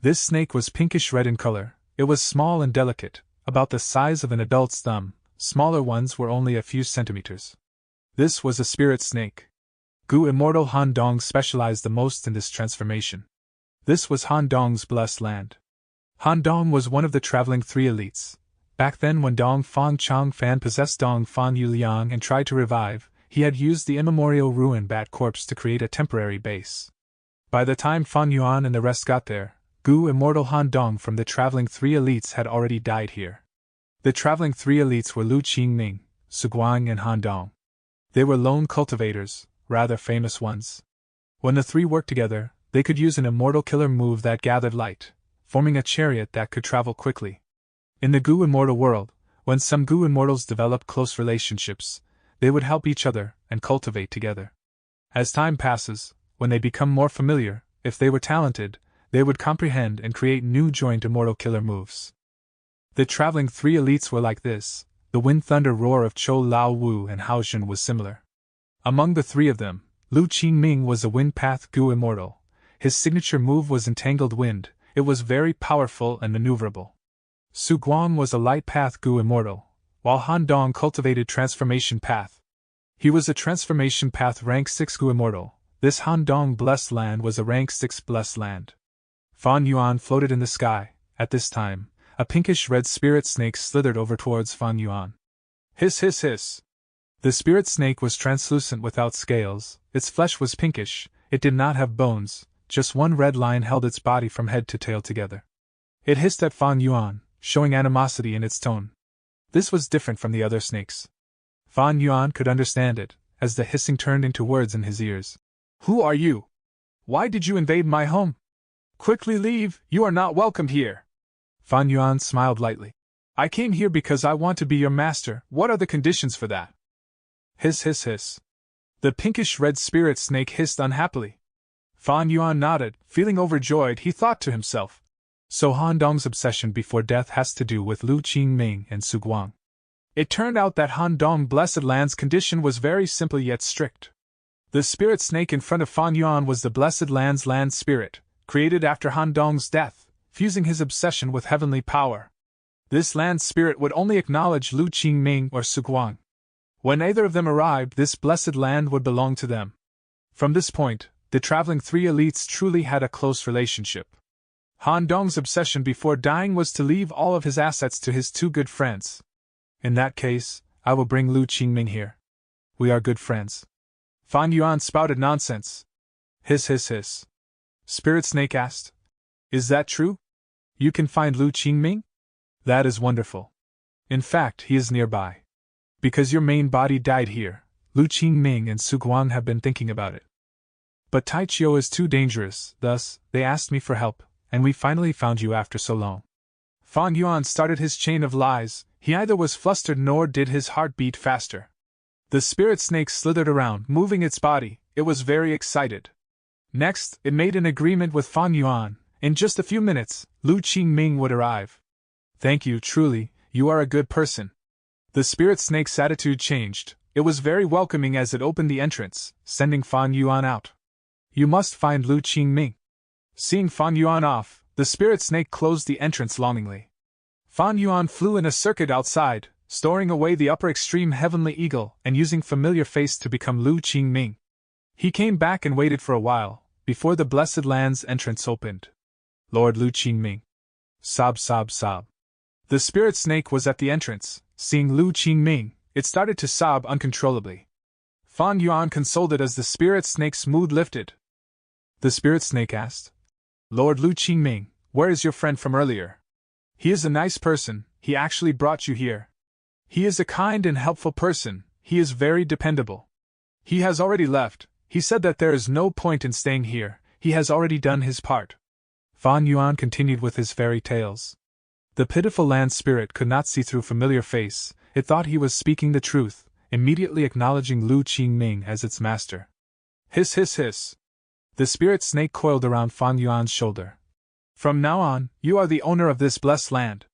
This snake was pinkish-red in color. It was small and delicate, about the size of an adult's thumb. Smaller ones were only a few centimeters. This was a spirit snake. Gu Immortal Han Dong specialized the most in this transformation. This was Han Dong's blessed land. Han Dong was one of the traveling three elites. Back then, when Dong Fang Chong Fan possessed Dong Fan Yu Liang and tried to revive, he had used the immemorial ruin bat corpse to create a temporary base. By the time Fan Yuan and the rest got there, Gu Immortal Han Dong from the traveling three elites had already died here. The traveling three elites were Lu Qingming, Su Guang, and Han Dong. They were lone cultivators, rather famous ones. When the three worked together, they could use an immortal killer move that gathered light, forming a chariot that could travel quickly. In the Gu Immortal world, when some Gu Immortals developed close relationships, they would help each other and cultivate together. As time passes, when they become more familiar, if they were talented, they would comprehend and create new joint immortal killer moves. The traveling three elites were like this. The wind thunder roar of Chou Lao Wu and Hao Jun was similar. Among the three of them, Lu Qingming was a wind path Gu Immortal. His signature move was Entangled Wind. It was very powerful and maneuverable. Su Guang was a light path Gu Immortal, while Han Dong cultivated Transformation Path. He was a Transformation Path rank 6 Gu Immortal. This Han Dong blessed land was a rank 6 blessed land. Fan Yuan floated in the sky. At this time, a pinkish-red spirit snake slithered over towards Fan Yuan. Hiss hiss hiss. The spirit snake was translucent without scales, its flesh was pinkish, it did not have bones, just one red line held its body from head to tail together. It hissed at Fan Yuan, showing animosity in its tone. This was different from the other snakes. Fan Yuan could understand it, as the hissing turned into words in his ears. Who are you? Why did you invade my home? Quickly leave, you are not welcomed here. Fan Yuan smiled lightly. I came here because I want to be your master. What are the conditions for that? Hiss hiss hiss. The pinkish-red spirit snake hissed unhappily. Fan Yuan nodded, feeling overjoyed. He thought to himself, so Han Dong's obsession before death has to do with Lu Qingming and Su Guang. It turned out that Han Dong Blessed Land's condition was very simple yet strict. The spirit snake in front of Fan Yuan was the Blessed Land's land spirit, created after Han Dong's death, fusing his obsession with heavenly power. This land spirit would only acknowledge Lu Qingming or Su Guang. When either of them arrived, this blessed land would belong to them. From this point, the traveling three elites truly had a close relationship. Han Dong's obsession before dying was to leave all of his assets to his two good friends. In that case, I will bring Lu Qingming here. We are good friends. Fan Yuan spouted nonsense. Hiss hiss hiss. Spirit Snake asked, is that true? You can find Lu Qingming? That is wonderful. In fact, he is nearby. Because your main body died here, Lu Qingming and Su Guang have been thinking about it. But Taichio is too dangerous, thus, they asked me for help, and we finally found you after so long. Fan Yuan started his chain of lies. He neither was flustered nor did his heart beat faster. The spirit snake slithered around, moving its body. It was very excited. Next, it made an agreement with Fan Yuan. In just a few minutes, Lu Qingming would arrive. Thank you, truly, you are a good person. The spirit snake's attitude changed. It was very welcoming as it opened the entrance, sending Fan Yuan out. You must find Lu Qingming. Seeing Fan Yuan off, the spirit snake closed the entrance longingly. Fan Yuan flew in a circuit outside, storing away the upper extreme heavenly eagle and using familiar face to become Lu Qingming. He came back and waited for a while, before the Blessed Land's entrance opened. Lord Lu Qingming. Sob sob sob. The spirit snake was at the entrance. Seeing Lu Qingming, it started to sob uncontrollably. Fan Yuan consoled it as the spirit snake's mood lifted. The spirit snake asked, Lord Lu Qingming, where is your friend from earlier? He is a nice person, he actually brought you here. He is a kind and helpful person, he is very dependable. He has already left, he said that there is no point in staying here, he has already done his part. Fan Yuan continued with his fairy tales. The pitiful land spirit could not see through familiar face, it thought he was speaking the truth, immediately acknowledging Lu Qingming as its master. Hiss hiss hiss. The spirit snake coiled around Fan Yuan's shoulder. From now on, you are the owner of this blessed land.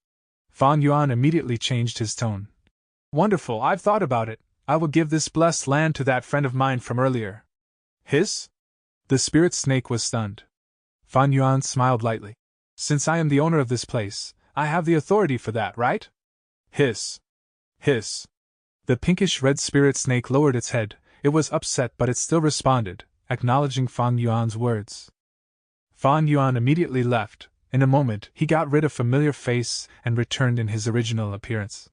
Fan Yuan immediately changed his tone. Wonderful, I've thought about it, I will give this blessed land to that friend of mine from earlier. Hiss? The spirit snake was stunned. Fan Yuan smiled lightly. Since I am the owner of this place, I have the authority for that, right? Hiss. Hiss. The pinkish-red spirit snake lowered its head. It was upset, but it still responded, acknowledging Fang Yuan's words. Fang Yuan immediately left. In a moment, he got rid of familiar face and returned in his original appearance.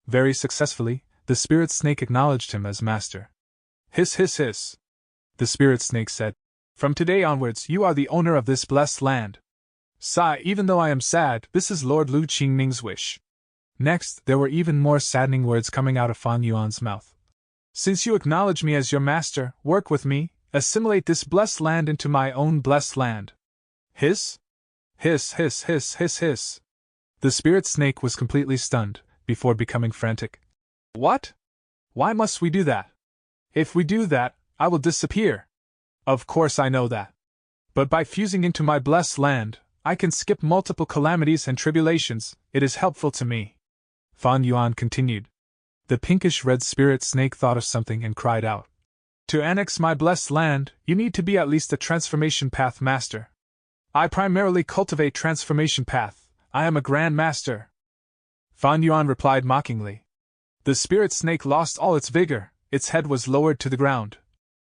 Very successfully, the spirit snake acknowledged him as master. Hiss, hiss, hiss. The spirit snake said, "From today onwards, you are the owner of this blessed land. Sigh, even though I am sad, this is Lord Lu Qingming's wish." Next, there were even more saddening words coming out of Fang Yuan's mouth. "Since you acknowledge me as your master, work with me, assimilate this blessed land into my own blessed land." Hiss? Hiss, hiss, hiss, hiss, hiss. The spirit snake was completely stunned, before becoming frantic. "What? Why must we do that? If we do that, I will disappear. Of course I know that. But by fusing into my blessed land, I can skip multiple calamities and tribulations. It is helpful to me." Fang Yuan continued. The pinkish-red spirit snake thought of something and cried out. "To annex my blessed land, you need to be at least a transformation path master. I primarily cultivate transformation path. I am a grand master." Fang Yuan replied mockingly. The spirit snake lost all its vigor. Its head was lowered to the ground.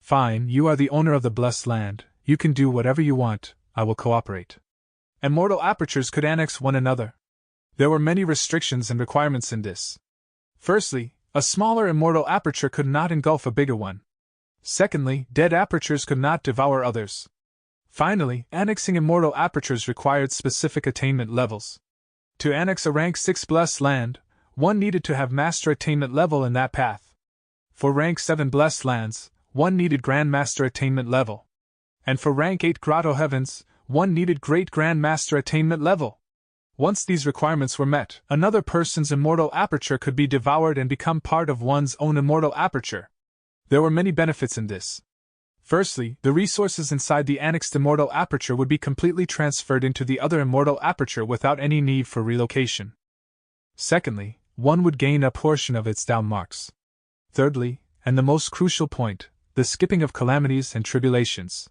"Fine, you are the owner of the blessed land. You can do whatever you want. I will cooperate." Immortal apertures could annex one another. There were many restrictions and requirements in this. Firstly, a smaller immortal aperture could not engulf a bigger one. Secondly, dead apertures could not devour others. Finally, annexing immortal apertures required specific attainment levels. To annex a rank 6 blessed land, one needed to have master attainment level in that path. For rank 7 blessed lands, one needed grandmaster attainment level. And for rank 8 grotto heavens, one needed great grandmaster attainment level. Once these requirements were met, another person's immortal aperture could be devoured and become part of one's own immortal aperture. There were many benefits in this. Firstly, the resources inside the annexed immortal aperture would be completely transferred into the other immortal aperture without any need for relocation. Secondly, one would gain a portion of its down marks. Thirdly, and the most crucial point, the skipping of calamities and tribulations.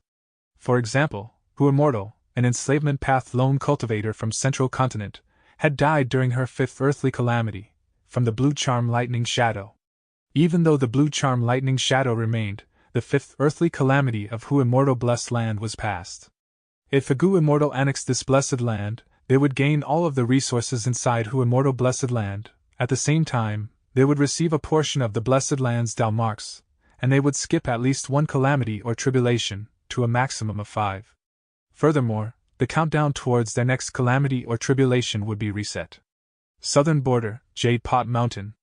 For example, Hu Immortal, an enslavement path lone cultivator from Central Continent, had died during her 5th earthly calamity, from the blue charm lightning shadow. Even though the blue charm lightning shadow remained, the 5th earthly calamity of Hu Immortal blessed land was past. If a Gu Immortal annexed this blessed land, they would gain all of the resources inside Hu Immortal blessed land. At the same time, they would receive a portion of the blessed land's down marks, and they would skip at least one calamity or tribulation, to a maximum of 5. Furthermore, the countdown towards their next calamity or tribulation would be reset. Southern border, Jade Pot Mountain.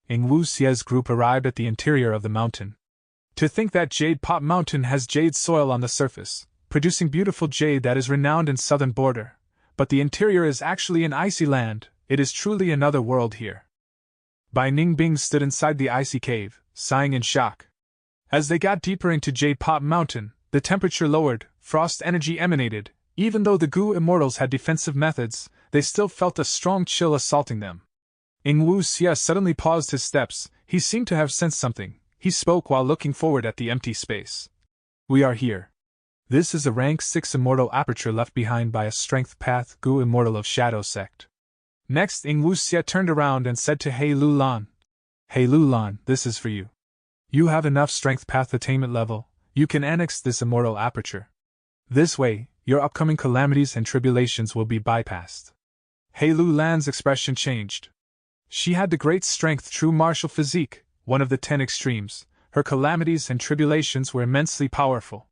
Ing Wu Xie's group arrived at the interior of the mountain. To think that Jade Pot Mountain has jade soil on the surface, producing beautiful jade that is renowned in southern border, but the interior is actually an icy land. It is truly another world here. Bai Ningbing stood inside the icy cave, sighing in shock. As they got deeper into Jade Pot Mountain, the temperature lowered, frost energy emanated. Even though the Gu Immortals had defensive methods, they still felt a strong chill assaulting them. Ing Wu Xie suddenly paused his steps. He seemed to have sensed something. He spoke while looking forward at the empty space. "We are here. This is a rank 6 immortal aperture left behind by a strength path Gu Immortal of Shadow Sect." Next, Ing Wu Xie turned around and said to He Lulan, "He Lulan, this is for you. You have enough strength path attainment level. You can annex this immortal aperture. This way, your upcoming calamities and tribulations will be bypassed." He Lulan's expression changed. She had the great strength true martial physique, one of the 10 extremes. Her calamities and tribulations were immensely powerful.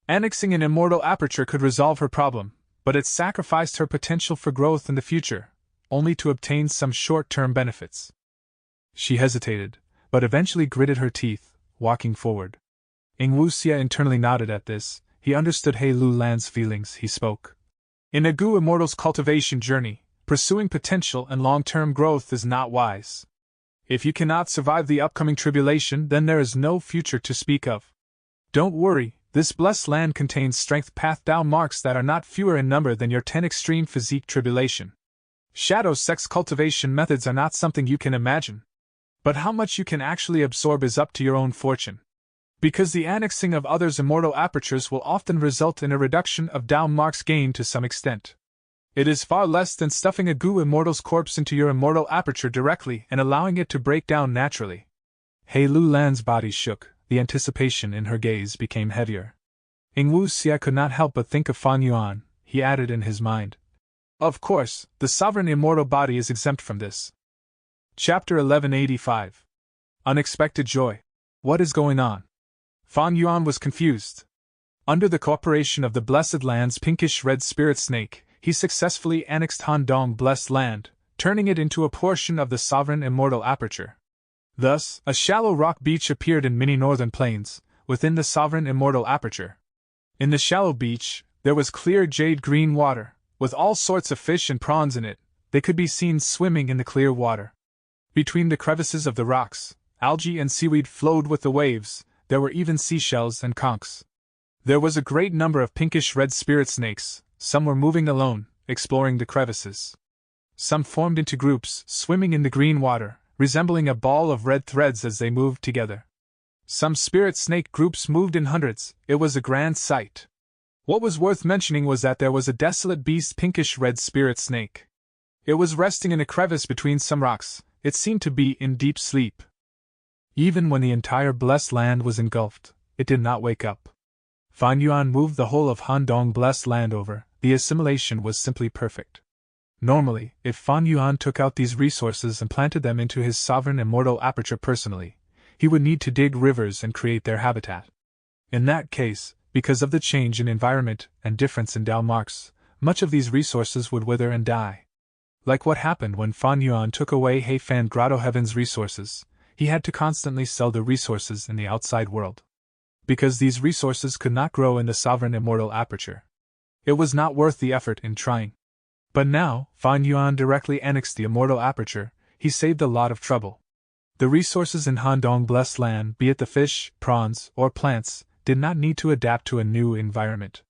Annexing an immortal aperture could resolve her problem, but it sacrificed her potential for growth in the future, only to obtain some short-term benefits. She hesitated, but eventually gritted her teeth, walking forward. Ing Wu Xie internally nodded at this. He understood He Lulan's feelings. He spoke. "In a Gu Immortal's cultivation journey, pursuing potential and long-term growth is not wise. If you cannot survive the upcoming tribulation, then there is no future to speak of. Don't worry, this blessed land contains strength path down marks that are not fewer in number than your 10 extreme physique tribulation. Shadow sex cultivation methods are not something you can imagine. But how much you can actually absorb is up to your own fortune. Because the annexing of others' immortal apertures will often result in a reduction of down marks gained to some extent. It is far less than stuffing a goo immortal's corpse into your immortal aperture directly and allowing it to break down naturally. He Lu Lan's body shook, the anticipation in her gaze became heavier. Ing Wu Xia could not help but think of Fan Yuan, he added in his mind. Of course, the sovereign immortal body is exempt from this. Chapter 1185. Unexpected Joy. What is going on? Fan Yuan was confused. Under the cooperation of the Blessed Land's pinkish-red spirit snake, he successfully annexed Han Dong Blessed Land, turning it into a portion of the sovereign immortal aperture. Thus, a shallow rock beach appeared in many northern plains, within the sovereign immortal aperture. In the shallow beach, there was clear jade-green water, with all sorts of fish and prawns in it. They could be seen swimming in the clear water. Between the crevices of the rocks, algae and seaweed flowed with the waves. There were even seashells and conchs. There was a great number of pinkish-red spirit snakes. Some were moving alone, exploring the crevices. Some formed into groups, swimming in the green water, resembling a ball of red threads as they moved together. Some spirit snake groups moved in hundreds. It was a grand sight. What was worth mentioning was that there was a desolate beast pinkish-red spirit snake. It was resting in a crevice between some rocks. It seemed to be in deep sleep. Even when the entire blessed land was engulfed, it did not wake up. Fan Yuan moved the whole of Han Dong Blessed Land over. The assimilation was simply perfect. Normally, if Fan Yuan took out these resources and planted them into his sovereign immortal aperture personally, he would need to dig rivers and create their habitat. In that case, because of the change in environment and difference in Dao marks, much of these resources would wither and die. Like what happened when Fan Yuan took away He Fan Grotto Heaven's resources, he had to constantly sell the resources in the outside world. Because these resources could not grow in the sovereign immortal aperture. It was not worth the effort in trying. But now, Fan Yuan directly annexed the immortal aperture. He saved a lot of trouble. The resources in Han Dong Blessed Land, be it the fish, prawns, or plants, did not need to adapt to a new environment.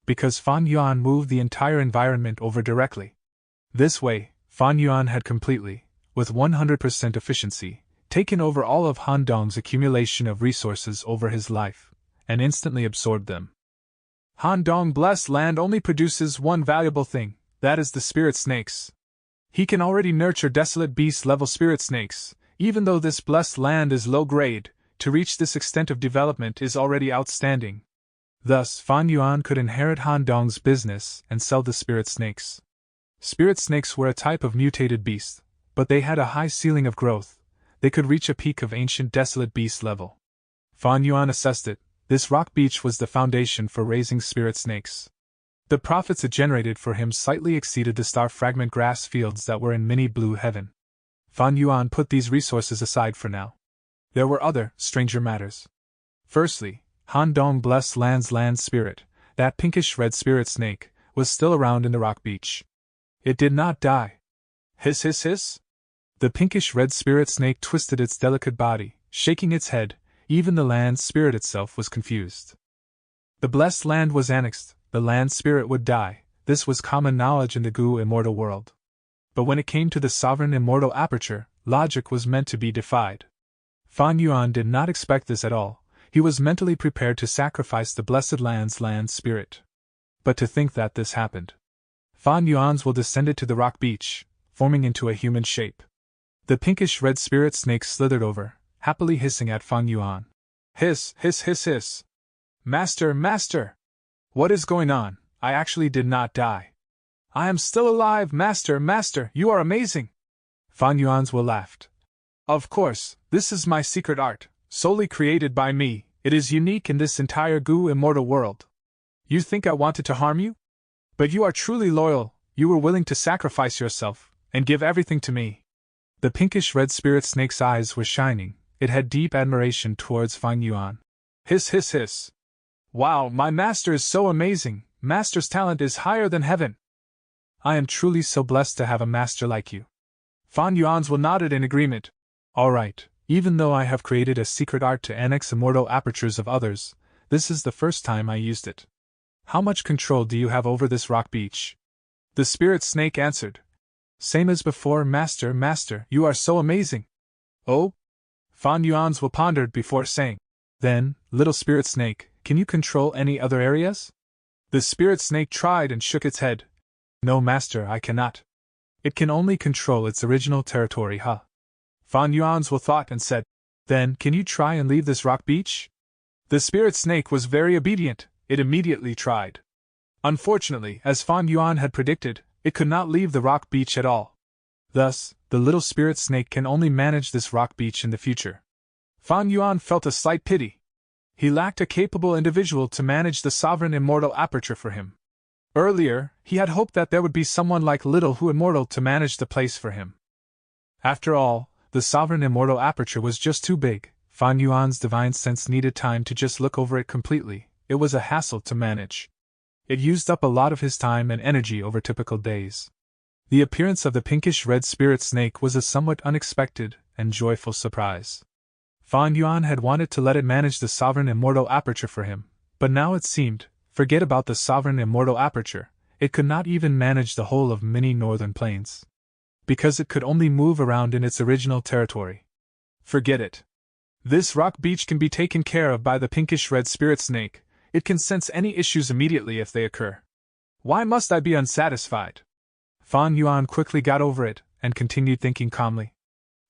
Because Fan Yuan moved the entire environment over directly. This way, Fan Yuan had completely, with 100% efficiency, taken over all of Han Dong's accumulation of resources over his life, and instantly absorbed them. Han Dong Blessed Land only produces one valuable thing, that is the spirit snakes. He can already nurture desolate beast-level spirit snakes, even though this blessed land is low-grade. To reach this extent of development is already outstanding. Thus, Fan Yuan could inherit Han Dong's business and sell the spirit snakes. Spirit snakes were a type of mutated beast, but they had a high ceiling of growth. They could reach a peak of ancient desolate beast level. Fan Yuan assessed it. This rock beach was the foundation for raising spirit snakes. The profits it generated for him slightly exceeded the star fragment grass fields that were in mini blue heaven. Fan Yuan put these resources aside for now. There were other, stranger matters. Firstly, Han Dong Blessed Land's land spirit, that pinkish-red spirit snake, was still around in the rock beach. It did not die. Hiss hiss hiss? The pinkish-red spirit snake twisted its delicate body, shaking its head. Even the land spirit itself was confused. The blessed land was annexed, the land spirit would die. This was common knowledge in the Gu immortal world. But when it came to the sovereign immortal aperture, logic was meant to be defied. Fan Yuan did not expect this at all. He was mentally prepared to sacrifice the blessed land's land spirit. But to think that this happened. Fan Yuan's will descended to the rock beach, forming into a human shape. The pinkish-red spirit snake slithered over, happily hissing at Fan Yuan. Hiss, hiss, hiss, hiss. Master, master! What is going on? I actually did not die. I am still alive, master, master, you are amazing! Fan Yuan's will laughed. Of course, this is my secret art, solely created by me. It is unique in this entire Gu immortal world. You think I wanted to harm you? But you are truly loyal, you were willing to sacrifice yourself, and give everything to me. The pinkish-red spirit snake's eyes were shining. It had deep admiration towards Fan Yuan. Hiss hiss hiss. Wow, my master is so amazing, master's talent is higher than heaven. I am truly so blessed to have a master like you. Fan Yuan's will nodded in agreement. All right, even though I have created a secret art to annex immortal apertures of others, this is the first time I used it. How much control do you have over this rock beach? The spirit snake answered. Same as before, master, master, you are so amazing. Oh? Fan Yuan's will pondered before saying. Then, little spirit snake, can you control any other areas? The spirit snake tried and shook its head. No, master, I cannot. It can only control its original territory, huh? Fan Yuan's thought and said, Then, can you try and leave this rock beach? The spirit snake was very obedient, it immediately tried. Unfortunately, as Fan Yuan had predicted, it could not leave the rock beach at all. Thus, the little spirit snake can only manage this rock beach in the future. Fan Yuan felt a slight pity. He lacked a capable individual to manage the sovereign immortal aperture for him. Earlier, he had hoped that there would be someone like Little Who Immortal to manage the place for him. After all, the sovereign immortal aperture was just too big. Fan Yuan's divine sense needed time to just look over it completely. It was a hassle to manage. It used up a lot of his time and energy over typical days. The appearance of the pinkish-red spirit snake was a somewhat unexpected and joyful surprise. Fan Yuan had wanted to let it manage the sovereign immortal aperture for him, but now it seemed, forget about the sovereign immortal aperture, it could not even manage the whole of many northern plains. Because it could only move around in its original territory. Forget it. This rock beach can be taken care of by the pinkish-red spirit snake. It can sense any issues immediately if they occur. Why must I be unsatisfied? Fan Yuan quickly got over it, and continued thinking calmly.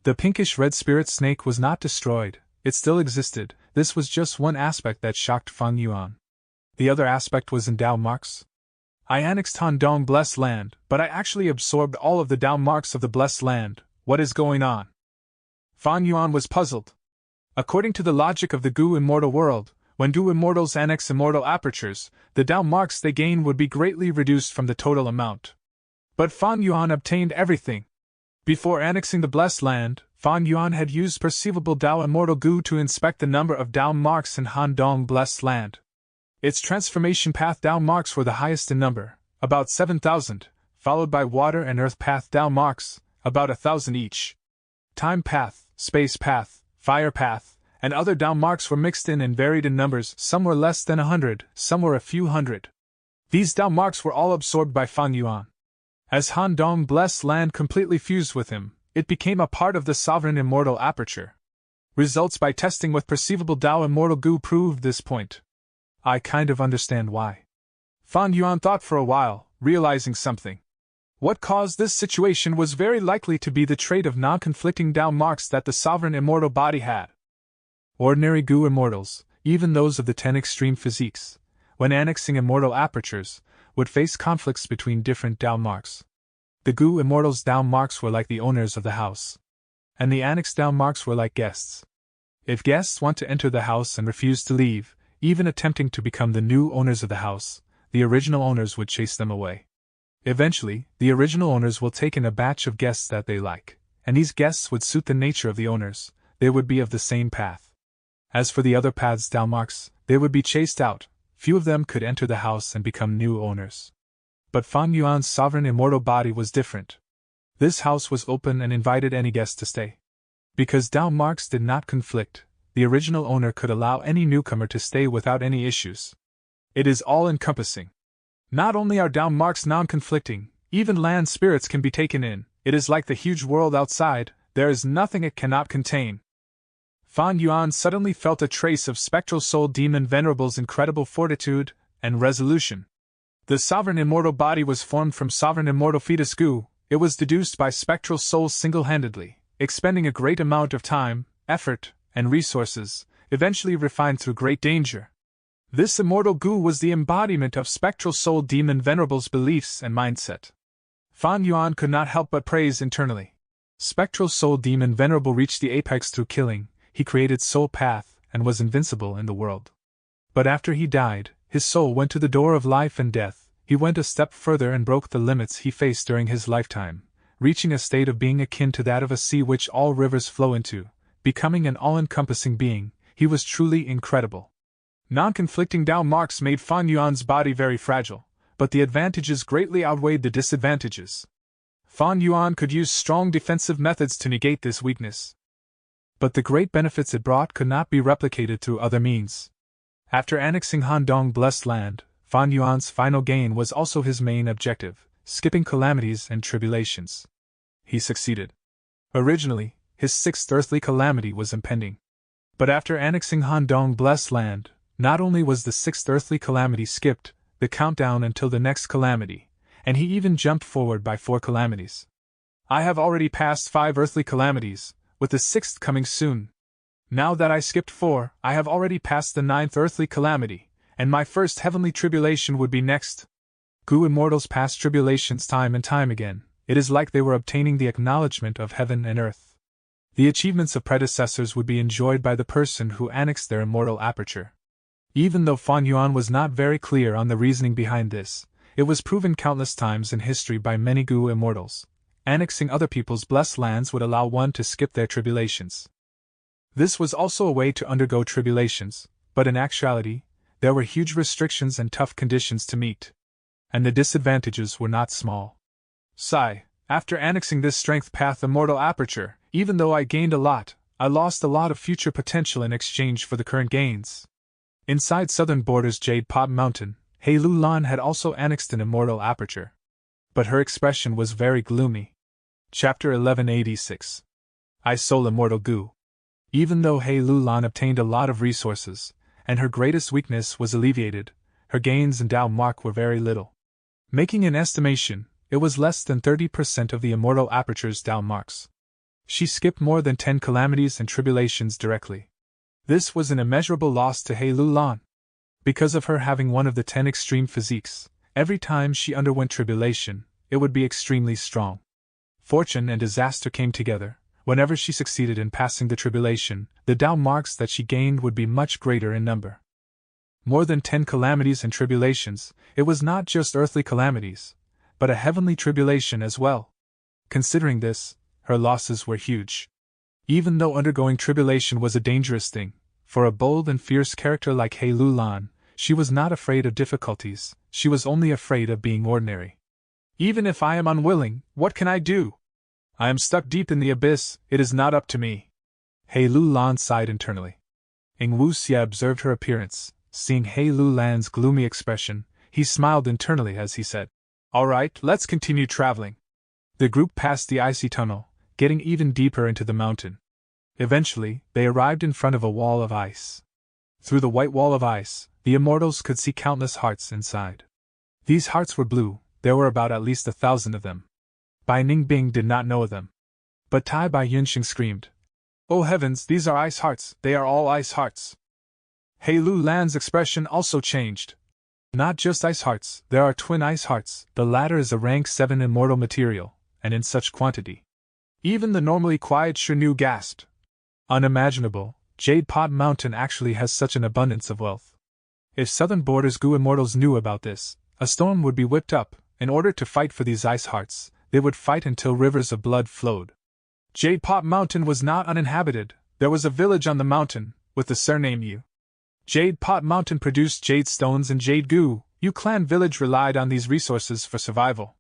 The pinkish-red spirit snake was not destroyed, it still existed. This was just one aspect that shocked Fan Yuan. The other aspect was in Dao marks. I annexed Handong Blessed Land, but I actually absorbed all of the Dao marks of the Blessed Land. What is going on? Fan Yuan was puzzled. According to the logic of the Gu immortal world, when Gu immortals annex immortal apertures, the Dao marks they gain would be greatly reduced from the total amount. But Fan Yuan obtained everything. Before annexing the Blessed Land, Fan Yuan had used perceivable Dao immortal Gu to inspect the number of Dao marks in Handong Blessed Land. Its transformation path Dao marks were the highest in number, about 7,000, followed by water and earth path Dao marks, about 1,000 each. Time path, space path, fire path, and other Dao marks were mixed in and varied in numbers. Some were less than 100, some were a few hundred. These Dao marks were all absorbed by Fan Yuan. As Handong Blessed Land completely fused with him, it became a part of the sovereign immortal aperture. Results by testing with perceivable Dao immortal Gu proved this point. I kind of understand why. Fan Yuan thought for a while, realizing something. What caused this situation was very likely to be the trait of non-conflicting Dao marks that the sovereign immortal body had. Ordinary Gu immortals, even those of the 10 extreme physiques, when annexing immortal apertures, would face conflicts between different Dao marks. The Gu immortals' Dao marks were like the owners of the house. And the annexed Dao marks were like guests. If guests want to enter the house and refuse to leave, even attempting to become the new owners of the house, the original owners would chase them away. Eventually, the original owners will take in a batch of guests that they like, and these guests would suit the nature of the owners, they would be of the same path. As for the other paths Dao marks, they would be chased out, few of them could enter the house and become new owners. But Fan Yuan's sovereign immortal body was different. This house was open and invited any guest to stay. Because Dao marks did not conflict, the original owner could allow any newcomer to stay without any issues. It is all-encompassing. Not only are Dao marks non-conflicting, even land spirits can be taken in. It is like the huge world outside, there is nothing it cannot contain. Fan Yuan suddenly felt a trace of spectral soul demon Venerable's incredible fortitude and resolution. The sovereign immortal body was formed from sovereign immortal fetus Gu. It was deduced by spectral souls single-handedly, expending a great amount of time, effort, and resources, eventually refined through great danger. This immortal Gu was the embodiment of spectral soul demon Venerable's beliefs and mindset. Fan Yuan could not help but praise internally. Spectral soul demon Venerable reached the apex through killing. He created soul path and was invincible in the world. But after he died, his soul went to the door of life and death. He went a step further and broke the limits he faced during his lifetime, reaching a state of being akin to that of a sea which all rivers flow into, becoming an all-encompassing being. He was truly incredible. Non-conflicting Dao marks made Fan Yuan's body very fragile, but the advantages greatly outweighed the disadvantages. Fan Yuan could use strong defensive methods to negate this weakness. But the great benefits it brought could not be replicated through other means. After annexing Handong Blessed Land, Fan Yuan's final gain was also his main objective, skipping calamities and tribulations. He succeeded. Originally, his 6th earthly calamity was impending. But after annexing Handong Blessed Land, not only was the 6th earthly calamity skipped, the countdown until the next calamity, and he even jumped forward by 4 calamities. I have already passed 5 earthly calamities, with the 6th coming soon. Now that I skipped 4, I have already passed the 9th earthly calamity, and my first heavenly tribulation would be next. Gu immortals pass tribulations time and time again. It is like they were obtaining the acknowledgement of heaven and earth. The achievements of predecessors would be enjoyed by the person who annexed their immortal aperture. Even though Fan Yuan was not very clear on the reasoning behind this, it was proven countless times in history by many Gu immortals. Annexing other people's blessed lands would allow one to skip their tribulations. This was also a way to undergo tribulations, but in actuality, there were huge restrictions and tough conditions to meet. And the disadvantages were not small. Sigh, after annexing this strength path immortal aperture, even though I gained a lot, I lost a lot of future potential in exchange for the current gains. Inside southern borders Jade Pot Mountain, He Lu Lan had also annexed an immortal aperture. But her expression was very gloomy. Chapter 1186. I Soul Immortal Gu. Even though He Lu Lan obtained a lot of resources, and her greatest weakness was alleviated, her gains in Dao Mark were very little. Making an estimation, it was less than 30% of the immortal aperture's Dao Marks. She skipped more than 10 calamities and tribulations directly. This was an immeasurable loss to He Lu Lan. Because of her having one of the 10 extreme physiques, every time she underwent tribulation, it would be extremely strong. Fortune and disaster came together. Whenever she succeeded in passing the tribulation, the Dao Marks that she gained would be much greater in number. More than 10 calamities and tribulations, it was not just earthly calamities, but a heavenly tribulation as well. Considering this, her losses were huge. Even though undergoing tribulation was a dangerous thing, for a bold and fierce character like He Lu Lan, she was not afraid of difficulties, she was only afraid of being ordinary. Even if I am unwilling, what can I do? I am stuck deep in the abyss, it is not up to me. He Lu Lan sighed internally. Ing Wuxia observed her appearance. Seeing He Lu Lan's gloomy expression, he smiled internally as he said, "All right, let's continue traveling." The group passed the icy tunnel, getting even deeper into the mountain. Eventually, they arrived in front of a wall of ice. Through the white wall of ice, the immortals could see countless hearts inside. These hearts were blue, there were about at least 1,000 of them. Bai Ningbing did not know them. But Tai Bai Yunxing screamed, "Oh heavens, these are ice hearts, they are all ice hearts." He Lu Lan's expression also changed. Not just ice hearts, there are twin ice hearts, the latter is a rank 7 immortal material, and in such quantity. Even the normally quiet Shinu gasped. Unimaginable, Jade Pot Mountain actually has such an abundance of wealth. If southern borders Gu immortals knew about this, a storm would be whipped up. In order to fight for these ice hearts, they would fight until rivers of blood flowed. Jade Pot Mountain was not uninhabited, there was a village on the mountain, with the surname Yu. Jade Pot Mountain produced jade stones and jade Gu. Yu Clan Village relied on these resources for survival.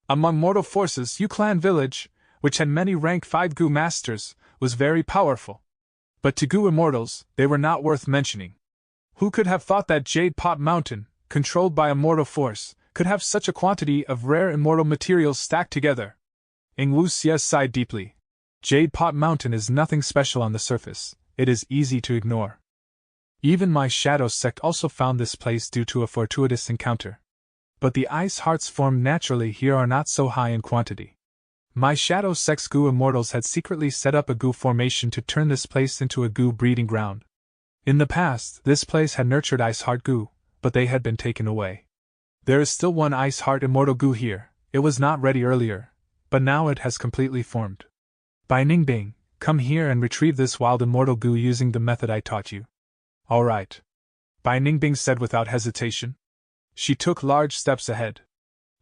Among mortal forces, Yu Clan Village, which had many rank 5 Gu masters, was very powerful. But to Gu immortals, they were not worth mentioning. Who could have thought that Jade Pot Mountain, controlled by a mortal force, could have such a quantity of rare immortal materials stacked together? Ing Wuxia sighed deeply. Jade Pot Mountain is nothing special on the surface, it is easy to ignore. Even my Shadow sect also found this place due to a fortuitous encounter. But the ice hearts formed naturally here are not so high in quantity. My Shadow sect's Gu immortals had secretly set up a Gu formation to turn this place into a Gu breeding ground. In the past, this place had nurtured ice heart Gu, but they had been taken away. There is still one ice heart immortal Gu here, it was not ready earlier, but now it has completely formed. Bai Ningbing, come here and retrieve this wild immortal Gu using the method I taught you. All right. Bai Ningbing said without hesitation. She took large steps ahead.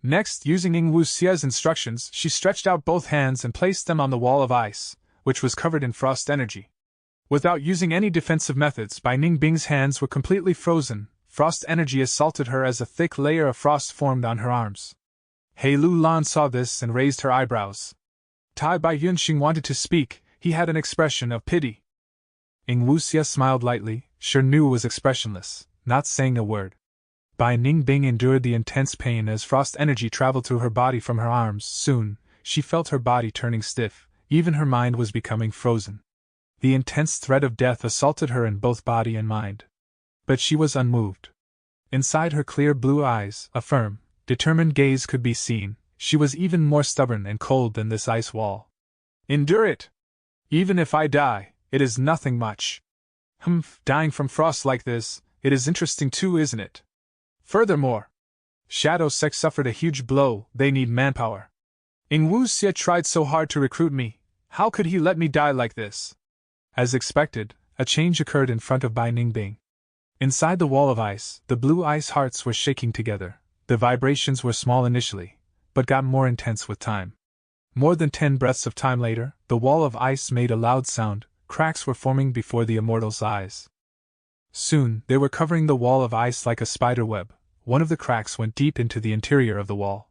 Next, using Ing Wuxia's instructions, she stretched out both hands and placed them on the wall of ice, which was covered in frost energy. Without using any defensive methods, Bai Ningbing's hands were completely frozen. Frost energy assaulted her as a thick layer of frost formed on her arms. He Lu Lan saw this and raised her eyebrows. Tai Bai Yunxing wanted to speak, he had an expression of pity. Ing Wuxia smiled lightly, Shinu was expressionless, not saying a word. Bai Ningbing endured the intense pain as frost energy traveled through her body from her arms. Soon, she felt her body turning stiff, even her mind was becoming frozen. The intense threat of death assaulted her in both body and mind. But she was unmoved. Inside her clear blue eyes, a firm, determined gaze could be seen. She was even more stubborn and cold than this ice wall. Endure it! Even if I die, it is nothing much. Dying from frost like this, it is interesting too, isn't it? Furthermore, Shadow Sect suffered a huge blow, they need manpower. Ingwu Xie tried so hard to recruit me, how could he let me die like this? As expected, a change occurred in front of Bai Ningbing. Inside the wall of ice, the blue ice hearts were shaking together. The vibrations were small initially, but got more intense with time. More than 10 breaths of time later, the wall of ice made a loud sound. Cracks were forming before the immortal's eyes. Soon, they were covering the wall of ice like a spider web. One of the cracks went deep into the interior of the wall.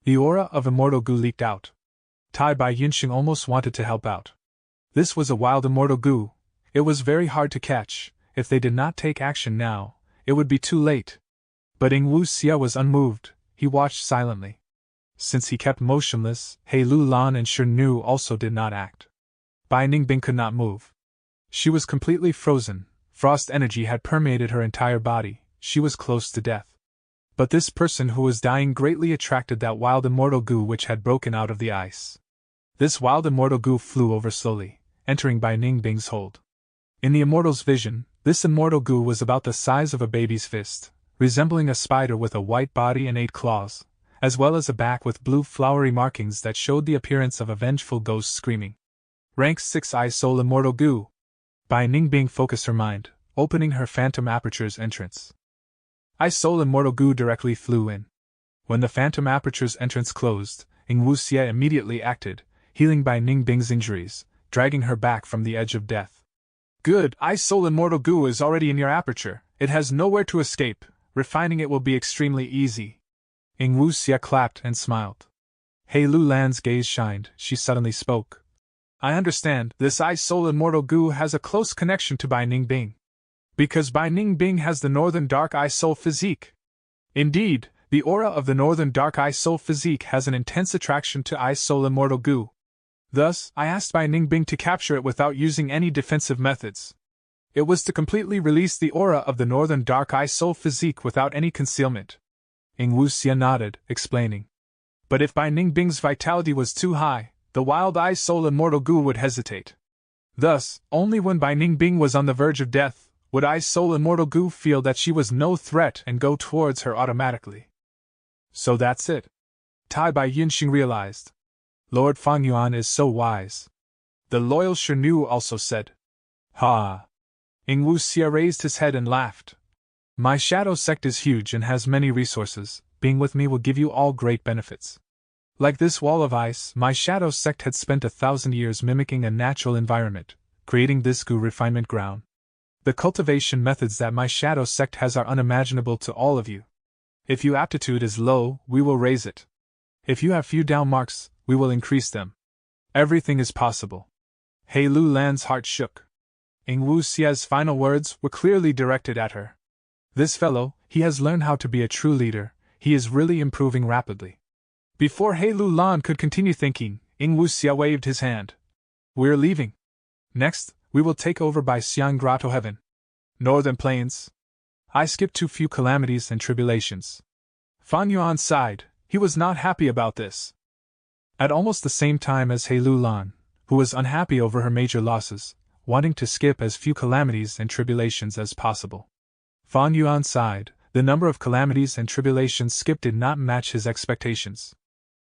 The aura of Immortal Gu leaked out. Tai Bai Yunxing almost wanted to help out. This was a wild Immortal Gu. It was very hard to catch. If they did not take action now, it would be too late. But Ingwu Xie was unmoved. He watched silently. Since he kept motionless, He Lu Lan and Shi Nu also did not act. Bai Ningbing could not move. She was completely frozen. Frost energy had permeated her entire body. She was close to death. But this person who was dying greatly attracted that wild Immortal Gu which had broken out of the ice. This wild Immortal Gu flew over slowly, entering Bai Ningbing's hold. In the Immortal's vision, this Immortal Gu was about the size of a baby's fist, resembling a spider with a white body and 8 claws, as well as a back with blue flowery markings that showed the appearance of a vengeful ghost screaming. Rank 6 I Soul Immortal Gu. Bai Ningbing focused her mind, opening her Phantom Aperture's entrance. I Soul Immortal Gu directly flew in. When the Phantom Aperture's entrance closed, Ingwu Xie immediately acted, healing Bai Ningbing's injuries, dragging her back from the edge of death. Good, I Soul Immortal Gu is already in your aperture. It has nowhere to escape. Refining it will be extremely easy. Ingwu Xie clapped and smiled. He Lu Lan's gaze shined. She suddenly spoke. I understand, this I Soul Immortal Gu has a close connection to Bai Ningbing. Because Bai Ningbing has the Northern Dark I Soul physique. Indeed, the aura of the Northern Dark I Soul physique has an intense attraction to I Soul Immortal Gu. Thus, I asked Bai Ningbing to capture it without using any defensive methods. It was to completely release the aura of the Northern Dark I Soul physique without any concealment. Ingwu Xie nodded, explaining. But if Bai Ningbing's vitality was too high, the wild I Soul Immortal Gu would hesitate. Thus, only when Bai Ningbing was on the verge of death, would I Soul Immortal Gu feel that she was no threat and go towards her automatically. So that's it. Tai Bai Yunxing realized. Lord Fang Yuan is so wise. The loyal Shi Nu also said. Ha! Ingwu Xie raised his head and laughed. My Shadow Sect is huge and has many resources. Being with me will give you all great benefits. Like this wall of ice, my Shadow Sect had spent 1,000 years mimicking a natural environment, creating this Gu refinement ground. The cultivation methods that my Shadow Sect has are unimaginable to all of you. If your aptitude is low, we will raise it. If you have few down marks, we will increase them. Everything is possible. He Lu Lan's heart shook. Ingwu Xie's final words were clearly directed at her. This fellow, he has learned how to be a true leader. He is really improving rapidly. Before He Lu Lan could continue thinking, Ingwu Xie waved his hand. We're leaving. Next, we will take over by Xiang Grotto Heaven. Northern Plains. I skipped too few calamities and tribulations. Fan Yuan sighed. He was not happy about this. At almost the same time as He Lu Lan, who was unhappy over her major losses, wanting to skip as few calamities and tribulations as possible. Fan Yuan sighed. The number of calamities and tribulations skipped did not match his expectations.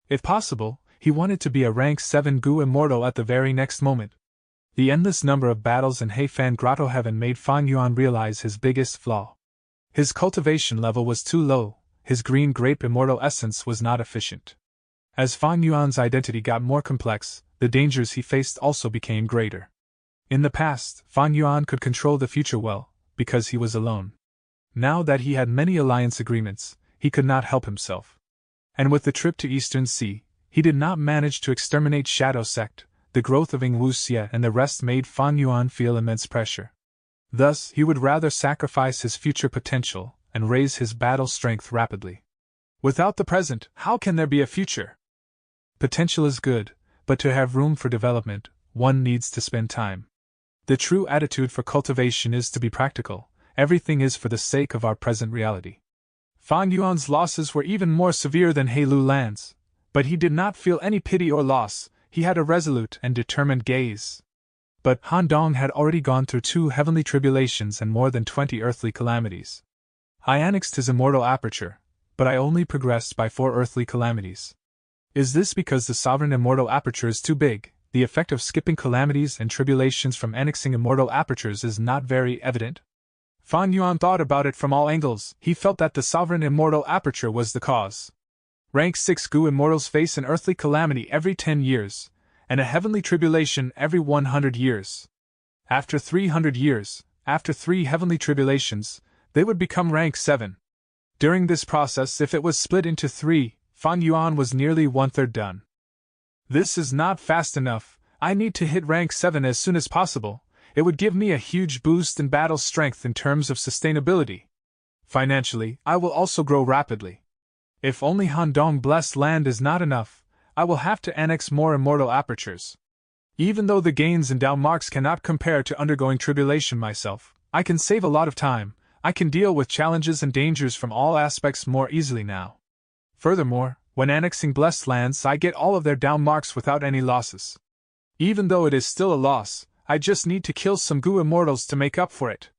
If possible, he wanted to be a rank 7 Gu immortal at the very next moment. The endless number of battles in Heifan Grotto Heaven made Fan Yuan realize his biggest flaw. His cultivation level was too low, his green grape immortal essence was not efficient. As Fan Yuan's identity got more complex, the dangers he faced also became greater. In the past, Fan Yuan could control the future well, because he was alone. Now that he had many alliance agreements, he could not help himself. And with the trip to Eastern Sea, he did not manage to exterminate Shadow Sect. The growth of Ingwu Xie and the rest made Fan Yuan feel immense pressure. Thus, he would rather sacrifice his future potential and raise his battle strength rapidly. Without the present, how can there be a future? Potential is good, but to have room for development, one needs to spend time. The true attitude for cultivation is to be practical. Everything is for the sake of our present reality. Fan Yuan's losses were even more severe than Heilu Lan's, but he did not feel any pity or loss. He had a resolute and determined gaze. But Han Dong had already gone through 2 heavenly tribulations and more than 20 earthly calamities. I annexed his immortal aperture, but I only progressed by 4 earthly calamities. Is this because the sovereign immortal aperture is too big? The effect of skipping calamities and tribulations from annexing immortal apertures is not very evident. Fan Yuan thought about it from all angles. He felt that the sovereign immortal aperture was the cause. Rank 6 Gu immortals face an earthly calamity every 10 years, and a heavenly tribulation every 100 years. After 300 years, after 3 heavenly tribulations, they would become rank 7. During this process, if it was split into 3, Fan Yuan was nearly 1/3 done. This is not fast enough. I need to hit rank 7 as soon as possible. It would give me a huge boost in battle strength in terms of sustainability. Financially, I will also grow rapidly. If only Han Dong Blessed Land is not enough, I will have to annex more immortal apertures. Even though the gains in Dao marks cannot compare to undergoing tribulation myself, I can save a lot of time. I can deal with challenges and dangers from all aspects more easily now. Furthermore, when annexing Blessed Lands, I get all of their Dao marks without any losses. Even though it is still a loss, I just need to kill some Gu immortals to make up for it.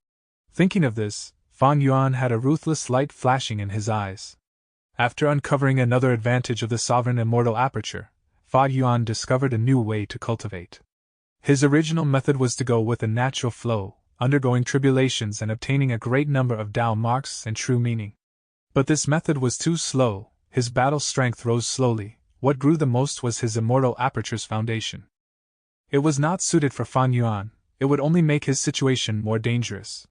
Thinking of this, Fan Yuan had a ruthless light flashing in his eyes. After uncovering another advantage of the sovereign immortal aperture, Fan Yuan discovered a new way to cultivate. His original method was to go with a natural flow, undergoing tribulations and obtaining a great number of Dao marks and true meaning. But this method was too slow. His battle strength rose slowly. What grew the most was his immortal aperture's foundation. It was not suited for Fan Yuan. It would only make his situation more dangerous.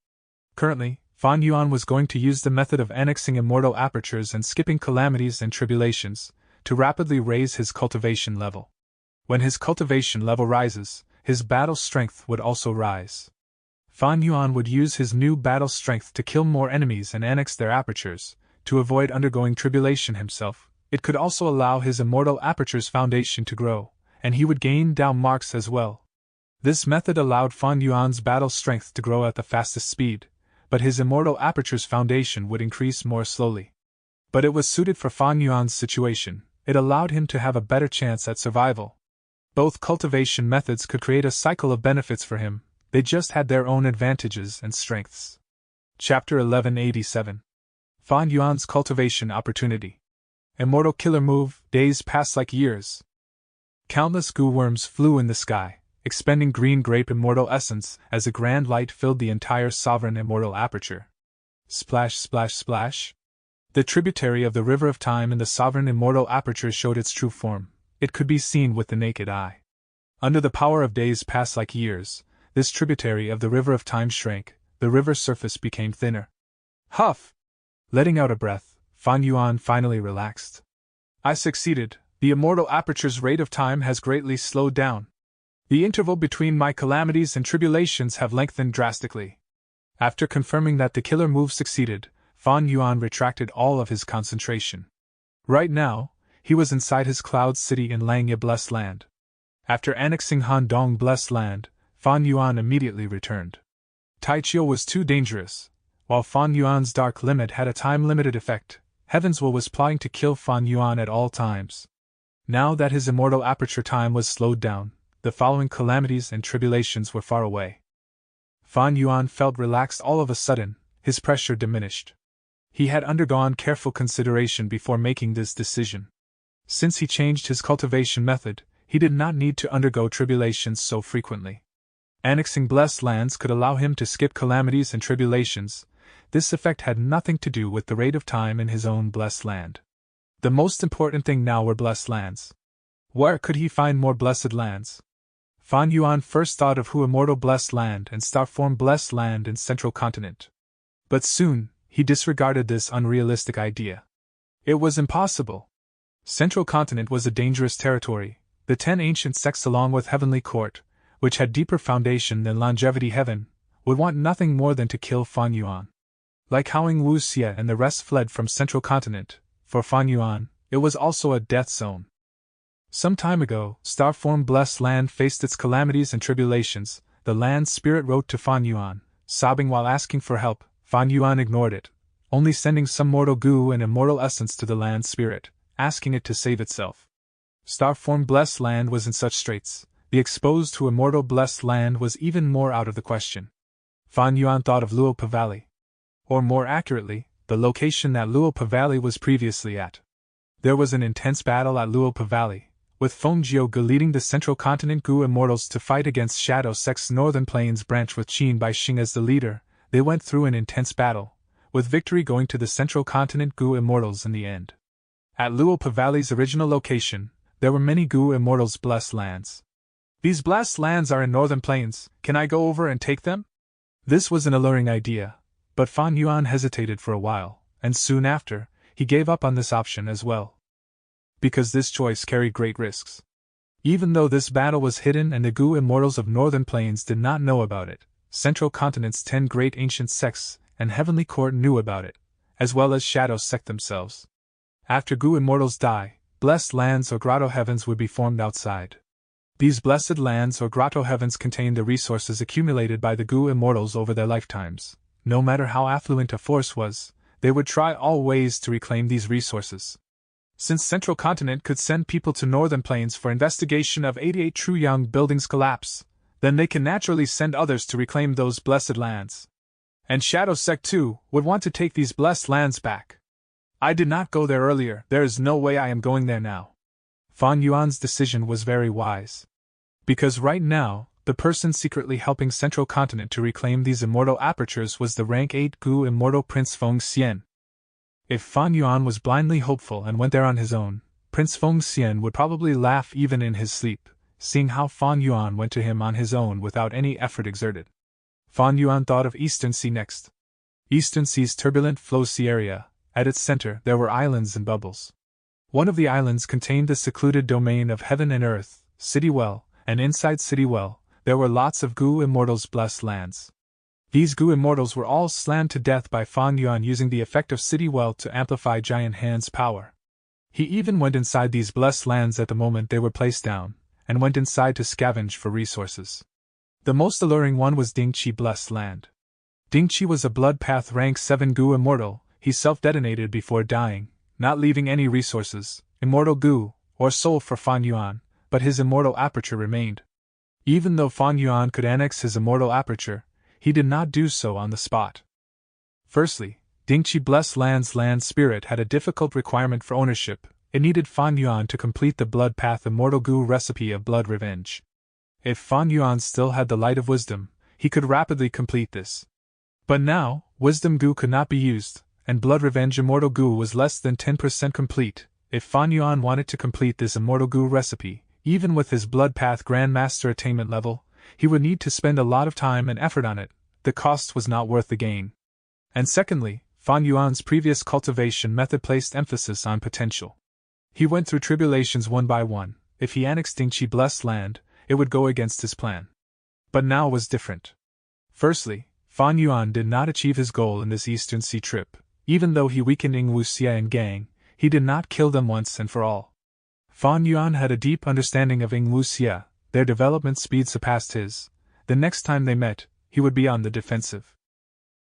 Currently, Fan Yuan was going to use the method of annexing immortal apertures and skipping calamities and tribulations to rapidly raise his cultivation level. When his cultivation level rises, his battle strength would also rise. Fan Yuan would use his new battle strength to kill more enemies and annex their apertures, to avoid undergoing tribulation himself. It could also allow his immortal aperture's foundation to grow, and he would gain Dao marks as well. This method allowed Fan Yuan's battle strength to grow at the fastest speed, but his immortal aperture's foundation would increase more slowly. But it was suited for Fan Yuan's situation. It allowed him to have a better chance at survival. Both cultivation methods could create a cycle of benefits for him. They just had their own advantages and strengths. Chapter 1187. Fan Yuan's cultivation opportunity. Immortal killer move. Days passed like years. Countless Gu worms flew in the sky, expending green grape immortal essence as a grand light filled the entire sovereign immortal aperture. Splash, splash, splash. The tributary of the river of time in the sovereign immortal aperture showed its true form. It could be seen with the naked eye. Under the power of days passed like years, this tributary of the river of time shrank. The river surface became thinner. Huff! Letting out a breath, Fan Yuan finally relaxed. I succeeded. The immortal aperture's rate of time has greatly slowed down. The interval between my calamities and tribulations have lengthened drastically. After confirming that the killer move succeeded, Fan Yuan retracted all of his concentration. Right now, he was inside his cloud city in Langya Blessed Land. After annexing Han Dong Blessed Land, Fan Yuan immediately returned. Taichio was too dangerous. While Fan Yuan's dark limit had a time-limited effect, Heaven's Will was plotting to kill Fan Yuan at all times. Now that his immortal aperture time was slowed down, the following calamities and tribulations were far away. Fan Yuan felt relaxed all of a sudden. His pressure diminished. He had undergone careful consideration before making this decision. Since he changed his cultivation method, he did not need to undergo tribulations so frequently. Annexing blessed lands could allow him to skip calamities and tribulations. This effect had nothing to do with the rate of time in his own blessed land. The most important thing now were blessed lands. Where could he find more blessed lands? Fan Yuan first thought of Hu Immortal Blessed Land and Starform Blessed Land in Central Continent. But soon, he disregarded this unrealistic idea. It was impossible. Central Continent was a dangerous territory. The 10 ancient sects along with Heavenly Court, which had deeper foundation than Longevity Heaven, would want nothing more than to kill Fan Yuan. Like Howing Wu Xie and the rest fled from Central Continent, for Fan Yuan, it was also a death zone. Some time ago, Starform Blessed Land faced its calamities and tribulations. The land spirit wrote to Fan Yuan, sobbing while asking for help. Fan Yuan ignored it. only sending some mortal goo and immortal essence to the land spirit, asking it to save itself. Star-formed blessed land was in such straits, the exposed to immortal blessed land was even more out of the question. Fan Yuan thought of Luopa Valley. Or more accurately, the location that Luopa Valley was previously at. There was an intense battle at Luopa Valley, with Feng Jiu leading the Central Continent Gu Immortals to fight against Shadow Sect's Northern Plains branch with Qin Baixing as the leader. They went through an intense battle, with victory going to the Central Continent Gu Immortals in the end. At Luopa Valley's original location, there were many Gu Immortals' blessed lands. These blessed lands are in Northern Plains, can I go over and take them? This was an alluring idea, but Fan Yuan hesitated for a while, and soon after, he gave up on this option as well. Because this choice carried great risks. Even though this battle was hidden and the Gu Immortals of Northern Plains did not know about it, Central Continent's 10 great ancient sects and Heavenly Court knew about it, as well as Shadow Sect themselves. After Gu Immortals die, blessed lands or grotto heavens would be formed outside. These blessed lands or grotto heavens contain the resources accumulated by the Gu Immortals over their lifetimes. No matter how affluent a force was, they would try all ways to reclaim these resources. Since Central Continent could send people to Northern Plains for investigation of 88 True Young buildings' collapse, then they can naturally send others to reclaim those blessed lands. And Shadow Sect too would want to take these blessed lands back. I did not go there earlier, there is no way I am going there now. Fan Yuan's decision was very wise. Because right now, the person secretly helping Central Continent to reclaim these immortal apertures was the rank 8 Gu Immortal Prince Feng Xian. If Fan Yuan was blindly hopeful and went there on his own, Prince Feng Xian would probably laugh even in his sleep, seeing how Fan Yuan went to him on his own without any effort exerted. Fan Yuan thought of Eastern Sea next. Eastern Sea's turbulent flow sea area, at its center there were islands and bubbles. One of the islands contained the secluded domain of heaven and earth, City Well, and inside City Well, there were lots of Gu Immortals' blessed lands. These Gu Immortals were all slammed to death by Fan Yuan using the effect of City Well to amplify Giant Hand's power. He even went inside these blessed lands at the moment they were placed down, and went inside to scavenge for resources. The most alluring one was Dingqi Blessed Land. Dingqi was a blood path rank 7 Gu Immortal. He self-detonated before dying, not leaving any resources, immortal Gu, or soul for Fan Yuan, but his immortal aperture remained. Even though Fan Yuan could annex his immortal aperture, he did not do so on the spot. Firstly, Dingqi Blessed Land's land spirit had a difficult requirement for ownership. It needed Fan Yuan to complete the blood path immortal Gu recipe of blood revenge. If Fan Yuan still had the light of wisdom, he could rapidly complete this. But now, wisdom Gu could not be used, and blood revenge immortal Gu was less than 10% complete. If Fan Yuan wanted to complete this immortal Gu recipe, even with his blood path grandmaster attainment level, he would need to spend a lot of time and effort on it. The cost was not worth the gain. And secondly, Fan Yuan's previous cultivation method placed emphasis on potential. He went through tribulations one by one. If he annexed Dingqi Blessed Land, it would go against his plan. But now was different. Firstly, Fan Yuan did not achieve his goal in this Eastern Sea trip. Even though he weakened Ying Wuxia and gang, he did not kill them once and for all. Fan Yuan had a deep understanding of Ying Wuxia, their development speed surpassed his. The next time they met, he would be on the defensive.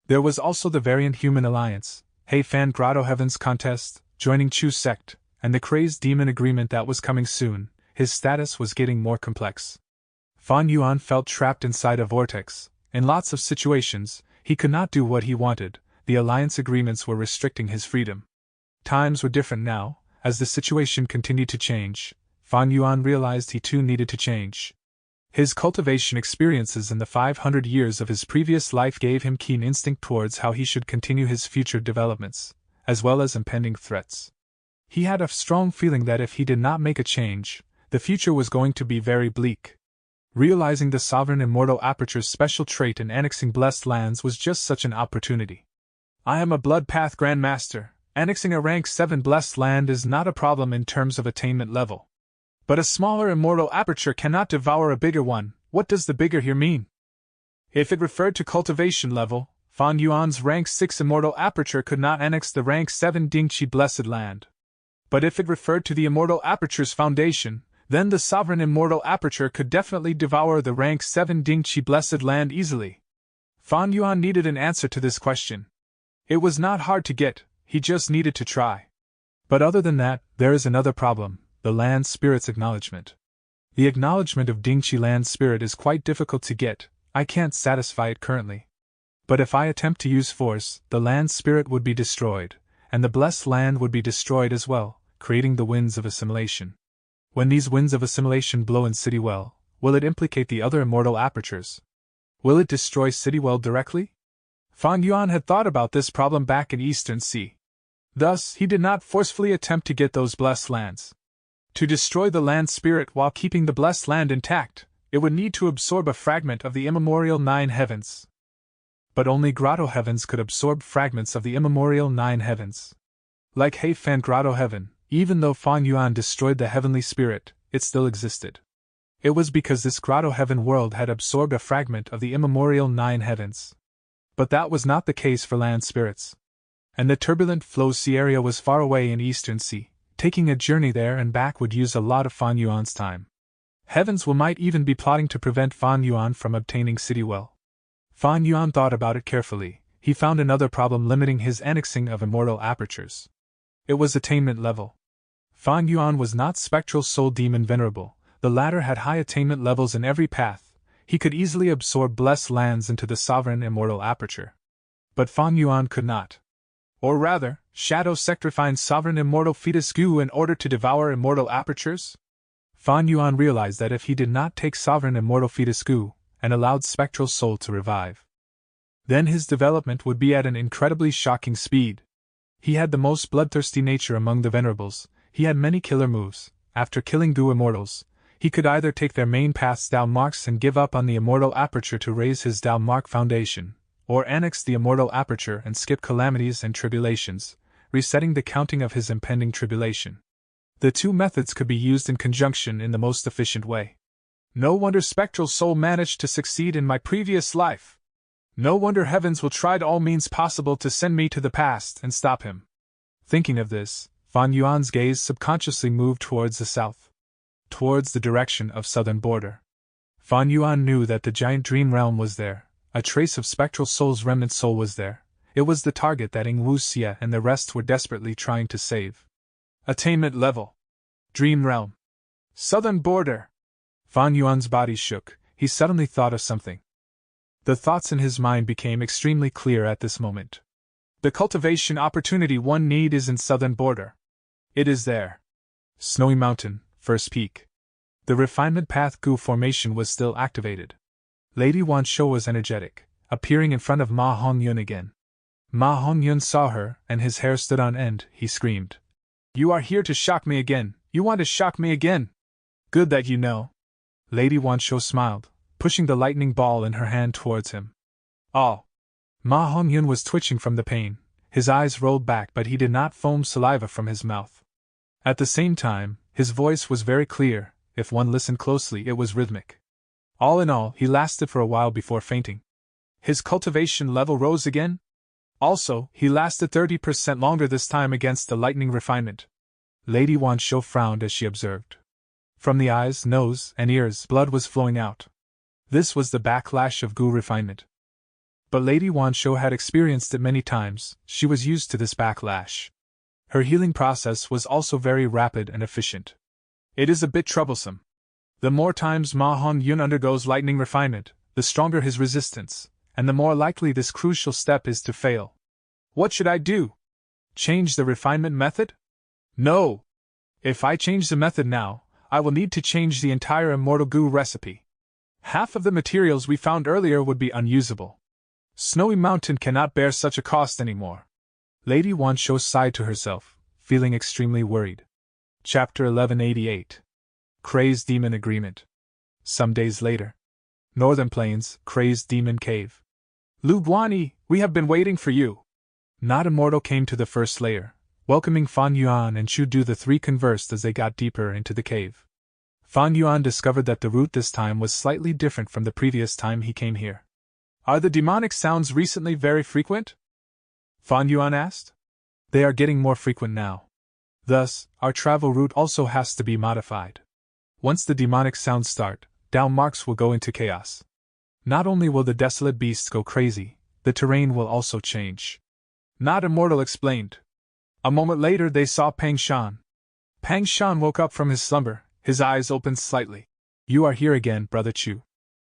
There was also the variant human alliance, Hei Fan Grotto Heavens contest, joining Chu sect, and the crazed demon agreement that was coming soon. His status was getting more complex. Fan Yuan felt trapped inside a vortex. In lots of situations, he could not do what he wanted. The alliance agreements were restricting his freedom. Times were different now. As the situation continued to change, Fan Yuan realized he too needed to change. His cultivation experiences in the 500 years of his previous life gave him keen instinct towards how he should continue his future developments, as well as impending threats. He had a strong feeling that if he did not make a change, the future was going to be very bleak. Realizing the Sovereign Immortal Aperture's special trait in annexing blessed lands was just such an opportunity. I am a Blood Path Grandmaster. Annexing a rank 7 blessed land is not a problem in terms of attainment level. But a smaller immortal aperture cannot devour a bigger one. What does the bigger here mean? If it referred to cultivation level, Fan Yuan's rank 6 immortal aperture could not annex the rank 7 Dingqi Blessed Land. But if it referred to the immortal aperture's foundation, then the sovereign immortal aperture could definitely devour the rank 7 Dingqi Blessed Land easily. Fan Yuan needed an answer to this question. It was not hard to get, he just needed to try. But other than that, there is another problem, the land spirit's acknowledgement. The acknowledgement of Dingchi land spirit is quite difficult to get, I can't satisfy it currently. But if I attempt to use force, the land spirit would be destroyed, and the blessed land would be destroyed as well, creating the winds of assimilation. When these winds of assimilation blow in Citywell, will it implicate the other immortal apertures? Will it destroy Citywell directly? Fan Yuan had thought about this problem back in Eastern Sea. Thus, he did not forcefully attempt to get those blessed lands. To destroy the land spirit while keeping the blessed land intact, it would need to absorb a fragment of the immemorial 9 heavens. But only Grotto Heavens could absorb fragments of the immemorial 9 heavens. Like Heifan Grotto Heaven, even though Fan Yuan destroyed the heavenly spirit, it still existed. It was because this Grotto Heaven world had absorbed a fragment of the immemorial 9 heavens. But that was not the case for land spirits. And the turbulent flow sea area was far away in Eastern Sea. Taking a journey there and back would use a lot of Fan Yuan's time. Heavens might even be plotting to prevent Fan Yuan from obtaining Citywell. Fan Yuan thought about it carefully. He found another problem limiting his annexing of immortal apertures. It was attainment level. Fan Yuan was not spectral soul demon venerable. The latter had high attainment levels in every path. He could easily absorb blessed lands into the sovereign immortal aperture. But Fan Yuan could not. Or rather, Shadow Sector finds sovereign immortal fetus Gu in order to devour immortal apertures? Fan Yuan realized that if he did not take sovereign immortal fetus Gu, and allowed spectral soul to revive, then his development would be at an incredibly shocking speed. He had the most bloodthirsty nature among the venerables, he had many killer moves. After killing Gu immortals, he could either take their main path's Dao marks and give up on the immortal aperture to raise his Dao mark foundation, or annex the immortal aperture and skip calamities and tribulations, resetting the counting of his impending tribulation. The two methods could be used in conjunction in the most efficient way. No wonder spectral soul managed to succeed in my previous life. No wonder heavens will try all means possible to send me to the past and stop him. Thinking of this, Fan Yuan's gaze subconsciously moved towards the south, towards the direction of southern border. Fan Yuan knew that the giant dream realm was there. A trace of spectral soul's remnant soul was there. It was the target that Ing Wuxia and the rest were desperately trying to save. Attainment level. Dream realm. Southern border. Fan Yuan's body shook. He suddenly thought of something. The thoughts in his mind became extremely clear at this moment. The cultivation opportunity one need is in southern border. It is there. Snowy Mountain, first peak. The refinement path Gu formation was still activated. Lady Wan Shou was energetic, appearing in front of Ma Hongyun again. Ma Hongyun saw her, and his hair stood on end. He screamed. You are here to shock me again. You want to shock me again? Good that you know. Lady Wan Shou smiled, pushing the lightning ball in her hand towards him. Oh! Ma Hongyun was twitching from the pain. His eyes rolled back, but he did not foam saliva from his mouth. At the same time, his voice was very clear. If one listened closely, it was rhythmic. All in all, he lasted for a while before fainting. His cultivation level rose again? Also, he lasted 30% longer this time against the lightning refinement. Lady Wan Shou frowned as she observed. From the eyes, nose, and ears, blood was flowing out. This was the backlash of Gu refinement. But Lady Wan Shou had experienced it many times. She was used to this backlash. Her healing process was also very rapid and efficient. It is a bit troublesome. The more times Ma Hongyun undergoes lightning refinement, the stronger his resistance, and the more likely this crucial step is to fail. What should I do? Change the refinement method? No! If I change the method now, I will need to change the entire Immortal Gu recipe. Half of the materials we found earlier would be unusable. Snowy Mountain cannot bear such a cost anymore. Lady Wan Shou sighed to herself, feeling extremely worried. Chapter 1188. Crazed Demon Agreement. Some days later. Northern Plains, Crazed Demon Cave. Lu Guanyi, we have been waiting for you. Not Immortal came to the first layer, welcoming Fan Yuan and Chu Du. The three conversed as they got deeper into the cave. Fan Yuan discovered that the route this time was slightly different from the previous time he came here. Are the demonic sounds recently very frequent? Fan Yuan asked. They are getting more frequent now. Thus, our travel route also has to be modified. Once the demonic sounds start, Dao marks will go into chaos. Not only will the desolate beasts go crazy, the terrain will also change. Not immortal explained. A moment later they saw Pang Shan. Pang Shan woke up from his slumber, his eyes opened slightly. You are here again, Brother Chu.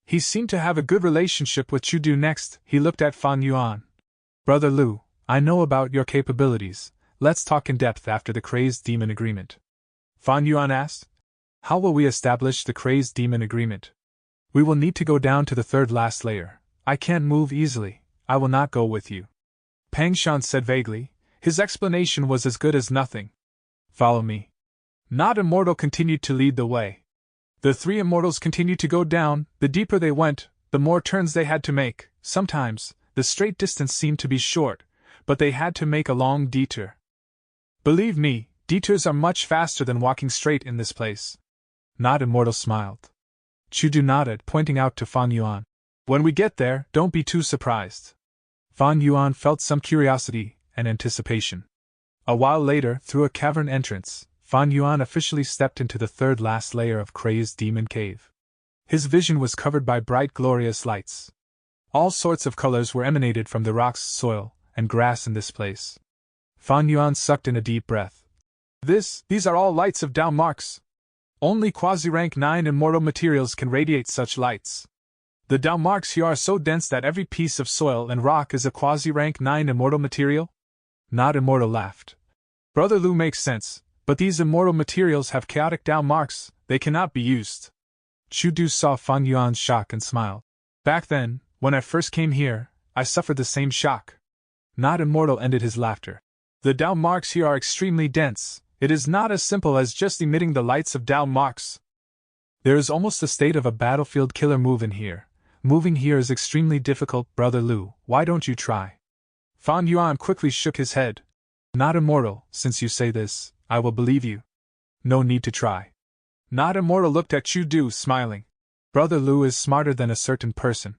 He seemed to have a good relationship with Chu Du. Next, he looked at Fan Yuan. Brother Lu, I know about your capabilities. Let's talk in depth after the Crazed Demon Agreement. Fan Yuan asked. How will we establish the Crazed Demon Agreement? We will need to go down to the third last layer. I can't move easily. I will not go with you. Pang Shan said vaguely. His explanation was as good as nothing. Follow me. Not Immortal continued to lead the way. The three immortals continued to go down. The deeper they went, the more turns they had to make. Sometimes, the straight distance seemed to be short, but they had to make a long detour. Believe me, detours are much faster than walking straight in this place. Not Immortal smiled. Chu Du nodded, pointing out to Fan Yuan. When we get there, don't be too surprised. Fan Yuan felt some curiosity and anticipation. A while later, through a cavern entrance, Fan Yuan officially stepped into the third last layer of Crazed Demon Cave. His vision was covered by bright, glorious lights. All sorts of colors were emanated from the rocks, soil, and grass in this place. Fan Yuan sucked in a deep breath. These are all lights of Dao marks. Only quasi-rank 9 immortal materials can radiate such lights. The Dao marks here are so dense that every piece of soil and rock is a quasi-rank 9 immortal material? Not Immortal laughed. Brother Lu makes sense, but these immortal materials have chaotic Dao marks, they cannot be used. Chu Du saw Fan Yuan's shock and smiled. Back then, when I first came here, I suffered the same shock. Not Immortal ended his laughter. The Dao marks here are extremely dense. It is not as simple as just emitting the lights of Dao marks. There is almost a state of a battlefield killer move in here. Moving here is extremely difficult, Brother Lu, why don't you try? Fan Yuan quickly shook his head. Not Immortal, since you say this, I will believe you. No need to try. Not Immortal looked at Chu Du, smiling. Brother Lu is smarter than a certain person.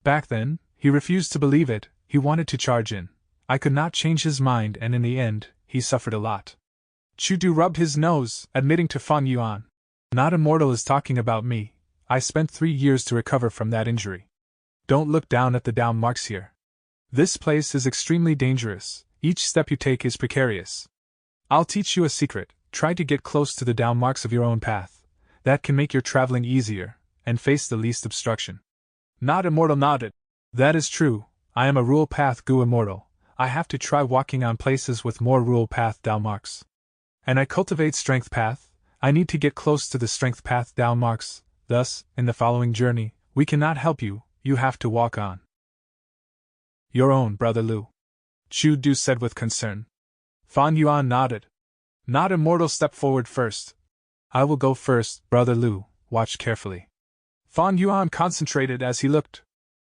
Back then, he refused to believe it, he wanted to charge in. I could not change his mind and in the end, he suffered a lot. Chu Du rubbed his nose, admitting to Fan Yuan. Not Immortal is talking about me. I spent 3 years to recover from that injury. Don't look down at the Dao marks here. This place is extremely dangerous. Each step you take is precarious. I'll teach you a secret. Try to get close to the Dao marks of your own path. That can make your traveling easier, and face the least obstruction. Not Immortal nodded. That is true. I am a rule path Gu Immortal. I have to try walking on places with more rule path Dao marks. And I cultivate strength path. I need to get close to the strength path Dao marks. Thus, in the following journey, we cannot help you, you have to walk on your own, Brother Lu. Chu Du said with concern. Fan Yuan nodded. Not Immortal stepped forward first. I will go first, Brother Lu, watch carefully. Fan Yuan concentrated as he looked.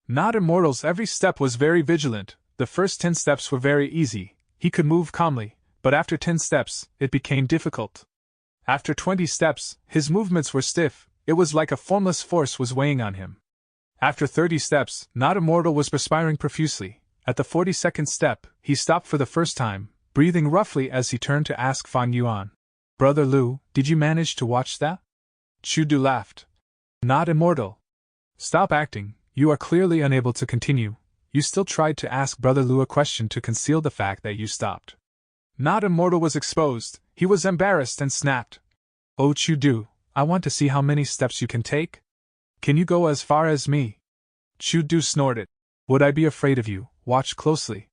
Not Immortal's every step was very vigilant. The first 10 steps were very easy, he could move calmly, but after 10 steps, it became difficult. After 20 steps, his movements were stiff, it was like a formless force was weighing on him. After 30 steps, Not Immortal was perspiring profusely. At the 42nd step, he stopped for the first time, breathing roughly as he turned to ask Fan Yuan. Brother Lu, did you manage to watch that? Chu Du laughed. Not Immortal. Stop acting, you are clearly unable to continue. You still tried to ask Brother Lu a question to conceal the fact that you stopped. Not Immortal was exposed, he was embarrassed and snapped. Oh Chu Du, I want to see how many steps you can take. Can you go as far as me? Chu Du snorted. Would I be afraid of you? Watch closely.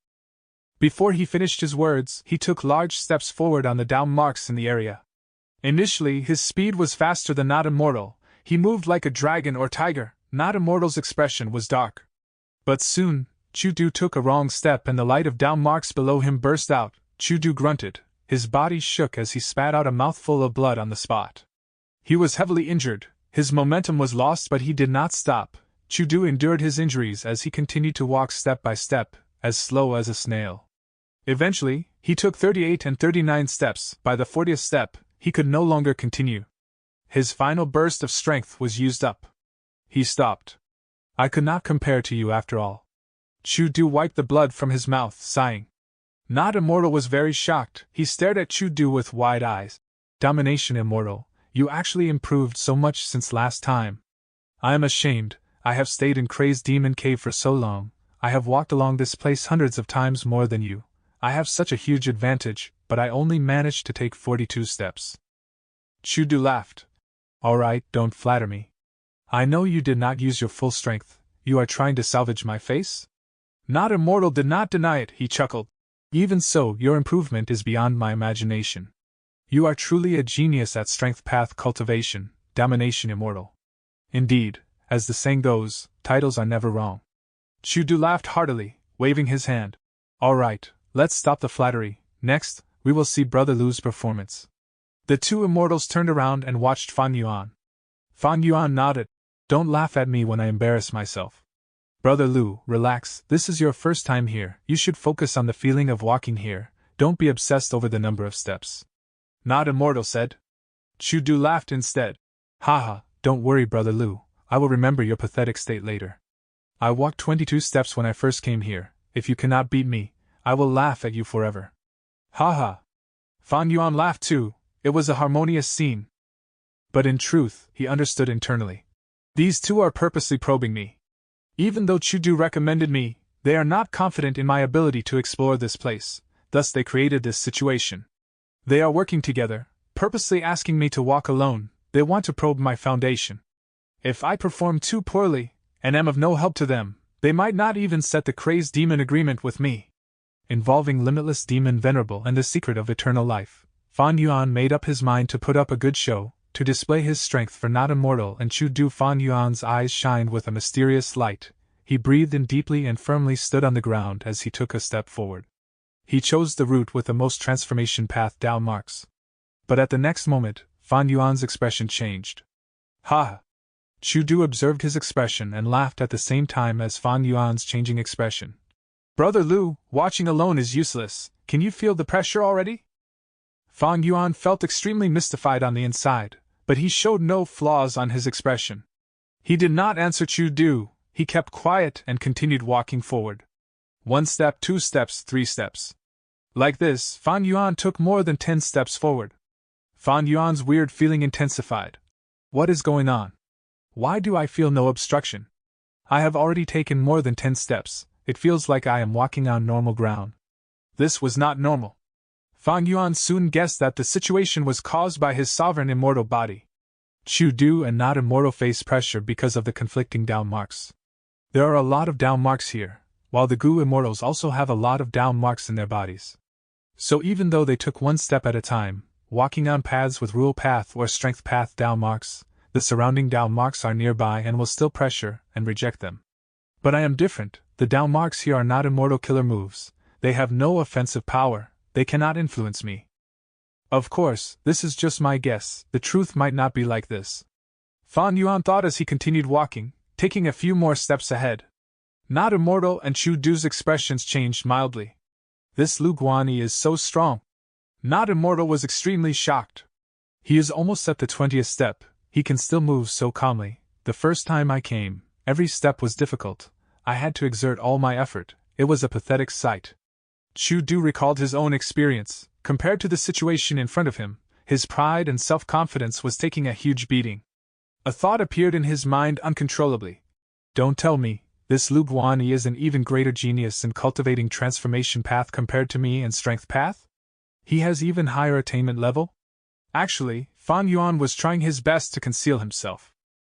Before he finished his words, he took large steps forward on the Dao marks in the area. Initially, his speed was faster than Not Immortal. He moved like a dragon or tiger. Not Immortal's expression was dark. But soon, Chu Du took a wrong step and the light of Dao marks below him burst out. Chu Du grunted. His body shook as he spat out a mouthful of blood on the spot. He was heavily injured. His momentum was lost, but he did not stop. Chu Du endured his injuries as he continued to walk step by step, as slow as a snail. Eventually, he took 38 and 39 steps. By the 40th step, he could no longer continue. His final burst of strength was used up. He stopped. I could not compare to you after all. Chu Du wiped the blood from his mouth, sighing. Not Immortal was very shocked. He stared at Chu Du with wide eyes. Domination Immortal, you actually improved so much since last time. I am ashamed. I have stayed in Crazed Demon Cave for so long. I have walked along this place hundreds of times more than you. I have such a huge advantage, but I only managed to take 42 steps. Chudu laughed. Alright, don't flatter me. I know you did not use your full strength. You are trying to salvage my face? Not Immortal did not deny it, he chuckled. Even so, your improvement is beyond my imagination. You are truly a genius at strength path cultivation, domination Immortal. Indeed, as the saying goes, titles are never wrong. Chudu laughed heartily, waving his hand. Alright, let's stop the flattery. Next, we will see Brother Lu's performance. The two immortals turned around and watched Fan Yuan. Fan Yuan nodded. Don't laugh at me when I embarrass myself. Brother Lu, relax, this is your first time here, you should focus on the feeling of walking here, don't be obsessed over the number of steps. Not Immortal said. Chudu laughed instead. Haha, don't worry Brother Lu, I will remember your pathetic state later. I walked 22 steps when I first came here, if you cannot beat me, I will laugh at you forever. Haha. Fan Yuan laughed too, it was a harmonious scene. But in truth, he understood internally. These two are purposely probing me. Even though Chudu recommended me, they are not confident in my ability to explore this place, thus they created this situation. They are working together, purposely asking me to walk alone, they want to probe my foundation. If I perform too poorly, and am of no help to them, they might not even set the crazed demon agreement with me. Involving limitless demon venerable and the secret of eternal life, Fan Yuan made up his mind to put up a good show, to display his strength for not immortal and Chudu. Fan Yuan's eyes shined with a mysterious light, he breathed in deeply and firmly stood on the ground as he took a step forward. He chose the route with the most transformation path down marks. But at the next moment, Fan Yuan's expression changed. Ha! Chudu observed his expression and laughed at the same time as Fan Yuan's changing expression. Brother Lu, watching alone is useless, can you feel the pressure already? Fan Yuan felt extremely mystified on the inside, but he showed no flaws on his expression. He did not answer Chudu, he kept quiet and continued walking forward. 1 step, 2 steps, 3 steps. Like this, Fan Yuan took more than 10 steps forward. Fan Yuan's weird feeling intensified. What is going on? Why do I feel no obstruction? I have already taken more than 10 steps, it feels like I am walking on normal ground. This was not normal. Fan Yuan soon guessed that the situation was caused by his sovereign immortal body. Chudu and not immortal face pressure because of the conflicting down marks. There are a lot of down marks here, while the Gu immortals also have a lot of down marks in their bodies. So even though they took 1 step at a time, walking on paths with rule path or strength path down marks, the surrounding down marks are nearby and will still pressure and reject them. But I am different, the down marks here are not immortal killer moves, they have no offensive power, they cannot influence me. Of course, this is just my guess, the truth might not be like this. Fan Yuan thought as he continued walking, taking a few more steps ahead. Not immortal and Chudu's expressions changed mildly. This Lu Guanyi is so strong. Not immortal was extremely shocked. He is almost at the 20th step, he can still move so calmly. The first time I came, every step was difficult, I had to exert all my effort, it was a pathetic sight. Chudu recalled his own experience. Compared to the situation in front of him, his pride and self-confidence was taking a huge beating. A thought appeared in his mind uncontrollably. Don't tell me, this Lu Guanyi is an even greater genius in cultivating transformation path compared to me and strength path? He has even higher attainment level? Actually, Fan Yuan was trying his best to conceal himself.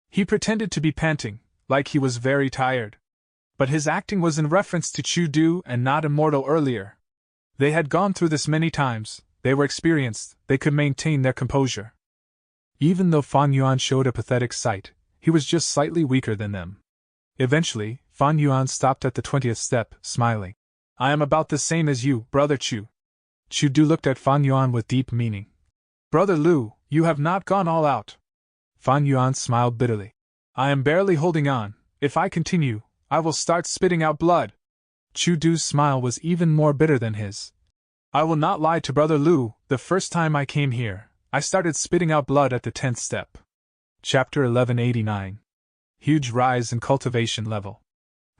He pretended to be panting, like he was very tired. But his acting was in reference to Chudu and not immortal earlier. They had gone through this many times, they were experienced, they could maintain their composure. Even though Fan Yuan showed a pathetic sight, he was just slightly weaker than them. Eventually, Fan Yuan stopped at the 20th step, smiling. I am about the same as you, Brother Chu. Chudu looked at Fan Yuan with deep meaning. Brother Lu, you have not gone all out. Fan Yuan smiled bitterly. I am barely holding on, if I continue, I will start spitting out blood. Chudu's smile was even more bitter than his. I will not lie to Brother Lu, the first time I came here, I started spitting out blood at the 10th step. Chapter 1189. Huge rise in cultivation level.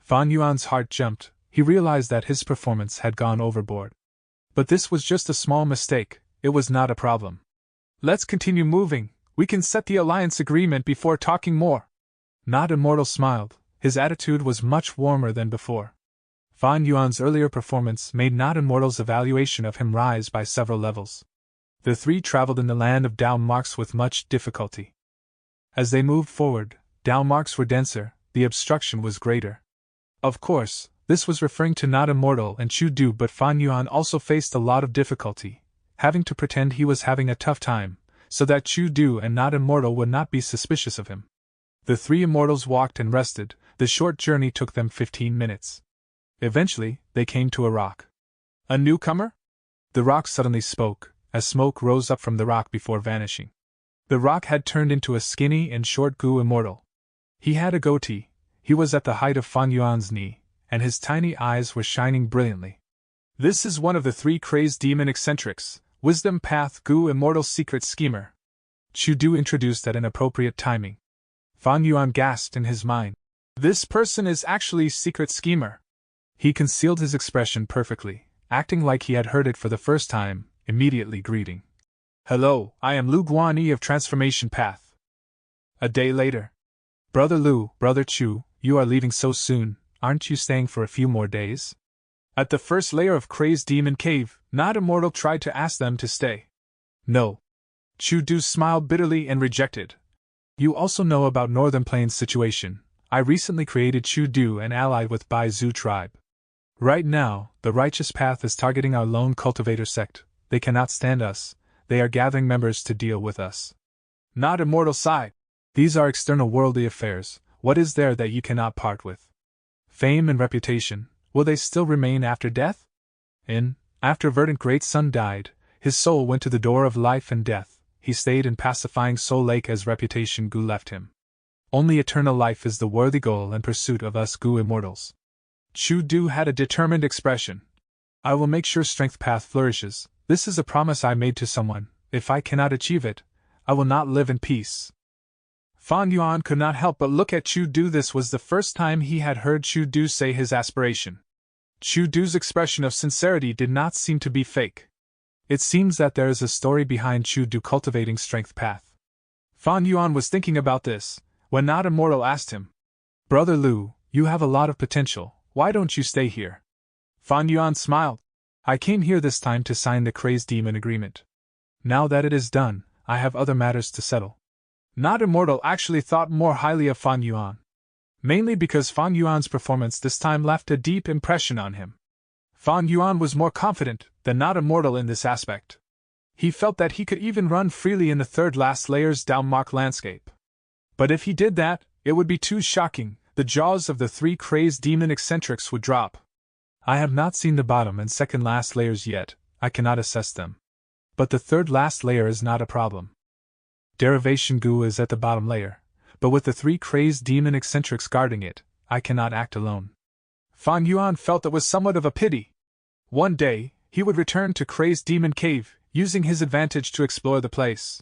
Fan Yuan's heart jumped, he realized that his performance had gone overboard. But this was just a small mistake, it was not a problem. Let's continue moving, we can set the alliance agreement before talking more. Not Immortal smiled, his attitude was much warmer than before. Fan Yuan's earlier performance made not immortal's evaluation of him rise by several levels. The three traveled in the land of Dao marks with much difficulty. As they moved forward, Dao marks were denser, the obstruction was greater. Of course, this was referring to not immortal and Chu Du, but Fan Yuan also faced a lot of difficulty, having to pretend he was having a tough time, so that Chu Du and not immortal would not be suspicious of him. The three immortals walked and rested. The short journey took them 15 minutes. Eventually, they came to a rock. A newcomer? The rock suddenly spoke, as smoke rose up from the rock before vanishing. The rock had turned into a skinny and short Gu immortal. He had a goatee, he was at the height of Fan Yuan's knee, and his tiny eyes were shining brilliantly. This is one of the three crazed demon eccentrics, Wisdom Path Gu Immortal Secret Schemer. Chu Du introduced at an appropriate timing. Fan Yuan gasped in his mind. This person is actually Secret Schemer. He concealed his expression perfectly, acting like he had heard it for the first time, immediately greeting. Hello, I am Lu Guanyi of Transformation Path. A day later. Brother Lu, Brother Chu, you are leaving so soon, aren't you staying for a few more days? At the first layer of Crazed Demon Cave, Not Immortal tried to ask them to stay. No. Chu Du smiled bitterly and rejected. You also know about Northern Plains' situation. I recently created Chu Du and allied with Bai Zhu tribe. Right now, the Righteous Path is targeting our lone cultivator sect. They cannot stand us. They are gathering members to deal with us. Not Immortal sighed. These are external worldly affairs. What is there that you cannot part with? Fame and reputation, will they still remain after death? After Verdant Great Sun died, his soul went to the door of life and death. He stayed in pacifying Soul Lake as reputation Gu left him. Only eternal life is the worthy goal and pursuit of us Gu immortals. Chu Du had a determined expression. I will make sure Strength Path flourishes. This is a promise I made to someone. If I cannot achieve it, I will not live in peace. Fan Yuan could not help but look at Chu Du. This was the first time he had heard Chu Du say his aspiration. Chu Du's expression of sincerity did not seem to be fake. It seems that there is a story behind Chu Du cultivating Strength Path. Fan Yuan was thinking about this, when Not Immortal asked him, Brother Lu, you have a lot of potential, why don't you stay here? Fan Yuan smiled. I came here this time to sign the Crazed Demon Agreement. Now that it is done, I have other matters to settle. Not Immortal actually thought more highly of Fan Yuan. Mainly because Fan Yuan's performance this time left a deep impression on him. Fan Yuan was more confident than Not Immortal in this aspect. He felt that he could even run freely in the third last layer's Downmark landscape. But if he did that, it would be too shocking. The jaws of the three crazed demon eccentrics would drop. I have not seen the bottom and second last layers yet, I cannot assess them. But the third last layer is not a problem. Derivation Gu is at the bottom layer, but with the three crazed demon eccentrics guarding it, I cannot act alone. Fan Yuan felt it was somewhat of a pity. One day, he would return to Crazed Demon Cave, using his advantage to explore the place.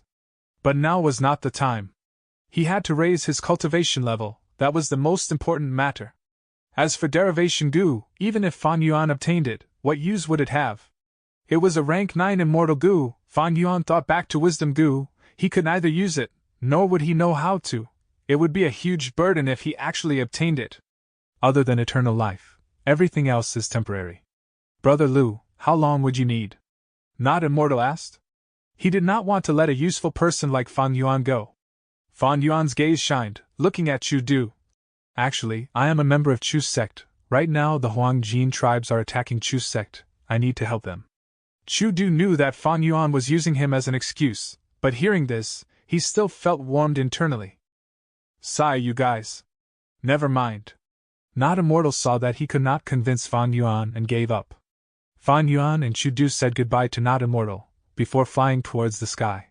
But now was not the time. He had to raise his cultivation level, that was the most important matter. As for Derivation Gu, even if Fan Yuan obtained it, what use would it have? It was a rank 9 immortal Gu. Fan Yuan thought back to Wisdom Gu. He could neither use it, nor would he know how to. It would be a huge burden if he actually obtained it. Other than eternal life, everything else is temporary. Brother Lu, how long would you need? Not Immortal asked. He did not want to let a useful person like Fan Yuan go. Fan Yuan's gaze shined, looking at Chu Du. Actually, I am a member of Chu's sect. Right now the Huangjin tribes are attacking Chu's sect. I need to help them. Chu Du knew that Fan Yuan was using him as an excuse, but hearing this, he still felt warmed internally. Sigh, you guys. Never mind. Not Immortal saw that he could not convince Fan Yuan and gave up. Fan Yuan and Chu Du said goodbye to Not Immortal, before flying towards the sky.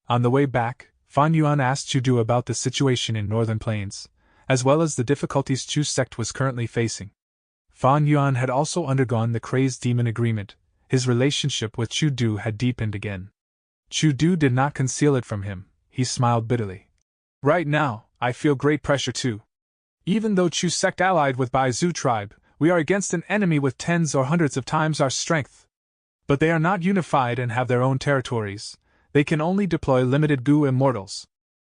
On the way back, Fan Yuan asked Chu Du about the situation in Northern Plains, as well as the difficulties Chu's sect was currently facing. Fan Yuan had also undergone the Crazed Demon Agreement. His relationship with Chu Du had deepened again. Chu Du did not conceal it from him, he smiled bitterly. Right now, I feel great pressure too. Even though Chu's sect allied with Bai Zhu tribe, we are against an enemy with tens or hundreds of times our strength. But they are not unified and have their own territories. They can only deploy limited Gu immortals.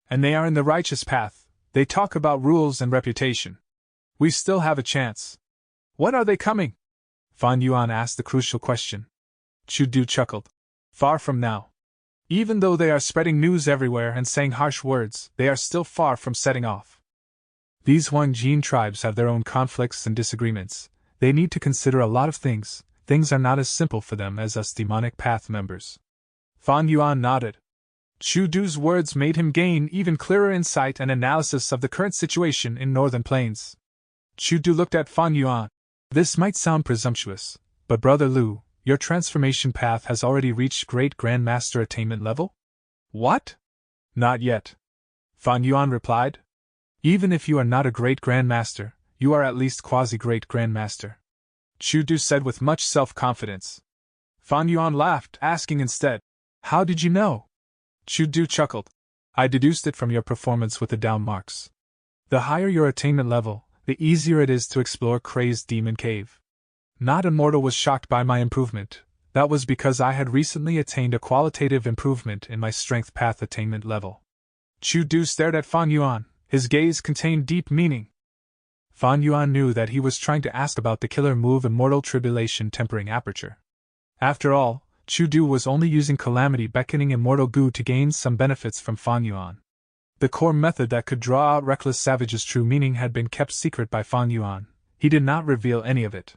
And they are in the righteous path. They talk about rules and reputation. We still have a chance. What are they coming? Fan Yuan asked the crucial question. Chu Du chuckled. Far from now. Even though they are spreading news everywhere and saying harsh words, they are still far from setting off. These Huangjin tribes have their own conflicts and disagreements. They need to consider a lot of things. Things are not as simple for them as us demonic path members. Fan Yuan nodded. Chu Du's words made him gain even clearer insight and analysis of the current situation in Northern Plains. Chu Du looked at Fan Yuan. This might sound presumptuous, but Brother Lu, your transformation path has already reached Great Grandmaster attainment level? What? Not yet. Fan Yuan replied. Even if you are not a Great Grandmaster, you are at least quasi-Great Grandmaster. Chu Du said with much self-confidence. Fan Yuan laughed, asking instead, How did you know? Chu Du chuckled. I deduced it from your performance with the down marks. The higher your attainment level, the easier it is to explore Crazed Demon Cave. Not a mortal was shocked by my improvement. That was because I had recently attained a qualitative improvement in my strength path attainment level. Chu Du stared at Fan Yuan. His gaze contained deep meaning. Fan Yuan knew that he was trying to ask about the killer move Immortal Tribulation Tempering Aperture. After all, Chu Du was only using Calamity Beckoning Immortal Goo to gain some benefits from Fan Yuan. The core method that could draw out Reckless Savage's true meaning had been kept secret by Fan Yuan. He did not reveal any of it.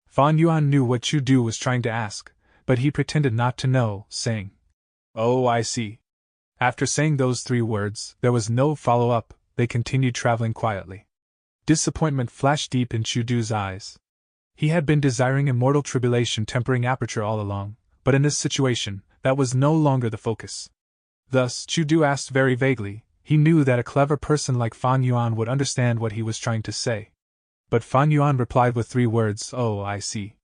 Fan Yuan knew what Chu Du was trying to ask, but he pretended not to know, saying, Oh, I see. After saying those 3 words, there was no follow-up. They continued traveling quietly. Disappointment flashed deep in Chu Du's eyes. He had been desiring Immortal Tribulation Tempering Aperture all along, but in this situation, that was no longer the focus. Thus, Chu Du asked very vaguely. He knew that a clever person like Fan Yuan would understand what he was trying to say. But Fan Yuan replied with 3 words, Oh, I see.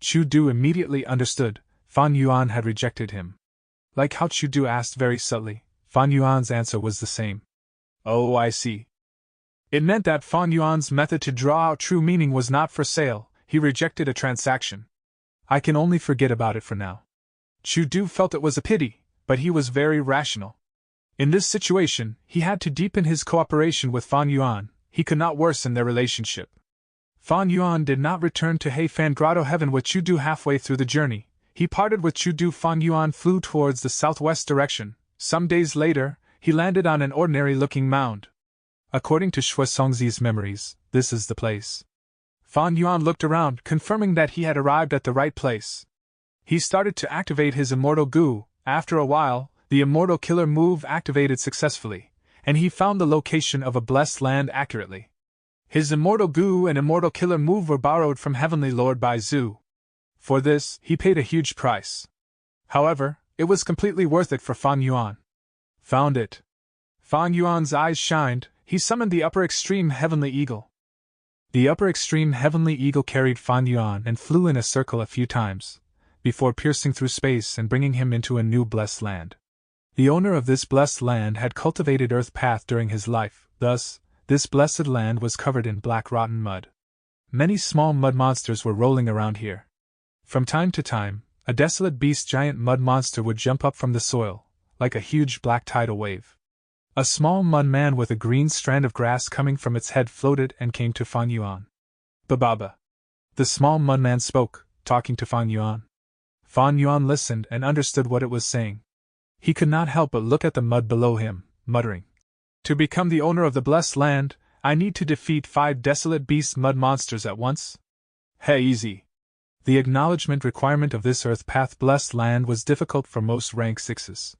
Chu Du immediately understood. Fan Yuan had rejected him. Like how Chu Du asked very subtly, Fan Yuan's answer was the same. Oh, I see. It meant that Fan Yuan's method to draw out true meaning was not for sale. He rejected a transaction. I can only forget about it for now. Chu Du felt it was a pity, but he was very rational. In this situation, he had to deepen his cooperation with Fan Yuan. He could not worsen their relationship. Fan Yuan did not return to Heifan Grotto Heaven with Chu Du halfway through the journey. He parted with Chu Du. Fan Yuan flew towards the southwest direction. Some days later, he landed on an ordinary-looking mound. According to Shui Songzi's memories, this is the place. Fan Yuan looked around, confirming that he had arrived at the right place. He started to activate his Immortal Goo. After a while, the Immortal Killer move activated successfully, and he found the location of a blessed land accurately. His Immortal Goo and Immortal Killer move were borrowed from Heavenly Lord Bai Zhu. For this, he paid a huge price. However, it was completely worth it for Fan Yuan. Found it. Fan Yuan's eyes shined. He summoned the Upper Extreme Heavenly Eagle. The Upper Extreme Heavenly Eagle carried Fan Yuan and flew in a circle a few times, before piercing through space and bringing him into a new blessed land. The owner of this blessed land had cultivated Earth Path during his life, thus, this blessed land was covered in black rotten mud. Many small mud monsters were rolling around here. From time to time, a desolate beast giant mud monster would jump up from the soil, like a huge black tidal wave. A small mud man with a green strand of grass coming from its head floated and came to Fan Yuan. Bababa. The small mud man spoke, talking to Fan Yuan. Fan Yuan listened and understood what it was saying. He could not help but look at the mud below him, muttering. To become the owner of the blessed land, I need to defeat 5 desolate beast mud monsters at once? Hey, easy. The acknowledgement requirement of this Earth Path blessed land was difficult for most rank 6s.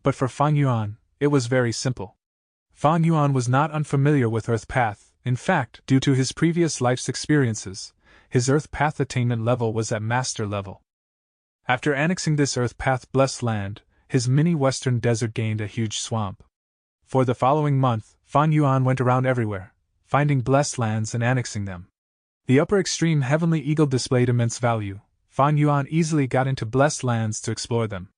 But for Fan Yuan, it was very simple. Fan Yuan was not unfamiliar with Earth Path. In fact, due to his previous life's experiences, his Earth Path attainment level was at master level. After annexing this Earth Path blessed land, his mini-western desert gained a huge swamp. For the following month, Fan Yuan went around everywhere, finding blessed lands and annexing them. The Upper Extreme Heavenly Eagle displayed immense value. Fan Yuan easily got into blessed lands to explore them.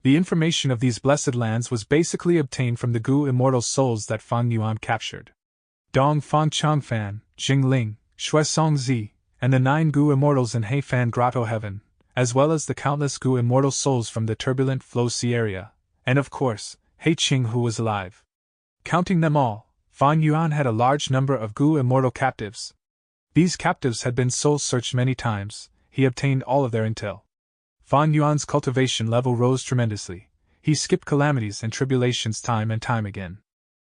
The information of these blessed lands was basically obtained from the Gu immortal souls that Fan Yuan captured. Dong Fan Changfan, Jingling, Shui Songzi, and the 9 Gu immortals in Heifan Grotto Heaven, as well as the countless Gu immortal souls from the turbulent Flow Sea area, and of course, He Qing who was alive. Counting them all, Fan Yuan had a large number of Gu immortal captives. These captives had been soul-searched many times, he obtained all of their intel. Fan Yuan's cultivation level rose tremendously, he skipped calamities and tribulations time and time again.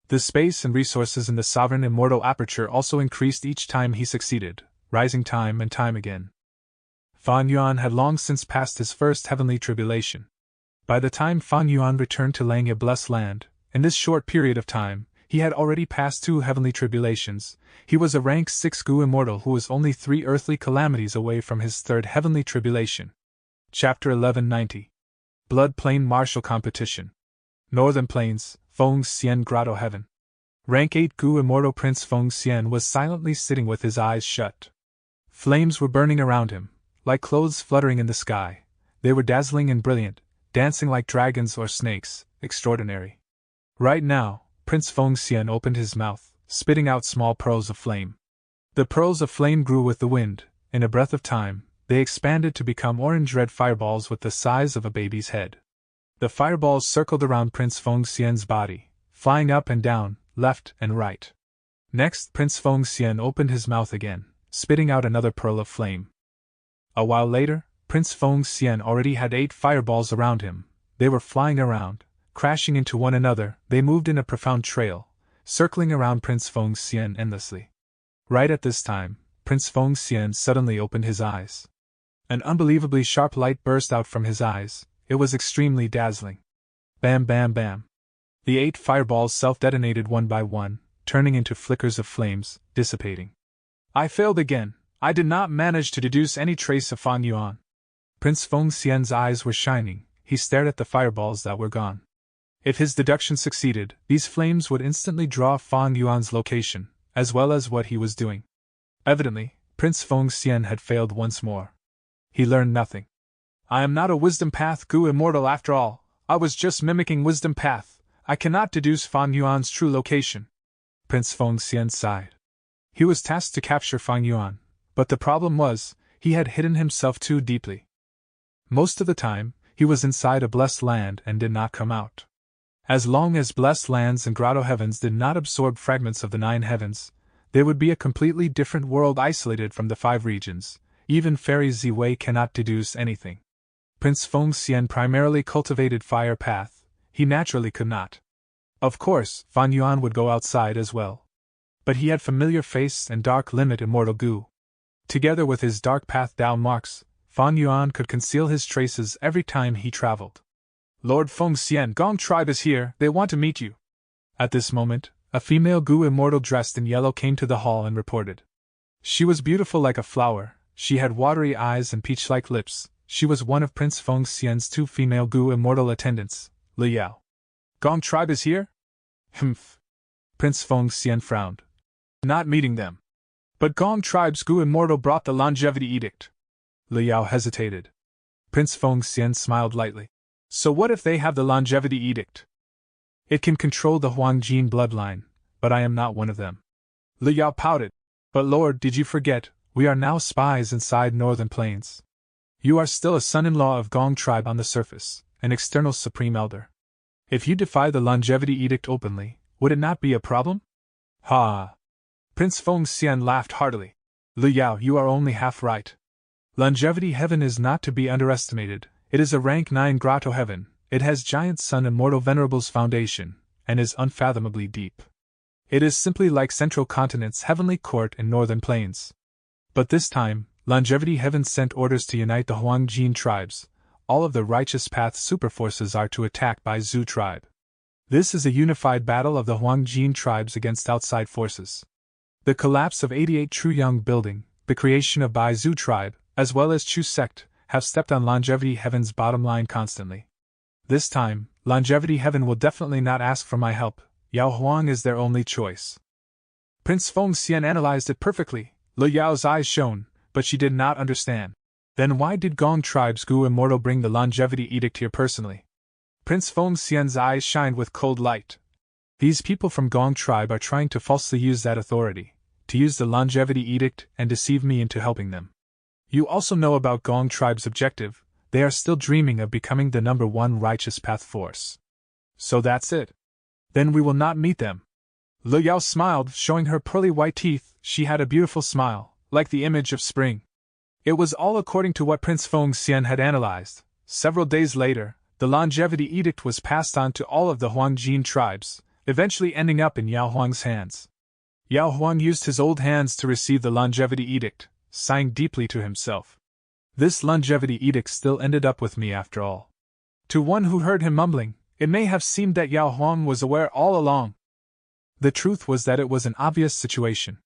The space and resources in the sovereign immortal aperture also increased each time he succeeded, rising time and time again. Fan Yuan had long since passed his first heavenly tribulation. By the time Fan Yuan returned to Langya Blessed Land, in this short period of time, he had already passed 2 heavenly tribulations. He was a rank 6 Gu immortal who was only 3 earthly calamities away from his 3rd heavenly tribulation. Chapter 1190. Blood Plain Martial Competition. Northern Plains, Feng Xian Grotto Heaven. Rank 8 Gu immortal Prince Feng Xian was silently sitting with his eyes shut. Flames were burning around him, like clothes fluttering in the sky. They were dazzling and brilliant, dancing like dragons or snakes, extraordinary. Right now, Prince Feng Xian opened his mouth, spitting out small pearls of flame. The pearls of flame grew with the wind. In a breath of time, they expanded to become orange-red fireballs with the size of a baby's head. The fireballs circled around Prince Feng Xian's body, flying up and down, left and right. Next, Prince Feng Xian opened his mouth again, spitting out another pearl of flame. A while later, Prince Feng Xian already had 8 fireballs around him. They were flying around, crashing into one another. They moved in a profound trail, circling around Prince Feng Xian endlessly. Right at this time, Prince Feng Xian suddenly opened his eyes. An unbelievably sharp light burst out from his eyes. It was extremely dazzling. Bam, bam, bam. The 8 fireballs self-detonated one by one, turning into flickers of flames, dissipating. I failed again. I did not manage to deduce any trace of Fan Yuan. Prince Feng Xian's eyes were shining. He stared at the fireballs that were gone. If his deduction succeeded, these flames would instantly draw Fan Yuan's location, as well as what he was doing. Evidently, Prince Feng Xian had failed once more. He learned nothing. I am not a Wisdom Path Gu immortal after all. I was just mimicking Wisdom Path. I cannot deduce Fan Yuan's true location. Prince Feng Xian sighed. He was tasked to capture Fan Yuan, but the problem was, he had hidden himself too deeply. Most of the time, he was inside a blessed land and did not come out. As long as blessed lands and grotto heavens did not absorb fragments of the 9 heavens, they would be a completely different world isolated from the 5 regions. Even Fairy Ziwei cannot deduce anything. Prince Feng Xian primarily cultivated Fire Path. He naturally could not. Of course, Fan Yuan would go outside as well. But he had Familiar Face and Dark Limit Immortal Gu. Together with his Dark Path Dao marks, Fan Yuan could conceal his traces every time he traveled. Lord Feng Xian, Gong Tribe is here, they want to meet you. At this moment, a female Gu immortal dressed in yellow came to the hall and reported. She was beautiful like a flower. She had watery eyes and peach-like lips. She was one of Prince Feng Xian's 2 female Gu immortal attendants, Li Yao. Gong Tribe is here? Humph. Prince Feng Xian frowned. Not meeting them. But Gong Tribe's Gu immortal brought the Longevity Edict. Li Yao hesitated. Prince Feng Xian smiled lightly. So what if they have the Longevity Edict? It can control the Huangjin bloodline, but I am not one of them. Li Yao pouted. But Lord, did you forget? We are now spies inside Northern Plains. You are still a son-in-law of Gong Tribe on the surface, an external Supreme Elder. If you defy the Longevity Edict openly, would it not be a problem? Ha! Prince Feng Xian laughed heartily. Li Yao, you are only half right. Longevity Heaven is not to be underestimated. It is a rank 9 grotto heaven. It has Giant Sun Immortal Venerable's foundation, and is unfathomably deep. It is simply like Central Continent's heavenly court in Northern Plains. But this time, Longevity Heaven sent orders to unite the Huangjin tribes. All of the Righteous Path superforces are to attack Bai Zhu tribe. This is a unified battle of the Huangjin tribes against outside forces. The collapse of 88 True Young Building, the creation of Bai Zhu tribe, as well as Chu sect, have stepped on Longevity Heaven's bottom line constantly. This time, Longevity Heaven will definitely not ask for my help. Yao Huang is their only choice. Prince Feng Xian analyzed it perfectly. Li Yao's eyes shone, but she did not understand. Then why did Gong Tribe's Gu Immortal bring the Longevity Edict here personally? Prince Feng Xian's eyes shined with cold light. These people from Gong Tribe are trying to falsely use that authority, to use the Longevity Edict and deceive me into helping them. You also know about Gong Tribe's objective. They are still dreaming of becoming the number 1 Righteous Path force. So that's it. Then we will not meet them. Li Yao smiled, showing her pearly white teeth. She had a beautiful smile, like the image of spring. It was all according to what Prince Feng Xian had analyzed. Several days later, the longevity edict was passed on to all of the Huangjin tribes, eventually ending up in Yao Huang's hands. Yao Huang used his old hands to receive the longevity edict, sighing deeply to himself. This longevity edict still ended up with me after all. To one who heard him mumbling, it may have seemed that Yao Huang was aware all along. The truth was that it was an obvious situation.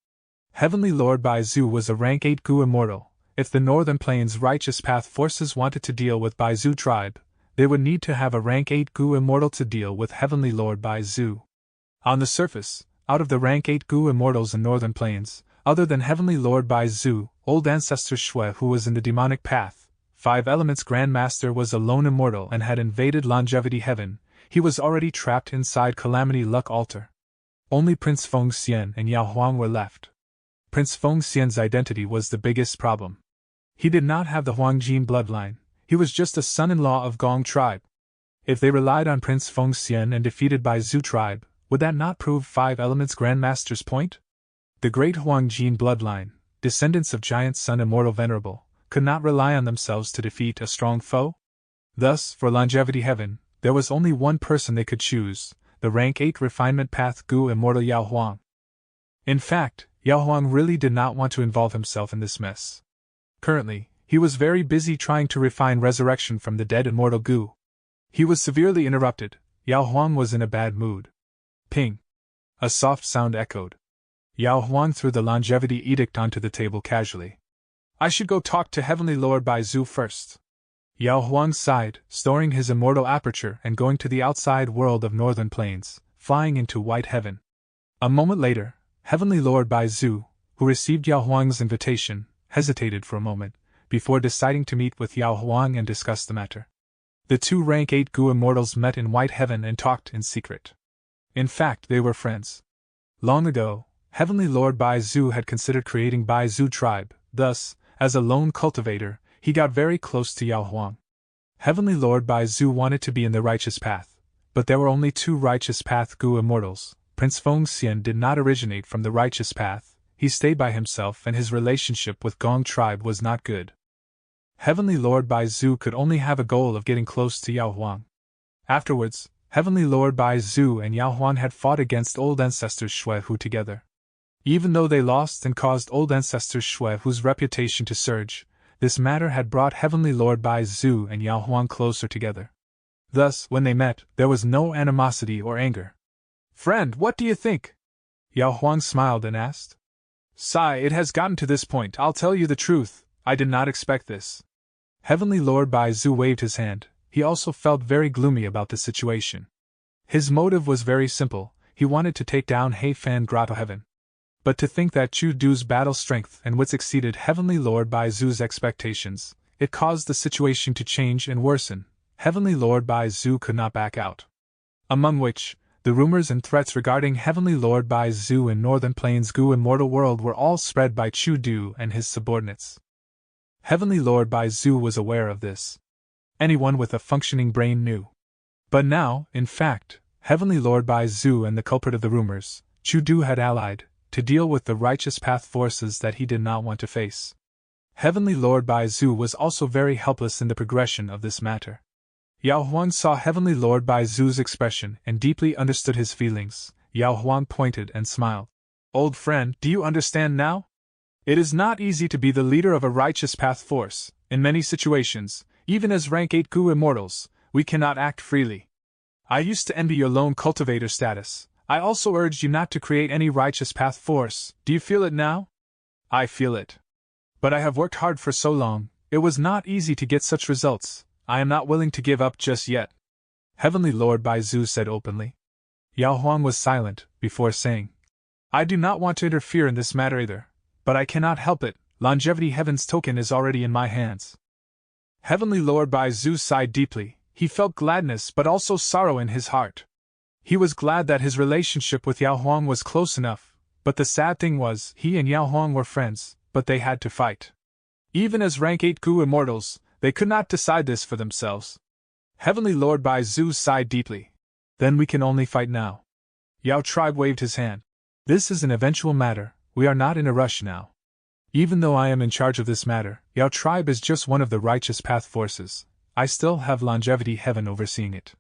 Heavenly Lord Bai Zhu was a rank 8 Gu immortal. If the Northern Plains Righteous Path forces wanted to deal with Bai Zhu tribe, they would need to have a rank 8 Gu immortal to deal with Heavenly Lord Bai Zhu. On the surface, out of the rank 8 Gu immortals in Northern Plains, other than Heavenly Lord Bai Zhu, Old Ancestor Shui who was in the demonic path, 5 Elements Grandmaster was a lone immortal and had invaded Longevity Heaven, he was already trapped inside Calamity Luck Altar. Only Prince Feng Xian and Yao Huang were left. Prince Feng Xian's identity was the biggest problem. He did not have the Huangjin bloodline, he was just a son-in-law of Gong tribe. If they relied on Prince Feng Xian and defeated Bai Zhu tribe, would that not prove 5 Elements Grandmaster's point? The great Huangjin bloodline, descendants of Giant Sun Immortal Venerable, could not rely on themselves to defeat a strong foe? Thus, for Longevity Heaven, there was only one person they could choose, the rank 8 Refinement Path Gu Immortal Yao Huang. In fact, Yao Huang really did not want to involve himself in this mess. Currently, he was very busy trying to refine resurrection from the dead immortal Gu. He was severely interrupted. Yao Huang was in a bad mood. Ping! A soft sound echoed. Yao Huang threw the longevity edict onto the table casually. I should go talk to Heavenly Lord Bai Zhu first. Yao Huang sighed, storing his immortal aperture and going to the outside world of Northern Plains, flying into White Heaven. A moment later, Heavenly Lord Bai Zhu, who received Yao Huang's invitation, hesitated for a moment, before deciding to meet with Yao Huang and discuss the matter. The two rank 8 Gu immortals met in White Heaven and talked in secret. In fact, they were friends. Long ago, Heavenly Lord Bai Zhu had considered creating Bai Zhu tribe, thus, as a lone cultivator, he got very close to Yao Huang. Heavenly Lord Bai Zhu wanted to be in the righteous path, but there were only 2 righteous path Gu immortals. Prince Feng Xian did not originate from the righteous path, he stayed by himself and his relationship with Gong tribe was not good. Heavenly Lord Bai Zhu could only have a goal of getting close to Yao Huang. Afterwards, Heavenly Lord Bai Zhu and Yao Huang had fought against Old Ancestors Shui Hu together. Even though they lost and caused Old Ancestors Shui Hu's reputation to surge, this matter had brought Heavenly Lord Bai Zhu and Yao Huang closer together. Thus, when they met, there was no animosity or anger. Friend, what do you think? Yao Huang smiled and asked. Sigh, it has gotten to this point, I'll tell you the truth, I did not expect this. Heavenly Lord Bai Zhu waved his hand, he also felt very gloomy about the situation. His motive was very simple, he wanted to take down Heifan Grotto Heaven. But to think that Chu Du's battle strength and wits exceeded Heavenly Lord Bai Zhu's expectations, it caused the situation to change and worsen. Heavenly Lord Bai Zhu could not back out. Among which, the rumors and threats regarding Heavenly Lord Bai Zhu in Northern Plains Gu Immortal World were all spread by Chu Du and his subordinates. Heavenly Lord Bai Zhu was aware of this. Anyone with a functioning brain knew. But now, in fact, Heavenly Lord Bai Zhu and the culprit of the rumors, Chu Du, had allied, to deal with the righteous path forces that he did not want to face. Heavenly Lord Bai Zhu was also very helpless in the progression of this matter. Yao Huang saw Heavenly Lord Bai Zhu's expression and deeply understood his feelings. Yao Huang pointed and smiled. Old friend, do you understand now? It is not easy to be the leader of a righteous path force. In many situations, even as rank 8 Gu immortals, we cannot act freely. I used to envy your lone cultivator status. I also urged you not to create any righteous path force. Do you feel it now? I feel it. But I have worked hard for so long, it was not easy to get such results. I am not willing to give up just yet. Heavenly Lord Bai Zhu said openly. Yao Huang was silent, before saying, I do not want to interfere in this matter either, but I cannot help it, Longevity Heaven's token is already in my hands. Heavenly Lord Bai Zhu sighed deeply, he felt gladness but also sorrow in his heart. He was glad that his relationship with Yao Huang was close enough, but the sad thing was, he and Yao Huang were friends, but they had to fight. Even as rank 8 Gu immortals, they could not decide this for themselves. Heavenly Lord Bai Zhu sighed deeply. Then we can only fight now. Yao tribe waved his hand. This is an eventual matter, we are not in a rush now. Even though I am in charge of this matter, Yao tribe is just one of the righteous path forces. I still have longevity heaven overseeing it.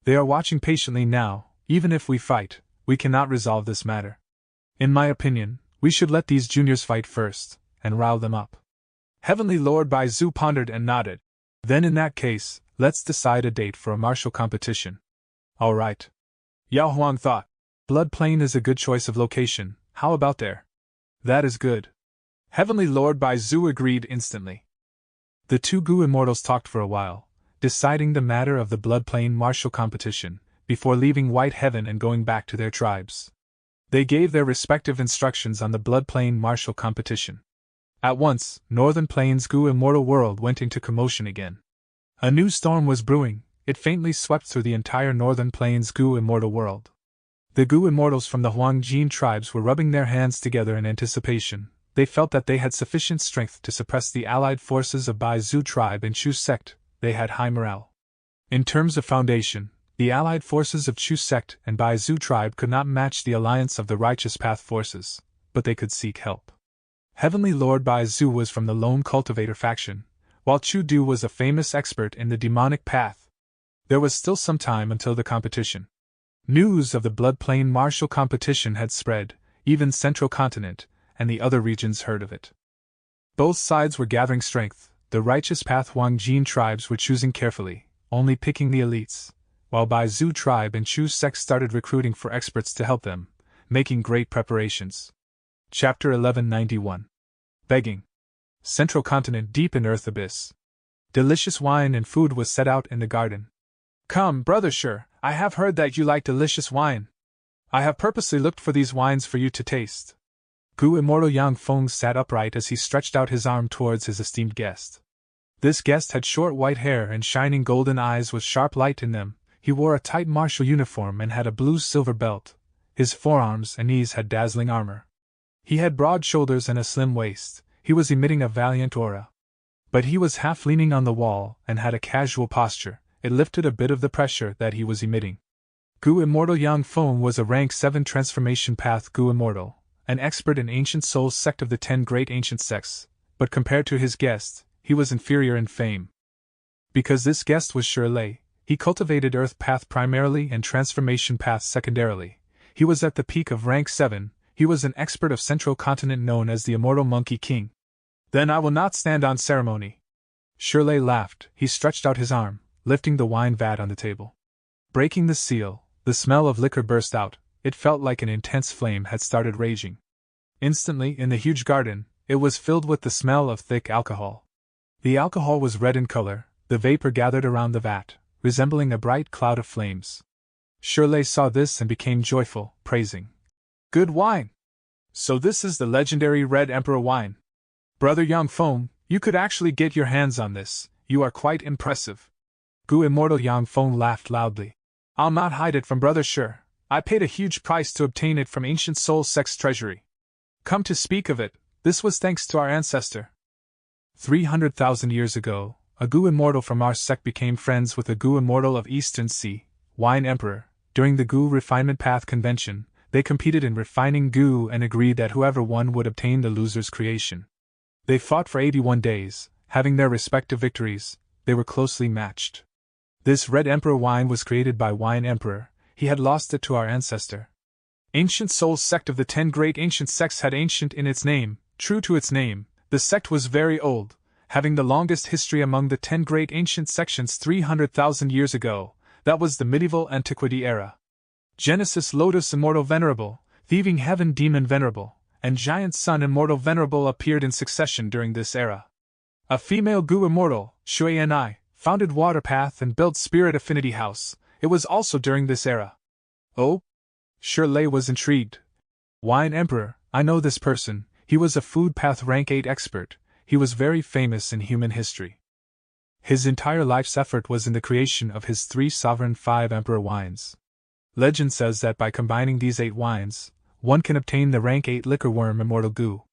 They are watching patiently now. Even if we fight, we cannot resolve this matter. In my opinion, we should let these juniors fight first, and rile them up. Heavenly Lord Baizu pondered and nodded. Then in that case, let's decide a date for a martial competition. All right. Yao Huang thought. Blood Plain is a good choice of location. How about there? That is good. Heavenly Lord Baizu agreed instantly. The two Gu immortals talked for a while, deciding the matter of the Blood Plain martial competition, before leaving White Heaven and going back to their tribes. They gave their respective instructions on the Blood Plain martial competition. At once, Northern Plains Gu immortal world went into commotion again. A new storm was brewing. It faintly swept through the entire Northern Plains Gu immortal world. The Gu immortals from the Huangjin tribes were rubbing their hands together in anticipation. They felt that they had sufficient strength to suppress the allied forces of Baizu tribe and Chu sect. They had high morale. In terms of foundation, the allied forces of Chu sect and Baizu tribe could not match the alliance of the Righteous Path forces, but they could seek help. Heavenly Lord Baizu was from the Lone Cultivator faction, while Chu Du was a famous expert in the demonic path. There was still some time until the competition. News of the Blood Plain martial competition had spread, even Central Continent, and the other regions heard of it. Both sides were gathering strength. The Righteous Path Huangjin tribes were choosing carefully, only picking the elites, while Baizu tribe and Chu sect started recruiting for experts to help them, making great preparations. Chapter 1191. Begging. Central Continent deep in Earth Abyss. Delicious wine and food was set out in the garden. Come, brother Shi, I have heard that you like delicious wine. I have purposely looked for these wines for you to taste. Gu Immortal Yang Feng sat upright as he stretched out his arm towards his esteemed guest. This guest had short white hair and shining golden eyes with sharp light in them. He wore a tight martial uniform and had a blue-silver belt. His forearms and knees had dazzling armor. He had broad shoulders and a slim waist. He was emitting a valiant aura. But he was half leaning on the wall and had a casual posture. It lifted a bit of the pressure that he was emitting. Gu Immortal Yang Feng was a rank 7 transformation path Gu Immortal, an expert in Ancient Souls sect of the 10 great ancient sects, but compared to his guest, he was inferior in fame. Because this guest was Shi Lei, he cultivated Earth Path primarily and Transformation Path secondarily. He was at the peak of rank 7, he was an expert of Central Continent known as the Immortal Monkey King. Then I will not stand on ceremony. Shi Lei laughed. He stretched out his arm, lifting the wine vat on the table. Breaking the seal, the smell of liquor burst out. It felt like an intense flame had started raging. Instantly, in the huge garden, it was filled with the smell of thick alcohol. The alcohol was red in color. The vapor gathered around the vat, resembling a bright cloud of flames. Shi Lei saw this and became joyful, praising. Good wine! So this is the legendary Red Emperor wine. Brother Yang Feng, you could actually get your hands on this. You are quite impressive. Gu Immortal Yang Feng laughed loudly. I'll not hide it from Brother Shi. I paid a huge price to obtain it from Ancient Soul Sect's treasury. Come to speak of it, this was thanks to our ancestor. 300,000 years ago, a Gu Immortal from our sect became friends with a Gu Immortal of Eastern Sea, Wine Emperor. During the Gu Refinement Path Convention, they competed in refining Gu and agreed that whoever won would obtain the loser's creation. They fought for 81 days, having their respective victories. They were closely matched. This Red Emperor wine was created by Wine Emperor. He had lost it to our ancestor. Ancient Souls sect of the 10 great ancient sects had ancient in its name. True to its name, the sect was very old, having the longest history among the 10 great ancient sections 300,000 years ago. That was the medieval antiquity era. Genesis Lotus Immortal Venerable, Thieving Heaven Demon Venerable, and Giant Sun Immortal Venerable appeared in succession during this era. A female Gu Immortal, Shui Ni, founded Water Path and built Spirit Affinity House. It was also during this era. Oh? Shi Lei was intrigued. Wine Emperor, I know this person. He was a Food Path rank 8 expert. He was very famous in human history. His entire life's effort was in the creation of his 3 sovereign 5 Emperor wines. Legend says that by combining these 8 wines, one can obtain the rank 8 Liquor Worm Immortal Gu.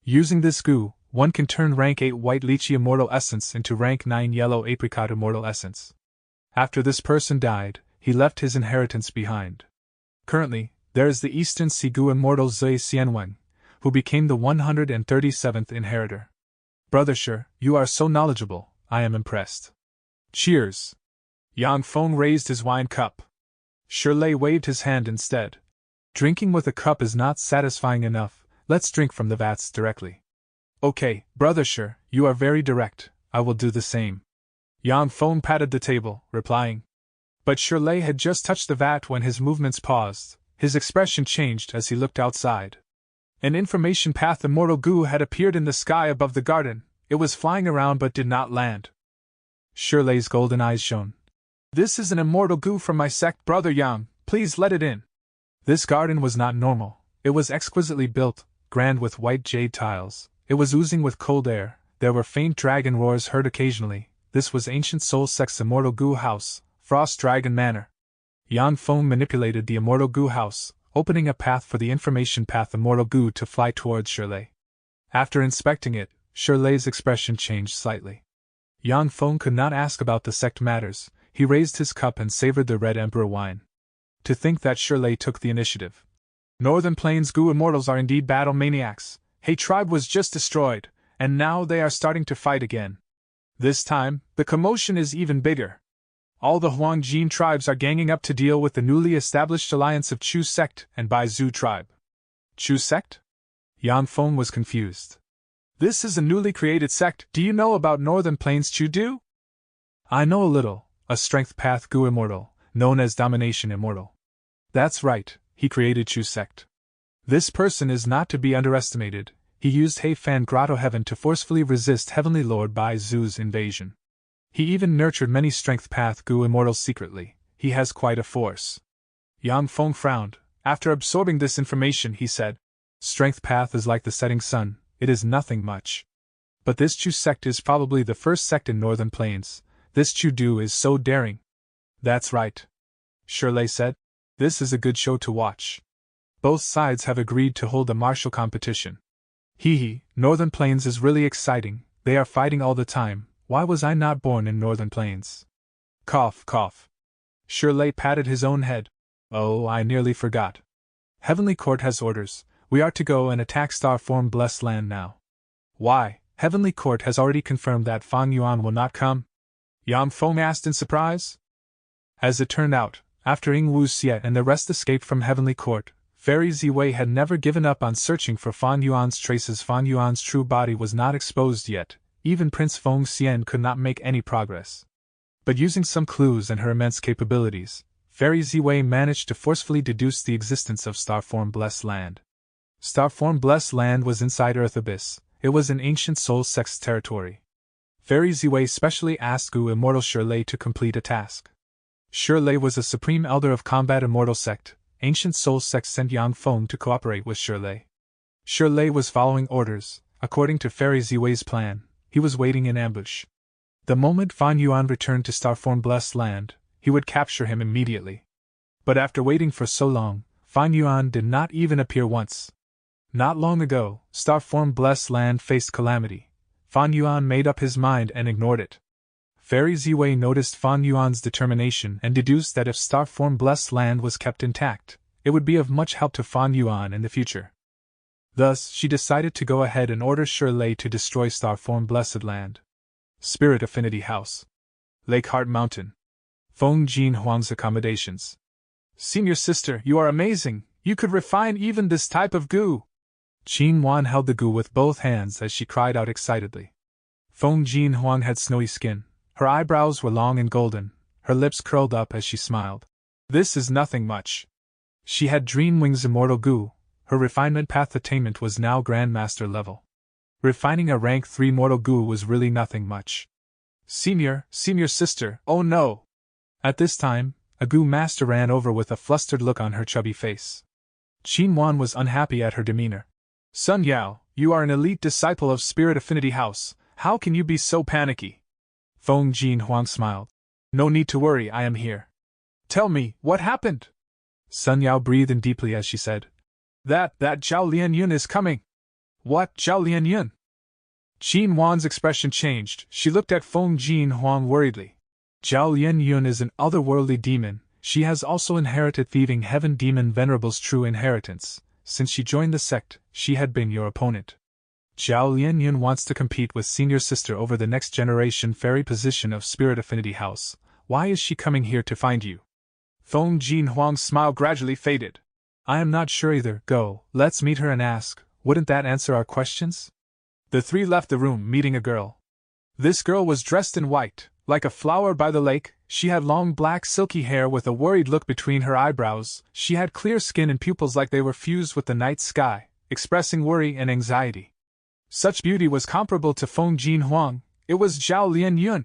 Using this Gu, one can turn rank 8 White Lychee Immortal Essence into rank 9 Yellow Apricot Immortal Essence. After this person died, he left his inheritance behind. Currently, there is the Eastern Sea Gu Immortal Zui Xianwen, who became the 137th inheritor. Brother Shi, you are so knowledgeable, I am impressed. Cheers! Yang Feng raised his wine cup. Shirley waved his hand instead. Drinking with a cup is not satisfying enough, let's drink from the vats directly. Okay, Brother Shi, you are very direct, I will do the same. Yang Feng patted the table, replying. But Shirley had just touched the vat when his movements paused. His expression changed as he looked outside. An information path immortal goo had appeared in the sky above the garden. It was flying around but did not land. Shirley's golden eyes shone. This is an immortal goo from my sect, Brother Yang, please let it in. This garden was not normal. It was exquisitely built, grand with white jade tiles. It was oozing with cold air. There were faint dragon roars heard occasionally. This was ancient soul sect's immortal goo house, Frost Dragon Manor. Yang Feng manipulated the immortal goo house, opening a path for the information path immortal goo to fly towards Shirley. After inspecting it, Shirley's expression changed slightly. Yang Feng could not ask about the sect matters. He raised his cup and savored the Red Emperor wine. To think that Shirley took the initiative. Northern Plains goo immortals are indeed battle maniacs. Hey tribe was just destroyed, and now they are starting to fight again. This time, the commotion is even bigger. All the Huangjin tribes are ganging up to deal with the newly established alliance of Chu sect and Bai Zhu tribe. Chu sect? Yang Feng was confused. This is a newly created sect. Do you know about Northern Plains Chu Du? I know a little, a strength path goo immortal, known as Domination Immortal. That's right, he created Chu sect. This person is not to be underestimated. He used Heifan Grotto Heaven to forcefully resist Heavenly Lord Bai Zhu's invasion. He even nurtured many strength path goo immortals secretly. He has quite a force. Yang Feng frowned. After absorbing this information, he said, Strength path is like the setting sun, it is nothing much. But this Chu sect is probably the first sect in Northern Plains. This Chu Du is so daring. That's right. Shirley said. This is a good show to watch. Both sides have agreed to hold a martial competition. Hee, Northern Plains is really exciting. They are fighting all the time. Why was I not born in Northern Plains? Cough, cough. Shirley patted his own head. Oh, I nearly forgot. Heavenly Court has orders. We are to go and attack Starform Blessed Land now. Why, Heavenly Court has already confirmed that Fang Yuan will not come? Yang Feng asked in surprise. As it turned out, after Ying Wu Xie and the rest escaped from Heavenly Court, Fairy Ziwei had never given up on searching for Fan Yuan's traces. Fan Yuan's true body was not exposed yet. Even Prince Feng Xian could not make any progress. But using some clues and her immense capabilities, Fairy Ziwei managed to forcefully deduce the existence of Starform Blessed Land. Starform Blessed Land was inside Earth Abyss. It was in ancient Soul Sect's territory. Fairy Ziwei specially asked Gu Immortal Shirley to complete a task. Shirley was a supreme elder of Combat Immortal Sect. Ancient Soul Sect sent Yang Feng to cooperate with Shirley. Shirley was following orders. According to Fairy Ziwei's plan, he was waiting in ambush. The moment Fan Yuan returned to Starform Blessed Land, he would capture him immediately. But after waiting for so long, Fan Yuan did not even appear once. Not long ago, Starform Blessed Land faced calamity. Fan Yuan made up his mind and ignored it. Fairy Ziwei noticed Fan Yuan's determination and deduced that if Starform Blessed Land was kept intact, it would be of much help to Fan Yuan in the future. Thus, she decided to go ahead and order Shirley to destroy Starform Blessed Land. Spirit Affinity House. Lakeheart Mountain. Feng Jin Huang's accommodations. Senior sister, you are amazing! You could refine even this type of goo! Qin Wan held the goo with both hands as she cried out excitedly. Feng Jin Huang had snowy skin. Her eyebrows were long and golden. Her lips curled up as she smiled. This is nothing much. She had Dream Wings Immortal Goo. Her refinement path attainment was now Grandmaster level. Refining a rank 3 mortal goo was really nothing much. Senior sister, oh no! At this time, a goo master ran over with a flustered look on her chubby face. Qin Wan was unhappy at her demeanor. Sun Yao, you are an elite disciple of Spirit Affinity House, how can you be so panicky? Feng Jin Huang smiled. No need to worry, I am here. Tell me, what happened? Sun Yao breathed in deeply as she said. That Zhao Lianyun is coming. What, Zhao Lianyun? Qin Wan's expression changed. She looked at Feng Jin Huang worriedly. Zhao Lianyun is an otherworldly demon. She has also inherited Thieving Heaven Demon Venerable's true inheritance. since she joined the sect, she had been your opponent. Zhao Lianyun wants to compete with senior sister over the next generation fairy position of Spirit Affinity House. Why is she coming here to find you? Feng Jin Huang's smile gradually faded. I am not sure either. Go, let's meet her and ask. Wouldn't that answer our questions? The three left the room, meeting a girl. This girl was dressed in white, like a flower by the lake. She had long black silky hair with a worried look between her eyebrows. She had clear skin and pupils like they were fused with the night sky, expressing worry and anxiety. Such beauty was comparable to Feng Jin Huang. It was Zhao Lianyun.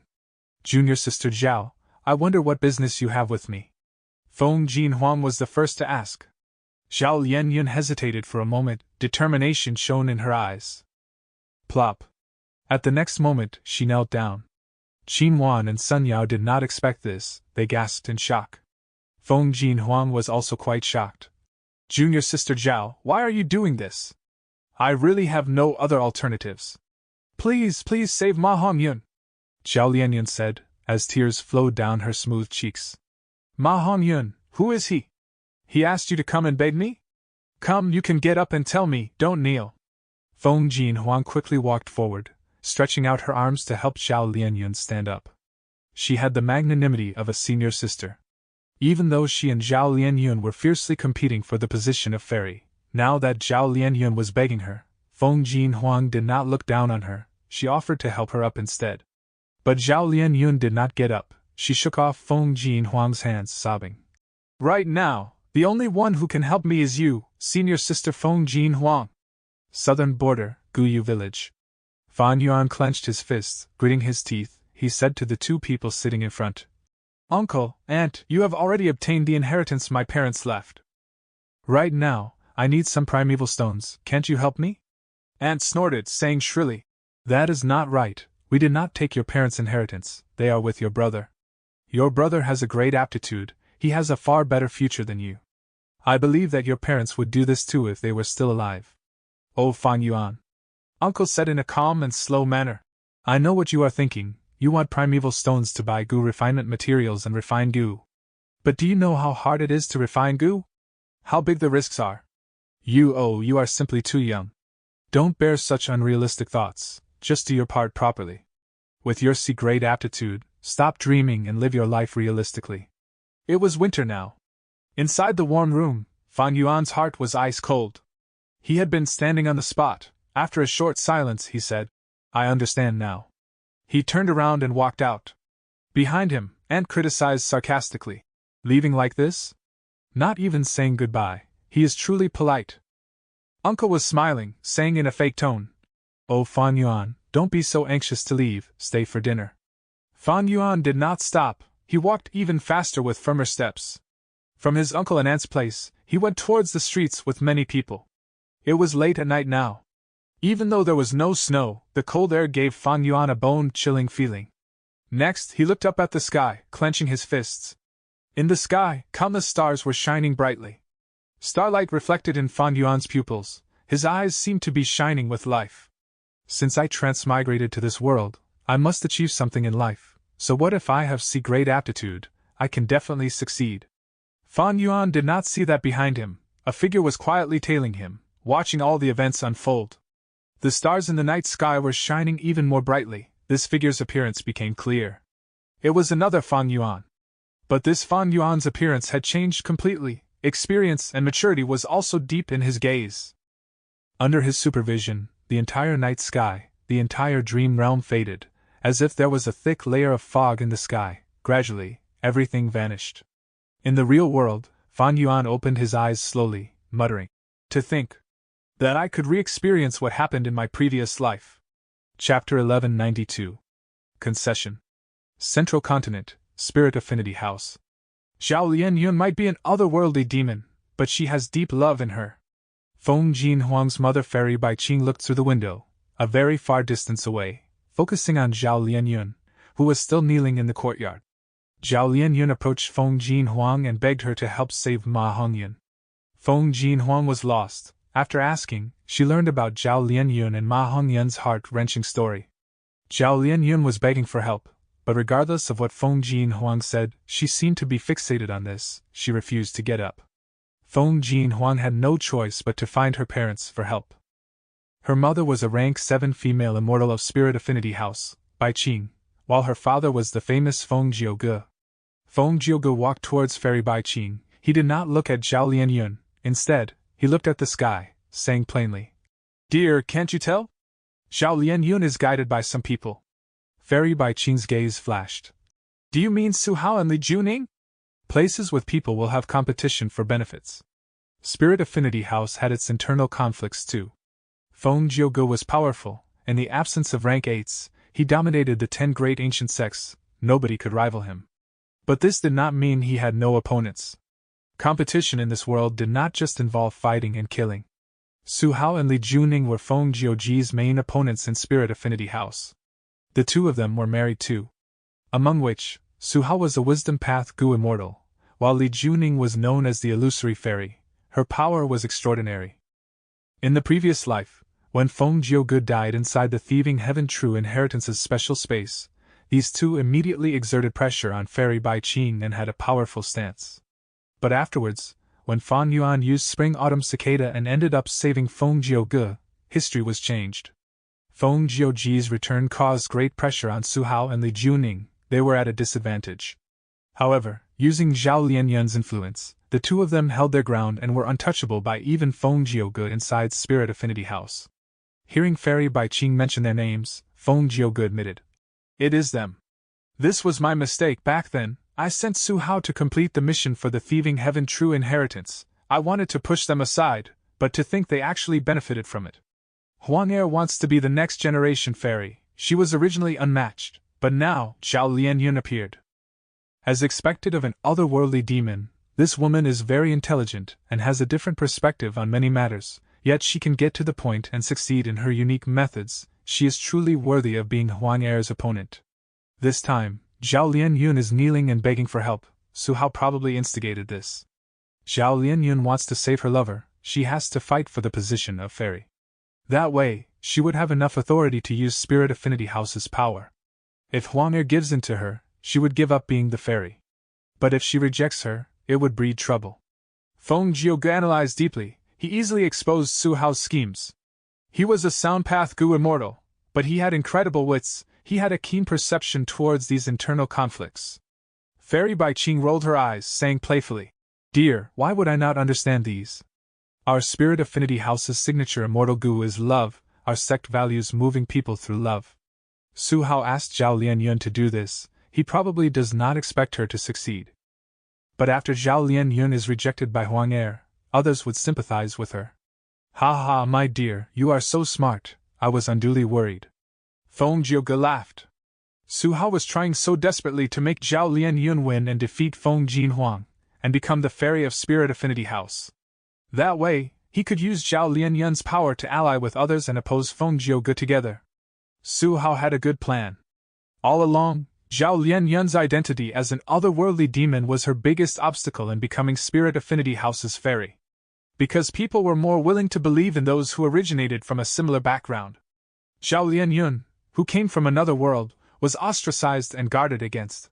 Junior sister Zhao, I wonder what business you have with me. Feng Jin Huang was the first to ask. Zhao Lianyun hesitated for a moment, determination shone in her eyes. Plop. At the next moment, she knelt down. Qin Wan and Sun Yao did not expect this. They gasped in shock. Feng Jin Huang was also quite shocked. Junior sister Zhao, why are you doing this? I really have no other alternatives. Please save Ma Hongyun, Zhao Lianyun said, as tears flowed down her smooth cheeks. Ma Hongyun, who is he? He asked you to come and beg me? Come, you can get up and tell me, don't kneel. Feng Jin Huang quickly walked forward, stretching out her arms to help Zhao Lianyun stand up. She had the magnanimity of a senior sister. Even though she and Zhao Lianyun were fiercely competing for the position of fairy, now that Zhao Lianyun was begging her, Feng Jin Huang did not look down on her. She offered to help her up instead. But Zhao Lianyun did not get up. She shook off Feng Jin Huang's hands, sobbing. Right now, the only one who can help me is you, senior sister Feng Jin Huang. Southern border, Guyu village. Fan Yuan clenched his fists, gritting his teeth. He said to the two people sitting in front, Uncle, Aunt, you have already obtained the inheritance my parents left. Right now, I need some primeval stones. Can't you help me? Aunt snorted, saying shrilly, That is not right. We did not take your parents' inheritance. They are with your brother. Your brother has a great aptitude. He has a far better future than you. I believe that your parents would do this too if they were still alive. Oh, Fan Yuan, Uncle said in a calm and slow manner. I know what you are thinking. You want primeval stones to buy goo refinement materials and refine goo. But do you know how hard it is to refine goo? How big the risks are? You are simply too young. Don't bear such unrealistic thoughts. Just do your part properly. With your great aptitude, stop dreaming and live your life realistically. It was winter now. Inside the warm room, Fan Yuan's heart was ice cold. He had been standing on the spot. After a short silence, he said, I understand now. He turned around and walked out. Behind him, Aunt criticized sarcastically. Leaving like this? Not even saying goodbye. He is truly polite. Uncle was smiling, saying in a fake tone, Oh, Fan Yuan, don't be so anxious to leave, stay for dinner. Fan Yuan did not stop. He walked even faster with firmer steps. From his uncle and aunt's place, he went towards the streets with many people. It was late at night now. Even though there was no snow, the cold air gave Fan Yuan a bone-chilling feeling. Next, he looked up at the sky, clenching his fists. In the sky, countless stars were shining brightly. Starlight reflected in Fan Yuan's pupils. His eyes seemed to be shining with life. Since I transmigrated to this world, I must achieve something in life. So what if I have great aptitude? I can definitely succeed. Fan Yuan did not see that behind him. A figure was quietly tailing him, watching all the events unfold. The stars in the night sky were shining even more brightly. This figure's appearance became clear. It was another Fan Yuan. But this Fan Yuan's appearance had changed completely. Experience and maturity was also deep in his gaze. Under his supervision, the entire night sky, the entire dream realm faded, as if there was a thick layer of fog in the sky. Gradually, everything vanished. In the real world, Fan Yuan opened his eyes slowly, muttering, To think that I could re-experience what happened in my previous life. Chapter 1192. Concession. Central Continent, Spirit Affinity House. Zhao Lianyun might be an otherworldly demon, but she has deep love in her. Feng Jin Huang's mother fairy Bai Qing looked through the window, a very far distance away, focusing on Zhao Lianyun, who was still kneeling in the courtyard. Zhao Lianyun approached Feng Jin Huang and begged her to help save Ma Hongyun. Feng Jin Huang was lost. After asking, she learned about Zhao Lianyun and Ma Hongyun's heart-wrenching story. Zhao Lianyun was begging for help, but regardless of what Feng Jin Huang said, she seemed to be fixated on this. She refused to get up. Feng Jin Huang had no choice but to find her parents for help. Her mother was a rank 7 female immortal of Spirit Affinity House, Bai Qing, while her father was the famous Feng Jiuge. Feng Jiuge walked towards Fairy Bai Qing. He did not look at Zhao Lianyun. Instead, he looked at the sky, saying plainly, "Dear, can't you tell? Zhao Lianyun is guided by some people." Fairy Bai Qing's gaze flashed. "Do you mean Su Hao and Li Juning?" Places with people will have competition for benefits. Spirit Affinity House had its internal conflicts too. Feng Jiuge was powerful. In the absence of rank 8s, he dominated the 10 great ancient sects. Nobody could rival him. But this did not mean he had no opponents. Competition in this world did not just involve fighting and killing. Su Hao and Li Juning were Feng Jiuji's main opponents in Spirit Affinity House. The two of them were married too. Among which, Su Hao was a wisdom path Gu immortal, while Li Juning was known as the illusory fairy. Her power was extraordinary. In the previous life, when Feng Jiuge died inside the thieving Heaven True Inheritance's special space, these two immediately exerted pressure on Fairy Bai Qing and had a powerful stance. But afterwards, when Fan Yuan used Spring Autumn Cicada and ended up saving Feng Jiuge, history was changed. Feng Jiuji's return caused great pressure on Su Hao and Li Juning. They were at a disadvantage. However, using Zhao Lianyun's influence, the two of them held their ground and were untouchable by even Feng Jiuge inside Spirit Affinity House. Hearing Fairy Bai Qing mention their names, Feng Jiuge admitted, "It is them. This was my mistake back then. I sent Su Hao to complete the mission for the thieving Heaven True Inheritance. I wanted to push them aside, but to think they actually benefited from it. Huang'er wants to be the next generation fairy. She was originally unmatched, but now Zhao Lianyun appeared. As expected of an otherworldly demon, this woman is very intelligent and has a different perspective on many matters, yet she can get to the point and succeed in her unique methods. She is truly worthy of being Huang'er's opponent." This time, Zhao Lianyun is kneeling and begging for help. Su Hao probably instigated this. Zhao Lianyun wants to save her lover. She has to fight for the position of fairy. That way, she would have enough authority to use Spirit Affinity House's power. If Huang'er gives in to her, she would give up being the fairy. But if she rejects her, it would breed trouble. Feng Jiuge analyzed deeply. He easily exposed Su Hao's schemes. He was a sound path Gu immortal, but he had incredible wits. He had a keen perception towards these internal conflicts. Fairy Bai Qing rolled her eyes, saying playfully, "Dear, why would I not understand these? Our Spirit Affinity House's signature immortal Gu is love. Our sect values moving people through love. Su Hao asked Zhao Lianyun to do this. He probably does not expect her to succeed. But after Zhao Lianyun is rejected by Huang'er, others would sympathize with her." "Ha ha, my dear, you are so smart. I was unduly worried." Feng Jiuge laughed. Su Hao was trying so desperately to make Zhao Lianyun win and defeat Feng Jin Huang, and become the fairy of Spirit Affinity House. That way, he could use Zhao Lianyun's power to ally with others and oppose Feng Jiuge together. Su Hao had a good plan. All along, Zhao Lianyun's identity as an otherworldly demon was her biggest obstacle in becoming Spirit Affinity House's fairy. Because people were more willing to believe in those who originated from a similar background. Zhao Lianyun, who came from another world, was ostracized and guarded against.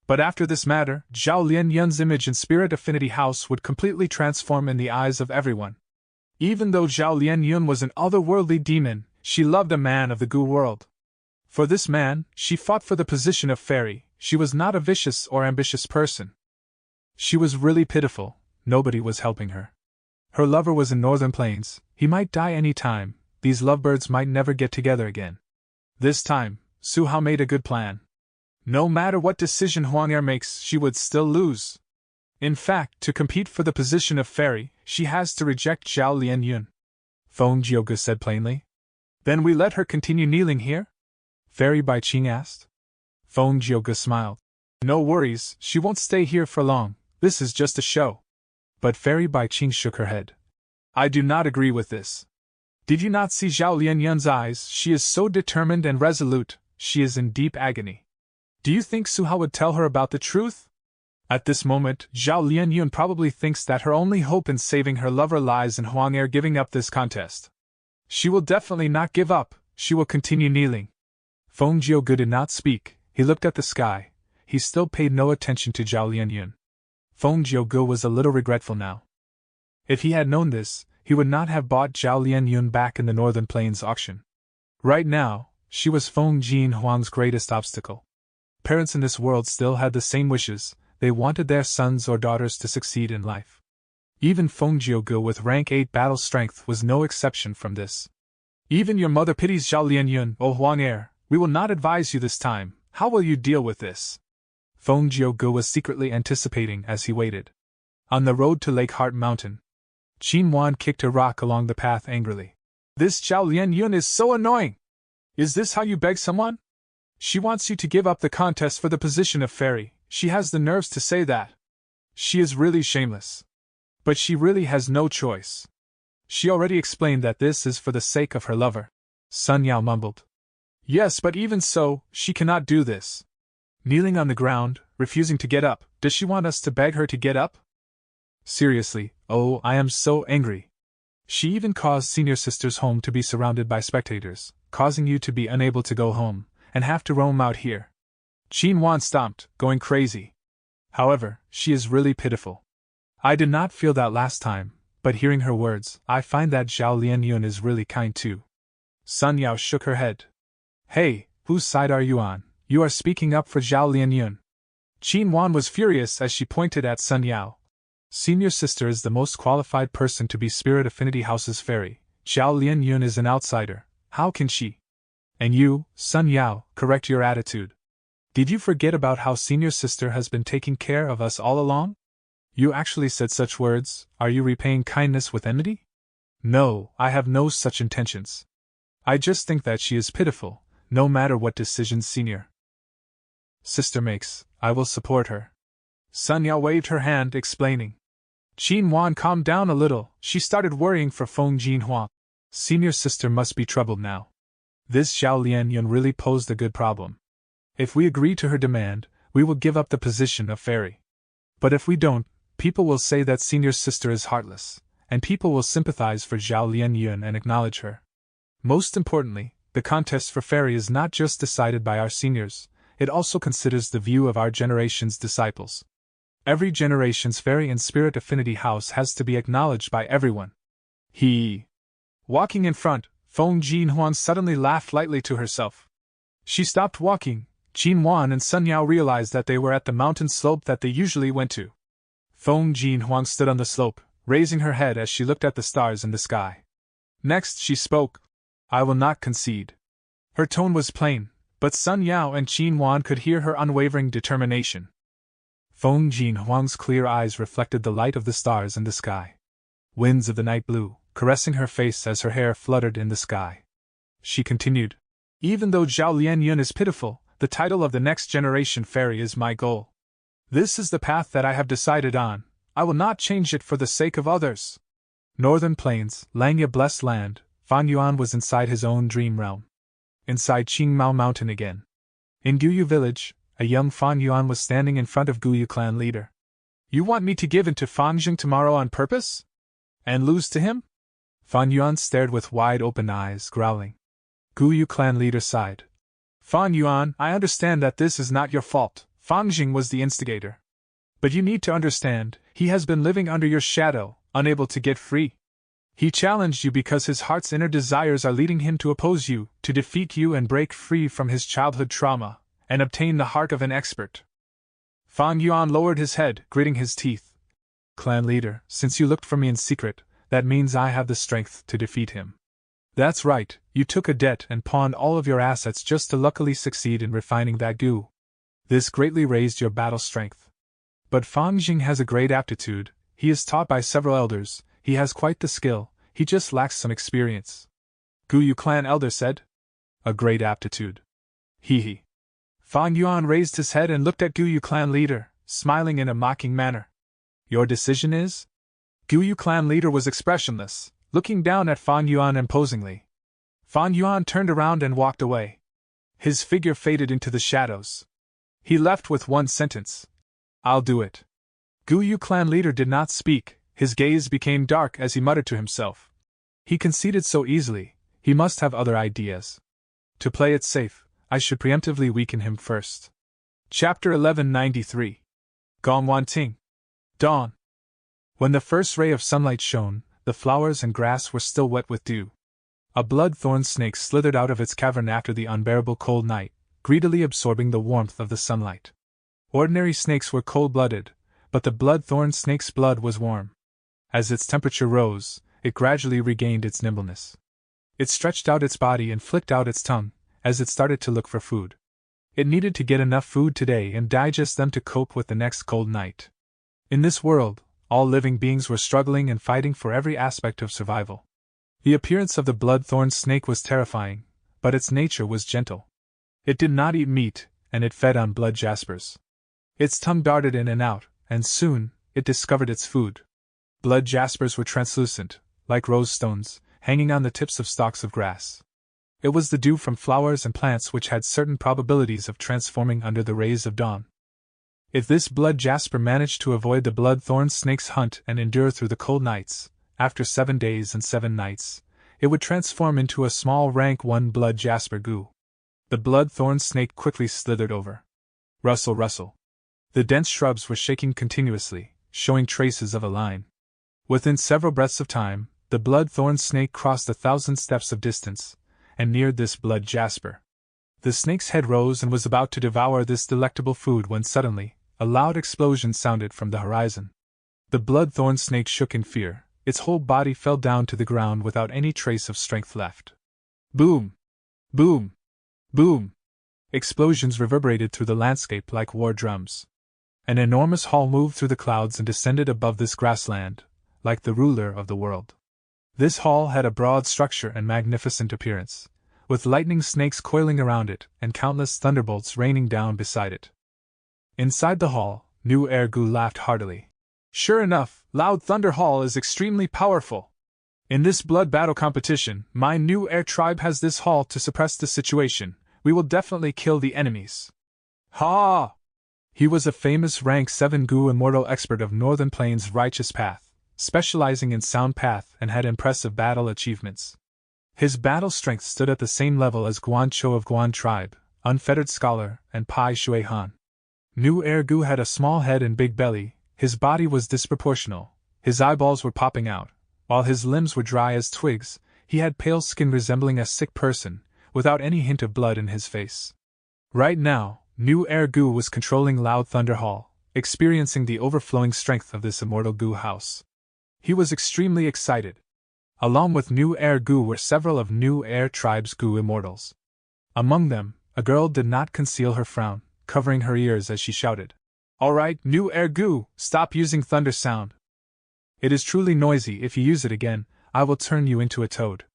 But after this matter, Zhao Lianyun's image in Spirit Affinity House would completely transform in the eyes of everyone. Even though Zhao Lianyun was an otherworldly demon, she loved a man of the Gu world. For this man, she fought for the position of fairy. She was not a vicious or ambitious person. She was really pitiful. Nobody was helping her. Her lover was in Northern Plains. He might die any time. These lovebirds might never get together again. This time, Su Hao made a good plan. No matter what decision Huang'er makes, she would still lose. In fact, to compete for the position of fairy, she has to reject Zhao Lianyun. Feng Jiuge said plainly. "Then we let her continue kneeling here?" Fairy Bai Qing asked. Feng Jiuge smiled. "No worries, she won't stay here for long. This is just a show." But Fairy Bai Qing shook her head. "I do not agree with this. Did you not see Zhao Lianyun's eyes? She is so determined and resolute. She is in deep agony. Do you think Su Hao would tell her about the truth? At this moment, Zhao Lianyun probably thinks that her only hope in saving her lover lies in Huang'er giving up this contest. She will definitely not give up. She will continue kneeling." Feng Jiuge did not speak. He looked at the sky. He still paid no attention to Zhao Lianyun. Feng Jiuge was a little regretful now. If he had known this, he would not have bought Zhao Lianyun back in the Northern Plains auction. Right now, she was Feng Jin Huang's greatest obstacle. Parents in this world still had the same wishes, they wanted their sons or daughters to succeed in life. Even Feng Jiuge with rank 8 battle strength was no exception from this. Even your mother pities Zhao Lianyun, O Huang heir. We will not advise you this time. How will you deal with this? Feng Jiuge was secretly anticipating as he waited. On the road to Lake Heart Mountain, Qin Wan kicked a rock along the path angrily. This Zhao Lianyun is so annoying! Is this how you beg someone? She wants you to give up the contest for the position of fairy. She has the nerves to say that. She is really shameless. But she really has no choice. She already explained that this is for the sake of her lover. Sun Yao mumbled. Yes, but even so, she cannot do this. Kneeling on the ground, refusing to get up, does she want us to beg her to get up? Seriously, oh, I am so angry. She even caused senior sister's home to be surrounded by spectators, causing you to be unable to go home, and have to roam out here. Qin Wan stomped, going crazy. However, she is really pitiful. I did not feel that last time, but hearing her words, I find that Zhao Lianyun is really kind too. Sun Yao shook her head. Hey, whose side are you on? You are speaking up for Zhao Lianyun. Qin Wan was furious as she pointed at Sun Yao. Senior sister is the most qualified person to be Spirit Affinity House's fairy. Zhao Lianyun is an outsider. How can she? And you, Sun Yao, correct your attitude. Did you forget about how senior sister has been taking care of us all along? You actually said such words. Are you repaying kindness with enmity? No, I have no such intentions. I just think that she is pitiful, no matter what decisions senior sister makes, I will support her. Sun Yao waved her hand, explaining. Qin Wan calmed down a little. She started worrying for Feng Jin Huang. Senior sister must be troubled now. This Zhao Lianyun really posed a good problem. If we agree to her demand, we will give up the position of fairy. But if we don't, people will say that senior sister is heartless, and people will sympathize for Zhao Lianyun and acknowledge her. Most importantly, the contest for fairy is not just decided by our seniors, it also considers the view of our generation's disciples. Every generation's fairy and spirit affinity house has to be acknowledged by everyone. Walking in front, Feng Jin Huan suddenly laughed lightly to herself. She stopped walking. Qin Wan and Sun Yao realized that they were at the mountain slope that they usually went to. Feng Jin Huang stood on the slope, raising her head as she looked at the stars in the sky. Next she spoke. I will not concede. Her tone was plain, but Sun Yao and Qin Wan could hear her unwavering determination. Feng Jin Huang's clear eyes reflected the light of the stars in the sky. Winds of the night blew, caressing her face as her hair fluttered in the sky. She continued. Even though Zhao Lianyun is pitiful, the title of the next generation fairy is my goal. This is the path that I have decided on. I will not change it for the sake of others. Northern Plains, Langya blessed land, Fan Yuan was inside his own dream realm. Inside Qingmao Mountain again. In Guyu village, a young Fan Yuan was standing in front of Guyu clan leader. You want me to give in to Fan Jing tomorrow on purpose? And lose to him? Fan Yuan stared with wide open eyes, growling. Guyu clan leader sighed. Fan Yuan, I understand that this is not your fault. Fan Jing was the instigator. But you need to understand, he has been living under your shadow, unable to get free. He challenged you because his heart's inner desires are leading him to oppose you, to defeat you and break free from his childhood trauma, and obtain the heart of an expert. Fan Yuan lowered his head, gritting his teeth. Clan leader, since you looked for me in secret, that means I have the strength to defeat him. That's right, you took a debt and pawned all of your assets just to luckily succeed in refining that goo. This greatly raised your battle strength. But Fan Jing has a great aptitude, he is taught by several elders, he has quite the skill, he just lacks some experience. Guyu clan elder said. A great aptitude. Hee. Fan Yuan raised his head and looked at Guyu clan leader, smiling in a mocking manner. Your decision is? Guyu clan leader was expressionless, looking down at Fan Yuan imposingly. Fan Yuan turned around and walked away. His figure faded into the shadows. He left with one sentence. I'll do it. Guyu clan leader did not speak, his gaze became dark as he muttered to himself. He conceded so easily, he must have other ideas. To play it safe, I should preemptively weaken him first. Chapter 1193. Gongwan Ting. Dawn. When the first ray of sunlight shone, the flowers and grass were still wet with dew. A blood-thorn snake slithered out of its cavern after the unbearable cold night, greedily absorbing the warmth of the sunlight. Ordinary snakes were cold-blooded, but the blood-thorn snake's blood was warm. As its temperature rose, it gradually regained its nimbleness. It stretched out its body and flicked out its tongue, as it started to look for food. It needed to get enough food today and digest them to cope with the next cold night. In this world, all living beings were struggling and fighting for every aspect of survival. The appearance of the blood-thorn snake was terrifying, but its nature was gentle. It did not eat meat, and it fed on blood jaspers. Its tongue darted in and out, and soon, it discovered its food. Blood jaspers were translucent, like rose stones, hanging on the tips of stalks of grass. It was the dew from flowers and plants which had certain probabilities of transforming under the rays of dawn. If this blood jasper managed to avoid the blood-thorn snake's hunt and endure through the cold nights, after 7 days and 7 nights, it would transform into a small rank 1 blood jasper goo. The blood-thorn snake quickly slithered over. Rustle, rustle. The dense shrubs were shaking continuously, showing traces of a line. Within several breaths of time, the blood-thorn snake crossed 1,000 steps of distance, and neared this blood jasper. The snake's head rose and was about to devour this delectable food when suddenly, a loud explosion sounded from the horizon. The blood-thorn snake shook in fear. Its whole body fell down to the ground without any trace of strength left. Boom! Boom! Boom! Explosions reverberated through the landscape like war drums. An enormous hall moved through the clouds and descended above this grassland, like the ruler of the world. This hall had a broad structure and magnificent appearance, with lightning snakes coiling around it and countless thunderbolts raining down beside it. Inside the hall, New Ergu laughed heartily. Sure enough, Loud Thunder Hall is extremely powerful. In this blood battle competition, my new air tribe has this hall to suppress the situation. We will definitely kill the enemies. Ha! He was a famous rank 7 Gu immortal expert of Northern Plains' righteous path, specializing in sound path and had impressive battle achievements. His battle strength stood at the same level as Guan Cho of Guan tribe, unfettered scholar, and Pai Shui Han. New Ergu had a small head and big belly. His body was disproportional, his eyeballs were popping out, while his limbs were dry as twigs. He had pale skin resembling a sick person, without any hint of blood in his face. Right now, New Ergu was controlling Loud Thunder Hall, experiencing the overflowing strength of this immortal Gu house. He was extremely excited. Along with New Ergu were several of New Air Tribe's Gu immortals. Among them, a girl did not conceal her frown, covering her ears as she shouted, "All right, New Ergu, stop using thunder sound. It is truly noisy. If you use it again, I will turn you into a toad."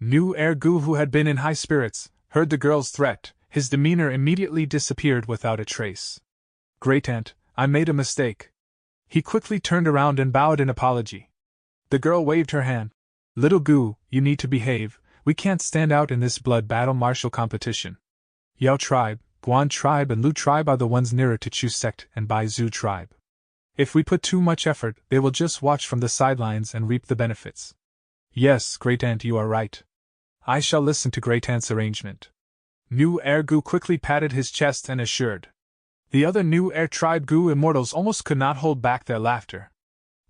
New Ergu, who had been in high spirits, heard the girl's threat. His demeanor immediately disappeared without a trace. "Great Aunt, I made a mistake." He quickly turned around and bowed in apology. The girl waved her hand. "Little Gu, you need to behave. We can't stand out in this blood battle martial competition. Yao tribe, Guan tribe and Lu tribe are the ones nearer to Chu sect and Bai Zhu tribe. If we put too much effort, they will just watch from the sidelines and reap the benefits." "Yes, Great Aunt, you are right. I shall listen to Great Aunt's arrangement." New Ergu quickly patted his chest and assured. The other New Air Tribe Gu immortals almost could not hold back their laughter.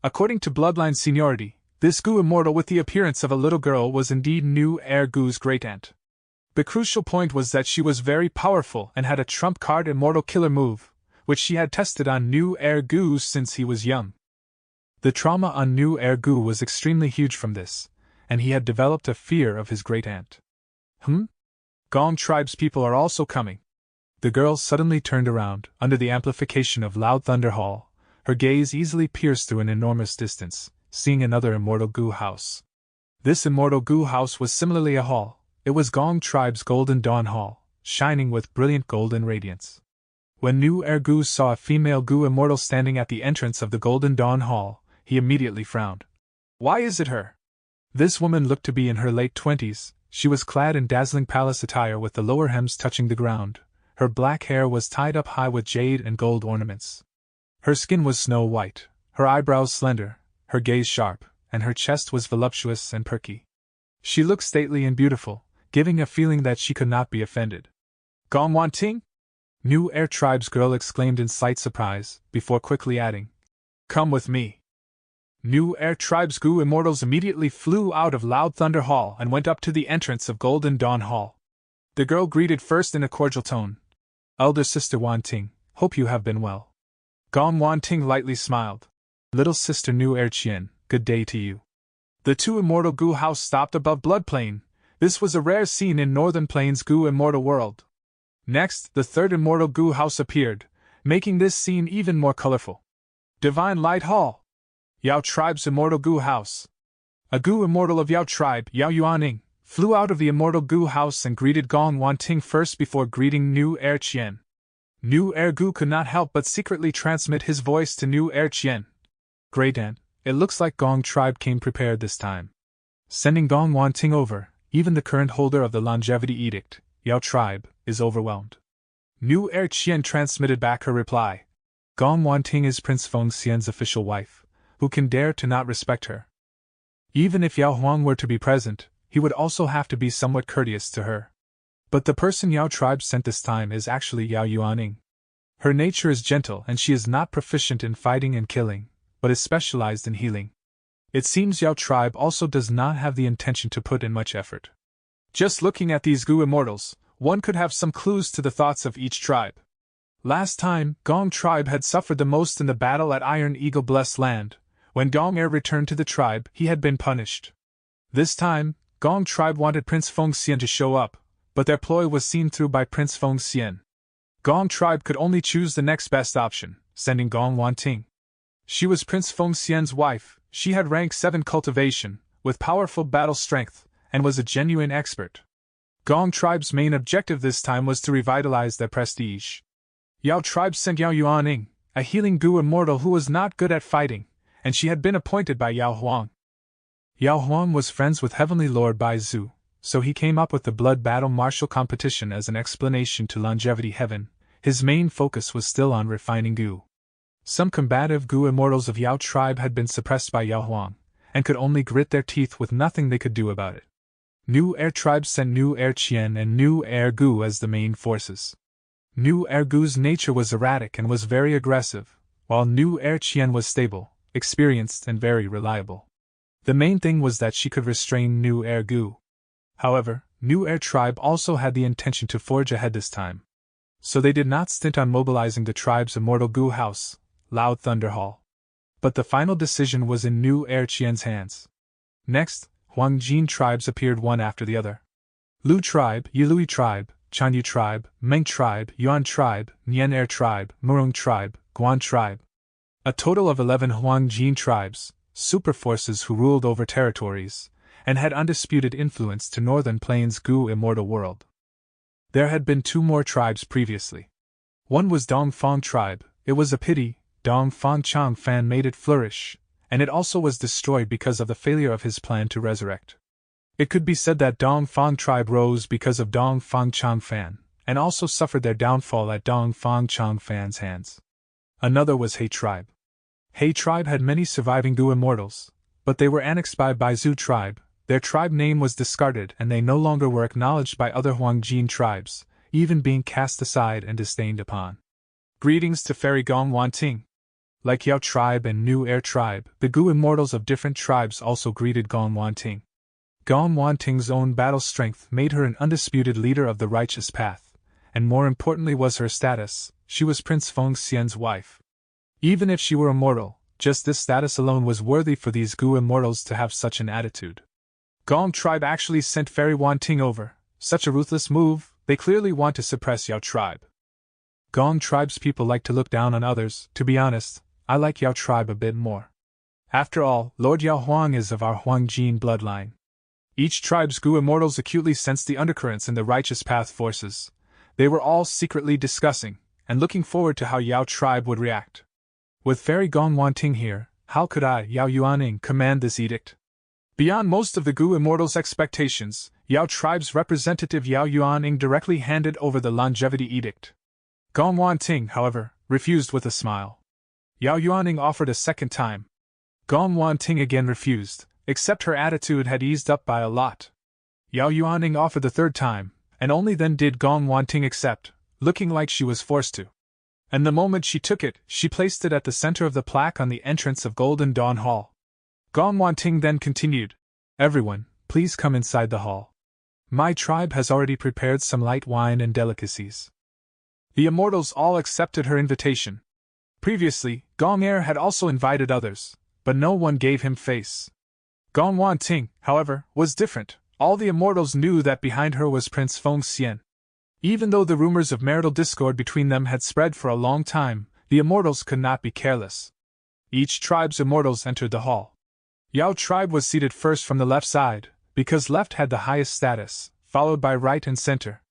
According to bloodline seniority, this Gu immortal with the appearance of a little girl was indeed New Ergu's Great Aunt. The crucial point was that she was very powerful and had a trump card immortal killer move, which she had tested on New Ergu since he was young. The trauma on New Ergu was extremely huge from this, and he had developed a fear of his Great Aunt. Gong tribe's people are also coming. The girl suddenly turned around, under the amplification of Loud Thunder Hall. Her gaze easily pierced through an enormous distance, seeing another immortal Gu house. This immortal Gu house was similarly a hall. It was Gong tribe's Golden Dawn Hall, shining with brilliant golden radiance. When New Ergu saw a female Gu immortal standing at the entrance of the Golden Dawn Hall, he immediately frowned. "Why is it her?" This woman looked to be in her late 20s. She was clad in dazzling palace attire with the lower hems touching the ground. Her black hair was tied up high with jade and gold ornaments. Her skin was snow white, her eyebrows slender, her gaze sharp, and her chest was voluptuous and perky. She looked stately and beautiful, giving a feeling that she could not be offended. "Gong Wan Ting?" New Air Tribe's girl exclaimed in slight surprise, before quickly adding, "Come with me." New Air Tribe's Gu immortals immediately flew out of Loud Thunder Hall and went up to the entrance of Golden Dawn Hall. The girl greeted first in a cordial tone. Elder Sister Wan Ting, hope you have been well. Gong Wan Ting lightly smiled. Little Sister New Air Chien, good day to you. The two immortal Gu house stopped above Blood Plain. This was a rare scene in Northern Plains Gu immortal world. Next, the third immortal Gu house appeared, making this scene even more colorful. Divine Light Hall. Yao Tribe's immortal Gu house. A Gu immortal of Yao Tribe, Yao Yuaning, flew out of the immortal Gu house and greeted Gong Wan Ting first before greeting New Air Chien. New Air Gu could not help but secretly transmit his voice to New Air Chien. Great Aunt, it looks like Gong Tribe came prepared this time. Sending Gong Wan Ting over, even the current holder of the Longevity Edict, Yao Tribe, is overwhelmed. New Air Chien transmitted back her reply. Gong Wan Ting is Prince Feng Xian's official wife. Who can dare to not respect her? Even if Yao Huang were to be present, he would also have to be somewhat courteous to her. But the person Yao Tribe sent this time is actually Yao Yuaning. Her nature is gentle and she is not proficient in fighting and killing, but is specialized in healing. It seems Yao Tribe also does not have the intention to put in much effort. Just looking at these Gu immortals, one could have some clues to the thoughts of each tribe. Last time, Gong Tribe had suffered the most in the battle at Iron Eagle Blessed Land. When Gong Air returned to the tribe, he had been punished. This time, Gong Tribe wanted Prince Feng Xian to show up, but their ploy was seen through by Prince Feng Xian. Gong Tribe could only choose the next best option, sending Gong Wan Ting. She was Prince Feng Xian's wife, she had rank 7 cultivation, with powerful battle strength, and was a genuine expert. Gong Tribe's main objective this time was to revitalize their prestige. Yao Tribe sent Yao Yuaning, a healing Gu immortal who was not good at fighting, and she had been appointed by Yao Huang. Yao Huang was friends with Heavenly Lord Bai Zhu, so he came up with the Blood Battle Martial competition as an explanation to Longevity Heaven. His main focus was still on refining Gu. Some combative Gu immortals of Yao Tribe had been suppressed by Yao Huang, and could only grit their teeth with nothing they could do about it. New Air Tribe sent New Air Chien and New Air Gu as the main forces. New Air Gu's nature was erratic and was very aggressive, while New Air Chien was stable, experienced and very reliable. The main thing was that she could restrain New Air Gu. However, New Air Tribe also had the intention to forge ahead this time. So they did not stint on mobilizing the tribe's immortal Gu house, Loud Thunder Hall. But the final decision was in New Air Chien's hands. Next, Huangjin tribes appeared one after the other. Lu Tribe, Yilui Tribe, Chanyu Tribe, Meng Tribe, Yuan Tribe, Nian Air Tribe, Murong Tribe, Guan Tribe. A total of 11 Huangjin tribes, superforces who ruled over territories, and had undisputed influence to Northern Plains Gu immortal world. There had been 2 more tribes previously. One was Dongfang Tribe. It was a pity, Dongfang Changfan made it flourish, and it also was destroyed because of the failure of his plan to resurrect. It could be said that Dongfang Tribe rose because of Dongfang Changfan, and also suffered their downfall at Dongfang Changfan's hands. Another was He Tribe. He Tribe had many surviving Gu immortals, but they were annexed by Baizu Tribe. Their tribe name was discarded and they no longer were acknowledged by other Huangjin tribes, even being cast aside and disdained upon. Greetings to Fairy Gong Wan Ting. Like Yao Tribe and New Air Tribe, the Gu immortals of different tribes also greeted Gong Wan Ting. Gong Wan Ting's own battle strength made her an undisputed leader of the righteous path, and more importantly was her status, she was Prince Feng Xian's wife. Even if she were immortal, just this status alone was worthy for these Gu immortals to have such an attitude. Gong Tribe actually sent Fairy Wan Ting over. Such a ruthless move, they clearly want to suppress Yao Tribe. Gong Tribe's people like to look down on others. To be honest, I like Yao Tribe a bit more. After all, Lord Yao Huang is of our Huangjin bloodline. Each tribe's Gu immortals acutely sensed the undercurrents in the righteous path forces. They were all secretly discussing, and looking forward to how Yao Tribe would react. With Fairy Gong Wan Ting here, how could I, Yao Yuaning, command this edict? Beyond most of the Gu immortals' expectations, Yao Tribe's representative Yao Yuaning directly handed over the Longevity Edict. Gong Wan Ting, however, refused with a smile. Yao Yuaning offered a second time. Gong Wan Ting again refused, except her attitude had eased up by a lot. Yao Yuaning offered the third time, and only then did Gong Wan Ting accept, looking like she was forced to. And the moment she took it, she placed it at the center of the plaque on the entrance of Golden Dawn Hall. Gong Wanting then continued, "Everyone, please come inside the hall. My tribe has already prepared some light wine and delicacies." The immortals all accepted her invitation. Previously, Gong Er had also invited others, but no one gave him face. Gong Wanting, however, was different. All the immortals knew that behind her was Prince Feng Xian. Even though the rumors of marital discord between them had spread for a long time, the immortals could not be careless. Each tribe's immortals entered the hall. Yao tribe was seated first from the left side, because left had the highest status, followed by right and center.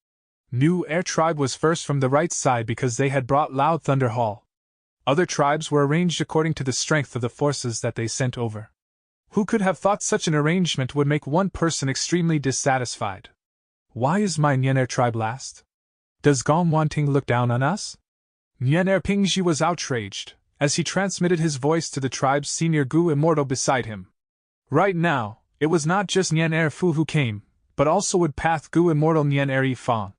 New Air tribe was first from the right side because they had brought Loud Thunder Hall. Other tribes were arranged according to the strength of the forces that they sent over. Who could have thought such an arrangement would make one person extremely dissatisfied? Why is my Nyener tribe last? Does Gong Wanting look down on us? Nyener Pingji was outraged, as he transmitted his voice to the tribe's senior Gu immortal beside him. Right now, it was not just Nyener Fu who came, but also would Path Gu immortal Nyener Yifang.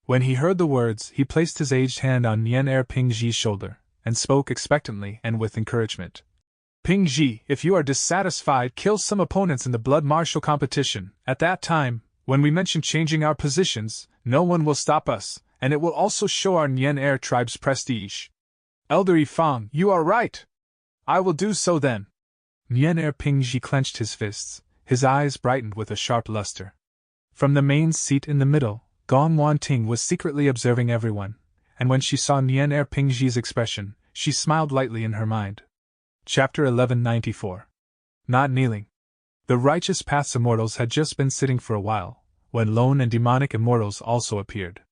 When he heard the words, he placed his aged hand on Nyener Pingji's shoulder, and spoke expectantly and with encouragement. "Pingji, if you are dissatisfied, kill some opponents in the blood martial competition. At that time, when we mention changing our positions, no one will stop us, and it will also show our Nyener tribe's prestige." "Elder Yifang, you are right. I will do so then." Nyener Pingji clenched his fists, his eyes brightened with a sharp luster. From the main seat in the middle, Gong Wanting was secretly observing everyone, and when she saw Nyener Pingji's expression, she smiled lightly in her mind. Chapter 1194. Not Kneeling. The Righteous Path's immortals had just been sitting for a while, when lone and demonic immortals also appeared.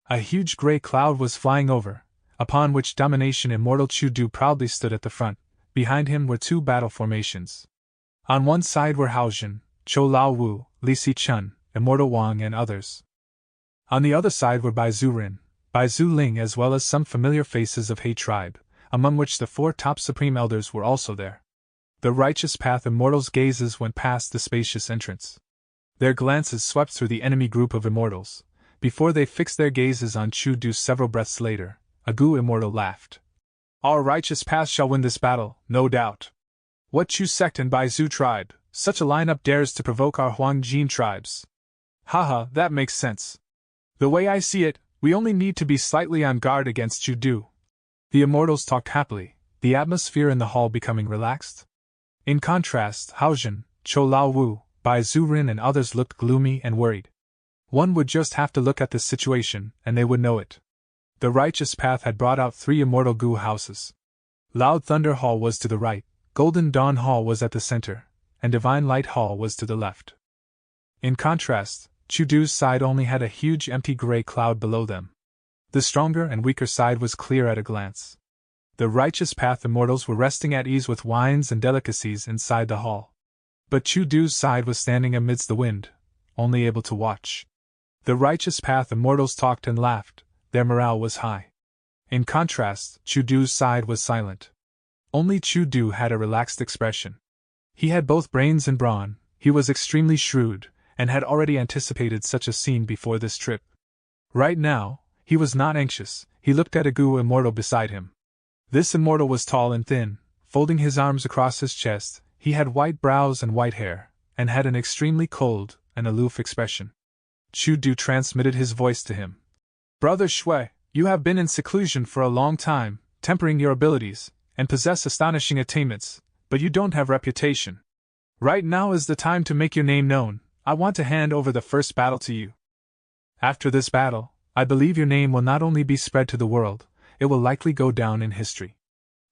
A huge gray cloud was flying over, upon which Domination Immortal Chu Du proudly stood at the front. Behind him were two battle formations. On one side were Haojin, Chou Lao Wu, Li Si Chun, Immortal Wang and others. On the other side were Bai Zhu Rin, Bai Zhu Ling as well as some familiar faces of He tribe, among which the four top supreme elders were also there. The Righteous Path immortals' gazes went past the spacious entrance. Their glances swept through the enemy group of immortals, before they fixed their gazes on Chu Du. Several breaths later, a Gu immortal laughed. "Our Righteous Path shall win this battle, no doubt. What Chu sect and Bai Zhu tribe, such a lineup dares to provoke our Huang Jin tribes? Haha, that makes sense. The way I see it, we only need to be slightly on guard against Chu Du." The immortals talked happily, the atmosphere in the hall becoming relaxed. In contrast, Haojin, Chou Lao Wu, Bai Zhu Rin and others looked gloomy and worried. One would just have to look at the situation, and they would know it. The Righteous Path had brought out 3 immortal Gu houses. Loud Thunder Hall was to the right, Golden Dawn Hall was at the center, and Divine Light Hall was to the left. In contrast, Chu Du's side only had a huge empty gray cloud below them. The stronger and weaker side was clear at a glance. The Righteous Path immortals were resting at ease with wines and delicacies inside the hall. But Chu Du's side was standing amidst the wind, only able to watch. The Righteous Path immortals talked and laughed, their morale was high. In contrast, Chu Du's side was silent. Only Chu Du had a relaxed expression. He had both brains and brawn, he was extremely shrewd, and had already anticipated such a scene before this trip. Right now, he was not anxious, he looked at a Gu immortal beside him. This immortal was tall and thin, folding his arms across his chest, he had white brows and white hair, and had an extremely cold and aloof expression. Chu Du transmitted his voice to him. "Brother Shui, you have been in seclusion for a long time, tempering your abilities, and possess astonishing attainments, but you don't have reputation. Right now is the time to make your name known. I want to hand over the first battle to you. After this battle, I believe your name will not only be spread to the world, it will likely go down in history."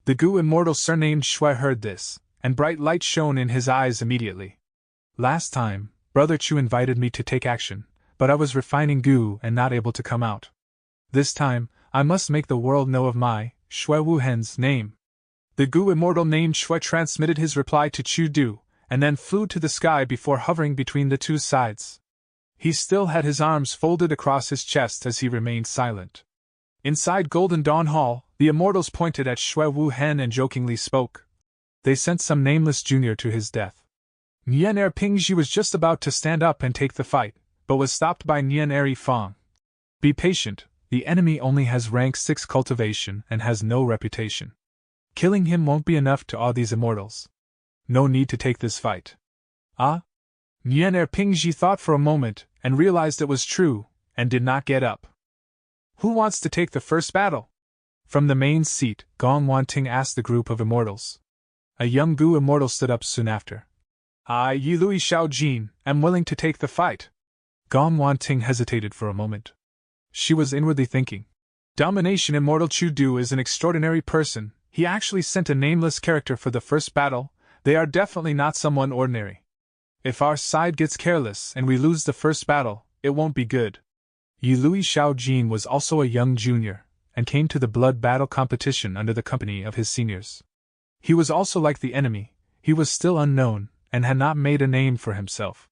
The Gu immortal surnamed Shui heard this, and bright light shone in his eyes immediately. "Last time, Brother Chu invited me to take action, but I was refining Gu and not able to come out. This time, I must make the world know of my, Shui Wuhen's, name." The Gu immortal named Shui transmitted his reply to Chu Du, and then flew to the sky before hovering between the two sides. He still had his arms folded across his chest as he remained silent. Inside Golden Dawn Hall, the immortals pointed at Shui Wuhen and jokingly spoke. They sent some nameless junior to his death. Nyener Pingji was just about to stand up and take the fight, but was stopped by Nyener Yifang. "Be patient, the enemy only has rank 6 cultivation and has no reputation. Killing him won't be enough to awe these immortals. No need to take this fight. Ah? Nian Pingji thought for a moment, and realized it was true, and did not get up. Who wants to take the first battle? From the main seat, Gong Wanting asked the group of immortals. A young Gu immortal stood up soon after. I, Yilui Shaojin, am willing to take the fight. Gong Wanting hesitated for a moment. She was inwardly thinking. Domination Immortal Chu Du is an extraordinary person. He actually sent a nameless character for the first battle. They are definitely not someone ordinary. If our side gets careless and we lose the first battle, it won't be good. Yilui Shaojin was also a young junior, and came to the blood battle competition under the company of his seniors. He was also like the enemy. He was still unknown, and had not made a name for himself.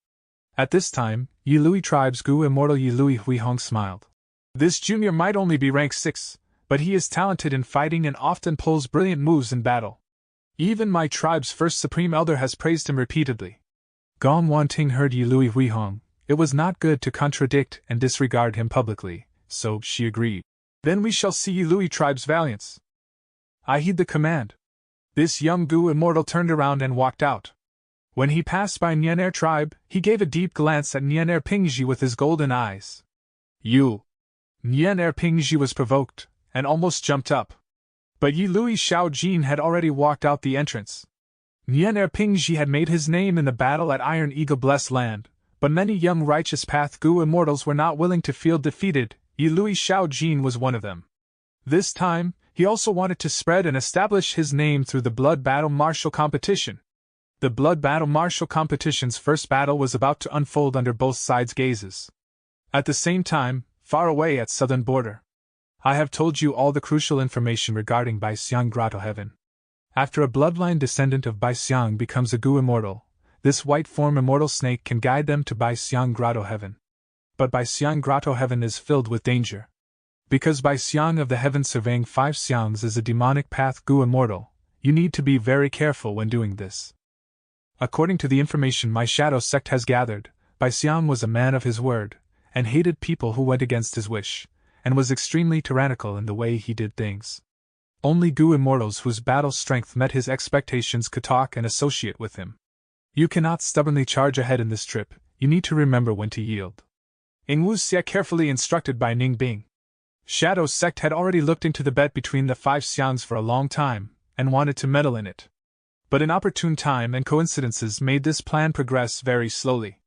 At this time, Yilui tribe's Gu immortal Yilui Huihong smiled. This junior might only be rank 6, but he is talented in fighting and often pulls brilliant moves in battle. Even my tribe's first supreme elder has praised him repeatedly. Gong Wanting heard Yilui Huihong. It was not good to contradict and disregard him publicly, so she agreed. Then we shall see Yilui tribe's valiance. I heed the command. This young Gu immortal turned around and walked out. When he passed by Nian tribe, he gave a deep glance at Nian Pingji with his golden eyes. You! Nian Pingji was provoked, and almost jumped up. But Yilui Shaojin had already walked out the entrance. Nian Pingji had made his name in the battle at Iron Eagle Blessed Land, but many young righteous path Gu immortals were not willing to feel defeated. Yilui Shaojin was one of them. This time, he also wanted to spread and establish his name through the Blood Battle Martial Competition. The Blood Battle Martial Competition's first battle was about to unfold under both sides' gazes. At the same time, far away at southern border. I have told you all the crucial information regarding Baixiang Grotto Heaven. After a bloodline descendant of Baixiang becomes a Gu immortal, this white form immortal snake can guide them to Baixiang Grotto Heaven. But Baixiang Grotto Heaven is filled with danger. Because Baixiang of the Heaven surveying 5 Xiangs is a demonic path Gu immortal, you need to be very careful when doing this. According to the information my shadow sect has gathered, Baixiang was a man of his word, and hated people who went against his wish, and was extremely tyrannical in the way he did things. Only Gu immortals whose battle strength met his expectations could talk and associate with him. You cannot stubbornly charge ahead in this trip, you need to remember when to yield. Ing Wuxia carefully instructed by Ning Bing. Shadow sect had already looked into the bet between the 5 Xiangs for a long time, and wanted to meddle in it. But an opportune time and coincidences made this plan progress very slowly.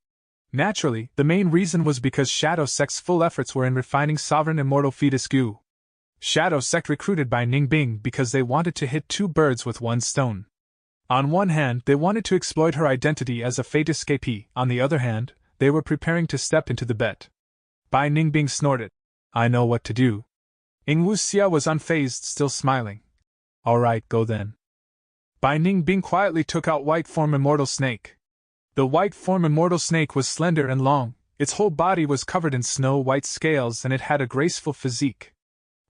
Naturally, the main reason was because Shadow sect's full efforts were in refining sovereign immortal fetus Gu. Shadow sect recruited by Ning Bing because they wanted to hit 2 birds with 1 stone. On one hand, they wanted to exploit her identity as a fate escapee, on the other hand, they were preparing to step into the bet. Bai Ningbing snorted. I know what to do. Ing Wuxia was unfazed, still smiling. Alright, go then. Bai Ningbing quietly took out White Form Immortal Snake. The White Form Immortal Snake was slender and long, its whole body was covered in snow-white scales and it had a graceful physique.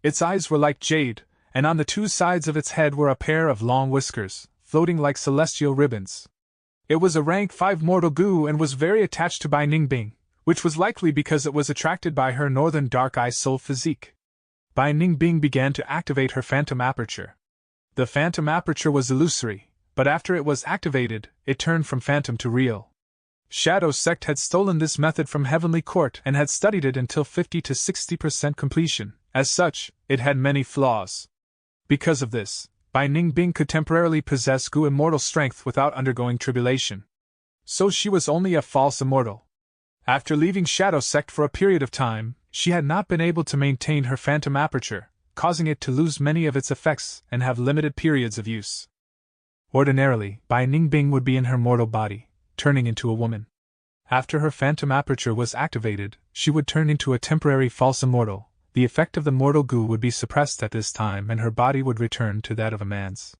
Its eyes were like jade, and on the 2 sides of its head were a pair of long whiskers, floating like celestial ribbons. It was a rank 5 mortal Gu and was very attached to Bai Ningbing, which was likely because it was attracted by her northern dark eye soul physique. Bai Ningbing began to activate her phantom aperture. The phantom aperture was illusory, but after it was activated, it turned from phantom to real. Shadow sect had stolen this method from Heavenly Court and had studied it until 50 to 60% completion. As such, it had many flaws. Because of this, Bai Ningbing could temporarily possess Gu immortal strength without undergoing tribulation. So she was only a false immortal. After leaving Shadow Sect for a period of time, she had not been able to maintain her phantom aperture, causing it to lose many of its effects and have limited periods of use. Ordinarily, Bai Ningbing would be in her mortal body, turning into a woman. After her phantom aperture was activated, she would turn into a temporary false immortal. The effect of the mortal Gu would be suppressed at this time and her body would return to that of a man's.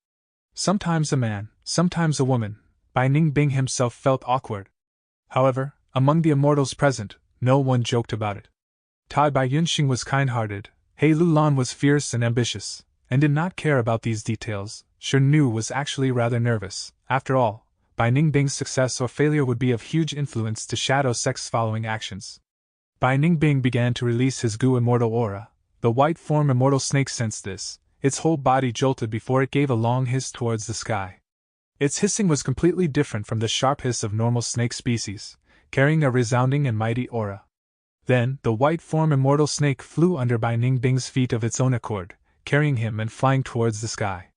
Sometimes a man, sometimes a woman. Bai Ningbing himself felt awkward. However, among the immortals present, no one joked about it. Tai Bai Yunxing was kind-hearted, He Lulan was fierce and ambitious, and did not care about these details. Shen Nu was actually rather nervous. After all, Bai Ningbing's success or failure would be of huge influence to Shadow Sect's following actions. Bai Ningbing began to release his Gu immortal aura. The white form immortal snake sensed this. Its whole body jolted before it gave a long hiss towards the sky. Its hissing was completely different from the sharp hiss of normal snake species, carrying a resounding and mighty aura. Then, the white form immortal snake flew under Bai Ningbing's feet of its own accord, carrying him and flying towards the sky.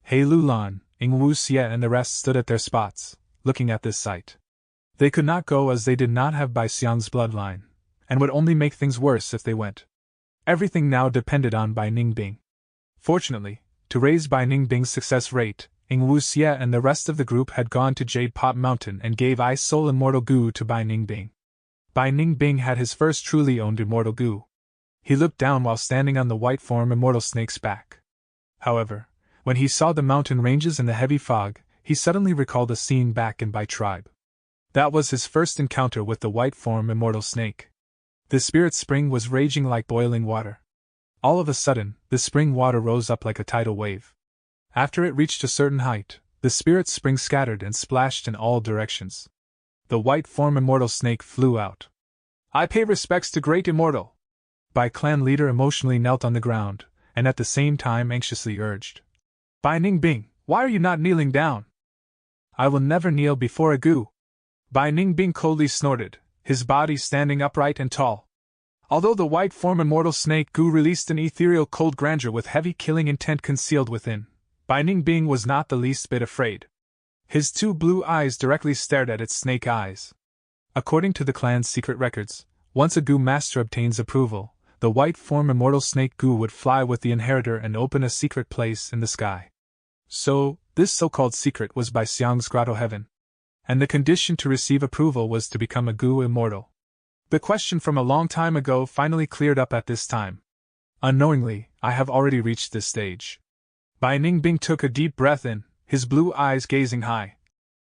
He Lulan, Ing Wu Xie and the rest stood at their spots, looking at this sight. They could not go as they did not have Bai Xiang's bloodline, and would only make things worse if they went. Everything now depended on Bai Ningbing. Fortunately, to raise Bai Ningbing's success rate, Ing Wu Xie and the rest of the group had gone to Jade Pot Mountain and gave Ice Soul Immortal Goo to Bai Ningbing. Bai Ningbing had his first truly owned Immortal Goo. He looked down while standing on the white form Immortal Snake's back. However, when he saw the mountain ranges and the heavy fog, he suddenly recalled a scene back in Bai Tribe. That was his first encounter with the white form Immortal Snake. The spirit spring was raging like boiling water. All of a sudden, the spring water rose up like a tidal wave. After it reached a certain height, the spirit spring scattered and splashed in all directions. The white form Immortal Snake flew out. "I pay respects to Great Immortal!" Bai clan leader emotionally knelt on the ground, and at the same time anxiously urged. "Bai Ningbing, why are you not kneeling down?" "I will never kneel before a Goo." Bai Ningbing coldly snorted, his body standing upright and tall. Although the white form Immortal Snake Goo released an ethereal cold grandeur with heavy killing intent concealed within, Bai Ningbing was not the least bit afraid. His two blue eyes directly stared at its snake eyes. According to the clan's secret records, once a Goo master obtains approval, the white form Immortal Snake Goo would fly with the inheritor and open a secret place in the sky. So, this so-called secret was Bai Xiang's grotto heaven. And the condition to receive approval was to become a Goo immortal. The question from a long time ago finally cleared up at this time. Unknowingly, I have already reached this stage. Bai Ningbing took a deep breath in, his blue eyes gazing high.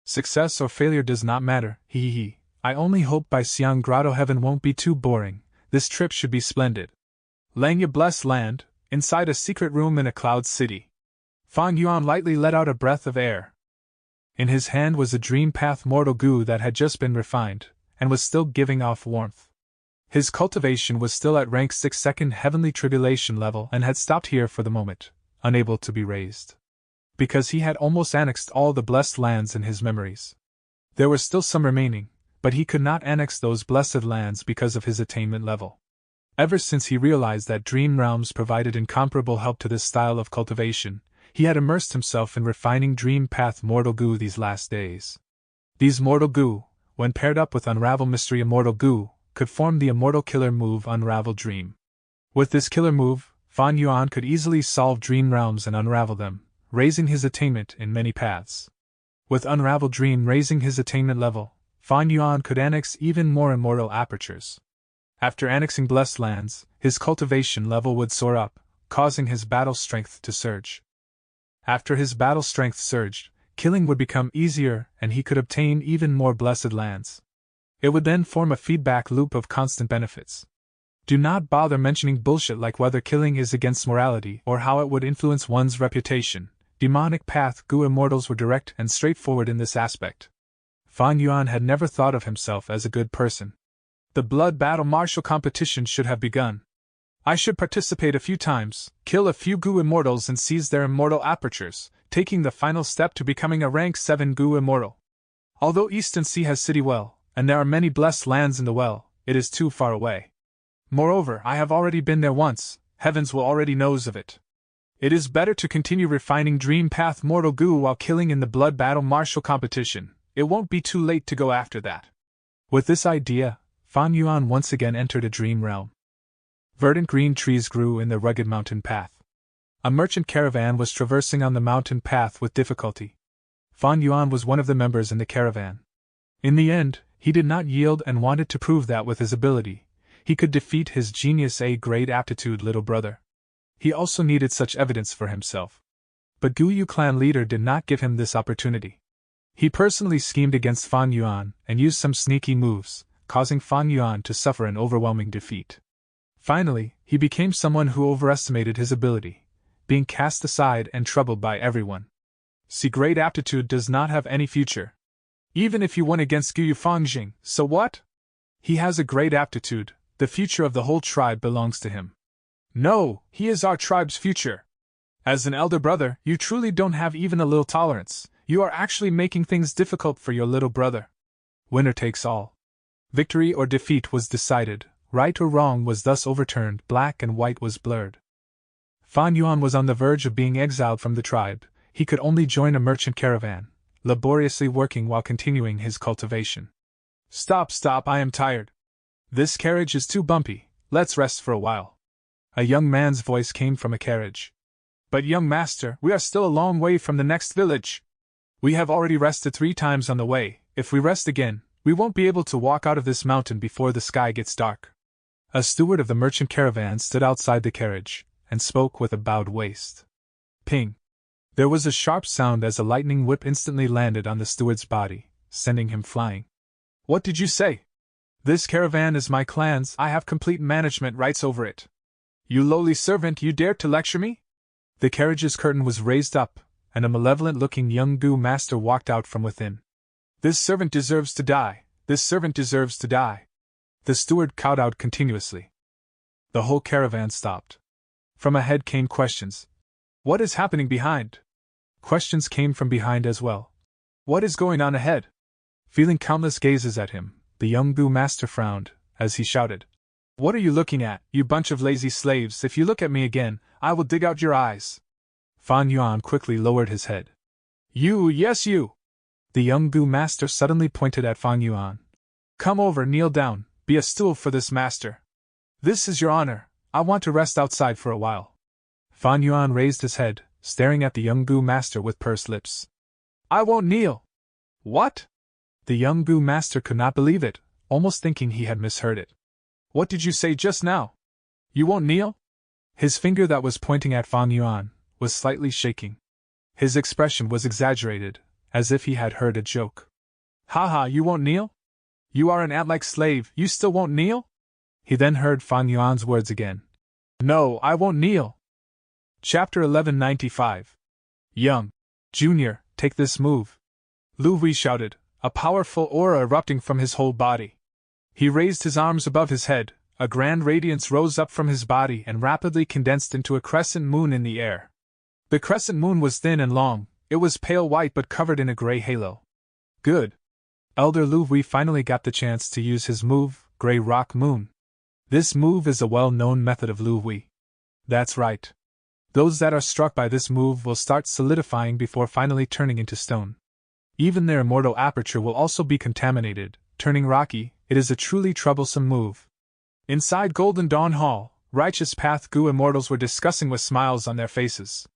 Success or failure does not matter, he. I only hope Bai Xiang grotto heaven won't be too boring. This trip should be splendid. Langya blessed land, inside a secret room in a cloud city. Fang Yuan lightly let out a breath of air. In his hand was a dream path mortal Goo that had just been refined, and was still giving off warmth. His cultivation was still at rank 6 second heavenly tribulation level and had stopped here for the moment, unable to be raised. Because he had almost annexed all the blessed lands in his memories. There were still some remaining, but he could not annex those blessed lands because of his attainment level. Ever since he realized that dream realms provided incomparable help to this style of cultivation, he had immersed himself in refining dream path mortal Goo these last days. These mortal Goo, when paired up with Unravel Mystery Immortal Goo, could form the immortal killer move Unravel Dream. With this killer move, Fan Yuan could easily solve dream realms and unravel them, raising his attainment in many paths. With Unravel Dream raising his attainment level, Fan Yuan could annex even more immortal apertures. After annexing blessed lands, his cultivation level would soar up, causing his battle strength to surge. After his battle strength surged, killing would become easier and he could obtain even more blessed lands. It would then form a feedback loop of constant benefits. Do not bother mentioning bullshit like whether killing is against morality or how it would influence one's reputation. Demonic Path Goo immortals were direct and straightforward in this aspect. Fan Yuan had never thought of himself as a good person. The blood battle martial competition should have begun. I should participate a few times, kill a few Goo immortals and seize their immortal apertures, taking the final step to becoming a rank 7 Goo immortal. Although Eastern Sea has city well, and there are many blessed lands in the well, it is too far away. Moreover, I have already been there once, heavens will already knows of it. It is better to continue refining Dream Path Mortal Goo while killing in the blood battle martial competition. It won't be too late to go after that. With this idea, Fan Yuan once again entered a dream realm. Verdant green trees grew in the rugged mountain path. A merchant caravan was traversing on the mountain path with difficulty. Fan Yuan was one of the members in the caravan. In the end, he did not yield and wanted to prove that with his ability, he could defeat his genius A-grade aptitude little brother. He also needed such evidence for himself. But Guyu clan leader did not give him this opportunity. He personally schemed against Fan Yuan and used some sneaky moves, causing Fan Yuan to suffer an overwhelming defeat. Finally, he became someone who overestimated his ability, being cast aside and troubled by everyone. See, great aptitude does not have any future. Even if you won against Guyu Fangjing, so what? He has a great aptitude, the future of the whole tribe belongs to him. No, he is our tribe's future. As an elder brother, you truly don't have even a little tolerance. You are actually making things difficult for your little brother. Winner takes all. Victory or defeat was decided, right or wrong was thus overturned, black and white was blurred. Fan Yuan was on the verge of being exiled from the tribe. He could only join a merchant caravan, laboriously working while continuing his cultivation. Stop, I am tired. This carriage is too bumpy, let's rest for a while. A young man's voice came from a carriage. But young master, we are still a long way from the next village. We have already rested 3 times on the way. If we rest again, we won't be able to walk out of this mountain before the sky gets dark. A steward of the merchant caravan stood outside the carriage, and spoke with a bowed waist. Ping! There was a sharp sound as a lightning whip instantly landed on the steward's body, sending him flying. What did you say? This caravan is my clan's, I have complete management rights over it. You lowly servant, you dare to lecture me? The carriage's curtain was raised up, and a malevolent-looking young Gu master walked out from within. This servant deserves to die, this servant deserves to die. The steward called out continuously. The whole caravan stopped. From ahead came questions. What is happening behind? Questions came from behind as well. What is going on ahead? Feeling countless gazes at him, the young Gu master frowned, as he shouted. What are you looking at, you bunch of lazy slaves? If you look at me again, I will dig out your eyes. Fan Yuan quickly lowered his head. You, yes you! The young Gu master suddenly pointed at Fan Yuan. Come over, kneel down, be a stool for this master. This is your honor, I want to rest outside for a while. Fan Yuan raised his head, staring at the young Gu master with pursed lips. I won't kneel. What? The young Gu master could not believe it, almost thinking he had misheard it. What did you say just now? You won't kneel? His finger that was pointing at Fan Yuan was slightly shaking. His expression was exaggerated, as if he had heard a joke. Ha, you won't kneel? You are an ant-like slave, you still won't kneel? He then heard Fan Yuan's words again. No, I won't kneel. Chapter 1195. Young. Junior, take this move. Lu Hui shouted, a powerful aura erupting from his whole body. He raised his arms above his head, a grand radiance rose up from his body and rapidly condensed into a crescent moon in the air. The crescent moon was thin and long, it was pale white but covered in a gray halo. Good. Elder Lu Hui finally got the chance to use his move, Gray Rock Moon. This move is a well-known method of Lu Hui. That's right. Those that are struck by this move will start solidifying before finally turning into stone. Even their immortal aperture will also be contaminated, turning rocky. It is a truly troublesome move. Inside Golden Dawn Hall, Righteous Path Gu immortals were discussing with smiles on their faces.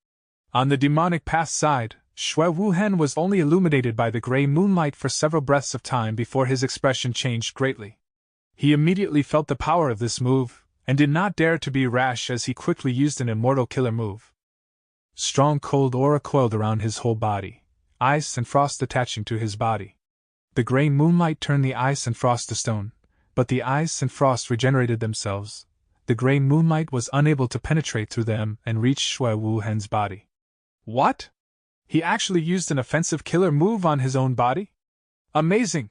On the demonic path side, Xue Wuhen was only illuminated by the gray moonlight for several breaths of time before his expression changed greatly. He immediately felt the power of this move, and did not dare to be rash as he quickly used an immortal killer move. Strong cold aura coiled around his whole body, ice and frost attaching to his body. The gray moonlight turned the ice and frost to stone, but the ice and frost regenerated themselves. The gray moonlight was unable to penetrate through them and reach Xue Wuhen's body. What? He actually used an offensive killer move on his own body? Amazing!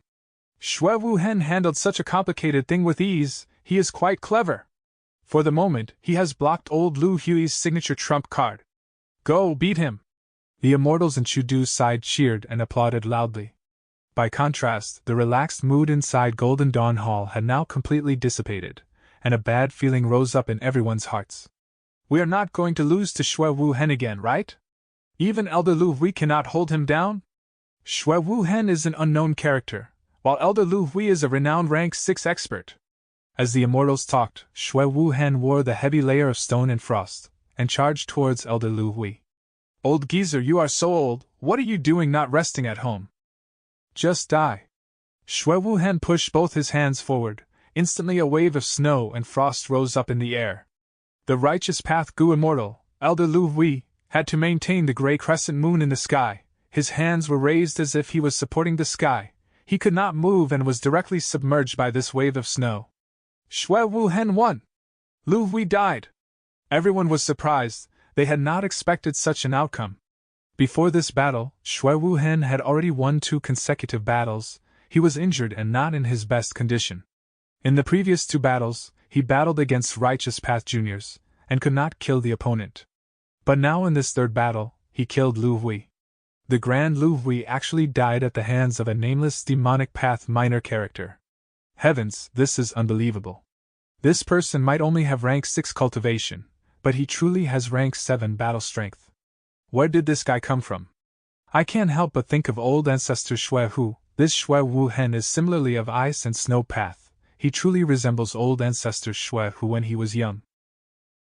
Xue Wuhen handled such a complicated thing with ease, he is quite clever. For the moment, he has blocked old Lu Hui's signature trump card. Go, beat him! The immortals in Chudu's side cheered and applauded loudly. By contrast, the relaxed mood inside Golden Dawn Hall had now completely dissipated, and a bad feeling rose up in everyone's hearts. We are not going to lose to Xue Wuhen again, right? Even Elder Lu Hui cannot hold him down? Xue Wuhen is an unknown character, while Elder Lu Hui is a renowned rank 6 expert. As the immortals talked, Xue Wuhen wore the heavy layer of stone and frost, and charged towards Elder Lu Hui. Old geezer, you are so old, what are you doing not resting at home? Just die. Xue Wuhen pushed both his hands forward. Instantly a wave of snow and frost rose up in the air. The Righteous Path Gu immortal, Elder Lu Hui, had to maintain the gray crescent moon in the sky. His hands were raised as if he was supporting the sky. He could not move and was directly submerged by this wave of snow. Xue Wuhen won. Lu Hui died. Everyone was surprised. They had not expected such an outcome. Before this battle, Xue Wuhen had already won 2 consecutive battles. He was injured and not in his best condition. In the previous 2 battles, he battled against Righteous Path Juniors, and could not kill the opponent. But now in this 3rd battle, he killed Lu Hui. The Grand Lu Hui actually died at the hands of a nameless demonic path minor character. Heavens, this is unbelievable. This person might only have rank 6 cultivation, but he truly has rank 7 battle strength. Where did this guy come from? I can't help but think of old ancestor Shui Hu. This Shui Wu Hen is similarly of ice and snow path. He truly resembles old ancestor Shui Hu when he was young.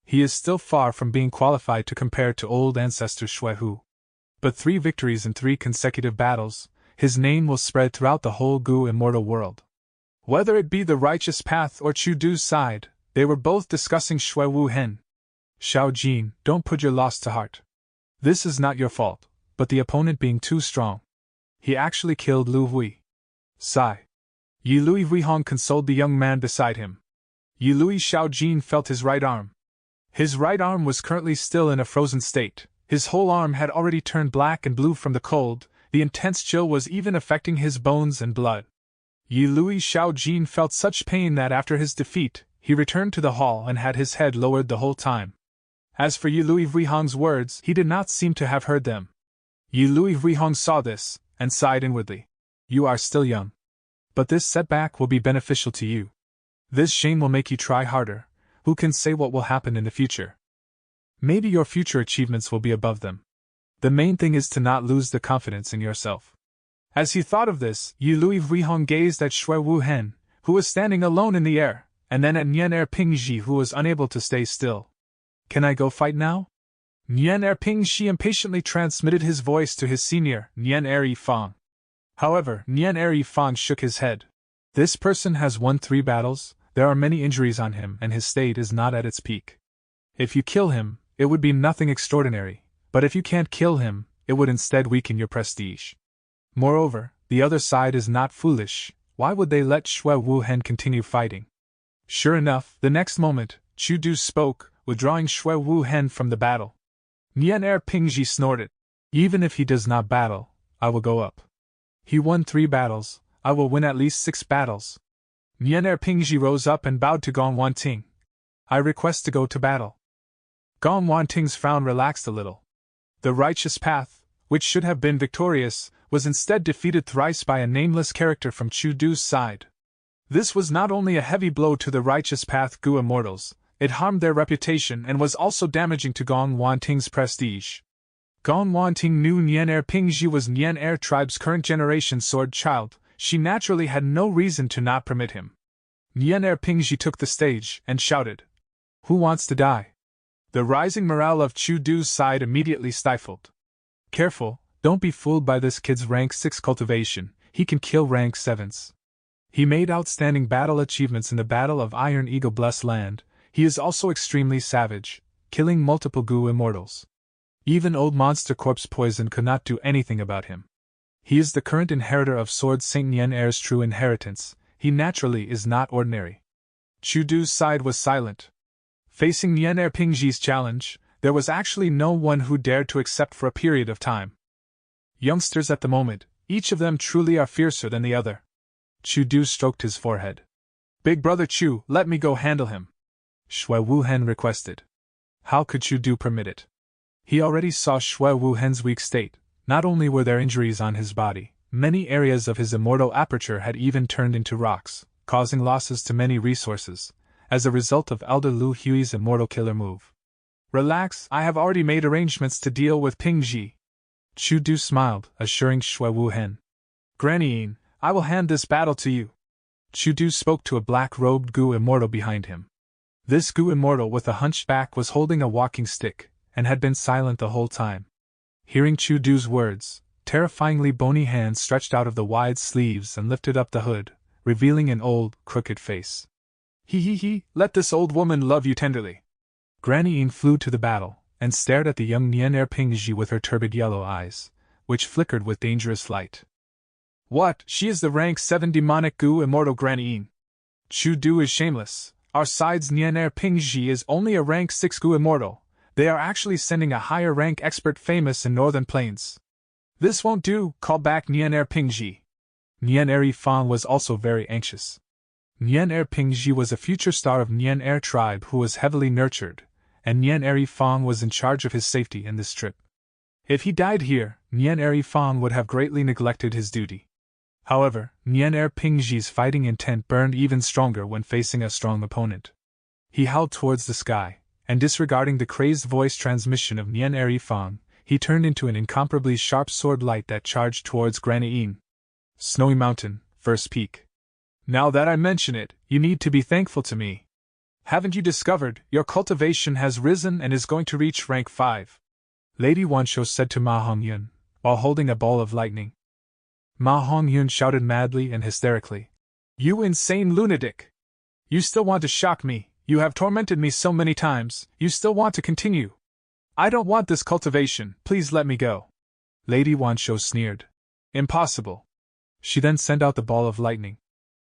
He is still far from being qualified to compare to old ancestor Shui Hu. But 3 victories in 3 consecutive battles, his name will spread throughout the whole Gu immortal world. Whether it be the righteous path or Chu Du's side, they were both discussing Shui Wu Hen. Xiao Jin, don't put your loss to heart. This is not your fault, but the opponent being too strong. He actually killed Lu Hui. Sigh. Yi Lui Huihong consoled the young man beside him. Yi Lui Xiao Jin felt his right arm. His right arm was currently still in a frozen state. His whole arm had already turned black and blue from the cold. The intense chill was even affecting his bones and blood. Yi Lui Xiao Jin felt such pain that after his defeat, he returned to the hall and had his head lowered the whole time. As for Yi Lui Huihong's words, he did not seem to have heard them. Yi Lui Huihong saw this, and sighed inwardly. You are still young. But this setback will be beneficial to you. This shame will make you try harder. Who can say what will happen in the future? Maybe your future achievements will be above them. The main thing is to not lose the confidence in yourself. As he thought of this, Yi Lui Huihong gazed at Shui Wu Hen, who was standing alone in the air, and then at Nian Er Pingji, who was unable to stay still. Can I go fight now? Nian Er Pingji impatiently transmitted his voice to his senior, Nian Er Yifang. However, Nian Er Yifang shook his head. This person has won 3 battles, there are many injuries on him, and his state is not at its peak. If you kill him, it would be nothing extraordinary, but if you can't kill him, it would instead weaken your prestige. Moreover, the other side is not foolish. Why would they let Shui Wu Hen continue fighting? Sure enough, the next moment, Chu Du spoke, withdrawing Shui Wu Hen from the battle. Nian Er Pingji snorted. Even if he does not battle, I will go up. He won 3 battles, I will win at least 6 battles. Nian Er Pingji rose up and bowed to Gong Wanting. I request to go to battle. Gong Wanting's frown relaxed a little. The righteous path, which should have been victorious, was instead defeated thrice by a nameless character from Chu Du's side. This was not only a heavy blow to the righteous path Gu immortals, it harmed their reputation and was also damaging to Gong Wanting's prestige. Gong Wanting knew Nian Er Pingji was Nian Er tribe's current generation sword child. She naturally had no reason to not permit him. Nian Er Pingji took the stage and shouted, "Who wants to die?" The rising morale of Chu Du's side immediately stifled. Careful, don't be fooled by this kid's rank 6 cultivation, he can kill rank 7s. He made outstanding battle achievements in the Battle of Iron Eagle Blessed Land. He is also extremely savage, killing multiple Gu immortals. Even old Monster Corpse Poison could not do anything about him. He is the current inheritor of Sword Saint Nian Er's true inheritance. He naturally is not ordinary. Chu Du's side was silent. Facing Nian Er Pingji's challenge, there was actually no one who dared to accept for a period of time. Youngsters at the moment, each of them truly are fiercer than the other. Chu Du stroked his forehead. Big brother Chu, let me go handle him. Shui Wu Hen requested. How could Chu Du permit it? He already saw Shui Wu Hen's weak state. Not only were there injuries on his body, many areas of his immortal aperture had even turned into rocks, causing losses to many resources, as a result of Elder Lu Hui's immortal killer move. Relax, I have already made arrangements to deal with Pingji. Chu Du smiled, assuring Shui Wu Hen. Granny Yin, I will hand this battle to you. Chu Du spoke to a black-robed Gu immortal behind him. This Gu immortal with a hunchback was holding a walking stick, and had been silent the whole time. Hearing Chu Du's words, terrifyingly bony hands stretched out of the wide sleeves and lifted up the hood, revealing an old, crooked face. He, let this old woman love you tenderly. Granny Yin flew to the battle, and stared at the young Nian Er Pingji with her turbid yellow eyes, which flickered with dangerous light. What, she is the rank 7 demonic Gu immortal Granny Yin. Chu Du is shameless, our side's Nian Er Pingji is only a rank 6 Gu immortal. They are actually sending a higher rank expert famous in Northern Plains. This won't do, call back Nian Er Pingji. Nian Er Yifang was also very anxious. Nian Er Pingji was a future star of Nian Er tribe who was heavily nurtured, and Nian Er Yifang was in charge of his safety in this trip. If he died here, Nian Er Yifang would have greatly neglected his duty. However, Nian Er Pingji's fighting intent burned even stronger when facing a strong opponent. He howled towards the sky, and disregarding the crazed voice transmission of Nian Er Yifang, he turned into an incomparably sharp sword light that charged towards Granny Yin. Snowy Mountain, First Peak. Now that I mention it, you need to be thankful to me. Haven't you discovered, your cultivation has risen and is going to reach rank 5? Lady Wansho said to Ma Hongyun, while holding a ball of lightning. Ma Hongyun shouted madly and hysterically. You insane lunatic! You still want to shock me, you have tormented me so many times, you still want to continue. I don't want this cultivation, please let me go. Lady Wansho sneered. Impossible. She then sent out the ball of lightning.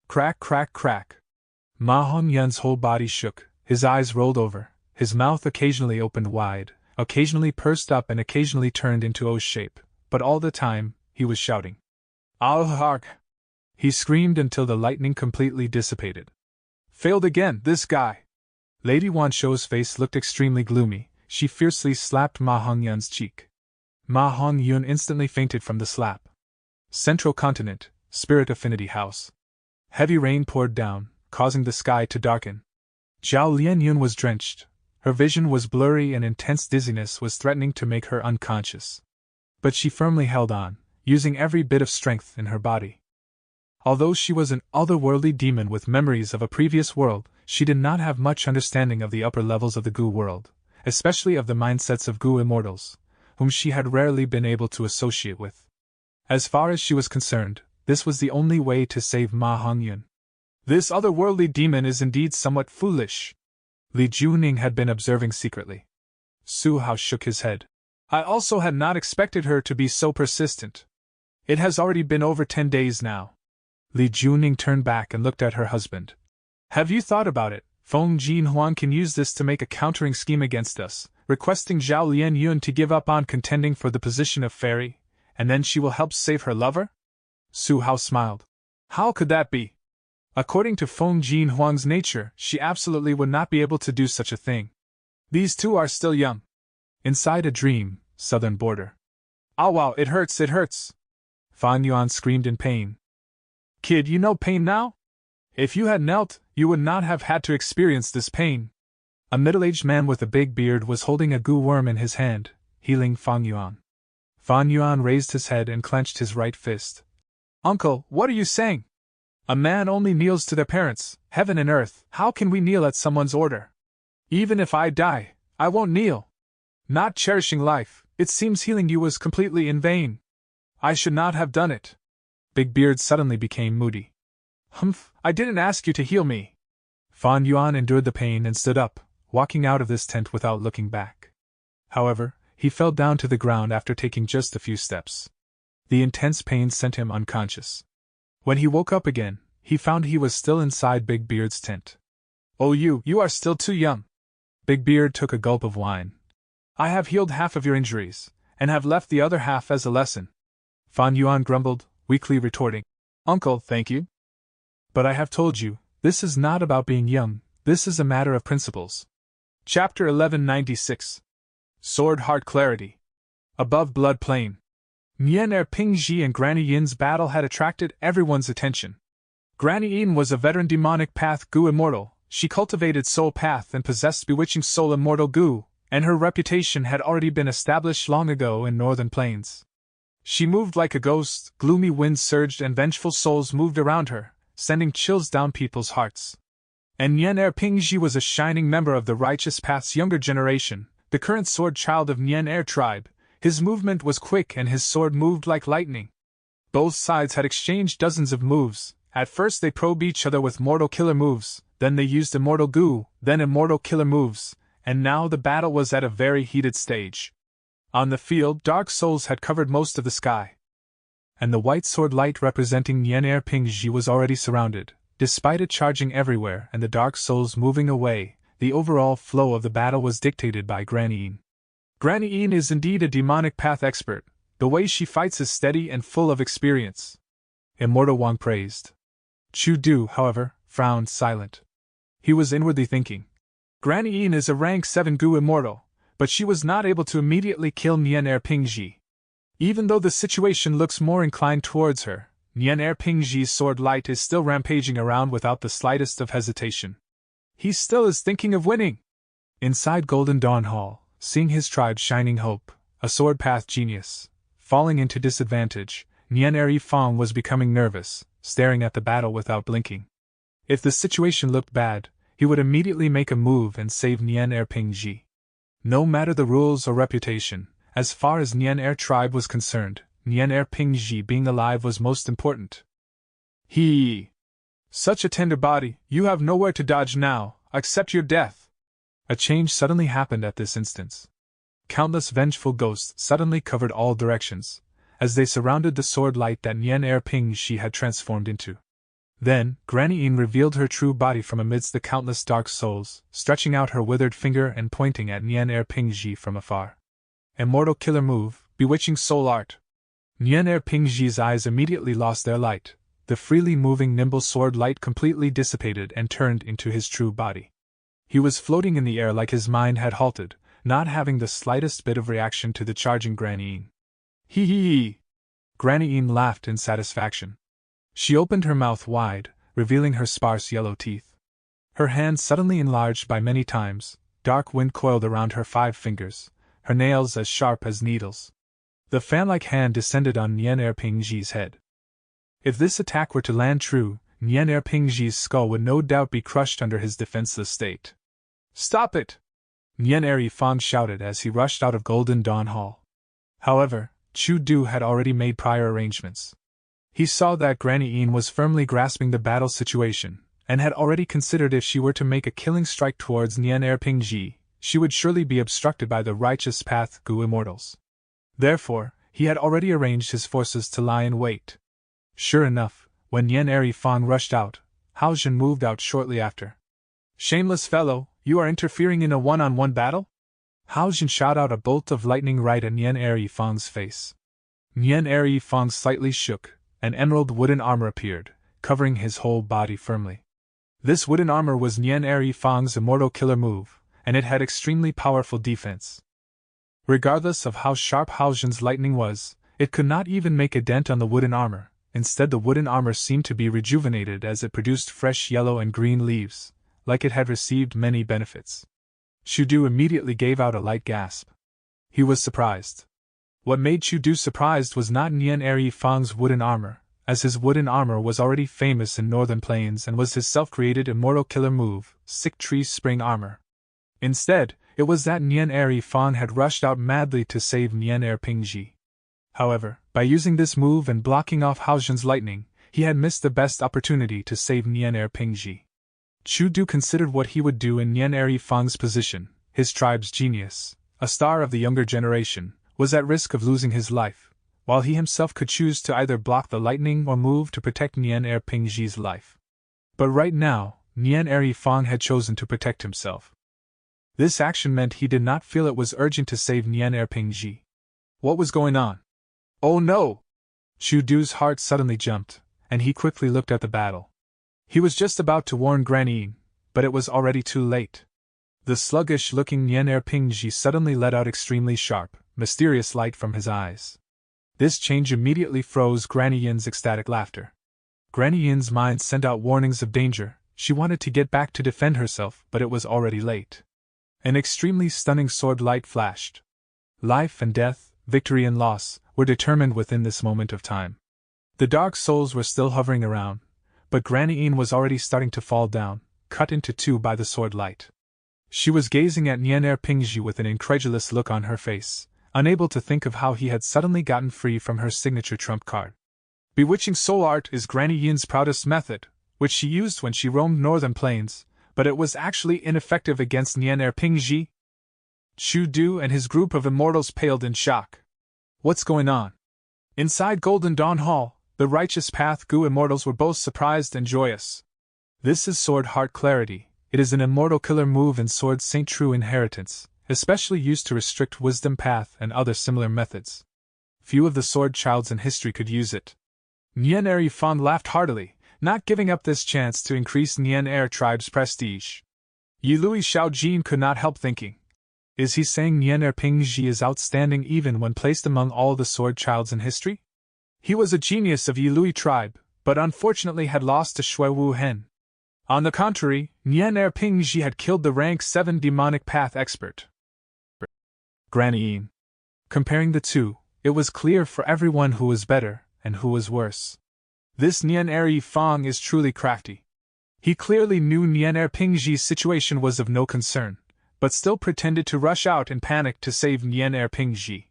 Crack, crack, crack. Ma Hongyun's whole body shook, his eyes rolled over, his mouth occasionally opened wide, occasionally pursed up and occasionally turned into O shape, but all the time, he was shouting. Al-Hark! He screamed until the lightning completely dissipated. Failed again, this guy! Lady Wansho's face looked extremely gloomy, she fiercely slapped Ma Hongyun's cheek. Ma Hongyun instantly fainted from the slap. Central Continent, Spirit Affinity House. Heavy rain poured down, causing the sky to darken. Zhao Lianyun was drenched. Her vision was blurry and intense dizziness was threatening to make her unconscious. But she firmly held on, using every bit of strength in her body. Although she was an otherworldly demon with memories of a previous world, she did not have much understanding of the upper levels of the Gu world, especially of the mindsets of Gu immortals, whom she had rarely been able to associate with. As far as she was concerned, this was the only way to save Ma Hongyun. This otherworldly demon is indeed somewhat foolish. Li Juning had been observing secretly. Su Hao shook his head. I also had not expected her to be so persistent. It has already been over 10 days now. Li Juning turned back and looked at her husband. Have you thought about it? Feng Jinhuan can use this to make a countering scheme against us, requesting Zhao Lianyun to give up on contending for the position of fairy, and then she will help save her lover? Su Hao smiled. How could that be? According to Feng Jinhuang's nature, she absolutely would not be able to do such a thing. These two are still young. Inside a dream, southern border. Ah wow, it hurts, it hurts. Fan Yuan screamed in pain. Kid, you know pain now? If you had knelt, you would not have had to experience this pain. A middle-aged man with a big beard was holding a goo worm in his hand, healing Fan Yuan. Fan Yuan raised his head and clenched his right fist. Uncle, what are you saying? A man only kneels to their parents, heaven and earth, how can we kneel at someone's order? Even if I die, I won't kneel. Not cherishing life, it seems healing you was completely in vain. I should not have done it. Big Beard suddenly became moody. Humph, I didn't ask you to heal me. Fan Yuan endured the pain and stood up, walking out of this tent without looking back. However, he fell down to the ground after taking just a few steps. The intense pain sent him unconscious. When he woke up again, he found he was still inside Big Beard's tent. Oh, you are still too young. Big Beard took a gulp of wine. I have healed half of your injuries, and have left the other half as a lesson. Fan Yuan grumbled, weakly retorting. Uncle, thank you. But I have told you, this is not about being young, this is a matter of principles. Chapter 1196. Sword Heart Clarity. Above Blood Plain. Nian Er Pingji and Granny Yin's battle had attracted everyone's attention. Granny Yin was a veteran demonic path Gu immortal, she cultivated soul path and possessed bewitching soul immortal Gu, and her reputation had already been established long ago in northern plains. She moved like a ghost, gloomy winds surged and vengeful souls moved around her, sending chills down people's hearts. And Nian Er Pingji was a shining member of the Righteous Path's younger generation, the current sword child of Nian Er tribe. His movement was quick and his sword moved like lightning. Both sides had exchanged dozens of moves. At first they probed each other with mortal killer moves, then they used immortal Gu, then immortal killer moves, and now the battle was at a very heated stage. On the field, dark souls had covered most of the sky. And the white sword light representing Nian Er Pingji was already surrounded. Despite it charging everywhere and the dark souls moving away, the overall flow of the battle was dictated by Granny Yin. Granny Yin is indeed a demonic path expert. The way she fights is steady and full of experience. Immortal Wang praised. Chu Du, however, frowned silent. He was inwardly thinking. Granny Yin is a rank 7 Gu immortal, but she was not able to immediately kill Nian Er Pingji. Even though the situation looks more inclined towards her, Nian Erpingji's sword light is still rampaging around without the slightest of hesitation. He still is thinking of winning. Inside Golden Dawn Hall, seeing his tribe's shining hope, a sword path genius, falling into disadvantage, Nian Erifang was becoming nervous, staring at the battle without blinking. If the situation looked bad, he would immediately make a move and save Nian Erpingji. No matter the rules or reputation, as far as Nian Er tribe was concerned, Nian Erpingji being alive was most important. Such a tender body, you have nowhere to dodge now, except your death. A change suddenly happened at this instance. Countless vengeful ghosts suddenly covered all directions, as they surrounded the sword light that Nian Erpingji had transformed into. Then, Granny Yin revealed her true body from amidst the countless dark souls, stretching out her withered finger and pointing at Nian Erpingji from afar. Immortal killer move, bewitching soul art. Nian Erpingji's eyes immediately lost their light. The freely moving nimble sword light completely dissipated and turned into his true body. He was floating in the air like his mind had halted, not having the slightest bit of reaction to the charging Granny Yin. Granny Yin laughed in satisfaction. She opened her mouth wide, revealing her sparse yellow teeth. Her hands suddenly enlarged by many times, dark wind coiled around her 5 fingers, her nails as sharp as needles. The fan-like hand descended on Nian Erpingji's head. If this attack were to land true, Nian Erpingji's skull would no doubt be crushed under his defenseless state. Stop it! Nian Erifang shouted as he rushed out of Golden Dawn Hall. However, Chu Du had already made prior arrangements. He saw that Granny Yin was firmly grasping the battle situation, and had already considered if she were to make a killing strike towards Nian Erpingji, she would surely be obstructed by the righteous path Gu immortals. Therefore, he had already arranged his forces to lie in wait. Sure enough, when Nian Erifang rushed out, Hao Jun moved out shortly after. Shameless fellow, you are interfering in a one-on-one battle? Hao Jun shot out a bolt of lightning right at Nian Erifang's face. Nian Erifang slightly shook, and emerald wooden armor appeared, covering his whole body firmly. This wooden armor was Nian Erifang's immortal killer move, and it had extremely powerful defense. Regardless of how sharp Hao Jun's lightning was, it could not even make a dent on the wooden armor. Instead, the wooden armor seemed to be rejuvenated as it produced fresh yellow and green leaves, like it had received many benefits. Chu Du immediately gave out a light gasp. He was surprised. What made Chu Du surprised was not Nian Erifang's wooden armor, as his wooden armor was already famous in Northern Plains and was his self-created immortal killer move, Sick Tree Spring Armor. Instead, it was that Nian Erifang had rushed out madly to save Nian Erpingji. However, by using this move and blocking off Hao Jun's lightning, he had missed the best opportunity to save Nian Erpingji. Chu Du considered what he would do in Nian Erifang's position. His tribe's genius, a star of the younger generation, was at risk of losing his life, while he himself could choose to either block the lightning or move to protect Nian Erpingji's life. But right now, Nian Erifang had chosen to protect himself. This action meant he did not feel it was urgent to save Nian Erpingji. What was going on? Oh no! Chu Du's heart suddenly jumped, and he quickly looked at the battle. He was just about to warn Granny Yin, but it was already too late. The sluggish-looking Nian Erpingji suddenly let out extremely sharp, mysterious light from his eyes. This change immediately froze Granny Yin's ecstatic laughter. Granny Yin's mind sent out warnings of danger. She wanted to get back to defend herself, but it was already late. An extremely stunning sword light flashed. Life and death, victory and loss, were determined within this moment of time. The dark souls were still hovering around, but Granny Yin was already starting to fall down, cut into 2 by the sword light. She was gazing at Nian Erpingji with an incredulous look on her face, unable to think of how he had suddenly gotten free from her signature trump card. Bewitching soul art is Granny Yin's proudest method, which she used when she roamed Northern Plains, but it was actually ineffective against Nian Erpingji. Chu Du and his group of immortals paled in shock. What's going on? Inside Golden Dawn Hall, the Righteous Path Gu immortals were both surprised and joyous. This is Sword Heart Clarity. It is an immortal killer move in Sword Saint True Inheritance, especially used to restrict Wisdom Path and other similar methods. Few of the Sword Childs in history could use it. Nian Erifang laughed heartily, not giving up this chance to increase Nian Er tribe's prestige. Yilui Shaojin could not help thinking. Is he saying Nian Erpingji is outstanding even when placed among all the sword childs in history? He was a genius of Yilui tribe, but unfortunately had lost to Shui Wu Hen. On the contrary, Nian Erpingji had killed the rank 7 demonic path expert, Granny Yin. Comparing the two, it was clear for everyone who was better and who was worse. This Nian Er Fong is truly crafty. He clearly knew Nian Erpingji's situation was of no concern, but still pretended to rush out in panic to save Nian Erpingji.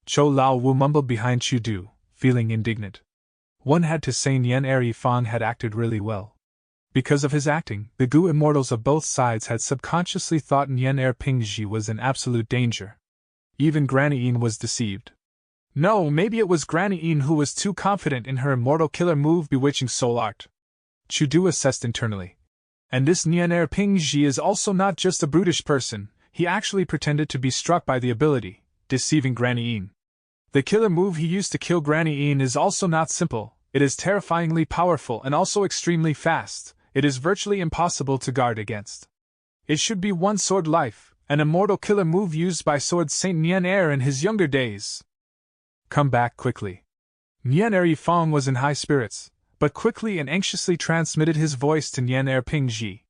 Chou Lao Wu mumbled behind Chu Du, feeling indignant. One had to say Nian Er Fong had acted really well. Because of his acting, the Gu immortals of both sides had subconsciously thought Nian Erpingji was in absolute danger. Even Granny Yin was deceived. No, maybe it was Granny Yin who was too confident in her immortal killer move Bewitching Soul Art. Chu Du assessed internally. And this Nian Erpingji is also not just a brutish person, he actually pretended to be struck by the ability, deceiving Granny Yin. The killer move he used to kill Granny Yin is also not simple, it is terrifyingly powerful and also extremely fast. It is virtually impossible to guard against. It should be one sword life, an immortal killer move used by Sword Saint Nian Er in his younger days. Come back quickly. Nian Er Yifeng was in high spirits, but quickly and anxiously transmitted his voice to Nian Erpingji.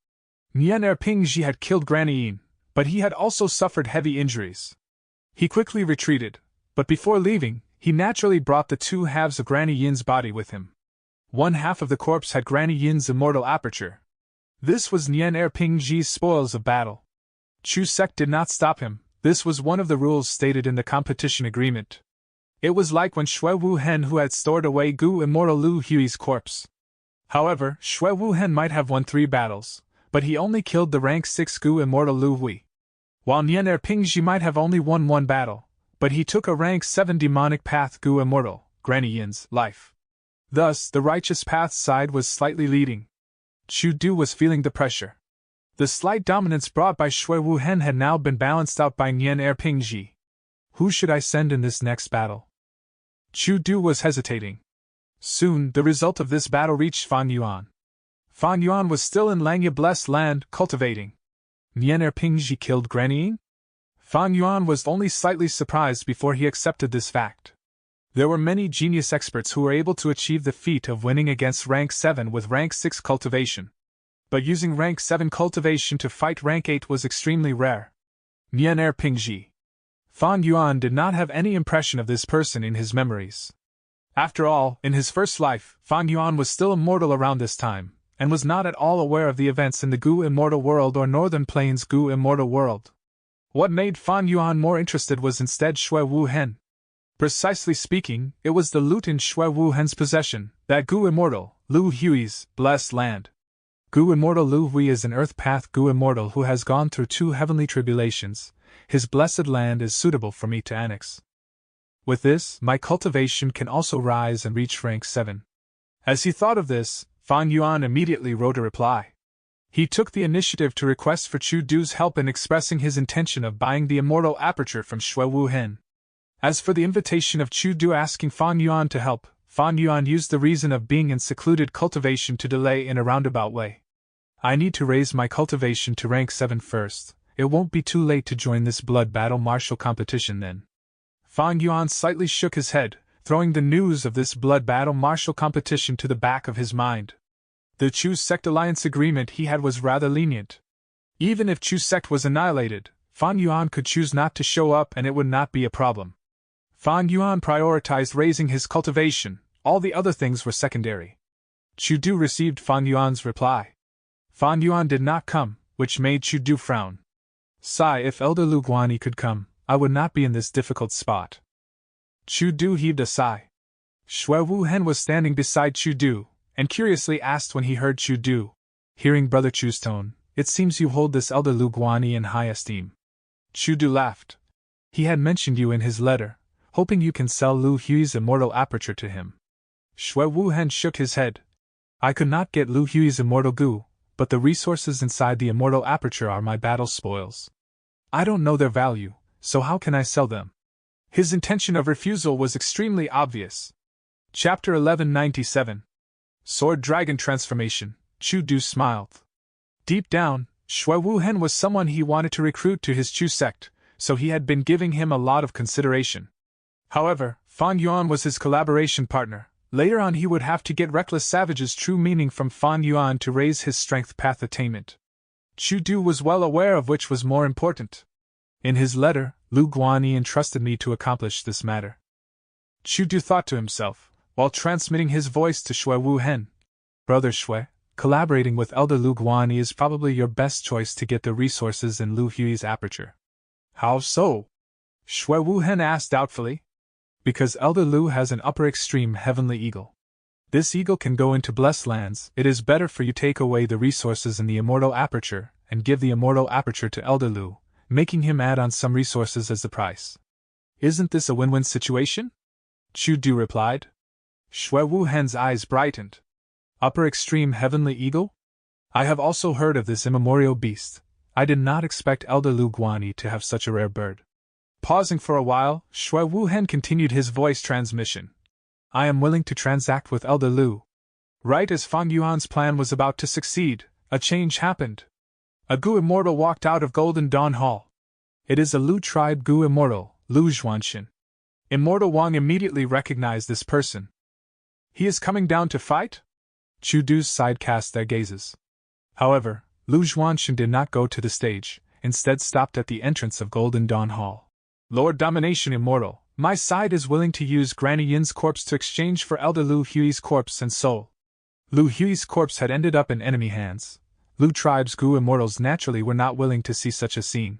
Nian Erpingji had killed Granny Yin, but he had also suffered heavy injuries. He quickly retreated, but before leaving, he naturally brought the two halves of Granny Yin's body with him. One half of the corpse had Granny Yin's immortal aperture. This was Nian Erpingji's spoils of battle. Chu Sek did not stop him, this was one of the rules stated in the competition agreement. It was like when Shui Wu Hen who had stored away Gu immortal Lu Hui's corpse. However, Shui Wu Hen might have won 3 battles, but he only killed the rank 6 Gu immortal Lu Hui. While Nian Erpingji might have only won 1 battle, but he took a rank 7 demonic path Gu immortal, Granny Yin's, life. Thus, the righteous path side was slightly leading. Chu Du was feeling the pressure. The slight dominance brought by Shui Wu Hen had now been balanced out by Nian Erpingji. Who should I send in this next battle? Chu Du was hesitating. Soon, the result of this battle reached Fan Yuan. Fan Yuan was still in Langya Blessed Land, cultivating. Nian Erpingji killed Granny Yin? Fan Yuan was only slightly surprised before he accepted this fact. There were many genius experts who were able to achieve the feat of winning against rank 7 with rank 6 cultivation. But using rank 7 cultivation to fight rank 8 was extremely rare. Nian Erpingji. Fan Yuan did not have any impression of this person in his memories. After all, in his first life, Fan Yuan was still immortal around this time, and was not at all aware of the events in the Gu Immortal World or Northern Plains Gu Immortal World. What made Fan Yuan more interested was instead Shui Wu Hen. Precisely speaking, it was the loot in Shui Wu Hen's possession, that Gu Immortal, Lu Hui's, blessed land. Gu Immortal Lu Hui is an earth path Gu Immortal who has gone through 2 heavenly tribulations. His blessed land is suitable for me to annex. With this, my cultivation can also rise and reach rank 7. As he thought of this, Fan Yuan immediately wrote a reply. He took the initiative to request for Chu Du's help in expressing his intention of buying the immortal aperture from Shui Wu Hen. As for the invitation of Chu Du asking Fan Yuan to help, Fan Yuan used the reason of being in secluded cultivation to delay in a roundabout way. I need to raise my cultivation to rank 7 first. It won't be too late to join this blood battle martial competition then. Fan Yuan slightly shook his head, throwing the news of this blood battle martial competition to the back of his mind. The Chu Sect alliance agreement he had was rather lenient. Even if Chu Sect was annihilated, Fan Yuan could choose not to show up and it would not be a problem. Fan Yuan prioritized raising his cultivation, all the other things were secondary. Chu Du received Fan Yuan's reply. Fan Yuan did not come, which made Chu Du frown. Sigh, if Elder Lu Guanyi could come, I would not be in this difficult spot. Chu Du heaved a sigh. Shui Wu Hen was standing beside Chu Du, and curiously asked when he heard Chu Du. Hearing Brother Chu's tone, it seems you hold this Elder Lu Guanyi in high esteem. Chu Du laughed. He had mentioned you in his letter, hoping you can sell Lu Hui's immortal aperture to him. Shui Wu Hen shook his head. I could not get Lu Hui's immortal Gu, but the resources inside the immortal aperture are my battle spoils. I don't know their value, so how can I sell them? His intention of refusal was extremely obvious. Chapter 1197. Sword Dragon Transformation. Chu Du smiled. Deep down, Shui Wu Hen was someone he wanted to recruit to his Chu sect, so he had been giving him a lot of consideration. However, Fan Yuan was his collaboration partner. Later on he would have to get Reckless Savage's true meaning from Fan Yuan to raise his strength path attainment. Chu Du was well aware of which was more important. In his letter, Lu Guanyi entrusted me to accomplish this matter. Chu Du thought to himself, while transmitting his voice to Shui Wu Hen. Brother Shui, collaborating with Elder Lu Guanyi is probably your best choice to get the resources in Lu Hui's aperture. How so? Shui Wu Hen asked doubtfully. Because Elder Lu has an upper extreme heavenly eagle. This eagle can go into blessed lands. It is better for you take away the resources in the immortal aperture and give the immortal aperture to Elder Lu, making him add on some resources as the price. Isn't this a win-win situation? Chu Du replied. Shui Wu Hen's eyes brightened. Upper extreme heavenly eagle? I have also heard of this immemorial beast. I did not expect Elder Lu Guanyi to have such a rare bird. Pausing for a while, Shui Wu Hen continued his voice transmission. I am willing to transact with Elder Lu. Right as Fan Yuan's plan was about to succeed, a change happened. A Gu immortal walked out of Golden Dawn Hall. It is a Lu tribe Gu immortal, Lu Zhuanxin. Immortal Wang immediately recognized this person. He is coming down to fight? Chu Du's side cast their gazes. However, Lu Zhuanxin did not go to the stage, instead stopped at the entrance of Golden Dawn Hall. Lord Domination Immortal, my side is willing to use Granny Yin's corpse to exchange for Elder Lu Hui's corpse and soul. Lu Hui's corpse had ended up in enemy hands. Lu tribe's Gu immortals naturally were not willing to see such a scene.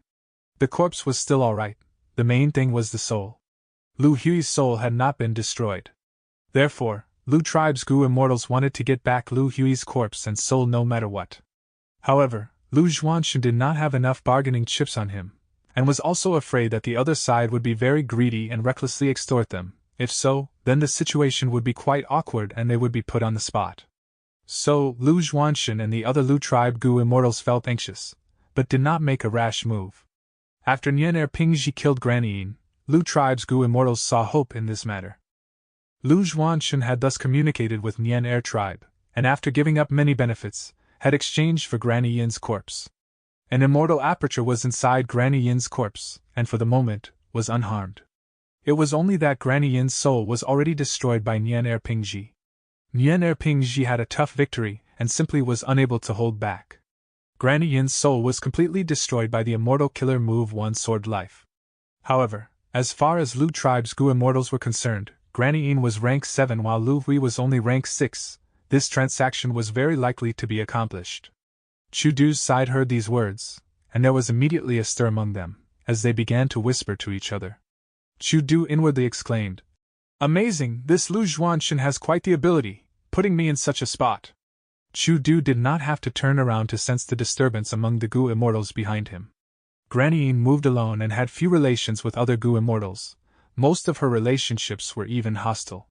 The corpse was still alright, the main thing was the soul. Lu Hui's soul had not been destroyed. Therefore, Lu tribe's Gu immortals wanted to get back Lu Hui's corpse and soul no matter what. However, Lu Zhuanxin did not have enough bargaining chips on him, and was also afraid that the other side would be very greedy and recklessly extort them. If so, then the situation would be quite awkward and they would be put on the spot. So, Lu Zhuanxin and the other Lu tribe Gu immortals felt anxious, but did not make a rash move. After Nian Pingji killed Granny Yin, Lu tribe's Gu immortals saw hope in this matter. Lu Zhuanxin had thus communicated with Nian tribe, and after giving up many benefits, had exchanged for Granny Yin's corpse. An immortal aperture was inside Granny Yin's corpse, and for the moment, was unharmed. It was only that Granny Yin's soul was already destroyed by Nian Pingji. Nian Pingji had a tough victory, and simply was unable to hold back. Granny Yin's soul was completely destroyed by the immortal killer move One Sword Life. However, as far as Lu tribe's Gu immortals were concerned, Granny Yin was rank 7 while Lu Hui was only rank 6, this transaction was very likely to be accomplished. Chu Du's side heard these words, and there was immediately a stir among them, as they began to whisper to each other. Chu Du inwardly exclaimed, Amazing, this Lu Zhuanxin has quite the ability, putting me in such a spot. Chu Du did not have to turn around to sense the disturbance among the Gu immortals behind him. Granny Yin moved alone and had few relations with other Gu immortals. Most of her relationships were even hostile.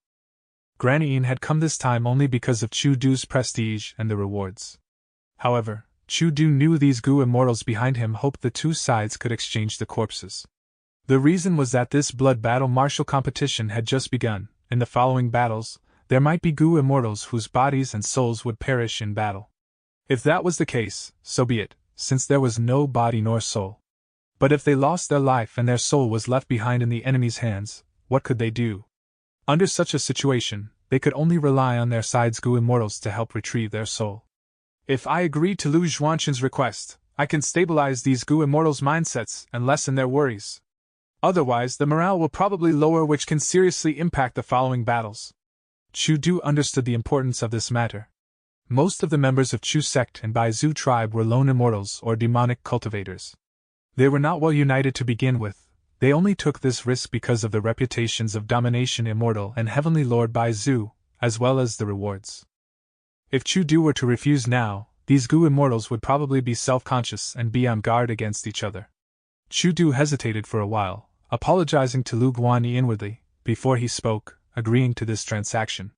Granny Yin had come this time only because of Chu Du's prestige and the rewards. However, Chu Du knew these Gu immortals behind him hoped the two sides could exchange the corpses. The reason was that this blood battle martial competition had just begun. In the following battles, there might be Gu immortals whose bodies and souls would perish in battle. If that was the case, so be it, since there was no body nor soul. But if they lost their life and their soul was left behind in the enemy's hands, what could they do? Under such a situation, they could only rely on their side's Gu immortals to help retrieve their soul. If I agree to Lu Zhuanxin's request, I can stabilize these Gu immortals' mindsets and lessen their worries. Otherwise, the morale will probably lower, which can seriously impact the following battles. Chu Du understood the importance of this matter. Most of the members of Chu sect and Baizu tribe were lone immortals or demonic cultivators. They were not well united to begin with. They only took this risk because of the reputations of Domination Immortal and Heavenly Lord Baizu, as well as the rewards. If Chu Du were to refuse now, these Gu immortals would probably be self-conscious and be on guard against each other. Chu Du hesitated for a while, apologizing to Lu Guanyi inwardly, before he spoke, agreeing to this transaction.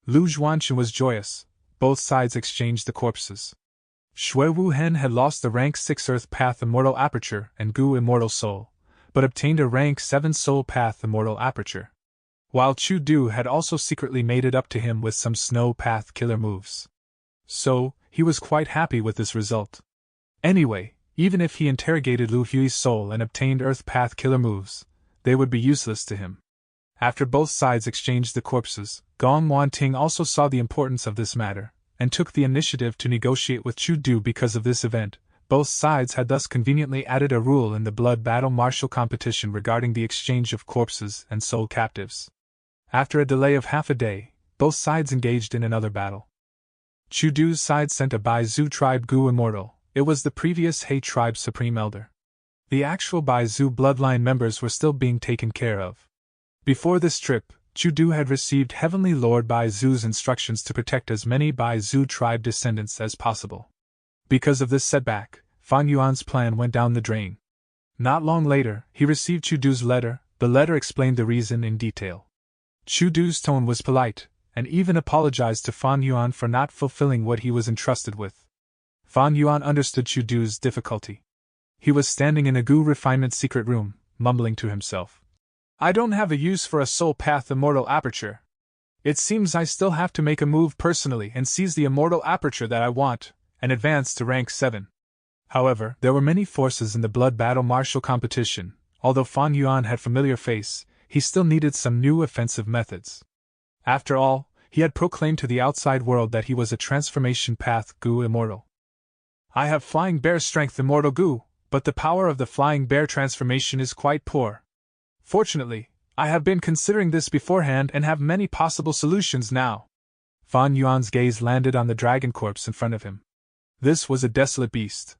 Lu Zhuanxin was joyous. Both sides exchanged the corpses. Shui Wu Hen had lost the rank 6 Earth Path Immortal Aperture and Gu Immortal Soul, but obtained a rank 7 Soul Path Immortal Aperture. While Chu Du had also secretly made it up to him with some Snow Path killer moves. So, he was quite happy with this result. Anyway, Even if he interrogated Lu Hui's soul and obtained Earth Path killer moves, they would be useless to him. After both sides exchanged the corpses, Gong Wanting also saw the importance of this matter, and took the initiative to negotiate with Chu Du because of this event. Both sides had thus conveniently added a rule in the blood battle martial competition regarding the exchange of corpses and soul captives. After a delay of half a day, both sides engaged in another battle. Chu Du's side sent a Bai Zhu tribe Gu Immortal. It was the previous He tribe's supreme elder. The actual Bai Zhu bloodline members were still being taken care of. Before this trip, Chu Du had received Heavenly Lord Bai Zhu's instructions to protect as many Bai Zhu tribe descendants as possible. Because of this setback, Fan Yuan's plan went down the drain. Not long later, he received Chu Du's letter. The letter explained the reason in detail. Chu Du's tone was polite, and even apologized to Fan Yuan for not fulfilling what he was entrusted with. Fan Yuan understood Chu Du's difficulty. He was standing in a Gu refinement secret room, mumbling to himself. I don't have a use for a soul path immortal aperture. It seems I still have to make a move personally and seize the immortal aperture that I want, and advance to rank 7. However, there were many forces in the blood battle martial competition. Although Fan Yuan had familiar face, he still needed some new offensive methods. After all, he had proclaimed to the outside world that he was a transformation path Gu immortal. I have flying bear strength immortal Gu, but the power of the flying bear transformation is quite poor. Fortunately, I have been considering this beforehand and have many possible solutions now. Fan Yuan's gaze landed on the dragon corpse in front of him. This was a desolate beast.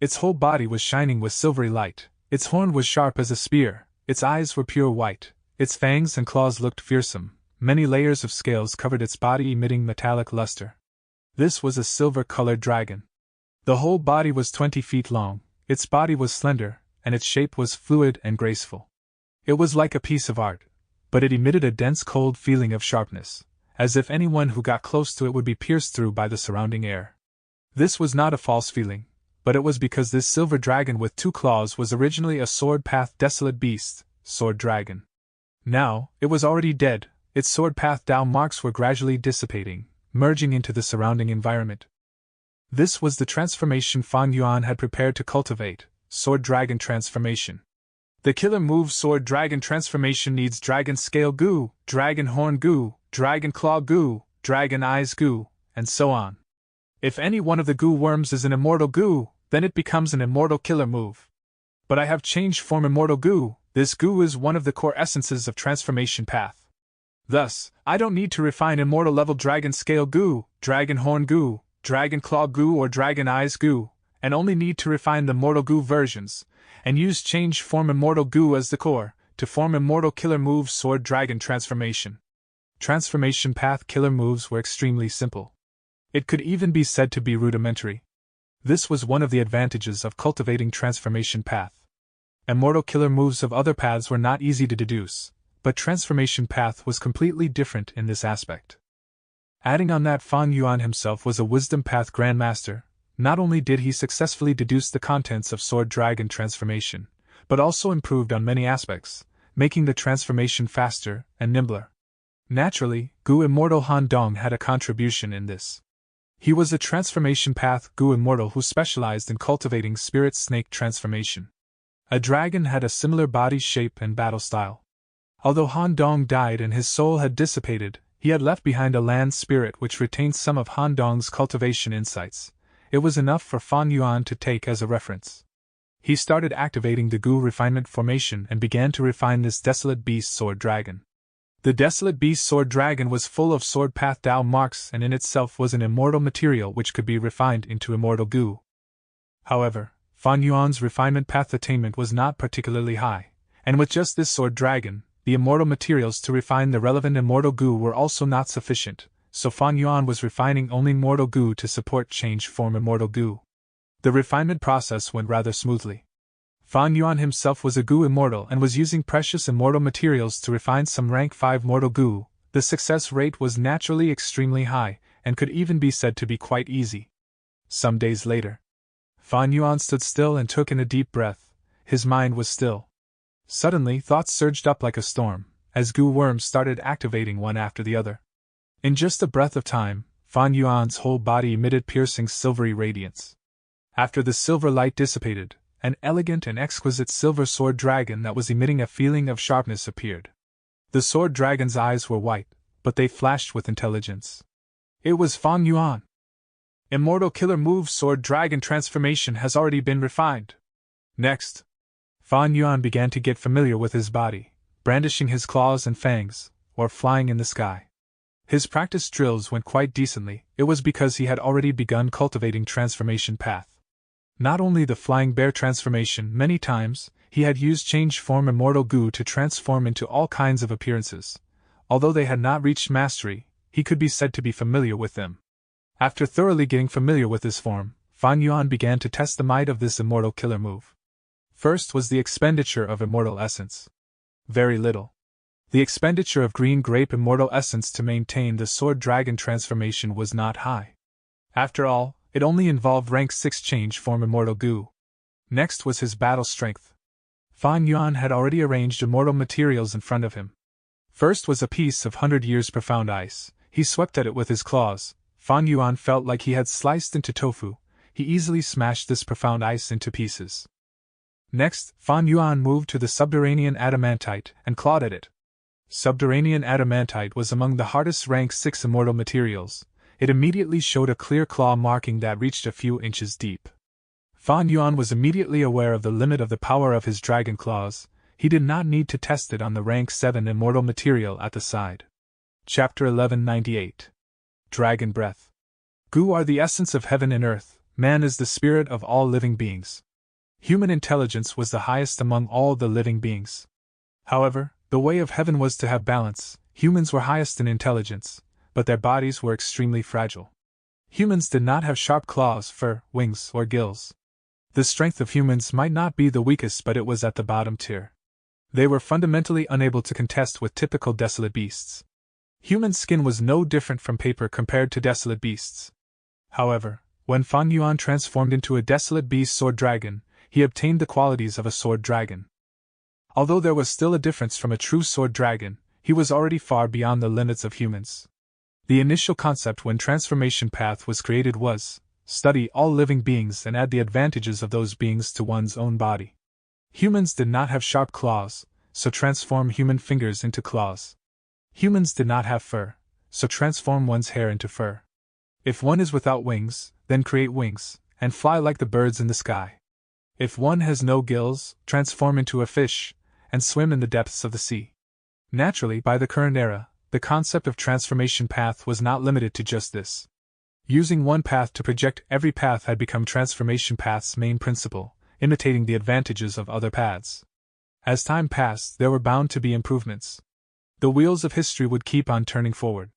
Its whole body was shining with silvery light, its horn was sharp as a spear, its eyes were pure white, its fangs and claws looked fearsome, many layers of scales covered its body emitting metallic luster. This was a silver-colored dragon. The whole body was 20 feet long, its body was slender, and its shape was fluid and graceful. It was like a piece of art, but it emitted a dense cold feeling of sharpness, as if anyone who got close to it would be pierced through by the surrounding air. This was not a false feeling, but it was because this silver dragon with 2 claws was originally a sword path desolate beast, sword dragon. Now, it was already dead, its sword path Dao marks were gradually dissipating, merging into the surrounding environment. This was the transformation Fan Yuan had prepared to cultivate, sword dragon transformation. The killer move sword dragon transformation needs dragon scale Gu, dragon horn Gu, dragon claw Gu, dragon eyes Gu, and so on. If any one of the Gu worms is an immortal Gu, then it becomes an immortal killer move. But I have changed form immortal Gu. This Gu is one of the core essences of transformation path. Thus, I don't need to refine immortal level dragon scale Gu, dragon horn Gu, dragon claw Gu or dragon eyes Gu, and only need to refine the mortal Gu versions, and use change form immortal Gu as the core, to form immortal killer move sword dragon transformation. Transformation path killer moves were extremely simple. It could even be said to be rudimentary. This was one of the advantages of cultivating transformation path. Immortal killer moves of other paths were not easy to deduce, but transformation path was completely different in this aspect. Adding on that Fan Yuan himself was a wisdom path grandmaster, not only did he successfully deduce the contents of sword dragon transformation, but also improved on many aspects, making the transformation faster and nimbler. Naturally, Gu Immortal Han Dong had a contribution in this. He was a transformation path Gu Immortal who specialized in cultivating spirit snake transformation. A dragon had a similar body shape and battle style. Although Han Dong died and his soul had dissipated, he had left behind a land spirit which retained some of Han Dong's cultivation insights. It was enough for Fan Yuan to take as a reference. He started activating the Gu refinement formation and began to refine this desolate beast sword dragon. The desolate beast sword dragon was full of sword path Dao marks and in itself was an immortal material which could be refined into immortal Gu. However, Fan Yuan's refinement path attainment was not particularly high, and with just this sword dragon, the immortal materials to refine the relevant immortal Gu were also not sufficient, so Fan Yuan was refining only mortal Gu to support change form immortal Gu. The refinement process went rather smoothly. Fan Yuan himself was a Gu immortal and was using precious immortal materials to refine some rank 5 mortal Gu. The success rate was naturally extremely high, and could even be said to be quite easy. Some days later, Fan Yuan stood still and took in a deep breath. His mind was still. Suddenly thoughts surged up like a storm, as Gu worms started activating one after the other. In just a breath of time, Fan Yuan's whole body emitted piercing silvery radiance. After the silver light dissipated, an elegant and exquisite silver sword dragon that was emitting a feeling of sharpness appeared. The sword dragon's eyes were white, but they flashed with intelligence. It was Fan Yuan. Immortal Killer Move Sword Dragon Transformation has already been refined. Next, Fan Yuan began to get familiar with his body, brandishing his claws and fangs, or flying in the sky. His practice drills went quite decently. It was because he had already begun cultivating transformation path. Not only the flying bear transformation, many times, he had used change form Immortal Goo to transform into all kinds of appearances. Although they had not reached mastery, he could be said to be familiar with them. After thoroughly getting familiar with this form, Fan Yuan began to test the might of this Immortal Killer move. First was the expenditure of Immortal Essence. Very little. The expenditure of green grape Immortal Essence to maintain the Sword Dragon transformation was not high. After all, it only involved rank 6 change form Immortal Goo. Next was his battle strength. Fan Yuan had already arranged immortal materials in front of him. First was a piece of 100 years profound ice. He swept at it with his claws. Fan Yuan felt like he had sliced into tofu. He easily smashed this profound ice into pieces. Next, Fan Yuan moved to the subterranean adamantite and clawed at it. Subterranean adamantite was among the hardest rank 6 immortal materials. It immediately showed a clear claw marking that reached a few inches deep. Fan Yuan was immediately aware of the limit of the power of his dragon claws. He did not need to test it on the rank 7 immortal material at the side. Chapter 1198. Dragon Breath. Goo are the essence of heaven and earth. Man is the spirit of all living beings. Human intelligence was the highest among all the living beings. However, the way of heaven was to have balance. Humans were highest in intelligence, but their bodies were extremely fragile. Humans did not have sharp claws, fur, wings, or gills. The strength of humans might not be the weakest, but it was at the bottom tier. They were fundamentally unable to contest with typical desolate beasts. Human skin was no different from paper compared to desolate beasts. However, when Fan Yuan transformed into a desolate beast sword dragon, he obtained the qualities of a sword dragon. Although there was still a difference from a true sword dragon, he was already far beyond the limits of humans. The initial concept when transformation path was created was, study all living beings and add the advantages of those beings to one's own body. Humans did not have sharp claws, so transform human fingers into claws. Humans did not have fur, so transform one's hair into fur. If one is without wings, then create wings, and fly like the birds in the sky. If one has no gills, transform into a fish, and swim in the depths of the sea. Naturally, by the current era, the concept of transformation path was not limited to just this. Using one path to project every path had become transformation path's main principle, imitating the advantages of other paths. As time passed, there were bound to be improvements. The wheels of history would keep on turning forward.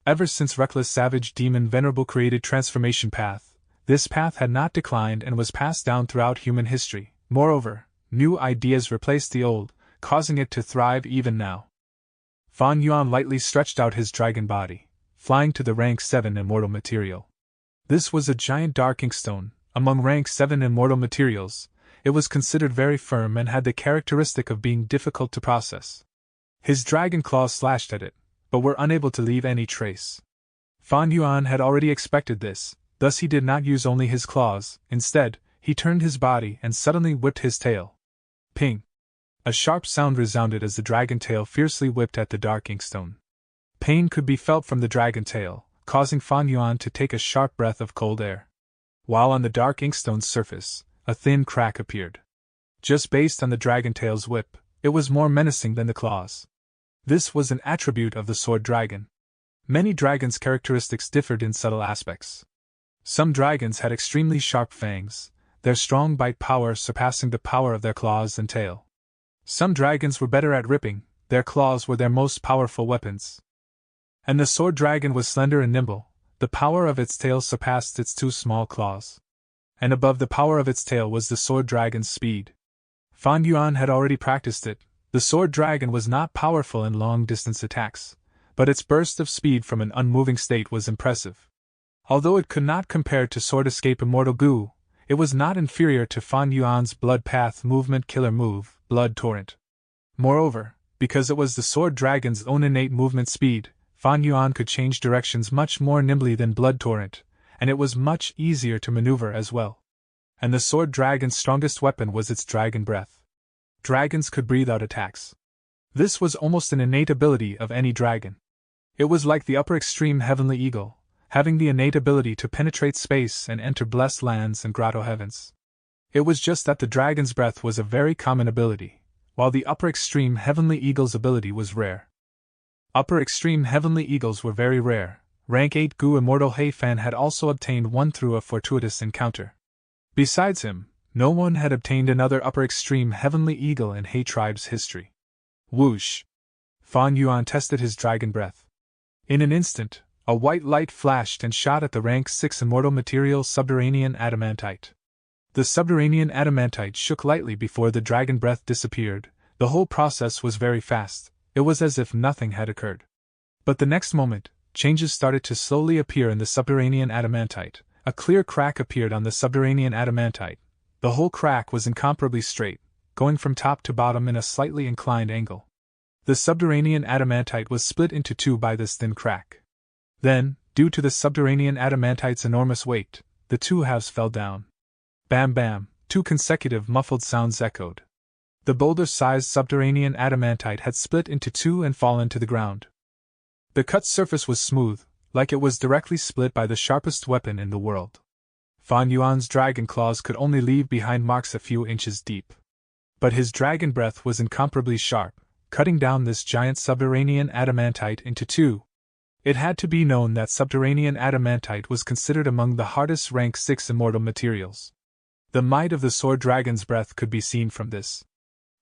Ever since Reckless Savage Demon Venerable created Transformation Path, this path had not declined and was passed down throughout human history. Moreover, new ideas replaced the old, causing it to thrive even now. Fan Yuan lightly stretched out his dragon body, flying to the rank 7 immortal material. This was a giant dark inkstone. Among rank 7 immortal materials, it was considered very firm and had the characteristic of being difficult to process. His dragon claws slashed at it, but were unable to leave any trace. Fan Yuan had already expected this, thus he did not use only his claws. Instead, he turned his body and suddenly whipped his tail. Ping! A sharp sound resounded as the dragon tail fiercely whipped at the dark inkstone. Pain could be felt from the dragon tail, causing Fan Yuan to take a sharp breath of cold air. While on the dark inkstone's surface, a thin crack appeared. Just based on the dragon tail's whip, it was more menacing than the claws. This was an attribute of the sword dragon. Many dragons' characteristics differed in subtle aspects. Some dragons had extremely sharp fangs, their strong bite power surpassing the power of their claws and tail. Some dragons were better at ripping, their claws were their most powerful weapons. And the sword dragon was slender and nimble, the power of its tail surpassed its 2 small claws. And above the power of its tail was the sword dragon's speed. Fan Yuan had already practiced it. The sword dragon was not powerful in long-distance attacks, but its burst of speed from an unmoving state was impressive. Although it could not compare to Sword Escape Immortal Goo, it was not inferior to Fan Yuan's Blood Path Movement Killer move, Blood Torrent. Moreover, because it was the sword dragon's own innate movement speed, Fan Yuan could change directions much more nimbly than Blood Torrent, and it was much easier to maneuver as well. and the sword dragon's strongest weapon was its dragon breath. Dragons could breathe out attacks. This was almost an innate ability of any dragon. It was like the upper extreme heavenly eagle, having the innate ability to penetrate space and enter blessed lands and grotto heavens. It was just that the dragon's breath was a very common ability, while the upper extreme heavenly eagle's ability was rare. Upper extreme heavenly eagles were very rare. Rank 8 Gu Immortal Heifan had also obtained one through a fortuitous encounter. Besides him, no one had obtained another upper extreme heavenly eagle in He tribe's history. Whoosh! Fan Yuan tested his dragon breath. In an instant, a white light flashed and shot at the rank 6 immortal material subterranean adamantite. The subterranean adamantite shook lightly before the dragon breath disappeared. The whole process was very fast. It was as if nothing had occurred. But the next moment, changes started to slowly appear in the subterranean adamantite. A clear crack appeared on the subterranean adamantite. The whole crack was incomparably straight, going from top to bottom in a slightly inclined angle. The subterranean adamantite was split into two by this thin crack. Then, due to the subterranean adamantite's enormous weight, the two halves fell down. Bam bam, two consecutive muffled sounds echoed. The boulder-sized subterranean adamantite had split into two and fallen to the ground. The cut surface was smooth, like it was directly split by the sharpest weapon in the world. Fan Yuan's dragon claws could only leave behind marks a few inches deep. But his dragon breath was incomparably sharp, cutting down this giant subterranean adamantite into two. It had to be known that subterranean adamantite was considered among the hardest rank 6 immortal materials. The might of the sword dragon's breath could be seen from this.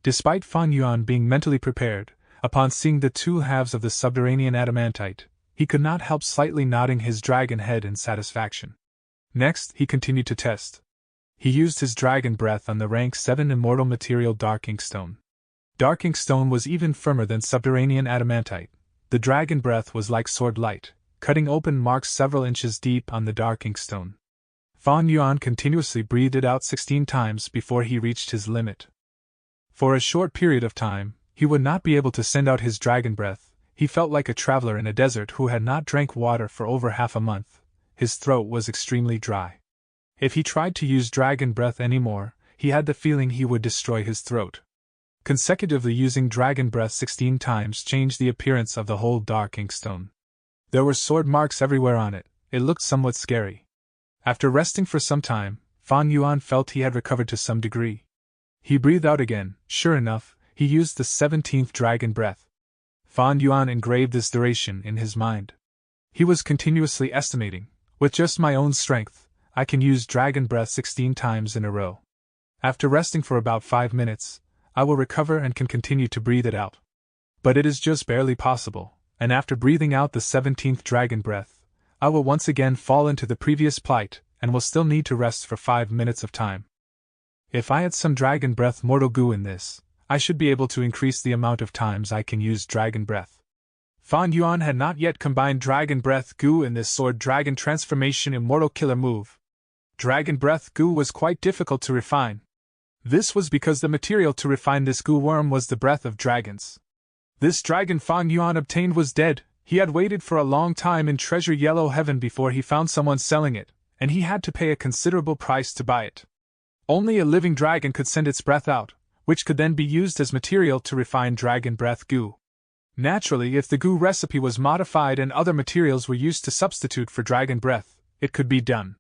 Despite Fan Yuan being mentally prepared, upon seeing the two halves of the subterranean adamantite, he could not help slightly nodding his dragon head in satisfaction. Next, he continued to test. He used his dragon breath on the rank 7 immortal material dark inkstone. Dark inkstone was even firmer than subterranean adamantite. The dragon breath was like sword light, cutting open marks several inches deep on the dark inkstone. Fan Yuan continuously breathed it out 16 times before he reached his limit. For a short period of time, he would not be able to send out his dragon breath. He felt like a traveler in a desert who had not drank water for over half a month. His throat was extremely dry. If he tried to use dragon breath anymore, he had the feeling he would destroy his throat. Consecutively using dragon breath 16 times changed the appearance of the whole dark inkstone. There were sword marks everywhere on it. It looked somewhat scary. After resting for some time, Fan Yuan felt he had recovered to some degree. He breathed out again. Sure enough, he used the 17th dragon breath. Fan Yuan engraved this duration in his mind. He was continuously estimating, with just my own strength, I can use dragon breath 16 times in a row. After resting for about 5 minutes, I will recover and can continue to breathe it out. But it is just barely possible, and after breathing out the 17th dragon breath, I will once again fall into the previous plight and will still need to rest for 5 minutes of time. If I had some dragon breath mortal goo in this, I should be able to increase the amount of times I can use dragon breath. Fan Yuan had not yet combined dragon breath goo in this sword dragon transformation immortal killer move. Dragon breath goo was quite difficult to refine. This was because the material to refine this goo worm was the breath of dragons. This dragon Fan Yuan obtained was dead. He had waited for a long time in Treasure Yellow Heaven before he found someone selling it, and he had to pay a considerable price to buy it. Only a living dragon could send its breath out, which could then be used as material to refine dragon breath goo. Naturally, if the goo recipe was modified and other materials were used to substitute for dragon breath, it could be done.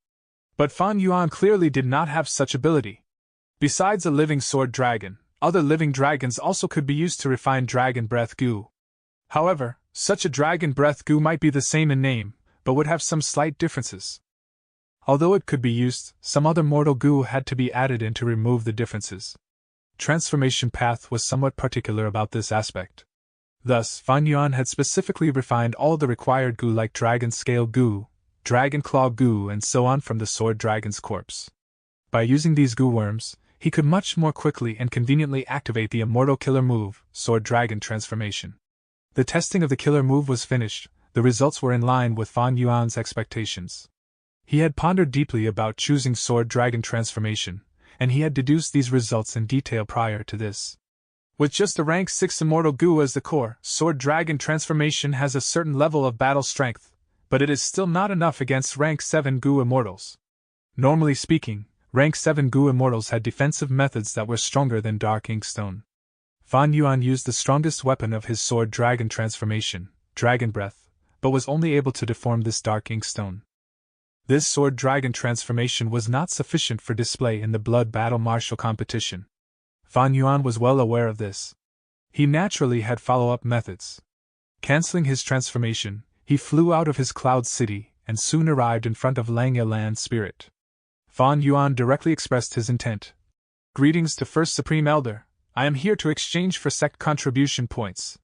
But Fan Yuan clearly did not have such ability. Besides a living sword dragon, other living dragons also could be used to refine dragon breath goo. However, such a dragon breath goo might be the same in name, but would have some slight differences. Although it could be used, some other mortal goo had to be added in to remove the differences. Transformation Path was somewhat particular about this aspect. Thus, Fan Yuan had specifically refined all the required goo like dragon scale goo, dragon claw goo and so on from the sword dragon's corpse. By using these goo worms, he could much more quickly and conveniently activate the immortal killer move, sword dragon transformation. The testing of the killer move was finished. The results were in line with Fan Yuan's expectations. He had pondered deeply about choosing sword dragon transformation, and he had deduced these results in detail prior to this. With just the rank 6 immortal goo as the core, sword dragon transformation has a certain level of battle strength, but it is still not enough against rank 7 goo immortals. Normally speaking, Rank 7 Gu Immortals had defensive methods that were stronger than Dark Ink Stone. Fan Yuan used the strongest weapon of his sword Dragon Transformation, Dragon Breath, but was only able to deform this Dark Ink Stone. This sword Dragon Transformation was not sufficient for display in the Blood Battle Martial competition. Fan Yuan was well aware of this. He naturally had follow-up methods. Canceling his transformation, he flew out of his cloud city and soon arrived in front of Langya Land Spirit. Fan Yuan directly expressed his intent. "Greetings to First Supreme Elder. I am here to exchange for sect contribution points."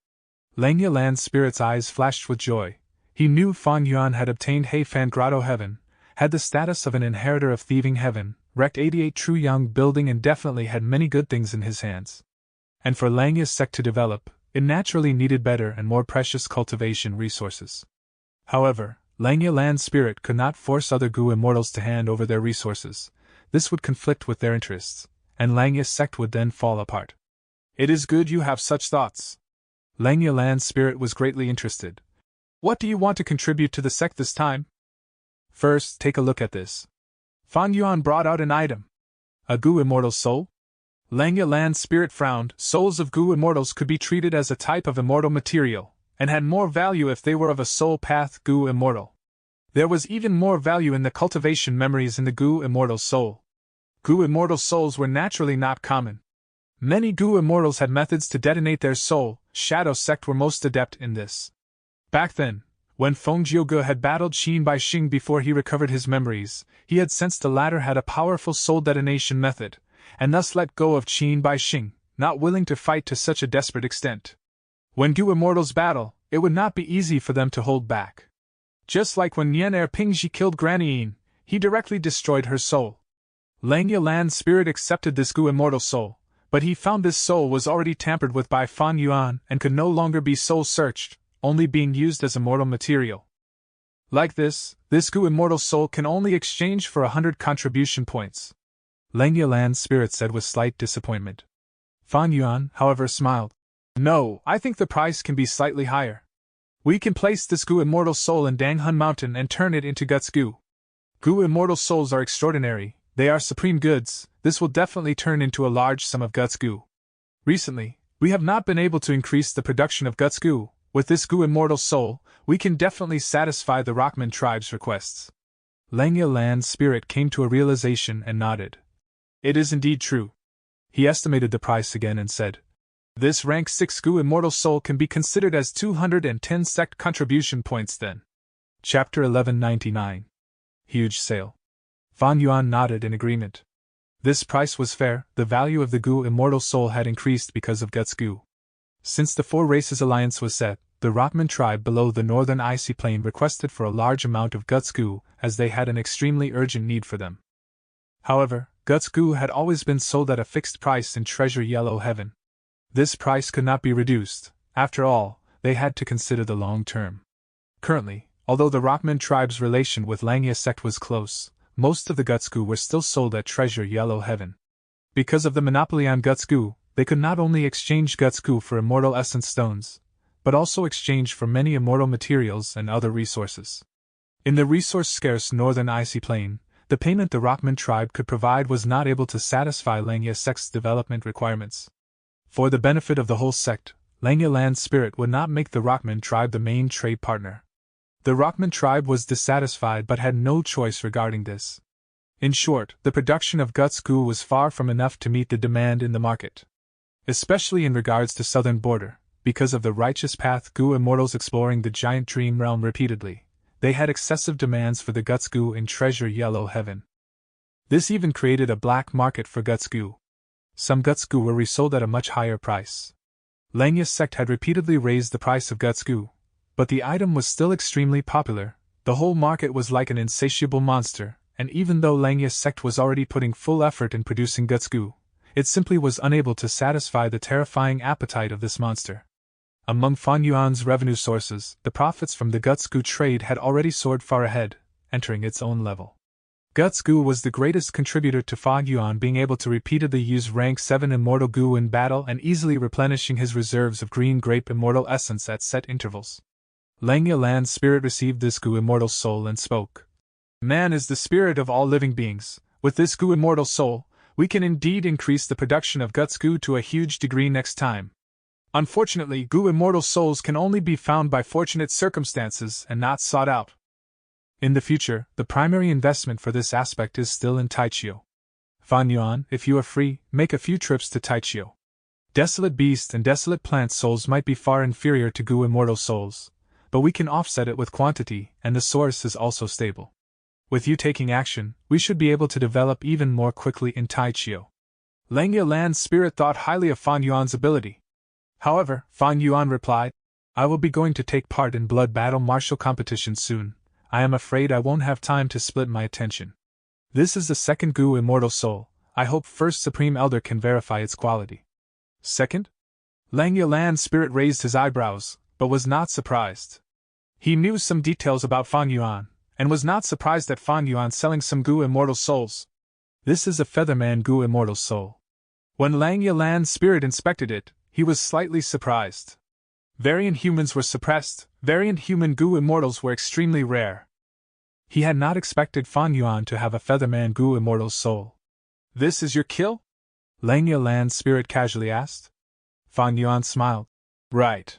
Langya Land Spirit's eyes flashed with joy. He knew Fan Yuan had obtained Heifan Grotto Heaven, had the status of an inheritor of Thieving Heaven, wrecked 88 True Yang building, and definitely had many good things in his hands. And for Langya's sect to develop, it naturally needed better and more precious cultivation resources. However, Langya Land Spirit could not force other Gu Immortals to hand over their resources. This would conflict with their interests, and Langya's sect would then fall apart. "It is good you have such thoughts." Langya Land Spirit was greatly interested. "What do you want to contribute to the sect this time?" "First, take a look at this." Fan Yuan brought out an item. "A Gu Immortal soul?" Langya Land Spirit frowned. Souls of Gu Immortals could be treated as a type of immortal material, and had more value if they were of a soul path Gu Immortal. There was even more value in the cultivation memories in the Gu Immortal soul. Gu Immortal souls were naturally not common. Many Gu Immortals had methods to detonate their soul. Shadow Sect were most adept in this. Back then, when Feng Jiuge had battled Qin Bai Xing before he recovered his memories, he had sensed the latter had a powerful soul detonation method, and thus let go of Qin Bai Xing, not willing to fight to such a desperate extent. When Gu Immortals battle, it would not be easy for them to hold back. Just like when Nian Er Pingji killed Granny Yin, he directly destroyed her soul. Langya Land Spirit accepted this Gu Immortal soul, but he found this soul was already tampered with by Fan Yuan and could no longer be soul-searched, only being used as immortal material. Like this Gu Immortal soul can only exchange for 100 contribution points. Langya Land Spirit said with slight disappointment. Fan Yuan, however, smiled. "No, I think the price can be slightly higher. We can place this Gu Immortal soul in Danghun Mountain and turn it into Guts Gu. Gu Immortal souls are extraordinary, they are supreme goods. This will definitely turn into a large sum of Guts Gu. Recently, we have not been able to increase the production of Guts Gu. With this Gu Immortal soul, we can definitely satisfy the Rockman tribe's requests." Langya Land Spirit came to a realization and nodded. "It is indeed true." He estimated the price again and said, "This rank 6 Gu Immortal soul can be considered as 210 sect contribution points then." Chapter 1199. Huge Sale. Fan Yuan nodded in agreement. This price was fair. The value of the Gu Immortal soul had increased because of Guts Gu. Since the Four Races Alliance was set, the Rockman tribe below the northern icy plain requested for a large amount of Guts Gu, as they had an extremely urgent need for them. However, Guts Gu had always been sold at a fixed price in Treasure Yellow Heaven. This price could not be reduced. After all, they had to consider the long term. Currently, although the Rockman tribe's relation with Langya sect was close, most of the Guts Gu were still sold at Treasure Yellow Heaven. Because of the monopoly on Guts Gu, they could not only exchange Guts Gu for immortal essence stones, but also exchange for many immortal materials and other resources. In the resource-scarce northern icy plain, the payment the Rockman tribe could provide was not able to satisfy Langya sect's development requirements. For the benefit of the whole sect, Langya Land Spirit would not make the Rockman tribe the main trade partner. The Rockman tribe was dissatisfied but had no choice regarding this. In short, the production of Guts Gu was far from enough to meet the demand in the market. Especially in regards to southern border, because of the righteous path Gu Immortals exploring the giant dream realm repeatedly, they had excessive demands for the Guts Gu in Treasure Yellow Heaven. This even created a black market for Guts Gu. Some Guts Gu were resold at a much higher price. Langya's sect had repeatedly raised the price of Guts Gu, but the item was still extremely popular. The whole market was like an insatiable monster, and even though Langya's sect was already putting full effort in producing Guts Gu, it simply was unable to satisfy the terrifying appetite of this monster. Among Fan Yuan's revenue sources, the profits from the Guts Gu trade had already soared far ahead, entering its own level. Guts Gu was the greatest contributor to Fan Yuan, being able to repeatedly use rank 7 Immortal Gu in battle and easily replenishing his reserves of green grape immortal essence at set intervals. Langya Land Spirit received this Gu Immortal soul and spoke. "Man is the spirit of all living beings. with this Gu immortal soul, we can indeed increase the production of guts Gu to a huge degree next time. Unfortunately, Gu immortal souls can only be found by fortunate circumstances and not sought out. In the future, the primary investment for this aspect is still in Taichio. Fan Yuan, if you are free, make a few trips to Taichio. Desolate beast and desolate plant souls might be far inferior to Gu immortal souls, but we can offset it with quantity, and the source is also stable. With you taking action, we should be able to develop even more quickly in Taichio. Langya Land's spirit thought highly of Fan Yuan's ability. However, Fan Yuan replied, I will be going to take part in blood battle martial competition soon. I am afraid I won't have time to split my attention. This is the second Gu immortal soul. I hope First Supreme Elder can verify its quality. Second? Langya Land's spirit raised his eyebrows, but was not surprised. He knew some details about Fan Yuan, and was not surprised at Fan Yuan selling some Gu immortal souls. This is a Featherman Gu immortal soul. When Langya Land's spirit inspected it, he was slightly surprised. Variant humans were suppressed, variant human Gu immortals were extremely rare. He had not expected Fan Yuan to have a Featherman Gu immortal soul. This is your kill? Langya Land's spirit casually asked. Fan Yuan smiled. Right.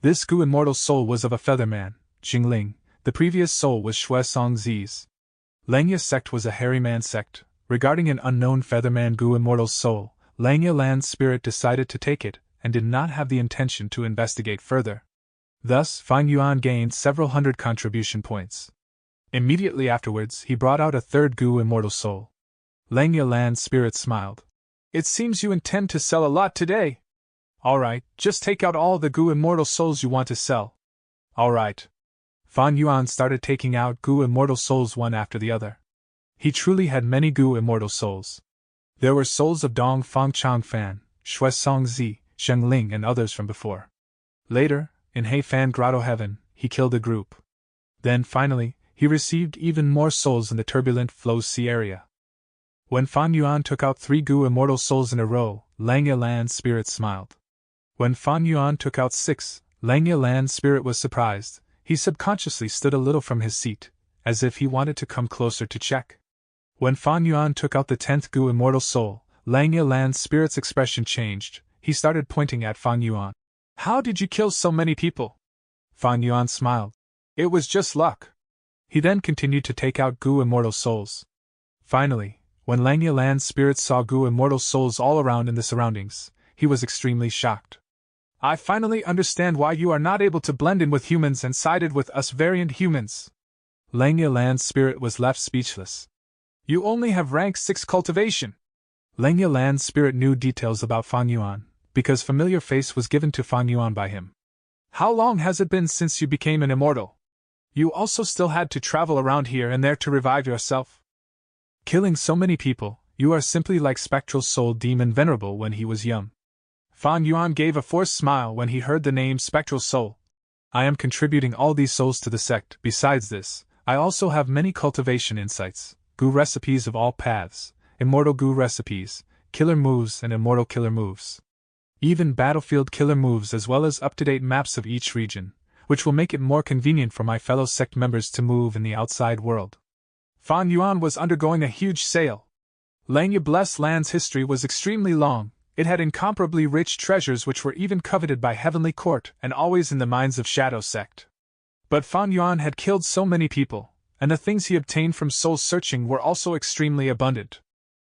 This Gu immortal soul was of a Featherman, Jingling. The previous soul was Shui Songzi's. Langya's sect was a hairy man sect. Regarding an unknown Featherman Gu immortal soul, Langya Land's spirit decided to take it, and did not have the intention to investigate further. Thus, Fan Yuan gained several hundred contribution points. Immediately afterwards, he brought out a third Gu immortal soul. Langya Land's spirit smiled. It seems you intend to sell a lot today. Alright, just take out all the Gu immortal souls you want to sell. Alright. Fan Yuan started taking out Gu immortal souls one after the other. He truly had many Gu immortal souls. There were souls of Dong Fang Changfan, Shui Songzi, Sheng Ling, and others from before. Later, in Heifan Grotto Heaven, he killed a group. Then, finally, he received even more souls in the turbulent Flow Sea area. When Fan Yuan took out 3 Gu immortal souls in a row, Langya Land's spirit smiled. When Fan Yuan took out 6, Langya Land's spirit was surprised. He subconsciously stood a little from his seat, as if he wanted to come closer to check. When Fan Yuan took out the 10th Gu immortal soul, Langya Land's spirit's expression changed. He started pointing at Fan Yuan. How did you kill so many people? Fan Yuan smiled. It was just luck. He then continued to take out Gu immortal souls. Finally, when Langya Land's spirit saw Gu immortal souls all around in the surroundings, he was extremely shocked. I finally understand why you are not able to blend in with humans and sided with us variant humans. Langya Land's spirit was left speechless. You only have rank 6 cultivation. Langya Land's spirit knew details about Fan Yuan, because familiar face was given to Fan Yuan by him. How long has it been since you became an immortal? You also still had to travel around here and there to revive yourself. Killing so many people, you are simply like Spectral Soul Demon Venerable when he was young. Fan Yuan gave a forced smile when he heard the name Spectral Soul. I am contributing all these souls to the sect. Besides this, I also have many cultivation insights, Gu recipes of all paths, immortal Gu recipes, killer moves and immortal killer moves. Even battlefield killer moves as well as up-to-date maps of each region, which will make it more convenient for my fellow sect members to move in the outside world. Fan Yuan was undergoing a huge sale. Langya Blessed Land's history was extremely long. It had incomparably rich treasures which were even coveted by Heavenly Court and always in the minds of Shadow Sect. But Fan Yuan had killed so many people, and the things he obtained from soul searching were also extremely abundant.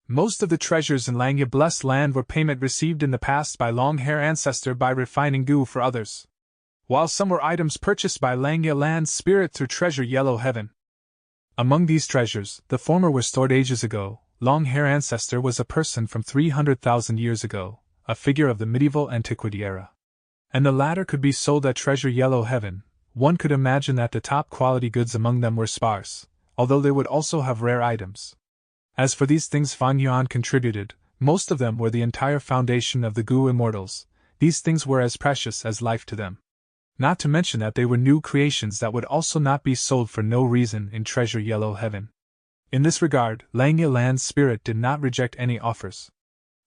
Most of the treasures in Langya Blessed Land were payment received in the past by Long-Hair Ancestor by refining Gu for others, while some were items purchased by Langya Land's spirit through Treasure Yellow Heaven. Among these treasures, the former were stored ages ago. Long-Hair Ancestor was a person from 300,000 years ago, a figure of the medieval antiquity era. And the latter could be sold at Treasure Yellow Heaven. One could imagine that the top quality goods among them were sparse, although they would also have rare items. As for these things Fan Yuan contributed, most of them were the entire foundation of the Gu Immortals. These things were as precious as life to them. Not to mention that they were new creations that would also not be sold for no reason in Treasure Yellow Heaven. In this regard, Langya Land's spirit did not reject any offers.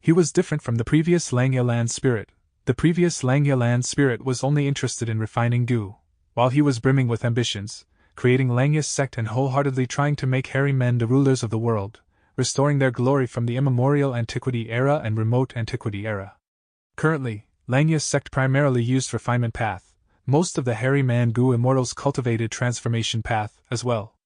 He was different from the previous Langya Land spirit. The previous Langya Land spirit was only interested in refining Gu, while he was brimming with ambitions, creating Langya's sect and wholeheartedly trying to make hairy men the rulers of the world. restoring their glory from the immemorial antiquity era and remote antiquity era. Currently, Langya's sect primarily used refinement path. Most of the hairy man-gu immortals cultivated transformation path as well.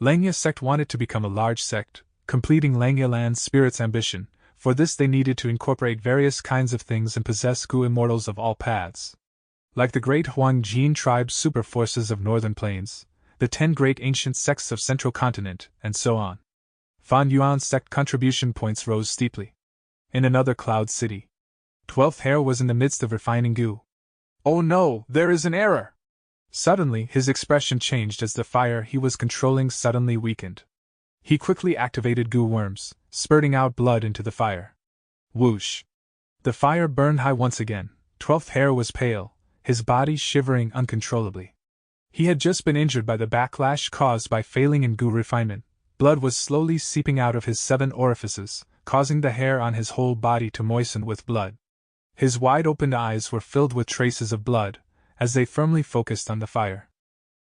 Langya's sect wanted to become a large sect, completing Langya Land's spirit's ambition. For this they needed to incorporate various kinds of things and possess gu immortals of all paths. Like the great Huangjin tribe super forces of northern plains, the 10 great ancient sects of central continent, and so on. Fan Yuan's sect contribution points rose steeply. In another cloud city, 12th Hair was in the midst of refining gu. "Oh no, there is an error!" Suddenly his expression changed as the fire he was controlling suddenly weakened. He quickly activated gu worms, spurting out blood into the fire. Whoosh! The fire burned high once again. 12th Hair was pale, his body shivering uncontrollably. He had just been injured by the backlash caused by failing in gu refinement. Blood was slowly seeping out of his 7 orifices, causing the hair on his whole body to moisten with blood. His wide-opened eyes were filled with traces of blood, as they firmly focused on the fire.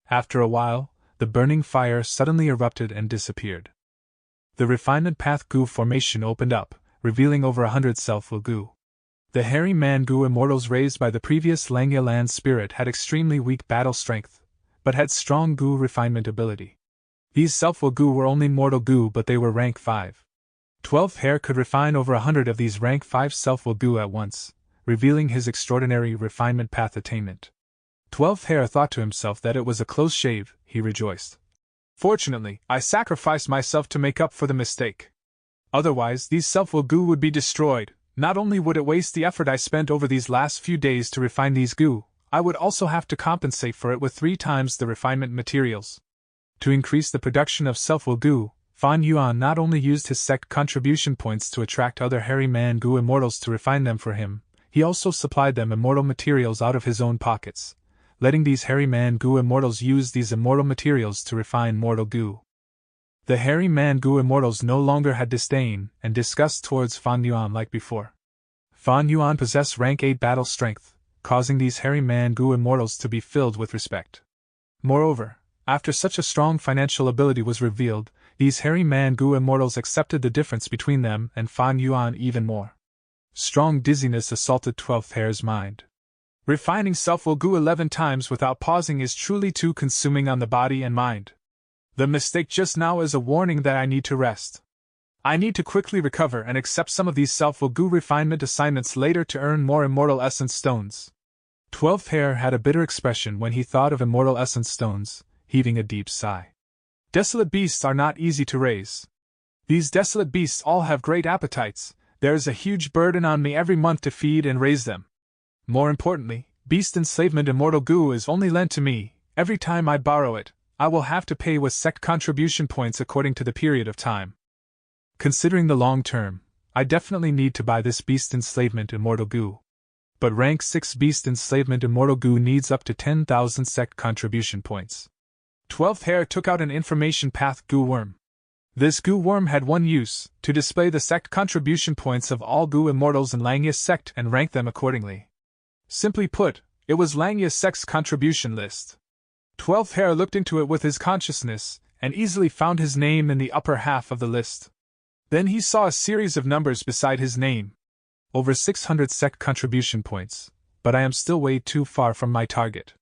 After a while, the burning fire suddenly erupted and disappeared. The refinement path gu formation opened up, revealing over 100 self-will gu. The hairy man gu immortals raised by the previous Langya land spirit had extremely weak battle strength, but had strong gu refinement ability. These self-will gu were only mortal gu, but they were rank 5. 12th Hair could refine over 100 of these rank 5 self-will gu at once, revealing his extraordinary refinement path attainment. 12th Hair thought to himself that it was a close shave. He rejoiced. "Fortunately, I sacrificed myself to make up for the mistake. Otherwise, these self-will gu would be destroyed. Not only would it waste the effort I spent over these last few days to refine these gu, I would also have to compensate for it with 3 times the refinement materials." To increase the production of self-will gu, Fan Yuan not only used his sect contribution points to attract other hairy man gu immortals to refine them for him, he also supplied them immortal materials out of his own pockets, letting these hairy man gu immortals use these immortal materials to refine mortal gu. The hairy man gu immortals no longer had disdain and disgust towards Fan Yuan like before. Fan Yuan possessed rank 8 battle strength, causing these hairy man gu immortals to be filled with respect. Moreover, after such a strong financial ability was revealed, these hairy man gu immortals accepted the difference between them and Fan Yuan even more. Strong dizziness assaulted 12th Hair's mind. Refining self-will gu 11 times without pausing is truly too consuming on the body and mind. The mistake just now is a warning that I need to rest. I need to quickly recover and accept some of these self-will gu refinement assignments later to earn more immortal essence stones. 12th Hair had a bitter expression when he thought of immortal essence stones, heaving a deep sigh. Desolate beasts are not easy to raise. These desolate beasts all have great appetites. There is a huge burden on me every month to feed and raise them. More importantly, beast enslavement immortal gu is only lent to me. Every time I borrow it, I will have to pay with sect contribution points according to the period of time. Considering the long term, I definitely need to buy this beast enslavement immortal gu. But rank 6 beast enslavement immortal gu needs up to 10,000 sect contribution points. 12th Hair took out an information path gu worm. This gu worm had one use, to display the sect contribution points of all gu immortals in Langya's sect and rank them accordingly. Simply put, it was Langya's sect's contribution list. 12th Hair looked into it with his consciousness, and easily found his name in the upper half of the list. Then he saw a series of numbers beside his name. Over 600 sect contribution points, but I am still way too far from my target.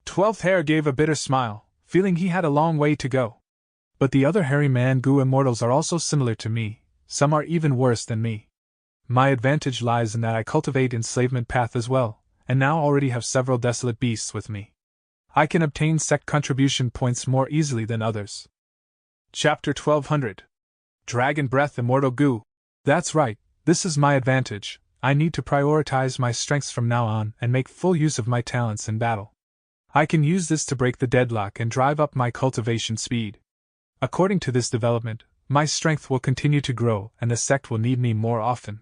12th Hair gave a bitter smile, feeling he had a long way to go. But the other hairy man gu immortals are also similar to me, some are even worse than me. My advantage lies in that I cultivate enslavement path as well, and now already have several desolate beasts with me. I can obtain sect contribution points more easily than others. Chapter 1200. Dragon Breath Immortal Gu. That's right, this is my advantage. I need to prioritize my strengths from now on and make full use of my talents in battle. I can use this to break the deadlock and drive up my cultivation speed. According to this development, my strength will continue to grow and the sect will need me more often.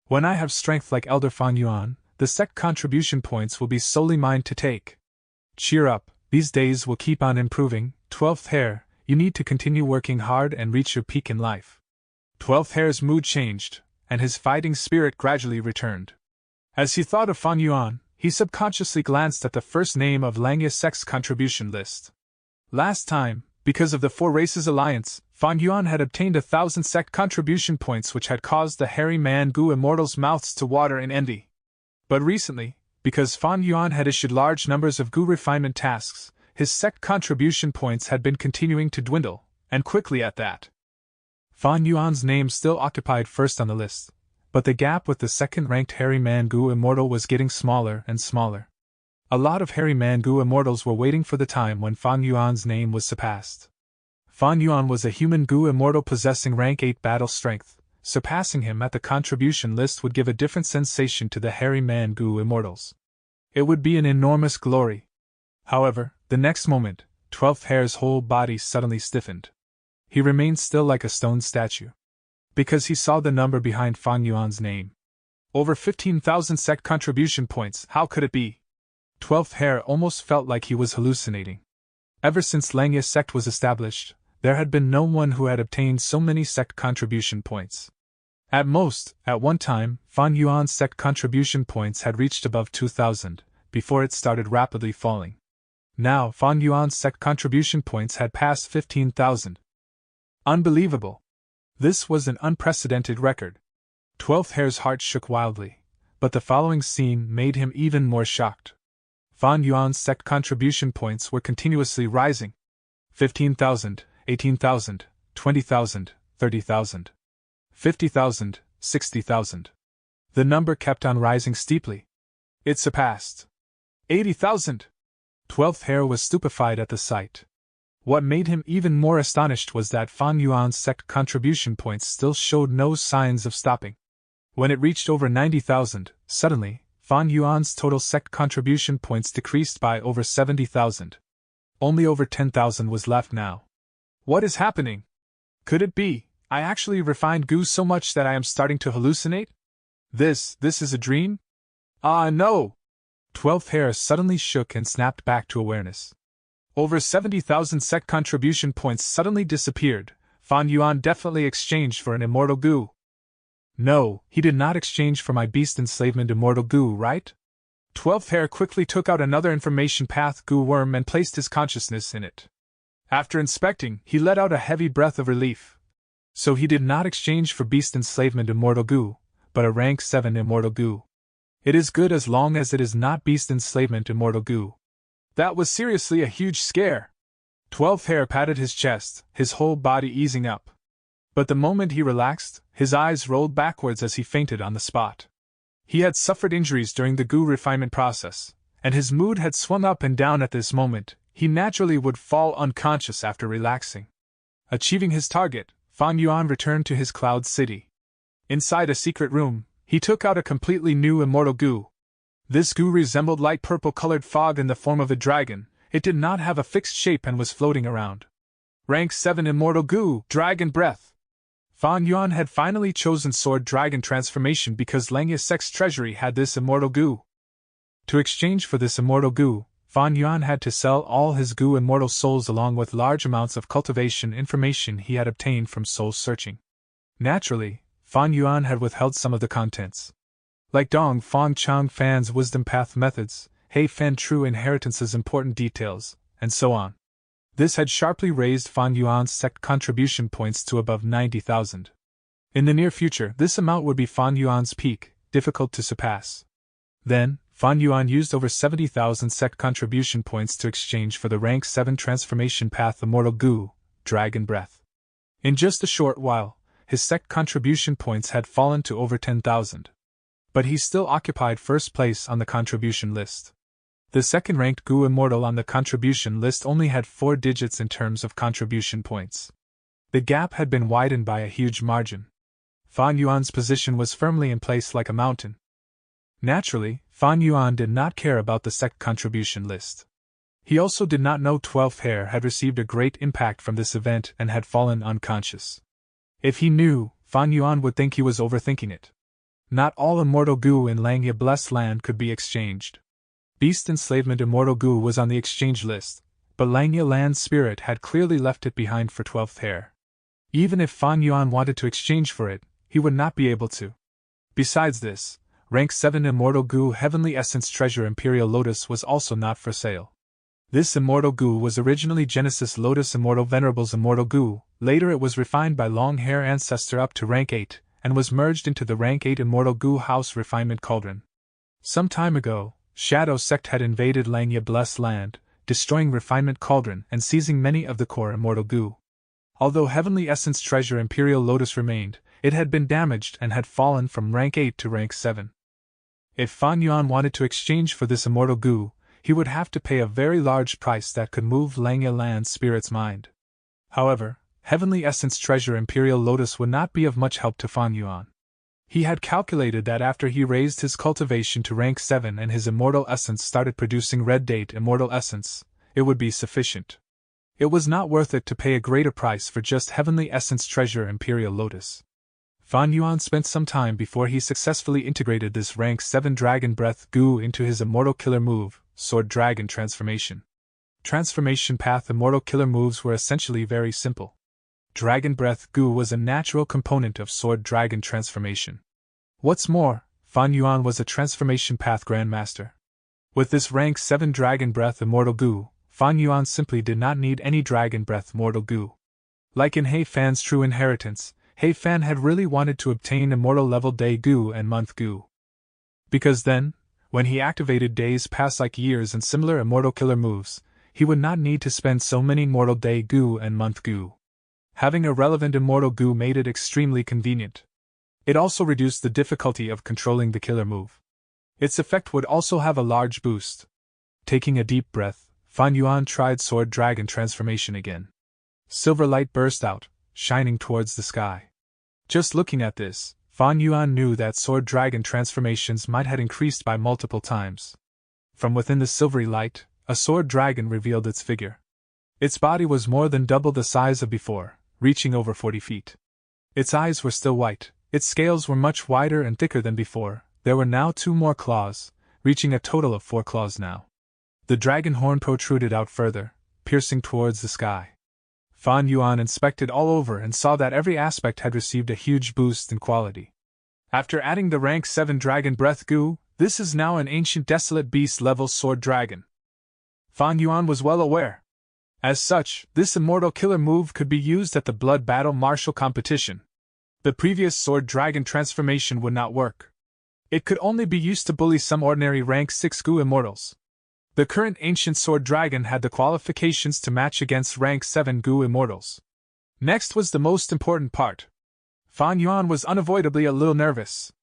When I have strength like Elder Fan Yuan, the sect contribution points will be solely mine to take. Cheer up, these days will keep on improving. 12th Hair, you need to continue working hard and reach your peak in life. 12th Hair's mood changed, and his fighting spirit gradually returned. As he thought of Fan Yuan, he subconsciously glanced at the first name of Langya's sect's contribution list. Last time, Because of the Four Races Alliance, Fan Yuan had obtained 1,000 sect contribution points, which had caused the hairy man Gu immortals' mouths to water in envy. But recently, because Fan Yuan had issued large numbers of Gu refinement tasks, his sect contribution points had been continuing to dwindle, and quickly at that. Fan Yuan's name still occupied first on the list, but the gap with the second-ranked hairy man Gu immortal was getting smaller and smaller. A lot of hairy man Gu immortals were waiting for the time when Fan Yuan's name was surpassed. Fan Yuan was a human Gu immortal possessing rank 8 battle strength. Surpassing him at the contribution list would give a different sensation to the hairy man Gu immortals. It would be an enormous glory. However, the next moment, 12th Hair's whole body suddenly stiffened. He remained still like a stone statue. Because he saw the number behind Fan Yuan's name. Over 15,000 sect contribution points, how could it be? 12th Hair almost felt like he was hallucinating. Ever since Langya's sect was established, there had been no one who had obtained so many sect contribution points. At most, at one time, Fan Yuan's sect contribution points had reached above 2,000, before it started rapidly falling. Now, Fan Yuan's sect contribution points had passed 15,000. Unbelievable! This was an unprecedented record. 12th Hair's heart shook wildly, but the following scene made him even more shocked. Fan Yuan's sect contribution points were continuously rising. 15,000, 18,000, 20,000, 30,000. 50,000, 60,000. The number kept on rising steeply. It surpassed 80,000. 12th Hair was stupefied at the sight. What made him even more astonished was that Fan Yuan's sect contribution points still showed no signs of stopping. When it reached over 90,000, suddenly, Fan Yuan's total sect contribution points decreased by over 70,000. Only over 10,000 was left now. What is happening? Could it be I actually refined Gu so much that I am starting to hallucinate? This is a dream? Ah, no! 12th Hair suddenly shook and snapped back to awareness. Over 70,000 sect contribution points suddenly disappeared. Fan Yuan definitely exchanged for an immortal Gu. No, he did not exchange for my beast enslavement immortal Gu, right? 12th Hair quickly took out another information path Gu worm and placed his consciousness in it. After inspecting, he let out a heavy breath of relief. So he did not exchange for beast enslavement immortal Gu, but a rank 7 immortal Gu. It is good as long as it is not beast enslavement immortal Gu. That was seriously a huge scare. 12th Hair patted his chest, his whole body easing up. But the moment he relaxed, his eyes rolled backwards as he fainted on the spot. He had suffered injuries during the Gu refinement process, and his mood had swung up and down at this moment. He naturally would fall unconscious after relaxing. Achieving his target, Fan Yuan returned to his cloud city. Inside a secret room, he took out a completely new immortal Gu. This Gu resembled light purple-colored fog in the form of a dragon. It did not have a fixed shape and was floating around. Rank 7 immortal Gu, Dragon Breath. Fan Yuan had finally chosen Sword Dragon transformation because Langya's sect's treasury had this immortal Gu. To exchange for this immortal Gu, Fan Yuan had to sell all his Gu immortal souls along with large amounts of cultivation information he had obtained from soul searching. Naturally, Fan Yuan had withheld some of the contents. Like Dong Fong Chang Fan's wisdom path methods, Hei Fen True Inheritance's important details, and so on. This had sharply raised Fan Yuan's sect contribution points to above 90,000. In the near future, this amount would be Fan Yuan's peak, difficult to surpass. Then, Fan Yuan used over 70,000 sect contribution points to exchange for the rank 7 transformation path immortal Gu, Dragon Breath. In just a short while, his sect contribution points had fallen to over 10,000. But he still occupied first place on the contribution list. The second-ranked Gu immortal on the contribution list only had 4 digits in terms of contribution points. The gap had been widened by a huge margin. Fan Yuan's position was firmly in place like a mountain. Naturally, Fan Yuan did not care about the sect contribution list. He also did not know 12th Hair had received a great impact from this event and had fallen unconscious. If he knew, Fan Yuan would think he was overthinking it. Not all immortal Gu in Langya Blessed Land could be exchanged. Beast enslavement immortal Gu was on the exchange list, but Langya Land's spirit had clearly left it behind for 12th Hair. Even if Fan Yuan wanted to exchange for it, he would not be able to. Besides this, rank 7 immortal Gu Heavenly Essence Treasure Imperial Lotus was also not for sale. This immortal Gu was originally Genesis Lotus Immortal Venerable's immortal Gu. Later it was refined by Long Hair Ancestor up to rank 8, and was merged into the rank 8 immortal Gu House Refinement Cauldron. Some time ago, Shadow Sect had invaded Langya Blessed Land, destroying Refinement Cauldron and seizing many of the core immortal Gu. Although Heavenly Essence Treasure Imperial Lotus remained, it had been damaged and had fallen from rank 8 to rank 7. If Fan Yuan wanted to exchange for this immortal Gu, he would have to pay a very large price that could move Langya Land's spirit's mind. However, Heavenly Essence Treasure Imperial Lotus would not be of much help to Fan Yuan. He had calculated that after he raised his cultivation to rank 7 and his immortal essence started producing Red Date Immortal Essence, it would be sufficient. It was not worth it to pay a greater price for just Heavenly Essence Treasure Imperial Lotus. Fan Yuan spent some time before he successfully integrated this rank 7 Dragon Breath Gu into his immortal killer move, Sword Dragon Transformation. Transformation Path immortal killer moves were essentially very simple. Dragon Breath Gu was a natural component of Sword Dragon Transformation. What's more, Fan Yuan was a Transformation Path Grandmaster. With this rank 7 Dragon Breath Immortal Gu, Fan Yuan simply did not need any Dragon Breath Mortal Gu. Like in He Fan's True Inheritance, He Fan had really wanted to obtain Immortal Level Day Gu and Month Gu. Because then, when he activated Days Pass like Years and similar Immortal Killer moves, he would not need to spend so many Mortal Day Gu and Month Gu. Having a relevant Immortal Gu made it extremely convenient. It also reduced the difficulty of controlling the killer move. Its effect would also have a large boost. Taking a deep breath, Fan Yuan tried Sword Dragon Transformation again. Silver light burst out, shining towards the sky. Just looking at this, Fan Yuan knew that Sword Dragon transformations might have increased by multiple times. From within the silvery light, a sword dragon revealed its figure. Its body was more than double the size of before, reaching over 40 feet. Its eyes were still white, its scales were much wider and thicker than before. There were now 2 more claws, reaching a total of 4 claws now. The dragon horn protruded out further, piercing towards the sky. Fan Yuan inspected all over and saw that every aspect had received a huge boost in quality. After adding the rank 7 Dragon Breath Gu, this is now an ancient desolate beast level sword dragon. Fan Yuan was well aware. As such, this immortal killer move could be used at the Blood Battle Martial competition. The previous sword dragon transformation would not work. It could only be used to bully some ordinary rank 6 Gu immortals. The current ancient sword dragon had the qualifications to match against rank 7 Gu immortals. Next was the most important part. Fan Yuan was unavoidably a little nervous.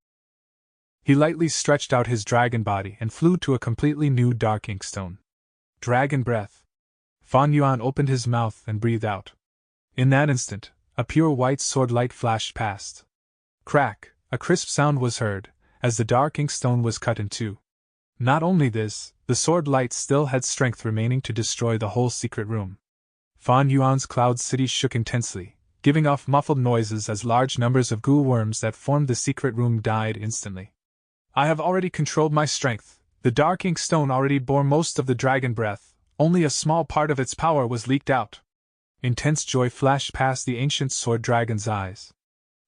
He lightly stretched out his dragon body and flew to a completely new dark inkstone. Dragon Breath. Fan Yuan opened his mouth and breathed out. In that instant, a pure white sword light flashed past. Crack, a crisp sound was heard, as the dark inkstone was cut in two. Not only this, the sword light still had strength remaining to destroy the whole secret room. Fan Yuan's cloud city shook intensely, giving off muffled noises as large numbers of ghoul worms that formed the secret room died instantly. I have already controlled my strength. The dark inkstone already bore most of the dragon breath. Only a small part of its power was leaked out. Intense joy flashed past the ancient sword dragon's eyes.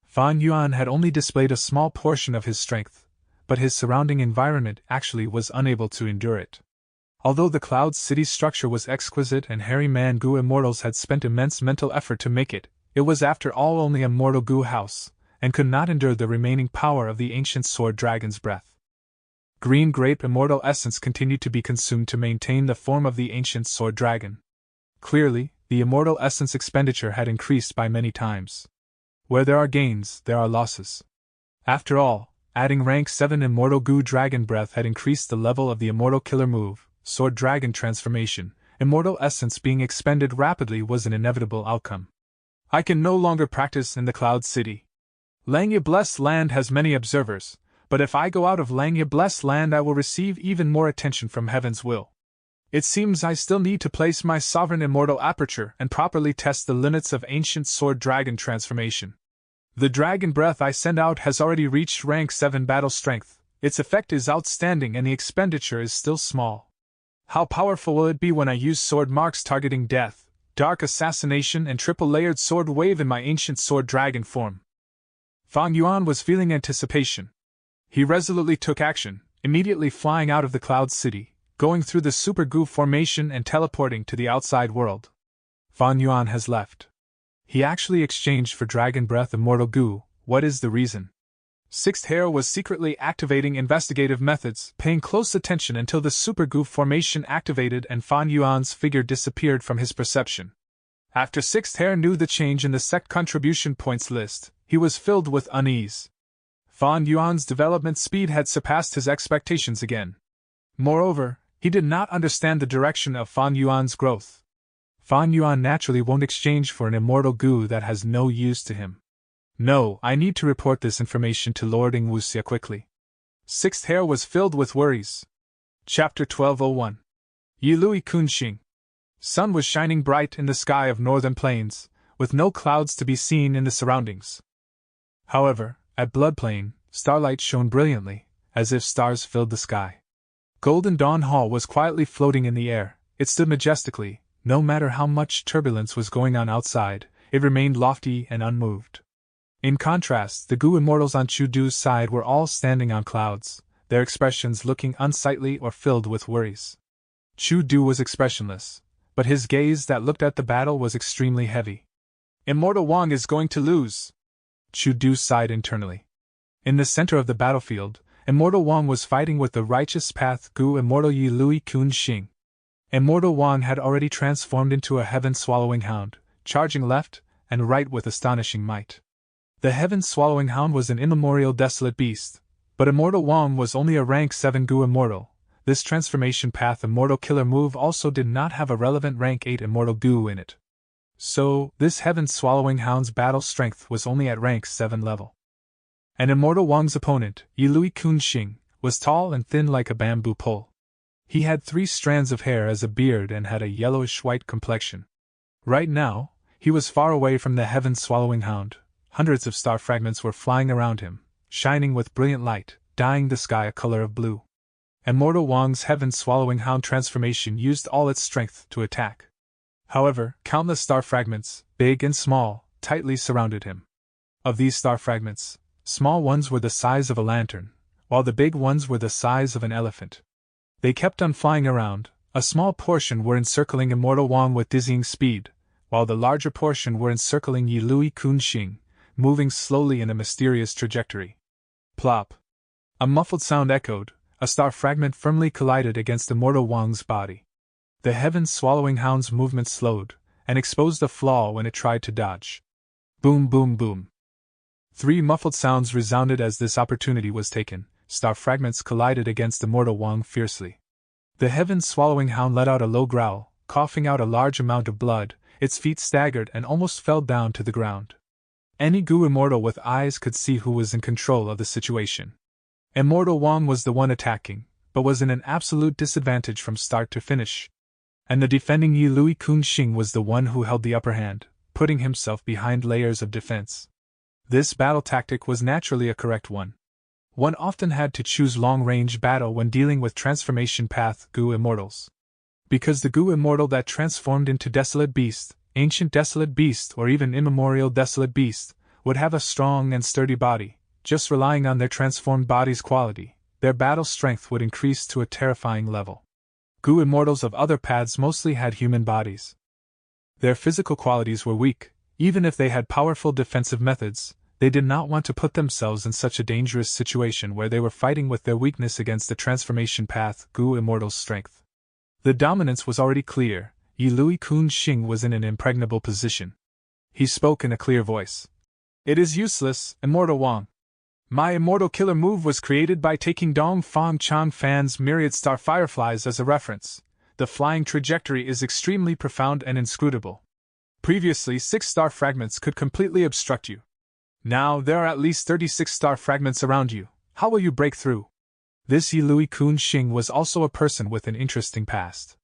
Fan Yuan had only displayed a small portion of his strength, but his surrounding environment actually was unable to endure it. Although the Cloud City's structure was exquisite and hairy man Gu immortals had spent immense mental effort to make it, it was after all only a mortal Gu house, and could not endure the remaining power of the ancient sword dragon's breath. Green grape immortal essence continued to be consumed to maintain the form of the ancient sword dragon. Clearly, the immortal essence expenditure had increased by many times. Where there are gains, there are losses. After all, adding rank 7 immortal Gu dragon breath had increased the level of the immortal killer move, sword dragon transformation. Immortal essence being expended rapidly was an inevitable outcome. I can no longer practice in the Cloud City. Langya Blessed Land has many observers, but if I go out of Langya Blessed Land I will receive even more attention from Heaven's will. It seems I still need to place my sovereign immortal aperture and properly test the limits of ancient sword dragon transformation. The dragon breath I send out has already reached rank 7 battle strength, its effect is outstanding and the expenditure is still small. How powerful will it be when I use sword marks targeting death, dark assassination and triple-layered sword wave in my ancient sword dragon form? Fan Yuan was feeling anticipation. He resolutely took action, immediately flying out of the Cloud City, going through the Super Goo formation and teleporting to the outside world. Fan Yuan has left. He actually exchanged for Dragon Breath Immortal Goo. What is the reason? Sixth Hair was secretly activating investigative methods, paying close attention until the Super Goo formation activated and Fan Yuan's figure disappeared from his perception. After Sixth Hair knew the change in the sect contribution points list, he was filled with unease. Fan Yuan's development speed had surpassed his expectations again. Moreover, he did not understand the direction of Fan Yuan's growth. Fan Yuan naturally won't exchange for an immortal goo that has no use to him. No, I need to report this information to Lord Ingwuxia quickly. Sixth Hair was filled with worries. Chapter 1201. Yilui Kunxing. Sun was shining bright in the sky of northern plains, with no clouds to be seen in the surroundings. However, at Blood Plain, starlight shone brilliantly, as if stars filled the sky. Golden Dawn Hall was quietly floating in the air. It stood majestically. No matter how much turbulence was going on outside, it remained lofty and unmoved. In contrast, the Goo Immortals on Chudu's side were all standing on clouds, their expressions looking unsightly or filled with worries. Chudu was expressionless, but his gaze that looked at the battle was extremely heavy. Immortal Wang is going to lose. Chudu sighed internally. In the center of the battlefield, Immortal Wang was fighting with the Righteous Path Goo Immortal Yilui Kunxing. Immortal Wang had already transformed into a heaven-swallowing hound, charging left and right with astonishing might. The heaven-swallowing hound was an immemorial desolate beast, but Immortal Wang was only a rank 7 Goo Immortal. This transformation path Immortal Killer move also did not have a relevant rank 8 Immortal Goo in it. So, this heaven-swallowing hound's battle strength was only at rank 7 level. And Immortal Wang's opponent, Yilui Kunxing, was tall and thin like a bamboo pole. He had 3 strands of hair as a beard and had a yellowish-white complexion. Right now, he was far away from the heaven-swallowing hound. Hundreds of star fragments were flying around him, shining with brilliant light, dyeing the sky a color of blue. Immortal Wang's heaven-swallowing hound transformation used all its strength to attack. However, countless star fragments, big and small, tightly surrounded him. Of these star fragments, small ones were the size of a lantern, while the big ones were the size of an elephant. They kept on flying around. A small portion were encircling Immortal Wang with dizzying speed, while the larger portion were encircling Yilui Kunxing, moving slowly in a mysterious trajectory. Plop! A muffled sound echoed. A star fragment firmly collided against Immortal Wang's body. The heaven-swallowing hound's movement slowed, and exposed a flaw when it tried to dodge. Boom, boom, boom. 3 muffled sounds resounded as this opportunity was taken. Star fragments collided against Immortal Wang fiercely. The heaven-swallowing hound let out a low growl, coughing out a large amount of blood. Its feet staggered and almost fell down to the ground. Any Goo Immortal with eyes could see who was in control of the situation. Immortal Wang was the one attacking, but was in an absolute disadvantage from start to finish. And the defending Yilui Kunxing was the one who held the upper hand, putting himself behind layers of defense. This battle tactic was naturally a correct one. One often had to choose long-range battle when dealing with transformation path Goo Immortals. Because the Goo Immortal that transformed into Desolate Beast, Ancient Desolate Beast or even Immemorial Desolate Beast, would have a strong and sturdy body. Just relying on their transformed body's quality, their battle strength would increase to a terrifying level. Goo Immortals of other paths mostly had human bodies. Their physical qualities were weak. Even if they had powerful defensive methods, they did not want to put themselves in such a dangerous situation where they were fighting with their weakness against the transformation path Goo Immortal's strength. The dominance was already clear. Yilui Kunxing was in an impregnable position. He spoke in a clear voice. It is useless, Immortal Wang. My Immortal Killer move was created by taking Dong Fang Chang Fan's myriad star fireflies as a reference. The flying trajectory is extremely profound and inscrutable. Previously 6 star fragments could completely obstruct you. Now there are at least 36 star fragments around you. How will you break through? This Yilui Kunxing was also a person with an interesting past.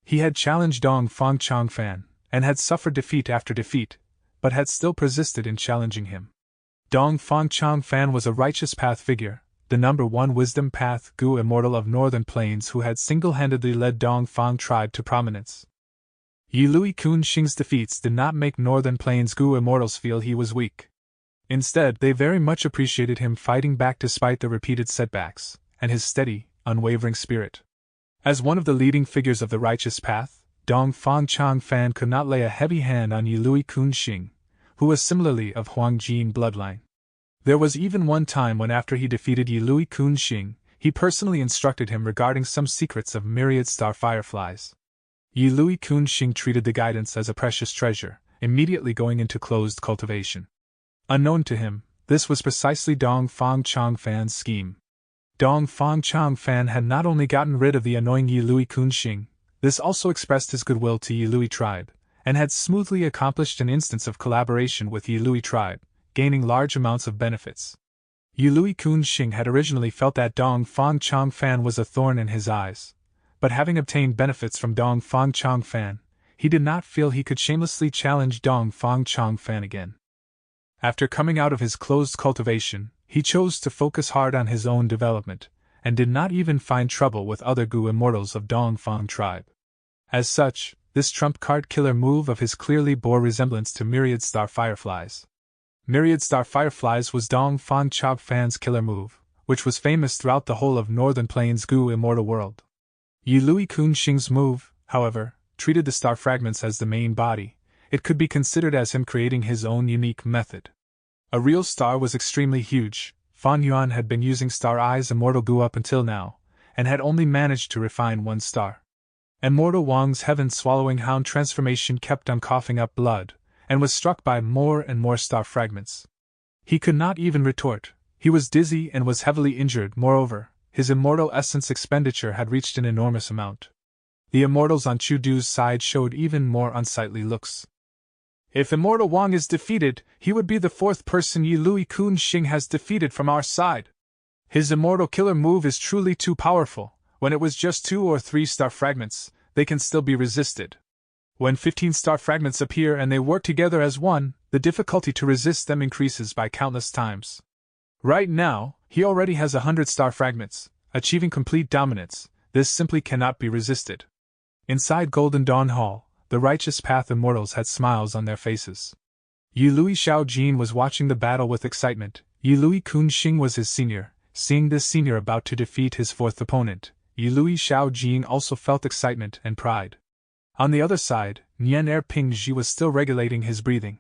He had challenged Dong Fang Chang Fan, and had suffered defeat after defeat, but had still persisted in challenging him. Dong Fang Chang Fan was a righteous path figure, the number 1 wisdom path Goo Immortal of Northern Plains who had single-handedly led Dong Fang tribe to prominence. Yilui Kunxing's defeats did not make Northern Plains Goo Immortals feel he was weak. Instead, they very much appreciated him fighting back despite the repeated setbacks, and his steady, unwavering spirit. As one of the leading figures of the righteous path, Dong Fang Chang Fan could not lay a heavy hand on Yilui Kun Xing, who was similarly of Huang Jin bloodline. There was even one time when after he defeated Yilui Kun Xing, he personally instructed him regarding some secrets of myriad star fireflies. Yilui Kun Xing treated the guidance as a precious treasure, immediately going into closed cultivation. Unknown to him, this was precisely Dong Fang Chang Fan's scheme. Dong Fang Chang Fan had not only gotten rid of the annoying Yilui Kun Xing, this also expressed his goodwill to Yilui tribe, and had smoothly accomplished an instance of collaboration with Yilui tribe, gaining large amounts of benefits. Yilui Kun Xing had originally felt that Dong Fang Chang Fan was a thorn in his eyes, but having obtained benefits from Dong Fang Chang Fan, he did not feel he could shamelessly challenge Dong Fang Chang Fan again. After coming out of his closed cultivation, he chose to focus hard on his own development, and did not even find trouble with other Gu immortals of Dong Fang tribe. As such, this trump card killer move of his clearly bore resemblance to myriad star fireflies. Myriad star fireflies was Dong Fang Chang Fan's killer move, which was famous throughout the whole of Northern Plains Gu immortal world. Yilui Kun Xing's move, however, treated the star fragments as the main body. It could be considered as him creating his own unique method. A real star was extremely huge. Fan Yuan had been using Star Eye's Immortal Gu up until now, and had only managed to refine one star. Immortal Wang's heaven-swallowing hound transformation kept on coughing up blood, and was struck by more and more star fragments. He could not even retort. He was dizzy and was heavily injured. Moreover, his immortal essence expenditure had reached an enormous amount. The immortals on Chu Du's side showed even more unsightly looks. If Immortal Wang is defeated, he would be the fourth person Yilui Kun Xing has defeated from our side. His immortal killer move is truly too powerful. When it was just 2 or 3 star fragments, they can still be resisted. When 15 star fragments appear and they work together as one, the difficulty to resist them increases by countless times. Right now, he already has 100 star fragments, achieving complete dominance. This simply cannot be resisted. Inside Golden Dawn Hall, the Righteous Path Immortals had smiles on their faces. Yilui Xiaojin was watching the battle with excitement. Yilui Kun Xing was his senior. Seeing this senior about to defeat his fourth opponent, Yilui Xiaojin also felt excitement and pride. On the other side, Nian Er Pingji was still regulating his breathing.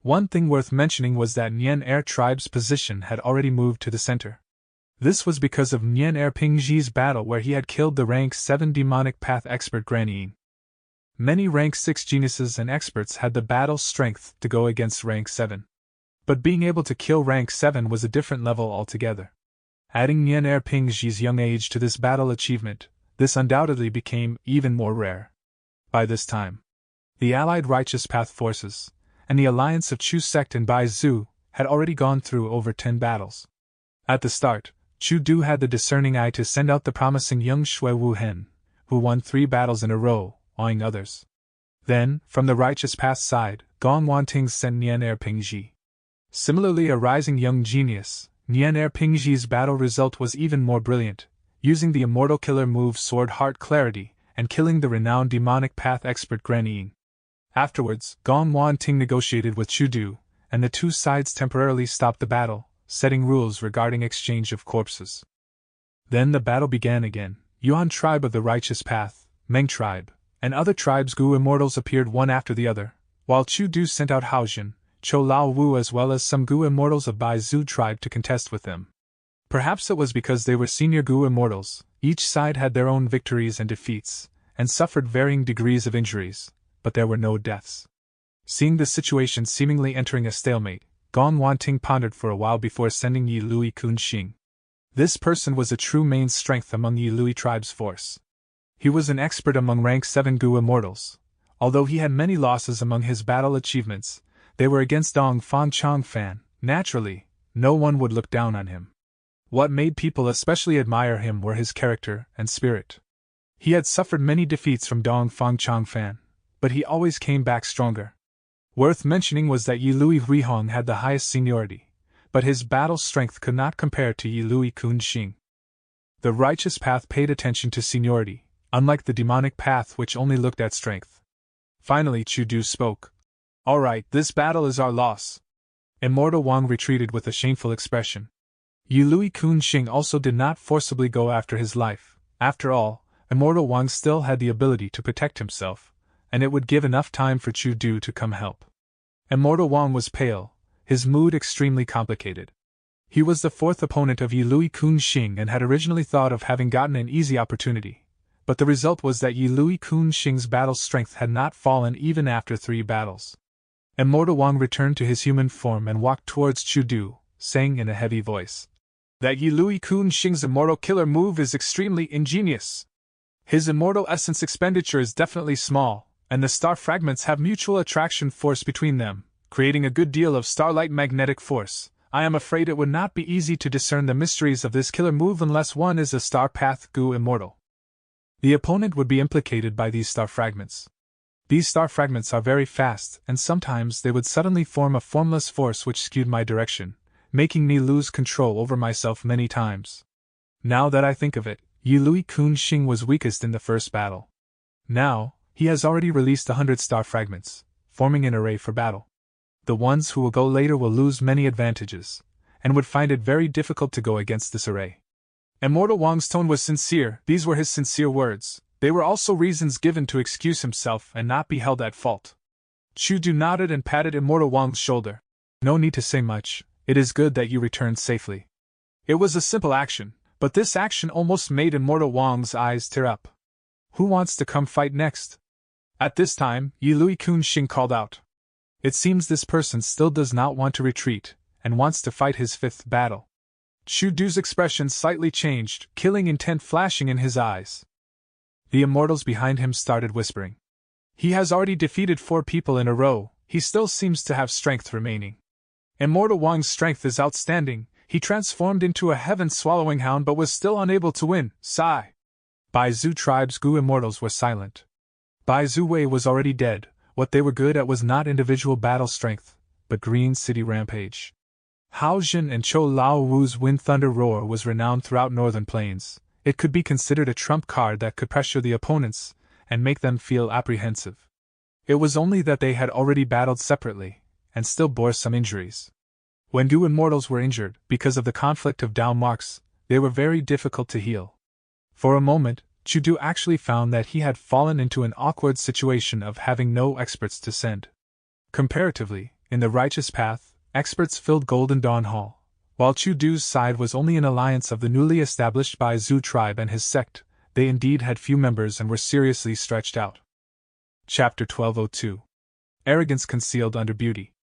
One thing worth mentioning was that Nian Er tribe's position had already moved to the center. This was because of Nian Er Pingji's battle where he had killed the rank 7 demonic path expert Granyin. Many rank 6 geniuses and experts had the battle strength to go against rank 7. But being able to kill rank 7 was a different level altogether. Adding Nian Er Pingji's young age to this battle achievement, this undoubtedly became even more rare. By this time, the allied Righteous Path forces, and the alliance of Chu Sect and Bai Zhu, had already gone through over 10 battles. At the start, Chu Du had the discerning eye to send out the promising young Shui Wu Hen, who won 3 battles in a row, awing others. Then, from the Righteous Path side, Gong Wanting sent Nian Er Pingji. Similarly, a rising young genius, Nian Er Pingji's battle result was even more brilliant, using the immortal killer move Sword Heart Clarity, and killing the renowned demonic path expert Granyin. Afterwards, Gong Wanting negotiated with Chu Du, and the two sides temporarily stopped the battle, setting rules regarding exchange of corpses. Then the battle began again. Yuan tribe of the Righteous Path, Meng tribe, and other tribes Gu immortals appeared one after the other, while Chu Du sent out Haojin, Chou Lao Wu as well as some Gu immortals of Bai Zhu tribe to contest with them. Perhaps it was because they were senior Gu immortals. Each side had their own victories and defeats, and suffered varying degrees of injuries, but there were no deaths. Seeing the situation seemingly entering a stalemate, Gong Wanting pondered for a while before sending Yilui Kun Xing. This person was a true main strength among Yilui tribe's force. He was an expert among rank 7 Gu immortals. Although he had many losses among his battle achievements, they were against Dong Fang Chang Fan. Naturally, no one would look down on him. What made people especially admire him were his character and spirit. He had suffered many defeats from Dong Fang Chang Fan, but he always came back stronger. Worth mentioning was that Yilui Huihong had the highest seniority, but his battle strength could not compare to Yilui Kun Xing. The Righteous Path paid attention to seniority, unlike the demonic path which only looked at strength. Finally Chu Du spoke. "All right, this battle is our loss." Immortal Wang retreated with a shameful expression. Yilui Kun Xing also did not forcibly go after his life. After all, Immortal Wang still had the ability to protect himself, and it would give enough time for Chu Du to come help. Immortal Wang was pale, his mood extremely complicated. He was the fourth opponent of Yi Lui Kun Xing and had originally thought of having gotten an easy opportunity, but the result was that Yi Lui Kun Xing's battle strength had not fallen even after 3 battles. Immortal Wang returned to his human form and walked towards Chu Du, saying in a heavy voice, "That Yi Lui Kun Xing's immortal killer move is extremely ingenious. His immortal essence expenditure is definitely small, and the star fragments have mutual attraction force between them, creating a good deal of starlight magnetic force. I am afraid it would not be easy to discern the mysteries of this killer move unless one is a star path Gu immortal. The opponent would be implicated by these star fragments. These star fragments are very fast, and sometimes they would suddenly form a formless force which skewed my direction, making me lose control over myself many times. Now that I think of it, Yi Lui Kun Xing was weakest in the first battle. Now, he has already released 100 star fragments, forming an array for battle. The ones who will go later will lose many advantages, and would find it very difficult to go against this array." Immortal Wang's tone was sincere. These were his sincere words. They were also reasons given to excuse himself and not be held at fault. Chu Du nodded and patted Immortal Wang's shoulder. "No need to say much. It is good that you returned safely." It was a simple action, but this action almost made Immortal Wang's eyes tear up. "Who wants to come fight next?" At this time, Yi Lui Kun Xing called out. It seems this person still does not want to retreat, and wants to fight his 5th battle. Chu Du's expression slightly changed, killing intent flashing in his eyes. The immortals behind him started whispering. "He has already defeated 4 people in a row, he still seems to have strength remaining." Immortal Wang's strength is outstanding. He transformed into a heaven-swallowing hound but was still unable to win. Sigh. Bai Zhu tribe's Gu immortals were silent. Bai Zhu Wei was already dead. What they were good at was not individual battle strength, but Green City rampage. Hao Jin and Chou Lao Wu's Wind Thunder Roar was renowned throughout Northern Plains. It could be considered a trump card that could pressure the opponents and make them feel apprehensive. It was only that they had already battled separately, and still bore some injuries. When Gu immortals were injured, because of the conflict of Dao marks, they were very difficult to heal. For a moment, Chu Du actually found that he had fallen into an awkward situation of having no experts to send. Comparatively, in the righteous path, experts filled Golden Dawn Hall, while Chu Du's side was only an alliance of the newly established Bai Zhu tribe and his sect. They indeed had few members and were seriously stretched out. Chapter 1202. Arrogance concealed under beauty.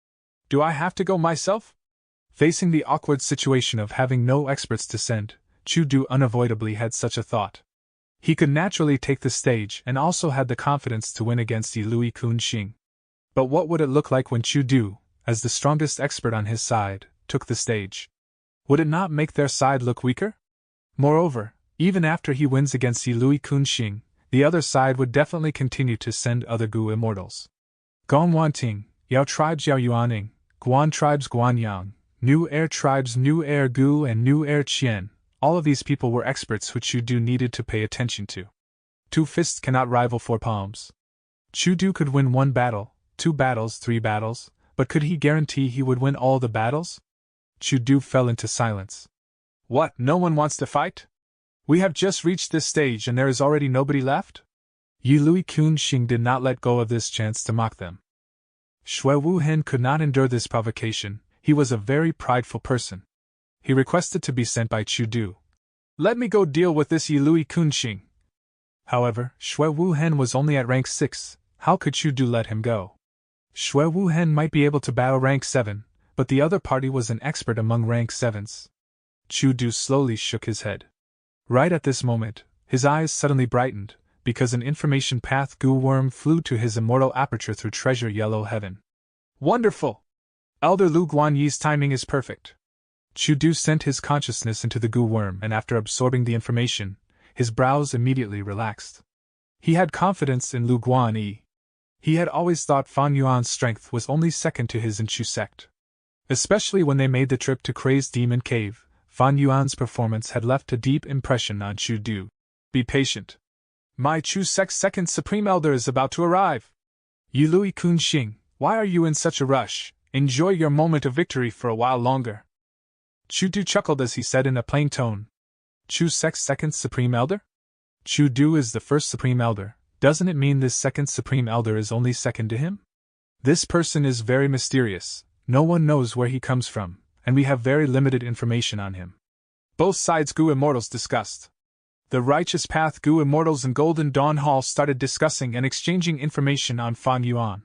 "Do I have to go myself?" Facing the awkward situation of having no experts to send, Chu Du unavoidably had such a thought. He could naturally take the stage and also had the confidence to win against Yi Lui Kun Xing. But what would it look like when Chu Du, as the strongest expert on his side, took the stage? Would it not make their side look weaker? Moreover, even after he wins against Yi Lui Kun Xing, the other side would definitely continue to send other Gu immortals. Gong Wanting, Yao tribes Yao Yuaning, Guan tribes Guan Yang, New Air tribes New Air Gu and New Air Qian. All of these people were experts who Chu Du needed to pay attention to. 2 fists cannot rival 4 palms. Chu Du could win 1 battle, 2 battles, 3 battles, but could he guarantee he would win all the battles? Chu Du fell into silence. "What, no one wants to fight? We have just reached this stage and there is already nobody left?" Yi Lui Kun Xing did not let go of this chance to mock them. Shui Wu Hen could not endure this provocation. He was a very prideful person. He requested to be sent by Chu Du. "Let me go deal with this Yi Lui Kun Xing." However, Shui Wu Hen was only at rank 6, how could Chu Du let him go? Shui Wu Hen might be able to battle rank 7, but the other party was an expert among rank 7s. Chu Du slowly shook his head. Right at this moment, his eyes suddenly brightened, because an information path Gu worm flew to his immortal aperture through treasure yellow heaven. "Wonderful! Elder Lu Guanyi's timing is perfect." Chu Du sent his consciousness into the Gu worm and after absorbing the information, his brows immediately relaxed. He had confidence in Lu Guanyi. He had always thought Fan Yuan's strength was only second to his in Chu sect. Especially when they made the trip to Crazed Demon Cave, Fan Yuan's performance had left a deep impression on Chu Du. "Be patient. My Chu sect's second Supreme Elder is about to arrive. Yi Lui Kun Xing, why are you in such a rush? Enjoy your moment of victory for a while longer." Chu Du chuckled as he said in a plain tone. "Chu sect's second Supreme Elder?" Chu Du is the first Supreme Elder. Doesn't it mean this second Supreme Elder is only second to him? This person is very mysterious, no one knows where he comes from, and we have very limited information on him. Both sides Gu Immortals discussed. The Righteous Path Gu Immortals and Golden Dawn Hall started discussing and exchanging information on Fan Yuan.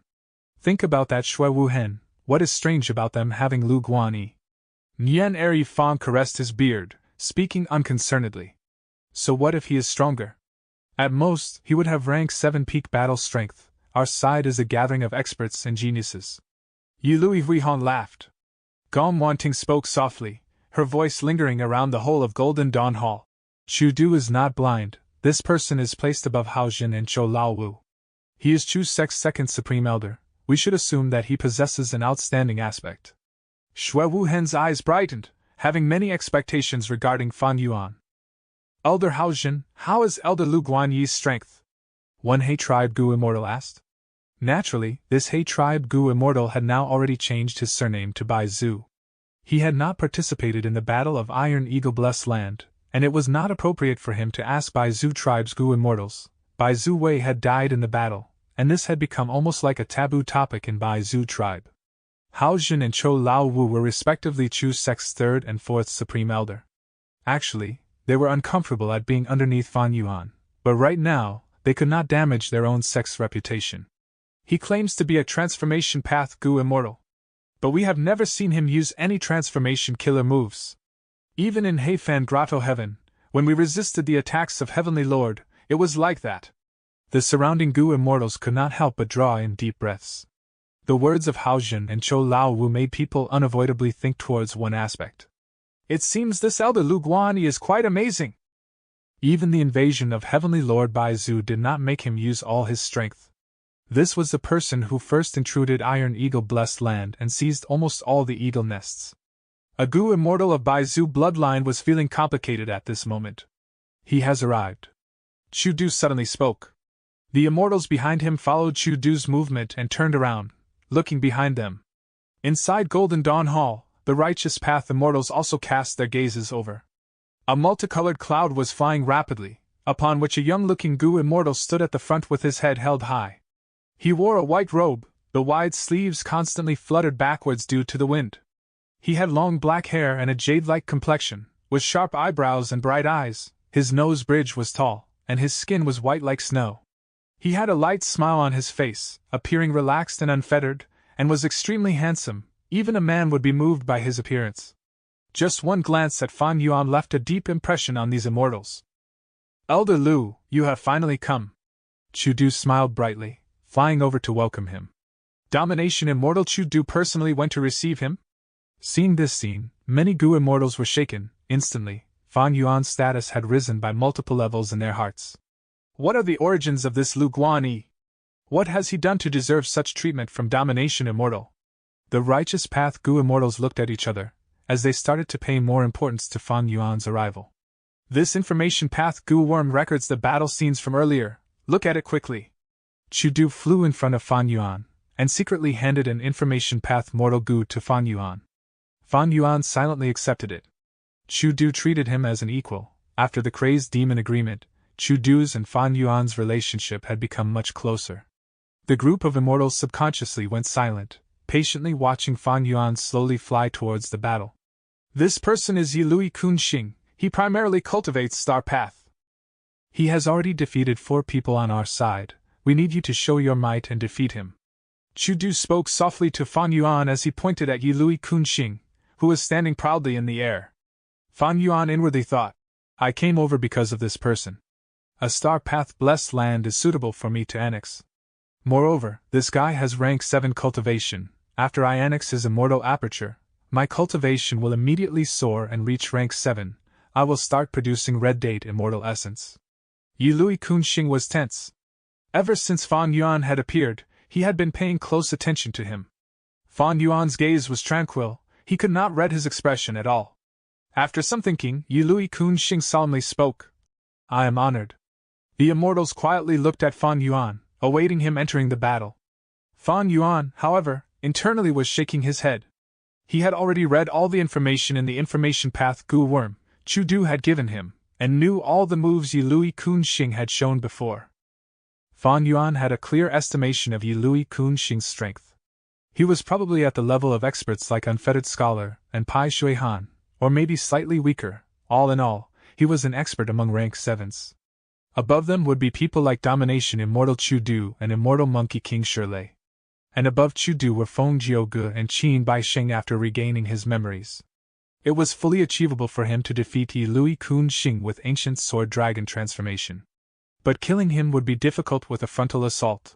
Think about that Shui Wu Hen, what is strange about them having Lu Guanyi? Nian Eri Fan caressed his beard, speaking unconcernedly. So what if he is stronger? At most, he would have rank 7 peak battle strength. Our side is a gathering of experts and geniuses. Yi Lui Huihan laughed. Gom Wanting spoke softly, her voice lingering around the whole of Golden Dawn Hall. Chu Du is not blind, this person is placed above Hao Jin and Chou Lao Wu. He is Chu's second Supreme Elder, we should assume that he possesses an outstanding aspect. Shui Wu Hen's eyes brightened, having many expectations regarding Fan Yuan. Elder Hao Jin, how is Elder Lu Guanyi's strength? One He tribe Gu Immortal asked. Naturally, this He tribe Gu Immortal had now already changed his surname to Bai Zhu. He had not participated in the Battle of Iron Eagle Blessed Land, and it was not appropriate for him to ask Bai Zhu tribe's Gu Immortals. Bai Zhu Wei had died in the battle, and this had become almost like a taboo topic in Bai Zhu tribe. Hao Jin and Chou Lao Wu were respectively Chu's sect's 3rd and 4th Supreme Elder. Actually, they were uncomfortable at being underneath Fan Yuan, but right now, they could not damage their own sect's reputation. He claims to be a transformation path Gu Immortal, but we have never seen him use any transformation killer moves. Even in Heifan Grotto Heaven, when we resisted the attacks of Heavenly Lord, it was like that. The surrounding Gu Immortals could not help but draw in deep breaths. The words of Hao Jin and Chou Lao Wu made people unavoidably think towards one aspect. It seems this Elder Lu Guanyi is quite amazing. Even the invasion of Heavenly Lord Bai Zhu did not make him use all his strength. This was the person who first intruded Iron Eagle Blessed Land and seized almost all the eagle nests. A Gu Immortal of Bai Zhu bloodline was feeling complicated at this moment. He has arrived. Chu Du suddenly spoke. The immortals behind him followed Chu Du's movement and turned around, looking behind them. Inside Golden Dawn Hall, the Righteous Path immortals also cast their gazes over. A multicolored cloud was flying rapidly, upon which a young-looking Gu Immortal stood at the front with his head held high. He wore a white robe, the wide sleeves constantly fluttered backwards due to the wind. He had long black hair and a jade-like complexion, with sharp eyebrows and bright eyes, his nose bridge was tall, and his skin was white like snow. He had a light smile on his face, appearing relaxed and unfettered, and was extremely handsome. Even a man would be moved by his appearance. Just one glance at Fan Yuan left a deep impression on these immortals. Elder Lu, you have finally come. Chu Du smiled brightly, flying over to welcome him. Domination Immortal Chu Du personally went to receive him? Seeing this scene, many Gu Immortals were shaken. Instantly, Fan Yuan's status had risen by multiple levels in their hearts. What are the origins of this Lu Guanyi? What has he done to deserve such treatment from Domination Immortal? The Righteous Path Gu Immortals looked at each other, as they started to pay more importance to Fan Yuan's arrival. This Information Path Gu Worm records the battle scenes from earlier, look at it quickly. Chu Du flew in front of Fan Yuan, and secretly handed an Information Path Mortal Gu to Fan Yuan. Fan Yuan silently accepted it. Chu Du treated him as an equal. After the Crazed Demon agreement, Chu Du's and Fan Yuan's relationship had become much closer. The group of immortals subconsciously went silent, patiently watching Fan Yuan slowly fly towards the battle. This person is Yilui Kunxing, he primarily cultivates Star Path. He has already defeated 4 people on our side, we need you to show your might and defeat him. Chu Du spoke softly to Fan Yuan as he pointed at Yilui Kunxing, who was standing proudly in the air. Fan Yuan inwardly thought, I came over because of this person. A Star Path blessed land is suitable for me to annex. Moreover, this guy has rank 7 cultivation. After I annex his immortal aperture, my cultivation will immediately soar and reach rank 7. I will start producing Red Date immortal essence. Yilui Kunxing was tense. Ever since Fan Yuan had appeared, he had been paying close attention to him. Fan Yuan's gaze was tranquil, he could not read his expression at all. After some thinking, Yilui Kunxing solemnly spoke. I am honored. The immortals quietly looked at Fan Yuan, awaiting him entering the battle. Fan Yuan, however, internally was shaking his head. He had already read all the information in the Information Path Gu Worm Chu Du had given him, and knew all the moves Yi Lui Kun Xing had shown before. Fan Yuan had a clear estimation of Yi Lui Kun Xing's strength. He was probably at the level of experts like Unfettered Scholar and Pai Shui Han, or maybe slightly weaker. All in all, he was an expert among rank 7s. Above them would be people like Domination Immortal Chu Du and Immortal Monkey King Shirlei. And above Chu Du were Feng Jiuge and Qin Baisheng after regaining his memories. It was fully achievable for him to defeat Yi Lui Kun Xing with Ancient Sword Dragon transformation. But killing him would be difficult with a frontal assault.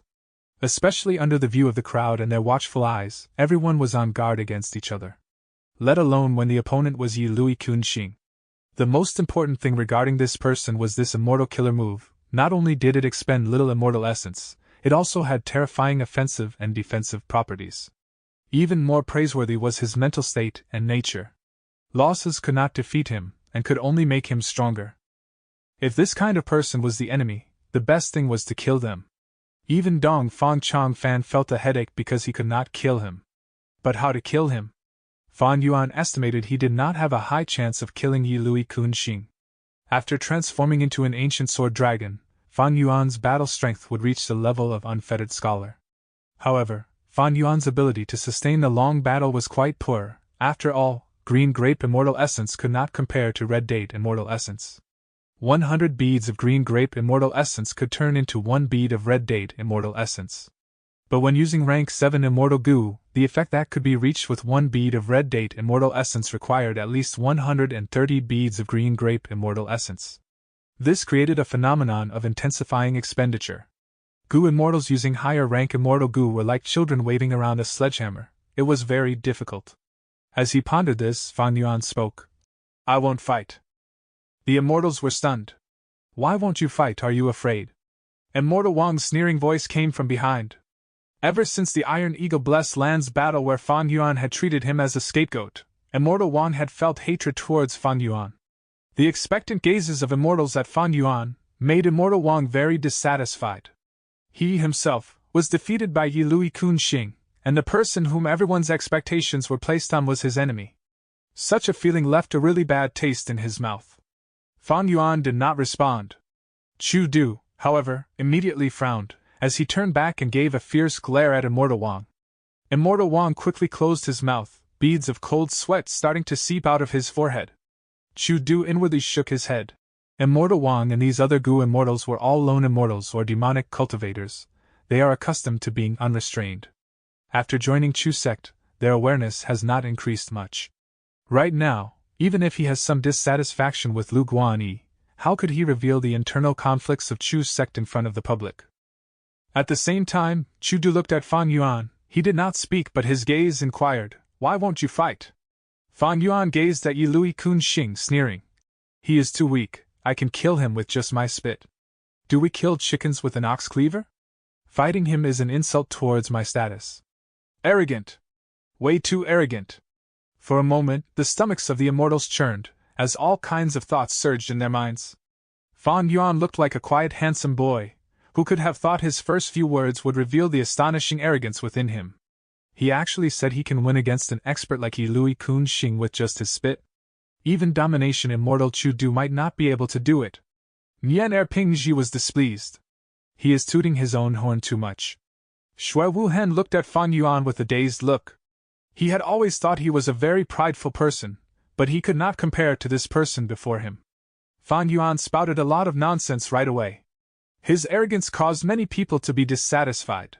Especially under the view of the crowd and their watchful eyes, everyone was on guard against each other. Let alone when the opponent was Yi Lui Kun Xing. The most important thing regarding this person was this immortal killer move. Not only did it expend little immortal essence, it also had terrifying offensive and defensive properties. Even more praiseworthy was his mental state and nature. Losses could not defeat him, and could only make him stronger. If this kind of person was the enemy, the best thing was to kill them. Even Dong Fang Chong Fan felt a headache because he could not kill him. But how to kill him? Fan Yuan estimated he did not have a high chance of killing Yi Lui Kun Xing. After transforming into an ancient sword dragon, Fan Yuan's battle strength would reach the level of Unfettered Scholar. However, Fan Yuan's ability to sustain a long battle was quite poor. After all, Green Grape Immortal Essence could not compare to Red Date Immortal Essence. 100 beads of Green Grape Immortal Essence could turn into 1 bead of Red Date Immortal Essence. But when using rank 7 Immortal Goo, the effect that could be reached with 1 bead of Red Date Immortal Essence required at least 130 beads of Green Grape Immortal Essence. This created a phenomenon of intensifying expenditure. Goo Immortals using higher rank Immortal Goo were like children waving around a sledgehammer. It was very difficult. As he pondered this, Fan Yuan spoke. I won't fight. The immortals were stunned. Why won't you fight? Are you afraid? Immortal Wang's sneering voice came from behind. Ever since the Iron Eagle Blessed Lands battle where Fan Yuan had treated him as a scapegoat, Immortal Wang had felt hatred towards Fan Yuan. The expectant gazes of immortals at Fan Yuan made Immortal Wang very dissatisfied. He himself was defeated by Yi Lui Kun Xing, and the person whom everyone's expectations were placed on was his enemy. Such a feeling left a really bad taste in his mouth. Fan Yuan did not respond. Chu Du, however, immediately frowned, as he turned back and gave a fierce glare at Immortal Wang. Immortal Wang quickly closed his mouth, beads of cold sweat starting to seep out of his forehead. Chu Du inwardly shook his head. Immortal Wang and these other Goo immortals were all lone immortals or demonic cultivators. They are accustomed to being unrestrained. After joining Chu sect, their awareness has not increased much. Right now, even if he has some dissatisfaction with Lu Guanyi, how could he reveal the internal conflicts of Chu's sect in front of the public? At the same time, Chu Du looked at Fan Yuan. He did not speak, but his gaze inquired, Why won't you fight? Fan Yuan gazed at Yi Lui Kun Xing, sneering. He is too weak. I can kill him with just my spit. Do we kill chickens with an ox cleaver? Fighting him is an insult towards my status. Arrogant. Way too arrogant. For a moment, the stomachs of the immortals churned, as all kinds of thoughts surged in their minds. Fan Yuan looked like a quiet, handsome boy. Who could have thought his first few words would reveal the astonishing arrogance within him? He actually said he can win against an expert like Yi Lui Kun Xing with just his spit. Even Domination Immortal Chu Du might not be able to do it. Nian Erpingji was displeased. He is tooting his own horn too much. Shui Wuhen looked at Fan Yuan with a dazed look. He had always thought he was a very prideful person, but he could not compare to this person before him. Fan Yuan spouted a lot of nonsense right away. His arrogance caused many people to be dissatisfied.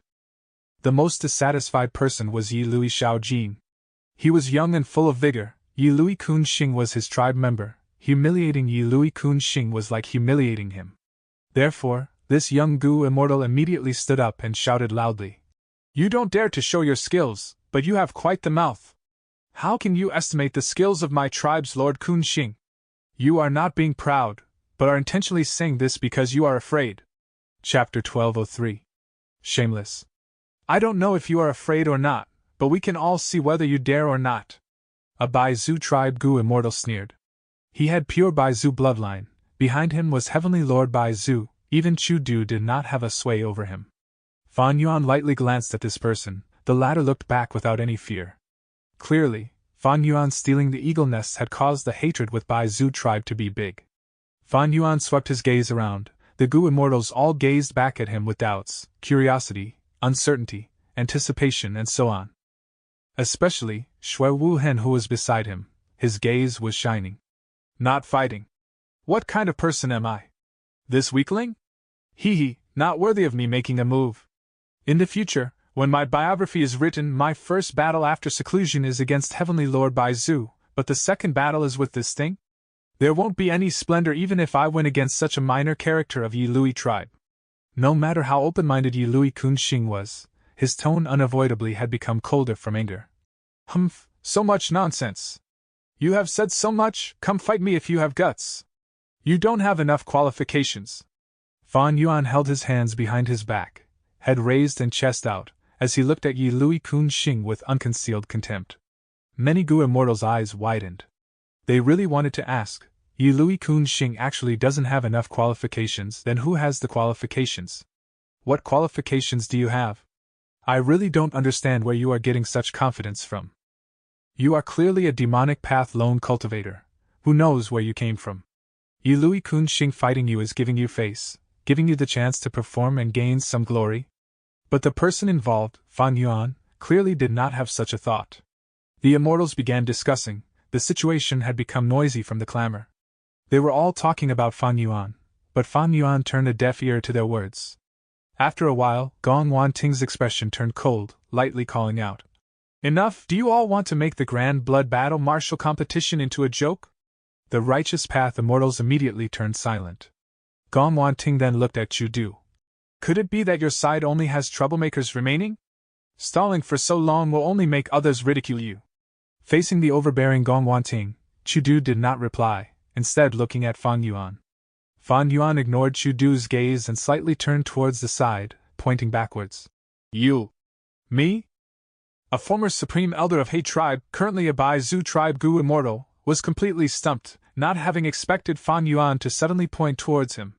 The most dissatisfied person was Yi Lui Shaojin. He was young and full of vigor. Yi Lui Kun Xing was his tribe member. Humiliating Yi Lui Kun Xing was like humiliating him. Therefore, this young Goo immortal immediately stood up and shouted loudly. You don't dare to show your skills, but you have quite the mouth. How can you estimate the skills of my tribe's Lord Kun Xing? You are not being proud, but are intentionally saying this because you are afraid. Chapter 1203. Shameless. I don't know if you are afraid or not, but we can all see whether you dare or not. A Baizu tribe Goo immortal sneered. He had pure Baizu bloodline. Behind him was Heavenly Lord Baizu. Even Chu Du did not have a sway over him. Fan Yuan lightly glanced at this person. The latter looked back without any fear. Clearly, Fan Yuan stealing the eagle nests had caused the hatred with Baizu tribe to be big. Fan Yuan swept his gaze around. The Gu immortals all gazed back at him with doubts, curiosity, uncertainty, anticipation, and so on. Especially Shui Wuhen, who was beside him. His gaze was shining. Not fighting. What kind of person am I? This weakling? Hee, not worthy of me making a move. In the future, when my biography is written, my first battle after seclusion is against Heavenly Lord Baizu, but the second battle is with this thing? There won't be any splendor even if I win against such a minor character of Yi Lui tribe. No matter how open-minded Yi Lui Kunxing was, his tone unavoidably had become colder from anger. Humph, so much nonsense. You have said so much, come fight me if you have guts. You don't have enough qualifications. Fan Yuan held his hands behind his back, head raised and chest out, as he looked at Yi Lui Kunxing with unconcealed contempt. Many Gu immortals' eyes widened. They really wanted to ask, Yi Lui Kunxing actually doesn't have enough qualifications, then who has the qualifications? What qualifications do you have? I really don't understand where you are getting such confidence from. You are clearly a demonic path lone cultivator. Who knows where you came from? Yi Lui Kunxing fighting you is giving you face, giving you the chance to perform and gain some glory. But the person involved, Fan Yuan, clearly did not have such a thought. The immortals began discussing. The situation had become noisy from the clamor. They were all talking about Fan Yuan, but Fan Yuan turned a deaf ear to their words. After a while, Gong Wanting's expression turned cold, lightly calling out, Enough! Do you all want to make the grand blood battle martial competition into a joke? The righteous path immortals immediately turned silent. Gong Wanting then looked at Chu Du. Could it be that your side only has troublemakers remaining? Stalling for so long will only make others ridicule you. Facing the overbearing Gong Wanting, Chu Du did not reply, instead looking at Fan Yuan. Fan Yuan ignored Chu Du's gaze and slightly turned towards the side, pointing backwards. You? Me? A former Supreme Elder of He tribe, currently a Baizu tribe Gu immortal, was completely stumped, not having expected Fan Yuan to suddenly point towards him.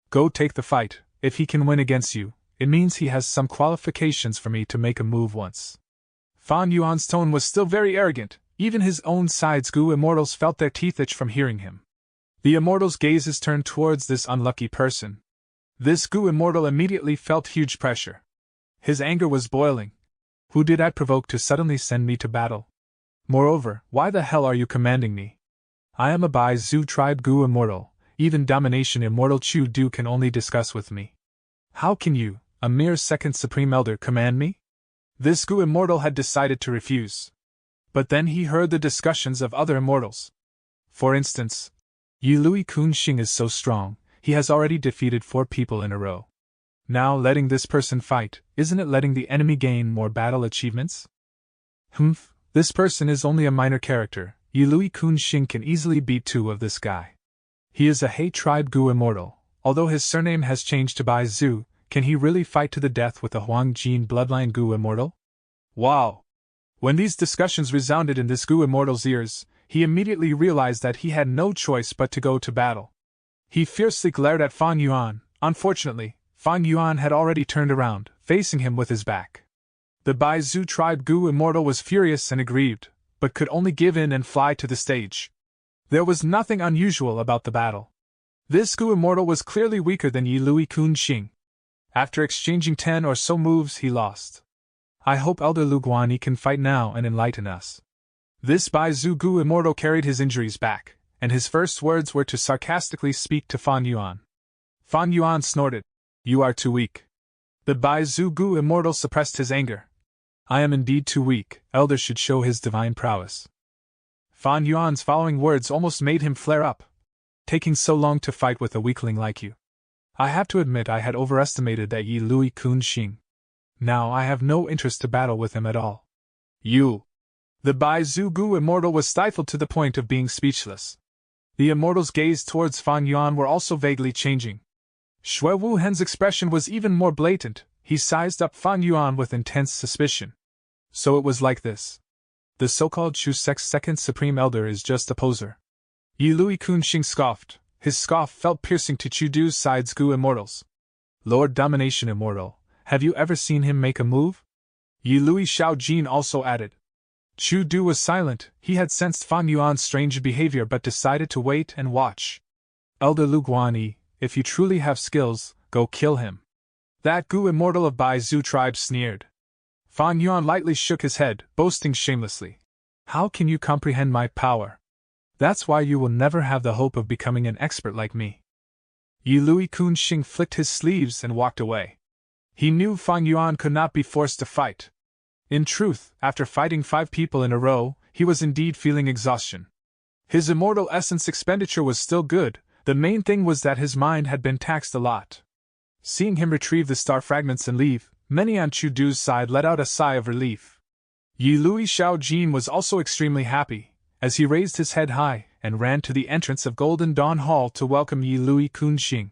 Go take the fight. If he can win against you, it means he has some qualifications for me to make a move once. Fan Yuan's tone was still very arrogant. Even his own side's Gu immortals felt their teeth itch from hearing him. The immortals' gazes turned towards this unlucky person. This Gu immortal immediately felt huge pressure. His anger was boiling. Who did I provoke to suddenly send me to battle? Moreover, why the hell are you commanding me? I am a Baizu tribe Gu immortal. Even domination immortal Chu Du can only discuss with me. How can you, a mere second Supreme Elder, command me? This Gu immortal had decided to refuse. But then he heard the discussions of other immortals. For instance, Yi Lui Kunxing is so strong, he has already defeated 4 people in a row. Now letting this person fight, isn't it letting the enemy gain more battle achievements? Humph, this person is only a minor character. Yi Lui Kunxing can easily beat 2 of this guy. He is a He tribe Gu immortal. Although his surname has changed to Baizu, can he really fight to the death with a Huangjin bloodline Gu immortal? Wow! When these discussions resounded in this Gu immortal's ears, he immediately realized that he had no choice but to go to battle. He fiercely glared at Fan Yuan. Unfortunately, Fan Yuan had already turned around, facing him with his back. The Baizu tribe Gu immortal was furious and aggrieved, but could only give in and fly to the stage. There was nothing unusual about the battle. This Gu immortal was clearly weaker than Yi Lui Kunxing. After exchanging 10 or so moves, he lost. I hope Elder Lu Guanyi can fight now and enlighten us. This Baizu Gu immortal carried his injuries back, and his first words were to sarcastically speak to Fan Yuan. Fan Yuan snorted. You are too weak. The Baizu Gu immortal suppressed his anger. I am indeed too weak. Elder should show his divine prowess. Fan Yuan's following words almost made him flare up. Taking so long to fight with a weakling like you. I have to admit I had overestimated that Yi Lui Kunxing. Now I have no interest to battle with him at all. You! The Baizu Gu immortal was stifled to the point of being speechless. The immortal's gaze towards Fan Yuan were also vaguely changing. Shui Wuhen's expression was even more blatant. He sized up Fan Yuan with intense suspicion. So it was like this. The so-called Chu Sect's second Supreme Elder is just a poser. Yi Lui Kunxing scoffed. His scoff felt piercing to Chu Du's side's Gu immortals. Lord Domination Immortal, have you ever seen him make a move? Yi Lui Shaojin also added. Chu Du was silent. He had sensed Fan Yuan's strange behavior but decided to wait and watch. Elder Lu Guanyi, if you truly have skills, go kill him. That Gu immortal of Bai Zhu tribe sneered. Fan Yuan lightly shook his head, boasting shamelessly. How can you comprehend my power? That's why you will never have the hope of becoming an expert like me. Yi Lui Kun Xing flicked his sleeves and walked away. He knew Fan Yuan could not be forced to fight. In truth, after fighting 5 people in a row, he was indeed feeling exhaustion. His immortal essence expenditure was still good, the main thing was that his mind had been taxed a lot. Seeing him retrieve the star fragments and leave, many on Chu Du's side let out a sigh of relief. Yi Lui Xiaojin was also extremely happy, as he raised his head high and ran to the entrance of Golden Dawn Hall to welcome Yi Lui Kun Xing.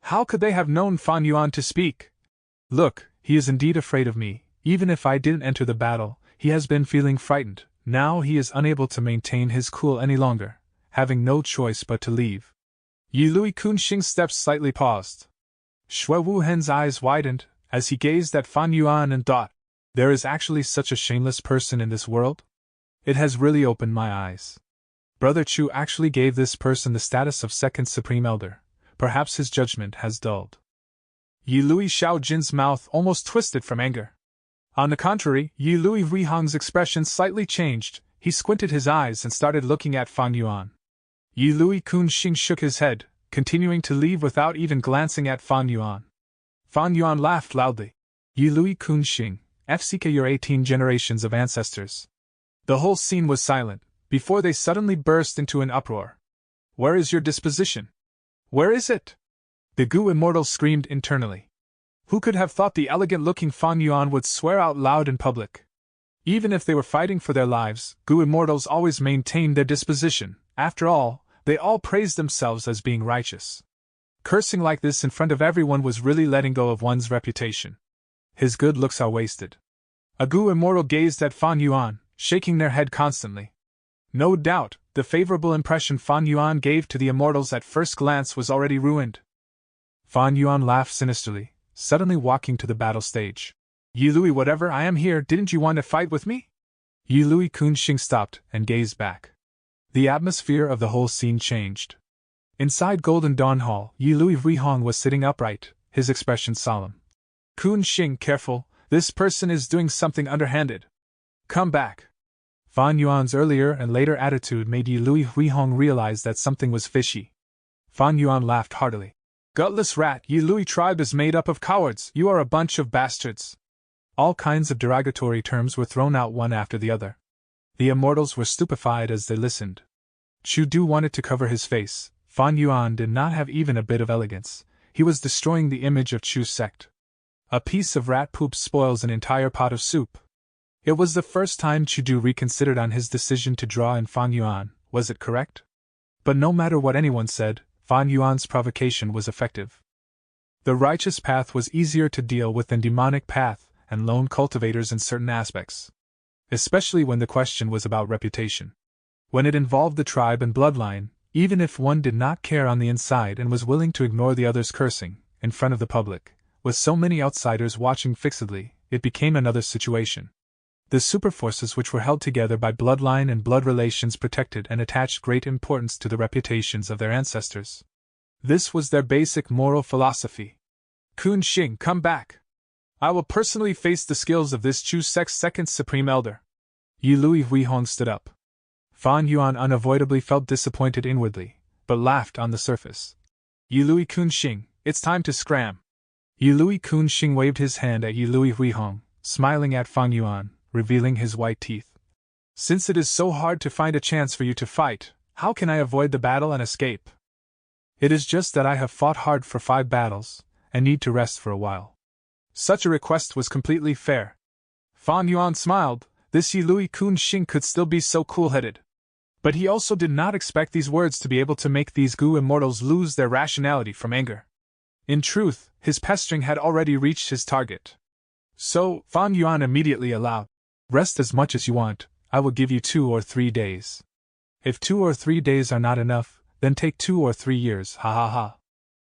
How could they have known Fan Yuan to speak? Look, he is indeed afraid of me. Even if I didn't enter the battle, he has been feeling frightened. Now he is unable to maintain his cool any longer, having no choice but to leave. Yi Lui Kun Xing's steps slightly paused. Xue Wuhen's eyes widened as he gazed at Fan Yuan and thought, there is actually such a shameless person in this world? It has really opened my eyes. Brother Chu actually gave this person the status of second supreme elder. Perhaps his judgment has dulled. Yi Lui Xiaojin's mouth almost twisted from anger. On the contrary, Yi Lui Ruihang's expression slightly changed. He squinted his eyes and started looking at Fan Yuan. Yi Lui Kun Xing shook his head, continuing to leave without even glancing at Fan Yuan. Fan Yuan laughed loudly. Yi Lui Kun Xing, FCK your 18 generations of ancestors. The whole scene was silent, before they suddenly burst into an uproar. Where is your disposition? Where is it? The Gu immortal screamed internally. Who could have thought the elegant-looking Fan Yuan would swear out loud in public? Even if they were fighting for their lives, Gu immortals always maintained their disposition. After all, they all praised themselves as being righteous. Cursing like this in front of everyone was really letting go of one's reputation. His good looks are wasted. A Gu immortal gazed at Fan Yuan, shaking their head constantly. No doubt, the favorable impression Fan Yuan gave to the immortals at first glance was already ruined. Fan Yuan laughed sinisterly, suddenly walking to the battle stage. Yi Lui, whatever, I am here, didn't you want to fight with me? Yi Lui Kun Xing stopped and gazed back. The atmosphere of the whole scene changed. Inside Golden Dawn Hall, Yi Lui Ruihang was sitting upright, his expression solemn. Kun Xing, careful, this person is doing something underhanded. Come back. Fan Yuan's earlier and later attitude made Yi Lui Ruihang realize that something was fishy. Fan Yuan laughed heartily. Gutless rat, Yi Lui tribe is made up of cowards, you are a bunch of bastards. All kinds of derogatory terms were thrown out one after the other. The immortals were stupefied as they listened. Chu Du wanted to cover his face. Fan Yuan did not have even a bit of elegance. He was destroying the image of Chu's sect. A piece of rat poop spoils an entire pot of soup. It was the first time Chu Du reconsidered on his decision to draw in Fan Yuan, was it correct? But no matter what anyone said, Fan Yuan's provocation was effective. The righteous path was easier to deal with than demonic path and lone cultivators in certain aspects. Especially when the question was about reputation. When it involved the tribe and bloodline, even if one did not care on the inside and was willing to ignore the other's cursing, in front of the public, with so many outsiders watching fixedly, it became another situation. The superforces which were held together by bloodline and blood relations protected and attached great importance to the reputations of their ancestors. This was their basic moral philosophy. Kun Xing, come back. I will personally face the skills of this Chu sect's second supreme elder. Yi Lui Ruihang stood up. Fan Yuan unavoidably felt disappointed inwardly, but laughed on the surface. Yi Lui Kun Xing, it's time to scram. Yi Lui Kun Xing waved his hand at Yi Lui Ruihang, smiling at Fan Yuan, revealing his white teeth. Since it is so hard to find a chance for you to fight, how can I avoid the battle and escape? It is just that I have fought hard for 5 battles, and need to rest for a while. Such a request was completely fair. Fan Yuan smiled. This Yi Lui Kun Xing could still be so cool-headed. But he also did not expect these words to be able to make these Gu immortals lose their rationality from anger. In truth, his pestering had already reached his target. So, Fan Yuan immediately allowed. Rest as much as you want, I will give you 2 or 3 days. If 2 or 3 days are not enough, then take 2 or 3 years, ha ha ha.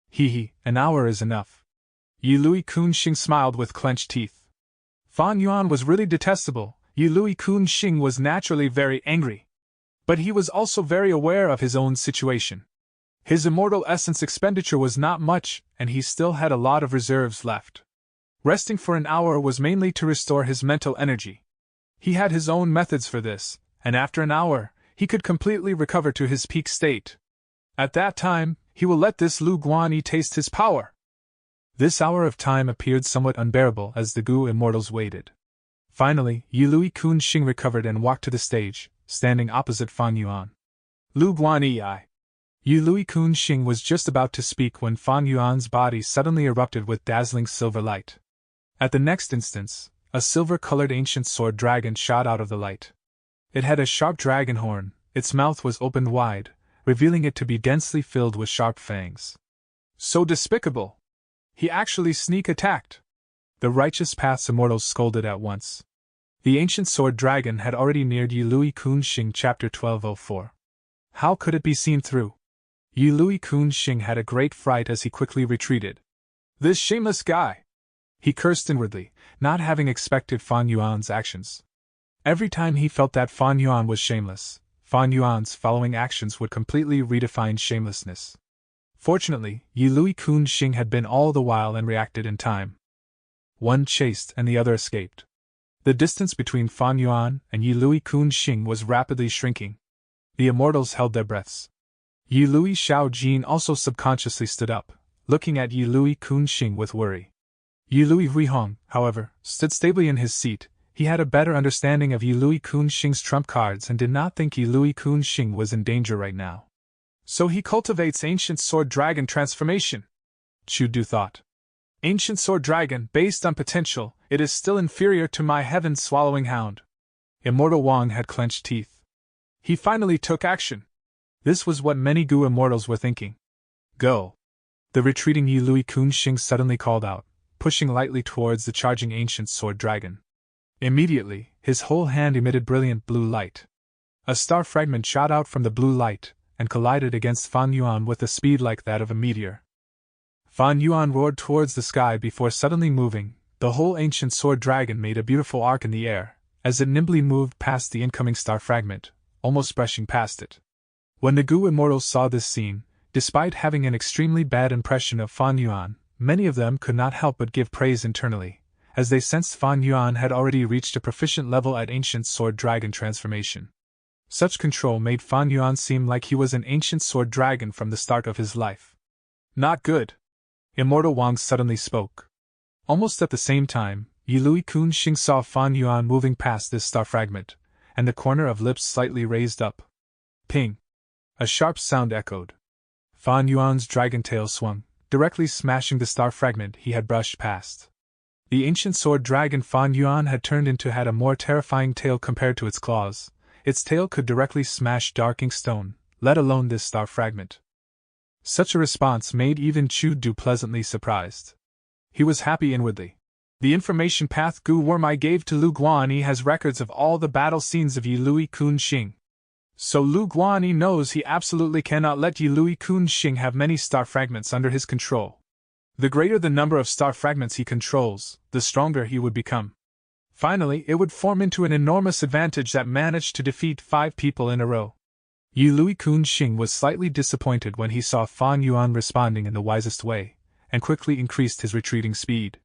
Hee, an hour is enough. Yi Lui Kun Xing smiled with clenched teeth. Fan Yuan was really detestable. Yi Lui Kun Xing was naturally very angry. But he was also very aware of his own situation. His immortal essence expenditure was not much, and he still had a lot of reserves left. Resting for an hour was mainly to restore his mental energy. He had his own methods for this, and after an hour, he could completely recover to his peak state. At that time, he will let this Lu Guanyi taste his power. This hour of time appeared somewhat unbearable as the Gu immortals waited. Finally, Yilui Kunxing recovered and walked to the stage, standing opposite Fan Yuan. Lu Guanyi. Yilui Kunxing was just about to speak when Fan Yuan's body suddenly erupted with dazzling silver light. At the next instance, a silver-colored ancient sword dragon shot out of the light. It had a sharp dragon horn, its mouth was opened wide, revealing it to be densely filled with sharp fangs. So despicable! He actually sneak attacked! The righteous path's immortals scolded at once. The ancient sword dragon had already neared Yilui Kunxing chapter 1204. How could it be seen through? Yilui Kunxing had a great fright as he quickly retreated. This shameless guy! He cursed inwardly, not having expected Fan Yuan's actions. Every time he felt that Fan Yuan was shameless, Fan Yuan's following actions would completely redefine shamelessness. Fortunately, Yilui Kunxing had been all the while and reacted in time. One chased and the other escaped. The distance between Fan Yuan and Yilui Kunxing was rapidly shrinking. The immortals held their breaths. Yilui Shaojin also subconsciously stood up, looking at Yilui Kunxing with worry. Yilui Huihong, however, stood stably in his seat. He had a better understanding of Yilui Kunxing's trump cards and did not think Yilui Kunxing was in danger right now. So he cultivates ancient sword dragon transformation, Chu Du thought. Ancient sword dragon, based on potential, it is still inferior to my heaven-swallowing hound. Immortal Wang had clenched teeth. He finally took action. This was what many Gu immortals were thinking. Go! The retreating Yilui Kunxing suddenly called out, pushing lightly towards the charging ancient sword dragon. Immediately, his whole hand emitted brilliant blue light. A star fragment shot out from the blue light, and collided against Fan Yuan with a speed like that of a meteor. Fan Yuan roared towards the sky before suddenly moving. The whole ancient sword dragon made a beautiful arc in the air, as it nimbly moved past the incoming star fragment, almost brushing past it. When the Gu immortals saw this scene, despite having an extremely bad impression of Fan Yuan, many of them could not help but give praise internally, as they sensed Fan Yuan had already reached a proficient level at ancient sword dragon transformation. Such control made Fan Yuan seem like he was an ancient sword dragon from the start of his life. Not good! Immortal Wang suddenly spoke. Almost at the same time, Yilui Kunxing saw Fan Yuan moving past this star fragment, and the corner of lips slightly raised up. Ping! A sharp sound echoed. Fan Yuan's dragon tail swung, directly smashing the star fragment he had brushed past. The ancient sword dragon Fan Yuan had turned into had a more terrifying tail compared to its claws. Its tail could directly smash dark ink stone, let alone this star fragment. Such a response made even Chu Du pleasantly surprised. He was happy inwardly. The information path Gu Worm I gave to Lu Guanyi has records of all the battle scenes of Yilui Kunxing. So Lu Guanyi knows he absolutely cannot let Yilui Kunxing have many star fragments under his control. The greater the number of star fragments he controls, the stronger he would become. Finally, it would form into an enormous advantage that managed to defeat 5 people in a row. Yilui Kunxing was slightly disappointed when he saw Fan Yuan responding in the wisest way, and quickly increased his retreating speed.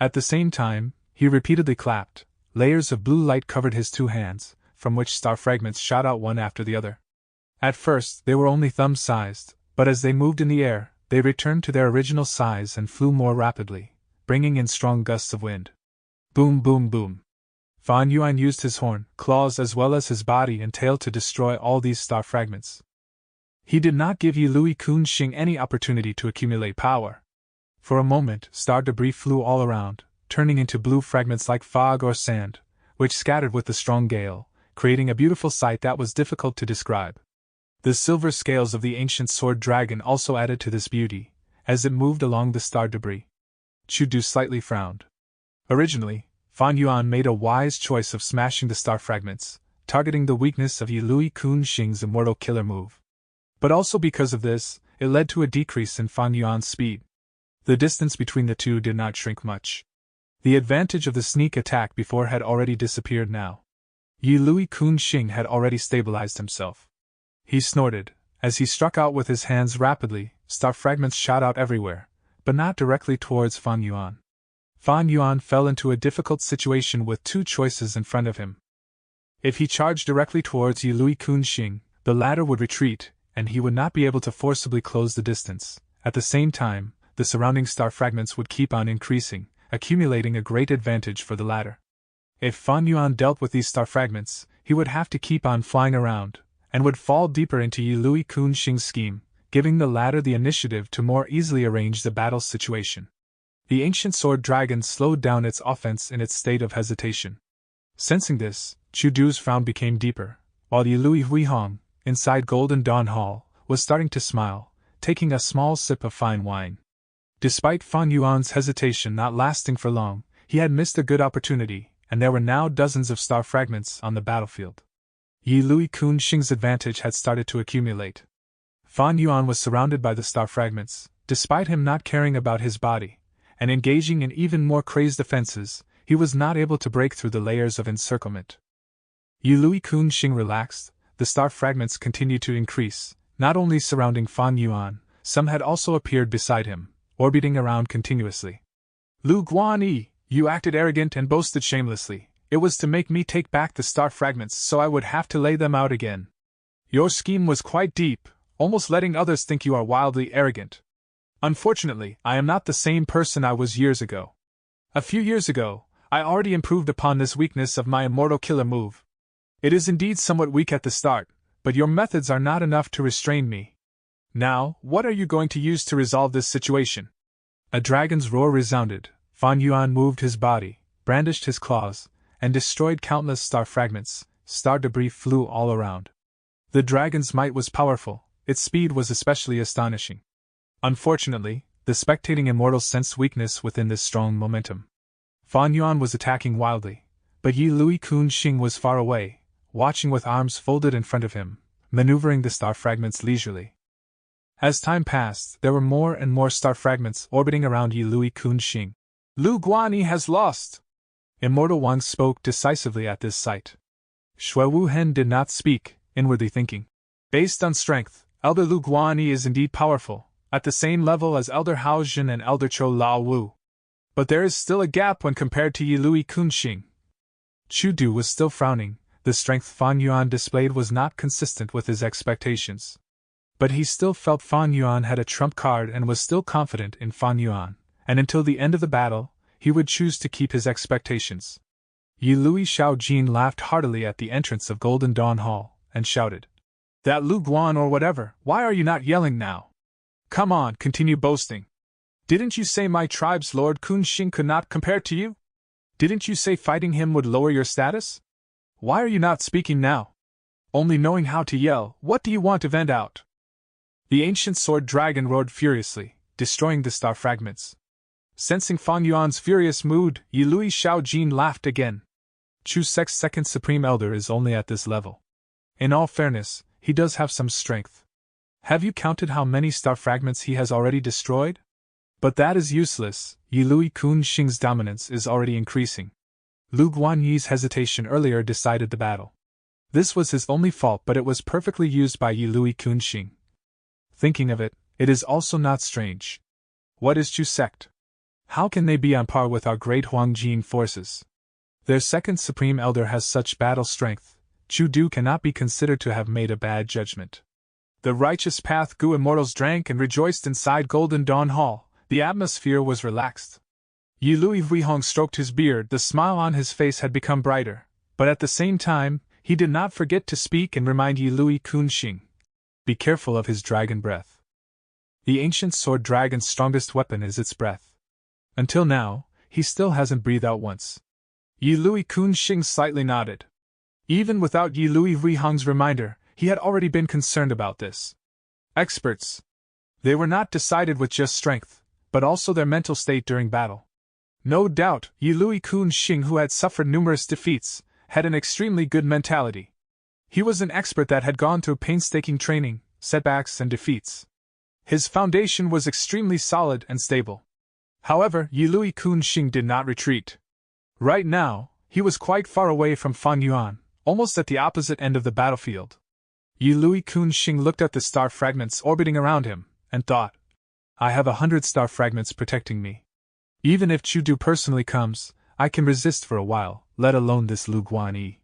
At the same time, he repeatedly clapped. Layers of blue light covered his 2 hands, from which star fragments shot out one after the other. At first, they were only thumb-sized, but as they moved in the air, they returned to their original size and flew more rapidly, bringing in strong gusts of wind. Boom, boom, boom. Fan Yuan used his horn, claws as well as his body and tail to destroy all these star fragments. He did not give Yilui Kunxing any opportunity to accumulate power. For a moment, star debris flew all around, turning into blue fragments like fog or sand, which scattered with the strong gale, creating a beautiful sight that was difficult to describe. The silver scales of the ancient sword dragon also added to this beauty, as it moved along the star debris. Chu Du slightly frowned. Originally, Fan Yuan made a wise choice of smashing the star fragments, targeting the weakness of Yilui Kunxing's immortal killer move. But also because of this, it led to a decrease in Fan Yuan's speed. The distance between the two did not shrink much. The advantage of the sneak attack before had already disappeared now. Yilui Kunxing had already stabilized himself. He snorted, As he struck out with his hands rapidly, star fragments shot out everywhere, but not directly towards Fan Yuan. Fan Yuan fell into a difficult situation with two choices in front of him. If he charged directly towards Yilui Kunxing, the latter would retreat, and he would not be able to forcibly close the distance. At the same time, the surrounding star fragments would keep on increasing, accumulating a great advantage for the latter. If Fan Yuan dealt with these star fragments, he would have to keep on flying around, and would fall deeper into Yilui Kunxing's scheme, giving the latter the initiative to more easily arrange the battle situation. The ancient sword dragon slowed down its offense in its state of hesitation. Sensing this, Chu Du's frown became deeper, while Yilui Huihong, inside Golden Dawn Hall, was starting to smile, taking a small sip of fine wine. Despite Fan Yuan's hesitation not lasting for long, he had missed a good opportunity, and there were now dozens of star fragments on the battlefield. Yilui Kunxing's advantage had started to accumulate. Fan Yuan was surrounded by the star fragments, despite him not caring about his body, and engaging in even more crazed offenses, he was not able to break through the layers of encirclement. Yilui Kunxing relaxed, the star fragments continued to increase, not only surrounding Fan Yuan, some had also appeared beside him, orbiting around continuously. Lu Guanyi, you acted arrogant and boasted shamelessly. It was to make me take back the star fragments so I would have to lay them out again. Your scheme was quite deep, almost letting others think you are wildly arrogant. Unfortunately, I am not the same person I was years ago. A few years ago, I already improved upon this weakness of my immortal killer move. It is indeed somewhat weak at the start, but your methods are not enough to restrain me. Now, what are you going to use to resolve this situation? A dragon's roar resounded. Fan Yuan moved his body, brandished his claws, and destroyed countless star fragments. Star debris flew all around. The dragon's might was powerful, its speed was especially astonishing. Unfortunately, the spectating immortals sensed weakness within this strong momentum. Fan Yuan was attacking wildly, but Yilui Kunxing was far away, watching with arms folded in front of him, maneuvering the star fragments leisurely. As time passed, there were more and more star fragments orbiting around Yilui Kunxing. Lu Guanyi has lost! Immortal Wang spoke decisively at this sight. Shui Wuhen did not speak, inwardly thinking. Based on strength, Elder Lu Guanyi is indeed powerful, at the same level as Elder Hao Jin and Elder Chou Lao Wu. But there is still a gap when compared to Yilui Kunxing. Chu Du was still frowning. The strength Fan Yuan displayed was not consistent with his expectations. But he still felt Fan Yuan had a trump card and was still confident in Fan Yuan, and until the end of the battle, he would choose to keep his expectations. Yilui Shaojin laughed heartily at the entrance of Golden Dawn Hall, and shouted, "That Lu Guan or whatever, why are you not yelling now? Come on, continue boasting. Didn't you say my tribe's Lord Kunxing could not compare to you? Didn't you say fighting him would lower your status? Why are you not speaking now? Only knowing how to yell, what do you want to vent out?" The ancient sword dragon roared furiously, destroying the star fragments. Sensing Fan Yuan's furious mood, Yilui Shaojin laughed again. Chu Sek's second supreme elder is only at this level. In all fairness, he does have some strength. Have you counted how many star fragments he has already destroyed? But that is useless, Yilui Kunxing's dominance is already increasing. Lu Guanyi's hesitation earlier decided the battle. This was his only fault, but it was perfectly used by Yilui Kunxing. Thinking of it, it is also not strange. What is Chu sect? How can they be on par with our great Huangjin forces? Their second supreme elder has such battle strength. Chu Du cannot be considered to have made a bad judgment. The righteous path Gu immortals drank and rejoiced inside Golden Dawn Hall. The atmosphere was relaxed. Yilui Huihong stroked his beard. The smile on his face had become brighter, but at the same time, he did not forget to speak and remind Yilui Kunxing. Be careful of his dragon breath. The ancient sword dragon's strongest weapon is its breath. Until now, he still hasn't breathed out once. Yilui Kunxing slightly nodded. Even without Yilui Huihong's reminder, he had already been concerned about this. Experts. They were not decided with just strength, but also their mental state during battle. No doubt, Yilui Kunxing, who had suffered numerous defeats, had an extremely good mentality. He was an expert that had gone through painstaking training, setbacks and defeats. His foundation was extremely solid and stable. However, Yilui Kunxing did not retreat. Right now, he was quite far away from Fan Yuan, almost at the opposite end of the battlefield. Yi Lui Kun Xing looked at the star fragments orbiting around him, and thought, I have 100 star fragments protecting me. Even if Chu Du personally comes, I can resist for a while, let alone this Lu Guan Yi.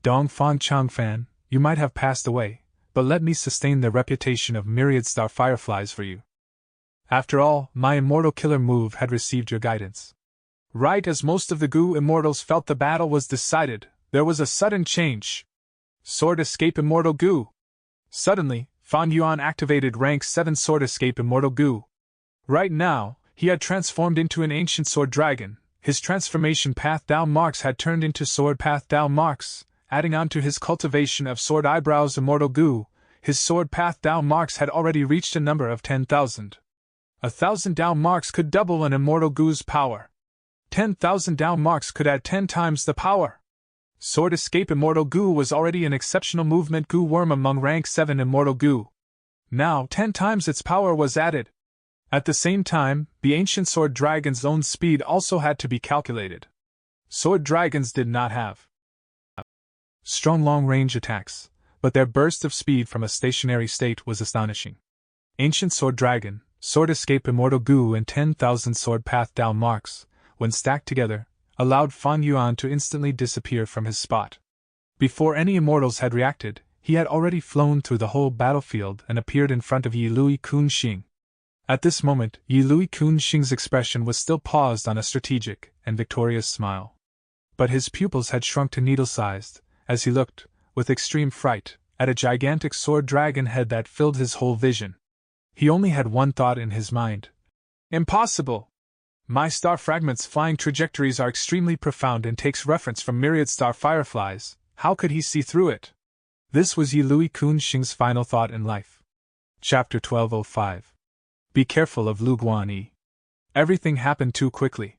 Dong Fang Chang Fan, you might have passed away, but let me sustain the reputation of myriad star fireflies for you. After all, my immortal killer move had received your guidance. Right as most of the Gu immortals felt the battle was decided, there was a sudden change. Sword Escape Immortal Gu. Suddenly, Fan Yuan activated rank 7 Sword Escape Immortal Gu. Right now, he had transformed into an ancient sword dragon. His transformation path Dao marks had turned into sword path Dao marks, adding on to his cultivation of sword eyebrows Immortal Gu. His sword path Dao marks had already reached a number of 10,000. 1,000 Dao marks could double an Immortal Gu's power. 10,000 Dao marks could add 10 times the power. Sword Escape Immortal Gu was already an exceptional movement Gu worm among rank 7 Immortal Gu. Now 10 times its power was added. At the same time, the ancient sword dragon's own speed also had to be calculated. Sword dragons did not have strong long-range attacks, but their burst of speed from a stationary state was astonishing. Ancient sword dragon, Sword Escape Immortal Gu and 10,000 sword path Dao marks, when stacked together, allowed Fan Yuan to instantly disappear from his spot. Before any immortals had reacted, he had already flown through the whole battlefield and appeared in front of Yi Lui Kun Xing. At this moment, Yi Lui Kun Xing's expression was still paused on a strategic and victorious smile. But his pupils had shrunk to needle-sized, as he looked, with extreme fright, at a gigantic sword dragon head that filled his whole vision. He only had one thought in his mind. Impossible! My star fragments' flying trajectories are extremely profound and takes reference from myriad star fireflies. How could he see through it? This was Yi Lui Kun Xing's final thought in life. Chapter 1205. Be careful of Lu Guan Yi. Everything happened too quickly.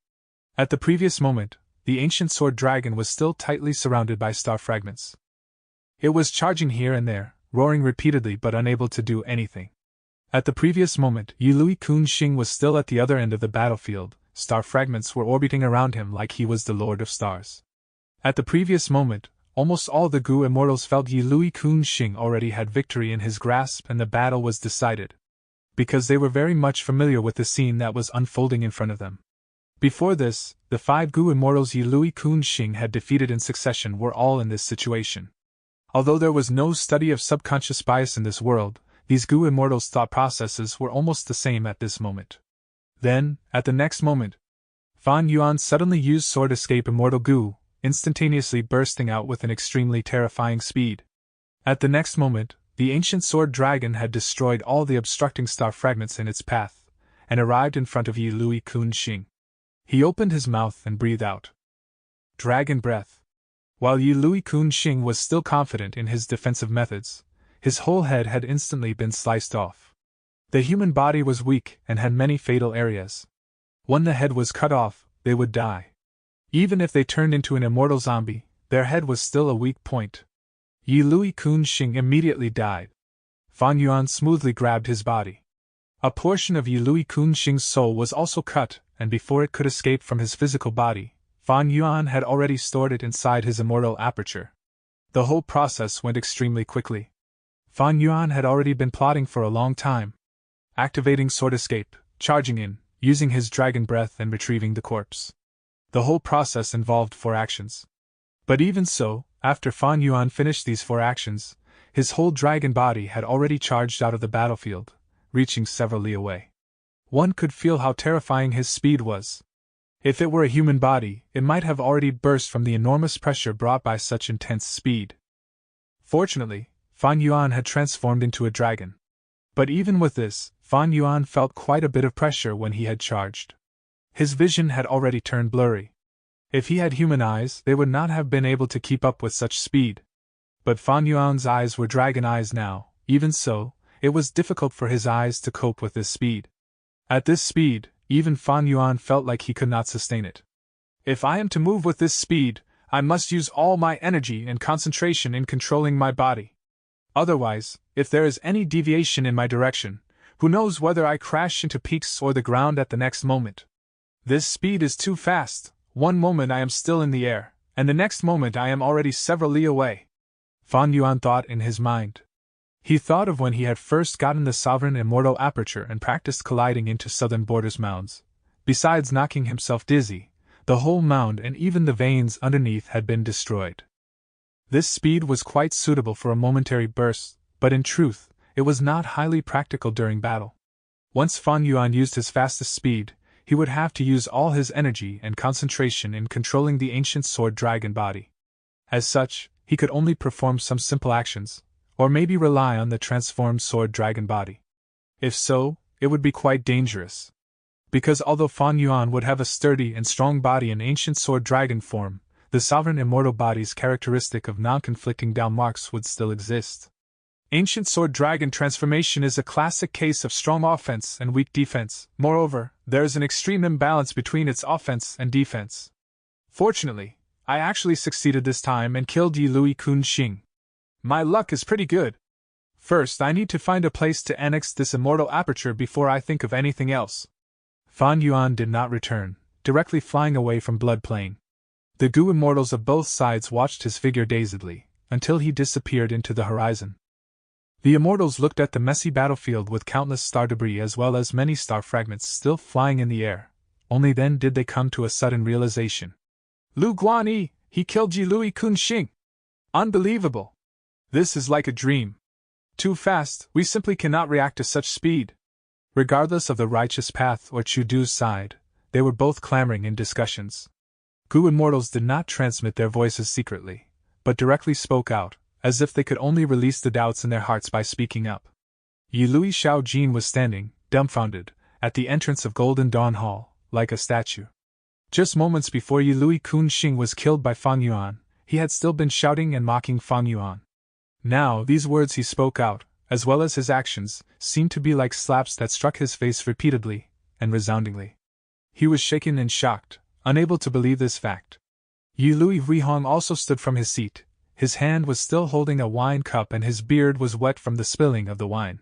At the previous moment, the ancient sword dragon was still tightly surrounded by star fragments. It was charging here and there, roaring repeatedly but unable to do anything. At the previous moment, Yi Lui Kun Xing was still at the other end of the battlefield. Star fragments were orbiting around him like he was the Lord of Stars. At the previous moment, almost all the Gu immortals felt Yi Lui Kun Xing already had victory in his grasp and the battle was decided. Because they were very much familiar with the scene that was unfolding in front of them. Before this, the 5 Gu immortals Yi Lui Kun Xing had defeated in succession were all in this situation. Although there was no study of subconscious bias in this world, these Gu immortals' thought processes were almost the same at this moment. Then, at the next moment, Fan Yuan suddenly used Sword Escape Immortal Gu, instantaneously bursting out with an extremely terrifying speed. At the next moment, the ancient sword dragon had destroyed all the obstructing star fragments in its path, and arrived in front of Yi Lui Kun Xing. He opened his mouth and breathed out Dragon Breath. While Yi Lui Kun Xing was still confident in his defensive methods, his whole head had instantly been sliced off. The human body was weak and had many fatal areas. When the head was cut off, they would die. Even if they turned into an immortal zombie, their head was still a weak point. Yi Lui Kun Xing immediately died. Fan Yuan smoothly grabbed his body. A portion of Yi Lui Kun Xing's soul was also cut, and before it could escape from his physical body, Fan Yuan had already stored it inside his immortal aperture. The whole process went extremely quickly. Fan Yuan had already been plotting for a long time. Activating Sword Escape, charging in, using his dragon breath and retrieving the corpse. The whole process involved 4 actions. But even so, after Fan Yuan finished these 4 actions, his whole dragon body had already charged out of the battlefield, reaching several li away. One could feel how terrifying his speed was. If it were a human body, it might have already burst from the enormous pressure brought by such intense speed. Fortunately, Fan Yuan had transformed into a dragon. But even with this, Fan Yuan felt quite a bit of pressure when he had charged. His vision had already turned blurry. If he had human eyes, they would not have been able to keep up with such speed. But Fan Yuan's eyes were dragon eyes now. Even so, it was difficult for his eyes to cope with this speed. At this speed, even Fan Yuan felt like he could not sustain it. If I am to move with this speed, I must use all my energy and concentration in controlling my body. Otherwise, if there is any deviation in my direction, who knows whether I crash into peaks or the ground at the next moment. This speed is too fast. One moment I am still in the air, and the next moment I am already several li away. Fan Yuan thought in his mind. He thought of when he had first gotten the sovereign immortal aperture and practiced colliding into southern borders mounds. Besides knocking himself dizzy, the whole mound and even the veins underneath had been destroyed. This speed was quite suitable for a momentary burst, but in truth, it was not highly practical during battle. Once Fan Yuan used his fastest speed, he would have to use all his energy and concentration in controlling the ancient sword dragon body. As such, he could only perform some simple actions, or maybe rely on the transformed sword dragon body. If so, it would be quite dangerous. Because although Fan Yuan would have a sturdy and strong body in ancient sword dragon form, the sovereign immortal body's characteristic of non-conflicting down marks would still exist. Ancient sword dragon transformation is a classic case of strong offense and weak defense. Moreover, there is an extreme imbalance between its offense and defense. Fortunately, I actually succeeded this time and killed Yi Lui Kun Xing. My luck is pretty good. First, I need to find a place to annex this immortal aperture before I think of anything else. Fan Yuan did not return, directly flying away from Blood Plain. The Gu immortals of both sides watched his figure dazedly, until he disappeared into the horizon. The immortals looked at the messy battlefield with countless star debris as well as many star fragments still flying in the air. Only then did they come to a sudden realization. Lu Guanyi, he killed Yi Lui Kun Xing. Unbelievable. This is like a dream. Too fast, we simply cannot react to such speed. Regardless of the righteous path or Chu Du's side, they were both clamoring in discussions. Gu immortals did not transmit their voices secretly, but directly spoke out, as if they could only release the doubts in their hearts by speaking up. Yi Lui Shaojin was standing, dumbfounded, at the entrance of Golden Dawn Hall, like a statue. Just moments before Yi Lui Kun Xing was killed by Fan Yuan, he had still been shouting and mocking Fan Yuan. Now, these words he spoke out, as well as his actions, seemed to be like slaps that struck his face repeatedly and resoundingly. He was shaken and shocked, unable to believe this fact. Yi Lui Huihong also stood from his seat. His hand was still holding a wine cup and his beard was wet from the spilling of the wine.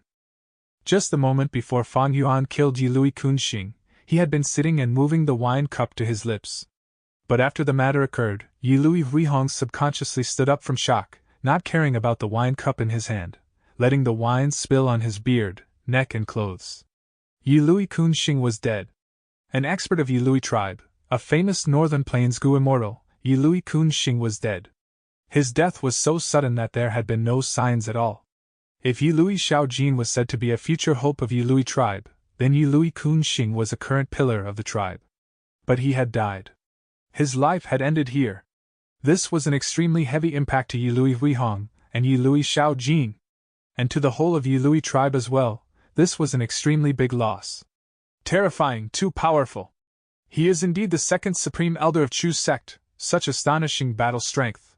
Just the moment before Fan Yuan killed Yi Lui Kun Xing, he had been sitting and moving the wine cup to his lips. But after the matter occurred, Yi Lui Huihong subconsciously stood up from shock, not caring about the wine cup in his hand, letting the wine spill on his beard, neck and clothes. Yi Lui Kun Xing was dead. An expert of Yi Lui tribe, a famous Northern Plains Gu immortal, Yi Lui Kun Xing was dead. His death was so sudden that there had been no signs at all. If Yi Lui Shaojin was said to be a future hope of Yi Lui tribe, then Yi Lui Kun Xing was a current pillar of the tribe. But he had died. His life had ended here. This was an extremely heavy impact to Yi Lui Huihong and Yi Lui Shaojin. And to the whole of Yi Lui tribe as well, this was an extremely big loss. Terrifying, too powerful. He is indeed the second supreme elder of Chu's sect, such astonishing battle strength.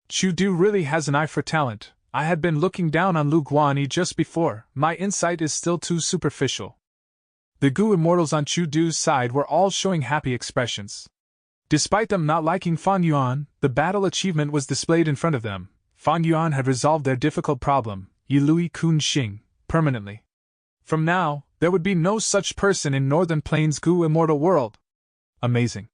Chu Du really has an eye for talent. I had been looking down on Lu Guanyi just before, my insight is still too superficial. The Gu immortals on Chu Du's side were all showing happy expressions. Despite them not liking Fan Yuan, the battle achievement was displayed in front of them. Fan Yuan had resolved their difficult problem, Yi Lui Kun Xing, permanently. From now, there would be no such person in Northern Plains Gu immortal world. Amazing.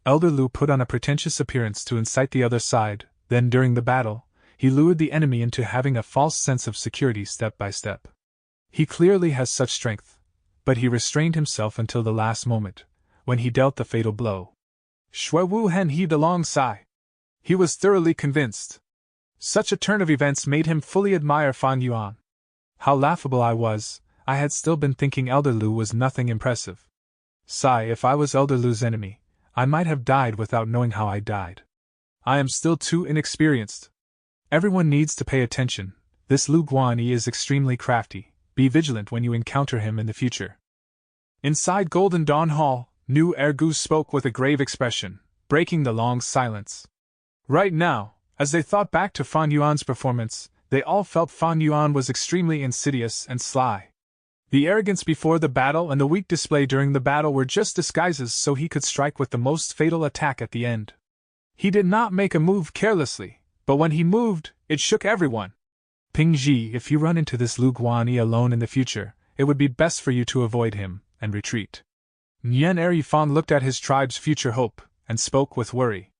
Elder Lu put on a pretentious appearance to incite the other side, then during the battle, he lured the enemy into having a false sense of security step by step. He clearly has such strength, but he restrained himself until the last moment, when he dealt the fatal blow. Shui Wu Hen heaved a long sigh. He was thoroughly convinced. Such a turn of events made him fully admire Fan Yuan. How laughable I was, I had still been thinking Elder Lu was nothing impressive. Sigh, if I was Elder Lu's enemy, I might have died without knowing how I died. I am still too inexperienced. Everyone needs to pay attention. This Lu Guanyi is extremely crafty. Be vigilant when you encounter him in the future. Inside Golden Dawn Hall, Nu Ergu spoke with a grave expression, breaking the long silence. Right now, as they thought back to Fan Yuan's performance, they all felt Fan Yuan was extremely insidious and sly. The arrogance before the battle and the weak display during the battle were just disguises so he could strike with the most fatal attack at the end. He did not make a move carelessly, but when he moved, it shook everyone. Ping Ji, if you run into this Lu Guanyi alone in the future, it would be best for you to avoid him and retreat. Nian Er Yifan looked at his tribe's future hope, and spoke with worry.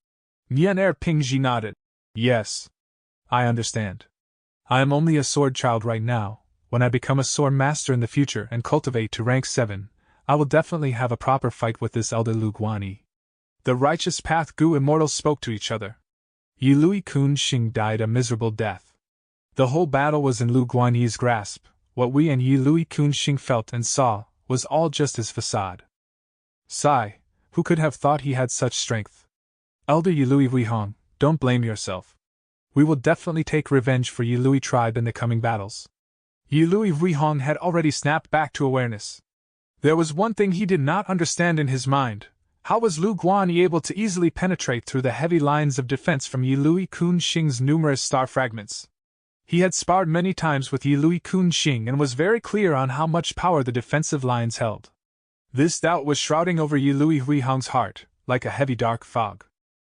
Nian Er Ping Ji nodded. Yes. I understand. I am only a sword child right now. When I become a sword master in the future and cultivate to rank 7, I will definitely have a proper fight with this elder Lu Guanyi. The righteous path Gu immortals spoke to each other. Yi Lui Kun Xing died a miserable death. The whole battle was in Lu Guanyi's grasp. What we and Yi Lui Kun Xing felt and saw was all just his facade. Sigh, who could have thought he had such strength? Elder Yi Lui Huihong, don't blame yourself. We will definitely take revenge for Yi Lui tribe in the coming battles. Yi Lui Huihong had already snapped back to awareness. There was one thing he did not understand in his mind. How was Lu Guanyi able to easily penetrate through the heavy lines of defense from Yi Lui Kun Xing's numerous star fragments? He had sparred many times with Yi Lui Kun Xing and was very clear on how much power the defensive lines held. This doubt was shrouding over Yi Lui Huihong's heart, like a heavy dark fog.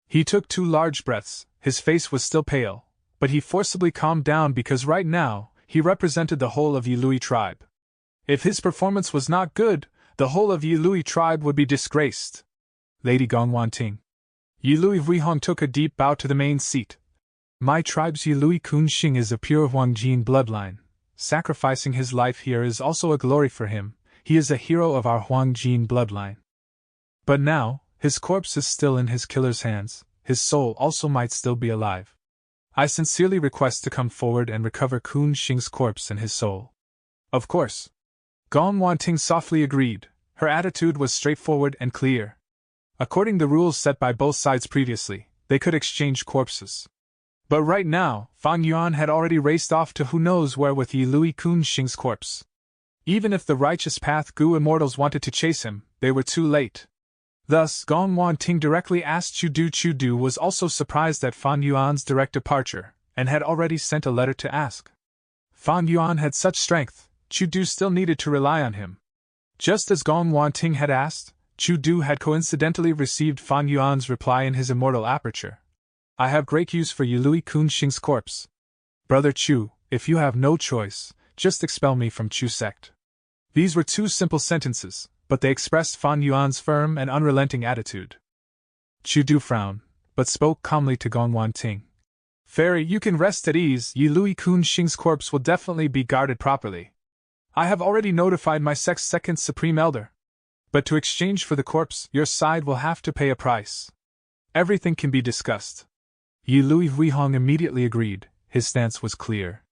He took 2 large breaths. His face was still pale, but he forcibly calmed down because right now, he represented the whole of Yi Lui tribe. If his performance was not good, the whole of Yi Lui tribe would be disgraced. Lady Gongwanting. Yi Lui Huihong took a deep bow to the main seat. My tribe's Yi Lui Kun Xing is a pure Huangjin bloodline. Sacrificing his life here is also a glory for him. He is a hero of our Huangjin bloodline. But now, his corpse is still in his killer's hands. His soul also might still be alive. I sincerely request to come forward and recover Kun Xing's corpse and his soul. Of course. Gong Wanting softly agreed. Her attitude was straightforward and clear. According to the rules set by both sides previously, they could exchange corpses. But right now, Fang Yuan had already raced off to who knows where with Yi Lui Kun Xing's corpse. Even if the righteous path Gu immortals wanted to chase him, they were too late. Thus, Gong Wanting directly asked Chu Du was also surprised at Fan Yuan's direct departure, and had already sent a letter to ask. Fan Yuan had such strength, Chu Du still needed to rely on him. Just as Gong Wanting had asked, Chu Du had coincidentally received Fan Yuan's reply in his immortal aperture. I have great use for Yi Lui Kun Xing's corpse. Brother Chu, if you have no choice, just expel me from Chu sect. These were 2 simple sentences, but they expressed Fan Yuan's firm and unrelenting attitude. Chu Du frowned, but spoke calmly to Gong Wanting. Fairy, you can rest at ease. Yi Lui Kun Xing's corpse will definitely be guarded properly. I have already notified my sect's 2nd Supreme Elder. But to exchange for the corpse, your side will have to pay a price. Everything can be discussed. Yi Lui Huihong immediately agreed. His stance was clear.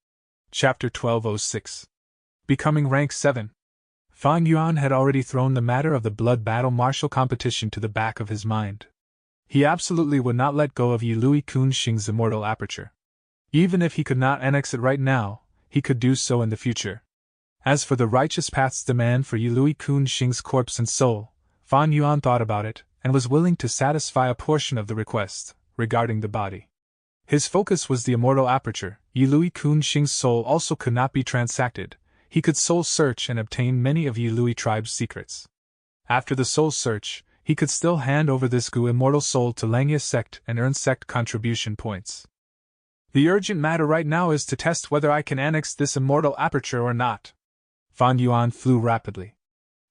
Chapter 1206. Becoming rank 7. Fang Yuan had already thrown the matter of the blood battle martial competition to the back of his mind. He absolutely would not let go of Yi Lui Kun Xing's immortal aperture. Even if he could not annex it right now, he could do so in the future. As for the righteous path's demand for Yi Lui Kun Xing's corpse and soul, Fan Yuan thought about it, and was willing to satisfy a portion of the request, regarding the body. His focus was the immortal aperture. Yi Lui Kun Xing's soul also could not be transacted. He could soul search and obtain many of Yi Lui tribe's secrets. After the soul search, he could still hand over this Gu immortal soul to Langya sect and earn sect contribution points. The urgent matter right now is to test whether I can annex this immortal aperture or not. Fan Yuan flew rapidly.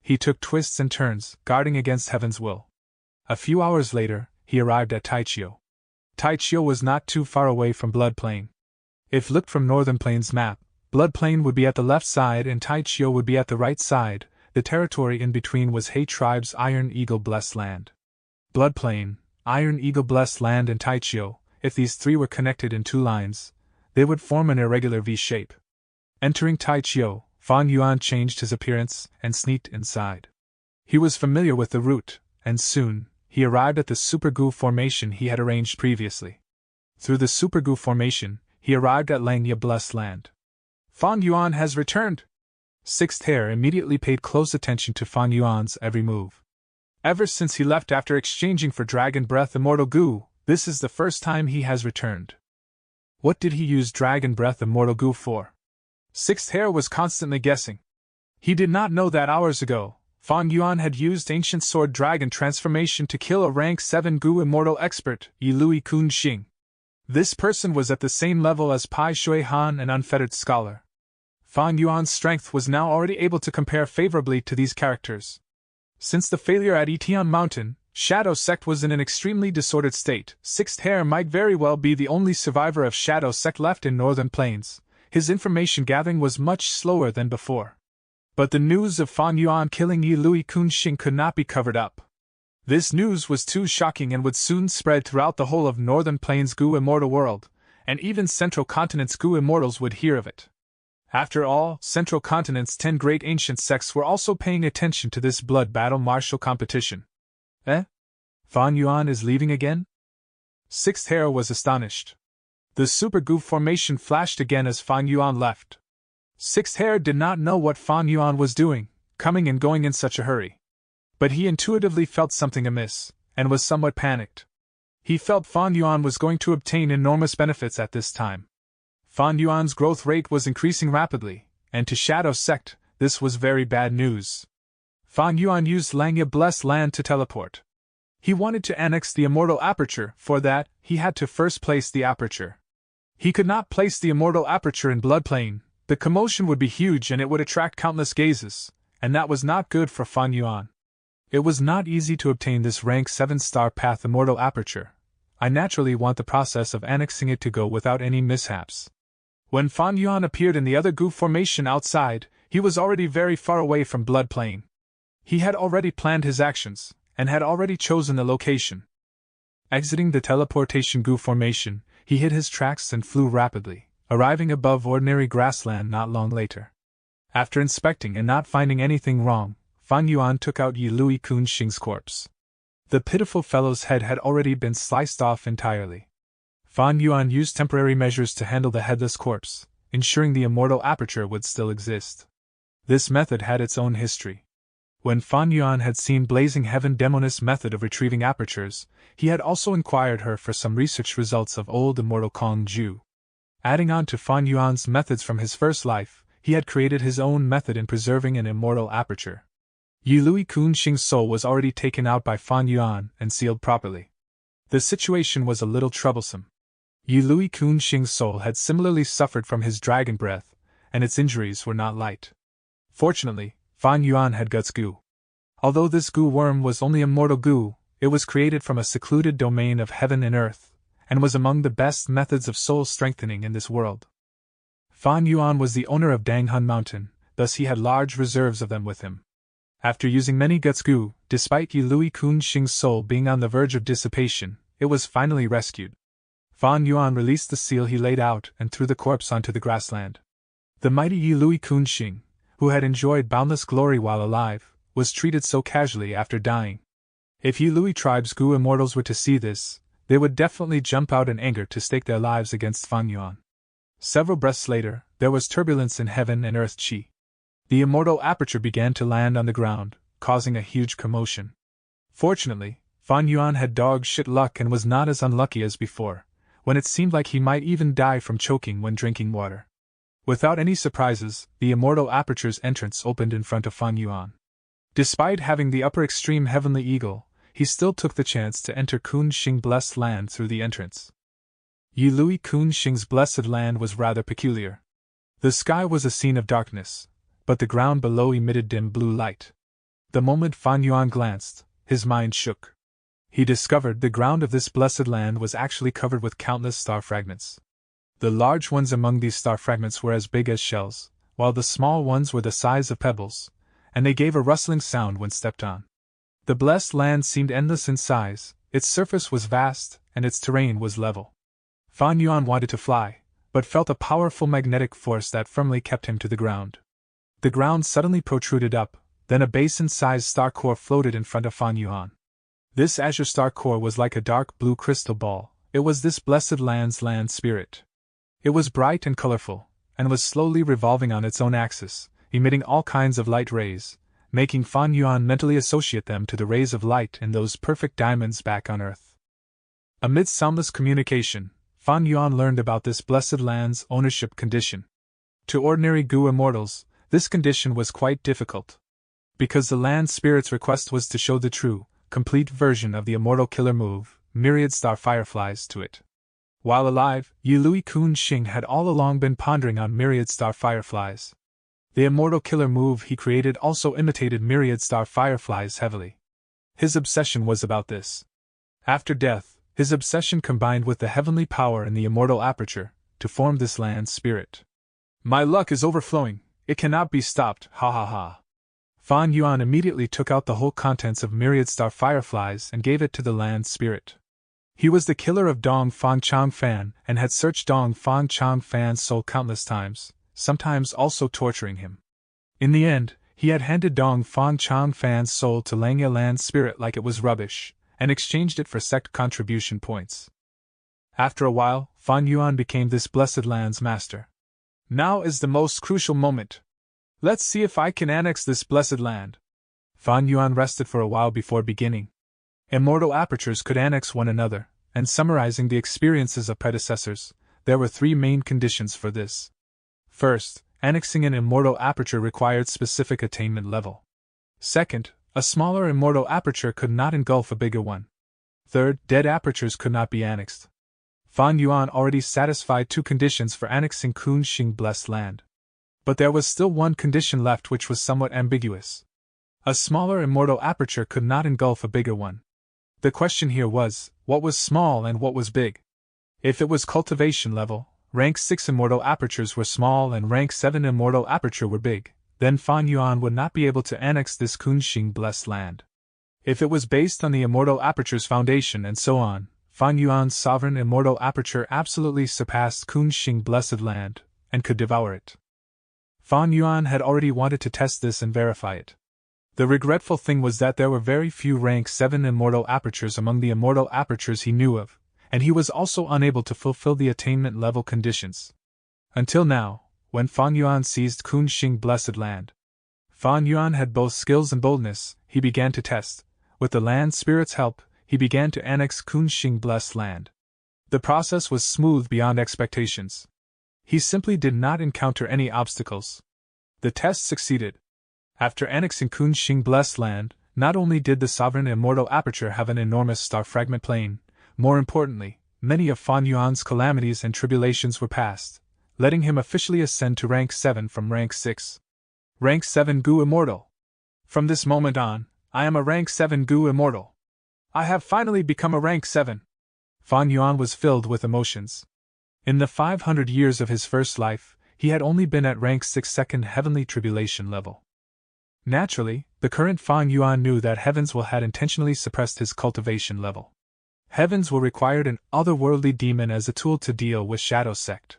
He took twists and turns, guarding against heaven's will. A few hours later, he arrived at Taichio. Taichio was not too far away from Blood Plain. If looked from Northern Plains map, Blood Plain would be at the left side and Taichio would be at the right side. The territory in between was He tribe's Iron Eagle Blessed Land. Blood Plain, Iron Eagle Blessed Land and Taichio, if these 3 were connected in 2 lines, they would form an irregular V shape. Entering Taichio, Fan Yuan changed his appearance and sneaked inside. He was familiar with the route, and soon, he arrived at the Super Gu formation he had arranged previously. Through the Super Gu formation, he arrived at Langya Blessed Land. Fan Yuan has returned! 6th Heir immediately paid close attention to Fan Yuan's every move. Ever since he left after exchanging for Dragon Breath Immortal Gu, this is the first time he has returned. What did he use Dragon Breath Immortal Gu for? 6th Heir was constantly guessing. He did not know that hours ago, Fan Yuan had used Ancient Sword Dragon transformation to kill a rank 7 Gu Immortal expert, Yi Lui Kun Xing. This person was at the same level as Pai Shui Han, an unfettered scholar. Fan Yuan's strength was now already able to compare favorably to these characters. Since the failure at Etian Mountain, Shadow Sect was in an extremely disordered state. 6th Heir might very well be the only survivor of Shadow Sect left in Northern Plains. his information gathering was much slower than before. But the news of Fan Yuan killing Yi Lui Kunxing could not be covered up. This news was too shocking and would soon spread throughout the whole of Northern Plains Gu Immortal world, and even Central Continent's Gu Immortals would hear of it. After all, Central Continent's 10 great ancient sects were also paying attention to this blood battle martial competition. Fan Yuan is leaving again? Sixth Hera was astonished. The Super Gu formation flashed again as Fan Yuan left. Sixth Hera did not know what Fan Yuan was doing, coming and going in such a hurry. But he intuitively felt something amiss, and was somewhat panicked. He felt Fan Yuan was going to obtain enormous benefits at this time. Fan Yuan's growth rate was increasing rapidly, and to Shadow Sect, this was very bad news. Fan Yuan used Langya Blessed Land to teleport. He wanted to annex the Immortal Aperture. For that, he had to first place the Aperture. He could not place the Immortal Aperture in Bloodplane. The commotion would be huge and it would attract countless gazes, and that was not good for Fan Yuan. It was not easy to obtain this rank 7-star path Immortal Aperture. I naturally want the process of annexing it to go without any mishaps. When Fan Yuan appeared in the other Gu formation outside, he was already very far away from Bloodplane. He had already planned his actions, and had already chosen the location. Exiting the teleportation Gu formation, he hid his tracks and flew rapidly, arriving above ordinary grassland not long later. After inspecting and not finding anything wrong, Fan Yuan took out Yi Lui Kunxing's corpse. The pitiful fellow's head had already been sliced off entirely. Fan Yuan used temporary measures to handle the headless corpse, ensuring the Immortal Aperture would still exist. This method had its own history. When Fan Yuan had seen Blazing Heaven Demoness' method of retrieving apertures, he had also inquired her for some research results of old Immortal Kong Ju. Adding on to Fan Yuan's methods from his first life, he had created his own method in preserving an Immortal Aperture. Yi Lui Kunxing's soul was already taken out by Fan Yuan and sealed properly. The situation was a little troublesome. Yi Lui Kunxing's soul had similarly suffered from his dragon breath, and its injuries were not light. Fortunately, Fan Yuan had Guts Gu. Although this Gu worm was only Immortal Gu, it was created from a secluded domain of heaven and earth, and was among the best methods of soul strengthening in this world. Fan Yuan was the owner of Danghun Mountain, thus he had large reserves of them with him. After using many Guts Gu, despite Yi Lui Kunxing's soul being on the verge of dissipation, it was finally rescued. Fan Yuan released the seal he laid out and threw the corpse onto the grassland. The mighty Yi Lui Kunxing, who had enjoyed boundless glory while alive, was treated so casually after dying. If Yi Lui tribe's Gu immortals were to see this, they would definitely jump out in anger to stake their lives against Fan Yuan. Several breaths later, there was turbulence in heaven and earth chi. The Immortal Aperture began to land on the ground, causing a huge commotion. Fortunately, Fan Yuan had dog shit luck and was not as unlucky as before, when it seemed like he might even die from choking when drinking water. Without any surprises, the Immortal Aperture's entrance opened in front of Fan Yuan. Despite having the upper extreme Heavenly Eagle, he still took the chance to enter Kunxing Blessed Land through the entrance. Yi Lui Kunxing's Blessed Land was rather peculiar. The sky was a scene of darkness, but the ground below emitted dim blue light. The moment Fan Yuan glanced, his mind shook. He discovered the ground of this blessed land was actually covered with countless star fragments. The large ones among these star fragments were as big as shells, while the small ones were the size of pebbles, and they gave a rustling sound when stepped on. The blessed land seemed endless in size, its surface was vast, and its terrain was level. Fan Yuan wanted to fly, but felt a powerful magnetic force that firmly kept him to the ground. The ground suddenly protruded up, then a basin-sized star core floated in front of Fan Yuan. This azure star core was like a dark blue crystal ball. It was this blessed land's land spirit. It was bright and colorful, and was slowly revolving on its own axis, emitting all kinds of light rays, making Fan Yuan mentally associate them to the rays of light in those perfect diamonds back on Earth. Amid soundless communication, Fan Yuan learned about this blessed land's ownership condition. To ordinary Gu immortals, this condition was quite difficult. Because the land spirit's request was to show the true, complete version of the immortal killer move, myriad star fireflies, to it. While alive, Yi Lui Kunxing had all along been pondering on myriad star fireflies. The immortal killer move he created also imitated myriad star fireflies heavily. His obsession was about this. After death, his obsession combined with the heavenly power in the Immortal Aperture to form this land spirit. My luck is overflowing, it cannot be stopped, ha ha ha. Fan Yuan immediately took out the whole contents of myriad star fireflies and gave it to the land spirit. He was the killer of Dong Fang Chang Fan and had searched Dong Fang Chang Fan's soul countless times, sometimes also torturing him. In the end, he had handed Dong Fang Chang Fan's soul to Langya land spirit like it was rubbish, and exchanged it for sect contribution points. After a while, Fan Yuan became this blessed land's master. Now is the most crucial moment. Let's see if I can annex this blessed land. Fan Yuan rested for a while before beginning. Immortal apertures could annex one another, and summarizing the experiences of predecessors, there were 3 main conditions for this. First, annexing an immortal aperture required specific attainment level. Second, a smaller immortal aperture could not engulf a bigger one. Third, dead apertures could not be annexed. Fan Yuan already satisfied 2 conditions for annexing Kun Xing blessed land. But there was still one condition left which was somewhat ambiguous. A smaller immortal aperture could not engulf a bigger one. The question here was, what was small and what was big? If it was cultivation level, rank 6 immortal apertures were small and rank 7 immortal aperture were big, then Fan Yuan would not be able to annex this Kun Xing blessed land. If it was based on the immortal aperture's foundation and so on, Fan Yuan's sovereign immortal aperture absolutely surpassed Kun Xing blessed land, and could devour it. Fan Yuan had already wanted to test this and verify it. The regretful thing was that there were very few rank 7 immortal apertures among the immortal apertures he knew of, and he was also unable to fulfill the attainment level conditions. Until now, when Fan Yuan seized Kun Xing blessed land. Fan Yuan had both skills and boldness, he began to test. With the land spirit's help, he began to annex Kun Xing blessed land. The process was smooth beyond expectations. He simply did not encounter any obstacles. The test succeeded. After annexing Kun Xing blessed land, not only did the sovereign immortal aperture have an enormous star fragment plane, more importantly, many of Fan Yuan's calamities and tribulations were past, letting him officially ascend to rank 7 from rank 6. Rank 7 Gu Immortal. From this moment on, I am a rank 7 Gu Immortal. I have finally become a rank 7. Fan Yuan was filled with emotions. In the 500 years of his first life, he had only been at rank 6 second heavenly tribulation level. Naturally, the current Fan Yuan knew that Heavens Will had intentionally suppressed his cultivation level. Heavens Will required an otherworldly demon as a tool to deal with Shadow Sect.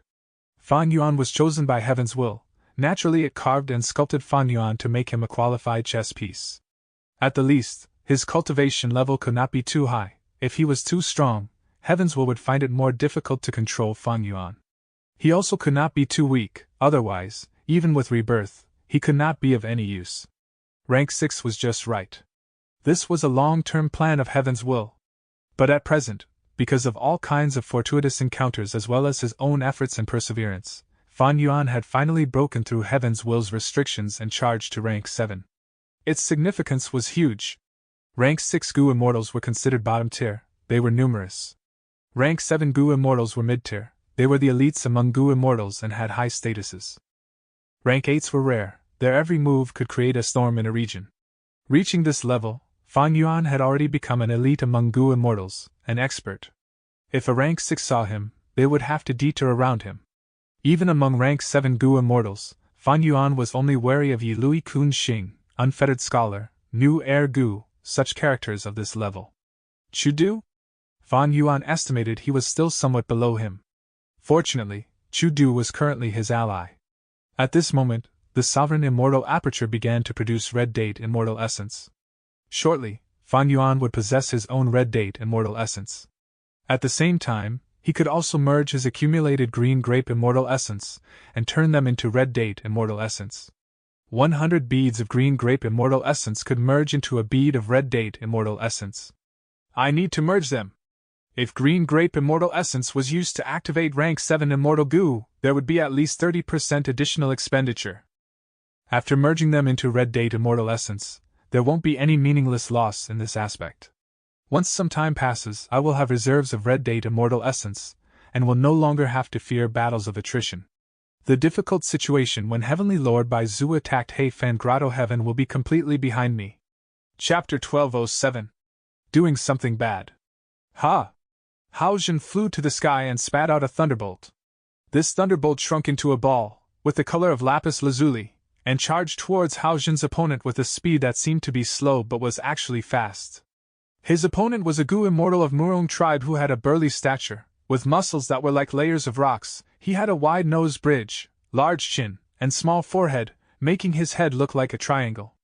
Fan Yuan was chosen by Heaven's Will. Naturally, it carved and sculpted Fan Yuan to make him a qualified chess piece. At the least, his cultivation level could not be too high. If he was too strong, Heaven's Will would find it more difficult to control Fan Yuan. He also could not be too weak, otherwise, even with rebirth, he could not be of any use. Rank 6 was just right. This was a long-term plan of Heaven's Will. But at present, because of all kinds of fortuitous encounters as well as his own efforts and perseverance, Fan Yuan had finally broken through Heaven's Will's restrictions and charged to rank 7. Its significance was huge. Rank 6 Gu Immortals were considered bottom tier, they were numerous. Rank 7 Gu Immortals were mid-tier, they were the elites among Gu Immortals and had high statuses. Rank 8s were rare. Their every move could create a storm in a region. Reaching this level, Fan Yuan had already become an elite among Gu Immortals, an expert. If a rank 6 saw him, they would have to detour around him. Even among rank 7 Gu Immortals, Fan Yuan was only wary of Yi Lui Kun Xing, Unfettered Scholar, New Air Gu, such characters of this level. Chu Du? Fan Yuan estimated he was still somewhat below him. Fortunately, Chu Du was currently his ally. At this moment, the sovereign immortal aperture began to produce red date immortal essence. Shortly, Fan Yuan would possess his own red date immortal essence. At the same time, he could also merge his accumulated green grape immortal essence and turn them into red date immortal essence. 100 beads of green grape immortal essence could merge into a bead of red date immortal essence. I need to merge them. If green grape immortal essence was used to activate rank 7 immortal Gu, there would be at least 30% additional expenditure. After merging them into red date immortal essence, there won't be any meaningless loss in this aspect. Once some time passes, I will have reserves of red date immortal essence, and will no longer have to fear battles of attrition. The difficult situation when Heavenly Lord Bai Zhu attacked Heifan Grotto Heaven will be completely behind me. Chapter 1207. Doing something bad. Ha! Hao Zhen flew to the sky and spat out a thunderbolt. This thunderbolt shrunk into a ball, with the color of lapis lazuli, and charged towards Hao Jun's opponent with a speed that seemed to be slow but was actually fast. His opponent was a Gu immortal of Murong tribe who had a burly stature, with muscles that were like layers of rocks. He had a wide nose bridge, large chin, and small forehead, making his head look like a triangle.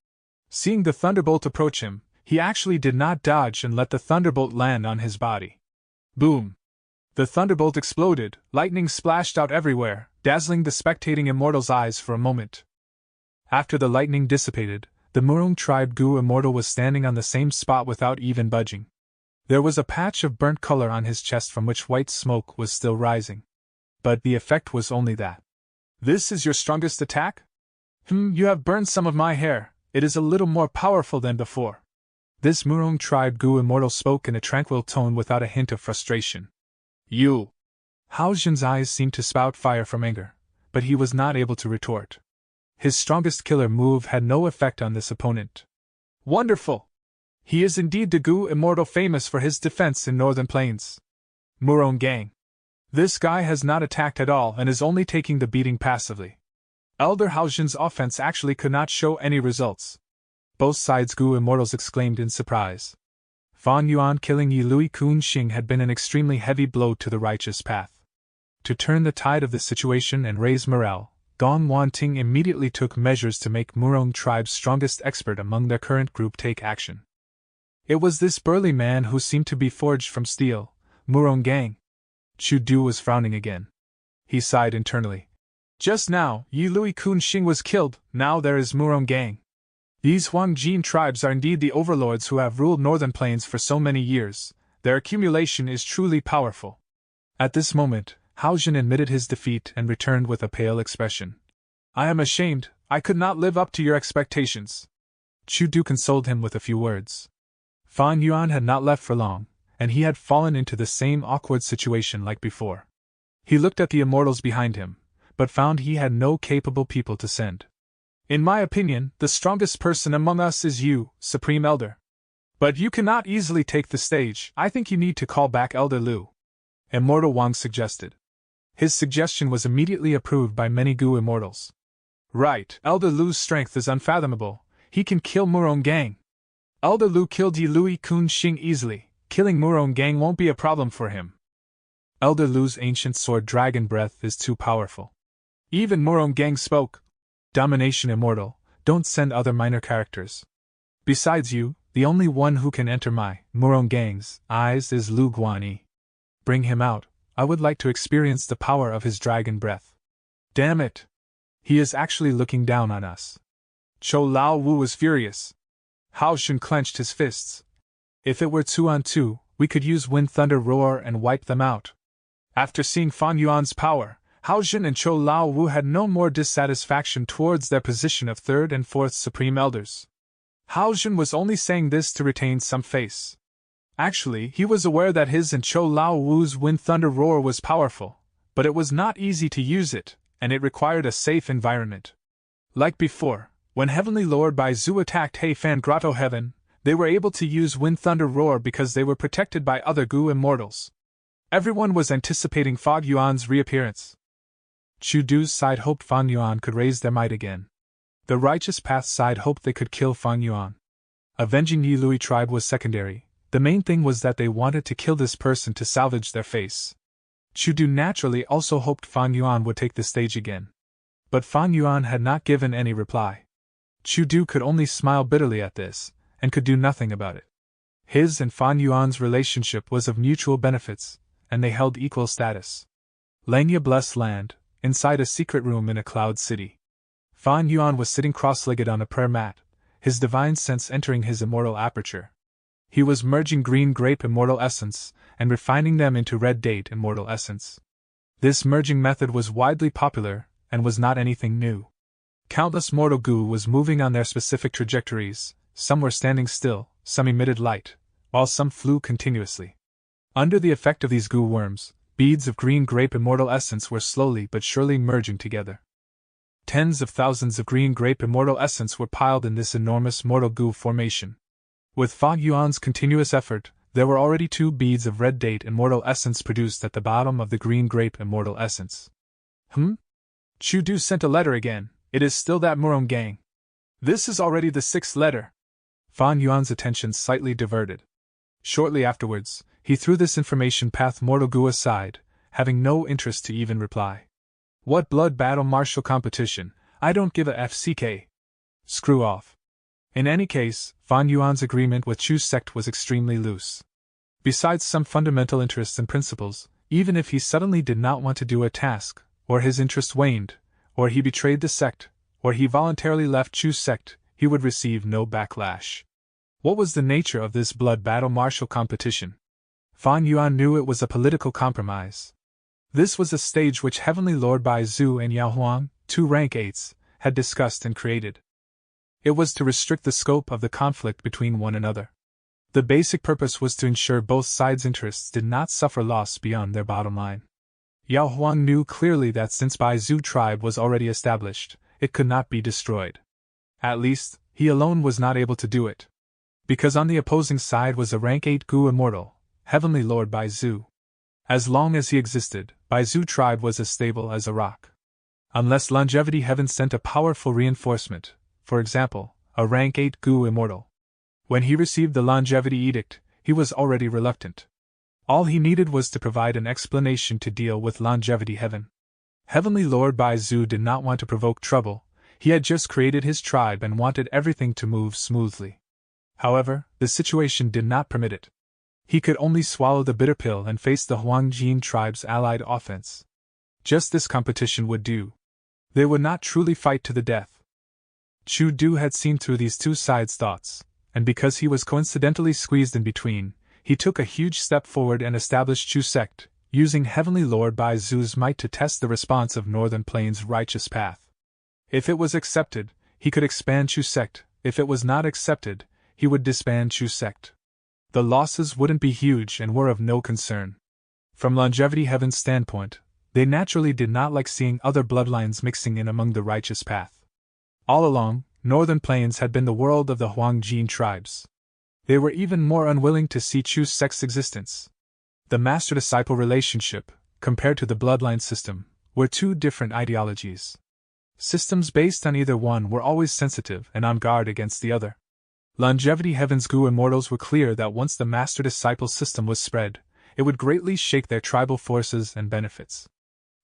Seeing the thunderbolt approach him, he actually did not dodge and let the thunderbolt land on his body. Boom! The thunderbolt exploded, lightning splashed out everywhere, dazzling the spectating immortal's eyes for a moment. After the lightning dissipated, the Murong tribe Gu immortal was standing on the same spot without even budging. There was a patch of burnt color on his chest from which white smoke was still rising. But the effect was only that. "This is your strongest attack? You have burned some of my hair. It is a little more powerful than before." This Murong tribe Gu immortal spoke in a tranquil tone without a hint of frustration. "You!" Hao Jun's eyes seemed to spout fire from anger, but he was not able to retort. His strongest killer move had no effect on this opponent. "Wonderful! He is indeed the Gu immortal famous for his defense in Northern Plains. Murong gang. This guy has not attacked at all and is only taking the beating passively." Elder Hao Jun's offense actually could not show any results. Both sides Gu immortals exclaimed in surprise. Fan Yuan killing Yi Lui Kun Xing had been an extremely heavy blow to the righteous path. To turn the tide of the situation and raise morale, Gong Wanting immediately took measures to make Murong tribe's strongest expert among their current group take action. It was this burly man who seemed to be forged from steel, Murong gang. Chu Du was frowning again. He sighed internally. "Just now, Yi Lui Kun Xing was killed, now there is Murong gang. These Huangjin tribes are indeed the overlords who have ruled Northern Plains for so many years. Their accumulation is truly powerful." At this moment, Hao Jun admitted his defeat and returned with a pale expression. "I am ashamed, I could not live up to your expectations." Chu Du consoled him with a few words. Fan Yuan had not left for long, and he had fallen into the same awkward situation like before. He looked at the immortals behind him, but found he had no capable people to send. "In my opinion, the strongest person among us is you, Supreme Elder. But you cannot easily take the stage. I think you need to call back Elder Lu," Immortal Wang suggested. His suggestion was immediately approved by many Gu immortals. "Right, Elder Lu's strength is unfathomable. He can kill Murong gang. Elder Lu killed Yi Lui Kun Xing easily. Killing Murong gang won't be a problem for him. Elder Lu's ancient sword Dragon Breath is too powerful." Even Murong gang spoke. "Domination Immortal, don't send other minor characters. Besides you, the only one who can enter my, Murong gang's, eyes is Lu Guanyi. Bring him out. I would like to experience the power of his dragon breath. Damn it! He is actually looking down on us." Chou Lao Wu was furious. Hao Jun clenched his fists. "If it were 2-on-2, we could use Wind Thunder Roar and wipe them out." After seeing Fan Yuan's power, Hao Jun and Chou Lao Wu had no more dissatisfaction towards their position of third and fourth Supreme Elders. Hao Jun was only saying this to retain some face. Actually, he was aware that his and Chou Lao Wu's Wind Thunder Roar was powerful, but it was not easy to use it, and it required a safe environment. Like before, when Heavenly Lord Bai Zhu attacked Heifan Grotto Heaven, they were able to use Wind Thunder Roar because they were protected by other Gu immortals. Everyone was anticipating Fan Yuan's reappearance. Chu Du's side hoped Fan Yuan could raise their might again. The Righteous Path side hoped they could kill Fan Yuan. Avenging Yi Lui tribe was secondary. The main thing was that they wanted to kill this person to salvage their face. Chu Du naturally also hoped Fan Yuan would take the stage again. But Fan Yuan had not given any reply. Chu Du could only smile bitterly at this, and could do nothing about it. His and Fan Yuan's relationship was of mutual benefits, and they held equal status. Langya blessed land, inside a secret room in a cloud city. Fan Yuan was sitting cross-legged on a prayer mat, his divine sense entering his immortal aperture. He was merging green grape immortal essence, and refining them into red date immortal essence. This merging method was widely popular, and was not anything new. Countless mortal Gu was moving on their specific trajectories, some were standing still, some emitted light, while some flew continuously. Under the effect of these Gu worms, beads of green grape immortal essence were slowly but surely merging together. Tens of thousands of green grape immortal essence were piled in this enormous mortal Gu formation. With Fan Yuan's continuous effort, there were already 2 beads of red date immortal essence produced at the bottom of the green grape immortal essence. Chu Du sent a letter again. It is still that Murong gang. This is already the 6th letter. Fan Yuan's attention slightly diverted. Shortly afterwards, he threw this information path Mortal Gu aside, having no interest to even reply. What blood battle martial competition? I don't give a FCK. Screw off. In any case, Fan Yuan's agreement with Chu's sect was extremely loose. Besides some fundamental interests and principles, even if he suddenly did not want to do a task, or his interest waned, or he betrayed the sect, or he voluntarily left Chu's sect, he would receive no backlash. What was the nature of this blood battle martial competition? Fan Yuan knew it was a political compromise. This was a stage which Heavenly Lord Bai Zhu and Yao Huang, 2 rank 8s, had discussed and created. It was to restrict the scope of the conflict between one another. The basic purpose was to ensure both sides' interests did not suffer loss beyond their bottom line. Yao Huang knew clearly that since Bai Zhu tribe was already established, it could not be destroyed. At least, he alone was not able to do it. Because on the opposing side was a rank 8 Gu immortal, Heavenly Lord Bai Zhu. As long as he existed, Bai Zhu tribe was as stable as a rock. Unless Longevity Heaven sent a powerful reinforcement, for example, a rank 8 Gu immortal. When he received the Longevity Edict, he was already reluctant. All he needed was to provide an explanation to deal with Longevity Heaven. Heavenly Lord Bai Zhu did not want to provoke trouble. He had just created his tribe and wanted everything to move smoothly. However, the situation did not permit it. He could only swallow the bitter pill and face the Huangjin tribe's allied offense. Just this competition would do. They would not truly fight to the death. Chu Du had seen through these two sides' thoughts, and because he was coincidentally squeezed in between, he took a huge step forward and established Chu sect, using Heavenly Lord Bai Zhu's might to test the response of Northern Plains' righteous path. If it was accepted, he could expand Chu sect. If it was not accepted, he would disband Chu sect. The losses wouldn't be huge and were of no concern. From Longevity Heaven's standpoint, they naturally did not like seeing other bloodlines mixing in among the righteous path. All along, Northern Plains had been the world of the Huangjin tribes. They were even more unwilling to see Chu's sect's existence. The master-disciple relationship, compared to the bloodline system, were two different ideologies. Systems based on either one were always sensitive and on guard against the other. Longevity Heaven's Gu immortals were clear that once the master-disciple system was spread, it would greatly shake their tribal forces and benefits.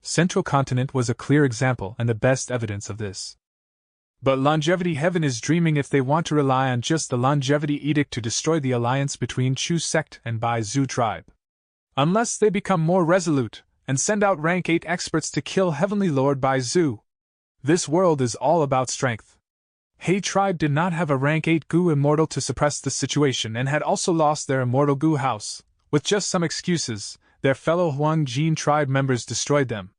Central Continent was a clear example and the best evidence of this. But Longevity Heaven is dreaming if they want to rely on just the Longevity Edict to destroy the alliance between Chu sect and Bai Zhu tribe. Unless they become more resolute, and send out rank 8 experts to kill Heavenly Lord Bai Zhu. This world is all about strength. He tribe did not have a rank 8 Gu immortal to suppress the situation and had also lost their immortal Gu house. With just some excuses, their fellow Huangjin tribe members destroyed them.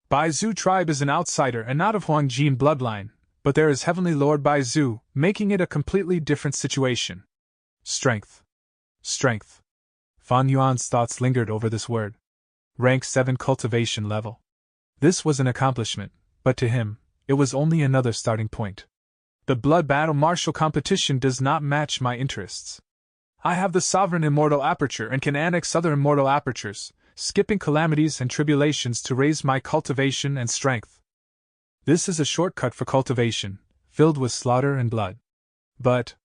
Bai Zhu tribe is an outsider and not of Huangjin bloodline, but there is Heavenly Lord Bai Zhu, making it a completely different situation. Strength. Strength. Fan Yuan's thoughts lingered over this word. Rank 7 cultivation level. This was an accomplishment, but to him, it was only another starting point. The blood battle martial competition does not match my interests. I have the sovereign immortal aperture and can annex other immortal apertures, skipping calamities and tribulations to raise my cultivation and strength. This is a shortcut for cultivation, filled with slaughter and blood. But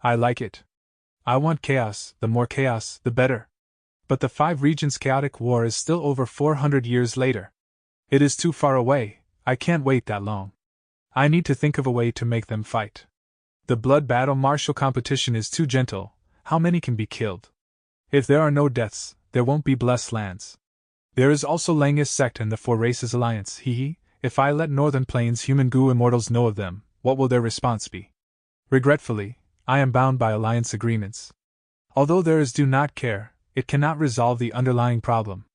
I like it. I want chaos, the more chaos, the better. But the 5 regions' chaotic war is still over 400 years later. It is too far away, I can't wait that long. I need to think of a way to make them fight. The blood battle martial competition is too gentle, how many can be killed? If there are no deaths, there won't be blessed lands. There is also Langis sect and the 4 races alliance, if I let Northern Plains human Gu immortals know of them, what will their response be? Regretfully, I am bound by alliance agreements. Although there is do not care, it cannot resolve the underlying problem.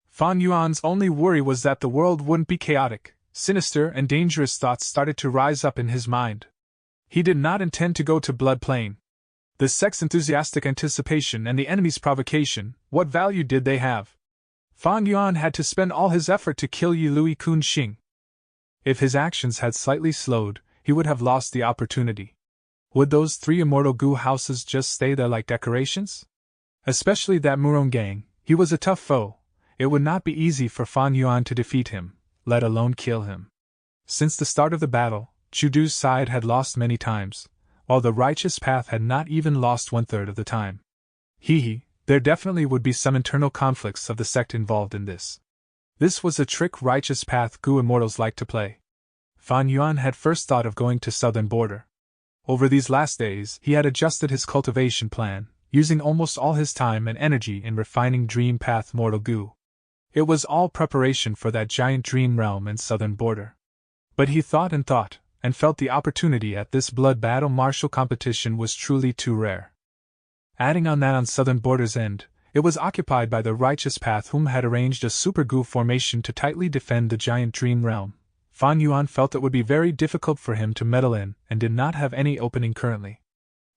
Fan Yuan's only worry was that the world wouldn't be chaotic. Sinister and dangerous thoughts started to rise up in his mind. He did not intend to go to Blood Plain. The sect's enthusiastic anticipation and the enemy's provocation, what value did they have? Fan Yuan had to spend all his effort to kill Yilui Kun Xing. If his actions had slightly slowed, he would have lost the opportunity. Would those 3 immortal Gu houses just stay there like decorations? Especially that Murong gang, he was a tough foe. It would not be easy for Fan Yuan to defeat him, let alone kill him. Since the start of the battle, Chudu's side had lost many times, while the righteous path had not even lost 1/3 of the time. There definitely would be some internal conflicts of the sect involved in this. This was a trick righteous path Gu immortals liked to play. Fan Yuan had first thought of going to southern border. Over these last days, he had adjusted his cultivation plan, using almost all his time and energy in refining Dream Path Mortal Gu. It was all preparation for that giant dream realm and southern border. But he thought, and felt the opportunity at this blood battle martial competition was truly too rare. Adding on that on southern border's end, it was occupied by the righteous path whom had arranged a super Gu formation to tightly defend the giant dream realm. Fan Yuan felt it would be very difficult for him to meddle in, and did not have any opening currently.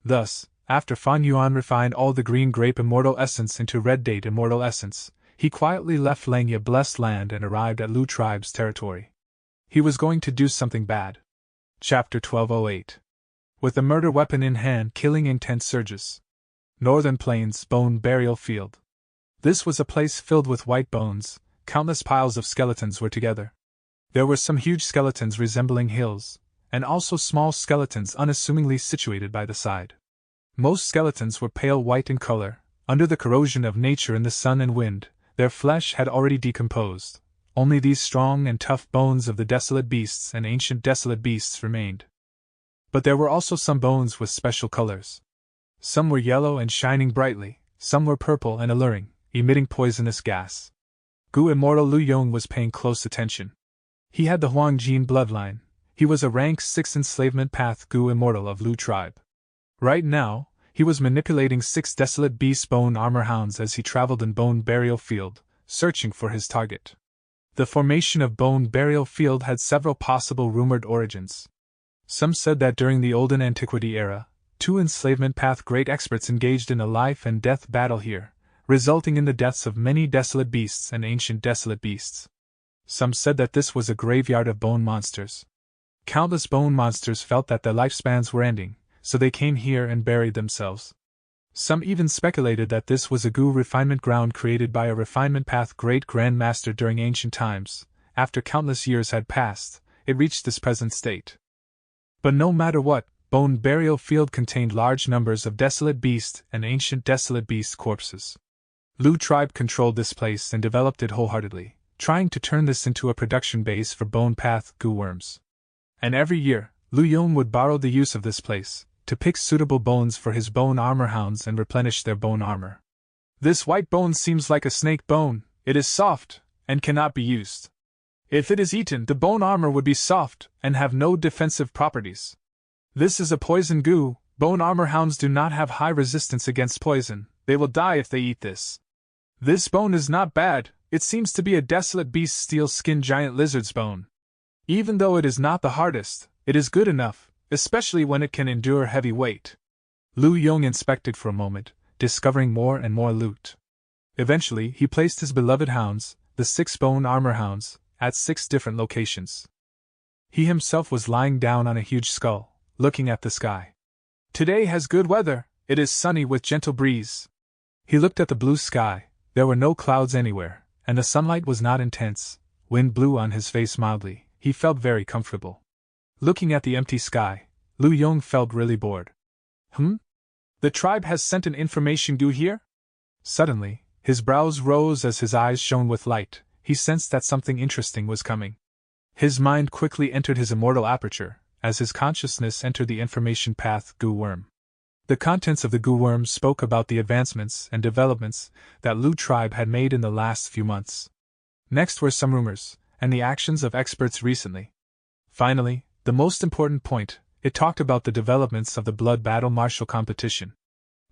Thus, after Fan Yuan refined all the green grape immortal essence into red date immortal essence, he quietly left Langya blessed land and arrived at Lu tribe's territory. He was going to do something bad. Chapter 1208. With the murder weapon in hand, killing intent surges. Northern Plains Bone Burial Field. This was a place filled with white bones. Countless piles of skeletons were together. There were some huge skeletons resembling hills, and also small skeletons unassumingly situated by the side. Most skeletons were pale white in color. Under the corrosion of nature in the sun and wind, their flesh had already decomposed. Only these strong and tough bones of the desolate beasts and ancient desolate beasts remained. But there were also some bones with special colors. Some were yellow and shining brightly, some were purple and alluring, emitting poisonous gas. Gu immortal Lu Yong was paying close attention. He had the Huangjin bloodline. He was a rank 6 enslavement path Gu immortal of Lu tribe. Right now, he was manipulating 6 desolate beast bone armor hounds as he traveled in Bone Burial Field, searching for his target. The formation of Bone Burial Field had several possible rumored origins. Some said that during the olden antiquity era, 2 enslavement path great experts engaged in a life and death battle here, resulting in the deaths of many desolate beasts and ancient desolate beasts. Some said that this was a graveyard of bone monsters. Countless bone monsters felt that their lifespans were ending, so they came here and buried themselves. Some even speculated that this was a Gu refinement ground created by a refinement path great grandmaster during ancient times. After countless years had passed, it reached this present state. But no matter what, Bone Burial Field contained large numbers of desolate beast and ancient desolate beast corpses. Lu tribe controlled this place and developed it wholeheartedly, trying to turn this into a production base for bone path Gu worms. And every year, Lu Yong would borrow the use of this place to pick suitable bones for his bone armor hounds and replenish their bone armor. This white bone seems like a snake bone. It is soft and cannot be used. If it is eaten, the bone armor would be soft and have no defensive properties. This is a poison Gu. Bone armor hounds do not have high resistance against poison. They will die if they eat this. This bone is not bad. It seems to be a desolate beast steel skin giant lizard's bone. Even though it is not the hardest, it is good enough, especially when it can endure heavy weight. Lu Yong inspected for a moment, discovering more and more loot. Eventually, he placed his beloved hounds, the 6 bone armor hounds, at 6 different locations. He himself was lying down on a huge skull, looking at the sky. Today has good weather. It is sunny with gentle breeze. He looked at the blue sky. There were no clouds anywhere, and the sunlight was not intense. Wind blew on his face mildly. He felt very comfortable. Looking at the empty sky, Lu Yong felt really bored. The tribe has sent an information Gu here? Suddenly, his brows rose as his eyes shone with light. He sensed that something interesting was coming. His mind quickly entered his immortal aperture, as his consciousness entered the information path Gu worm. The contents of the Gu worm spoke about the advancements and developments that Lu tribe had made in the last few months. Next were some rumors, and the actions of experts recently. Finally, the most important point, it talked about the developments of the blood battle martial competition.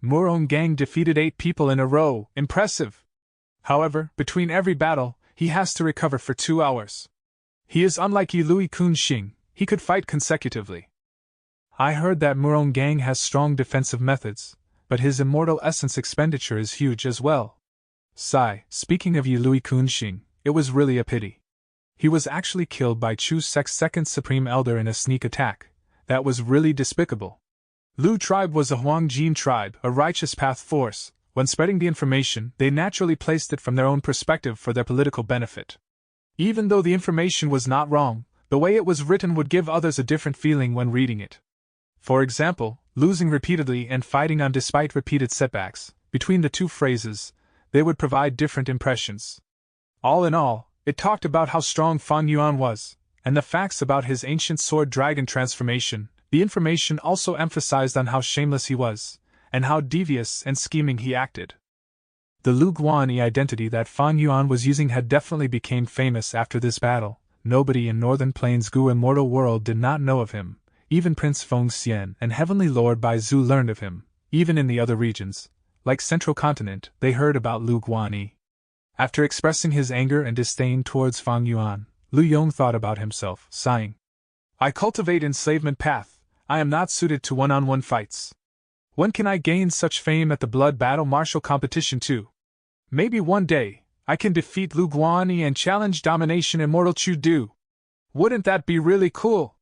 Murong Gang defeated 8 people in a row, impressive! However, between every battle, he has to recover for 2 hours. He is unlike Yilui Kun Xing, he could fight consecutively. I heard that Murong Gang has strong defensive methods, but his immortal essence expenditure is huge as well. Sigh, speaking of Yilui Kun Xing, it was really a pity. He was actually killed by Chu Sek's 2nd Supreme Elder in a sneak attack. That was really despicable. Lu tribe was a Huangjin tribe, a righteous path force. When spreading the information, they naturally placed it from their own perspective for their political benefit. Even though the information was not wrong, The way it was written would give others a different feeling when reading it. For example, losing repeatedly and fighting on despite repeated setbacks. Between the two phrases, they would provide different impressions. All in all, it talked about how strong Fan Yuan was, and the facts about his ancient sword dragon transformation. The information also emphasized on how shameless he was, and how devious and scheming he acted. The Lu Guanyi identity that Fan Yuan was using had definitely become famous after this battle. Nobody in Northern Plains' Gu immortal world did not know of him. Even Prince Feng Xian and Heavenly Lord Bai Zhu learned of him. Even in the other regions, like Central Continent, they heard about Lu Guanyi. After expressing his anger and disdain towards Fan Yuan, Lu Yong thought about himself, sighing. I cultivate enslavement path. I am not suited to one-on-one fights. When can I gain such fame at the blood battle martial competition too? Maybe one day, I can defeat Lu Guanyi and challenge domination immortal Chu Du. Wouldn't that be really cool?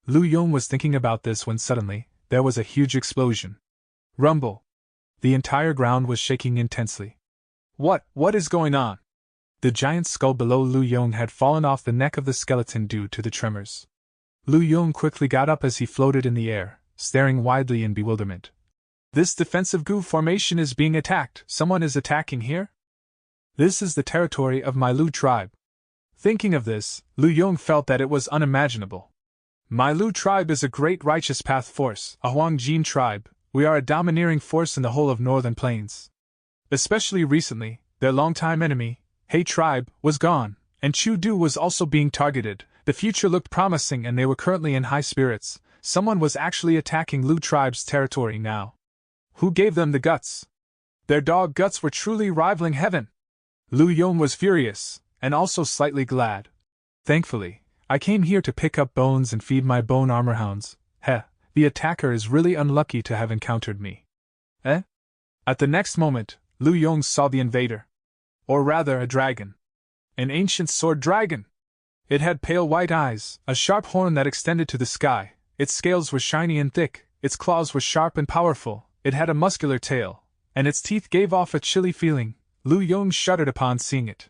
Lu Yong was thinking about this when suddenly, there was a huge explosion. Rumble. The entire ground was shaking intensely. What is going on? The giant skull below Lu Yong had fallen off the neck of the skeleton due to the tremors. Lu Yong quickly got up as he floated in the air, staring widely in bewilderment. This defensive Gu formation is being attacked. Someone is attacking here? This is the territory of my Lu tribe. Thinking of this, Lu Yong felt that it was unimaginable. My Lu tribe is a great righteous path force, a Huangjin tribe. We are a domineering force in the whole of Northern Plains. Especially recently, their longtime enemy, He tribe, was gone, and Chu Du was also being targeted. The future looked promising and they were currently in high spirits. Someone was actually attacking Lu tribe's territory now. Who gave them the guts? Their dog guts were truly rivaling heaven. Lu Yong was furious, and also slightly glad. Thankfully, I came here to pick up bones and feed my bone armor hounds. The attacker is really unlucky to have encountered me. At the next moment, Lu Yong saw the invader. Or rather, a dragon. An ancient sword dragon. It had pale white eyes, a sharp horn that extended to the sky. Its scales were shiny and thick, its claws were sharp and powerful, it had a muscular tail, and its teeth gave off a chilly feeling. Lu Yong shuddered upon seeing it.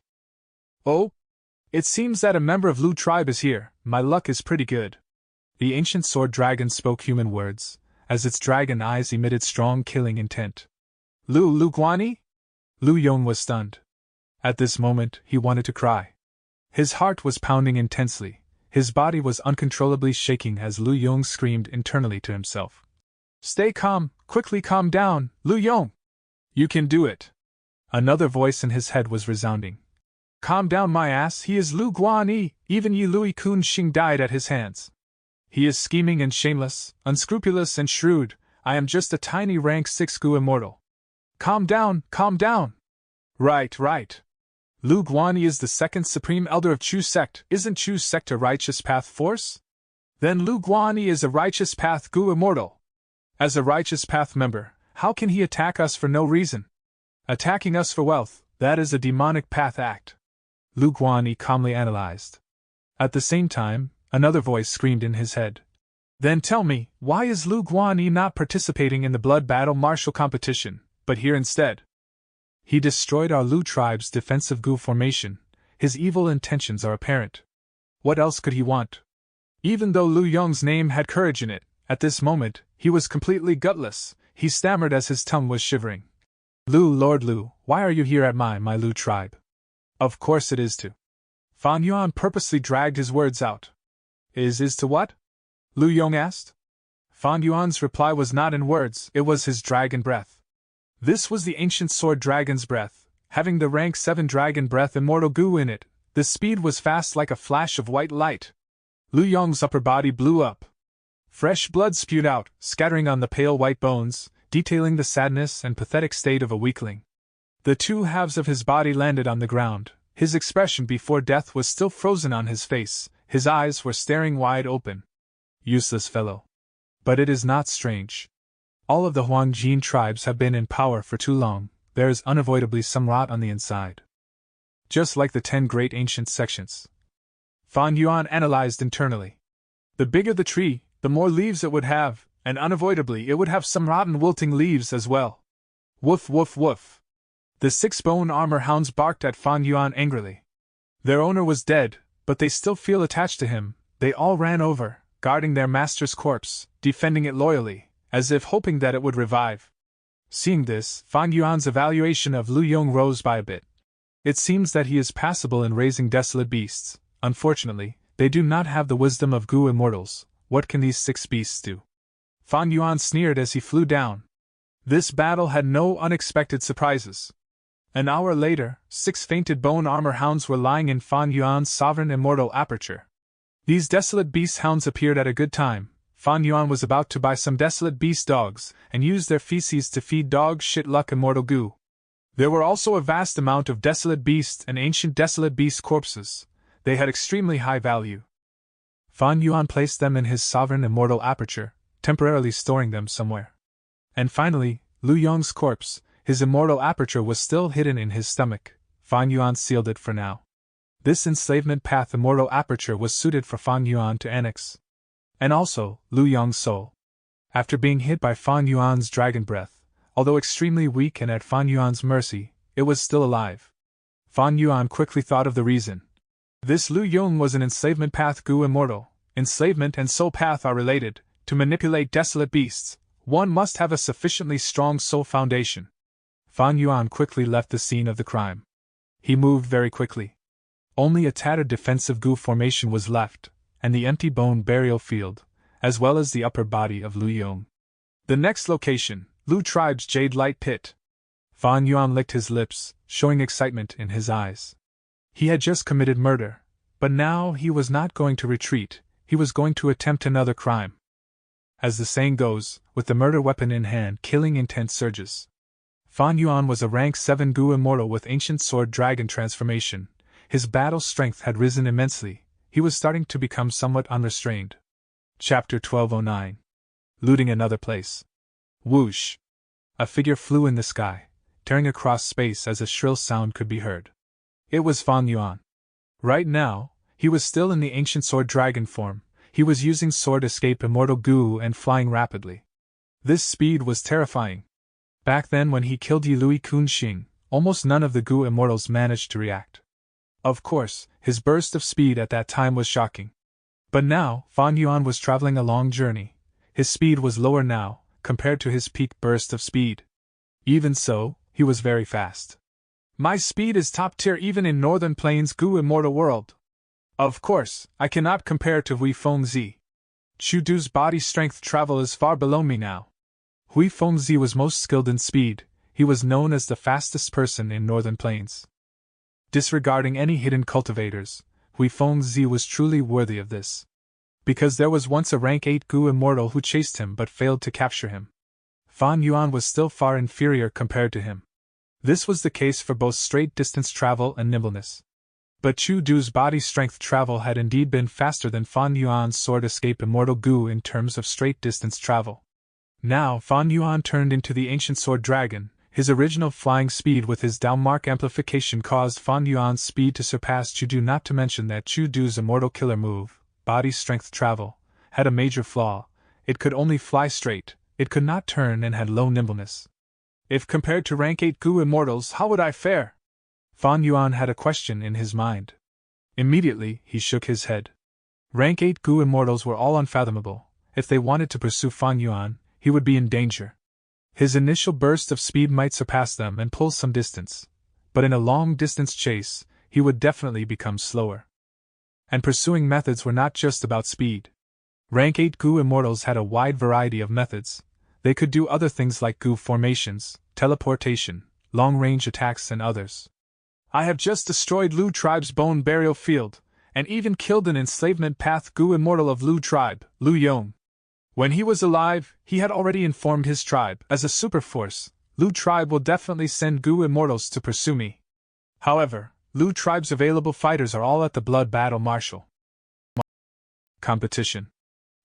Oh? It seems that a member of Lu tribe is here. My luck is pretty good. The ancient sword dragon spoke human words, as its dragon eyes emitted strong killing intent. Lu Guanyi? Lu Yong was stunned. At this moment, he wanted to cry. His heart was pounding intensely. His body was uncontrollably shaking as Lu Yong screamed internally to himself. Stay calm, quickly calm down, Lu Yong! You can do it! Another voice in his head was resounding. Calm down my ass, he is Lu Guanyi, even Yi Lui Kun Xing died at his hands. He is scheming and shameless, unscrupulous and shrewd. I am just a tiny rank 6 Gu immortal. Calm down, calm down! Right. Lu Guanyi is the second supreme elder of Chu sect. Isn't Chu sect a righteous path force? Then Lu Guanyi is a righteous path Gu immortal. As a righteous path member, how can he attack us for no reason? Attacking us for wealth, that is a demonic path act. Lu Guanyi calmly analyzed. At the same time, another voice screamed in his head. Then tell me, why is Lu Guanyi not participating in the blood battle martial competition, but here instead? He destroyed our Lu tribe's defensive Gu formation. His evil intentions are apparent. What else could he want? Even though Lu Yong's name had courage in it, at this moment, he was completely gutless. He stammered as his tongue was shivering. Lord Lu, why are you here at my Lu tribe? Of course it is to. Fan Yuan purposely dragged his words out. Is to what? Lu Yong asked. Fan Yuan's reply was not in words, it was his dragon breath. This was the ancient sword dragon's breath, having the rank 7 dragon breath immortal Gu in it. The speed was fast like a flash of white light. Lu Yong's upper body blew up. Fresh blood spewed out, scattering on the pale white bones, detailing the sadness and pathetic state of a weakling. The two halves of his body landed on the ground. His expression before death was still frozen on his face. His eyes were staring wide open. Useless fellow. But it is not strange. All of the Huangjin tribes have been in power for too long. There is unavoidably some rot on the inside. Just like the 10 great ancient sections. Fan Yuan analyzed internally. The bigger the tree, the more leaves it would have, and unavoidably it would have some rotten wilting leaves as well. Woof woof woof. The 6 bone armor hounds barked at Fan Yuan angrily. Their owner was dead, but they still feel attached to him. They all ran over, guarding their master's corpse, defending it loyally, as if hoping that it would revive. Seeing this, Fan Yuan's evaluation of Lu Yong rose by a bit. It seems that he is passable in raising desolate beasts. Unfortunately, they do not have the wisdom of Gu immortals. What can these 6 beasts do? Fan Yuan sneered as he flew down. This battle had no unexpected surprises. An hour later, 6 fainted bone armor hounds were lying in Fan Yuan's sovereign immortal aperture. These desolate beast hounds appeared at a good time. Fan Yuan was about to buy some desolate beast dogs and use their feces to feed dog shit luck immortal Gu. There were also a vast amount of desolate beast and ancient desolate beast corpses. They had extremely high value. Fan Yuan placed them in his sovereign immortal aperture, temporarily storing them somewhere. And finally, Lu Yong's corpse, his immortal aperture was still hidden in his stomach. Fan Yuan sealed it for now. This enslavement path immortal aperture was suited for Fan Yuan to annex. And also, Lu Yong's soul. After being hit by Fan Yuan's dragon breath, although extremely weak and at Fan Yuan's mercy, it was still alive. Fan Yuan quickly thought of the reason. This Lu Yong was an enslavement path Gu immortal. Enslavement and soul path are related. To manipulate desolate beasts, one must have a sufficiently strong soul foundation. Fan Yuan quickly left the scene of the crime. He moved very quickly. Only a tattered defensive Gu formation was left, and the empty bone burial field, as well as the upper body of Lu Yong. The next location, Lu Tribe's Jade Light Pit. Fan Yuan licked his lips, showing excitement in his eyes. He had just committed murder, but now he was not going to retreat, he was going to attempt another crime. As the saying goes, with the murder weapon in hand, killing intent surges. Fan Yuan was a rank 7 Gu immortal with ancient sword dragon transformation. His battle strength had risen immensely. He was starting to become somewhat unrestrained. Chapter 1209. Looting another place. Whoosh! A figure flew in the sky, tearing across space as a shrill sound could be heard. It was Fan Yuan. Right now, he was still in the ancient sword dragon form. He was using sword escape immortal Gu and flying rapidly. This speed was terrifying. Back then when he killed Yilui Kunxing, almost none of the Gu immortals managed to react. Of course, his burst of speed at that time was shocking. But now, Fan Yuan was traveling a long journey. His speed was lower now, compared to his peak burst of speed. Even so, he was very fast. My speed is top tier even in Northern Plains Gu immortal world. Of course, I cannot compare to Hui Fengzi. Chu Du's body strength travel is far below me now. Hui Fengzi was most skilled in speed. He was known as the fastest person in Northern Plains. Disregarding any hidden cultivators, Hui Fengzi was truly worthy of this. Because there was once a rank 8 Gu immortal who chased him but failed to capture him. Fan Yuan was still far inferior compared to him. This was the case for both straight distance travel and nimbleness. But Chu Du's body strength travel had indeed been faster than Fan Yuan's sword escape immortal Gu in terms of straight distance travel. Now Fan Yuan turned into the ancient sword dragon. His original flying speed with his downmark amplification caused Fan Yuan's speed to surpass Chu Du, not to mention that Chu Du's immortal killer move, body strength travel, had a major flaw. It could only fly straight, it could not turn and had low nimbleness. If compared to rank 8 Gu immortals, how would I fare? Fan Yuan had a question in his mind. Immediately, he shook his head. Rank 8 Gu immortals were all unfathomable. If they wanted to pursue Fan Yuan, he would be in danger. His initial burst of speed might surpass them and pull some distance, but in a long-distance chase, he would definitely become slower. And pursuing methods were not just about speed. Rank 8 Gu immortals had a wide variety of methods. They could do other things like Gu formations, teleportation, long-range attacks and others. I have just destroyed Lu Tribe's bone burial field, and even killed an enslavement path Gu immortal of Lu Tribe, Lu Yong. When he was alive, he had already informed his tribe, as a superforce, Lu Tribe will definitely send Gu immortals to pursue me. However, Lu Tribe's available fighters are all at the blood battle martial competition.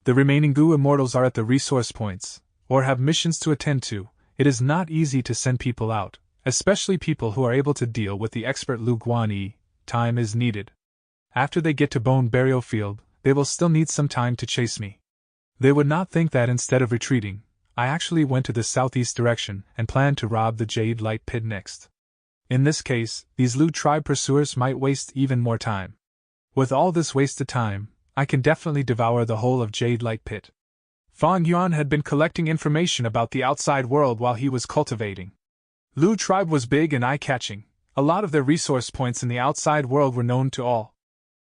The remaining Gu immortals are at the resource points, or have missions to attend to. It is not easy to send people out, especially people who are able to deal with the expert Lu Guanyi. Time is needed. After they get to Bone Burial Field, they will still need some time to chase me. They would not think that instead of retreating, I actually went to the southeast direction and planned to rob the Jade Light Pit next. In this case, these Lu Tribe pursuers might waste even more time. With all this wasted time, I can definitely devour the whole of Jade Light Pit. Fang Yuan had been collecting information about the outside world while he was cultivating. Lu tribe was big and eye-catching. A lot of their resource points in the outside world were known to all.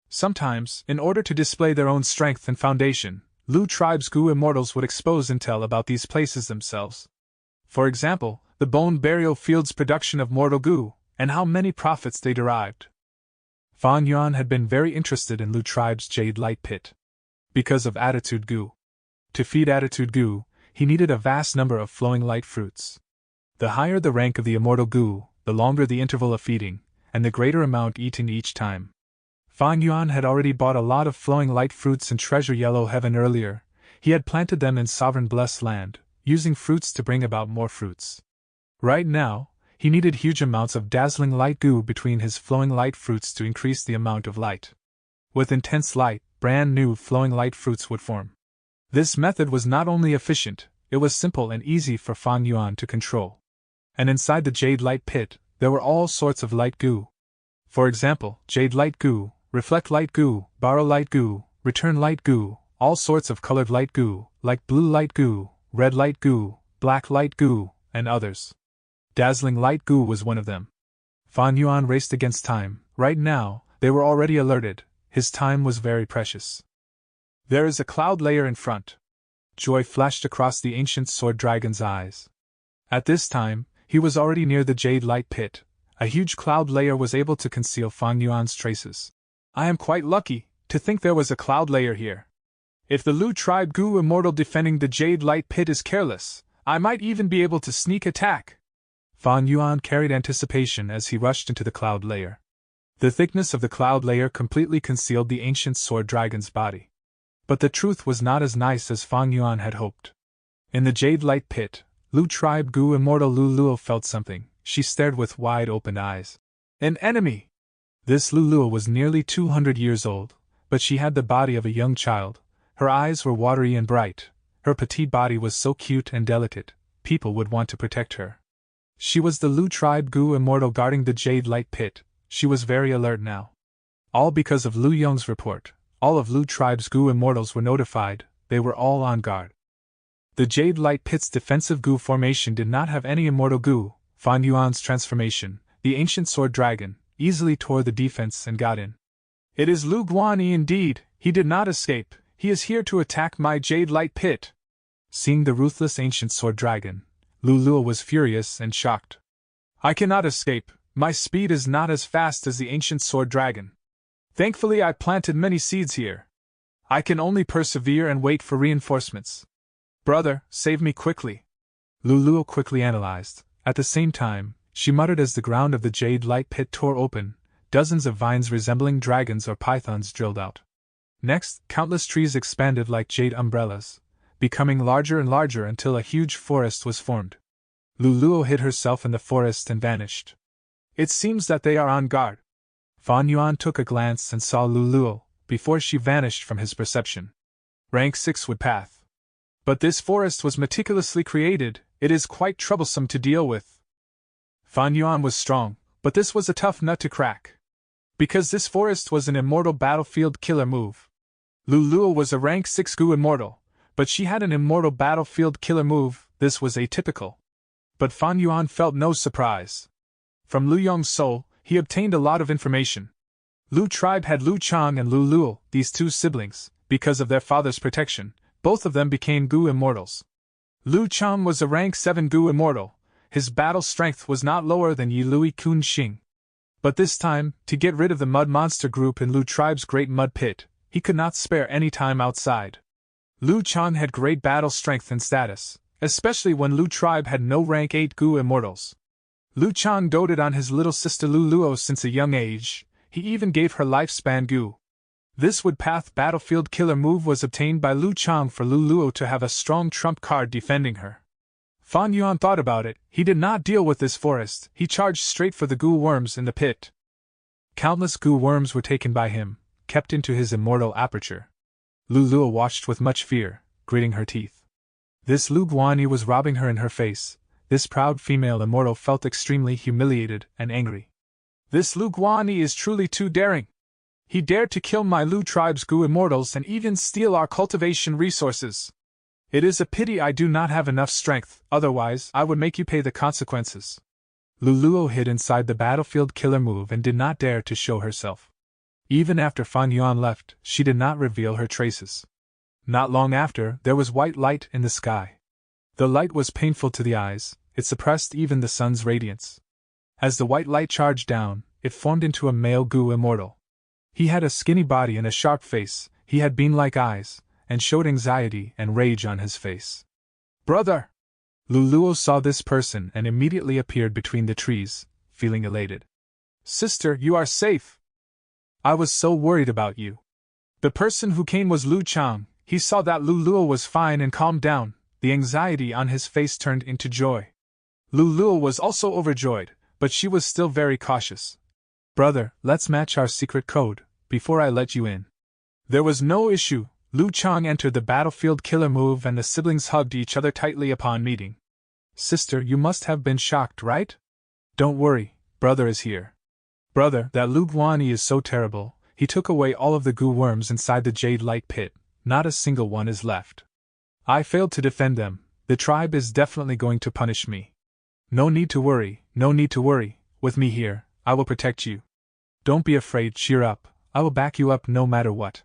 Sometimes, in order to display their own strength and foundation, Lu tribe's Gu immortals would expose intel about these places themselves. For example, the bone burial field's production of mortal Gu, and how many profits they derived. Fang Yuan had been very interested in Lu tribe's Jade Light Pit. Because of Attitude Gu. To feed Attitude Gu, he needed a vast number of flowing light fruits. The higher the rank of the immortal Gu, the longer the interval of feeding, and the greater amount eaten each time. Fang Yuan had already bought a lot of flowing light fruits in Treasure Yellow Heaven earlier. He had planted them in Sovereign Blessed Land, using fruits to bring about more fruits. Right now, he needed huge amounts of dazzling light Gu between his flowing light fruits to increase the amount of light. With intense light, brand new flowing light fruits would form. This method was not only efficient, it was simple and easy for Fang Yuan to control. And inside the Jade Light Pit, there were all sorts of light Gu. For example, Jade Light Gu, Reflect Light Gu, Borrow Light Gu, Return Light Gu, all sorts of colored light Gu, like Blue Light Gu, Red Light Gu, Black Light Gu, and others. Dazzling Light Gu was one of them. Fang Yuan raced against time. Right now, they were already alerted. His time was very precious. There is a cloud layer in front. Joy flashed across the ancient sword dragon's eyes. At this time, he was already near the Jade Light Pit. A huge cloud layer was able to conceal Fang Yuan's traces. I am quite lucky to think there was a cloud layer here. If the Lu tribe Gu immortal defending the Jade Light Pit is careless, I might even be able to sneak attack. Fang Yuan carried anticipation as he rushed into the cloud layer. The thickness of the cloud layer completely concealed the ancient sword dragon's body. But the truth was not as nice as Fang Yuan had hoped. In the Jade Light Pit, Lu tribe Gu immortal Lu Luo felt something. She stared with wide-open eyes. An enemy! This Lu Luo was nearly 200 years old, but she had the body of a young child. Her eyes were watery and bright. Her petite body was so cute and delicate, people would want to protect her. She was the Lu tribe Gu immortal guarding the Jade Light Pit. She was very alert now. All because of Lu Yong's report. All of Lu tribe's Gu immortals were notified. They were all on guard. The Jade Light Pit's defensive Gu formation did not have any immortal Gu. Fang Yuan's transformation, the ancient sword dragon, easily tore the defense and got in. It is Lu Guanyi indeed. He did not escape. He is here to attack my Jade Light Pit. Seeing the ruthless ancient sword dragon, Lu Luo was furious and shocked. I cannot escape. My speed is not as fast as the ancient sword dragon. Thankfully I planted many seeds here. I can only persevere and wait for reinforcements. Brother, save me quickly. Lu Luo quickly analyzed. At the same time, she muttered as the ground of the Jade Light Pit tore open, dozens of vines resembling dragons or pythons drilled out. Next, countless trees expanded like jade umbrellas, becoming larger and larger until a huge forest was formed. Lu Luo hid herself in the forest and vanished. It seems that they are on guard. Fang Yuan took a glance and saw Lu Luo, before she vanished from his perception. Rank 6 wood path. But this forest was meticulously created, it is quite troublesome to deal with. Fang Yuan was strong, but this was a tough nut to crack. Because this forest was an immortal battlefield killer move. Lu Luo was a rank 6 Gu immortal, but she had an immortal battlefield killer move. This was atypical. But Fang Yuan felt no surprise. From Lu Yong's soul, he obtained a lot of information. Lu tribe had Lu Chang and Lu Luo, these two siblings. Because of their father's protection, both of them became Gu immortals. Lu Chang was a rank 7 Gu immortal. His battle strength was not lower than Yi Lui Kun Xing. But this time, to get rid of the mud monster group in Lu tribe's great mud pit, he could not spare any time outside. Lu Chang had great battle strength and status, especially when Lu tribe had no rank 8 Gu immortals. Lu Chang doted on his little sister Lu Luo since a young age. He even gave her lifespan Gu. This woodpath battlefield killer move was obtained by Lu Chang for Lu Luo to have a strong trump card defending her. Fang Yuan thought about it. He did not deal with this forest. He charged straight for the Gu worms in the pit. Countless Gu worms were taken by him, kept into his immortal aperture. Lu Luo watched with much fear, gritting her teeth. This Lu Guanyi was robbing her in her face. This proud female immortal felt extremely humiliated and angry. This Lu Guanyi is truly too daring. He dared to kill my Lu tribe's Gu immortals and even steal our cultivation resources. It is a pity I do not have enough strength, otherwise I would make you pay the consequences. Luluo hid inside the battlefield killer move and did not dare to show herself. Even after Fan Yuan left, she did not reveal her traces. Not long after, there was white light in the sky. The light was painful to the eyes, it suppressed even the sun's radiance. As the white light charged down, it formed into a male Gu immortal. He had a skinny body and a sharp face, he had bean-like eyes, and showed anxiety and rage on his face. Brother! Luluo saw this person and immediately appeared between the trees, feeling elated. Sister, you are safe! I was so worried about you. The person who came was Lu Chang. He saw that Luluo was fine and calmed down, the anxiety on his face turned into joy. Luluo was also overjoyed, but she was still very cautious. Brother, let's match our secret code, before I let you in. There was no issue. Lu Chang entered the battlefield killer move and the siblings hugged each other tightly upon meeting. Sister, you must have been shocked, right? Don't worry, brother is here. Brother, that Lu Guanyi is so terrible, he took away all of the Gu worms inside the Jade Light Pit, not a single one is left. I failed to defend them, the tribe is definitely going to punish me. No need to worry, with me here, I will protect you. Don't be afraid, cheer up, I will back you up no matter what.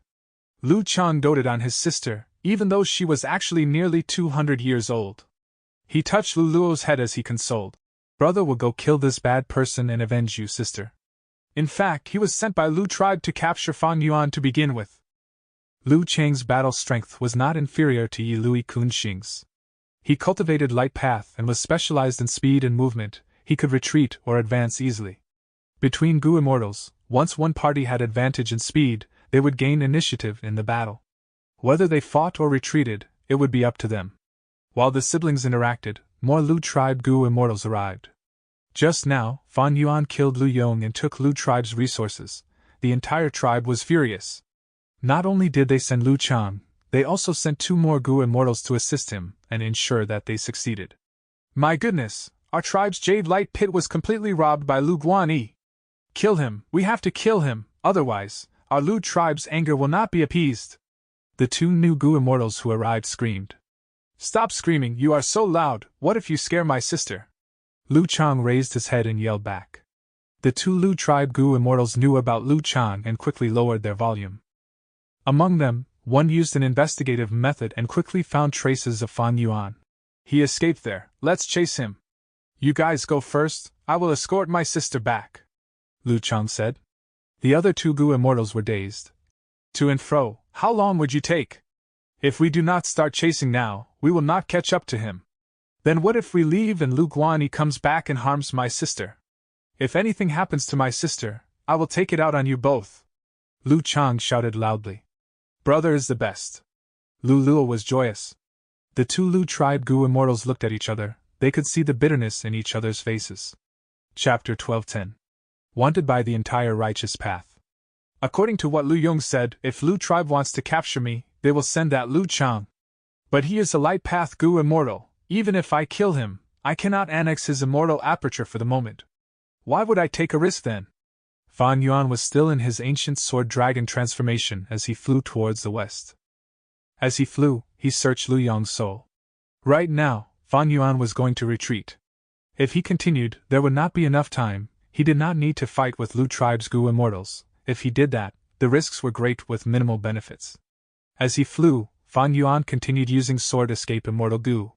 Lu Chang doted on his sister, even though she was actually nearly 200 years old. He touched Luluo's head as he consoled. Brother will go kill this bad person and avenge you, sister. In fact, he was sent by Lu tribe to capture Fan Yuan to begin with. Lu Chang's battle strength was not inferior to Yi Lui Kunxing's. He cultivated light path and was specialized in speed and movement, he could retreat or advance easily. Between Gu immortals, once one party had advantage in speed, they would gain initiative in the battle. Whether they fought or retreated, it would be up to them. While the siblings interacted, more Lu tribe Gu immortals arrived. Just now, Fan Yuan killed Lu Yong and took Lu tribe's resources. The entire tribe was furious. Not only did they send Lu Chang, they also sent 2 more Gu immortals to assist him and ensure that they succeeded. My goodness, our tribe's Jade Light Pit was completely robbed by Lu Guanyi. Kill him, we have to kill him, otherwise, our Lu tribe's anger will not be appeased. The 2 new Gu immortals who arrived screamed. Stop screaming, you are so loud, what if you scare my sister? Lu Chang raised his head and yelled back. The 2 Lu tribe Gu immortals knew about Lu Chang and quickly lowered their volume. Among them, one used an investigative method and quickly found traces of Fan Yuan. He escaped there, let's chase him. You guys go first, I will escort my sister back, Lu Chang said. The other 2 Gu immortals were dazed. To and fro, how long would you take? If we do not start chasing now, we will not catch up to him. Then what if we leave and Lu Guanyi comes back and harms my sister? If anything happens to my sister, I will take it out on you both. Lu Chang shouted loudly. Brother is the best. Lu Luo was joyous. The 2 Lu tribe Gu immortals looked at each other, they could see the bitterness in each other's faces. Chapter 12:10. Wanted by the entire righteous path. According to what Lu Yong said, if Lu tribe wants to capture me, they will send that Lu Chang. But he is a light path Gu immortal, even if I kill him, I cannot annex his immortal aperture for the moment. Why would I take a risk then? Fan Yuan was still in his ancient sword dragon transformation as he flew towards the west. As he flew, he searched Lu Yong's soul. Right now, Fan Yuan was going to retreat. If he continued, there would not be enough time. He did not need to fight with Lu tribe's Gu immortals. If he did that, the risks were great with minimal benefits. As he flew, Fan Yuan continued using Sword Escape Immortal Gu.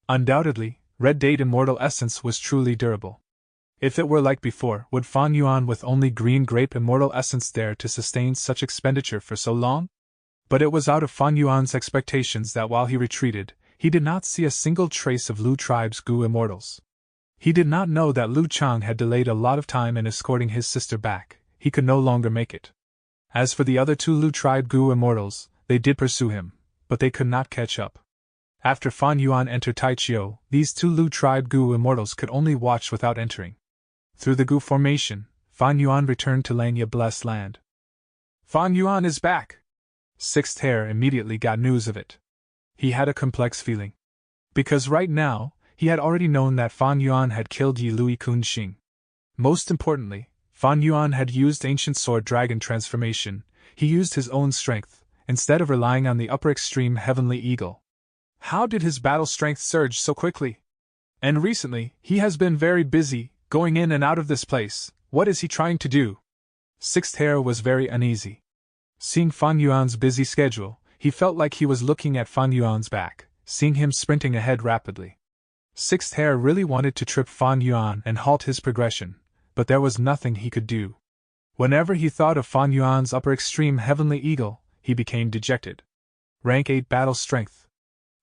Undoubtedly, Red Date Immortal Essence was truly durable. If it were like before, would Fan Yuan with only Green Grape Immortal Essence dare to sustain such expenditure for so long? But it was out of Fan Yuan's expectations that while he retreated, he did not see a single trace of Lu tribe's Gu immortals. He did not know that Lu Chang had delayed a lot of time in escorting his sister back, he could no longer make it. As for the other 2 Lu tribe Gu immortals, they did pursue him, but they could not catch up. After Fan Yuan entered Taichio, these 2 Lu tribe Gu immortals could only watch without entering. Through the Gu formation, Fan Yuan returned to Lanya Blessed Land. Fan Yuan is back! Sixth Hair immediately got news of it. He had a complex feeling. Because right now, he had already known that Fan Yuan had killed Yi Lui Kunxing. Most importantly, Fan Yuan had used Ancient Sword Dragon transformation. He used his own strength, instead of relying on the upper extreme Heavenly Eagle. How did his battle strength surge so quickly? And recently, he has been very busy, going in and out of this place. What is he trying to do? Sixth Hair was very uneasy. Seeing Fan Yuan's busy schedule, he felt like he was looking at Fan Yuan's back, seeing him sprinting ahead rapidly. Sixth Hair really wanted to trip Fan Yuan and halt his progression, but there was nothing he could do. Whenever he thought of Fan Yuan's upper extreme Heavenly Eagle, he became dejected. Rank 8 Battle Strength.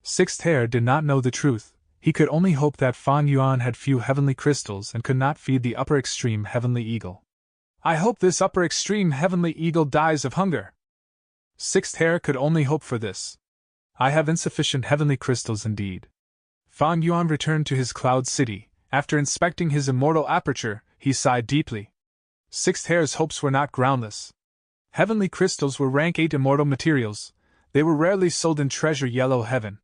Sixth Hair did not know the truth. He could only hope that Fan Yuan had few heavenly crystals and could not feed the upper extreme Heavenly Eagle. I hope this upper extreme Heavenly Eagle dies of hunger. Sixth Hair could only hope for this. I have insufficient heavenly crystals indeed. Fan Yuan returned to his cloud city. After inspecting his immortal aperture, he sighed deeply. Sixth Hair's hopes were not groundless. Heavenly crystals were rank 8 immortal materials. They were rarely sold in Treasure Yellow Heaven.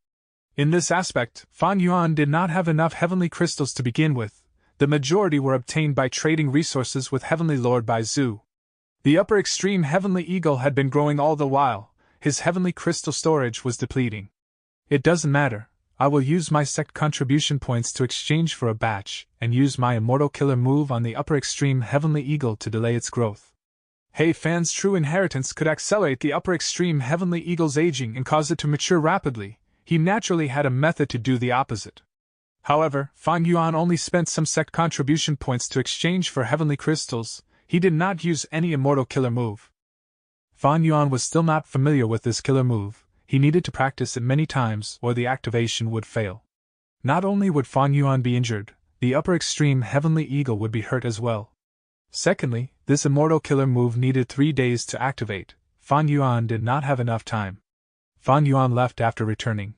In this aspect, Fan Yuan did not have enough heavenly crystals to begin with. The majority were obtained by trading resources with Heavenly Lord Bai Zhu. The upper extreme Heavenly Eagle had been growing all the while. His heavenly crystal storage was depleting. It doesn't matter. I will use my sect contribution points to exchange for a batch, and use my immortal killer move on the upper extreme Heavenly Eagle to delay its growth. Hey Fan's true inheritance could accelerate the upper extreme Heavenly Eagle's aging and cause it to mature rapidly. He naturally had a method to do the opposite. However, Fan Yuan only spent some sect contribution points to exchange for heavenly crystals. He did not use any immortal killer move. Fan Yuan was still not familiar with this killer move. He needed to practice it many times or the activation would fail. Not only would Fan Yuan be injured, the upper extreme Heavenly Eagle would be hurt as well. Secondly, this immortal killer move needed 3 days to activate. Fan Yuan did not have enough time. Fan Yuan left after returning.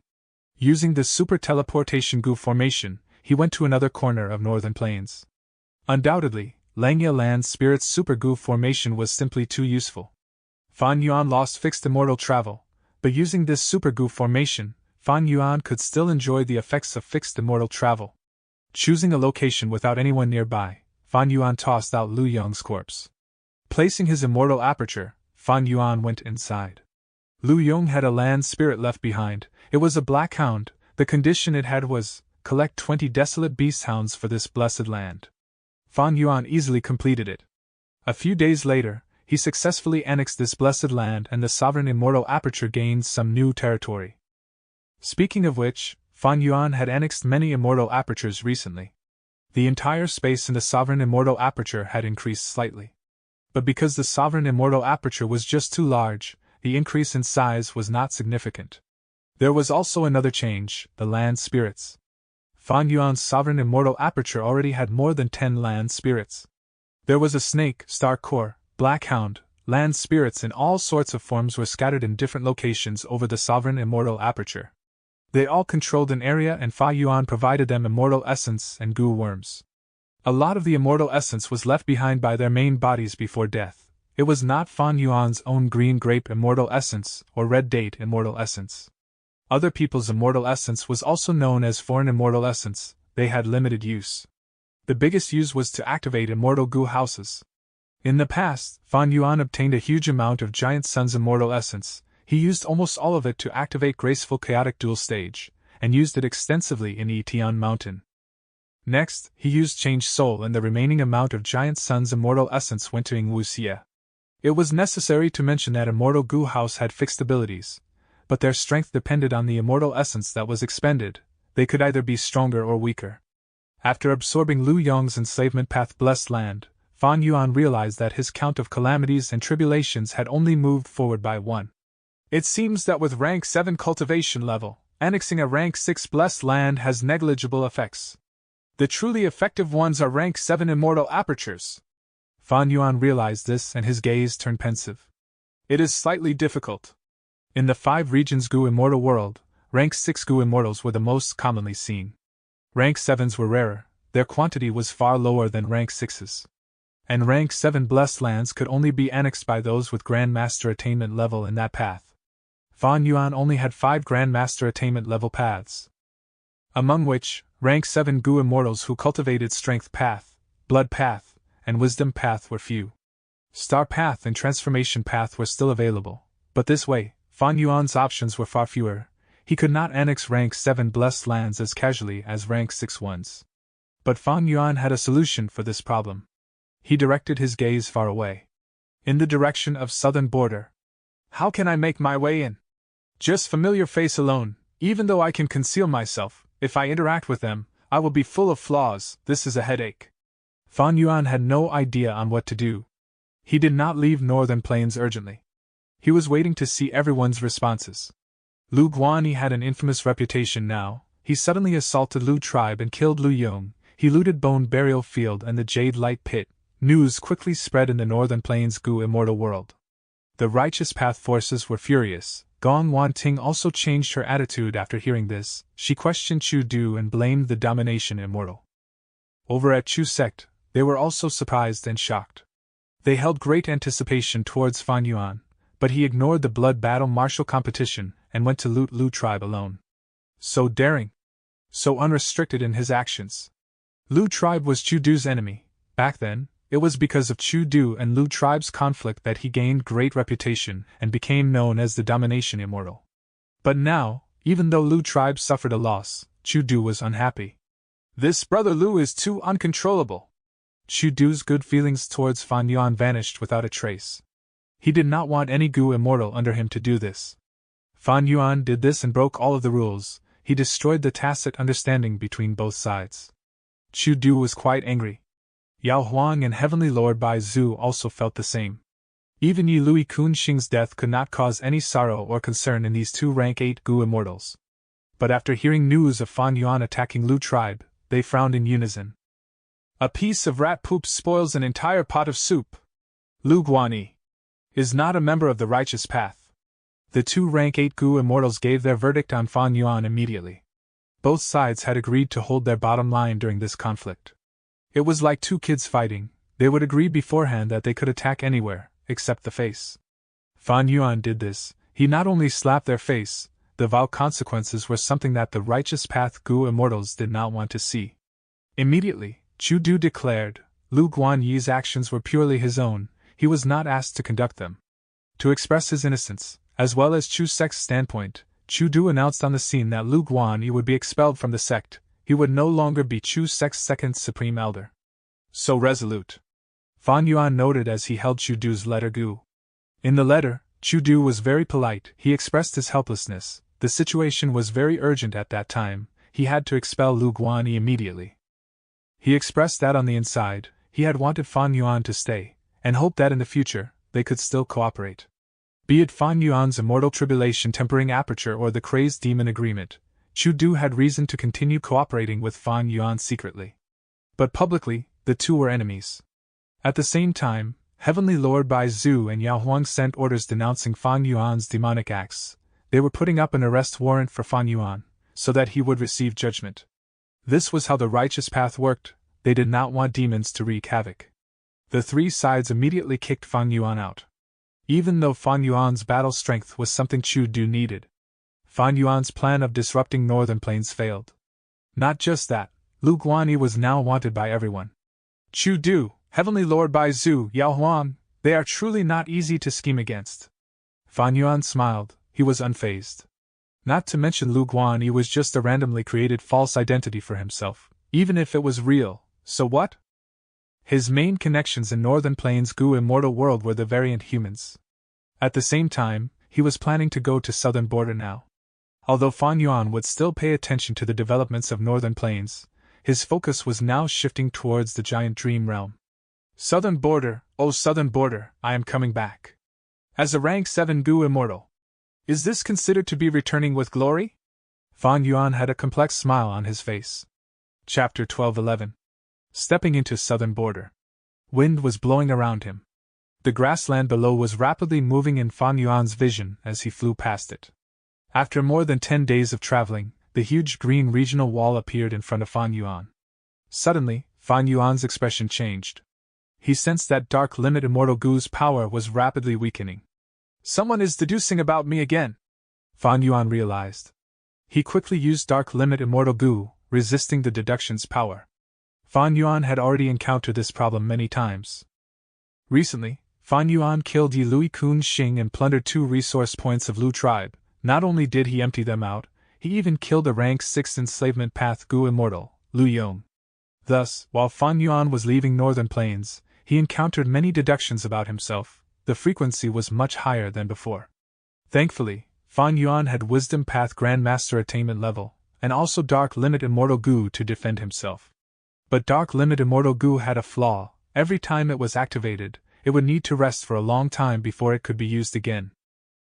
Using the super teleportation goo formation, he went to another corner of Northern Plains. Undoubtedly, Langya Land's Spirit's super goo formation was simply too useful. Fan Yuan lost fixed immortal travel, but using this super goo formation, Fan Yuan could still enjoy the effects of fixed immortal travel. Choosing a location without anyone nearby, Fan Yuan tossed out Lu Yong's corpse. Placing his immortal aperture, Fan Yuan went inside. Lu Yong had a land spirit left behind. It was a black hound. The condition it had was, collect 20 desolate beast hounds for this blessed land. Fan Yuan easily completed it. A few days later, he successfully annexed this blessed land and the sovereign immortal aperture gained some new territory. Speaking of which, Fan Yuan had annexed many immortal apertures recently. The entire space in the sovereign immortal aperture had increased slightly. But because the sovereign immortal aperture was just too large, the increase in size was not significant. There was also another change, the land spirits. Fan Yuan's sovereign immortal aperture already had more than 10 land spirits. There was a snake, star core, black hound, land spirits in all sorts of forms were scattered in different locations over the sovereign immortal aperture. They all controlled an area and Fan Yuan provided them immortal essence and goo worms. A lot of the immortal essence was left behind by their main bodies before death. It was not Fan Yuan's own green grape immortal essence or red date immortal essence. Other people's immortal essence was also known as foreign immortal essence. They had limited use. The biggest use was to activate immortal goo houses. In the past, Fan Yuan obtained a huge amount of Giant Sun's immortal essence. He used almost all of it to activate Graceful Chaotic Dual Stage, and used it extensively in Etian Mountain. Next, he used Change Soul and the remaining amount of Giant Sun's immortal essence went to Yingwu Xie. It was necessary to mention that Immortal Goo House had fixed abilities, but their strength depended on the immortal essence that was expended. They could either be stronger or weaker. After absorbing Lu Yong's enslavement path blessed land, Fan Yuan realized that his count of calamities and tribulations had only moved forward by 1. It seems that with rank 7 cultivation level, annexing a rank 6 blessed land has negligible effects. The truly effective ones are rank 7 immortal apertures. Fan Yuan realized this and his gaze turned pensive. It is slightly difficult. In the 5 regions Goo Immortal world, rank 6 Goo Immortals were the most commonly seen. Rank 7s were rarer, their quantity was far lower than rank 6s. And rank 7 blessed lands could only be annexed by those with Grand Master attainment level in that path. Fan Yuan only had 5 Grand Master attainment level paths, among which, rank 7 Goo Immortals who cultivated Strength Path, Blood Path, and Wisdom Path were few. Star Path and Transformation Path were still available, but this way, Fan Yuan's options were far fewer. He could not annex rank 7 blessed lands as casually as rank 6 ones. But Fan Yuan had a solution for this problem. He directed his gaze far away. In the direction of southern border. How can I make my way in? Just familiar face alone, even though I can conceal myself, if I interact with them, I will be full of flaws. This is a headache. Fan Yuan had no idea on what to do. He did not leave Northern Plains urgently. He was waiting to see everyone's responses. Lu Guanyi had an infamous reputation now. He suddenly assaulted Lu tribe and killed Lu Yong. He looted Bone Burial Field and the Jade Light Pit. News quickly spread in the Northern Plains Gu immortal world. The Righteous Path forces were furious. Gong Wanting also changed her attitude after hearing this. She questioned Chu Du and blamed the domination immortal. Over at Chu sect, they were also surprised and shocked. They held great anticipation towards Fan Yuan, but he ignored the blood battle martial competition and went to loot Lu tribe alone. So daring. So unrestricted in his actions. Lu tribe was Chu Du's enemy. Back then, it was because of Chu Du and Lu tribe's conflict that he gained great reputation and became known as the Domination Immortal. But now, even though Lu tribe suffered a loss, Chu Du was unhappy. This brother Lu is too uncontrollable. Chu Du's good feelings towards Fan Yuan vanished without a trace. He did not want any Gu immortal under him to do this. Fan Yuan did this and broke all of the rules. He destroyed the tacit understanding between both sides. Chu Du was quite angry. Yao Huang and Heavenly Lord Bai Zhu also felt the same. Even Yi Lui Kunxing's death could not cause any sorrow or concern in these two rank 8 Gu immortals. But after hearing news of Fan Yuan attacking Lu tribe, they frowned in unison. A piece of rat poop spoils an entire pot of soup. Lu Guanyi is not a member of the Righteous Path. The two rank 8 Gu immortals gave their verdict on Fan Yuan immediately. Both sides had agreed to hold their bottom line during this conflict. It was like two kids fighting. They would agree beforehand that they could attack anywhere, except the face. Fan Yuan did this. He not only slapped their face, the vile consequences were something that the Righteous Path Gu immortals did not want to see. Immediately, Chu Du declared, Lu Guanyi's actions were purely his own. He was not asked to conduct them. To express his innocence, as well as Chu sect's standpoint, Chu Du announced on the scene that Lu Guanyi would be expelled from the sect. He would no longer be Chu sect's second supreme elder. So resolute. Fan Yuan noted as he held Chu Du's letter Gu. In the letter, Chu Du was very polite. He expressed his helplessness. The situation was very urgent at that time. He had to expel Lu Guanyi immediately. He expressed that on the inside, he had wanted Fan Yuan to stay, and hoped that in the future, they could still cooperate. Be it Fan Yuan's immortal tribulation tempering aperture or the crazed demon agreement, Chu Du had reason to continue cooperating with Fan Yuan secretly. But publicly, the two were enemies. At the same time, Heavenly Lord Bai Zhu and Yao Huang sent orders denouncing Fan Yuan's demonic acts. They were putting up an arrest warrant for Fan Yuan, so that he would receive judgment. This was how the Righteous Path worked. They did not want demons to wreak havoc. The three sides immediately kicked Fan Yuan out. Even though Fan Yuan's battle strength was something Chu Du needed, Fan Yuan's plan of disrupting Northern Plains failed. Not just that, Lu Guanyi was now wanted by everyone. Chu Du, Heavenly Lord Bai Zhu, Yao Huang, they are truly not easy to scheme against. Fan Yuan smiled. He was unfazed. Not to mention Lu Guanyi was just a randomly created false identity for himself. Even if it was real, so what? His main connections in Northern Plains Gu immortal world were the variant humans. At the same time, he was planning to go to southern border now. Although Fan Yuan would still pay attention to the developments of Northern Plains, his focus was now shifting towards the giant dream realm. Southern border, oh southern border, I am coming back. As a rank 7 Gu immortal. Is this considered to be returning with glory? Fan Yuan had a complex smile on his face. Chapter 12:11. Stepping into southern border. Wind was blowing around him. The grassland below was rapidly moving in Fan Yuan's vision as he flew past it. After more than 10 days of traveling, the huge green regional wall appeared in front of Fan Yuan. Suddenly, Fan Yuan's expression changed. He sensed that Dark Limit Immortal Gu's power was rapidly weakening. Someone is deducing about me again, Fan Yuan realized. He quickly used Dark Limit Immortal Gu, resisting the deduction's power. Fan Yuan had already encountered this problem many times. Recently, Fan Yuan killed Yi Lui Kun Xing and plundered 2 resource points of Lu tribe. Not only did he empty them out, he even killed the rank 6 enslavement path Gu Immortal, Lu Yong. Thus, while Fan Yuan was leaving Northern Plains, he encountered many deductions about himself. The frequency was much higher than before. Thankfully, Fan Yuan had Wisdom Path Grandmaster attainment level, and also Dark Limit Immortal Gu to defend himself. But Dark Limit Immortal Gu had a flaw: every time it was activated, it would need to rest for a long time before it could be used again.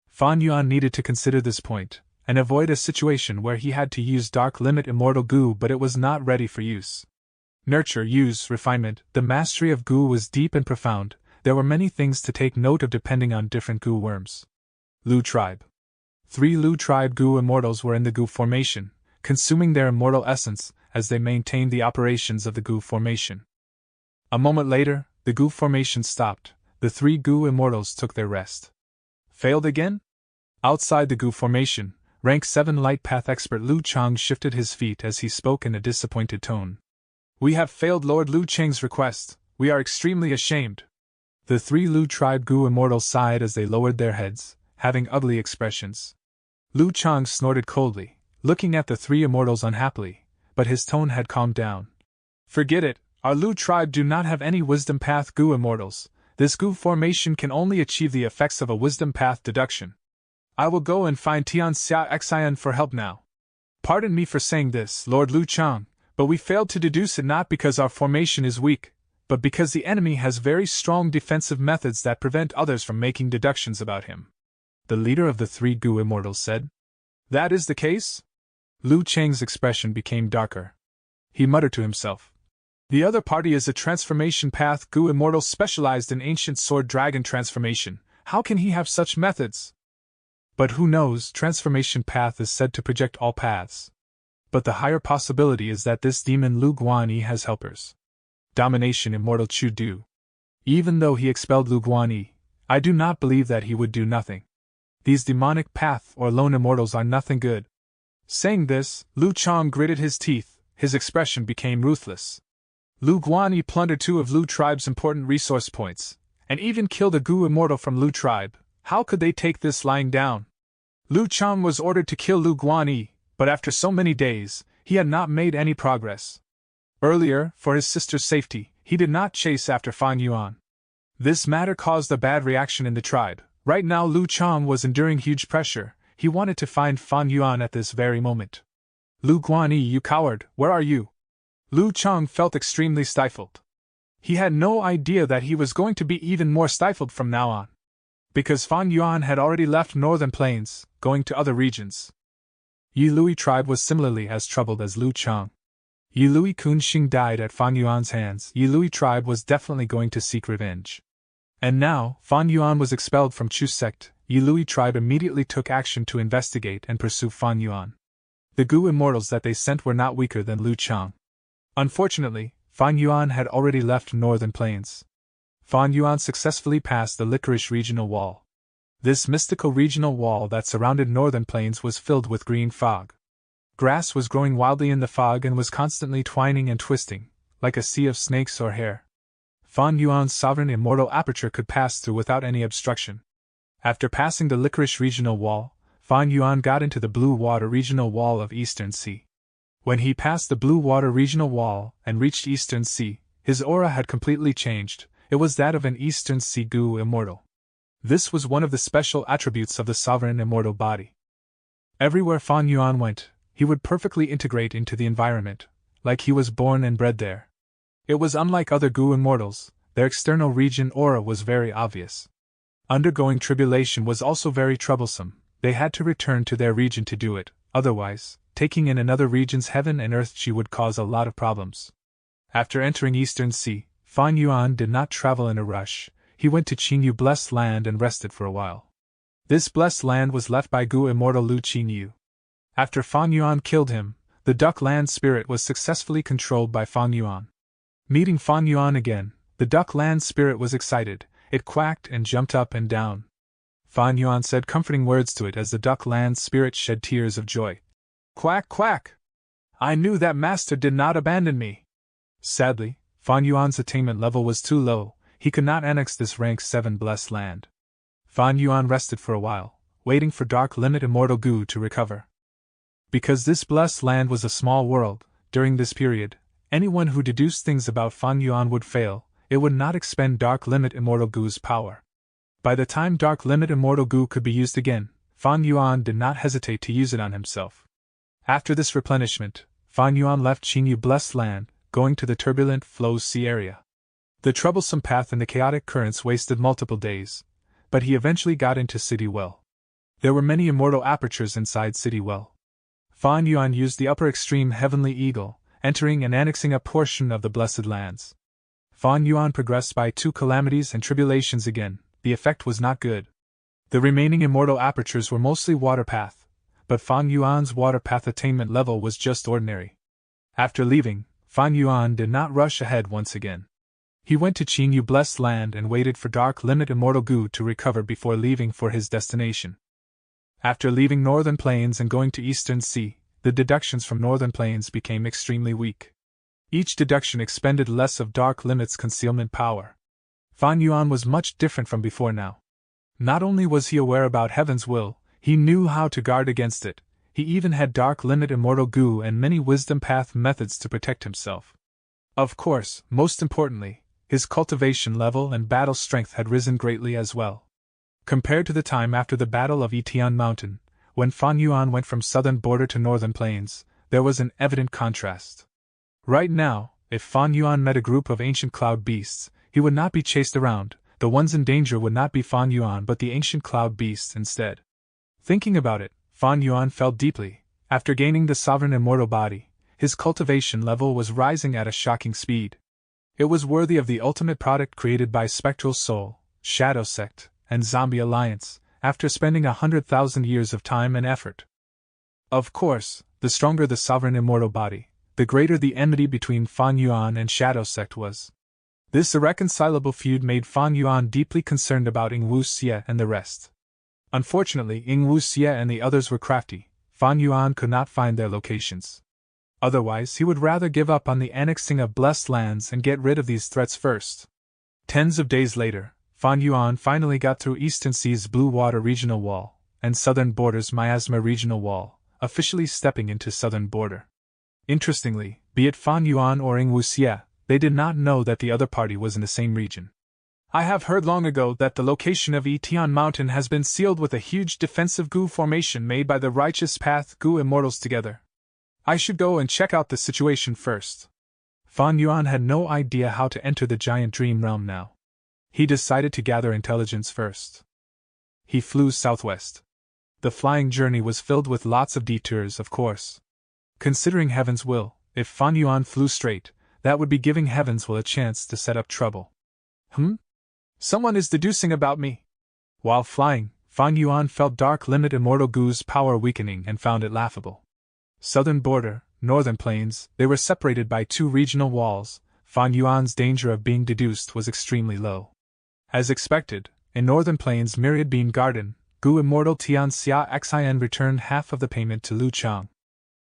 Fan Yuan needed to consider this point, and avoid a situation where he had to use Dark Limit Immortal Gu but it was not ready for use. Nurture, use, refinement. The mastery of Gu was deep and profound. There were many things to take note of depending on different Gu worms. Lu tribe. 3 Lu tribe Gu immortals were in the Gu formation, consuming their immortal essence as they maintained the operations of the Gu formation. A moment later, the Gu formation stopped. The 3 Gu immortals took their rest. Failed again? Outside the Gu formation, rank 7 light path expert Lu Chang shifted his feet as he spoke in a disappointed tone. We have failed Lord Lu Cheng's request. We are extremely ashamed. The 3 Lu tribe Gu immortals sighed as they lowered their heads, having ugly expressions. Lu Chang snorted coldly, looking at the 3 immortals unhappily, but his tone had calmed down. Forget it, our Lu tribe do not have any Wisdom Path Gu immortals. This Gu formation can only achieve the effects of a Wisdom Path deduction. I will go and find Tian Xia Xian for help now. Pardon me for saying this, Lord Lu Chang, but we failed to deduce it not because our formation is weak, but because the enemy has very strong defensive methods that prevent others from making deductions about him. The leader of the 3 Gu immortals said. That is the case? Lu Cheng's expression became darker. He muttered to himself. The other party is a transformation path Gu immortal specialized in ancient sword dragon transformation. How can he have such methods? But who knows, transformation path is said to project all paths. But the higher possibility is that this demon Lu Guanyi has helpers. Domination Immortal Chu Du. Even though he expelled Lu Guanyi, I do not believe that he would do nothing. These demonic path or lone immortals are nothing good. Saying this, Lu Chang gritted his teeth, his expression became ruthless. Lu Guanyi plundered 2 of Lu tribe's important resource points, and even killed a Gu immortal from Lu tribe. How could they take this lying down? Lu Chang was ordered to kill Lu Guanyi, but after so many days, he had not made any progress. Earlier, for his sister's safety, he did not chase after Fan Yuan. This matter caused a bad reaction in the tribe. Right now Lu Chang was enduring huge pressure. He wanted to find Fan Yuan at this very moment. Lu Guanyi, you coward, where are you? Lu Chang felt extremely stifled. He had no idea that he was going to be even more stifled from now on. Because Fan Yuan had already left Northern Plains, going to other regions. Yi Lui tribe was similarly as troubled as Lu Chang. Yi Lui Kun Xing died at Fan Yuan's hands. Yi Lui tribe was definitely going to seek revenge. And now, Fan Yuan was expelled from Chu sect. Yi Lui tribe immediately took action to investigate and pursue Fan Yuan. The Gu immortals that they sent were not weaker than Lu Chang. Unfortunately, Fan Yuan had already left Northern Plains. Fan Yuan successfully passed the Licorice Regional Wall. This mystical regional wall that surrounded Northern Plains was filled with green fog. Grass was growing wildly in the fog and was constantly twining and twisting, like a sea of snakes or hair. Fan Yuan's sovereign immortal aperture could pass through without any obstruction. After passing the Licorice Regional Wall, Fan Yuan got into the Blue Water Regional Wall of Eastern Sea. When he passed the Blue Water Regional Wall and reached Eastern Sea, his aura had completely changed. It was that of an Eastern Sea Gu immortal. This was one of the special attributes of the sovereign immortal body. Everywhere Fan Yuan went, he would perfectly integrate into the environment, like he was born and bred there. It was unlike other Gu immortals, their external region aura was very obvious. Undergoing tribulation was also very troublesome. They had to return to their region to do it, otherwise, taking in another region's heaven and earth chi would cause a lot of problems. After entering Eastern Sea, Fan Yuan did not travel in a rush. He went to Qingyu Blessed Land and rested for a while. This blessed land was left by Gu immortal Lu Qingyu. After Fan Yuan killed him, the Duck Land spirit was successfully controlled by Fan Yuan. Meeting Fan Yuan again, the Duck Land spirit was excited. It quacked and jumped up and down. Fan Yuan said comforting words to it as the Duck Land spirit shed tears of joy. Quack, quack! I knew that master did not abandon me. Sadly, Fan Yuan's attainment level was too low, he could not annex this rank 7 blessed land. Fan Yuan rested for a while, waiting for Dark Limit Immortal Gu to recover. Because this blessed land was a small world, during this period, anyone who deduced things about Fan Yuan would fail, it would not expend Dark Limit Immortal Gu's power. By the time Dark Limit Immortal Gu could be used again, Fan Yuan did not hesitate to use it on himself. After this replenishment, Fan Yuan left Qingyu Blessed Land, going to the turbulent Flows Sea area. The troublesome path and the chaotic currents wasted multiple days, but he eventually got into City Well. There were many immortal apertures inside City Well. Fan Yuan used the upper extreme Heavenly Eagle, entering and annexing a portion of the Blessed Lands. Fan Yuan progressed by 2 calamities and tribulations again. The effect was not good. The remaining immortal apertures were mostly water path, but Fan Yuan's water path attainment level was just ordinary. After leaving, Fan Yuan did not rush ahead once again. He went to Qingyu Blessed Land and waited for Dark Limit Immortal Gu to recover before leaving for his destination. After leaving Northern Plains and going to Eastern Sea, the deductions from Northern Plains became extremely weak. Each deduction expended less of Dark Limit's concealment power. Fan Yuan was much different from before now. Not only was he aware about Heaven's will, he knew how to guard against it. He even had Dark Limit Immortal Gu and many Wisdom Path methods to protect himself. Of course, most importantly, his cultivation level and battle strength had risen greatly as well. Compared to the time after the Battle of Yitian Mountain, when Fan Yuan went from southern border to northern plains, there was an evident contrast. Right now, if Fan Yuan met a group of ancient cloud beasts, he would not be chased around. The ones in danger would not be Fan Yuan but the ancient cloud beasts instead. Thinking about it, Fan Yuan felt deeply. After gaining the sovereign immortal body, his cultivation level was rising at a shocking speed. It was worthy of the ultimate product created by Spectral Soul, Shadow Sect, and Zombie Alliance, after spending 100,000 years of time and effort. Of course, the stronger the sovereign immortal body, the greater the enmity between Fan Yuan and Shadow Sect was. This irreconcilable feud made Fan Yuan deeply concerned about Ing Wu Xie and the rest. Unfortunately, Ing Wu Xie and the others were crafty. Fan Yuan could not find their locations. Otherwise, he would rather give up on the annexing of blessed lands and get rid of these threats first. Tens of days later, Fan Yuan finally got through Eastern Sea's Blue Water Regional Wall and Southern Border's Miasma Regional Wall, officially stepping into Southern Border. Interestingly, be it Fan Yuan or Ing Wu Xie, they did not know that the other party was in the same region. I have heard long ago that the location of Yitian Mountain has been sealed with a huge defensive Gu formation made by the Righteous Path Gu Immortals together. I should go and check out the situation first. Fan Yuan had no idea how to enter the giant dream realm now. He decided to gather intelligence first. He flew southwest. The flying journey was filled with lots of detours, of course. Considering Heaven's will, if Fan Yuan flew straight, that would be giving Heaven's will a chance to set up trouble. Someone is deducing about me. While flying, Fan Yuan felt Dark Limit Immortal Gu's power weakening and found it laughable. Southern Border, Northern Plains, they were separated by 2 regional walls. Fan Yuan's danger of being deduced was extremely low. As expected, in Northern Plains Myriad Bean Garden, Gu Immortal Tian Xia Xin returned half of the payment to Lu Chang.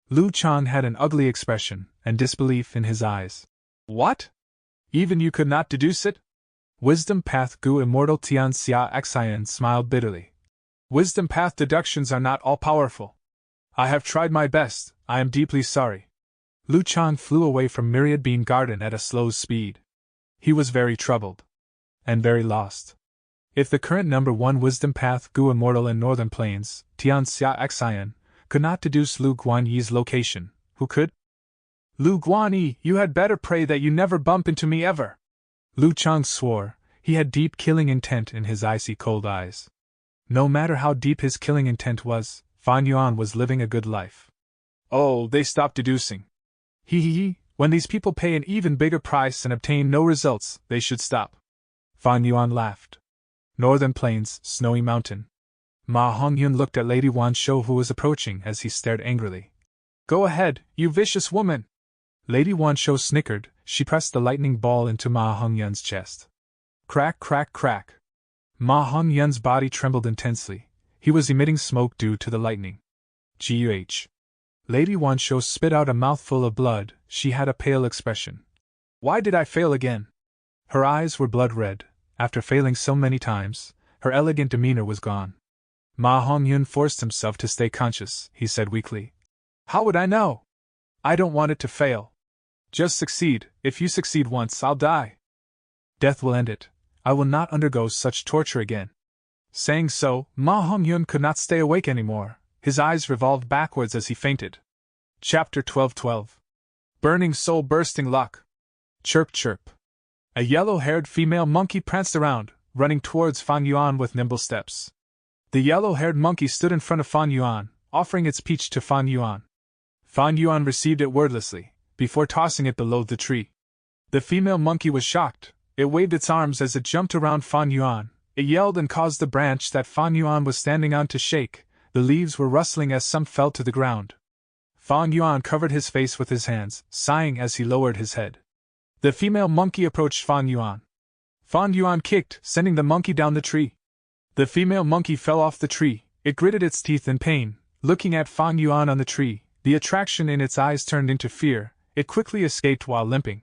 Lu Chang had an ugly expression and disbelief in his eyes. What? Even you could not deduce it? Wisdom Path Gu Immortal Tian Xia Xin smiled bitterly. Wisdom Path deductions are not all-powerful. I have tried my best, I am deeply sorry. Lu Chang flew away from Myriad Bean Garden at a slow speed. He was very troubled. And very lost. If the current number 1 Wisdom Path Gu Immortal in Northern Plains, Tian Xia Xin, could not deduce Lu Guanyi's location, who could? Lu Guanyi, you had better pray that you never bump into me ever. Lu Chang swore. He had deep killing intent in his icy cold eyes. No matter how deep his killing intent was, Fan Yuan was living a good life. Oh, they stopped deducing. When these people pay an even bigger price and obtain no results, they should stop. Fan Yuan laughed. Northern Plains, Snowy Mountain. Ma Hongyun looked at Lady Wanshou who was approaching as he stared angrily. Go ahead, you vicious woman! Lady Wanshou snickered. She pressed the lightning ball into Ma Hongyun's chest. Crack, crack, crack. Ma Hongyun's body trembled intensely. He was emitting smoke due to the lightning. Guh. Lady Wanshou spit out a mouthful of blood. She had a pale expression. Why did I fail again? Her eyes were blood red. After failing so many times, her elegant demeanor was gone. Ma Hongyun forced himself to stay conscious. He said weakly, "How would I know? I don't want it to fail. Just succeed. If you succeed once, I'll die. Death will end it. I will not undergo such torture again." Saying so, Ma Hongyun could not stay awake anymore. His eyes revolved backwards as he fainted. Chapter 12:12. Burning Soul Bursting Luck. Chirp chirp. A yellow-haired female monkey pranced around, running towards Fan Yuan with nimble steps. The yellow-haired monkey stood in front of Fan Yuan, offering its peach to Fan Yuan. Fan Yuan received it wordlessly, before tossing it below the tree. The female monkey was shocked. It waved its arms as it jumped around Fan Yuan. It yelled and caused the branch that Fan Yuan was standing on to shake. The leaves were rustling as some fell to the ground. Fan Yuan covered his face with his hands, sighing as he lowered his head. The female monkey approached Fan Yuan. Fan Yuan kicked, sending the monkey down the tree. The female monkey fell off the tree. It gritted its teeth in pain, looking at Fan Yuan on the tree. The attraction in its eyes turned into fear. It quickly escaped while limping.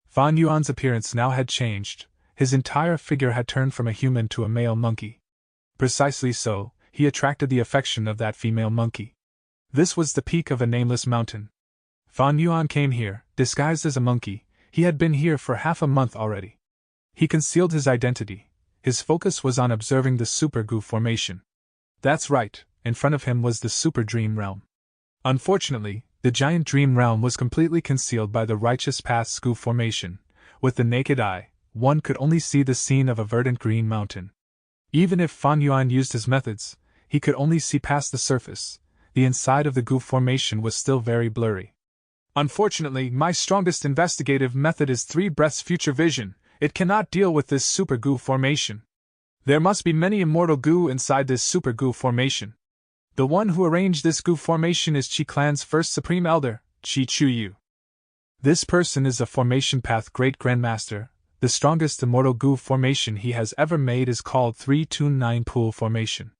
Fan Yuan's appearance now had changed. His entire figure had turned from a human to a male monkey. Precisely so, he attracted the affection of that female monkey. This was the peak of a nameless mountain. Fan Yuan came here, disguised as a monkey. He had been here for half a month already. He concealed his identity. His focus was on observing the Super Gu formation. That's right, in front of him was the Super Dream Realm. Unfortunately, the giant dream realm was completely concealed by the Righteous Path's Gu formation. With the naked eye, one could only see the scene of a verdant green mountain. Even if Fan Yuan used his methods, he could only see past the surface. The inside of the Gu formation was still very blurry. Unfortunately, my strongest investigative method is 3 breaths future vision. It cannot deal with this Super Gu formation. There must be many immortal Gu inside this Super Gu formation. The one who arranged this Gu formation is Qi Clan's first Supreme Elder, Qi Chuyu. This person is a Formation Path Great Grandmaster. The strongest immortal Gu formation he has ever made is called 329 Pool Formation.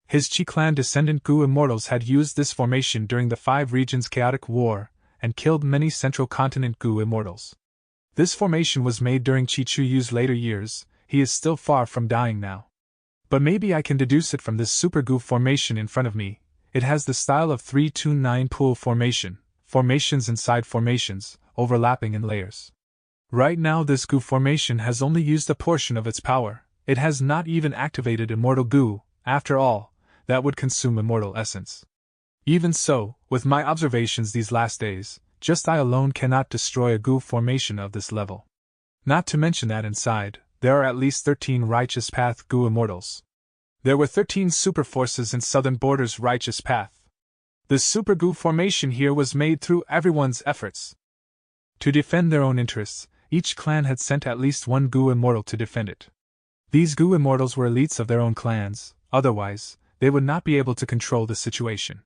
His Qi Clan descendant Gu immortals had used this formation during the 5 regions chaotic war, and killed many central continent Gu immortals. This formation was made during Qi Chuyu's later years. He is still far from dying now. But maybe I can deduce it from this Super Gu formation in front of me. It has the style of 329 Pool Formation, formations inside formations, overlapping in layers. Right now this Gu formation has only used a portion of its power. It has not even activated Immortal Gu. After all, that would consume immortal essence. Even so, with my observations these last days, just I alone cannot destroy a Gu formation of this level. Not to mention that inside, there are at least 13 Righteous Path Gu immortals. There were 13 super forces in Southern Border's Righteous Path. The Super Gu formation here was made through everyone's efforts. To defend their own interests, each clan had sent at least 1 Gu immortal to defend it. These Gu immortals were elites of their own clans, otherwise, they would not be able to control the situation.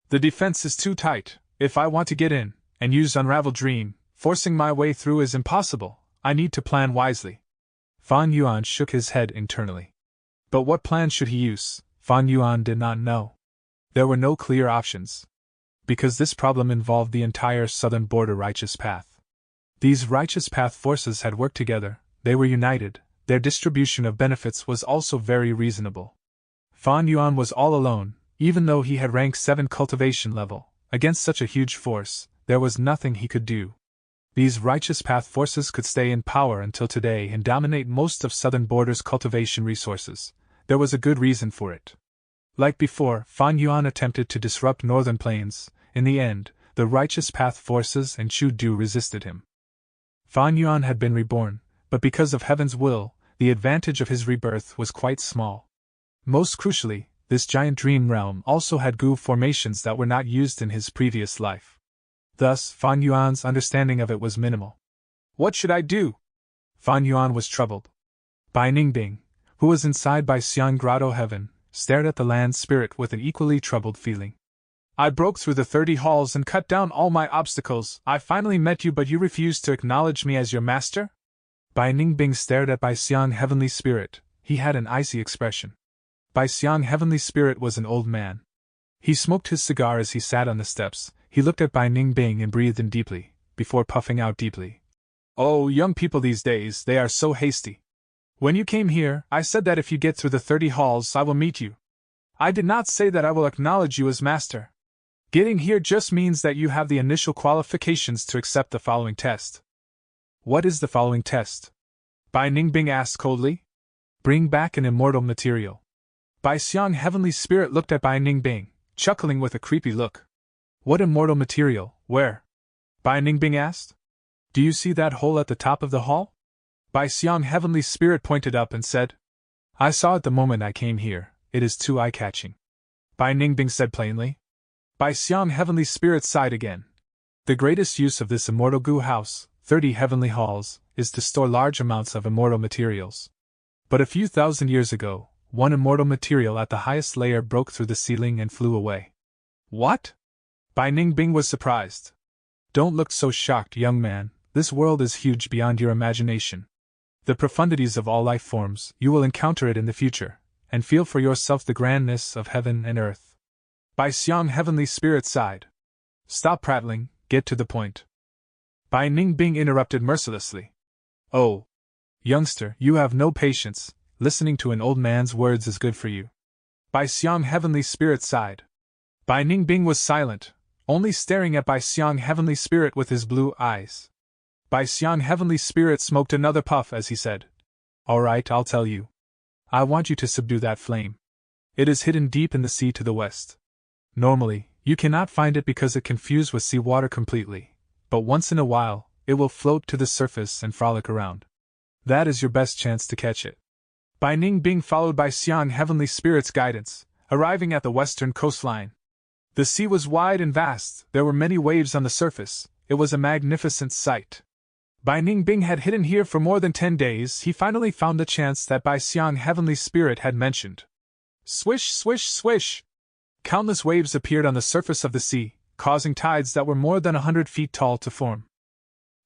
The defense is too tight. If I want to get in, and use Unravel Dream, forcing my way through is impossible. I need to plan wisely. Fan Yuan shook his head internally. But what plan should he use? Fan Yuan did not know. There were no clear options. Because this problem involved the entire Southern Border Righteous Path. These Righteous Path forces had worked together, they were united, their distribution of benefits was also very reasonable. Fan Yuan was all alone, even though he had rank 7 cultivation level. Against such a huge force, there was nothing he could do. These Righteous Path forces could stay in power until today and dominate most of Southern Border's cultivation resources. There was a good reason for it. Like before, Fan Yuan attempted to disrupt Northern Plains. In the end, the Righteous Path forces and Chu Du resisted him. Fan Yuan had been reborn, but because of Heaven's will, the advantage of his rebirth was quite small. Most crucially, this giant dream realm also had Gu formations that were not used in his previous life. Thus, Fan Yuan's understanding of it was minimal. What should I do? Fan Yuan was troubled. Bai Ningbing, who was inside Bai Xiang Grotto Heaven, stared at the land spirit with an equally troubled feeling. I broke through the 30 halls and cut down all my obstacles. I finally met you, but you refused to acknowledge me as your master? Bai Ningbing stared at Bai Xiang Heavenly Spirit. He had an icy expression. Bai Xiang Heavenly Spirit was an old man. He smoked his cigar as he sat on the steps. He looked at Bai Ningbing and breathed in deeply, before puffing out deeply. Oh, young people these days, they are so hasty. When you came here, I said that if you get through the 30 halls, I will meet you. I did not say that I will acknowledge you as master. Getting here just means that you have the initial qualifications to accept the following test. What is the following test? Bai Ningbing asked coldly. Bring back an immortal material. Bai Xiang Heavenly Spirit looked at Bai Ningbing, chuckling with a creepy look. What immortal material, where? Bai Ningbing asked. Do you see that hole at the top of the hall? Bai Xiang Heavenly Spirit pointed up and said. I saw it the moment I came here, it is too eye-catching. Bai Ningbing said plainly. Bai Xiang Heavenly Spirit sighed again. The greatest use of this immortal goo house, 30 heavenly halls, is to store large amounts of immortal materials. But a few thousand years ago, one immortal material at the highest layer broke through the ceiling and flew away. What? Bai Ningbing was surprised. Don't look so shocked, young man, this world is huge beyond your imagination. The profundities of all life forms, you will encounter it in the future, and feel for yourself the grandness of heaven and earth. Bai Xiang Heavenly Spirit sighed. Stop prattling, get to the point. Bai Ningbing interrupted mercilessly. Oh, youngster, you have no patience, listening to an old man's words is good for you. Bai Xiang Heavenly Spirit sighed. Bai Ningbing was silent, only staring at Bai Xiang Heavenly Spirit with his blue eyes. Bai Xiang Heavenly Spirit smoked another puff as he said, All right, I'll tell you. I want you to subdue that flame. It is hidden deep in the sea to the west. Normally, you cannot find it because it can fuse with sea water completely, but once in a while, it will float to the surface and frolic around. That is your best chance to catch it. Bai Ningbing followed Bai Xiang Heavenly Spirit's guidance, arriving at the western coastline. The sea was wide and vast, there were many waves on the surface, it was a magnificent sight. Bai Ningbing had hidden here for more than 10 days, he finally found the chance that Bai Xiang Heavenly Spirit had mentioned. Swish, swish, swish! Countless waves appeared on the surface of the sea, causing tides that were more than 100 feet tall to form.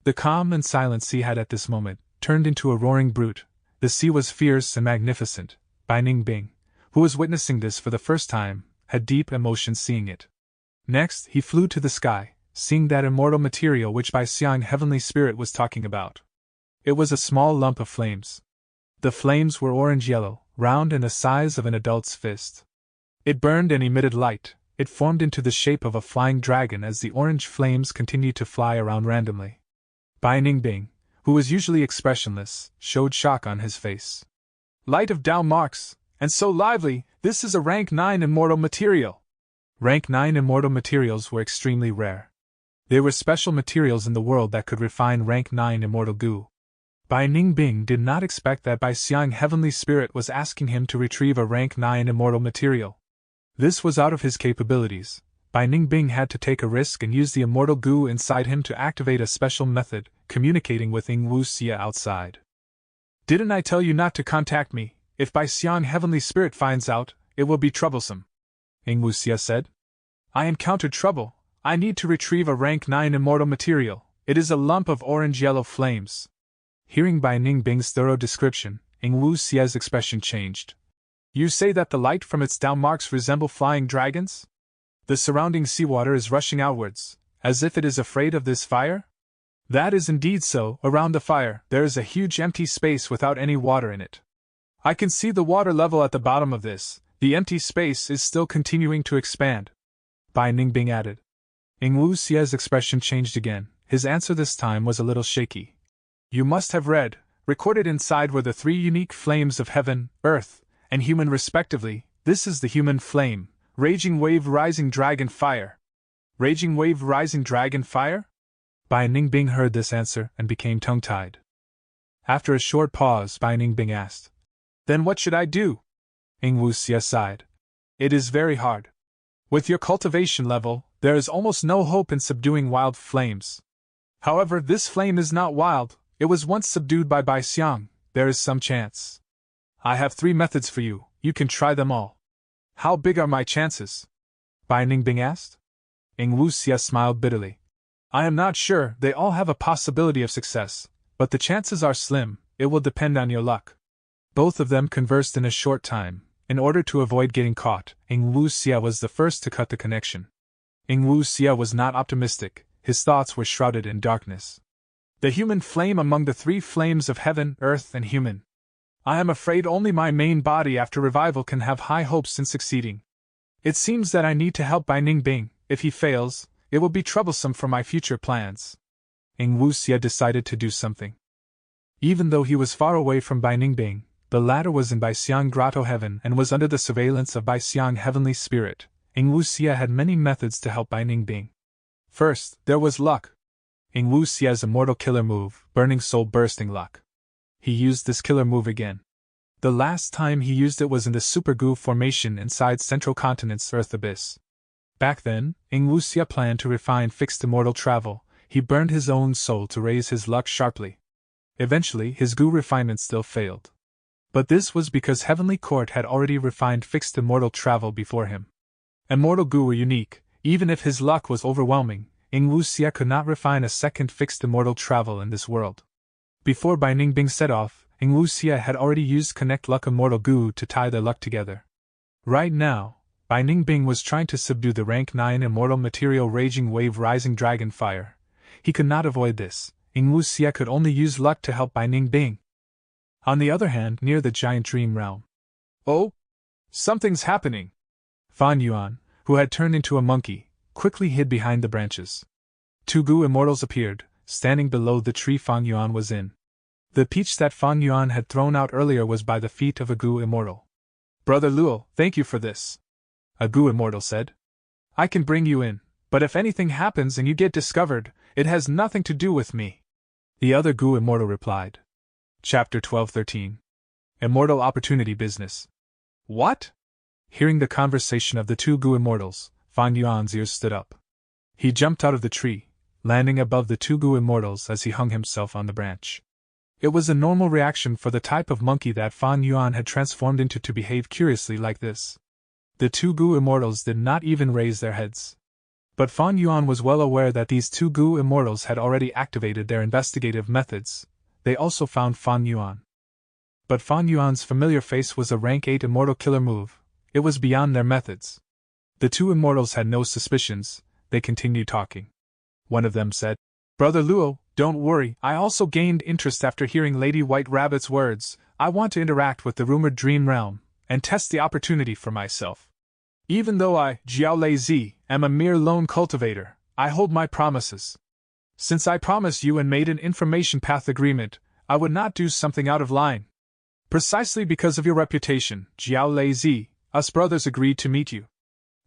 The calm and silent sea had at this moment turned into a roaring brute. The sea was fierce and magnificent. Bai Ningbing, who was witnessing this for the first time, had deep emotion seeing it. Next, he flew to the sky, seeing that immortal material which Bai Xiang Heavenly Spirit was talking about. It was a small lump of flames. The flames were orange-yellow, round and the size of an adult's fist. It burned and emitted light. It formed into the shape of a flying dragon as the orange flames continued to fly around randomly. Bai Ningbing, who was usually expressionless, showed shock on his face. Light of Tao marks, and so lively, this is a rank 9 immortal material. Rank 9 immortal materials were extremely rare. They were special materials in the world that could refine rank 9 immortal goo. Bai Ningbing did not expect that Bai Xiang Heavenly Spirit was asking him to retrieve a rank 9 immortal material. This was out of his capabilities. Bai Ningbing had to take a risk and use the immortal goo inside him to activate a special method, communicating with Ing Wu Xia outside. Didn't I tell you not to contact me? If Bai Xiang Heavenly Spirit finds out, it will be troublesome. Ing Wu Xia said. I encountered trouble. I need to retrieve a rank 9 immortal material. It is a lump of orange-yellow flames. Hearing Bai Ningbing's thorough description, Ing Wu Xia's expression changed. You say that the light from its Tao marks resemble flying dragons? The surrounding seawater is rushing outwards, as if it is afraid of this fire? That is indeed so. Around the fire, there is a huge empty space without any water in it. I can see the water level at the bottom of this. The empty space is still continuing to expand. Bai Ningbing added. Ing Wu Xia's expression changed again. His answer this time was a little shaky. You must have read, recorded inside were the 3 unique flames of heaven, earth, and human respectively. This is the human flame, raging wave rising dragon fire. Raging wave rising dragon fire? Bai Ningbing heard this answer and became tongue-tied. After a short pause, Bai Ningbing asked, Then what should I do? Ing Wu Xia sighed. It is very hard. With your cultivation level, there is almost no hope in subduing wild flames. However, this flame is not wild, it was once subdued by Bai Xiang, there is some chance. I have 3 methods for you, you can try them all. How big are my chances? Bai Ningbing asked. Ing Wu Xia smiled bitterly. I am not sure, they all have a possibility of success, but the chances are slim, it will depend on your luck. Both of them conversed in a short time. In order to avoid getting caught, Ing Wu Xia was the first to cut the connection. Ing Wu Xia was not optimistic, his thoughts were shrouded in darkness. The human flame among the three flames of heaven, earth, and human. I am afraid only my main body after revival can have high hopes in succeeding. It seems that I need to help Bai Ningbing. If he fails, it will be troublesome for my future plans. Ing Wuxia decided to do something. Even though he was far away from Bai Ningbing, the latter was in Baixiang Grotto Heaven and was under the surveillance of Baixiang Heavenly Spirit. Ing Wuxia had many methods to help Bai Ningbing. First, there was luck. Ing Wuxia's immortal killer move, Burning Soul Bursting Luck. He used this killer move again. The last time he used it was in the Super Gu formation inside Central Continent's Earth Abyss. Back then, Ing Wuxia planned to refine fixed immortal travel. He burned his own soul to raise his luck sharply. Eventually, his Gu refinement still failed. But this was because Heavenly Court had already refined fixed immortal travel before him. Immortal Gu were unique. Even if his luck was overwhelming, Ing Wuxia could not refine a second fixed immortal travel in this world. Before Bai Ningbing set off, Ing Wuxia had already used Connect Luck Immortal Gu to tie their luck together. Right now, Bai Ningbing was trying to subdue the rank 9 immortal material Raging Wave Rising Dragon Fire. He could not avoid this. Ing Wuxia could only use luck to help Bai Ningbing. On the other hand, near the giant dream realm. Oh? Something's happening! Fan Yuan, who had turned into a monkey, quickly hid behind the branches. Two Gu immortals appeared, standing below the tree Fan Yuan was in. The peach that Fan Yuan had thrown out earlier was by the feet of a Gu immortal. Brother Luo, thank you for this. A Gu immortal said. I can bring you in, but if anything happens and you get discovered, it has nothing to do with me. The other Gu immortal replied. Chapter 12:13. Immortal Opportunity Business. What? Hearing the conversation of the two Gu immortals, Fan Yuan's ears stood up. He jumped out of the tree, landing above the two Gu immortals as he hung himself on the branch. It was a normal reaction for the type of monkey that Fan Yuan had transformed into to behave curiously like this. The two Gu immortals did not even raise their heads. But Fan Yuan was well aware that these two Gu immortals had already activated their investigative methods. They also found Fan Yuan. But Fan Yuan's familiar face was a rank 8 immortal killer move. It was beyond their methods. The two immortals had no suspicions. They continued talking. One of them said, Brother Luo, don't worry, I also gained interest after hearing Lady White Rabbit's words. I want to interact with the rumored dream realm, and test the opportunity for myself. Even though I, Jiao Lei, am a mere lone cultivator, I hold my promises. Since I promised you and made an information path agreement, I would not do something out of line. Precisely because of your reputation, Jiao Lei, us brothers agreed to meet you.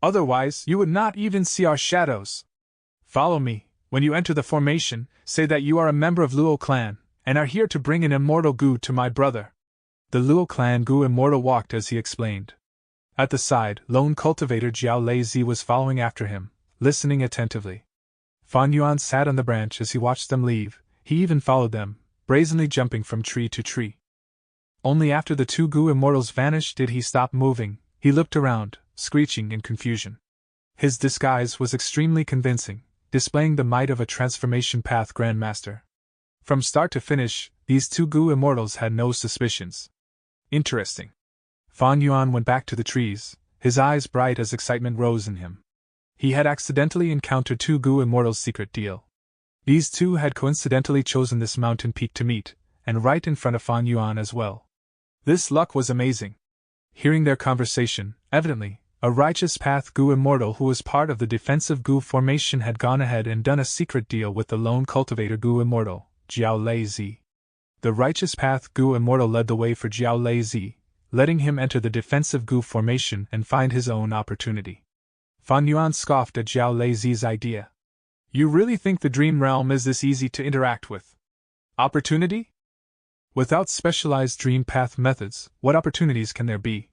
Otherwise, you would not even see our shadows. Follow me. When you enter the formation, say that you are a member of Luo clan, and are here to bring an immortal Gu to my brother. The Luo clan Gu immortal walked as he explained. At the side, lone cultivator Jiao Lei was following after him, listening attentively. Fan Yuan sat on the branch as he watched them leave. He even followed them, brazenly jumping from tree to tree. Only after the two Gu immortals vanished did he stop moving. He looked around, screeching in confusion. His disguise was extremely convincing, displaying the might of a transformation path grandmaster. From start to finish, these two Gu immortals had no suspicions. Interesting. Fan Yuan went back to the trees, his eyes bright as excitement rose in him. He had accidentally encountered two Gu immortals' secret deal. These two had coincidentally chosen this mountain peak to meet, and right in front of Fan Yuan as well. This luck was amazing. Hearing their conversation, evidently, a righteous path Gu immortal who was part of the defensive Gu formation had gone ahead and done a secret deal with the lone cultivator Gu immortal, Jiao Lei. The righteous path Gu immortal led the way for Jiao Lei, letting him enter the defensive Gu formation and find his own opportunity. Fan Yuan scoffed at Jiao Lei's idea. You really think the dream realm is this easy to interact with? Opportunity? Without specialized dream path methods, what opportunities can there be?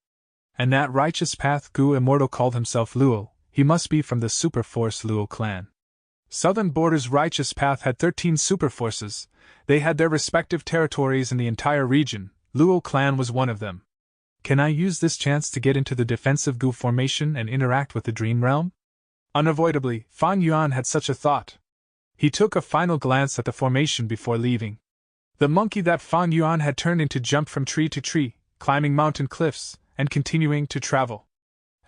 And that righteous path Gu immortal called himself Luo. He must be from the Superforce Luo clan. Southern Border's righteous path had 13 superforces. They had their respective territories in the entire region. Luo clan was one of them. Can I use this chance to get into the defensive Gu formation and interact with the dream realm? Unavoidably, Fan Yuan had such a thought. He took a final glance at the formation before leaving. The monkey that Fan Yuan had turned into jumped from tree to tree, climbing mountain cliffs, and continuing to travel.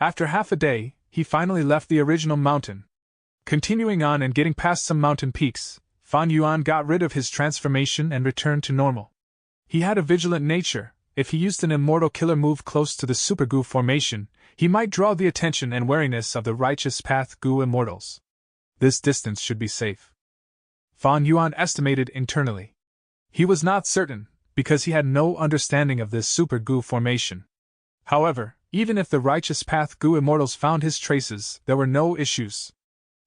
After half a day, he finally left the original mountain. Continuing on and getting past some mountain peaks, Fan Yuan got rid of his transformation and returned to normal. He had a vigilant nature. If he used an immortal killer move close to the Super Gu formation, he might draw the attention and wariness of the Righteous Path Gu immortals. This distance should be safe. Fan Yuan estimated internally. He was not certain, because he had no understanding of this Super Gu formation. However, even if the Righteous Path Gu immortals found his traces, there were no issues.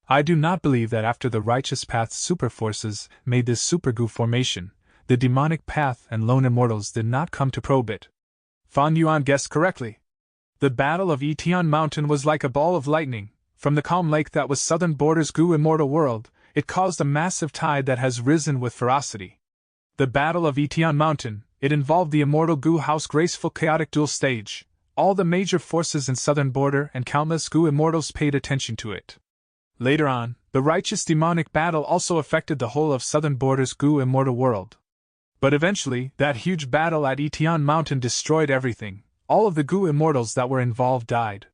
I do not believe that after the Righteous Path super forces made this Super Gu formation, the Demonic Path and Lone Immortals did not come to probe it. Fan Yuan guessed correctly. The Battle of Etian Mountain was like a ball of lightning. From the calm lake that was Southern Border's Gu immortal world, it caused a massive tide that has risen with ferocity. The Battle of Etian Mountain, it involved the immortal Gu House graceful chaotic duel stage. All the major forces in Southern Border and countless Gu immortals paid attention to it. Later on, the righteous demonic battle also affected the whole of Southern Border's Gu immortal world. But eventually, that huge battle at Etian Mountain destroyed everything. All of the Gu immortals that were involved died.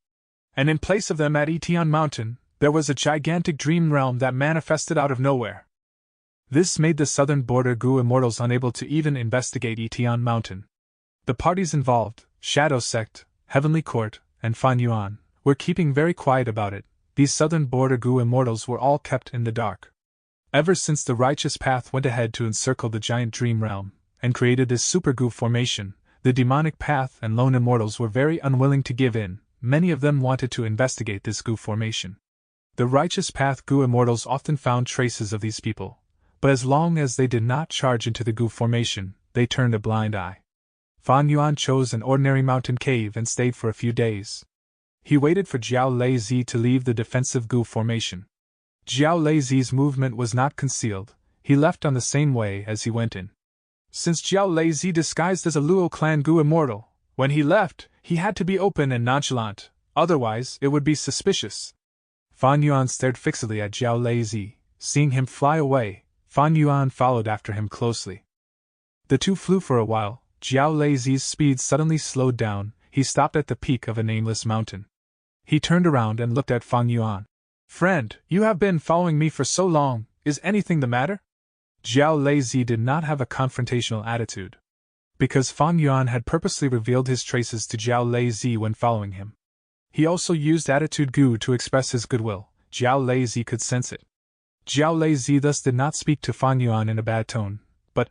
And in place of them at Etian Mountain, there was a gigantic dream realm that manifested out of nowhere. This made the Southern Border Gu immortals unable to even investigate Etian Mountain. The parties involved, Shadow Sect, Heavenly Court, and Fan Yuan, were keeping very quiet about it. These Southern Border Gu immortals were all kept in the dark. Ever since the Righteous Path went ahead to encircle the giant dream realm, and created this Super Gu formation, the Demonic Path and Lone Immortals were very unwilling to give in. Many of them wanted to investigate this Gu formation. The Righteous Path Gu immortals often found traces of these people, but as long as they did not charge into the Gu formation, they turned a blind eye. Fan Yuan chose an ordinary mountain cave and stayed for a few days. He waited for Jiao Lei to leave the defensive Gu formation. Jiao Lei's movement was not concealed. He left on the same way as he went in. Since Jiao Lei disguised as a Luo clan Gu immortal, when he left, he had to be open and nonchalant, otherwise it would be suspicious. Fan Yuan stared fixedly at Jiao Lei. Seeing him fly away, Fan Yuan followed after him closely. The two flew for a while. Jiao Lei's speed suddenly slowed down. He stopped at the peak of a nameless mountain. He turned around and looked at Fan Yuan. "Friend, you have been following me for so long, is anything the matter?" Jiao Lei did not have a confrontational attitude. Because Fan Yuan had purposely revealed his traces to Jiao Lei when following him. He also used attitude Gu to express his goodwill. Jiao Lei could sense it. Jiao Lei thus did not speak to Fan Yuan in a bad tone, but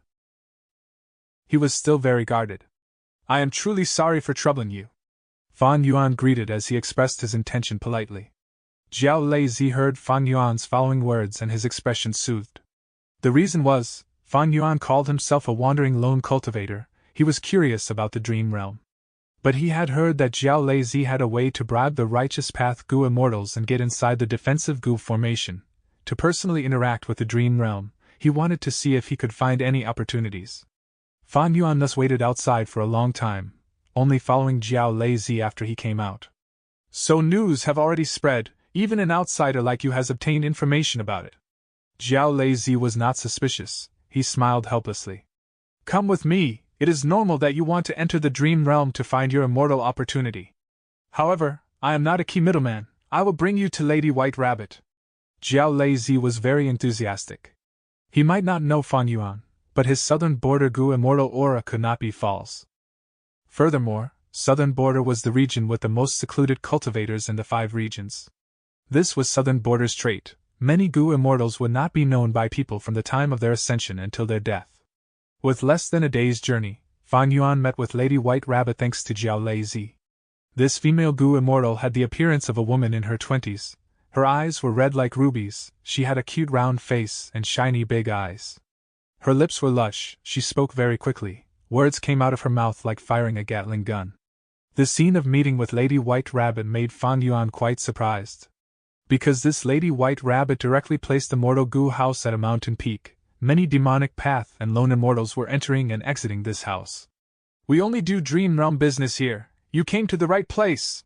he was still very guarded. "I am truly sorry for troubling you," Fan Yuan greeted as he expressed his intention politely. Jiao Lei heard Fan Yuan's following words and his expression soothed. The reason was, Fan Yuan called himself a wandering lone cultivator. He was curious about the dream realm. But he had heard that Jiao Lei had a way to bribe the Righteous Path Gu immortals and get inside the defensive Gu formation. To personally interact with the dream realm, he wanted to see if he could find any opportunities. Fan Yuan thus waited outside for a long time, only following Jiao Lei after he came out. "So news have already spread. Even an outsider like you has obtained information about it." Jiao Lei was not suspicious. He smiled helplessly. "Come with me. It is normal that you want to enter the dream realm to find your immortal opportunity. However, I am not a key middleman. I will bring you to Lady White Rabbit." Jiao Lei was very enthusiastic. He might not know Fan Yuan, but his Southern Border Gu immortal aura could not be false. Furthermore, Southern Border was the region with the most secluded cultivators in the 5 regions. This was Southern Border's trait. Many Gu immortals would not be known by people from the time of their ascension until their death. With less than a day's journey, Fan Yuan met with Lady White Rabbit thanks to Jiao Lei. This female Gu immortal had the appearance of a woman in her 20s. Her eyes were red like rubies, she had a cute round face and shiny big eyes. Her lips were lush, she spoke very quickly, words came out of her mouth like firing a Gatling gun. The scene of meeting with Lady White Rabbit made Fan Yuan quite surprised. Because this Lady White Rabbit directly placed the mortal Gu house at a mountain peak, many Demonic Path and Lone Immortals were entering and exiting this house. "We only do Dream Realm business here. You came to the right place.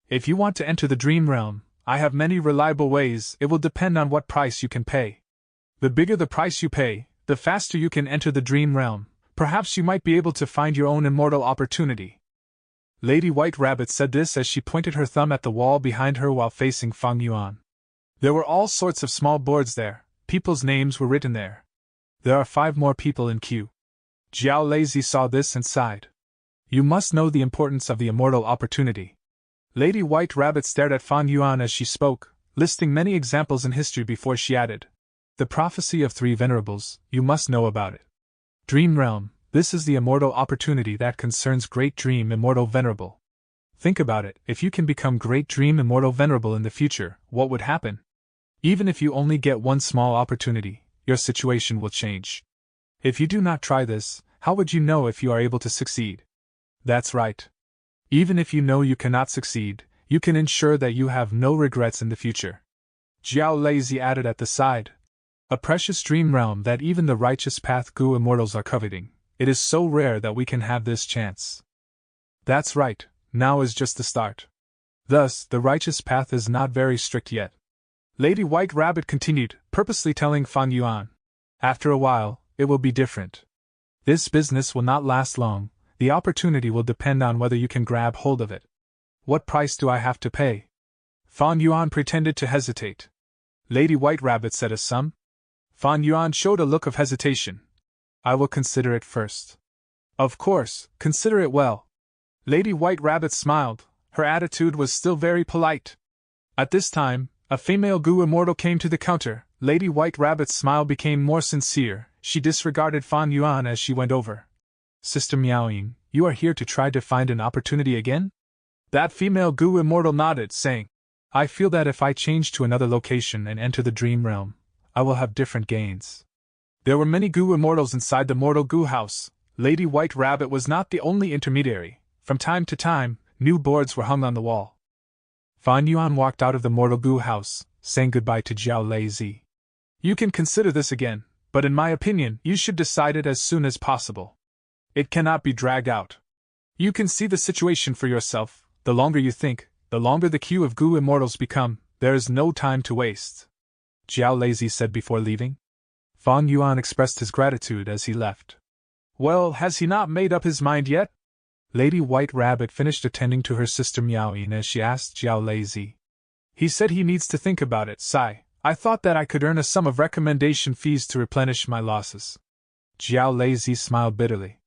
If you want to enter the Dream Realm, I have many reliable ways. It will depend on what price you can pay. The bigger the price you pay, the faster you can enter the Dream Realm. Perhaps you might be able to find your own immortal opportunity." Lady White Rabbit said this as she pointed her thumb at the wall behind her while facing Fan Yuan. There were all sorts of small boards there, People's names were written there. There are 5 more people in queue. Jiao Lazy saw this and sighed. You must know the importance of the immortal opportunity. Lady White Rabbit stared at Fan Yuan as she spoke, listing many examples in history before she added. The prophecy of 3 venerables, you must know about it. Dream Realm, this is the immortal opportunity that concerns Great Dream Immortal Venerable. Think about it, if you can become Great Dream Immortal Venerable in the future, what would happen? Even if you only get one small opportunity, your situation will change. If you do not try this, how would you know if you are able to succeed? That's right. Even if you know you cannot succeed, you can ensure that you have no regrets in the future. Jiao Lazy added at the side. A precious dream realm that even the righteous path Gu immortals are coveting. It is so rare that we can have this chance. That's right, now is just the start. Thus, the righteous path is not very strict yet. Lady White Rabbit continued, purposely telling Fan Yuan. After a while, it will be different. This business will not last long, the opportunity will depend on whether you can grab hold of it. What price do I have to pay? Fan Yuan pretended to hesitate. Lady White Rabbit said a sum. Fan Yuan showed a look of hesitation. I will consider it first. Of course, consider it well. Lady White Rabbit smiled, her attitude was still very polite. At this time, a female Gu immortal came to the counter. Lady White Rabbit's smile became more sincere, she disregarded Fan Yuan as she went over. Sister Miaoying, you are here to try to find an opportunity again? That female Gu immortal nodded, saying, I feel that if I change to another location and enter the dream realm, I will have different gains. There were many Gu immortals inside the mortal Gu house. Lady White Rabbit was not the only intermediary. From time to time, new boards were hung on the wall. Fan Yuan walked out of the mortal Gu house, saying goodbye to Jiao Lazy. You can consider this again, but in my opinion, you should decide it as soon as possible. It cannot be dragged out. You can see the situation for yourself. The longer you think, the longer the queue of Gu immortals become. There is no time to waste. Jiao Lazy said before leaving. Fan Yuan expressed his gratitude as he left. Well, has he not made up his mind yet? Lady White Rabbit finished attending to her sister Miaoying as she asked Jiao Lazy. He said he needs to think about it, sigh. I thought that I could earn a sum of recommendation fees to replenish my losses. Jiao Lazy smiled bitterly.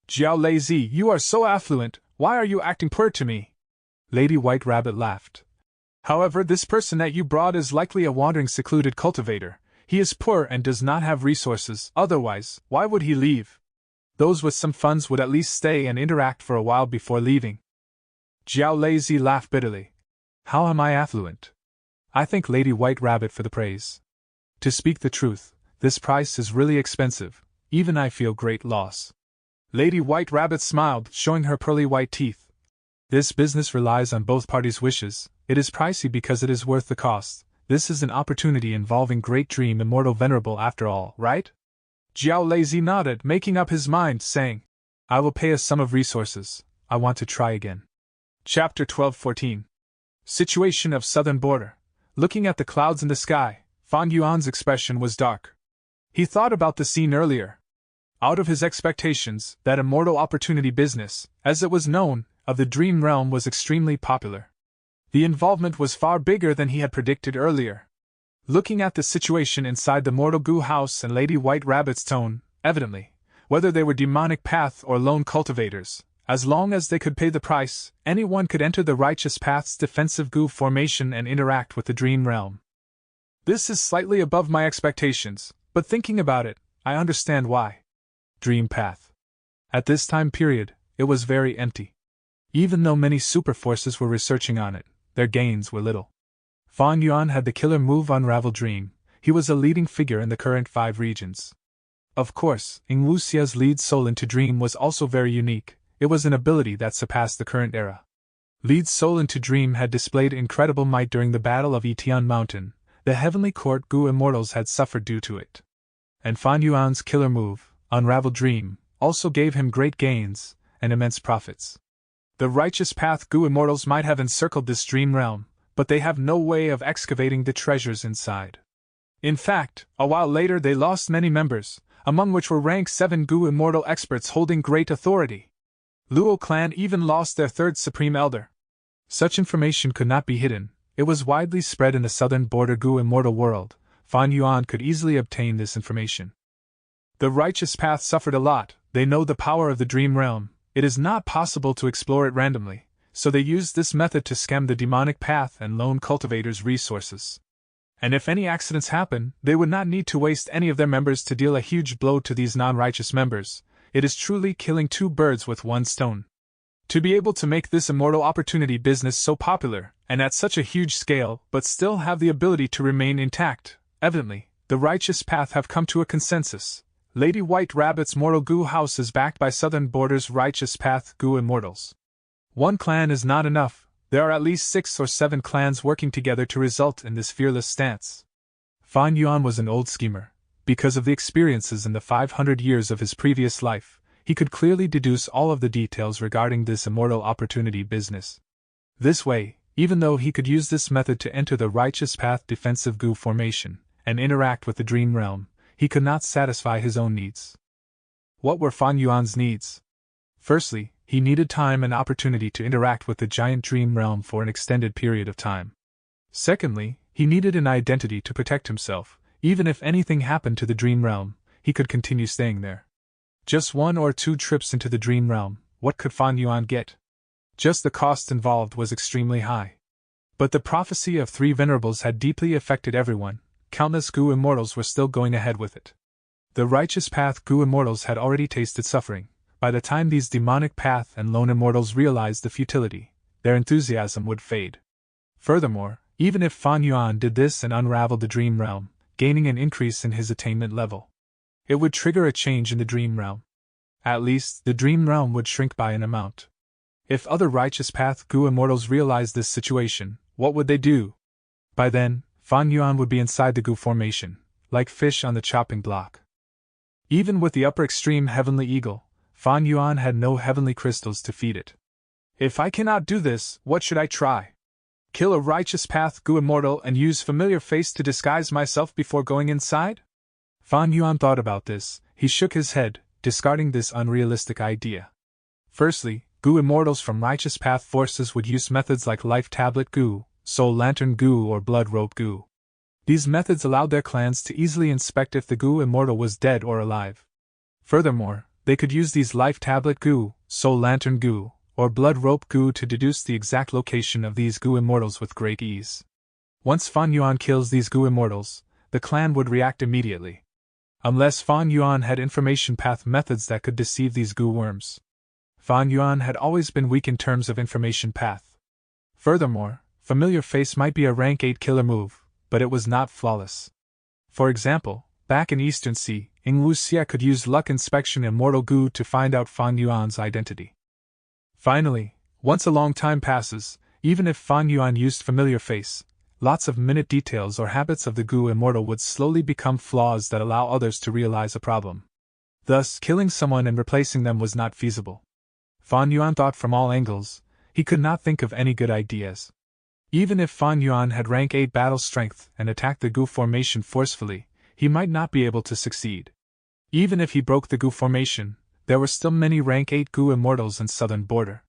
Jiao Lazy, you are so affluent, why are you acting poor to me? Lady White Rabbit laughed. However, this person that you brought is likely a wandering secluded cultivator. He is poor and does not have resources, otherwise, why would he leave? Those with some funds would at least stay and interact for a while before leaving. Jiao Lazy laughed bitterly. How am I affluent? I thank Lady White Rabbit for the praise. To speak the truth, this price is really expensive, even I feel great loss. Lady White Rabbit smiled, showing her pearly white teeth. This business relies on both parties' wishes, it is pricey because it is worth the cost. This is an opportunity involving Great Dream Immortal Venerable after all, right? Jiao Lazy nodded, making up his mind, saying, I will pay a sum of resources, I want to try again. Chapter 12-14. Situation of Southern Border. Looking at the clouds in the sky, Fan Yuan's expression was dark. He thought about the scene earlier. Out of his expectations, that immortal opportunity business, as it was known, of the Dream Realm was extremely popular. The involvement was far bigger than he had predicted earlier. Looking at the situation inside the mortal Gu house and Lady White Rabbit's tone, evidently, whether they were demonic path or lone cultivators, as long as they could pay the price, anyone could enter the righteous path's defensive Gu formation and interact with the dream realm. This is slightly above my expectations, but thinking about it, I understand why. Dream path. At this time period, it was very empty. Even though many super forces were researching on it, their gains were little. Fan Yuan had the killer move Unravel Dream. He was a leading figure in the current 5 regions. Of course, Ing Wuxia's lead soul into Dream was also very unique. It was an ability that surpassed the current era. Lead soul into Dream had displayed incredible might during the Battle of Etian Mountain. The Heavenly Court Gu Immortals had suffered due to it. And Fan Yuan's killer move, Unravel Dream, also gave him great gains and immense profits. The righteous path Gu Immortals might have encircled this dream realm, but they have no way of excavating the treasures inside. In fact, a while later they lost many members, among which were rank 7 Gu Immortal experts holding great authority. Luo clan even lost their 3rd Supreme Elder. Such information could not be hidden, it was widely spread in the southern border Gu Immortal world. Fan Yuan could easily obtain this information. The righteous path suffered a lot, they know the power of the dream realm, it is not possible to explore it randomly, so they used this method to scam the demonic path and lone cultivators' resources. And if any accidents happen, they would not need to waste any of their members to deal a huge blow to these non-righteous members. It is truly killing two birds with one stone. To be able to make this immortal opportunity business so popular, and at such a huge scale, but still have the ability to remain intact, evidently, the righteous path have come to a consensus. Lady White Rabbit's Mortal Goo House is backed by Southern Border's Righteous Path Goo Immortals. One clan is not enough, there are at least 6 or 7 clans working together to result in this fearless stance. Fan Yuan was an old schemer. Because of the experiences in the 500 years of his previous life, he could clearly deduce all of the details regarding this immortal opportunity business. This way, even though he could use this method to enter the Righteous Path defensive Goo formation and interact with the Dream Realm, he could not satisfy his own needs. What were Fan Yuan's needs? Firstly, he needed time and opportunity to interact with the giant Dream Realm for an extended period of time. Secondly, he needed an identity to protect himself. Even if anything happened to the Dream Realm, he could continue staying there. Just 1 or 2 trips into the Dream Realm, what could Fan Yuan get? Just the cost involved was extremely high. But the prophecy of 3 venerables had deeply affected everyone. Countless Goo Immortals were still going ahead with it. The Righteous Path Goo Immortals had already tasted suffering. By the time these demonic path and lone immortals realized the futility, their enthusiasm would fade. Furthermore, even if Fan Yuan did this and unraveled the Dream Realm, gaining an increase in his attainment level, it would trigger a change in the Dream Realm. At least, the Dream Realm would shrink by an amount. If other Righteous Path Goo Immortals realized this situation, what would they do? By then, Fan Yuan would be inside the Goo formation, like fish on the chopping block. Even with the upper extreme Heavenly Eagle, Fan Yuan had no heavenly crystals to feed it. If I cannot do this, what should I try? Kill a Righteous Path Goo Immortal and use familiar face to disguise myself before going inside? Fan Yuan thought about this, he shook his head, discarding this unrealistic idea. Firstly, Goo Immortals from Righteous Path forces would use methods like Life Tablet Goo, Soul Lantern Goo or Blood Rope Goo. These methods allowed their clans to easily inspect if the Goo Immortal was dead or alive. Furthermore, they could use these Life Tablet Goo, Soul Lantern Goo, or Blood Rope Goo to deduce the exact location of these Goo Immortals with great ease. Once Fan Yuan kills these Goo Immortals, the clan would react immediately. Unless Fan Yuan had information path methods that could deceive these Goo worms. Fan Yuan had always been weak in terms of information path. Furthermore, Familiar Face might be a rank 8 killer move, but it was not flawless. For example, back in Eastern Sea, Ing Wuxia could use Luck Inspection Immortal Goo to find out Fan Yuan's identity. Finally, once a long time passes, even if Fan Yuan used Familiar Face, lots of minute details or habits of the Goo Immortal would slowly become flaws that allow others to realize a problem. Thus, killing someone and replacing them was not feasible. Fan Yuan thought from all angles, he could not think of any good ideas. Even if Fan Yuan had rank 8 battle strength and attacked the Goo formation forcefully, he might not be able to succeed. Even if he broke the Goo formation, there were still many rank 8 Goo Immortals in Southern Border.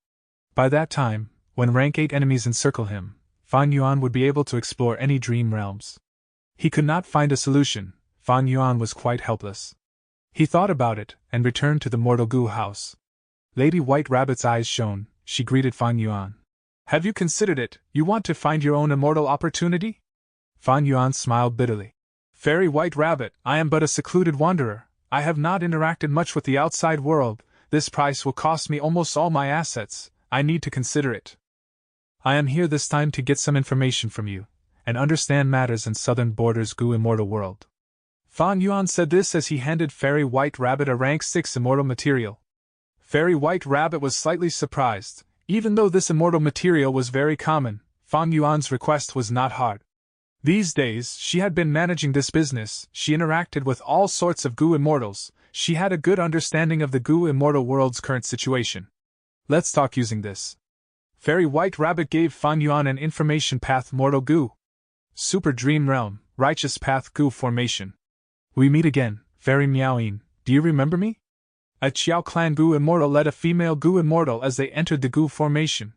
By that time, when rank 8 enemies encircle him, Fan Yuan would be able to explore any dream realms. He could not find a solution, Fan Yuan was quite helpless. He thought about it, and returned to the Mortal Goo house. Lady White Rabbit's eyes shone, she greeted Fan Yuan. Have you considered it, you want to find your own immortal opportunity? Fan Yuan smiled bitterly. Fairy White Rabbit, I am but a secluded wanderer, I have not interacted much with the outside world, this price will cost me almost all my assets, I need to consider it. I am here this time to get some information from you, and understand matters in Southern Border's Goo Immortal world. Fan Yuan said this as he handed Fairy White Rabbit a rank 6 immortal material. Fairy White Rabbit was slightly surprised. Even though this immortal material was very common, Fan Yuan's request was not hard. These days, she had been managing this business, she interacted with all sorts of Goo Immortals, she had a good understanding of the Goo Immortal world's current situation. Let's talk using this. Fairy White Rabbit gave Fan Yuan an information path Mortal Goo. Super Dream Realm, Righteous Path Goo formation. We meet again, Fairy Meoween, do you remember me? A Qiao Clan Goo Immortal led a female Goo Immortal as they entered the Goo formation.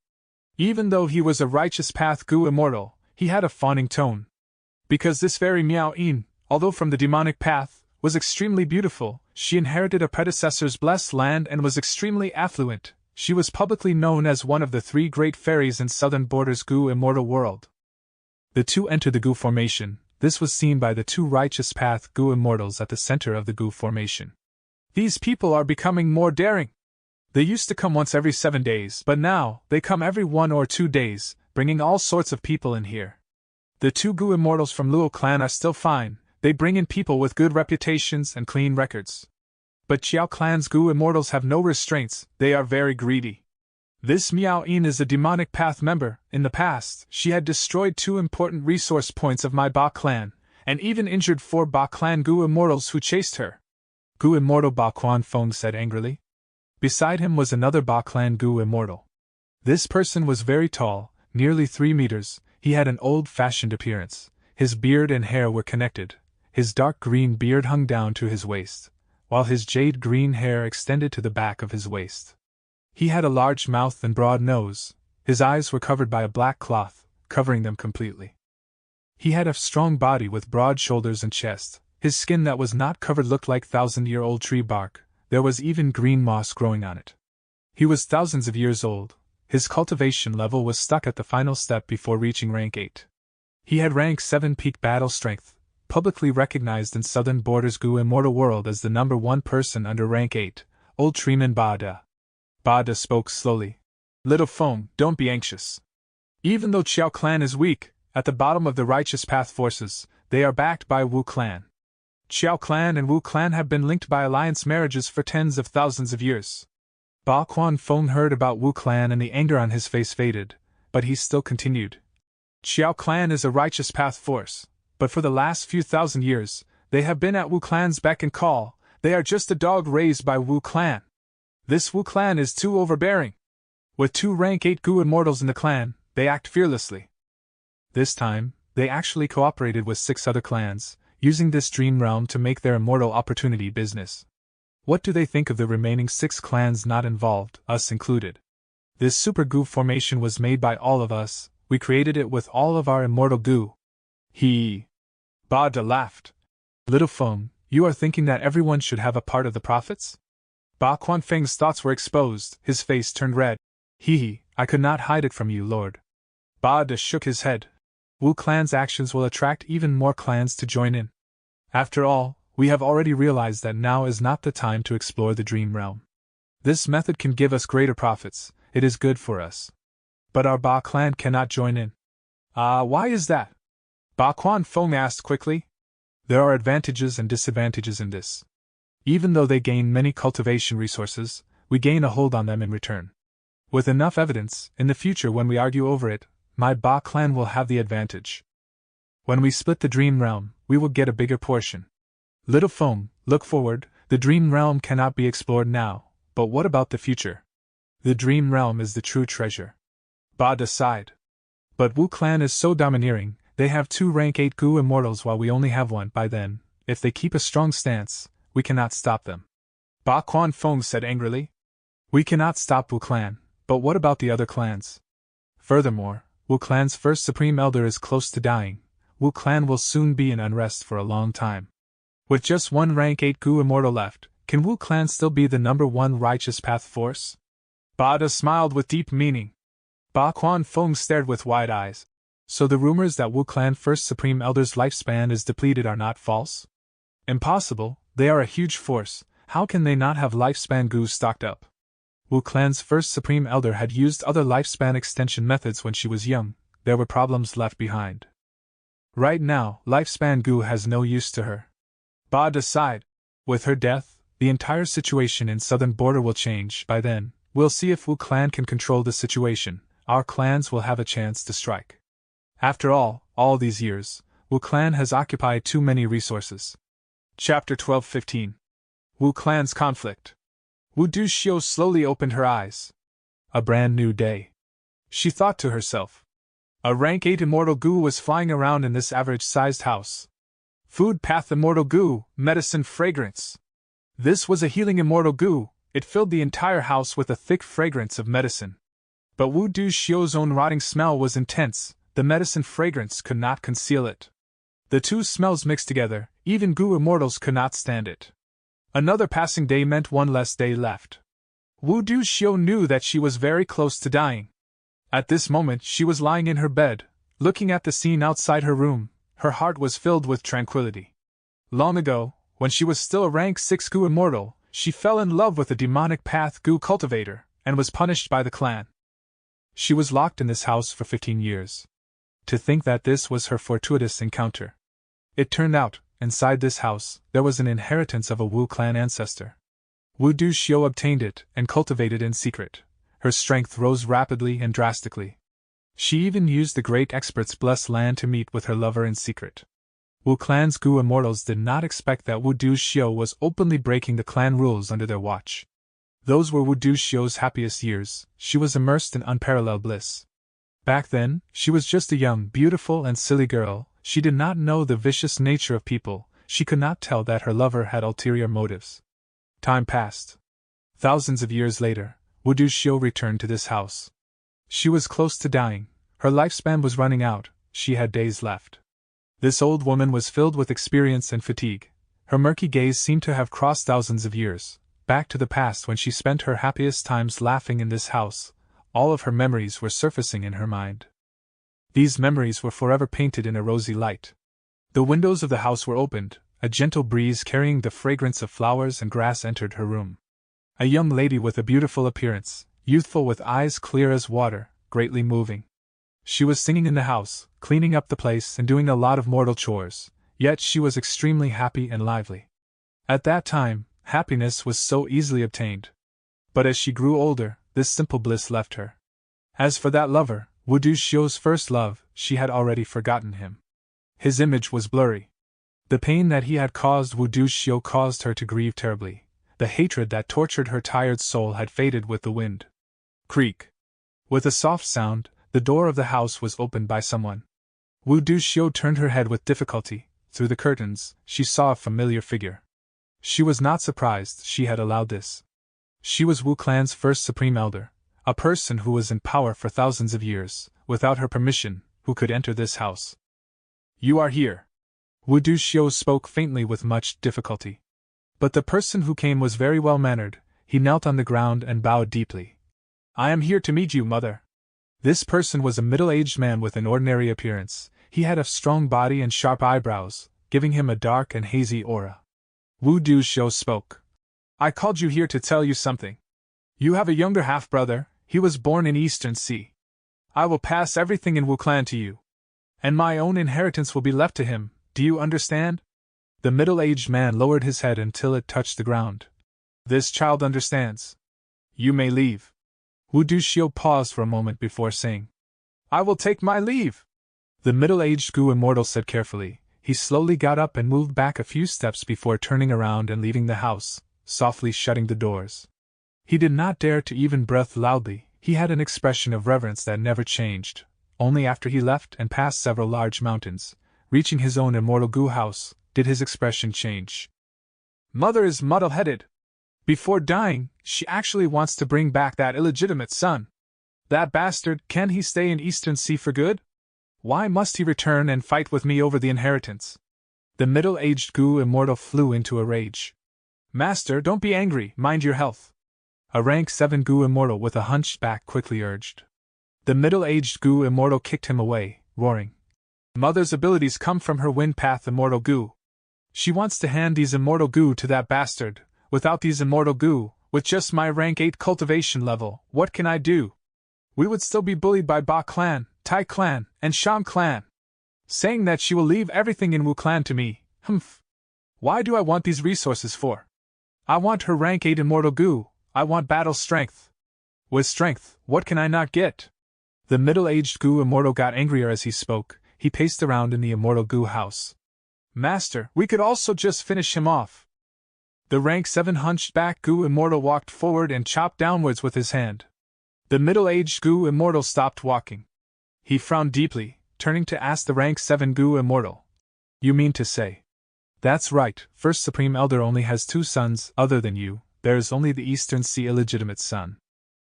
Even though he was a Righteous Path Goo Immortal, he had a fawning tone. Because this Fairy Meoween, although from the demonic path, was extremely beautiful. She inherited a predecessor's blessed land and was extremely affluent. She was publicly known as one of the 3 great fairies in Southern Border's Gu immortal world. The two entered the Gu formation. This was seen by the 2 righteous path Gu immortals at the center of the Gu formation. These people are becoming more daring. They used to come once every 7 days, but now, they come every 1 or 2 days, bringing all sorts of people in here. The 2 Gu immortals from Luo clan are still fine. They bring in people with good reputations and clean records. But Qiao clan's Gu immortals have no restraints, they are very greedy. This Miao Yin is a demonic path member. In the past, she had destroyed 2 important resource points of my Ba clan, and even injured 4 Ba clan Gu immortals who chased her. Gu immortal Ba Quan Feng said angrily. Beside him was another Ba clan Gu immortal. This person was very tall, nearly 3 meters, he had an old-fashioned appearance, his beard and hair were connected. His dark green beard hung down to his waist, while his jade green hair extended to the back of his waist. He had a large mouth and broad nose. His eyes were covered by a black cloth, covering them completely. He had a strong body with broad shoulders and chest. His skin that was not covered looked like 1,000-year-old tree bark. There was even green moss growing on it. He was thousands of years old. His cultivation level was stuck at the final step before reaching rank 8. He had rank 7 peak battle strength, publicly recognized in Southern Border's Gu immortal world as the number 1 person under rank 8, Old Treeman Ba Da. Ba Da spoke slowly. Little Feng, don't be anxious. Even though Qiao clan is weak, at the bottom of the righteous path forces, they are backed by Wu clan. Qiao clan and Wu clan have been linked by alliance marriages for tens of thousands of years. Ba Quan Feng heard about Wu clan and the anger on his face faded, but he still continued. Qiao clan is a righteous path force, but for the last few thousand years, they have been at Wu clan's beck and call. They are just a dog raised by Wu clan. This Wu clan is too overbearing. With 2 rank 8 Gu immortals in the clan, they act fearlessly. This time, they actually cooperated with 6 other clans, using this dream realm to make their immortal opportunity business. What do they think of the remaining 6 clans not involved, us included? This super Gu formation was made by all of us. We created it with all of our immortal Gu. Ba Da laughed. Little Feng, you are thinking that everyone should have a part of the profits? Ba Quan Feng's thoughts were exposed, his face turned red. I could not hide it from you, Lord. Ba Da shook his head. Wu clan's actions will attract even more clans to join in. After all, we have already realized that now is not the time to explore the dream realm. This method can give us greater profits, it is good for us. But our Ba clan cannot join in. Why is that? Ba Quan Feng asked quickly. There are advantages and disadvantages in this. Even though they gain many cultivation resources, we gain a hold on them in return. With enough evidence, in the future when we argue over it, my Ba clan will have the advantage. When we split the dream realm, we will get a bigger portion. Little Feng, look forward, the dream realm cannot be explored now, but what about the future? The dream realm is the true treasure. Ba Da sighed. But Wu clan is so domineering. They have 2 rank 8 Gu immortals while we only have 1. By then, if they keep a strong stance, we cannot stop them. Ba Quan Feng said angrily. We cannot stop Wu clan, but what about the other clans? Furthermore, Wu clan's first supreme elder is close to dying. Wu clan will soon be in unrest for a long time. With just 1 rank 8 Gu immortal left, can Wu clan still be the number 1 righteous path force? Ba Da smiled with deep meaning. Ba Quan Feng stared with wide eyes. So the rumors that Wu clan first supreme elder's lifespan is depleted are not false? Impossible, they are a huge force, how can they not have lifespan Gu stocked up? Wu clan's first supreme elder had used other lifespan extension methods when she was young, there were problems left behind. Right now, lifespan Gu has no use to her. Ba Da sighed. With her death, the entire situation in Southern Border will change. By then, we'll see if Wu clan can control the situation. Our clans will have a chance to strike. After all these years, Wu clan has occupied too many resources. Chapter 12:15. Wu clan's conflict. Wu Duxiu slowly opened her eyes. A brand new day. She thought to herself. A rank 8 immortal Gu was flying around in this average-sized house. Food path immortal Gu, medicine fragrance. This was a healing immortal Gu, it filled the entire house with a thick fragrance of medicine. But Wu Duxiu's own rotting smell was intense, the medicine fragrance could not conceal it. The two smells mixed together, Even Gu immortals could not stand it. Another passing day meant one less day left. Wu Du-xiu knew that she was very close to dying. At this moment she was lying in her bed, looking at the scene outside her room. Her heart was filled with tranquility. Long ago, when she was still a rank 6 Gu immortal, she fell in love with a demonic path Gu cultivator, and was punished by the clan. She was locked in this house for 15 years. To think that this was her fortuitous encounter. It turned out, inside this house, there was an inheritance of a Wu clan ancestor. Wu Du-xiu obtained it and cultivated in secret. Her strength rose rapidly and drastically. She even used the great expert's blessed land to meet with her lover in secret. Wu clan's Gu immortals did not expect that Wu Du-xiu was openly breaking the clan rules under their watch. Those were Wu Du-xiu's happiest years. She was immersed in unparalleled bliss. Back then, she was just a young, beautiful and silly girl. She did not know the vicious nature of people. She could not tell that her lover had ulterior motives. Time passed. Thousands of years later, Wu Du-xiu returned to this house. She was close to dying. Her lifespan was running out. She had days left. This old woman was filled with experience and fatigue. Her murky gaze seemed to have crossed thousands of years, back to the past when she spent her happiest times laughing in this house. All of her memories were surfacing in her mind. These memories were forever painted in a rosy light. The windows of the house were opened. A gentle breeze carrying the fragrance of flowers and grass entered her room. A young lady with a beautiful appearance, youthful with eyes clear as water, greatly moving. She was singing in the house, cleaning up the place and doing a lot of mortal chores, yet she was extremely happy and lively. At that time, happiness was so easily obtained. But as she grew older, this simple bliss left her. As for that lover, Wu Du-xiu's first love, she had already forgotten him. His image was blurry. The pain that he had caused Wu Du-xiu caused her to grieve terribly. The hatred that tortured her tired soul had faded with the wind. Creak. With a soft sound, the door of the house was opened by someone. Wu Du-xiu turned her head with difficulty. Through the curtains, she saw a familiar figure. She was not surprised she had allowed this. She was Wu clan's first supreme elder, a person who was in power for thousands of years. Without her permission, who could enter this house? You are here. Wu Du-xiu spoke faintly with much difficulty. But the person who came was very well-mannered. He knelt on the ground and bowed deeply. I am here to meet you, mother. This person was a middle-aged man with an ordinary appearance. He had a strong body and sharp eyebrows, giving him a dark and hazy aura. Wu Du-xiu spoke. I called you here to tell you something. You have a younger half-brother. He was born in Eastern Sea. I will pass everything in Wu clan to you. And my own inheritance will be left to him. Do you understand? The middle-aged man lowered his head until it touched the ground. This child understands. You may leave. Wu Du-xiu paused for a moment before saying, I will take my leave. The middle-aged Gu immortal said carefully. He slowly got up and moved back a few steps before turning around and leaving the house, softly shutting the doors. He did not dare to even breathe loudly. He had an expression of reverence that never changed. Only after he left and passed several large mountains, reaching his own immortal Gu house, did his expression change. Mother is muddle-headed. Before dying, she actually wants to bring back that illegitimate son. That bastard, can he stay in Eastern Sea for good? Why must he return and fight with me over the inheritance? The middle-aged Gu immortal flew into a rage. Master, don't be angry, mind your health. A rank 7 Gu immortal with a hunched back quickly urged. The middle-aged Gu immortal kicked him away, roaring. Mother's abilities come from her wind path immortal Gu. She wants to hand these immortal Gu to that bastard. Without these immortal Gu, with just my rank 8 cultivation level, what can I do? We would still be bullied by Ba clan, Tai clan, and Sham clan. Saying that she will leave everything in Wu clan to me, humph. Why do I want these resources for? I want her rank 8 immortal Gu, I want battle strength. With strength, what can I not get? The middle-aged Gu immortal got angrier as he spoke. He paced around in the immortal Gu house. Master, we could also just finish him off. The rank 7 hunched-back Gu immortal walked forward and chopped downwards with his hand. The middle-aged Gu immortal stopped walking. He frowned deeply, turning to ask the rank 7 Gu immortal. You mean to say? That's right, First Supreme Elder only has 2 sons, other than you, there is only the Eastern Sea illegitimate son.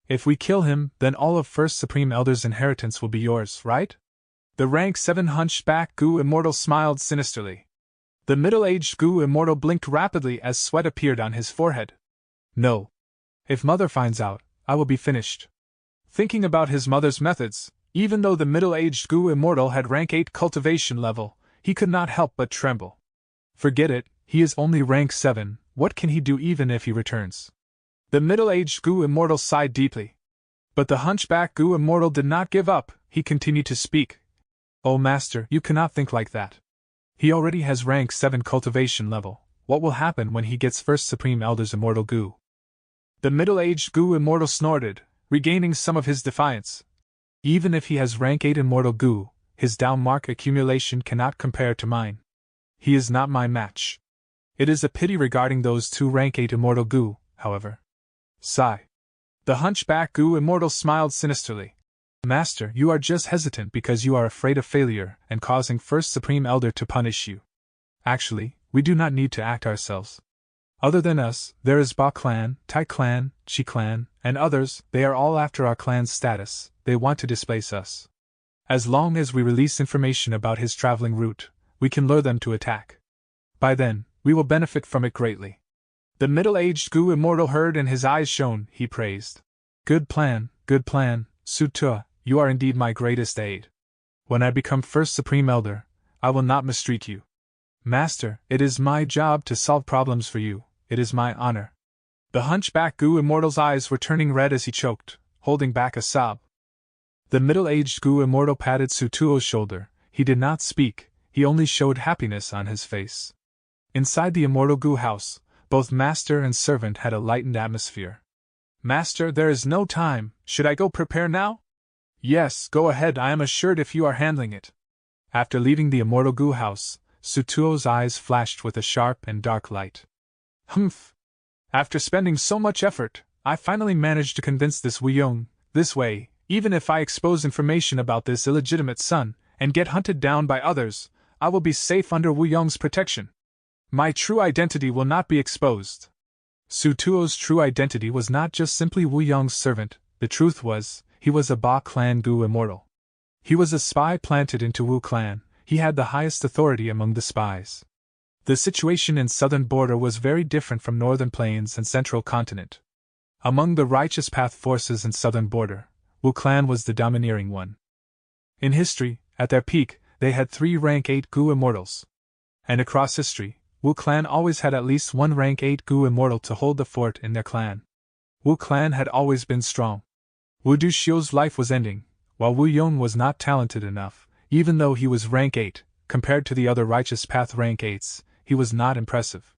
If we kill him, then all of First Supreme Elder's inheritance will be yours, right? The rank 7 hunchback Gu immortal smiled sinisterly. The middle-aged Gu Immortal blinked rapidly as sweat appeared on his forehead. No. If Mother finds out, I will be finished. Thinking about his mother's methods, even though the middle-aged Gu Immortal had rank 8 cultivation level, he could not help but tremble. Forget it, he is only rank 7, what can he do even if he returns? The middle-aged Gu Immortal sighed deeply. But the hunchback Gu Immortal did not give up, he continued to speak. Oh Master, you cannot think like that. He already has rank 7 cultivation level, what will happen when he gets first Supreme Elder's Immortal Gu? The middle-aged Gu Immortal snorted, regaining some of his defiance. Even if he has rank 8 Immortal Gu, his down mark accumulation cannot compare to mine. He is not my match. It is a pity regarding those 2 rank 8 Immortal Gu, however. Sigh. The hunchback Gu Immortal smiled sinisterly. Master, you are just hesitant because you are afraid of failure and causing First Supreme Elder to punish you. Actually, we do not need to act ourselves. Other than us, there is Ba clan, Tai clan, Chi clan, and others. They are all after our clan's status. They want to displace us. As long as we release information about his traveling route, we can lure them to attack. By then, we will benefit from it greatly. The middle-aged Gu Immortal heard and his eyes shone, he praised. Good plan, Sutua, you are indeed my greatest aid. When I become First Supreme Elder, I will not mistreat you. Master, it is my job to solve problems for you, it is my honor. The hunchback Gu Immortal's eyes were turning red as he choked, holding back a sob. The middle-aged Gu Immortal patted Sutuo's shoulder. He did not speak, he only showed happiness on his face. Inside the Immortal Gu house, both master and servant had a lightened atmosphere. Master, there is no time, should I go prepare now? Yes, go ahead, I am assured if you are handling it. After leaving the Immortal Gu house, Sutuo's eyes flashed with a sharp and dark light. Humph! After spending so much effort, I finally managed to convince this Wuyong, this way, even if I expose information about this illegitimate son, and get hunted down by others, I will be safe under Wuyong's protection. My true identity will not be exposed. Sutuo's true identity was not just simply Wuyong's servant, the truth was, he was a Ba clan Gu Immortal. He was a spy planted into Wu clan, he had the highest authority among the spies. The situation in southern border was very different from northern plains and central continent. Among the righteous path forces in southern border, Wu clan was the domineering one. In history, at their peak, they had 3 rank 8 Gu Immortals. And across history, Wu clan always had at least 1 rank 8 Gu Immortal to hold the fort in their clan. Wu clan had always been strong. Wu Duxiu's life was ending, while Wu Yong was not talented enough, even though he was rank 8, compared to the other righteous path rank 8s, he was not impressive.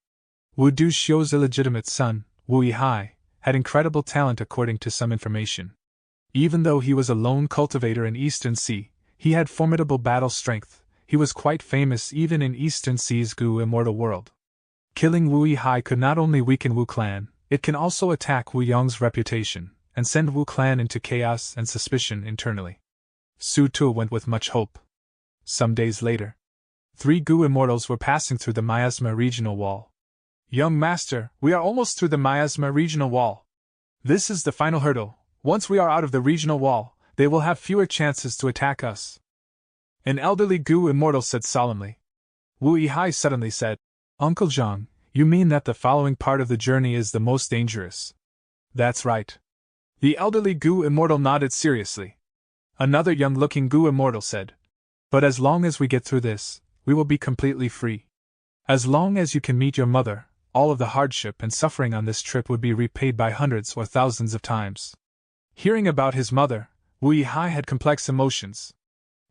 Wu Duxiu's illegitimate son, Wu Yihai, had incredible talent according to some information. Even though he was a lone cultivator in Eastern Sea, he had formidable battle strength. He was quite famous even in Eastern Sea's Gu Immortal world. Killing Wu Yihai could not only weaken Wu clan, it can also attack Wu Yong's reputation, and send Wu clan into chaos and suspicion internally. Su Tu went with much hope. Some days later, 3 Gu Immortals were passing through the Miasma regional wall. Young Master, we are almost through the Miasma regional wall. This is the final hurdle. Once we are out of the regional wall, they will have fewer chances to attack us. An elderly Gu Immortal said solemnly. Wu Yihai suddenly said, Uncle Zhang, you mean that the following part of the journey is the most dangerous? That's right. The elderly Gu Immortal nodded seriously. Another young-looking Gu Immortal said, But as long as we get through this, we will be completely free. As long as you can meet your mother, all of the hardship and suffering on this trip would be repaid by hundreds or thousands of times. Hearing about his mother, Wu Yihai had complex emotions.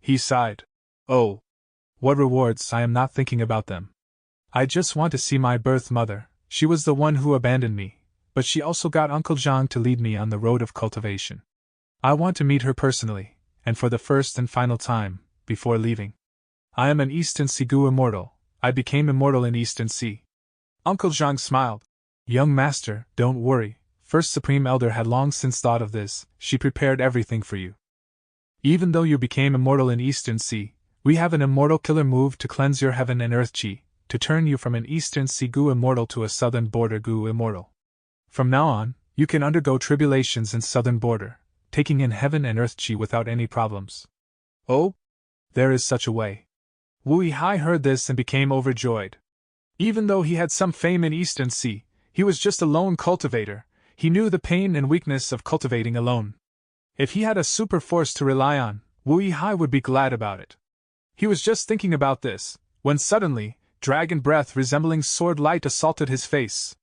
He sighed. Oh. What rewards, I am not thinking about them. I just want to see my birth mother, she was the one who abandoned me, but she also got Uncle Zhang to lead me on the road of cultivation. I want to meet her personally, and for the first and final time, before leaving. I am an Eastern Sea Gu Immortal, I became immortal in Eastern Sea. Uncle Zhang smiled. Young Master, don't worry, First Supreme Elder had long since thought of this, she prepared everything for you. Even though you became immortal in Eastern Sea, we have an immortal killer move to cleanse your heaven and earth chi, to turn you from an Eastern Sea Gu Immortal to a Southern Border Gu Immortal. From now on, you can undergo tribulations in Southern Border, taking in heaven and earth chi without any problems. Oh? There is such a way. Wu Yihai heard this and became overjoyed. Even though he had some fame in Eastern Sea, he was just a lone cultivator. He knew the pain and weakness of cultivating alone. If he had a super force to rely on, Wu Yi would be glad about it. He was just thinking about this, when suddenly, dragon breath resembling sword light assaulted his face.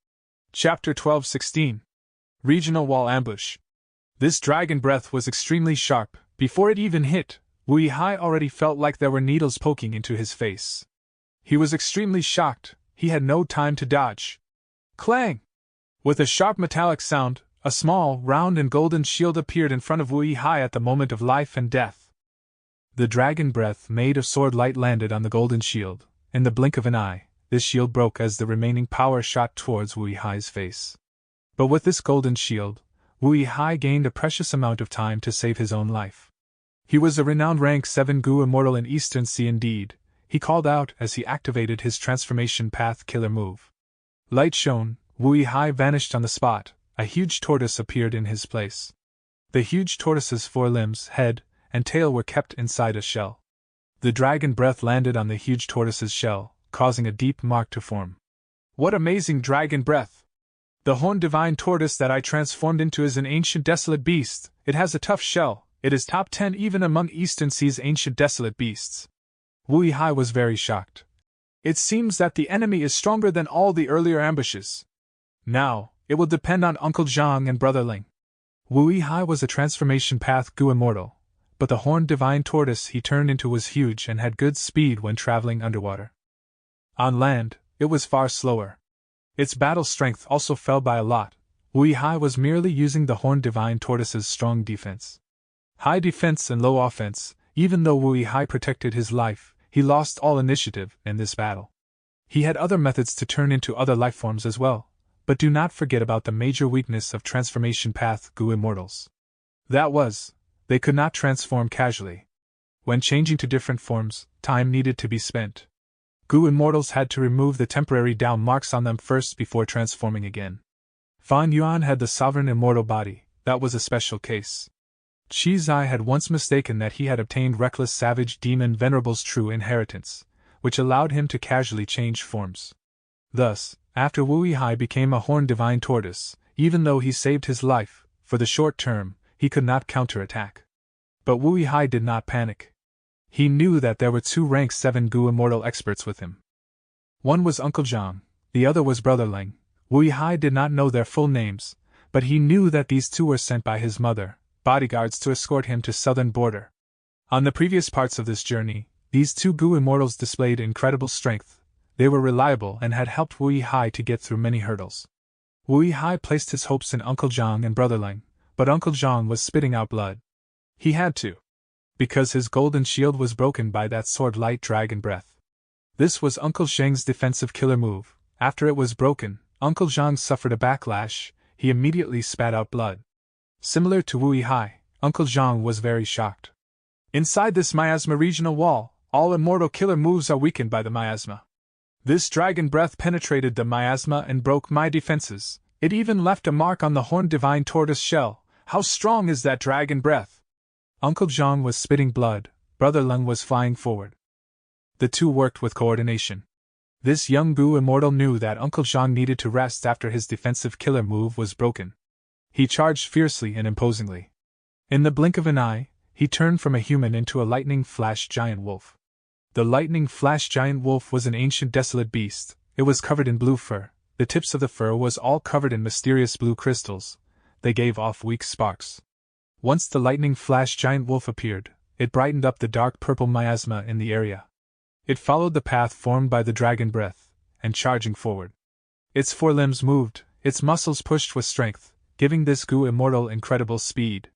Chapter 12:16. Regional Wall Ambush. This dragon breath was extremely sharp. Before it even hit, Wu Yi already felt like there were needles poking into his face. He was extremely shocked. He had no time to dodge. Clang! With a sharp metallic sound, a small, round and golden shield appeared in front of Wu Yi at the moment of life and death. The dragon breath made of sword light landed on the golden shield. In the blink of an eye, this shield broke as the remaining power shot towards Wu Yi's face. But with this golden shield, Wu Yi gained a precious amount of time to save his own life. He was a renowned rank 7 Gu immortal in Eastern Sea indeed, he called out as he activated his transformation path killer move. Light shone, Wu Yi vanished on the spot, a huge tortoise appeared in his place. The huge tortoise's forelimbs, head, and tail were kept inside a shell. The dragon breath landed on the huge tortoise's shell, causing a deep mark to form. What amazing dragon breath! The horned divine tortoise that I transformed into is an ancient desolate beast. It has a tough shell. It is top 10 even among Eastern Sea's ancient desolate beasts. Wu Yi was very shocked. It seems that the enemy is stronger than all the earlier ambushes. Now, it will depend on Uncle Zhang and Brother Ling. Wu Yi was a transformation path Gu immortal, but the horned divine tortoise he turned into was huge and had good speed when traveling underwater. On land, it was far slower. Its battle strength also fell by a lot. Wu Yi was merely using the horned divine tortoise's strong defense. High defense and low offense. Even though Wu Yi protected his life, he lost all initiative in this battle. He had other methods to turn into other lifeforms as well, but do not forget about the major weakness of transformation path Gu immortals. That was, they could not transform casually. When changing to different forms, time needed to be spent. Gu immortals had to remove the temporary down marks on them first before transforming again. Fan Yuan had the sovereign immortal body, that was a special case. Qi Zai had once mistaken that he had obtained reckless savage demon venerable's true inheritance, which allowed him to casually change forms. Thus, after Wu Yi became a horned divine tortoise, even though he saved his life, for the short term, he could not counterattack. But Wu Yi did not panic. He knew that there were 2 rank 7 Gu immortal experts with him. One was Uncle Zhang, the other was Brother Ling. Wu Yi did not know their full names, but he knew that these 2 were sent by his mother, bodyguards to escort him to southern border. On the previous parts of this journey, these 2 Gu immortals displayed incredible strength. They were reliable and had helped Wu Yi to get through many hurdles. Wu Yi placed his hopes in Uncle Zhang and Brother Ling, but Uncle Zhang was spitting out blood. He had to. Because his golden shield was broken by that sword-light dragon breath. This was Uncle Zhang's defensive killer move. After it was broken, Uncle Zhang suffered a backlash. He immediately spat out blood. Similar to Wu Yi, Uncle Zhang was very shocked. Inside this miasma regional wall, all immortal killer moves are weakened by the miasma. This dragon breath penetrated the miasma and broke my defenses. It even left a mark on the horned divine tortoise shell. How strong is that dragon breath? Uncle Zhang was spitting blood, Brother Ling was flying forward. The 2 worked with coordination. This young Gu immortal knew that Uncle Zhang needed to rest after his defensive killer move was broken. He charged fiercely and imposingly. In the blink of an eye, he turned from a human into a lightning flash giant wolf. The lightning flash giant wolf was an ancient desolate beast. It was covered in blue fur. The tips of the fur was all covered in mysterious blue crystals. They gave off weak sparks. Once the lightning flash giant wolf appeared, it brightened up the dark purple miasma in the area. It followed the path formed by the dragon breath, and charging forward. Its forelimbs moved, its muscles pushed with strength, giving this Gu immortal incredible speed.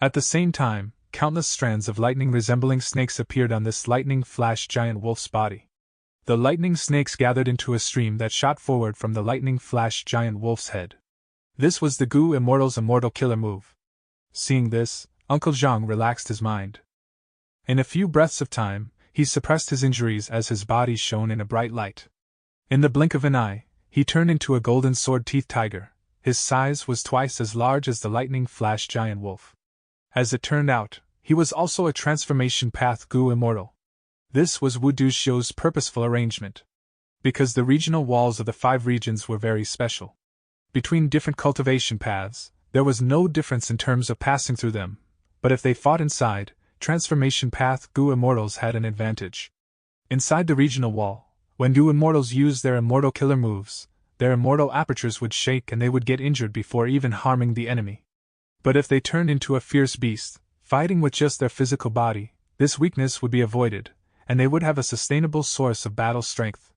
At the same time, countless strands of lightning resembling snakes appeared on this lightning flash giant wolf's body. The lightning snakes gathered into a stream that shot forward from the lightning flash giant wolf's head. This was the Gu immortal's immortal killer move. Seeing this, Uncle Zhang relaxed his mind. In a few breaths of time, he suppressed his injuries as his body shone in a bright light. In the blink of an eye, he turned into a golden sword-teeth tiger. His size was twice as large as the lightning flash giant wolf. As it turned out, he was also a transformation path Gu immortal. This was Wu Duxiu's purposeful arrangement. because the regional walls of the 5 regions were very special. Between different cultivation paths, there was no difference in terms of passing through them, but if they fought inside, transformation path Goo Immortals had an advantage. Inside the regional wall, when Goo Immortals used their immortal killer moves, their immortal apertures would shake and they would get injured before even harming the enemy. But if they turned into a fierce beast, fighting with just their physical body, this weakness would be avoided, and they would have a sustainable source of battle strength.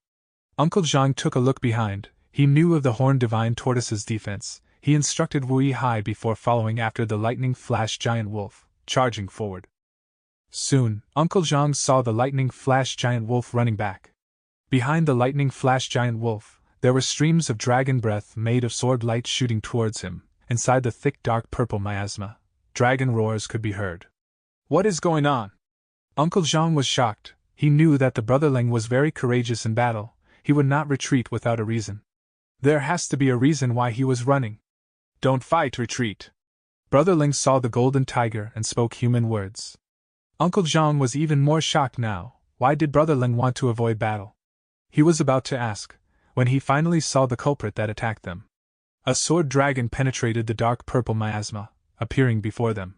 Uncle Zhang took a look behind. He knew of the Horned Divine Tortoise's defense. He instructed Wu Yihai before following after the Lightning Flash Giant Wolf, charging forward. Soon, Uncle Zhang saw the Lightning Flash Giant Wolf running back. Behind the Lightning Flash Giant Wolf, there were streams of dragon breath made of sword light shooting towards him. Inside the thick dark purple miasma, dragon roars could be heard. What is going on? Uncle Zhang was shocked. He knew that the brotherling was very courageous in battle. He would not retreat without a reason. There has to be a reason why he was running. Don't fight, retreat. Brotherling saw the golden tiger and spoke human words. Uncle Zhang was even more shocked now. Why did brotherling want to avoid battle? He was about to ask, when he finally saw the culprit that attacked them. A sword dragon penetrated the dark purple miasma, appearing before them.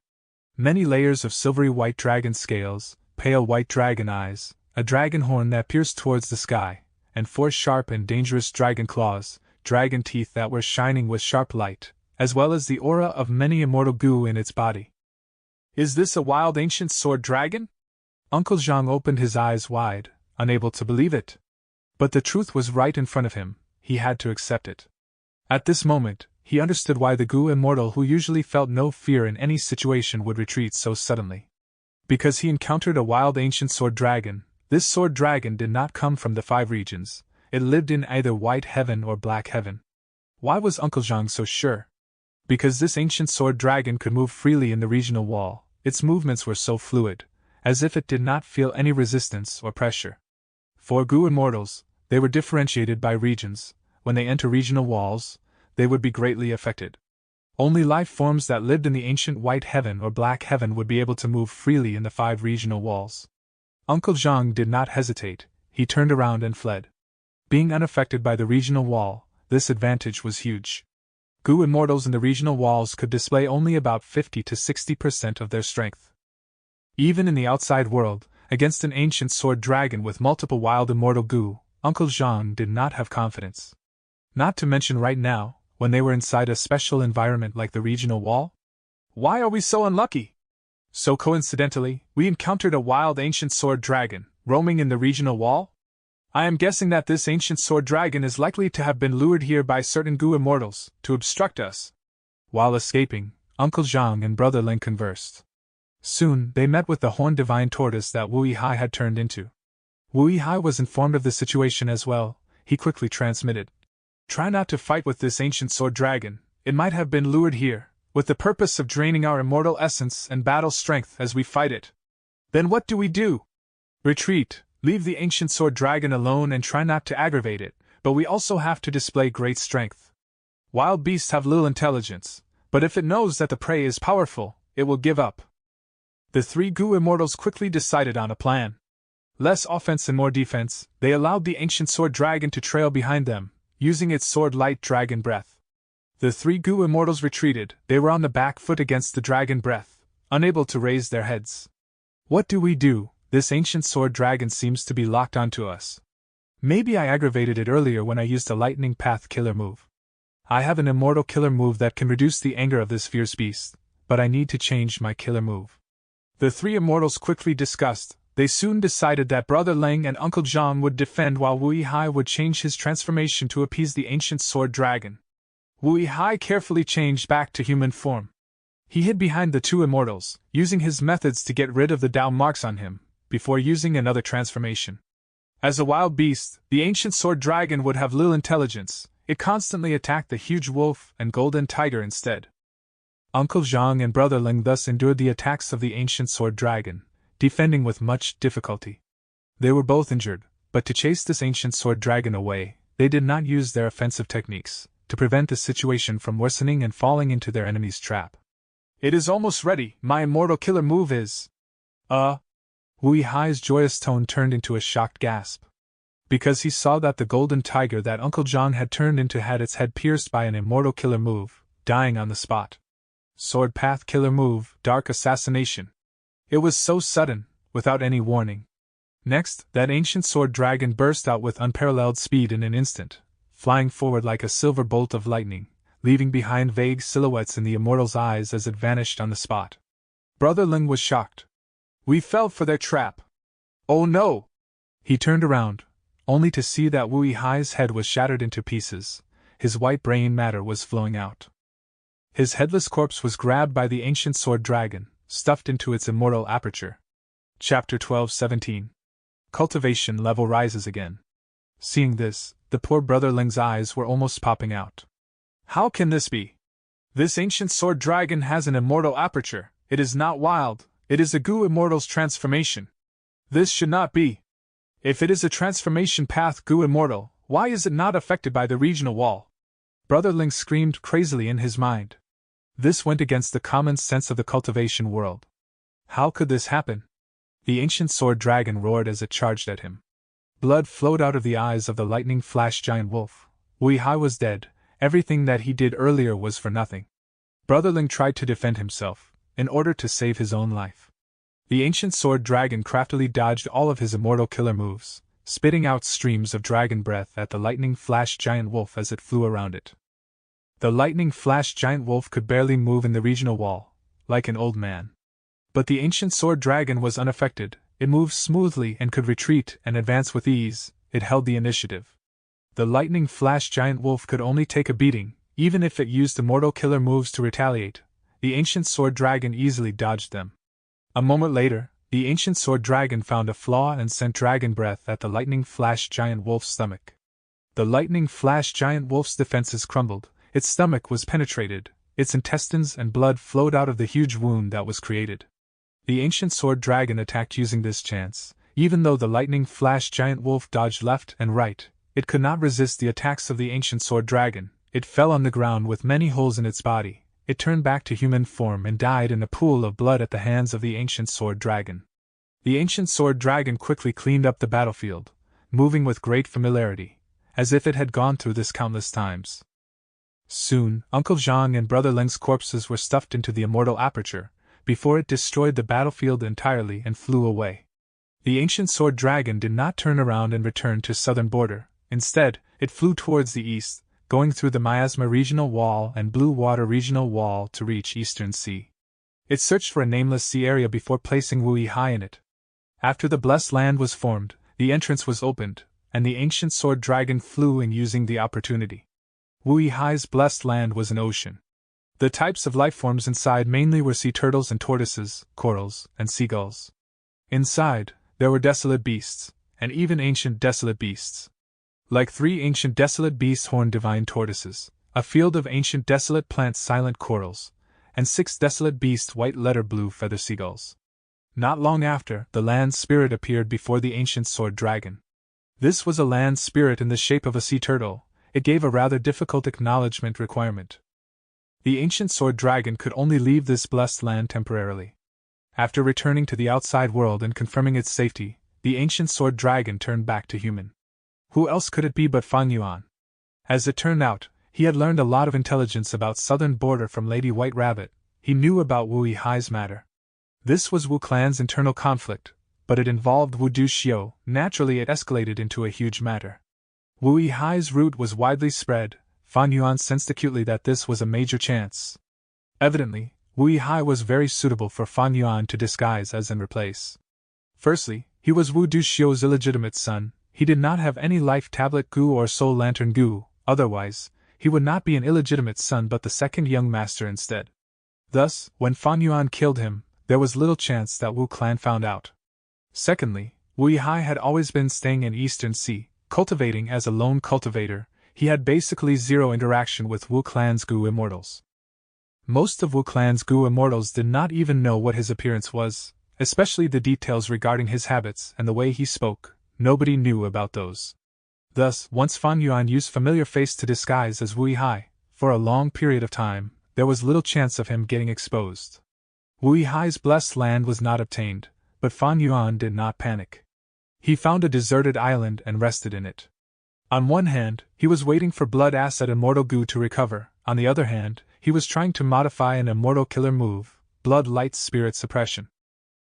Many layers of silvery white dragon scales, pale white dragon eyes, a dragon horn that pierced towards the sky, and 4 sharp and dangerous dragon claws, dragon teeth that were shining with sharp light, as well as the aura of many immortal goo in its body. Is this a wild ancient sword dragon? Uncle Zhang opened his eyes wide, unable to believe it. But the truth was right in front of him. He had to accept it. At this moment, he understood why the Goo Immortal who usually felt no fear in any situation would retreat so suddenly. Because he encountered a wild ancient sword dragon. This sword dragon did not come from the 5 regions. It lived in either White Heaven or Black Heaven. Why was Uncle Zhang so sure? Because this ancient sword dragon could move freely in the regional wall. Its movements were so fluid, as if it did not feel any resistance or pressure. For Goo Immortals, they were differentiated by regions. When they enter regional walls, they would be greatly affected. Only life forms that lived in the ancient White Heaven or Black Heaven would be able to move freely in the 5 regional walls. Uncle Zhang did not hesitate. He turned around and fled. Being unaffected by the regional wall, this advantage was huge. Goo Immortals in the regional walls could display only about 50 to 60% of their strength. Even in the outside world, against an ancient sword dragon with multiple wild immortal goo, Uncle Zhang did not have confidence. Not to mention right now, when they were inside a special environment like the regional wall? Why are we so unlucky? So coincidentally, we encountered a wild ancient sword dragon, roaming in the regional wall? I am guessing that this ancient sword dragon is likely to have been lured here by certain Goo Immortals, to obstruct us. While escaping, Uncle Zhang and Brother Ling conversed. Soon, they met with the Horned Divine Tortoise that Wu Yihai had turned into. Wu Yihai was informed of the situation as well. He quickly transmitted. Try not to fight with this ancient sword dragon. It might have been lured here, with the purpose of draining our immortal essence and battle strength as we fight it. Then what do? Retreat, leave the ancient sword dragon alone and try not to aggravate it, but we also have to display great strength. Wild beasts have little intelligence, but if it knows that the prey is powerful, it will give up. The 3 Goo Immortals quickly decided on a plan. Less offense and more defense, they allowed the ancient sword dragon to trail behind them, using its sword-light dragon breath. The 3 Goo Immortals retreated. They were on the back foot against the dragon breath, unable to raise their heads. What do? This ancient sword dragon seems to be locked onto us. Maybe I aggravated it earlier when I used a lightning path killer move. I have an immortal killer move that can reduce the anger of this fierce beast, but I need to change my killer move. The 3 immortals quickly discussed. They soon decided that Brother Ling and Uncle Zhang would defend while Wu Yihai would change his transformation to appease the ancient sword dragon. Wu Yihai carefully changed back to human form. He hid behind the 2 immortals, using his methods to get rid of the Dao marks on him, before using another transformation. As a wild beast, the ancient sword dragon would have little intelligence. It constantly attacked the huge wolf and golden tiger instead. Uncle Zhang and Brother Ling thus endured the attacks of the ancient sword dragon, defending with much difficulty. They were both injured, but to chase this ancient sword dragon away, they did not use their offensive techniques, to prevent the situation from worsening and falling into their enemy's trap. It is almost ready. My immortal killer move is... Wu Yihai's joyous tone turned into a shocked gasp. because he saw that the golden tiger that Uncle John had turned into had its head pierced by an immortal killer move, dying on the spot. Sword path killer move, dark assassination. It was so sudden, without any warning. Next, that ancient sword dragon burst out with unparalleled speed in an instant, flying forward like a silver bolt of lightning, leaving behind vague silhouettes in the immortal's eyes as it vanished on the spot. Brother Ling was shocked. We fell for their trap. Oh no! He turned around, only to see that Wu Yihai's head was shattered into pieces, his white brain matter was flowing out. His headless corpse was grabbed by the ancient sword dragon, stuffed into its immortal aperture. Chapter 12:17. Cultivation level rises again. Seeing this, the poor Brother Ling's eyes were almost popping out. How can this be? This ancient sword dragon has an immortal aperture. It is not wild, it is a Gu Immortal's transformation. This should not be. If it is a transformation path Gu Immortal, why is it not affected by the regional wall? Brother Ling screamed crazily in his mind. This went against the common sense of the cultivation world. How could this happen? The ancient sword dragon roared as it charged at him. Blood flowed out of the eyes of the lightning flash giant wolf. Wu Yihai was dead, everything that he did earlier was for nothing. Brother Ling tried to defend himself, in order to save his own life. The ancient sword dragon craftily dodged all of his immortal killer moves, spitting out streams of dragon breath at the lightning flash giant wolf as it flew around it. The lightning flash giant wolf could barely move in the regional wall, like an old man. But the ancient sword dragon was unaffected, it moved smoothly and could retreat and advance with ease, it held the initiative. The lightning flash giant wolf could only take a beating, even if it used immortal killer moves to retaliate. The ancient sword dragon easily dodged them. A moment later, the ancient sword dragon found a flaw and sent dragon breath at the lightning flash giant wolf's stomach. The lightning flash giant wolf's defenses crumbled, its stomach was penetrated, its intestines and blood flowed out of the huge wound that was created. The ancient sword dragon attacked using this chance. Even though the lightning flash giant wolf dodged left and right, it could not resist the attacks of the ancient sword dragon. It fell on the ground with many holes in its body. It turned back to human form and died in a pool of blood at the hands of the ancient sword dragon. The ancient sword dragon quickly cleaned up the battlefield, moving with great familiarity, as if it had gone through this countless times. Soon, Uncle Zhang and Brother Ling's corpses were stuffed into the immortal aperture, before it destroyed the battlefield entirely and flew away. The ancient sword dragon did not turn around and return to southern border. Instead, it flew towards the east, going through the Miasma Regional Wall and Blue Water Regional Wall to reach Eastern Sea. It searched for a nameless sea area before placing Wu Yihai in it. After the Blessed Land was formed, the entrance was opened, and the ancient sword dragon flew in using the opportunity. Wu Yihai's Blessed Land was an ocean. The types of life forms inside mainly were sea turtles and tortoises, corals, and seagulls. Inside, there were desolate beasts, and even ancient desolate beasts. Like 3 ancient desolate beasts horned divine tortoises, a field of ancient desolate plants silent corals, and 6 desolate beasts white letter blue feather seagulls. Not long after, the land spirit appeared before the ancient sword dragon. This was a land spirit in the shape of a sea turtle. It gave a rather difficult acknowledgement requirement. The ancient sword dragon could only leave this blessed land temporarily. After returning to the outside world and confirming its safety, the ancient sword dragon turned back to human. Who else could it be but Fan Yuan? As it turned out, he had learned a lot of intelligence about southern border from Lady White Rabbit. He knew about Wu Yihai's matter. This was Wu clan's internal conflict, but it involved Wu Duxiu. Naturally it escalated into a huge matter. Wu Yihai's route was widely spread. Fan Yuan sensed acutely that this was a major chance. Evidently, Wu Yihai was very suitable for Fan Yuan to disguise as and replace. Firstly, he was Wu Duxiu's illegitimate son. He did not have any life tablet Gu or soul lantern Gu, otherwise, he would not be an illegitimate son but the second young master instead. Thus, when Fan Yuan killed him, there was little chance that Wu clan found out. Secondly, Wu Yihai had always been staying in Eastern Sea, cultivating as a lone cultivator. He had basically zero interaction with Wu clan's Gu immortals. Most of Wu clan's Gu immortals did not even know what his appearance was, especially the details regarding his habits and the way he spoke. Nobody knew about those. Thus, once Fan Yuan used familiar face to disguise as Wu Yihai, for a long period of time, there was little chance of him getting exposed. Wu Yihai's blessed land was not obtained, but Fan Yuan did not panic. He found a deserted island and rested in it. On one hand, he was waiting for blood acid immortal goo to recover, on the other hand, he was trying to modify an immortal killer move, blood light spirit suppression.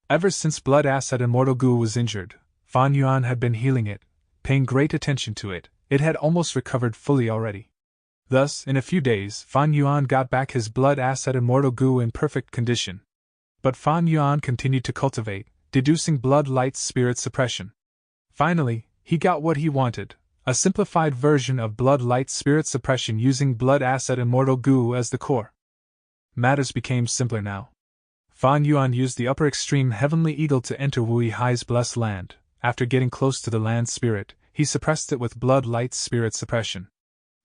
Ever since blood acid immortal goo was injured, Fan Yuan had been healing it, paying great attention to it. It had almost recovered fully already. Thus, in a few days, Fan Yuan got back his blood acid immortal goo in perfect condition. But Fan Yuan continued to cultivate, deducing blood light spirit suppression. Finally, he got what he wanted, a simplified version of blood light spirit suppression using blood acid immortal goo as the core. Matters became simpler now. Fan Yuan used the upper extreme heavenly eagle to enter Wu Yihai's blessed land. After getting close to the land spirit, he suppressed it with blood light spirit suppression.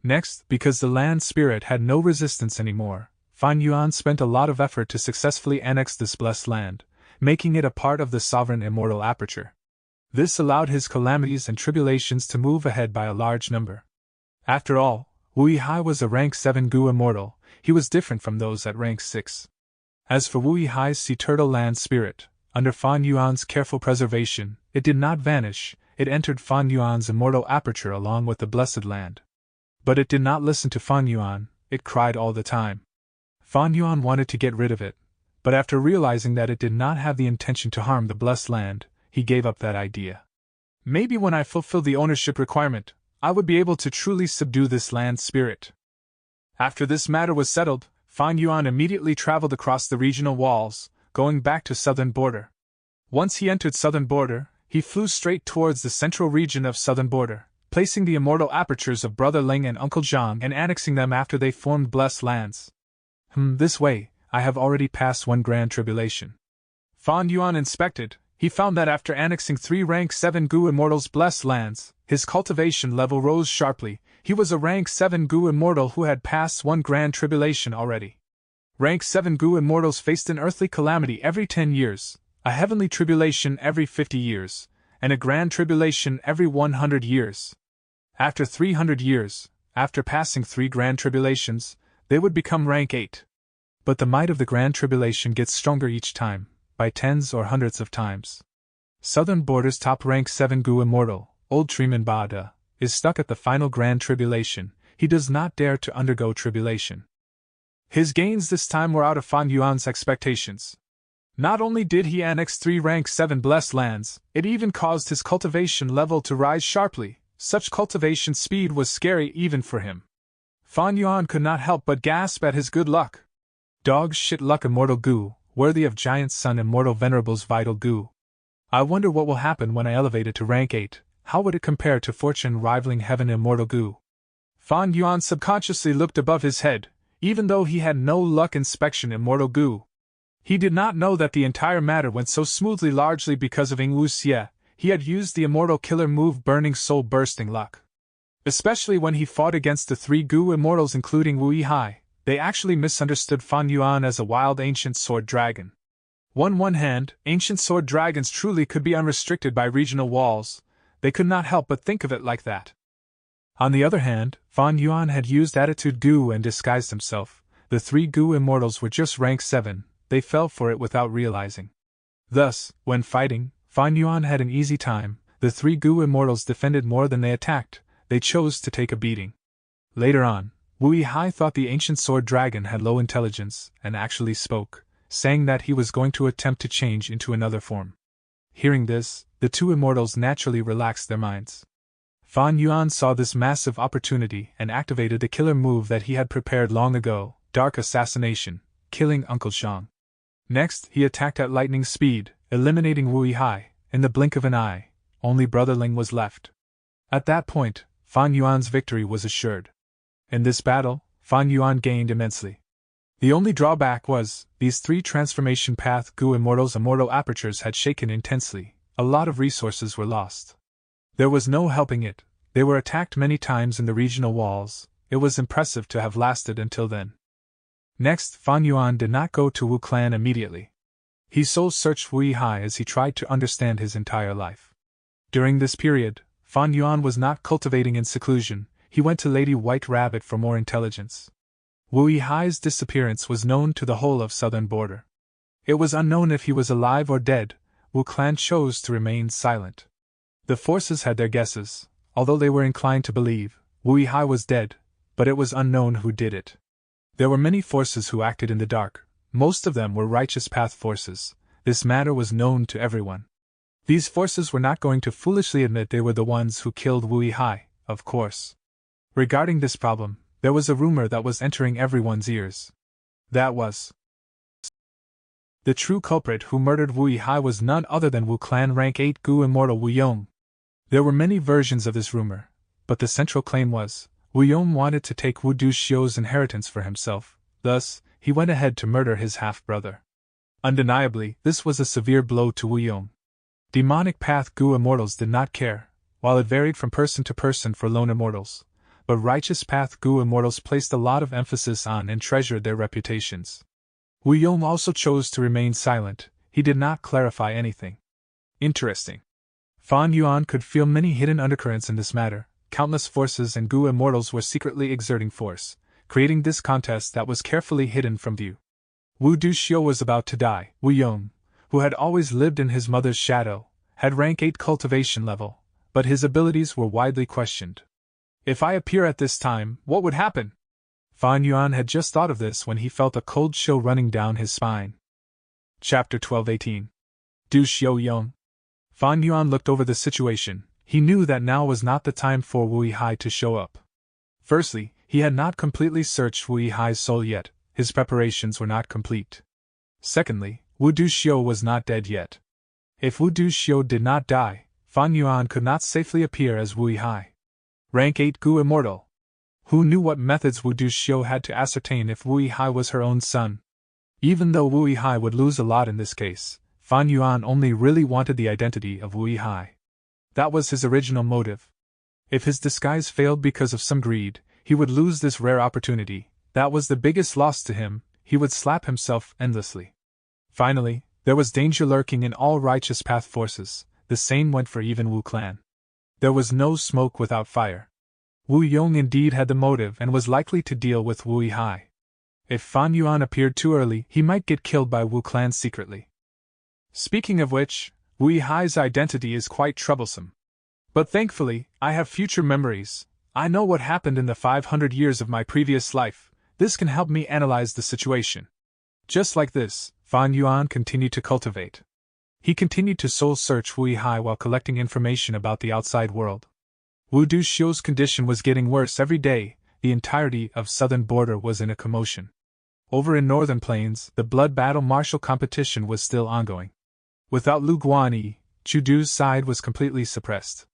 Next, because the land spirit had no resistance anymore, Fan Yuan spent a lot of effort to successfully annex this blessed land, making it a part of the sovereign immortal aperture. This allowed his calamities and tribulations to move ahead by a large number. After all, Wu Yihai was a rank 7 Gu immortal. He was different from those at rank 6. As for Wu Yihai's sea turtle land spirit, under Fan Yuan's careful preservation, it did not vanish. It entered Fan Yuan's immortal aperture along with the blessed land. But it did not listen to Fan Yuan. It cried all the time. Fan Yuan wanted to get rid of it, but after realizing that it did not have the intention to harm the blessed land, he gave up that idea. Maybe when I fulfill the ownership requirement, I would be able to truly subdue this land spirit. After this matter was settled, Fan Yuan immediately traveled across the regional walls, going back to southern border. Once he entered southern border, he flew straight towards the central region of southern border, placing the immortal apertures of Brother Ling and Uncle Zhang and annexing them after they formed blessed lands. This way, I have already passed one grand tribulation. Fan Yuan inspected. He found that after annexing 3 rank 7 Gu immortals' blessed lands, his cultivation level rose sharply. He was a rank 7 Gu immortal who had passed one grand tribulation already. Rank 7 Gu immortals faced an earthly calamity every 10 years, a heavenly tribulation every 50 years, and a grand tribulation every 100 years. After 300 years, after passing 3 grand tribulations, they would become rank 8. But the might of the grand tribulation gets stronger each time, by tens or hundreds of times. Southern border's top rank 7 Gu immortal, Old Treeman Bada, is stuck at the final grand tribulation. He does not dare to undergo tribulation. His gains this time were out of Fan Yuan's expectations. Not only did he annex 3 rank 7 blessed lands, it even caused his cultivation level to rise sharply. Such cultivation speed was scary even for him. Fan Yuan could not help but gasp at his good luck. Dog shit luck immortal Gu, worthy of Giant Sun immortal Venerable's vital Gu. I wonder what will happen when I elevate it to rank 8, how would it compare to fortune rivaling heaven immortal Gu? Fan Yuan subconsciously looked above his head, even though he had no luck inspection immortal Gu. He did not know that the entire matter went so smoothly largely because of Ing Wu Xie. He had used the immortal killer move Burning Soul Bursting Luck. Especially when he fought against the 3 Gu immortals including Wu Yihai, they actually misunderstood Fan Yuan as a wild ancient sword dragon. On one hand, ancient sword dragons truly could be unrestricted by regional walls. They could not help but think of it like that. On the other hand, Fan Yuan had used Attitude Gu and disguised himself. The 3 Gu immortals were just rank 7, they fell for it without realizing. Thus, when fighting, Fan Yuan had an easy time. The 3 Gu immortals defended more than they attacked. They chose to take a beating. Later on, Wu Yihai thought the ancient sword dragon had low intelligence, and actually spoke, saying that he was going to attempt to change into another form. Hearing this, the 2 immortals naturally relaxed their minds. Fan Yuan saw this massive opportunity and activated the killer move that he had prepared long ago, Dark Assassination, killing Uncle Zhang. Next, he attacked at lightning speed, eliminating Wu Yihai. In the blink of an eye, only Brother Ling was left. At that point, Fan Yuan's victory was assured. In this battle, Fan Yuan gained immensely. The only drawback was, these 3 transformation path Gu immortals' immortal apertures had shaken intensely. A lot of resources were lost. There was no helping it. They were attacked many times in the regional walls. It was impressive to have lasted until then. Next, Fan Yuan did not go to Wu Clan immediately. He soul-searched Wu Yihai as he tried to understand his entire life. During this period, Fan Yuan was not cultivating in seclusion. He went to Lady White Rabbit for more intelligence. Wu Yihai's disappearance was known to the whole of southern border. It was unknown if he was alive or dead. Wu Clan chose to remain silent. The forces had their guesses, although they were inclined to believe Wu Yihai was dead, but it was unknown who did it. There were many forces who acted in the dark, most of them were righteous path forces. This matter was known to everyone. These forces were not going to foolishly admit they were the ones who killed Wu Yihai, of course. Regarding this problem, there was a rumor that was entering everyone's ears. That was the true culprit who murdered Wu Yihai was none other than Wu Clan Rank 8 Gu Immortal Wu Yong. There were many versions of this rumor, but the central claim was, Wu Yong wanted to take Wu Duxiu's inheritance for himself, thus, he went ahead to murder his half-brother. Undeniably, this was a severe blow to Wu Yong. Demonic Path Gu Immortals did not care, while it varied from person to person for lone immortals, but Righteous Path Gu Immortals placed a lot of emphasis on and treasured their reputations. Wu Yong also chose to remain silent, he did not clarify anything. Interesting. Fan Yuan could feel many hidden undercurrents in this matter. Countless forces and Gu Immortals were secretly exerting force, creating this contest that was carefully hidden from view. Wu Duxiu was about to die. Wu Yong, who had always lived in his mother's shadow, had rank 8 cultivation level, but his abilities were widely questioned. If I appear at this time, what would happen? Fan Yuan had just thought of this when he felt a cold chill running down his spine. Chapter 12:18. Du Xiu Yong. Fan Yuan looked over the situation. He knew that now was not the time for Wu Yihai to show up. Firstly, he had not completely searched Wu Yihai's soul yet, his preparations were not complete. Secondly, Wu Duxiu was not dead yet. If Wu Duxiu did not die, Fan Yuan could not safely appear as Wu Yihai. Rank 8 Gu Immortal. Who knew what methods Wu Duxiu had to ascertain if Wu Yihai was her own son? Even though Wu Yihai would lose a lot in this case, Fan Yuan only really wanted the identity of Wu Yihai. That was his original motive. If his disguise failed because of some greed, he would lose this rare opportunity. That was the biggest loss to him, he would slap himself endlessly. Finally, there was danger lurking in all Righteous Path forces, the same went for even Wu Clan. There was no smoke without fire. Wu Yong indeed had the motive and was likely to deal with Wu Yihai. If Fan Yuan appeared too early, he might get killed by Wu Clan secretly. Speaking of which, Wu Yihai's identity is quite troublesome. But thankfully, I have future memories. I know what happened in the 500 years of my previous life. This can help me analyze the situation. Just like this, Fan Yuan continued to cultivate. He continued to soul search Wu Yihai while collecting information about the outside world. Wu Duxiu's condition was getting worse every day, the entirety of southern border was in a commotion. Over in northern plains, the blood battle martial competition was still ongoing. Without Lu Guanyi, Chu Du's side was completely suppressed.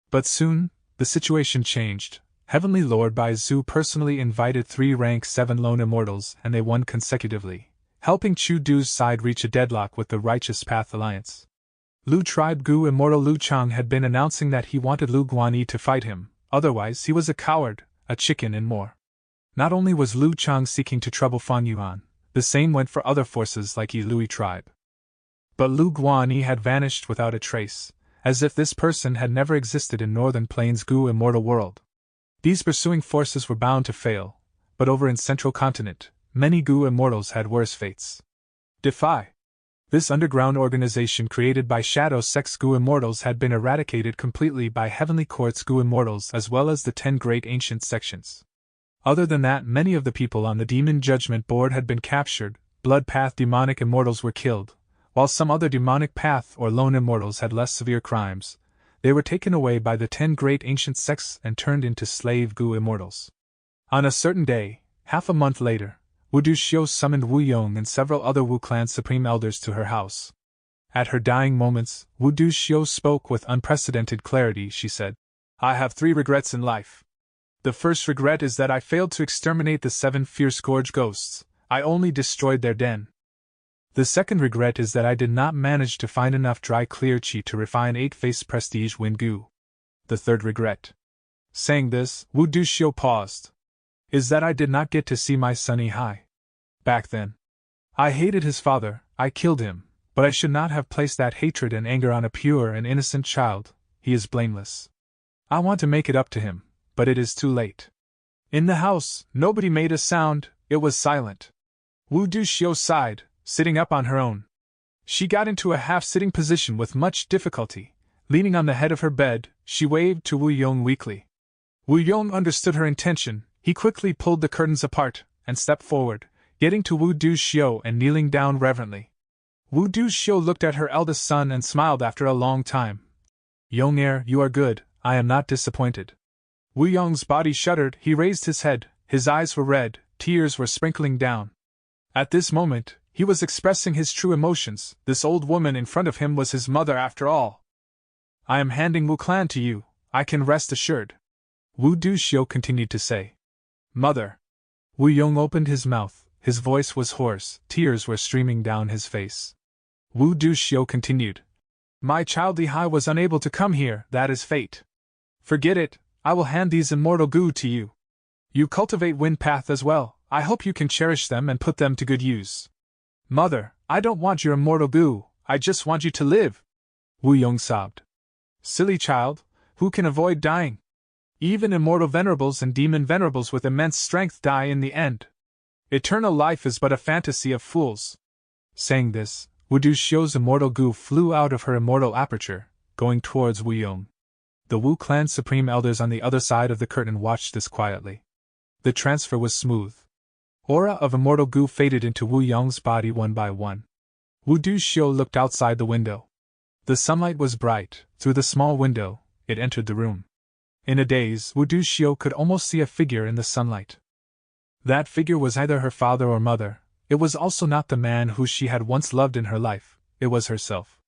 But soon, the situation changed. Heavenly Lord Bai Zhu personally invited 3 rank 7 lone immortals and they won consecutively, helping Chu Du's side reach a deadlock with the Righteous Path Alliance. Lu Tribe Gu Immortal Lu Chang had been announcing that he wanted Lu Guanyi to fight him, otherwise he was a coward, a chicken and more. Not only was Lu Chang seeking to trouble Fan Yuan, the same went for other forces like Yi Lui Tribe. But Lu Guanyi had vanished without a trace, as if this person had never existed in Northern Plains Gu Immortal world. These pursuing forces were bound to fail, but over in Central Continent, many Gu Immortals had worse fates. Defy. This underground organization created by Shadow Sex Gu Immortals had been eradicated completely by Heavenly Court's Gu Immortals as well as the 10 great ancient sections. Other than that, many of the people on the Demon Judgment Board had been captured, Blood Path demonic immortals were killed, while some other demonic path or lone immortals had less severe crimes. They were taken away by the 10 great ancient sects and turned into slave Gu Immortals. On a certain day, half a month later, Wu Duxiu summoned Wu Yong and several other Wu Clan supreme elders to her house. At her dying moments, Wu Duxiu spoke with unprecedented clarity. She said, "I have 3 regrets in life. The first regret is that I failed to exterminate the 7 fierce gorge ghosts, I only destroyed their den. The second regret is that I did not manage to find enough dry clear chi to refine 8-faced prestige wind Gu. The third regret." Saying this, Wu Duxiu paused. "Is that I did not get to see my son Yihai. Back then. I hated his father, I killed him, but I should not have placed that hatred and anger on a pure and innocent child, he is blameless. I want to make it up to him, but it is too late." In the house, nobody made a sound, it was silent. Wu Duxiu sighed, sitting up on her own. She got into a half-sitting position with much difficulty, Leaning on the head of her bed, she waved to Wu Yong weakly. Wu Yong understood her intention. He quickly pulled the curtains apart and stepped forward, getting to Wu Du-xiu and kneeling down reverently. Wu Du-xiu looked at her eldest son and smiled after a long time. Yong heir, you are good, I am not disappointed. Wu Yong's body shuddered, he raised his head, his eyes were red, tears were sprinkling down. At this moment, he was expressing his true emotions. This old woman in front of him was his mother after all. I am handing Wu Clan to you, I can rest assured. Wu Du-xiu continued to say. Mother. Wu Yong opened his mouth, his voice was hoarse, tears were streaming down his face. Wu Du-xiu continued. My child Lihai was unable to come here, that is fate. Forget it, I will hand these immortal goo to you. You cultivate Wind Path as well, I hope you can cherish them and put them to good use. Mother, I don't want your immortal goo, I just want you to live. Wu Yong sobbed. Silly child, who can avoid dying? Even immortal venerables and demon venerables with immense strength die in the end. Eternal life is but a fantasy of fools. Saying this, Wu Du-xiu's immortal goo flew out of her immortal aperture, going towards Wu Yong. The Wu Clan Supreme Elders on the other side of the curtain watched this quietly. The transfer was smooth. Aura of immortal goo faded into Wu Yong's body one by one. Wu Du-xiu looked outside the window. The sunlight was bright. Through the small window, it entered the room. In a daze, Wu Du-xiu could almost see a figure in the sunlight. That figure was either her father or mother. It was also not the man who she had once loved in her life, it was herself.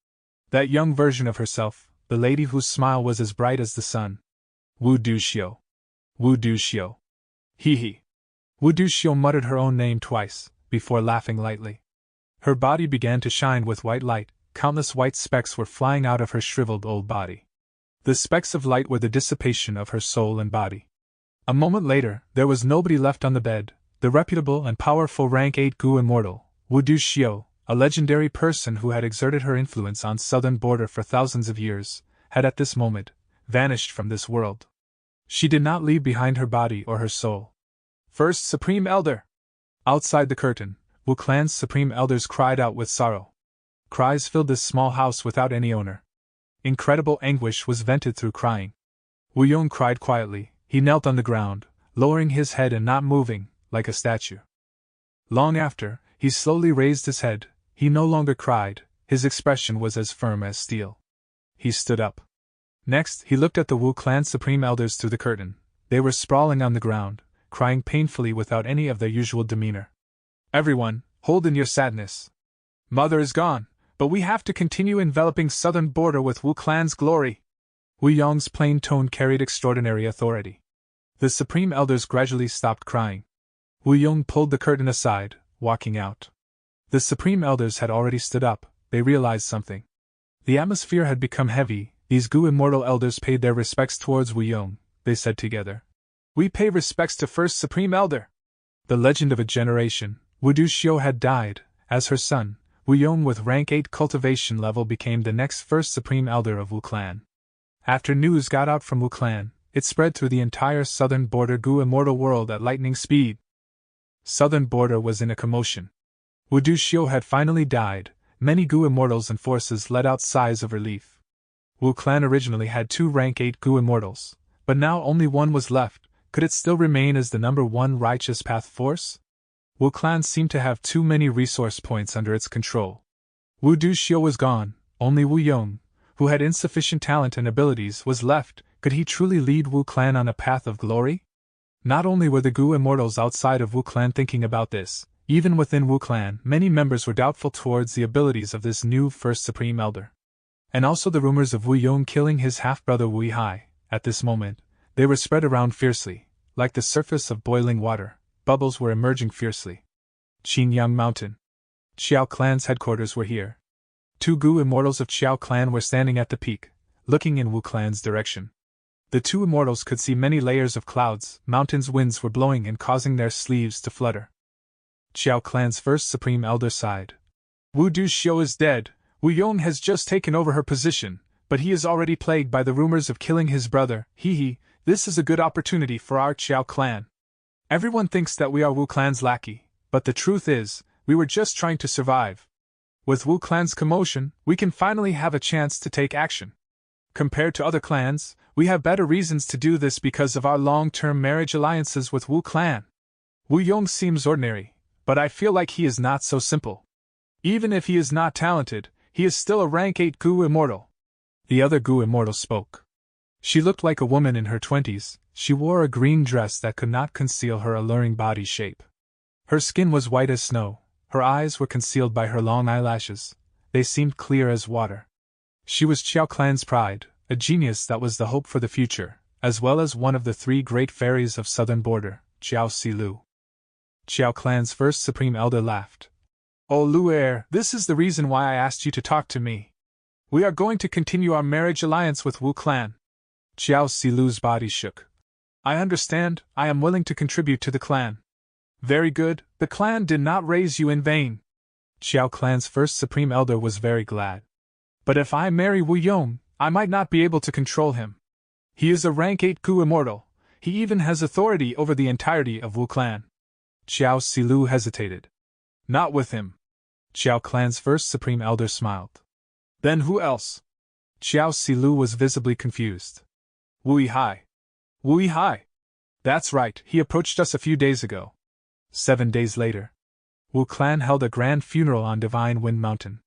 That young version of herself, the lady whose smile was as bright as the sun. Wu Du-xiu. Wu Du-xiu. Hee. Wu Du-xiu muttered her own name twice, before laughing lightly. Her body began to shine with white light, countless white specks were flying out of her shriveled old body. The specks of light were the dissipation of her soul and body. A moment later, there was nobody left on the bed. The reputable and powerful rank 8 Gu immortal, Wu Du-xiu, a legendary person who had exerted her influence on southern border for thousands of years, had at this moment vanished from this world. She did not leave behind her body or her soul. First Supreme Elder! Outside the curtain, Wu Clan's Supreme Elders cried out with sorrow. Cries filled this small house without any owner. Incredible anguish was vented through crying. Wu Yong cried quietly. He knelt on the ground, lowering his head and not moving, like a statue. Long after, he slowly raised his head. He no longer cried, his expression was as firm as steel. He stood up. Next, he looked at the Wu Clan Supreme Elders through the curtain. They were sprawling on the ground, crying painfully without any of their usual demeanor. Everyone, hold in your sadness. Mother is gone, but we have to continue enveloping southern border with Wu Clan's glory. Wu Yong's plain tone carried extraordinary authority. The Supreme Elders gradually stopped crying. Wu Yong pulled the curtain aside, walking out. The Supreme Elders had already stood up. They realized something. The atmosphere had become heavy. These Gu immortal elders paid their respects towards Wu Yong. They said together, "We pay respects to First Supreme Elder." The legend of a generation, Wu Du-xiu had died. As her son, Wu Yong with rank 8 cultivation level became the next First Supreme Elder of Wu Clan. After news got out from Wu Clan, it spread through the entire southern border Gu immortal world at lightning speed. Southern border was in a commotion. Wu Du-xiu had finally died. Many Gu immortals and forces let out sighs of relief. Wu Clan originally had 2 rank 8 Gu immortals, but now only one was left. Could it still remain as the number 1 righteous path force? Wu Clan seemed to have too many resource points under its control. Wu Du-xiu was gone, only Wu Yong, who had insufficient talent and abilities, was left. Could he truly lead Wu Clan on a path of glory? Not only were the Gu immortals outside of Wu Clan thinking about this, even within Wu Clan, many members were doubtful towards the abilities of this new First Supreme Elder. And also the rumors of Wu Yong killing his half-brother Wu Hai. At this moment, they were spread around fiercely, like the surface of boiling water. Bubbles were emerging fiercely. Qinyang Mountain. Qiao Clan's headquarters were here. 2 Gu immortals of Qiao Clan were standing at the peak, looking in Wu Clan's direction. The 2 immortals could see many layers of clouds. Mountains' winds were blowing and causing their sleeves to flutter. Qiao Clan's First Supreme Elder sighed. Wu Du-xiu is dead. Wu Yong has just taken over her position, but he is already plagued by the rumors of killing his brother. This is a good opportunity for our Qiao Clan. Everyone thinks that we are Wu Clan's lackey, but the truth is, we were just trying to survive. With Wu Clan's commotion, we can finally have a chance to take action. Compared to other clans, we have better reasons to do this because of our long-term marriage alliances with Wu clan. Wu Yong seems ordinary, but I feel like he is not so simple. Even if he is not talented, he is still a rank 8 Gu immortal. The other Gu immortal spoke. She looked like a woman in her 20s. She wore a green dress that could not conceal her alluring body shape. Her skin was white as snow, her eyes were concealed by her long eyelashes, they seemed clear as water. She was Qiao clan's pride, a genius that was the hope for the future, as well as one of the 3 great fairies of southern border, Qiao Si Lu. Qiao clan's first supreme elder laughed. "Oh Lu heir, this is the reason why I asked you to talk to me. We are going to continue our marriage alliance with Wu clan." Qiao Si Lu's body shook. "I understand, I am willing to contribute to the clan." "Very good, the clan did not raise you in vain." Qiao clan's first supreme elder was very glad. "But if I marry Wu Yong, I might not be able to control him. He is a rank 8 Gu immortal, he even has authority over the entirety of Wu clan." Qiao Si Lu hesitated. "Not with him." Qiao clan's first supreme elder smiled. "Then who else?" Qiao Si Lu was visibly confused. "Wu Yihai." "Wu Yihai? That's right, he approached us a few days ago." 7 days later, Wu clan held a grand funeral on Divine Wind Mountain.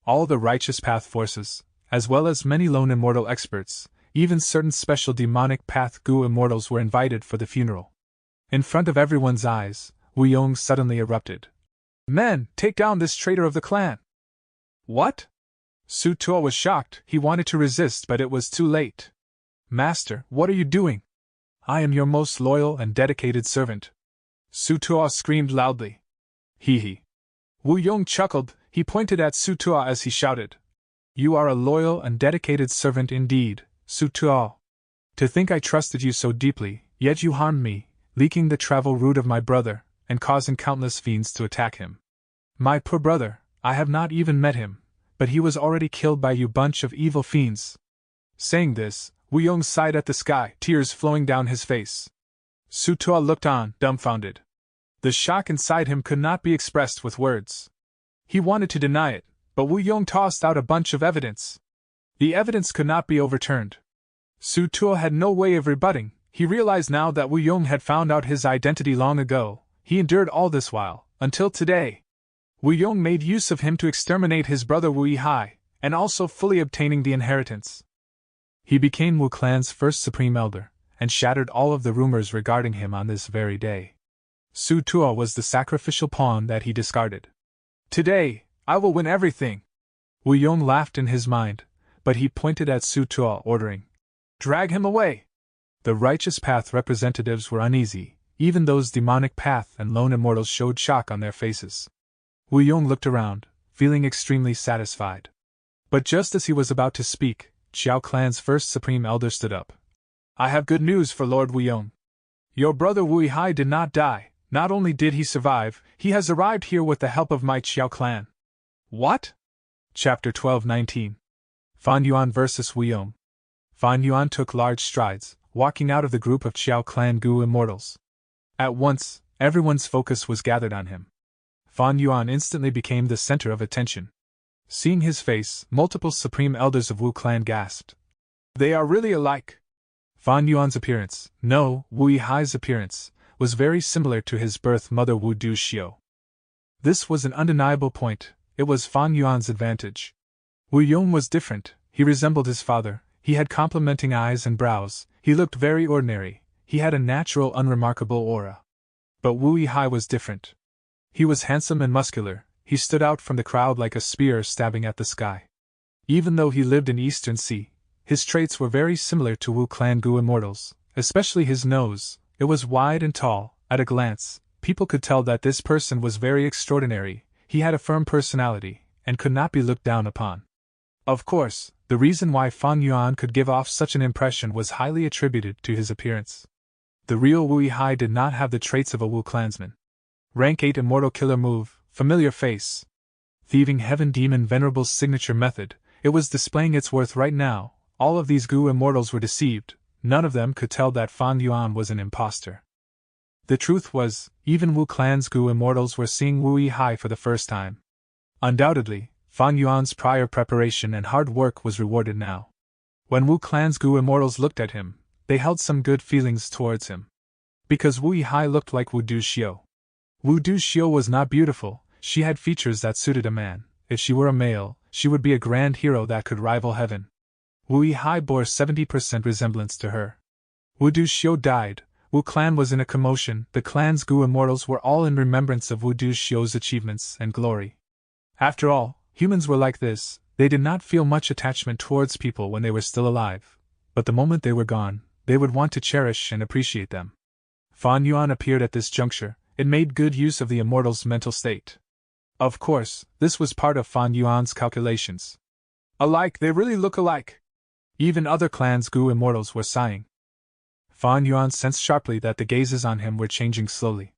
All the Righteous Path forces, as well as many lone immortal experts, even certain special demonic path Gu immortals were invited for the funeral. In front of everyone's eyes, Wu Yong suddenly erupted. "Men, take down this traitor of the clan!" "What?" Su Tuo was shocked, he wanted to resist but it was too late. "Master, what are you doing? I am your most loyal and dedicated servant." Su Tuo screamed loudly. Hee. Wu Yong chuckled, he pointed at Su Tuo as he shouted. "You are a loyal and dedicated servant indeed, Su Tuo. To think I trusted you so deeply, yet you harmed me, leaking the travel route of my brother, and causing countless fiends to attack him. My poor brother, I have not even met him, but he was already killed by you bunch of evil fiends." Saying this, Wu Yong sighed at the sky, tears flowing down his face. Su Tuo looked on, dumbfounded. The shock inside him could not be expressed with words. He wanted to deny it, but Wu Yong tossed out a bunch of evidence. The evidence could not be overturned. Su Tuo had no way of rebutting, he realized now that Wu Yong had found out his identity long ago, he endured all this while, until today. Wu Yong made use of him to exterminate his brother Wu Yihai, and also fully obtaining the inheritance. He became Wu clan's first supreme elder, and shattered all of the rumors regarding him on this very day. Su Tuo was the sacrificial pawn that he discarded. "Today, I will win everything." Wu Yong laughed in his mind, but he pointed at Su Tuo, ordering, "Drag him away." The Righteous Path representatives were uneasy, even those demonic path and lone immortals showed shock on their faces. Wu Yong looked around, feeling extremely satisfied. But just as he was about to speak, Qiao clan's first supreme elder stood up. "I have good news for Lord Wu Yong. Your brother Wu Yihai did not die. Not only did he survive, he has arrived here with the help of my Qiao clan." "What?" Chapter 12:19. Fan Yuan vs. Wu Yong. Fan Yuan took large strides, walking out of the group of Qiao clan Gu immortals. At once, everyone's focus was gathered on him. Fan Yuan instantly became the center of attention. Seeing his face, multiple supreme elders of Wu clan gasped. "They are really alike." Fan Yuan's appearance, no, Wu Yihai's appearance, was very similar to his birth mother Wu Du Xiu. This was an undeniable point, it was Fan Yuan's advantage. Wu Yong was different, he resembled his father, he had complementing eyes and brows, he looked very ordinary, he had a natural unremarkable aura. But Wu Yihai was different. He was handsome and muscular, he stood out from the crowd like a spear stabbing at the sky. Even though he lived in Eastern Sea, his traits were very similar to Wu clan Gu immortals, especially his nose. It was wide and tall. At a glance, people could tell that this person was very extraordinary, he had a firm personality, and could not be looked down upon. Of course, the reason why Fan Yuan could give off such an impression was highly attributed to his appearance. The real Wu Yihai did not have the traits of a Wu clansman. Rank 8 immortal killer move, familiar face. Thieving heaven demon venerable's signature method, it was displaying its worth right now. All of these Gu immortals were deceived. None of them could tell that Fan Yuan was an impostor. The truth was, even Wu clan's Gu immortals were seeing Wu Yihai for the first time. Undoubtedly, Fan Yuan's prior preparation and hard work was rewarded now. When Wu Clan's Gu immortals looked at him, they held some good feelings towards him. Because Wu Yihai looked like Wu Duxiu. Wu Duxiu was not beautiful, she had features that suited a man. If she were a male, she would be a grand hero that could rival heaven. Wu Yihai bore 70% resemblance to her. Wu Duxiu died. Wu Clan was in a commotion. The clan's Gu immortals were all in remembrance of Wu Duxiu's achievements and glory. After all, humans were like this, they did not feel much attachment towards people when they were still alive. But the moment they were gone, they would want to cherish and appreciate them. Fan Yuan appeared at this juncture. It made good use of the immortal's mental state. Of course, this was part of Fan Yuan's calculations. Alike, they really look alike. Even other clans' Gu immortals were sighing. Fan Yuan sensed sharply that the gazes on him were changing slowly.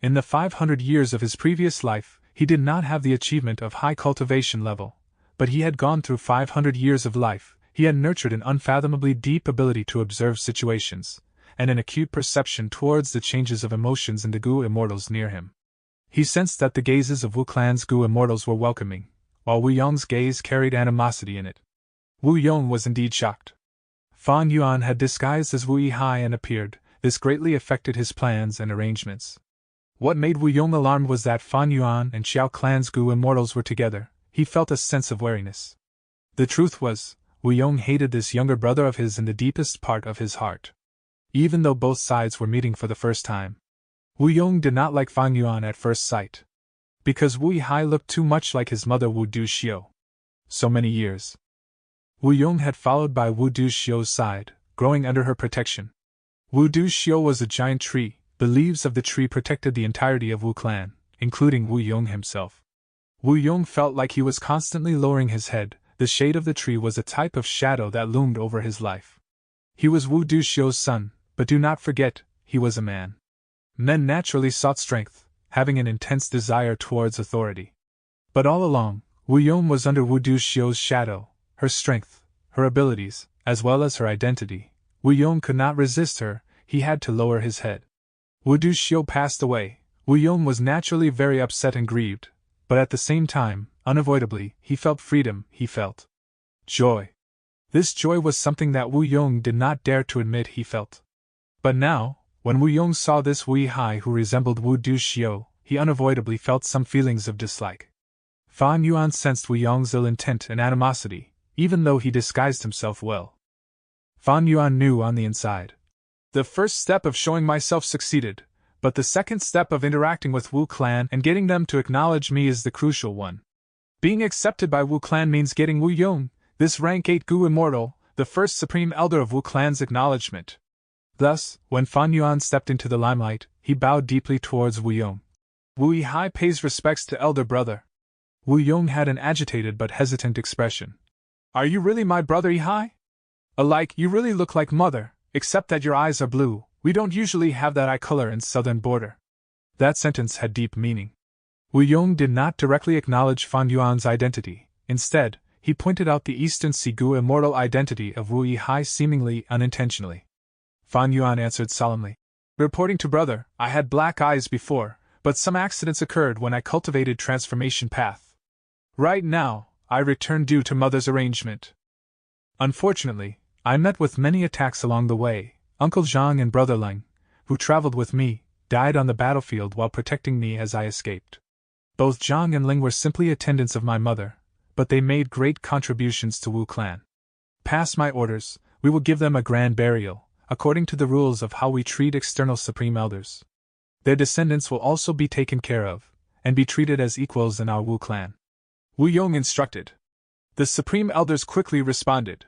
In the 500 years of his previous life, he did not have the achievement of high cultivation level, but he had gone through 500 years of life. He had nurtured an unfathomably deep ability to observe situations, and an acute perception towards the changes of emotions in the Gu immortals near him. He sensed that the gazes of Wu Clan's Gu immortals were welcoming, while Wu Yong's gaze carried animosity in it. Wu Yong was indeed shocked. Fan Yuan had disguised as Wu Yihai and appeared. This greatly affected his plans and arrangements. What made Wu Yong alarmed was that Fan Yuan and Xiao Clan's Gu immortals were together. He felt a sense of wariness. The truth was, Wu Yong hated this younger brother of his in the deepest part of his heart. Even though both sides were meeting for the first time, Wu Yong did not like Fan Yuan at first sight. Because Wu Yihai looked too much like his mother Wu Duxiu. So many years. Wu Yong had followed by Wu Duxiu's side, growing under her protection. Wu Duxiu was a giant tree. The leaves of the tree protected the entirety of Wu Clan, including Wu Yong himself. Wu Yong felt like he was constantly lowering his head. The shade of the tree was a type of shadow that loomed over his life. He was Wu Duxiu's son, but do not forget, he was a man. Men naturally sought strength, having an intense desire towards authority. But all along, Wu Yong was under Wu Duxiu's shadow. Her strength, her abilities, as well as her identity. Wu Yong could not resist her. He had to lower his head. Wu Duxiu passed away. Wu Yong was naturally very upset and grieved, but at the same time, unavoidably, he felt freedom, he felt joy. This joy was something that Wu Yong did not dare to admit he felt. But now, when Wu Yong saw this Wu Yihai who resembled Wu Duxiu, he unavoidably felt some feelings of dislike. Fan Yuan sensed Wu Yong's ill intent and animosity, even though he disguised himself well. Fan Yuan knew on the inside. The first step of showing myself succeeded, but the second step of interacting with Wu Clan and getting them to acknowledge me is the crucial one. Being accepted by Wu Clan means getting Wu Yong, this rank 8 Gu immortal, the first supreme elder of Wu Clan's acknowledgement. Thus, when Fan Yuan stepped into the limelight, he bowed deeply towards Wu Yong. Wu Yihai pays respects to elder brother. Wu Yong had an agitated but hesitant expression. Are you really my brother Yihai? Alike, you really look like mother, except that your eyes are blue. We don't usually have that eye color in southern border. That sentence had deep meaning. Wu Yong did not directly acknowledge Fan Yuan's identity. Instead, he pointed out the Eastern Sea Gu immortal identity of Wu Yihai seemingly unintentionally. Fan Yuan answered solemnly. Reporting to brother, I had black eyes before, but some accidents occurred when I cultivated transformation path. Right now, I return due to mother's arrangement. Unfortunately, I met with many attacks along the way. Uncle Zhang and brother Leng, who traveled with me, died on the battlefield while protecting me as I escaped. Both Zhang and Leng were simply attendants of my mother, but they made great contributions to Wu Clan. Pass my orders, we will give them a grand burial, according to the rules of how we treat external supreme elders. Their descendants will also be taken care of, and be treated as equals in our Wu Clan. Wu Yong instructed. The supreme elders quickly responded.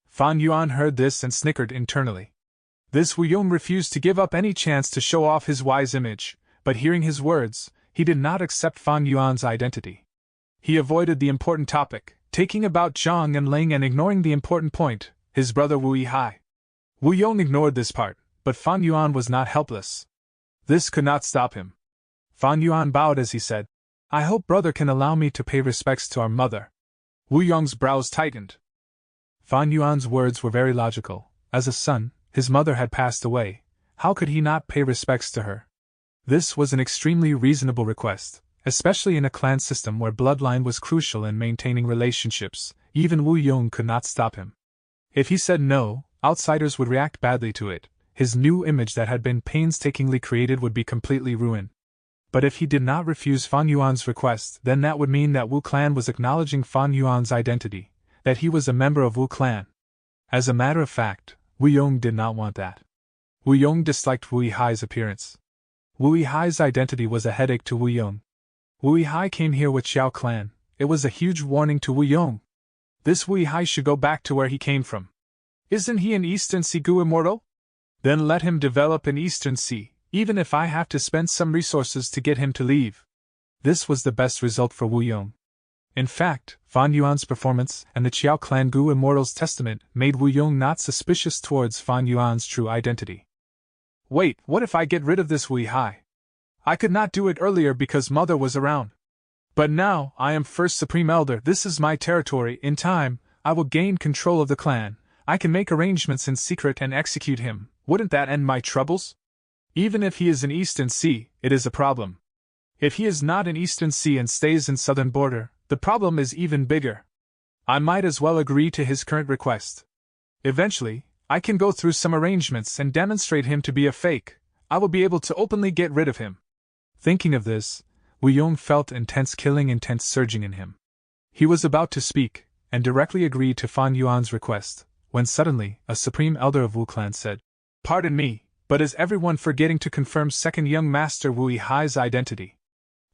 Fan Yuan heard this and snickered internally. This Wu Yong refused to give up any chance to show off his wise image, but hearing his words, he did not accept Fan Yuan's identity. He avoided the important topic, taking about Zhang and Leng and ignoring the important point, his brother Wu Yihai. Wu Yong ignored this part, but Fan Yuan was not helpless. This could not stop him. Fan Yuan bowed as he said, I hope brother can allow me to pay respects to our mother. Wu Yong's brows tightened. Fan Yuan's words were very logical. As a son, his mother had passed away. How could he not pay respects to her? This was an extremely reasonable request, especially in a clan system where bloodline was crucial in maintaining relationships. Even Wu Yong could not stop him. If he said no, outsiders would react badly to it. His new image that had been painstakingly created would be completely ruined. But if he did not refuse Fan Yuan's request, then that would mean that Wu Clan was acknowledging Fan Yuan's identity, that he was a member of Wu Clan. As a matter of fact, Wu Yong did not want that. Wu Yong disliked Wu Yihai's appearance. Wu Yihai's identity was a headache to Wu Yong. Wu Yihai came here with Xiao Clan. It was a huge warning to Wu Yong. This Wu Yihai should go back to where he came from. Isn't he an Eastern Sea Gu immortal? Then let him develop in Eastern Sea, even if I have to spend some resources to get him to leave. This was the best result for Wu Yong. In fact, Fan Yuan's performance and the Qiao Clan Gu Immortal's testament made Wu Yong not suspicious towards Fan Yuan's true identity. Wait, what if I get rid of this Wu Yihai? I could not do it earlier because Mother was around. But now, I am First Supreme Elder, this is my territory, in time, I will gain control of the clan, I can make arrangements in secret and execute him, wouldn't that end my troubles? Even if he is in Eastern Sea, it is a problem. If he is not in Eastern Sea and stays in Southern Border, the problem is even bigger. I might as well agree to his current request. Eventually, I can go through some arrangements and demonstrate him to be a fake. I will be able to openly get rid of him. Thinking of this, Wu Yong felt intense surging in him. He was about to speak, and directly agreed to Fan Yuan's request, when suddenly, a Supreme Elder of Wu Clan said, "Pardon me, but is everyone forgetting to confirm Second Young Master Wu Yihai's identity?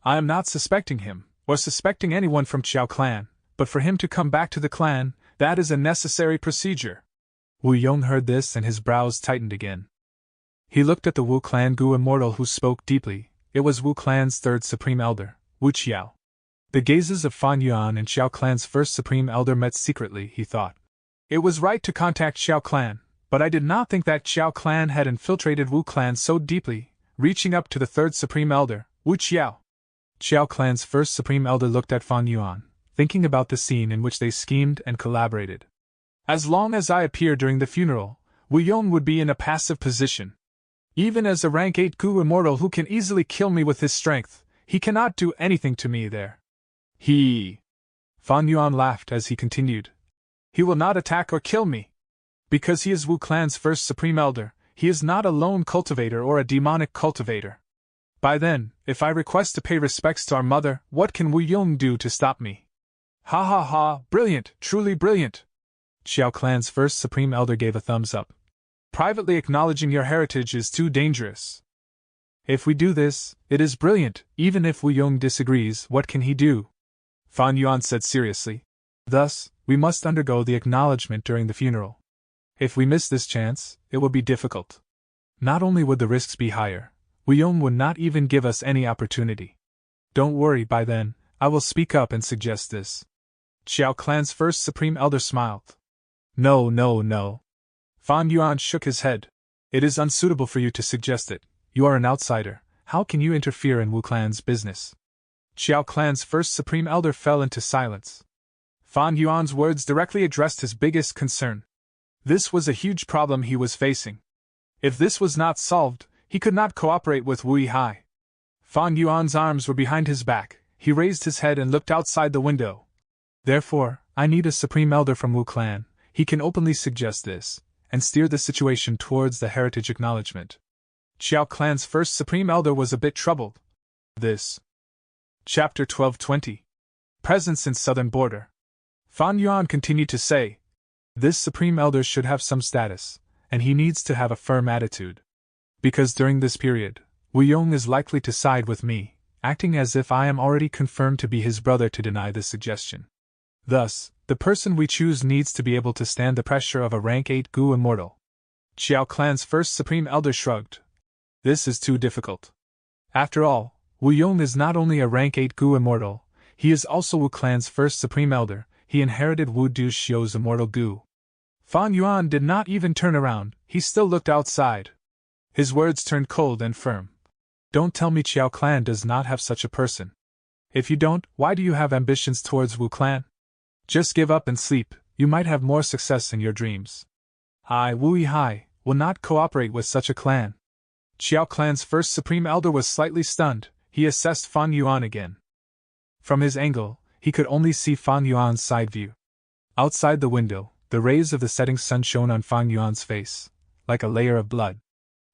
I am not suspecting him, or suspecting anyone from Qiao Clan, but for him to come back to the clan, that is a necessary procedure." Wu Yong heard this and his brows tightened again. He looked at the Wu Clan Gu Immortal who spoke deeply. It was Wu Clan's third Supreme Elder, Wu Qiao. The gazes of Fan Yuan and Xiao Clan's first Supreme Elder met secretly, he thought. It was right to contact Xiao Clan, but I did not think that Xiao Clan had infiltrated Wu Clan so deeply, reaching up to the third Supreme Elder, Wu Qiao. Xiao Clan's first Supreme Elder looked at Fan Yuan, thinking about the scene in which they schemed and collaborated. As long as I appear during the funeral, Wu Yong would be in a passive position. Even as a rank 8 Gu immortal who can easily kill me with his strength, he cannot do anything to me there. Fan Yuan laughed as he continued. He will not attack or kill me. Because he is Wu Clan's first Supreme Elder, he is not a lone cultivator or a demonic cultivator. By then, if I request to pay respects to our mother, what can Wu Yong do to stop me? Ha ha ha, brilliant, truly brilliant. Xiao Clan's first Supreme Elder gave a thumbs up. Privately acknowledging your heritage is too dangerous. If we do this, it is brilliant. Even if Wu Yong disagrees, what can he do? Fan Yuan said seriously. Thus, we must undergo the acknowledgement during the funeral. If we miss this chance, it will be difficult. Not only would the risks be higher, Wu Yong would not even give us any opportunity. Don't worry, by then, I will speak up and suggest this. Xiao Clan's first Supreme Elder smiled. No. Fan Yuan shook his head. It is unsuitable for you to suggest it. You are an outsider. How can you interfere in Wu Clan's business? Xiao Clan's first Supreme Elder fell into silence. Fan Yuan's words directly addressed his biggest concern. This was a huge problem he was facing. If this was not solved, he could not cooperate with Wu Yihai. Fan Yuan's arms were behind his back. He raised his head and looked outside the window. Therefore, I need a Supreme Elder from Wu Clan. He can openly suggest this, and steer the situation towards the heritage acknowledgement. Qiao Clan's first Supreme Elder was a bit troubled. This. Chapter 1220. Presence in Southern Border. Fan Yuan continued to say, this Supreme Elder should have some status, and he needs to have a firm attitude. Because during this period, Wu Yong is likely to side with me, acting as if I am already confirmed to be his brother to deny this suggestion. Thus, the person we choose needs to be able to stand the pressure of a rank 8 Gu immortal. Qiao Clan's first Supreme Elder shrugged. This is too difficult. After all, Wu Yong is not only a rank 8 Gu immortal, he is also Wu Clan's first Supreme Elder. He inherited Wu Du Xiu's immortal Gu. Fan Yuan did not even turn around, he still looked outside. His words turned cold and firm. Don't tell me Qiao Clan does not have such a person. If you don't, why do you have ambitions towards Wu Clan? Just give up and sleep, you might have more success in your dreams. I, Wu Yihai, will not cooperate with such a clan. Qiao Clan's first Supreme Elder was slightly stunned. He assessed Fan Yuan again. From his angle, he could only see Fan Yuan's side view. Outside the window, The rays of the setting sun shone on Fan Yuan's face, like a layer of blood.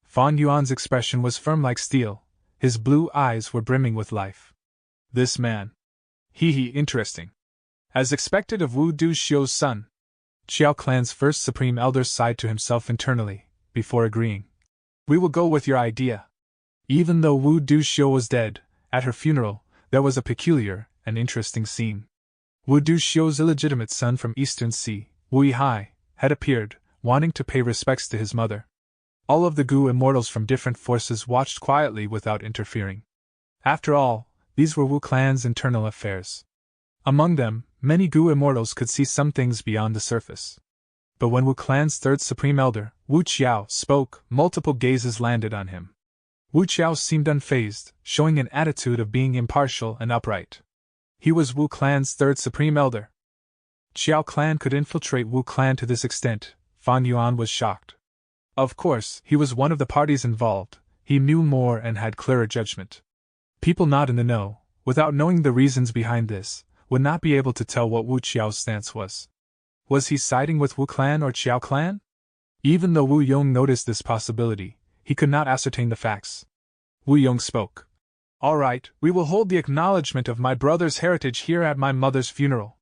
Fan Yuan's expression was firm like steel, his blue eyes were brimming with life. This man. Interesting. As expected of Wu Duxiu's son. Qiao Clan's first supreme elder sighed to himself internally, before agreeing. We will go with your idea. Even though Wu Duxiu was dead, at her funeral, there was a peculiar and interesting scene. Wu Duxiu's illegitimate son from Eastern Sea, Wu Yihai, had appeared, wanting to pay respects to his mother. All of the Gu immortals from different forces watched quietly without interfering. After all, these were Wu clan's internal affairs. Among them, many Gu immortals could see some things beyond the surface. But when Wu clan's third supreme elder, Wu Qiao, spoke, multiple gazes landed on him. Wu Qiao seemed unfazed, showing an attitude of being impartial and upright. He was Wu clan's third supreme elder. Qiao clan could infiltrate Wu clan to this extent. Fan Yuan was shocked. Of course, he was one of the parties involved, he knew more and had clearer judgment. People not in the know, without knowing the reasons behind this, would not be able to tell what Wu Qiao's stance was. Was he siding with Wu clan or Qiao clan? Even though Wu Yong noticed this possibility, he could not ascertain the facts. Wu Yong spoke. All right, we will hold the acknowledgement of my brother's heritage here at my mother's funeral.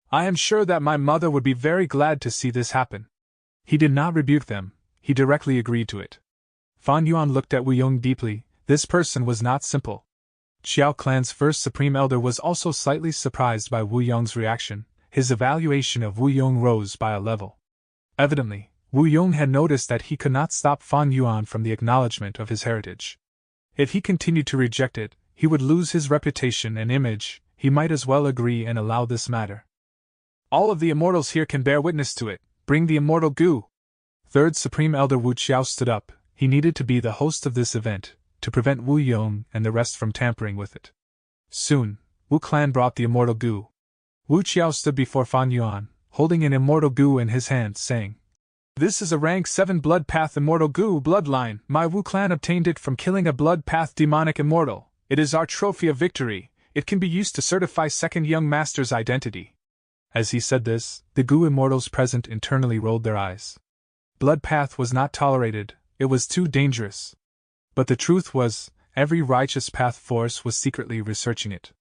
I am sure that my mother would be very glad to see this happen. He did not rebuke them, he directly agreed to it. Fan Yuan looked at Wu Yong deeply. This person was not simple. Qiao clan's first supreme elder was also slightly surprised by Wu Yong's reaction. His evaluation of Wu Yong rose by a level. Evidently, Wu Yong had noticed that he could not stop Fan Yuan from the acknowledgement of his heritage. If he continued to reject it, he would lose his reputation and image. He might as well agree and allow this matter. All of the immortals here can bear witness to it. Bring the immortal Gu. Third Supreme Elder Wu Qiao stood up. He needed to be the host of this event, to prevent Wu Yong and the rest from tampering with it. Soon, Wu clan brought the immortal Gu. Wu Qiao stood before Fan Yuan, holding an immortal Gu in his hand, saying, This is a rank 7 Blood Path Immortal Gu bloodline. My Wu clan obtained it from killing a Blood Path demonic immortal. It is our trophy of victory. It can be used to certify second young master's identity. As he said this, the Gu immortals present internally rolled their eyes. Blood Path was not tolerated, it was too dangerous. But the truth was, every righteous path force was secretly researching it.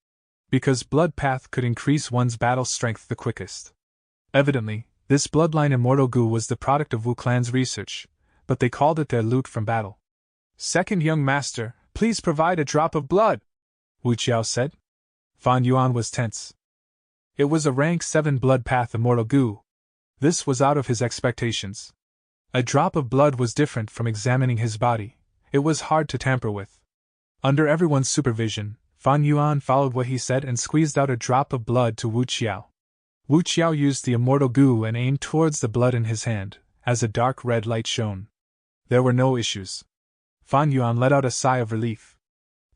Because Blood Path could increase one's battle strength the quickest. Evidently, this bloodline immortal Gu was the product of Wu clan's research, but they called it their loot from battle. Second young master, please provide a drop of blood, Wu Qiao said. Fan Yuan was tense. It was a rank 7 Blood Path Immortal Gu. This was out of his expectations. A drop of blood was different from examining his body. It was hard to tamper with. Under everyone's supervision, Fan Yuan followed what he said and squeezed out a drop of blood to Wu Qiao. Wu Qiao used the immortal Gu and aimed towards the blood in his hand, as a dark red light shone. There were no issues. Fan Yuan let out a sigh of relief.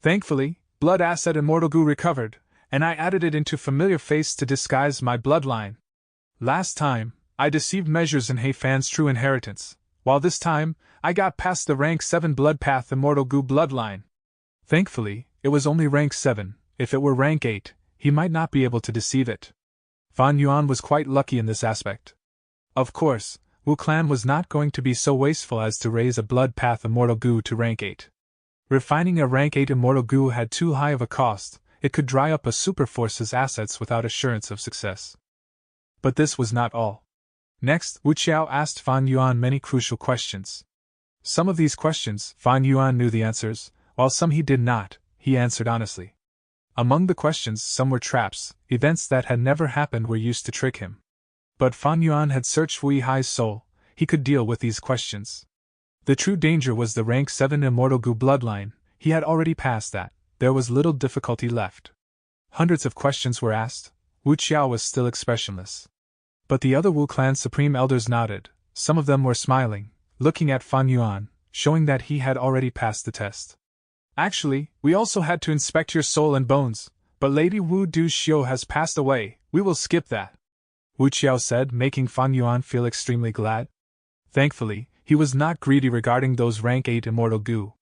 Thankfully, blood asset immortal Gu recovered, and I added it into familiar face to disguise my bloodline. Last time, I deceived measures in He Fan's true inheritance, while this time, I got past the rank 7 Blood Path Immortal Gu bloodline. Thankfully, it was only rank 7, if it were rank 8, he might not be able to deceive it. Fan Yuan was quite lucky in this aspect. Of course, Wu clan was not going to be so wasteful as to raise a Blood Path Immortal Gu to rank 8. Refining a rank 8 Immortal Gu had too high of a cost. It could dry up a superforce's assets without assurance of success. But this was not all. Next, Wu Qiao asked Fan Yuan many crucial questions. Some of these questions, Fan Yuan knew the answers, while some he did not, he answered honestly. Among the questions, some were traps, events that had never happened were used to trick him. But Fan Yuan had searched Wu Yihai's soul, he could deal with these questions. The true danger was the rank 7 Immortal Gu bloodline, he had already passed that. There was little difficulty left. Hundreds of questions were asked. Wu Qiao was still expressionless. But the other Wu clan supreme elders nodded. Some of them were smiling, looking at Fan Yuan, showing that he had already passed the test. Actually, we also had to inspect your soul and bones, but Lady Wu Duxiu has passed away. We will skip that, Wu Qiao said, making Fan Yuan feel extremely glad. Thankfully, he was not greedy regarding those rank 8 Immortal Gu.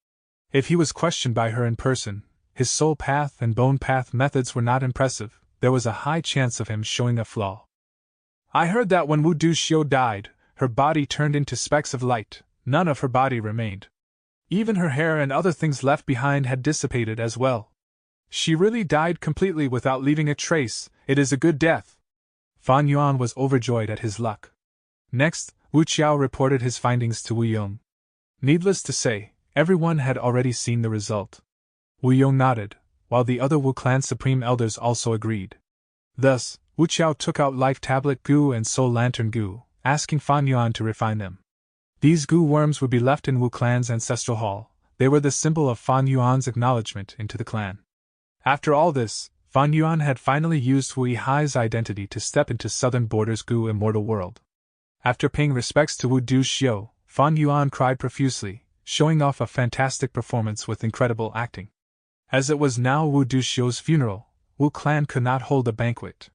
If he was questioned by her in person, his soul path and bone path methods were not impressive, there was a high chance of him showing a flaw. I heard that when Wu Duxiu died, her body turned into specks of light, none of her body remained. Even her hair and other things left behind had dissipated as well. She really died completely without leaving a trace. It is a good death. Fan Yuan was overjoyed at his luck. Next, Wu Qiao reported his findings to Wu Yong. Needless to say, everyone had already seen the result. Wu Yong nodded, while the other Wu clan supreme elders also agreed. Thus, Wu Qiao took out Life Tablet Gu and Soul Lantern Gu, asking Fan Yuan to refine them. These Gu worms would be left in Wu clan's ancestral hall. They were the symbol of Fan Yuan's acknowledgement into the clan. After all this, Fan Yuan had finally used Wu Yihai's identity to step into Southern Border's Gu immortal world. After paying respects to Wu Duxiu, Fan Yuan cried profusely, showing off a fantastic performance with incredible acting. As it was now Wu Duxiu's funeral, Wu clan could not hold a banquet.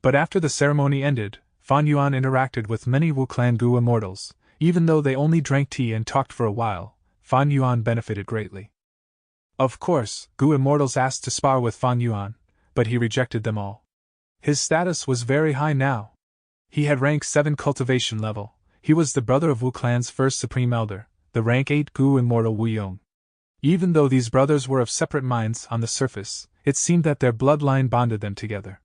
But after the ceremony ended, Fan Yuan interacted with many Wu clan Gu immortals. Even though they only drank tea and talked for a while, Fan Yuan benefited greatly. Of course, Gu immortals asked to spar with Fan Yuan, but he rejected them all. His status was very high now. He had rank 7 cultivation level. He was the brother of Wu clan's first supreme elder, the rank 8 Gu immortal Wu Yong. Even though these brothers were of separate minds on the surface, it seemed that their bloodline bonded them together.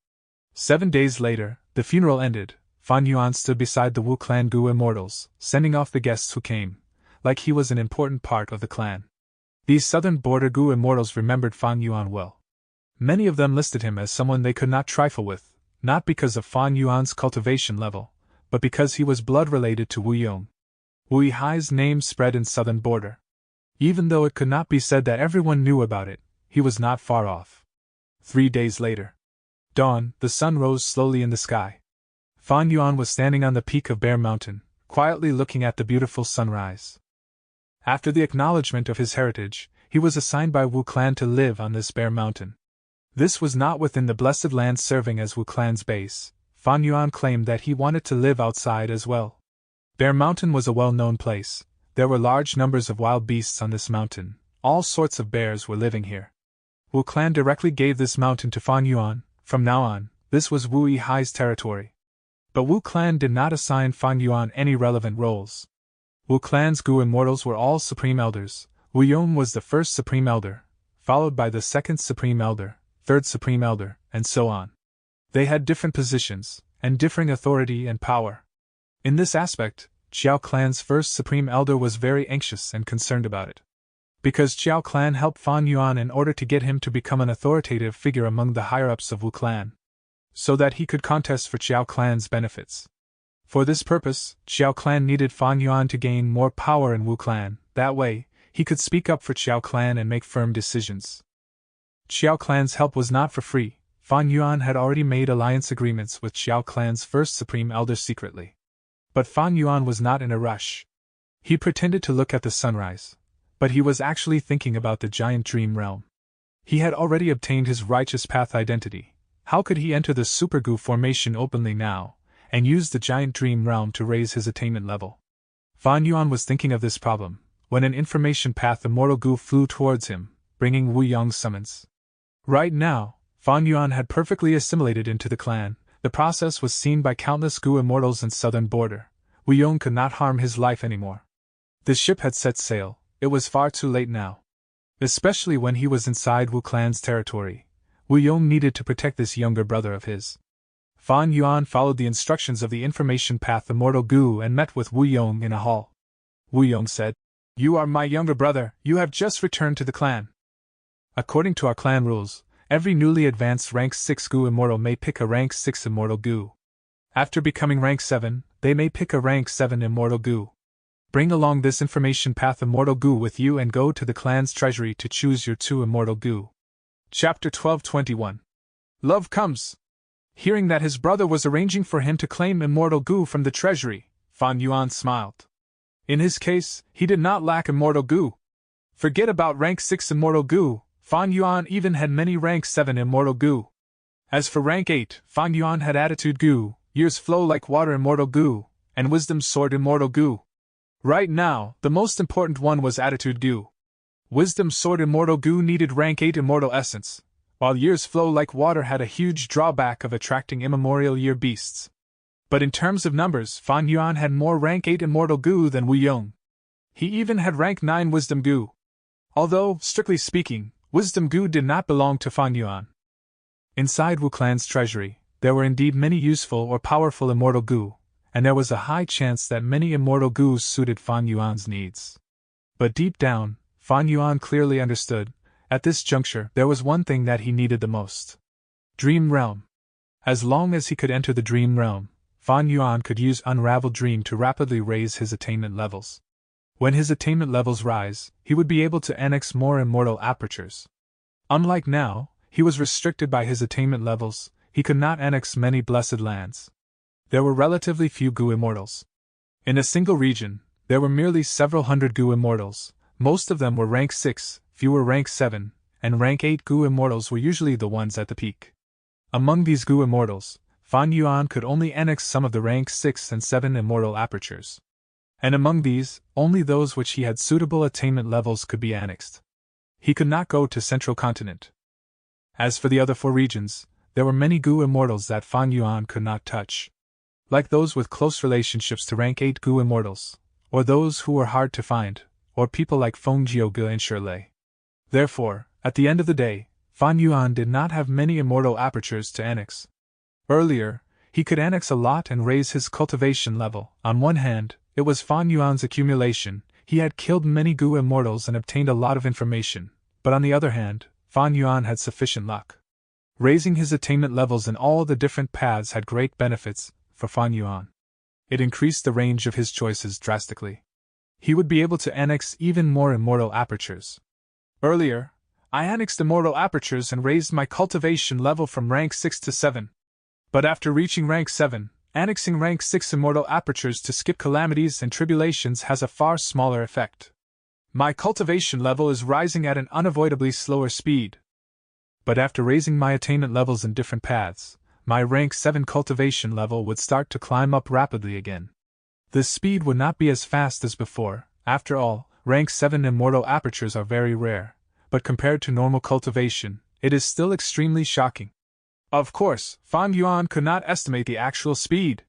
7 days later, the funeral ended. Fan Yuan stood beside the Wu clan Gu immortals, sending off the guests who came, like he was an important part of the clan. These southern border Gu immortals remembered Fan Yuan well. Many of them listed him as someone they could not trifle with, not because of Fan Yuan's cultivation level, but because he was blood related to Wu Yong. Wu Yihai's name spread in southern border. Even though it could not be said that everyone knew about it, he was not far off. 3 days later. Dawn, the sun rose slowly in the sky. Fan Yuan was standing on the peak of Bear Mountain, quietly looking at the beautiful sunrise. After the acknowledgement of his heritage, he was assigned by Wu clan to live on this Bear Mountain. This was not within the blessed land serving as Wu clan's base. Fan Yuan claimed that he wanted to live outside as well. Bear Mountain was a well-known place. There were large numbers of wild beasts on this mountain. All sorts of bears were living here. Wu clan directly gave this mountain to Fan Yuan. From now on, this was Wu Yihai's territory. But Wu clan did not assign Fan Yuan any relevant roles. Wu clan's Gu immortals were all supreme elders. Wu Yong was the first supreme elder, followed by the second supreme elder, third supreme elder, and so on. They had different positions, and differing authority and power. In this aspect, Qiao clan's first supreme elder was very anxious and concerned about it. Because Qiao clan helped Fan Yuan in order to get him to become an authoritative figure among the higher-ups of Wu clan, so that he could contest for Qiao clan's benefits. For this purpose, Qiao clan needed Fan Yuan to gain more power in Wu clan. That way, he could speak up for Qiao clan and make firm decisions. Qiao clan's help was not for free. Fan Yuan had already made alliance agreements with Qiao clan's first supreme elder secretly. But Fan Yuan was not in a rush. He pretended to look at the sunrise, but he was actually thinking about the giant dream realm. He had already obtained his righteous path identity. How could he enter the Super Gu formation openly now, and use the giant dream realm to raise his attainment level? Fan Yuan was thinking of this problem, when an information path immortal Gu flew towards him, bringing Wu Yong's summons. Right now, Fan Yuan had perfectly assimilated into the clan. The process was seen by countless Gu immortals in southern border. Wu Yong could not harm his life anymore. The ship had set sail. It was far too late now. Especially when he was inside Wu clan's territory. Wu Yong needed to protect this younger brother of his. Fan Yuan followed the instructions of the information path immortal Gu and met with Wu Yong in a hall. Wu Yong said, "You are my younger brother, you have just returned to the clan. According to our clan rules, every newly advanced rank 6 Gu immortal may pick a rank 6 immortal Gu. After becoming rank 7, they may pick a rank 7 immortal Gu. Bring along this information path immortal Gu with you and go to the clan's treasury to choose your 2 immortal Gu." Chapter 12:21. Love comes. Hearing that his brother was arranging for him to claim immortal Gu from the treasury, Fan Yuan smiled. In his case, he did not lack immortal Gu. Forget about rank 6 immortal Gu, Fan Yuan even had many rank 7 immortal Gu. As for rank 8, Fan Yuan had attitude Gu, years flow like water immortal Gu, and wisdom sword immortal Gu. Right now, the most important one was attitude Gu. Wisdom Sword Immortal Gu needed rank 8 Immortal Essence, while Years Flow Like Water had a huge drawback of attracting immemorial year beasts. But in terms of numbers, Fan Yuan had more rank 8 immortal goo than Wu Yong. He even had rank 9 wisdom goo. Although, strictly speaking, wisdom goo did not belong to Fan Yuan. Inside Wu Clan's treasury, there were indeed many useful or powerful immortal goo, and there was a high chance that many immortal goos suited Fan Yuan's needs. But deep down, Fan Yuan clearly understood, at this juncture there was one thing that he needed the most. Dream Realm. As long as he could enter the Dream Realm, Fan Yuan could use Unraveled Dream to rapidly raise his attainment levels. When his attainment levels rise, he would be able to annex more immortal apertures. Unlike now, he was restricted by his attainment levels, he could not annex many blessed lands. There were relatively few goo immortals. In a single region, there were merely several hundred goo immortals, most of them were rank 6, few were rank 7, and rank 8 goo immortals were usually the ones at the peak. Among these goo immortals, Fan Yuan could only annex some of the rank 6 and 7 immortal apertures. And among these, only those which he had suitable attainment levels could be annexed. He could not go to Central Continent. As for the other 4 regions, there were many goo immortals that Fan Yuan could not touch. Like those with close relationships to rank 8 goo immortals, or those who were hard to find, or people like Feng Jiuge and Shirlei. Therefore, at the end of the day, Fan Yuan did not have many immortal apertures to annex. Earlier, he could annex a lot and raise his cultivation level. On one hand, it was Fan Yuan's accumulation, he had killed many goo immortals and obtained a lot of information, but on the other hand, Fan Yuan had sufficient luck. Raising his attainment levels in all the different paths had great benefits for Fan Yuan. It increased the range of his choices drastically. He would be able to annex even more immortal apertures. Earlier, I annexed immortal apertures and raised my cultivation level from rank 6 to 7. But after reaching rank 7, annexing rank 6 immortal apertures to skip calamities and tribulations has a far smaller effect. My cultivation level is rising at an unavoidably slower speed. But after raising my attainment levels in different paths, my rank 7 cultivation level would start to climb up rapidly again. The speed would not be as fast as before. After all, rank 7 immortal apertures are very rare, but compared to normal cultivation, it is still extremely shocking. Of course, Fan Yuan could not estimate the actual speed,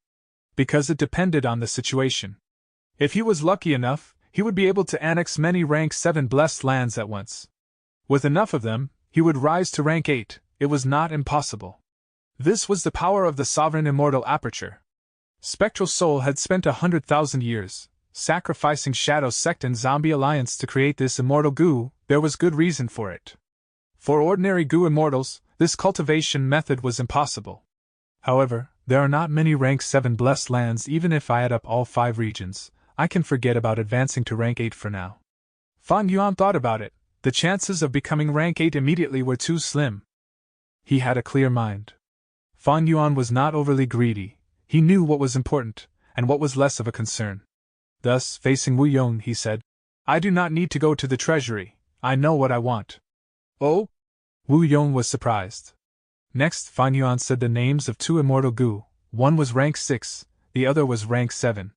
because it depended on the situation. If he was lucky enough, he would be able to annex many rank 7 blessed lands at once. With enough of them, he would rise to rank 8, it was not impossible. This was the power of the sovereign immortal aperture. Spectral Soul had spent 100,000 years, sacrificing Shadow Sect and Zombie Alliance to create this immortal goo. There was good reason for it. For ordinary goo immortals, this cultivation method was impossible. However, there are not many rank 7 blessed lands. Even if I add up all 5 regions, I can forget about advancing to rank 8 for now. Fan Yuan thought about it. The chances of becoming rank 8 immediately were too slim. He had a clear mind. Fan Yuan was not overly greedy. He knew what was important, and what was less of a concern. Thus, facing Wu Yong, he said, I do not need to go to the treasury. I know what I want. Oh? Wu Yong was surprised. Next, Fan Yuan said the names of 2 immortal goo. One was rank 6, the other was rank 7.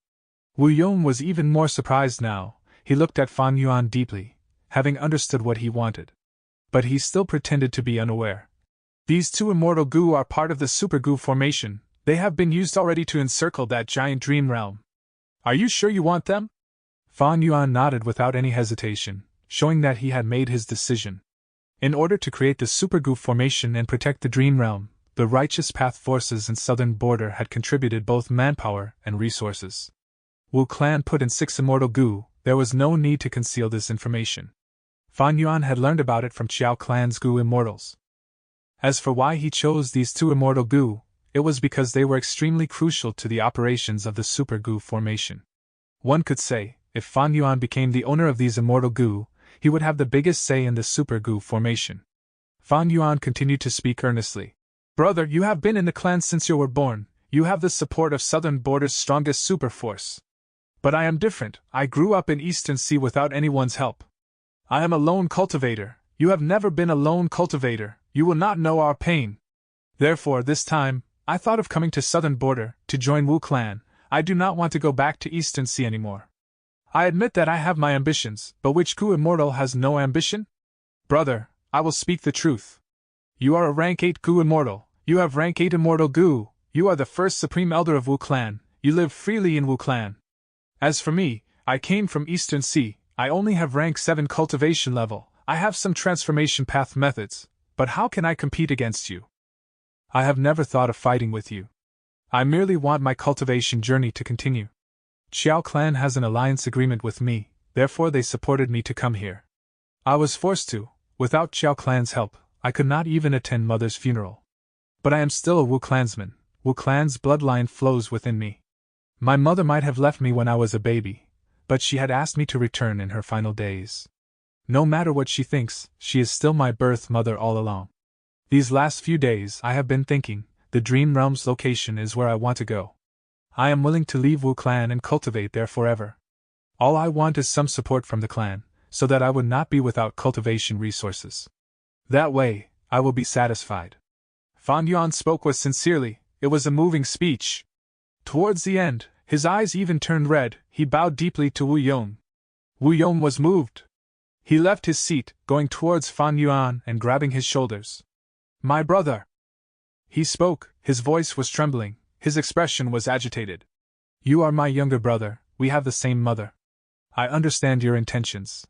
Wu Yong was even more surprised now. He looked at Fan Yuan deeply, having understood what he wanted. But he still pretended to be unaware. These 2 immortal goo are part of the super goo formation. They have been used already to encircle that giant dream realm. Are you sure you want them? Fan Yuan nodded without any hesitation, showing that he had made his decision. In order to create the super goo formation and protect the dream realm, the Righteous Path forces in southern border had contributed both manpower and resources. Wu Clan put in 6 immortal goo. There was no need to conceal this information. Fan Yuan had learned about it from Qiao Clan's goo immortals. As for why he chose these 2 immortal goo, it was because they were extremely crucial to the operations of the super goo formation. One could say, if Fan Yuan became the owner of these immortal goo, he would have the biggest say in the super goo formation. Fan Yuan continued to speak earnestly. Brother, you have been in the clan since you were born. You have the support of southern border's strongest super force. But I am different. I grew up in Eastern Sea without anyone's help. I am a lone cultivator. You have never been a lone cultivator. You will not know our pain. Therefore, this time, I thought of coming to southern border to join Wu Clan. I do not want to go back to Eastern Sea anymore. I admit that I have my ambitions, but which goo immortal has no ambition? Brother, I will speak the truth. You are a rank 8 goo immortal. You have rank 8 immortal goo. You are the first supreme elder of Wu clan, you live freely in Wu clan. As for me, I came from Eastern Sea, I only have rank 7 cultivation level, I have some transformation path methods, but how can I compete against you? I have never thought of fighting with you. I merely want my cultivation journey to continue. Xiao clan has an alliance agreement with me, therefore they supported me to come here. I was forced to. Without Xiao clan's help, I could not even attend mother's funeral. But I am still a Wu clansman. Wu clan's bloodline flows within me. My mother might have left me when I was a baby, but she had asked me to return in her final days. No matter what she thinks, she is still my birth mother all along. These last few days I have been thinking, the Dream Realm's location is where I want to go. I am willing to leave Wu clan and cultivate there forever. All I want is some support from the clan, so that I would not be without cultivation resources. That way, I will be satisfied. Fan Yuan spoke with sincerely, it was a moving speech. Towards the end, his eyes even turned red, he bowed deeply to Wu Yong. Wu Yong was moved. He left his seat, going towards Fan Yuan and grabbing his shoulders. My brother! He spoke, his voice was trembling, his expression was agitated. You are my younger brother, we have the same mother. I understand your intentions.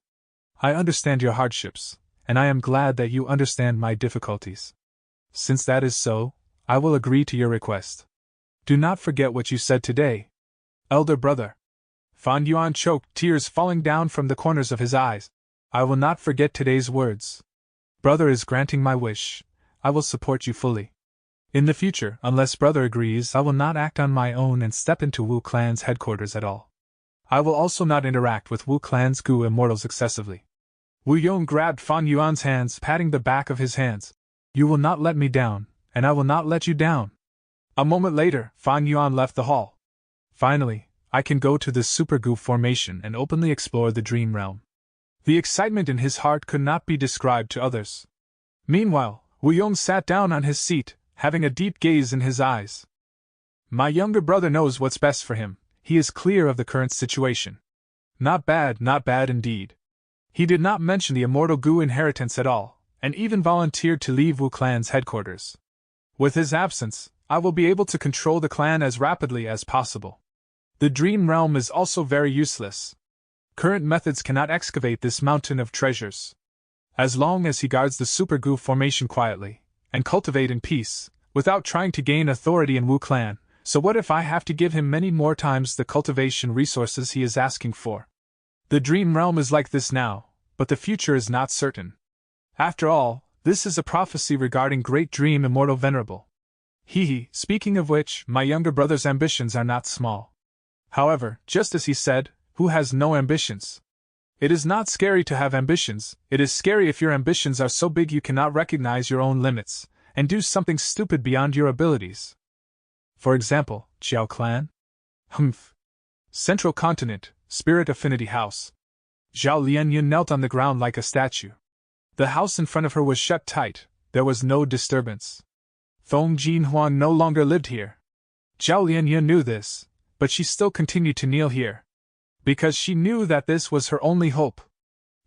I understand your hardships, and I am glad that you understand my difficulties. Since that is so, I will agree to your request. Do not forget what you said today. Elder brother. Fan Yuan choked, tears falling down from the corners of his eyes. I will not forget today's words. Brother is granting my wish. I will support you fully. In the future, unless brother agrees, I will not act on my own and step into Wu clan's headquarters at all. I will also not interact with Wu clan's Gu immortals excessively. Wu Yong grabbed Fan Yuan's hands, patting the back of his hands. You will not let me down, and I will not let you down. A moment later, Fan Yuan left the hall. Finally, I can go to the Super Gu formation and openly explore the Dream Realm. The excitement in his heart could not be described to others. Meanwhile, Wu Yong sat down on his seat, having a deep gaze in his eyes. My younger brother knows what's best for him, he is clear of the current situation. Not bad indeed. He did not mention the immortal Gu inheritance at all, and even volunteered to leave Wu clan's headquarters. With his absence, I will be able to control the clan as rapidly as possible. The Dream Realm is also very useless. Current methods cannot excavate this mountain of treasures. As long as he guards the Super Gu formation quietly, and cultivate in peace, without trying to gain authority in Wu clan, so what if I have to give him many more times the cultivation resources he is asking for? The Dream Realm is like this now, but the future is not certain. After all, this is a prophecy regarding Great Dream Immortal Venerable. Speaking of which, my younger brother's ambitions are not small. However, just as he said, who has no ambitions? It is not scary to have ambitions, it is scary if your ambitions are so big you cannot recognize your own limits, and do something stupid beyond your abilities. For example, Xiao Clan? Central Continent, Spirit Affinity House. Zhao Lianyun knelt on the ground like a statue. The house in front of her was shut tight, there was no disturbance. Thong Jin Huan no longer lived here. Zhao Lianyun knew this, but she still continued to kneel here. Because she knew that this was her only hope.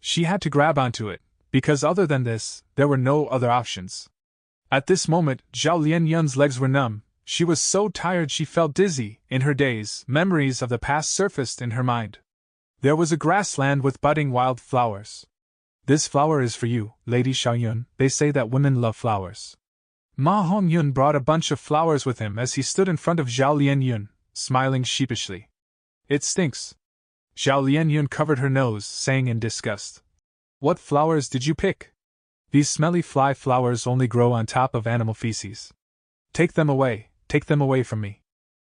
She had to grab onto it, because other than this, there were no other options. At this moment, Zhao Lianyun's legs were numb, she was so tired she felt dizzy. In her daze, memories of the past surfaced in her mind. There was a grassland with budding wild flowers. This flower is for you, Lady Xiaoyun, they say that women love flowers. Ma Hongyun brought a bunch of flowers with him as he stood in front of Zhao Lianyun, smiling sheepishly. It stinks. Zhao Lianyun covered her nose, saying in disgust. What flowers did you pick? These smelly fly flowers only grow on top of animal feces. Take them away from me.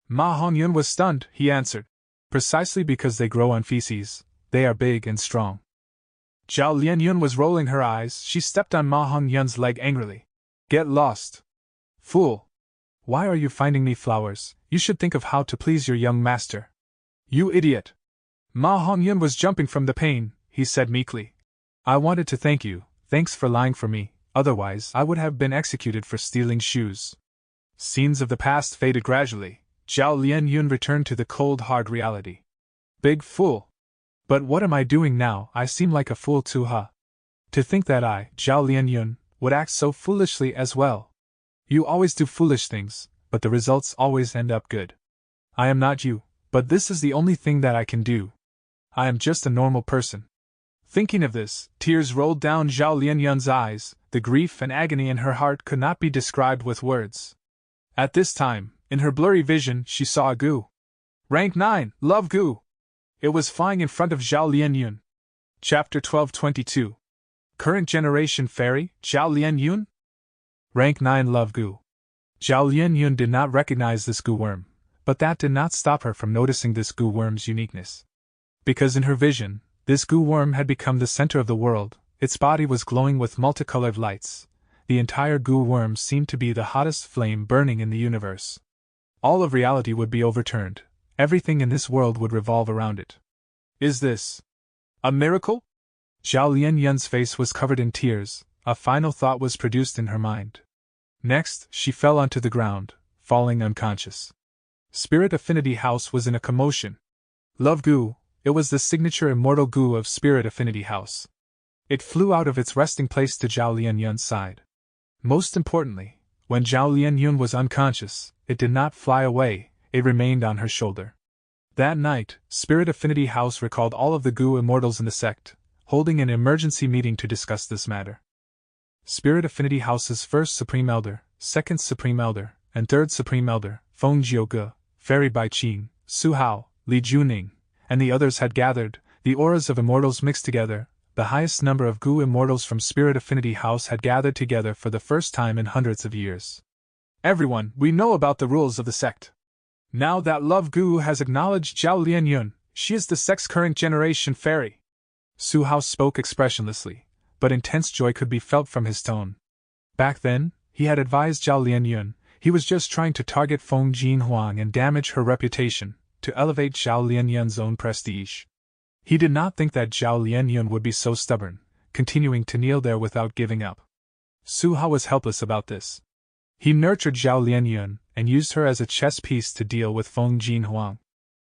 Ma Hongyun was stunned, he answered. Precisely because they grow on feces, they are big and strong. Zhao Lianyun was rolling her eyes, she stepped on Ma Hongyun's leg angrily. Get lost. Fool. Why are you finding me flowers? You should think of how to please your young master. You idiot. Ma Hongyun was jumping from the pain, he said meekly. I wanted to thank you, thanks for lying for me, otherwise I would have been executed for stealing shoes. Scenes of the past faded gradually, Zhao Lianyun returned to the cold hard reality. Big fool. But what am I doing now? I seem like a fool too, huh? To think that I, Zhao Lianyun, would act so foolishly as well. You always do foolish things, but the results always end up good. I am not you, but this is the only thing that I can do. I am just a normal person. Thinking of this, tears rolled down Zhao Lianyun's eyes. The grief and agony in her heart could not be described with words. At this time, in her blurry vision, she saw a Gu. Rank 9, Love Gu! It was flying in front of Zhao Lianyun. Chapter 1222. Current Generation Fairy, Zhao Lianyun? Rank 9 Love Gu. Zhao Lianyun did not recognize this Gu worm, but that did not stop her from noticing this Gu worm's uniqueness. Because in her vision, this Gu worm had become the center of the world. Its body was glowing with multicolored lights. The entire Gu worm seemed to be the hottest flame burning in the universe. All of reality would be overturned. Everything in this world would revolve around it. Is this a miracle? Zhao Lianyun's face was covered in tears. A final thought was produced in her mind. Next, she fell onto the ground, falling unconscious. Spirit Affinity House was in a commotion. Love Gu, it was the signature immortal Gu of Spirit Affinity House. It flew out of its resting place to Zhao Lianyun's side. Most importantly, when Zhao Lianyun was unconscious, it did not fly away, it remained on her shoulder. That night, Spirit Affinity House recalled all of the Gu immortals in the sect, holding an emergency meeting to discuss this matter. Spirit Affinity House's first Supreme Elder, second Supreme Elder, and third Supreme Elder, Feng Jiuge, Fairy Bai Qing, Su Hao, Li Juning, and the others had gathered. The auras of immortals mixed together. The highest number of Gu immortals from Spirit Affinity House had gathered together for the first time in hundreds of years. Everyone, we know about the rules of the sect. Now that Love Gu has acknowledged Zhao Lianyun, she is the sect's current generation fairy. Su Hao spoke expressionlessly, but intense joy could be felt from his tone. Back then, he had advised Zhao Lianyun, he was just trying to target Feng Jinhuang and damage her reputation, to elevate Zhao Lianyun's own prestige. He did not think that Zhao Lianyun would be so stubborn, continuing to kneel there without giving up. Su Hao was helpless about this. He nurtured Zhao Lianyun, and used her as a chess piece to deal with Feng Jinhuang.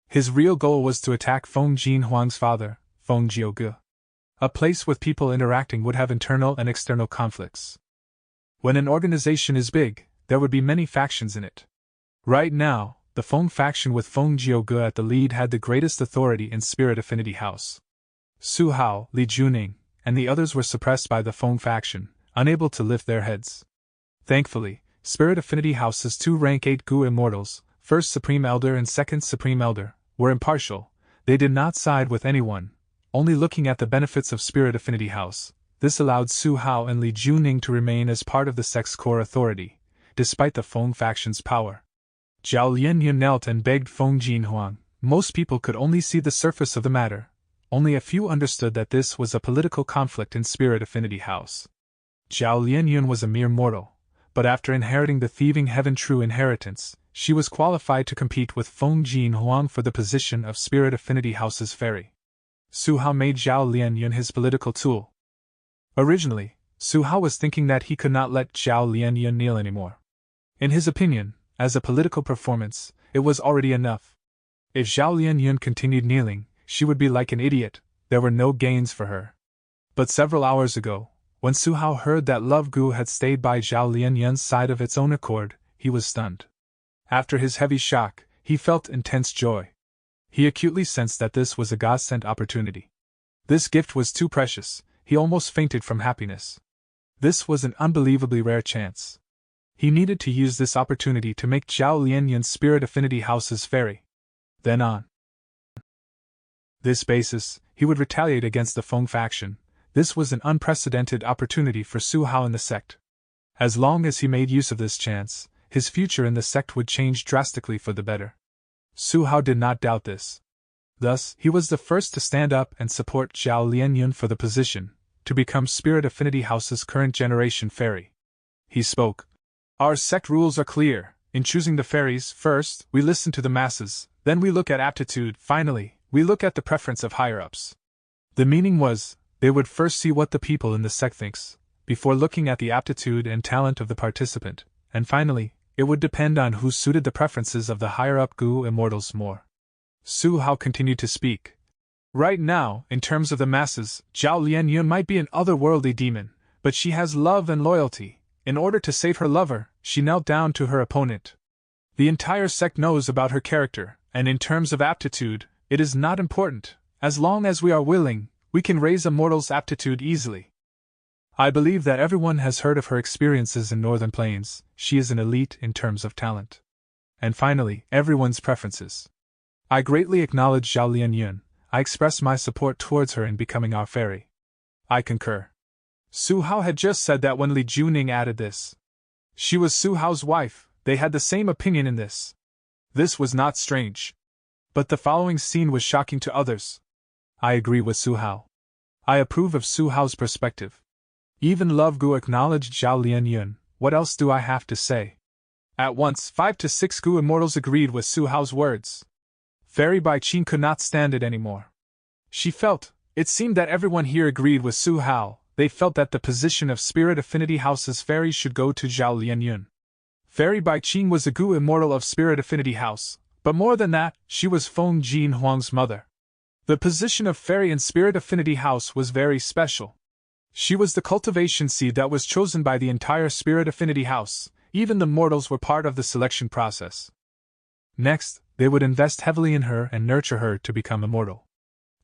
His real goal was to attack Feng Jinhuang's father, Feng Jiuge. A place with people interacting would have internal and external conflicts. When an organization is big, there would be many factions in it. Right now, the Feng faction with Feng Jiuge at the lead had the greatest authority in Spirit Affinity House. Su Hao, Li Juning, and the others were suppressed by the Feng faction, unable to lift their heads. Thankfully, Spirit Affinity House's two rank 8 Gu immortals, first Supreme Elder and second Supreme Elder, were impartial. They did not side with anyone, only looking at the benefits of Spirit Affinity House. This allowed Su Hao and Li Juning to remain as part of the sect's core authority, despite the Feng faction's power. Zhao Lianyun knelt and begged Feng Jinhuang. Most people could only see the surface of the matter. Only a few understood that this was a political conflict in Spirit Affinity House. Zhao Lianyun was a mere mortal, but after inheriting the thieving heaven true inheritance, she was qualified to compete with Feng Jinhuang for the position of Spirit Affinity House's fairy. Su Hao made Zhao Lianyun his political tool. Originally, Su Hao was thinking that he could not let Zhao Lianyun kneel anymore. In his opinion, as a political performance, it was already enough. If Zhao Lianyun continued kneeling, she would be like an idiot. There were no gains for her. But several hours ago, when Su Hao heard that Love Gu had stayed by Zhao Lianyun's side of its own accord, he was stunned. After his heavy shock, he felt intense joy. He acutely sensed that this was a God-sent opportunity. This gift was too precious, he almost fainted from happiness. This was an unbelievably rare chance. He needed to use this opportunity to make Zhao Lianyun's Spirit Affinity House's fairy. Then on this basis, he would retaliate against the Feng faction. This was an unprecedented opportunity for Su Hao in the sect. As long as he made use of this chance, his future in the sect would change drastically for the better. Su Hao did not doubt this. Thus, he was the first to stand up and support Zhao Lianyun for the position, to become Spirit Affinity House's current generation fairy. He spoke. Our sect rules are clear. In choosing the fairies, first, we listen to the masses, then we look at aptitude, finally, we look at the preference of higher-ups. The meaning was, they would first see what the people in the sect thinks, before looking at the aptitude and talent of the participant, and finally, it would depend on who suited the preferences of the higher-up Gu immortals more. Su Hao continued to speak. Right now, in terms of the masses, Zhao Lianyun might be an otherworldly demon, but she has love and loyalty. In order to save her lover, she knelt down to her opponent. The entire sect knows about her character, and in terms of aptitude, it is not important. As long as we are willing, we can raise a mortal's aptitude easily. I believe that everyone has heard of her experiences in Northern Plains. She is an elite in terms of talent. And finally, everyone's preferences. I greatly acknowledge Zhao Lianyun. I express my support towards her in becoming our fairy. I concur. Su Hao had just said that when Li Juning added this. She was Su Hao's wife, they had the same opinion in this. This was not strange. But the following scene was shocking to others. I agree with Su Hao. I approve of Su Hao's perspective. Even Love Gu acknowledged Zhao Lianyun. What else do I have to say? At once, 5 to 6 Gu immortals agreed with Su Hao's words. Fairy Bai Qing could not stand it anymore. She felt, it seemed that everyone here agreed with Su Hao. They felt that the position of Spirit Affinity House's fairy should go to Zhao Lianyun. Fairy Bai Qing was a Gu immortal of Spirit Affinity House, but more than that, she was Feng Jin Huang's mother. The position of fairy in Spirit Affinity House was very special. She was the cultivation seed that was chosen by the entire Spirit Affinity House. Even the mortals were part of the selection process. Next, they would invest heavily in her and nurture her to become immortal.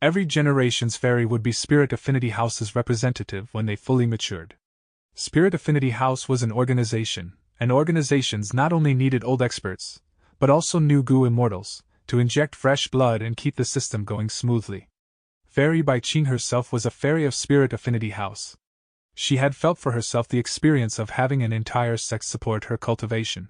Every generation's fairy would be Spirit Affinity House's representative when they fully matured. Spirit Affinity House was an organization, and organizations not only needed old experts, but also new Gu immortals, to inject fresh blood and keep the system going smoothly. Fairy Bai Qing herself was a fairy of Spirit Affinity House. She had felt for herself the experience of having an entire sect support her cultivation.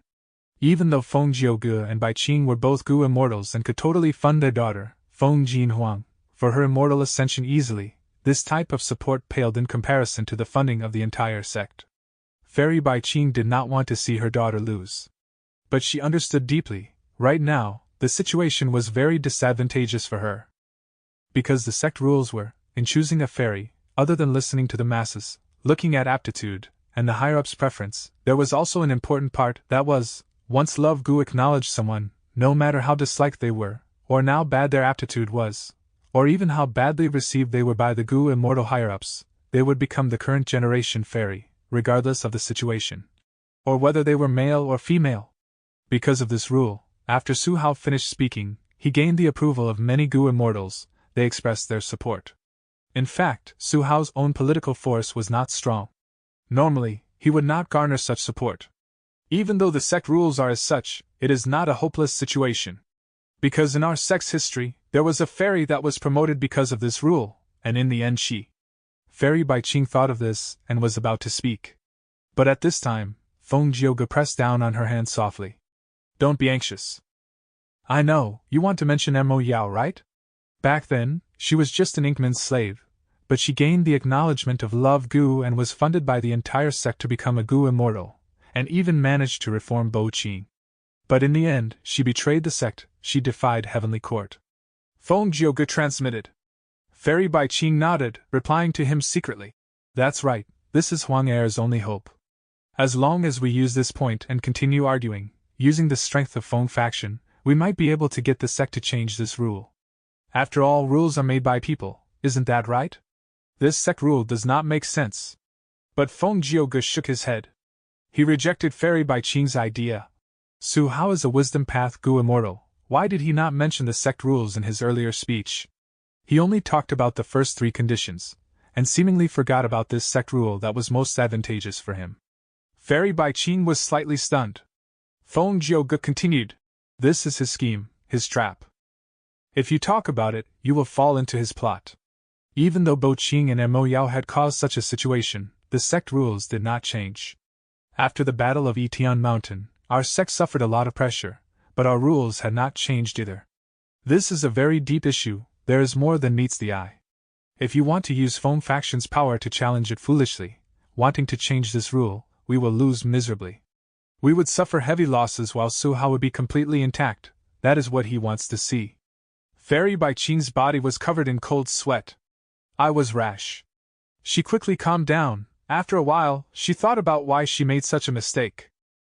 Even though Feng Jiuge and Bai Qing were both Gu immortals and could totally fund their daughter, Feng Jin Huang, for her immortal ascension easily, this type of support paled in comparison to the funding of the entire sect. Fairy Bai Qing did not want to see her daughter lose. But she understood deeply, right now, the situation was very disadvantageous for her. Because the sect rules were, in choosing a fairy, other than listening to the masses, looking at aptitude, and the higher-up's preference, there was also an important part that was, once Love Gu acknowledged someone, no matter how disliked they were, or how bad their aptitude was, or even how badly received they were by the Gu immortal higher-ups, they would become the current generation fairy, regardless of the situation. Or whether they were male or female. Because of this rule, after Su Hao finished speaking, he gained the approval of many Gu immortals. They expressed their support. In fact, Su Hao's own political force was not strong. Normally, he would not garner such support. Even though the sect rules are as such, it is not a hopeless situation. Because in our sect's history, there was a fairy that was promoted because of this rule, and in the end she. Fairy Bai Qing thought of this and was about to speak. But at this time, Feng Jiuge pressed down on her hand softly. Don't be anxious. I know, you want to mention Mo Yao, right? Back then, she was just an Inkman's slave, but she gained the acknowledgement of Love Gu and was funded by the entire sect to become a Gu immortal, and even managed to reform Bo Qing. But in the end, she betrayed the sect, she defied Heavenly Court. Feng Jiuge transmitted. Fairy Bai Qing nodded, replying to him secretly. That's right, this is Huang Er's only hope. As long as we use this point and continue arguing, using the strength of Feng faction, we might be able to get the sect to change this rule. After all, rules are made by people, isn't that right? This sect rule does not make sense. But Feng Jiuge shook his head. He rejected Fairy Bai Qing's idea. Su Hao is a wisdom path Gu immortal. Why did he not mention the sect rules in his earlier speech? He only talked about the first 3 conditions, and seemingly forgot about this sect rule that was most advantageous for him. Fairy Bai Qing was slightly stunned. Feng Jiuge continued. This is his scheme, his trap. If you talk about it, you will fall into his plot. Even though Bo Qing and Mo Yao had caused such a situation, the sect rules did not change. After the Battle of Yitian Mountain, our sect suffered a lot of pressure, but our rules had not changed either. This is a very deep issue, there is more than meets the eye. If you want to use Feng faction's power to challenge it foolishly, wanting to change this rule, we will lose miserably. We would suffer heavy losses while Su Hao would be completely intact. That is what he wants to see. Fairy Bai Qing's body was covered in cold sweat. I was rash. She quickly calmed down. After a while, she thought about why she made such a mistake.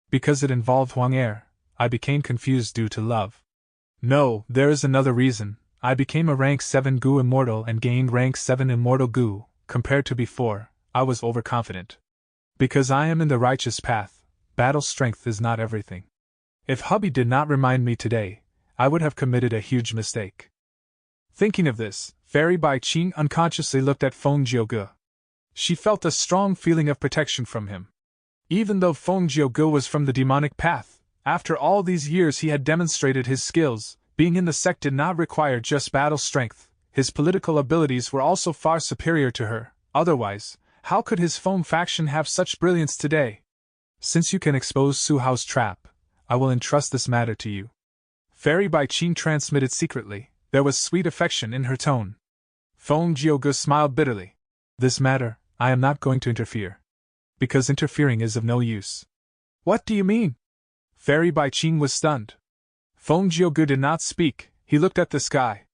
Because it involved Huang Er, I became confused due to love. No, there is another reason. I became a rank 7 Gu immortal and gained rank 7 immortal Gu. Compared to before, I was overconfident. Because I am in the righteous path, battle strength is not everything. If hubby did not remind me today, I would have committed a huge mistake. Thinking of this, Fairy Bai Qing unconsciously looked at Feng Jiuge. She felt a strong feeling of protection from him. Even though Feng Jiuge was from the demonic path, after all these years he had demonstrated his skills. Being in the sect did not require just battle strength, his political abilities were also far superior to her, otherwise, how could his Feng faction have such brilliance today? Since you can expose Su Hao's trap, I will entrust this matter to you. Fairy Bai Qing transmitted secretly, there was sweet affection in her tone. Feng Jiuge smiled bitterly. This matter, I am not going to interfere. Because interfering is of no use. What do you mean? Fairy Bai Qing was stunned. Feng Jiuge did not speak, he looked at the sky.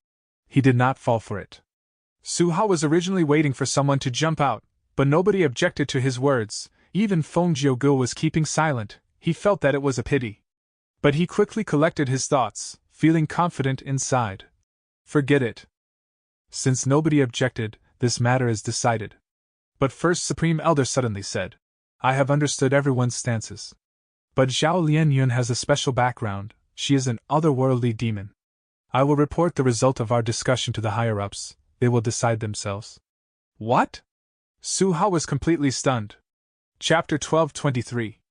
He did not fall for it. Su Hao was originally waiting for someone to jump out, but nobody objected to his words, even Feng Jiuge was keeping silent, he felt that it was a pity. But he quickly collected his thoughts, feeling confident inside. Forget it. Since nobody objected, this matter is decided. But First Supreme Elder suddenly said, I have understood everyone's stances. But Zhao Lianyun has a special background. She is an otherworldly demon. I will report the result of our discussion to the higher-ups, they will decide themselves. What? Su Hao was completely stunned. Chapter 12:23.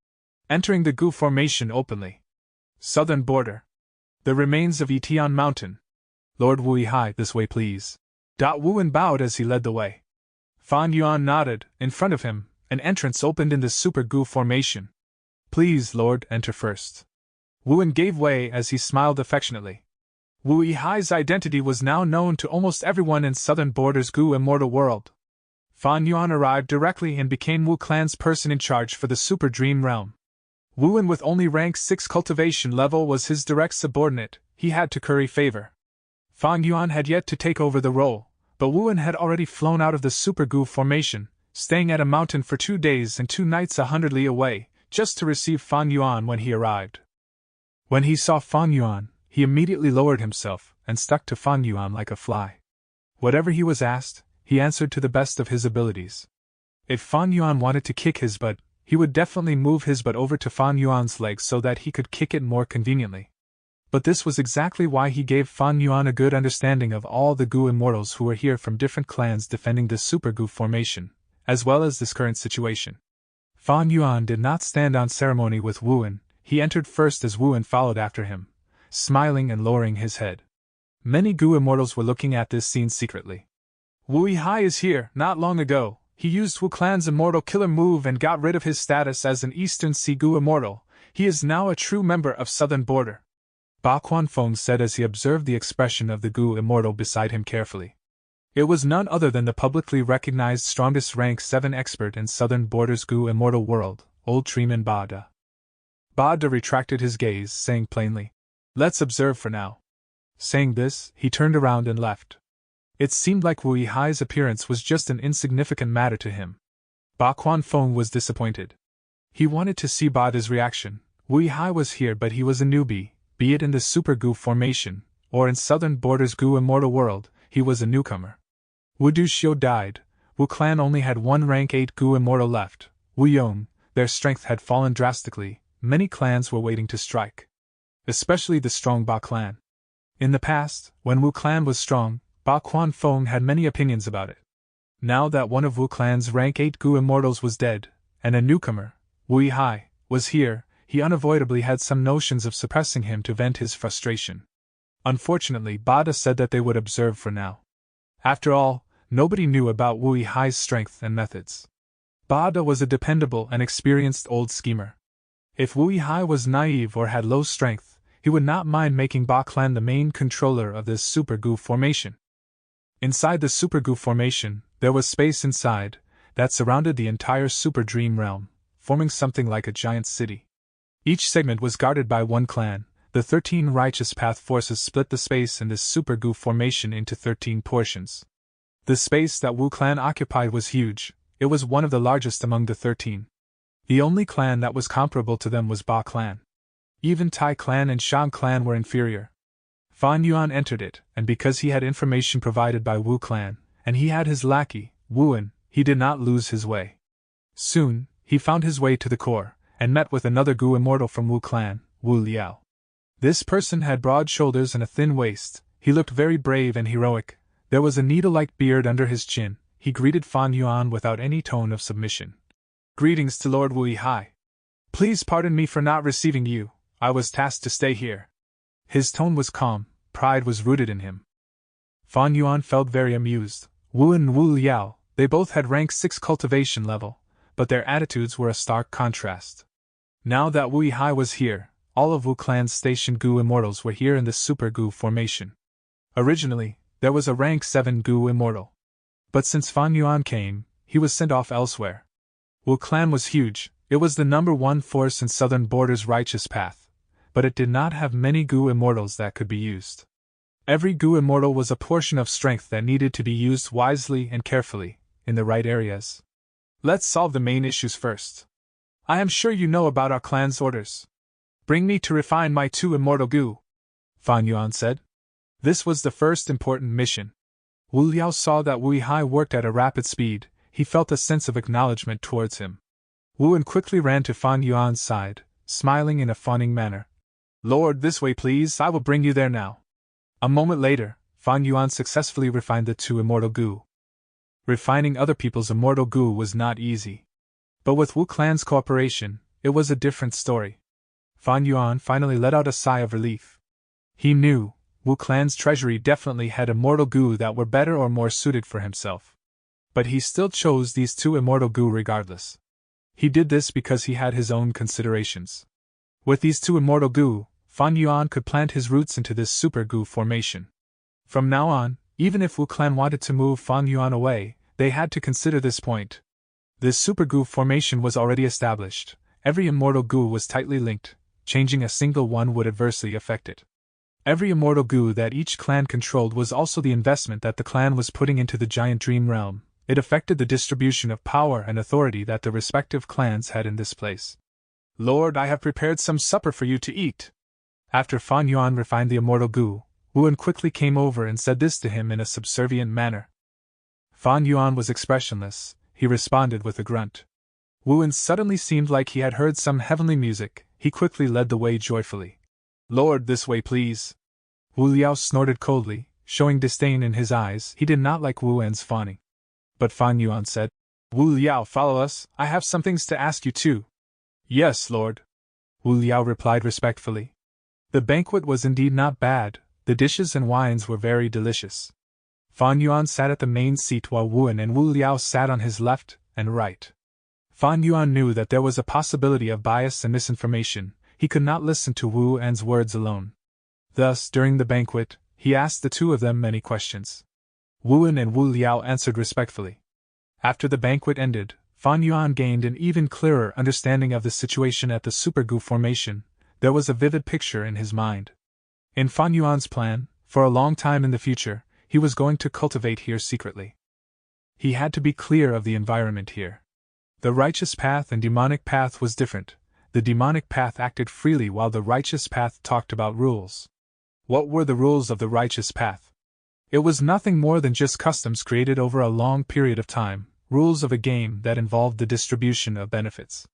Entering the Gu Formation openly. Southern border. The remains of Yitian Mountain. Lord Wu Hai, this way please. Wuan bowed as he led the way. Fan Yuan nodded. In front of him, an entrance opened in the Super Gu Formation. Please, Lord, enter first. Wuan gave way as he smiled affectionately. Wu Yihai's identity was now known to almost everyone in Southern Border's Gu Immortal World. Fan Yuan arrived directly and became Wu Clan's person in charge for the Super Dream Realm. Wuan, with only rank 6 cultivation level, was his direct subordinate, he had to curry favor. Fan Yuan had yet to take over the role, but Wuan had already flown out of the Super Gu Formation, staying at a mountain for 2 days and 2 nights 100 li away, just to receive Fan Yuan when he arrived. When he saw Fan Yuan, he immediately lowered himself and stuck to Fan Yuan like a fly. Whatever he was asked, he answered to the best of his abilities. If Fan Yuan wanted to kick his butt, he would definitely move his butt over to Fan Yuan's legs so that he could kick it more conveniently. But this was exactly why he gave Fan Yuan a good understanding of all the Gu Immortals who were here from different clans defending the Super Gu Formation, as well as this current situation. Fan Yuan did not stand on ceremony with Wuan, he entered first as Wuan followed after him, smiling and lowering his head. Many Gu Immortals were looking at this scene secretly. Wu Yihai is here. Not long ago, he used Wu Clan's Immortal Killer move and got rid of his status as an Eastern Sea Gu Immortal. He is now a true member of Southern Border. Ba Quanfeng said as he observed the expression of the Gu Immortal beside him carefully. It was none other than the publicly recognized strongest rank 7 expert in Southern Border's Gu Immortal World, Old Treeman Bada. Bada retracted his gaze, saying plainly, Let's observe for now. Saying this, he turned around and left. It seemed like Wu Yihai's appearance was just an insignificant matter to him. Ba Quanfeng was disappointed. He wanted to see Bada's reaction. Wu Yihai was here, but he was a newbie, be it in the Super Gu Formation, or in Southern Border's Gu Immortal World, he was a newcomer. Wu Duxiu died. Wu Clan only had 1 rank 8 Gu Immortal left. Wu Yong, their strength had fallen drastically. Many clans were waiting to strike. Especially the strong Ba Clan. In the past, when Wu Clan was strong, Ba Quanfeng had many opinions about it. Now that one of Wu Clan's rank 8 Gu Immortals was dead, and a newcomer, Wu Yihai, was here, he unavoidably had some notions of suppressing him to vent his frustration. Unfortunately, Bada said that they would observe for now. After all, nobody knew about Wu Yihai's strength and methods. Bada was a dependable and experienced old schemer. If Wu Yihai was naive or had low strength, he would not mind making Ba Clan the main controller of this Super Gu Formation. Inside the Super Gu Formation, there was space inside that surrounded the entire Super Dream Realm, forming something like a giant city. Each segment was guarded by 1 clan. The 13 Righteous Path forces split the space in this Super Gu Formation into 13 portions. The space that Wu Clan occupied was huge. It was one of the largest among the 13. The only clan that was comparable to them was Ba Clan. Even Tai Clan and Shang Clan were inferior. Fan Yuan entered it, and because he had information provided by Wu Clan, and he had his lackey, Wuan, he did not lose his way. Soon, he found his way to the core, and met with another Gu Immortal from Wu Clan, Wu Liao. This person had broad shoulders and a thin waist. He looked very brave and heroic. There was a needle-like beard under his chin. He greeted Fan Yuan without any tone of submission. Greetings to Lord Wu Hai. Please pardon me for not receiving you. I was tasked to stay here. His tone was calm. Pride was rooted in him. Fan Yuan felt very amused. Wu and Wu Liao, they both had rank 6 cultivation level, but their attitudes were a stark contrast. Now that Wu Hai was here, all of Wu Clan's station Gu Immortals were here in the Super Gu formation. Originally, there was a rank 7 Gu Immortal. But since Fan Yuan came, he was sent off elsewhere. Wu Clan was huge. It was the #1 force in Southern Border's righteous path, but it did not have many Gu Immortals that could be used. Every Gu Immortal was a portion of strength that needed to be used wisely and carefully, in the right areas. Let's solve the main issues first. I am sure you know about our clan's orders. Bring me to refine my 2 immortal Gu, Fan Yuan said. This was the first important mission. Wu Liao saw that Wu Hai worked at a rapid speed. He felt a sense of acknowledgement towards him. Wu En quickly ran to Fan Yuan's side, smiling in a fawning manner. Lord, this way please, I will bring you there now. A moment later, Fan Yuan successfully refined the 2 immortal Gu. Refining other people's immortal Gu was not easy. But with Wu Clan's cooperation, it was a different story. Fan Yuan finally let out a sigh of relief. He knew Wu Clan's treasury definitely had immortal Gu that were better or more suited for himself. But he still chose these 2 immortal Gu regardless. He did this because he had his own considerations. With these 2 immortal Gu, Fan Yuan could plant his roots into this Super Gu formation. From now on, even if Wu Clan wanted to move Fan Yuan away, they had to consider this point. This Super Gu formation was already established. Every immortal Gu was tightly linked. Changing a single one would adversely affect it. Every immortal Gu that each clan controlled was also the investment that the clan was putting into the giant dream realm. It affected the distribution of power and authority that the respective clans had in this place. Lord, I have prepared some supper for you to eat. After Fan Yuan refined the immortal Gu, Wu En quickly came over and said this to him in a subservient manner. Fan Yuan was expressionless. He responded with a grunt. Wu En suddenly seemed like he had heard some heavenly music. He quickly led the way joyfully. Lord, this way please. Wu Liao snorted coldly, showing disdain in his eyes. He did not like Wu En's fawning. But Fan Yuan said, Wu Liao, follow us, I have some things to ask you too. Yes, Lord. Wu Liao replied respectfully. The banquet was indeed not bad. The dishes and wines were very delicious. Fan Yuan sat at the main seat while Wu En and Wu Liao sat on his left and right. Fan Yuan knew that there was a possibility of bias and misinformation. He could not listen to Wu En's words alone. Thus, during the banquet, he asked the 2 of them many questions. Wu En and Wu Liao answered respectfully. After the banquet ended, Fan Yuan gained an even clearer understanding of the situation at the Super Gu formation. There was a vivid picture in his mind. In Fan Yuan's plan, for a long time in the future, he was going to cultivate here secretly. He had to be clear of the environment here. The righteous path and demonic path was different. The demonic path acted freely while the righteous path talked about rules. What were the rules of the righteous path? It was nothing more than just customs created over a long period of time, rules of a game that involved the distribution of benefits.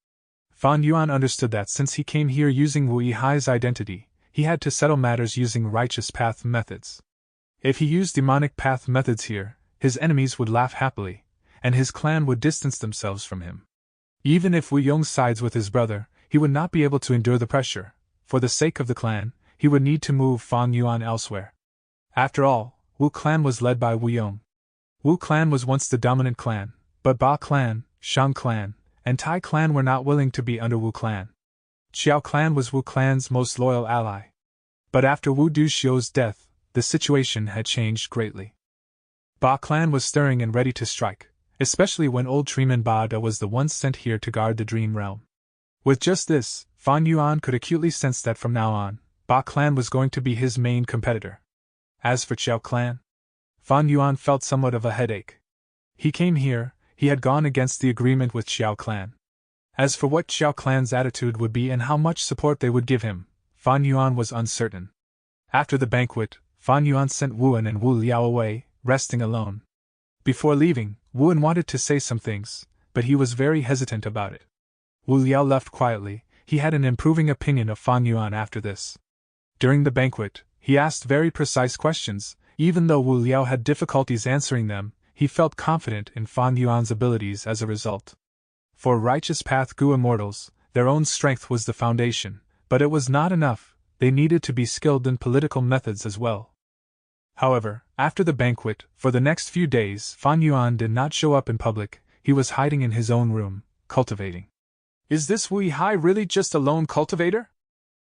Fan Yuan understood that since he came here using Wu Hai's identity, he had to settle matters using righteous path methods. If he used demonic path methods here, his enemies would laugh happily, and his clan would distance themselves from him. Even if Wu Yong sides with his brother, he would not be able to endure the pressure. For the sake of the clan, he would need to move Fan Yuan elsewhere. After all, Wu clan was led by Wu Yong. Wu clan was once the dominant clan, but Ba clan, Shang clan, and Tai clan were not willing to be under Wu clan. Xiao clan was Wu clan's most loyal ally. But after Wu Duxiu's death, the situation had changed greatly. Ba clan was stirring and ready to strike, especially when old Treeman Ba Da was the one sent here to guard the dream realm. With just this, Fan Yuan could acutely sense that from now on, Ba clan was going to be his main competitor. As for Xiao clan, Fan Yuan felt somewhat of a headache. He came here, he had gone against the agreement with Xiao clan. As for what Xiao clan's attitude would be and how much support they would give him, Fan Yuan was uncertain. After the banquet, Fan Yuan sent Wu En and Wu Liao away, resting alone. Before leaving, Wu En wanted to say some things, but he was very hesitant about it. Wu Liao left quietly. he had an improving opinion of Fan Yuan after this. During the banquet, he asked very precise questions. Even though Wu Liao had difficulties answering them, he felt confident in Fan Yuan's abilities as a result. For Righteous Path Gu immortals, their own strength was the foundation, but it was not enough, they needed to be skilled in political methods as well. However, after the banquet, for the next few days, Fan Yuan did not show up in public. He was hiding in his own room, cultivating. Is this Wu Hai really just a lone cultivator?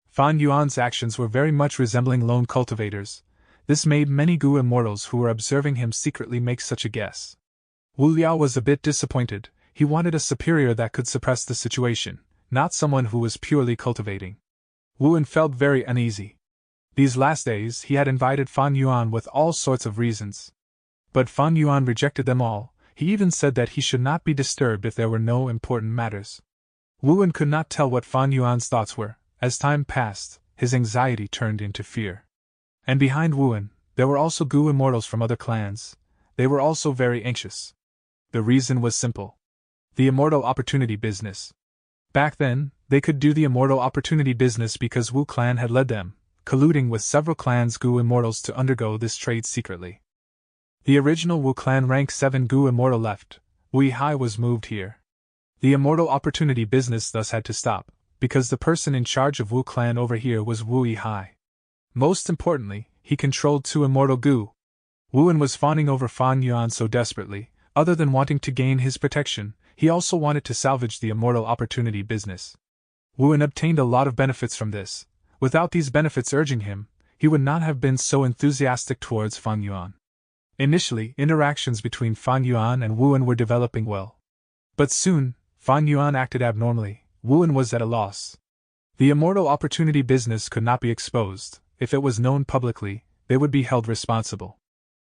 Fan Yuan's actions were very much resembling lone cultivators. This made many Gu immortals who were observing him secretly make such a guess. Wu Liao was a bit disappointed. He wanted a superior that could suppress the situation, not someone who was purely cultivating. Wu En felt very uneasy. These last days he had invited Fan Yuan with all sorts of reasons. But Fan Yuan rejected them all. He even said that he should not be disturbed if there were no important matters. Wu En could not tell what Fan Yuan's thoughts were. As time passed, his anxiety turned into fear. And behind Wu En, there were also Gu immortals from other clans. They were also very anxious. The reason was simple. The immortal opportunity business. Back then, they could do the immortal opportunity business because Wu clan had led them, colluding with several clans Gu immortals to undergo this trade secretly. The original Wu clan rank 7 Gu immortal left. Wu Hai was moved here. The immortal opportunity business thus had to stop, because the person in charge of Wu clan over here was Wu Hai. Most importantly, he controlled 2 immortal Gu. Wu En was fawning over Fan Yuan so desperately. Other than wanting to gain his protection, he also wanted to salvage the immortal opportunity business. Wu En obtained a lot of benefits from this. Without these benefits urging him, he would not have been so enthusiastic towards Fan Yuan. Initially, interactions between Fan Yuan and Wu En were developing well. But soon, Fan Yuan acted abnormally. Wu En was at a loss. The immortal opportunity business could not be exposed. If it was known publicly, they would be held responsible.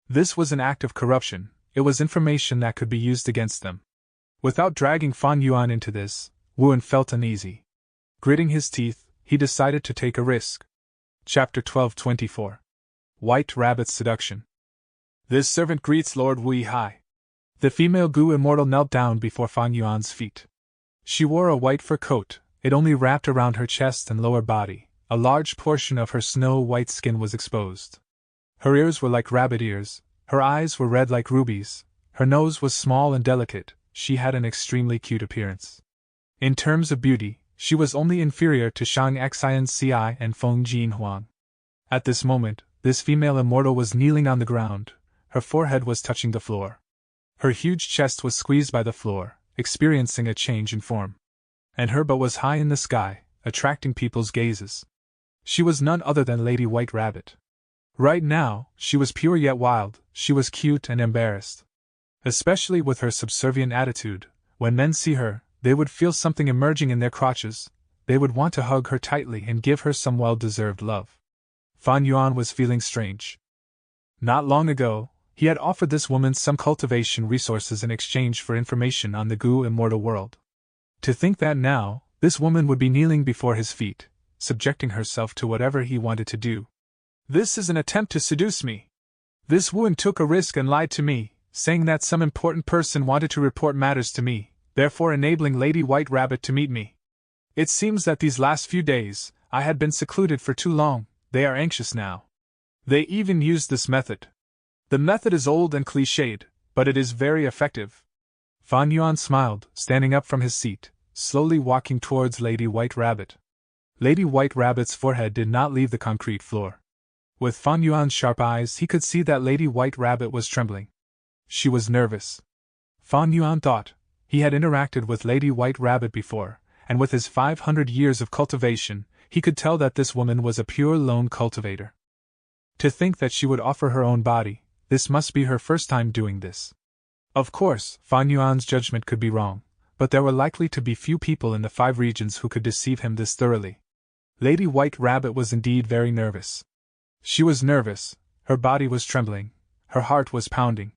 This was an act of corruption. It was information that could be used against them. Without dragging Fan Yuan into this, Wu En felt uneasy. Gritting his teeth, he decided to take a risk. Chapter 12:24. White Rabbit's Seduction. This servant greets Lord Wu Hai. The female Gu immortal knelt down before Fan Yuan's feet. She wore a white fur coat. It only wrapped around her chest and lower body. A large portion of her snow-white skin was exposed. Her ears were like rabbit ears. Her eyes were red like rubies. Her nose was small and delicate. She had an extremely cute appearance. In terms of beauty, she was only inferior to Shang Xianci and Feng Jinhuang. At this moment, this female immortal was kneeling on the ground. Her forehead was touching the floor. Her huge chest was squeezed by the floor, experiencing a change in form. And her butt was high in the sky, attracting people's gazes. She was none other than Lady White Rabbit. Right now, she was pure yet wild. She was cute and embarrassed. Especially with her subservient attitude, when men see her, they would feel something emerging in their crotches. They would want to hug her tightly and give her some well-deserved love. Fan Yuan was feeling strange. Not long ago, he had offered this woman some cultivation resources in exchange for information on the Gu immortal world. To think that now, this woman would be kneeling before his feet, subjecting herself to whatever he wanted to do. This is an attempt to seduce me. This Wu En took a risk and lied to me, saying that some important person wanted to report matters to me, therefore enabling Lady White Rabbit to meet me. It seems that these last few days, I had been secluded for too long. They are anxious now. They even used this method. The method is old and cliched, but it is very effective. Fan Yuan smiled, standing up from his seat, slowly walking towards Lady White Rabbit. Lady White Rabbit's forehead did not leave the concrete floor. With Fan Yuan's sharp eyes, he could see that Lady White Rabbit was trembling. She was nervous. Fan Yuan thought. He had interacted with Lady White Rabbit before, and with his 500 years of cultivation, he could tell that this woman was a pure lone cultivator. To think that she would offer her own body, this must be her first time doing this. Of course, Fan Yuan's judgment could be wrong, but there were likely to be few people in the 5 regions who could deceive him this thoroughly. Lady White Rabbit was indeed very nervous. She was nervous, her body was trembling, her heart was pounding.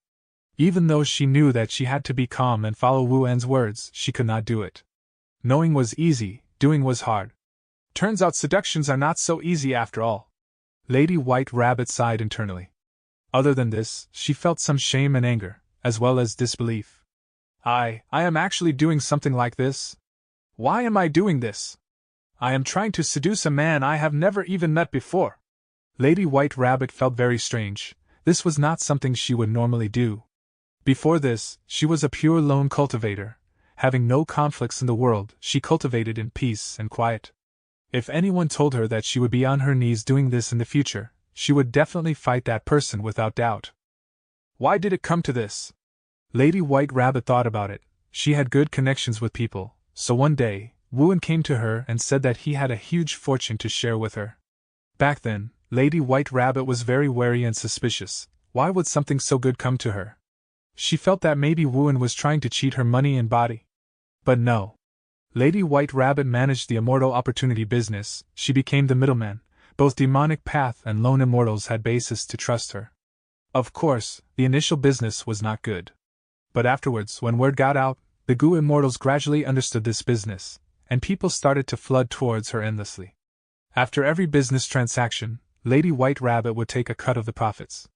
Even though she knew that she had to be calm and follow Wu En's words, she could not do it. Knowing was easy, doing was hard. Turns out seductions are not so easy after all. Lady White Rabbit sighed internally. Other than this, she felt some shame and anger, as well as disbelief. I am actually doing something like this? Why am I doing this? I am trying to seduce a man I have never even met before. Lady White Rabbit felt very strange. This was not something she would normally do. Before this, she was a pure lone cultivator. Having no conflicts in the world, she cultivated in peace and quiet. If anyone told her that she would be on her knees doing this in the future, she would definitely fight that person without doubt. Why did it come to this? Lady White Rabbit thought about it. She had good connections with people, so one day, Wuan came to her and said that he had a huge fortune to share with her. Back then, Lady White Rabbit was very wary and suspicious. Why would something so good come to her? She felt that maybe Wuan was trying to cheat her money and body. But no. Lady White Rabbit managed the immortal opportunity business. She became the middleman. Both demonic path and lone immortals had basis to trust her. Of course, the initial business was not good. But afterwards, when word got out, the Gu immortals gradually understood this business, and people started to flood towards her endlessly. After every business transaction, Lady White Rabbit would take a cut of the profits.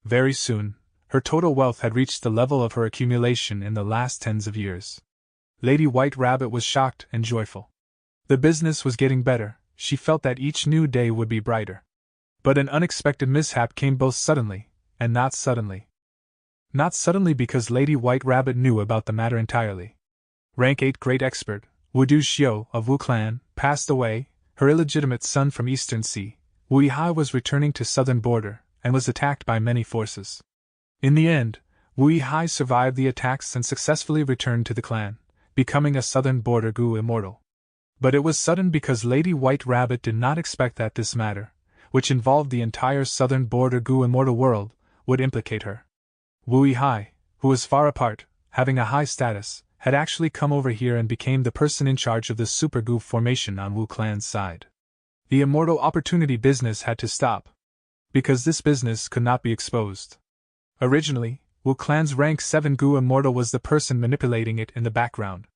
Very soon, her total wealth had reached the level of her accumulation in the last tens of years. Lady White Rabbit was shocked and joyful. The business was getting better. She felt that each new day would be brighter. But an unexpected mishap came both suddenly, and not suddenly. Not suddenly because Lady White Rabbit knew about the matter entirely. Rank 8 Great Expert, Wu Du Xiu of Wu Clan, passed away. Her illegitimate son from Eastern Sea, Wu Yihai, was returning to southern border, and was attacked by many forces. In the end, Wu Yihai survived the attacks and successfully returned to the clan, becoming a southern border Gu immortal. But it was sudden because Lady White Rabbit did not expect that this matter, which involved the entire southern border Gu immortal world, would implicate her. Wu Yihai, who was far apart, having a high status, had actually come over here and became the person in charge of the Super Gu formation on Wu Clan's side. The immortal opportunity business had to stop, because this business could not be exposed. Originally, Wu Clan's rank 7 Gu immortal was the person manipulating it in the background.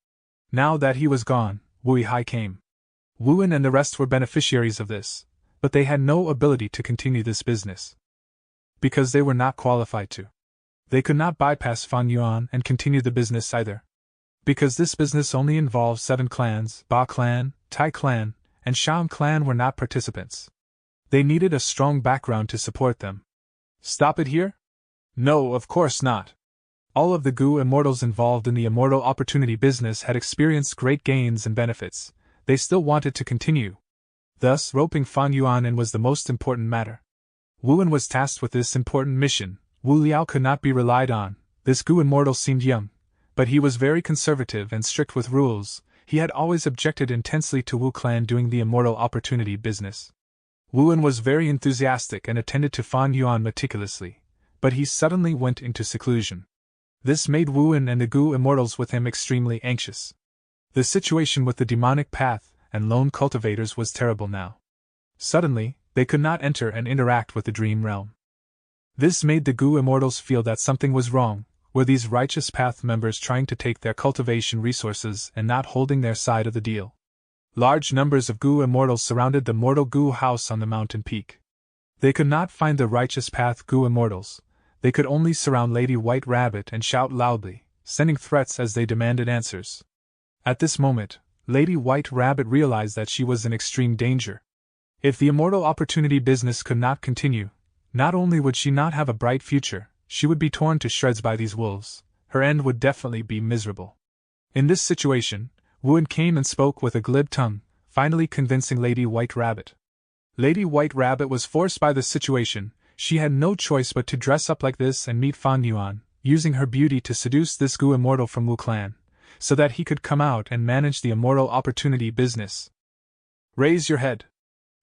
Now that he was gone, Wu Yihai came. Wuan and the rest were beneficiaries of this, but they had no ability to continue this business. Because they were not qualified to. They could not bypass Fan Yuan and continue the business either. Because this business only involved 7 clans, Ba Clan, Tai Clan, and Shang Clan were not participants. They needed a strong background to support them. Stop it here? No, of course not. All of the Gu immortals involved in the immortal opportunity business had experienced great gains and benefits. They still wanted to continue. Thus, roping Fan Yuan in was the most important matter. Wuan was tasked with this important mission. Wu Liao could not be relied on. This Gu immortal seemed young, but he was very conservative and strict with rules. He had always objected intensely to Wu Clan doing the immortal opportunity business. Wuan was very enthusiastic and attended to Fan Yuan meticulously, but he suddenly went into seclusion. This made Wuan and the Gu immortals with him extremely anxious. The situation with the demonic path and lone cultivators was terrible now. Suddenly, they could not enter and interact with the dream realm. This made the Gu immortals feel that something was wrong. Were these righteous path members trying to take their cultivation resources and not holding their side of the deal? Large numbers of Gu immortals surrounded the mortal Gu house on the mountain peak. They could not find the righteous path Gu immortals. They could only surround Lady White Rabbit and shout loudly, sending threats as they demanded answers. At this moment, Lady White Rabbit realized that she was in extreme danger. If the immortal opportunity business could not continue, not only would she not have a bright future, she would be torn to shreds by these wolves. Her end would definitely be miserable. In this situation, Wuan came and spoke with a glib tongue, finally convincing Lady White Rabbit. Lady White Rabbit was forced by the situation. She had no choice but to dress up like this and meet Fan Yuan, using her beauty to seduce this Gu immortal from Wu Clan, so that he could come out and manage the immortal opportunity business. Raise your head.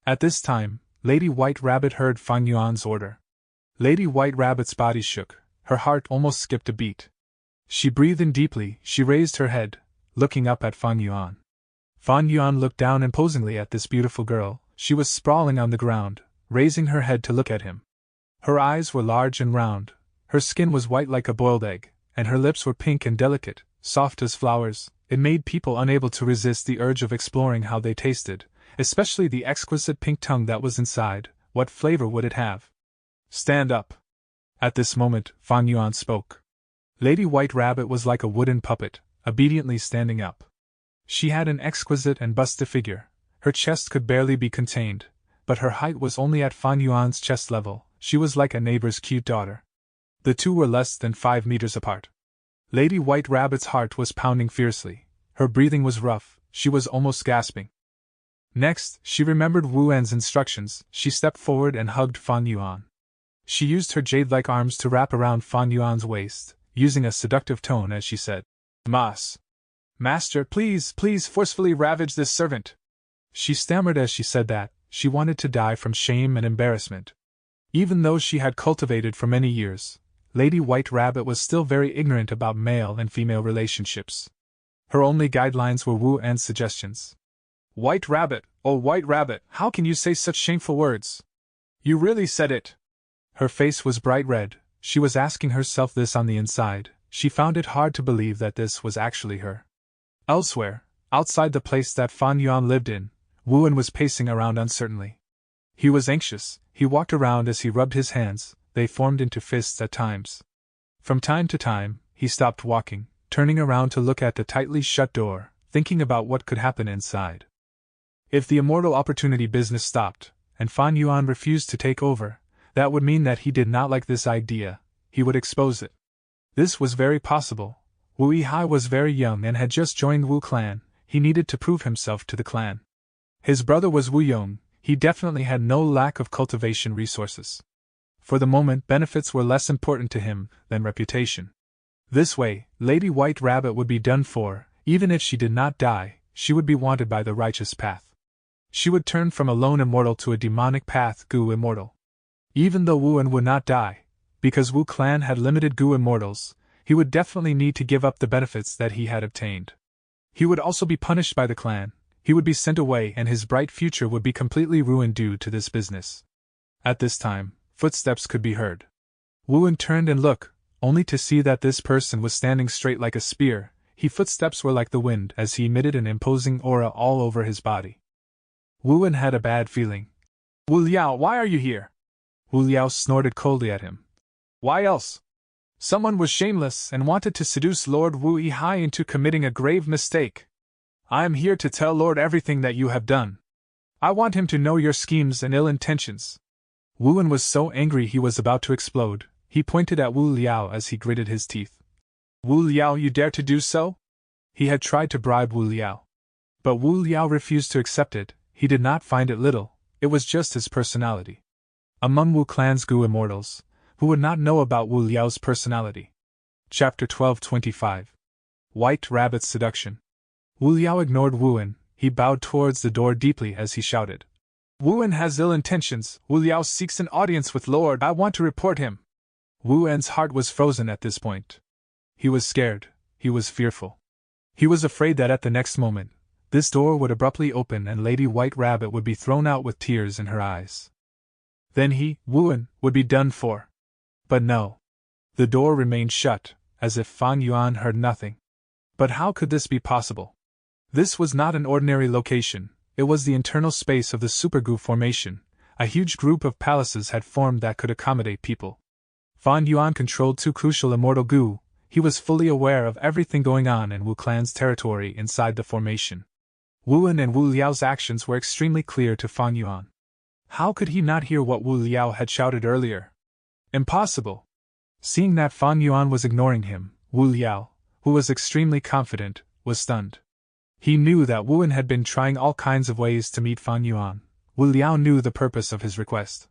At this time, Lady White Rabbit heard Fan Yuan's order. Lady White Rabbit's body shook, her heart almost skipped a beat. She breathed in deeply, she raised her head, looking up at Fan Yuan. Fan Yuan looked down imposingly at this beautiful girl. She was sprawling on the ground, raising her head to look at him. Her eyes were large and round, her skin was white like a boiled egg, and her lips were pink and delicate, soft as flowers. It made people unable to resist the urge of exploring how they tasted, especially the exquisite pink tongue that was inside. What flavor would it have? Stand up. At this moment, Fan Yuan spoke. Lady White Rabbit was like a wooden puppet, obediently standing up. She had an exquisite and busty figure. Her chest could barely be contained, but her height was only at Fan Yuan's chest level. She was like a neighbor's cute daughter. The two were less than 5 meters apart. Lady White Rabbit's heart was pounding fiercely. Her breathing was rough, she was almost gasping. Next, she remembered Wu En's instructions. She stepped forward and hugged Fan Yuan. She used her jade-like arms to wrap around Fan Yuan's waist, using a seductive tone as she said, Master, please forcefully ravage this servant. She stammered as she said that. She wanted to die from shame and embarrassment. Even though she had cultivated for many years, Lady White Rabbit was still very ignorant about male and female relationships. Her only guidelines were Wu En's suggestions. White Rabbit, oh White Rabbit, how can you say such shameful words? You really said it. Her face was bright red. She was asking herself this on the inside. She found it hard to believe that this was actually her. Elsewhere, outside the place that Fan Yuan lived in, Wu En was pacing around uncertainly. He was anxious. He walked around as he rubbed his hands. They formed into fists at times. From time to time, he stopped walking, turning around to look at the tightly shut door, thinking about what could happen inside. If the immortal opportunity business stopped, and Fan Yuan refused to take over, that would mean that he did not like this idea. He would expose it. This was very possible. Wu Yihai was very young and had just joined Wu clan. He needed to prove himself to the clan. His brother was Wu Yong. He definitely had no lack of cultivation resources. For the moment, benefits were less important to him than reputation. This way, Lady White Rabbit would be done for. Even if she did not die, she would be wanted by the righteous path. She would turn from a lone immortal to a demonic path, Gu immortal. Even though Wu En would not die, because Wu clan had limited Gu immortals, he would definitely need to give up the benefits that he had obtained. He would also be punished by the clan. He would be sent away and his bright future would be completely ruined due to this business. At this time, footsteps could be heard. Wu En turned and looked, only to see that this person was standing straight like a spear. His footsteps were like the wind as he emitted an imposing aura all over his body. Wu En had a bad feeling. Wu Liao, why are you here? Wu Liao snorted coldly at him. Why else? Someone was shameless and wanted to seduce Lord Wu Yihai into committing a grave mistake. I am here to tell Lord everything that you have done. I want him to know your schemes and ill intentions. Wu En was so angry he was about to explode. He pointed at Wu Liao as he gritted his teeth. Wu Liao, you dare to do so? He had tried to bribe Wu Liao. But Wu Liao refused to accept it. He did not find it little. It was just his personality. Among Wu clan's Gu immortals, who would not know about Wu Liao's personality? Chapter 12:25. White Rabbit's Seduction. Wu Liao ignored Wu En. He bowed towards the door deeply as he shouted. Wu En has ill intentions. Wu Liao seeks an audience with Lord. I want to report him. Wu En's heart was frozen at this point. He was scared. He was fearful. He was afraid that at the next moment, this door would abruptly open and Lady White Rabbit would be thrown out with tears in her eyes. Then he, Wu En, would be done for. But no. The door remained shut, as if Fan Yuan heard nothing. But how could this be possible? This was not an ordinary location. It was the internal space of the Super Gu formation. A huge group of palaces had formed that could accommodate people. Fan Yuan controlled 2 crucial immortal Gu. He was fully aware of everything going on in Wu clan's territory inside the formation. Wu En and Wu Liao's actions were extremely clear to Fan Yuan. How could he not hear what Wu Liao had shouted earlier? Impossible. Seeing that Fan Yuan was ignoring him, Wu Liao, who was extremely confident, was stunned. He knew that Wu En had been trying all kinds of ways to meet Fan Yuan. Wu Liao knew the purpose of his request.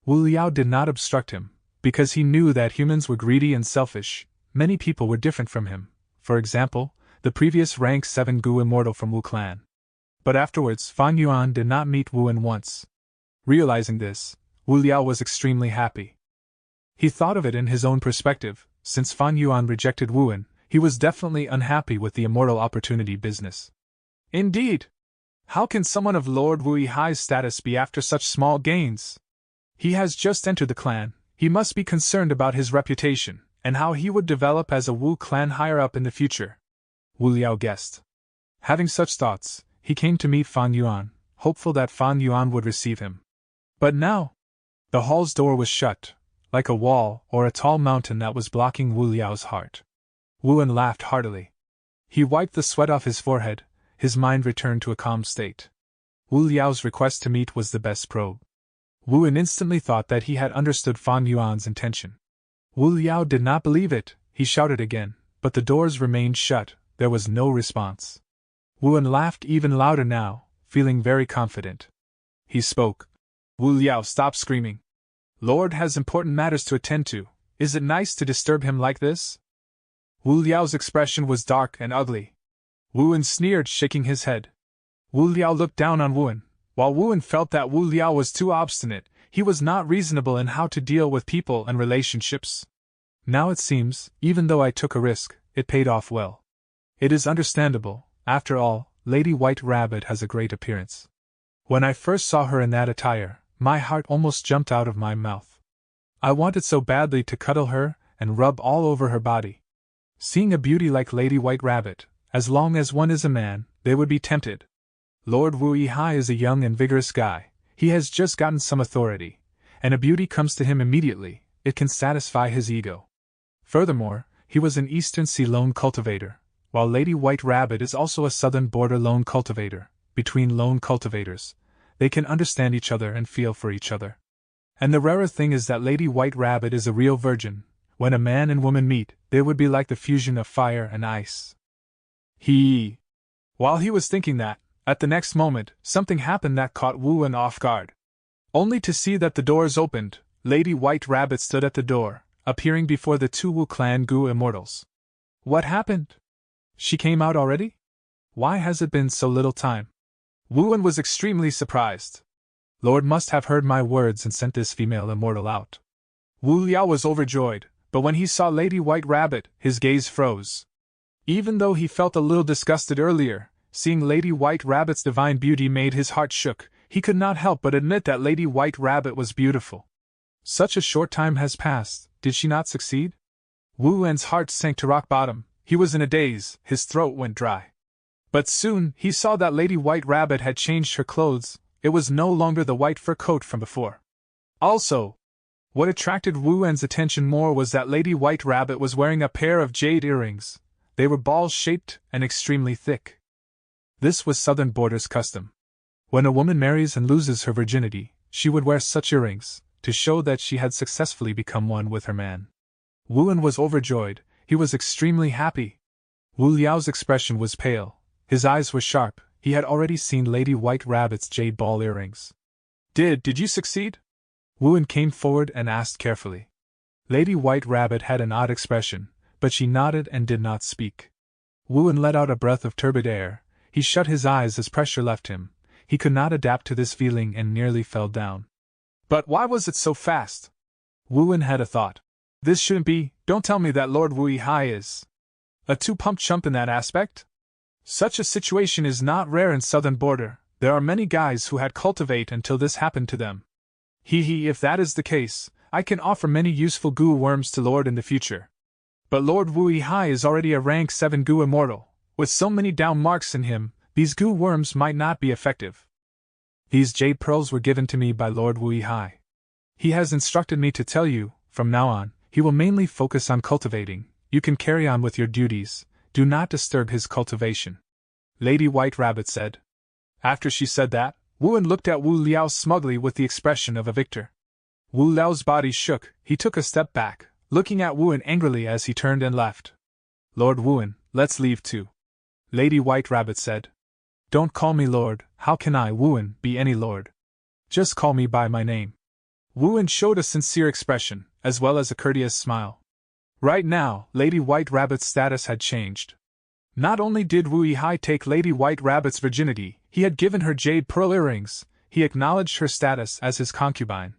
Wu Liao did not obstruct him, because he knew that humans were greedy and selfish. Many people were different from him. For example, the previous rank 7 Gu immortal from Wu clan. But afterwards, Fan Yuan did not meet Wu En once. Realizing this, Wu Liao was extremely happy. He thought of it in his own perspective. Since Fan Yuan rejected Wu En, he was definitely unhappy with the immortal opportunity business. Indeed! How can someone of Lord Wu Yihai's status be after such small gains? He has just entered the clan. He must be concerned about his reputation, and how he would develop as a Wu clan higher up in the future. Wu Liao guessed. Having such thoughts, he came to meet Fan Yuan, hopeful that Fan Yuan would receive him. But now, the hall's door was shut, like a wall or a tall mountain that was blocking Wu Liao's heart. Wu En laughed heartily. He wiped the sweat off his forehead. His mind returned to a calm state. Wu Liao's request to meet was the best probe. Wu En instantly thought that he had understood Fan Yuan's intention. Wu Liao did not believe it. He shouted again, but the doors remained shut. There was no response. Wu En laughed even louder now, feeling very confident. He spoke. Wu Liao, stop screaming. Lord has important matters to attend to. Is it nice to disturb him like this? Wu Liao's expression was dark and ugly. Wu En sneered, shaking his head. Wu Liao looked down on Wu En. While Wu En felt that Wu Liao was too obstinate, he was not reasonable in how to deal with people and relationships. Now it seems, even though I took a risk, it paid off well. It is understandable. After all, Lady White Rabbit has a great appearance. When I first saw her in that attire, my heart almost jumped out of my mouth. I wanted so badly to cuddle her and rub all over her body. Seeing a beauty like Lady White Rabbit, as long as one is a man, they would be tempted. Lord Wu Yihai is a young and vigorous guy. He has just gotten some authority, and a beauty comes to him immediately. It can satisfy his ego. Furthermore, he was an Eastern Sea lone cultivator, while Lady White Rabbit is also a Southern border lone cultivator. Between lone cultivators, they can understand each other and feel for each other. And the rarer thing is that Lady White Rabbit is a real virgin. When a man and woman meet, they would be like the fusion of fire and ice. While he was thinking that, at the next moment, something happened that caught Wu En off guard. Only to see that the doors opened, Lady White Rabbit stood at the door, appearing before the two Wu clan Gu immortals. What happened? She came out already? Why has it been so little time? Wu En was extremely surprised. Lord must have heard my words and sent this female immortal out. Wu Liao was overjoyed, but when he saw Lady White Rabbit, his gaze froze. Even though he felt a little disgusted earlier, seeing Lady White Rabbit's divine beauty made his heart shook. He could not help but admit that Lady White Rabbit was beautiful. Such a short time has passed, did she not succeed? Wu En's heart sank to rock bottom. He was in a daze, his throat went dry. But soon, he saw that Lady White Rabbit had changed her clothes. It was no longer the white fur coat from before. Also, what attracted Wu En's attention more was that Lady White Rabbit was wearing a pair of jade earrings. They were ball-shaped and extremely thick. This was Southern Border's custom. When a woman marries and loses her virginity, she would wear such earrings, to show that she had successfully become one with her man. Wu En was overjoyed. He was extremely happy. Wu Liao's expression was pale. His eyes were sharp. He had already seen Lady White Rabbit's jade ball earrings. Did you succeed? Wu En came forward and asked carefully. Lady White Rabbit had an odd expression, but she nodded and did not speak. Wu En let out a breath of turbid air. He shut his eyes as pressure left him. He could not adapt to this feeling and nearly fell down. But why was it so fast? Wu En had a thought. This shouldn't be. Don't tell me that Lord Wu Yihai is a two-pump chump in that aspect? Such a situation is not rare in Southern Border. There are many guys who had cultivate until this happened to them. If that is the case, I can offer many useful goo worms to Lord in the future. But Lord Wu Yihai is already a rank 7 goo immortal. With so many down marks in him, these goo worms might not be effective. These jade pearls were given to me by Lord Wu Yihai. He has instructed me to tell you, from now on, he will mainly focus on cultivating. You can carry on with your duties. Do not disturb his cultivation. Lady White Rabbit said. After she said that, Wu En looked at Wu Liao smugly with the expression of a victor. Wu Liao's body shook. He took a step back, looking at Wu En angrily as he turned and left. Lord Wu En, let's leave too. Lady White Rabbit said. Don't call me Lord. How can I, Wu En, be any lord? Just call me by my name. Wu En showed a sincere expression, as well as a courteous smile. Right now, Lady White Rabbit's status had changed. Not only did Wu Yihai take Lady White Rabbit's virginity, he had given her jade pearl earrings. He acknowledged her status as his concubine.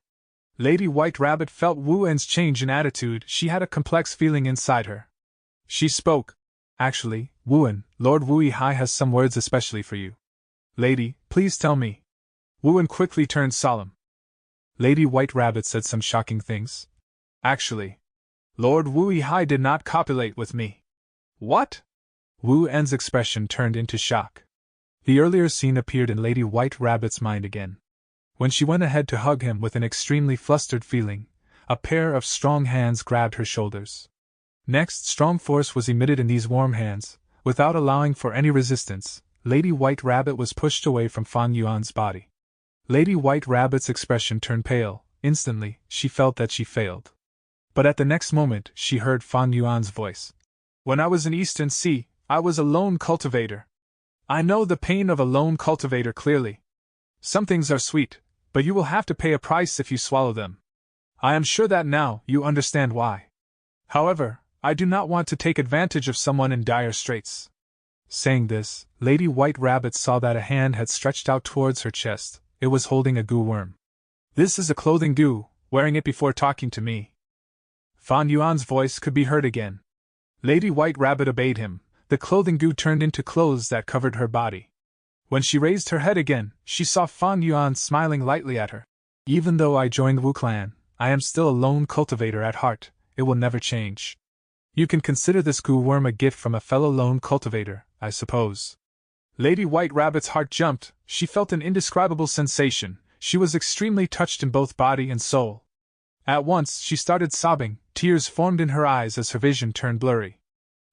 Lady White Rabbit felt Wu En's change in attitude. She had a complex feeling inside her. She spoke. Actually, Wu En, Lord Wu Yihai has some words especially for you. Lady, please tell me. Wu En quickly turned solemn. Lady White Rabbit said some shocking things. Actually, Lord Wu Yihai did not copulate with me. What? Wu En's expression turned into shock. The earlier scene appeared in Lady White Rabbit's mind again. When she went ahead to hug him with an extremely flustered feeling, a pair of strong hands grabbed her shoulders. Next, strong force was emitted in these warm hands. Without allowing for any resistance, Lady White Rabbit was pushed away from Fang Yuan's body. Lady White Rabbit's expression turned pale. Instantly, she felt that she failed. But at the next moment, she heard Fang Yuan's voice. When I was in Eastern Sea, I was a lone cultivator. I know the pain of a lone cultivator clearly. Some things are sweet, but you will have to pay a price if you swallow them. I am sure that now you understand why. However, I do not want to take advantage of someone in dire straits. Saying this, Lady White Rabbit saw that a hand had stretched out towards her chest. It was holding a goo worm. This is a clothing goo, wearing it before talking to me. Fan Yuan's voice could be heard again. Lady White Rabbit obeyed him. The clothing goo turned into clothes that covered her body. When she raised her head again, she saw Fan Yuan smiling lightly at her. Even though I joined Wu clan, I am still a lone cultivator at heart. It will never change. You can consider this goo worm a gift from a fellow lone cultivator, I suppose. Lady White Rabbit's heart jumped. She felt an indescribable sensation. She was extremely touched in both body and soul. At once, she started sobbing. Tears formed in her eyes as her vision turned blurry.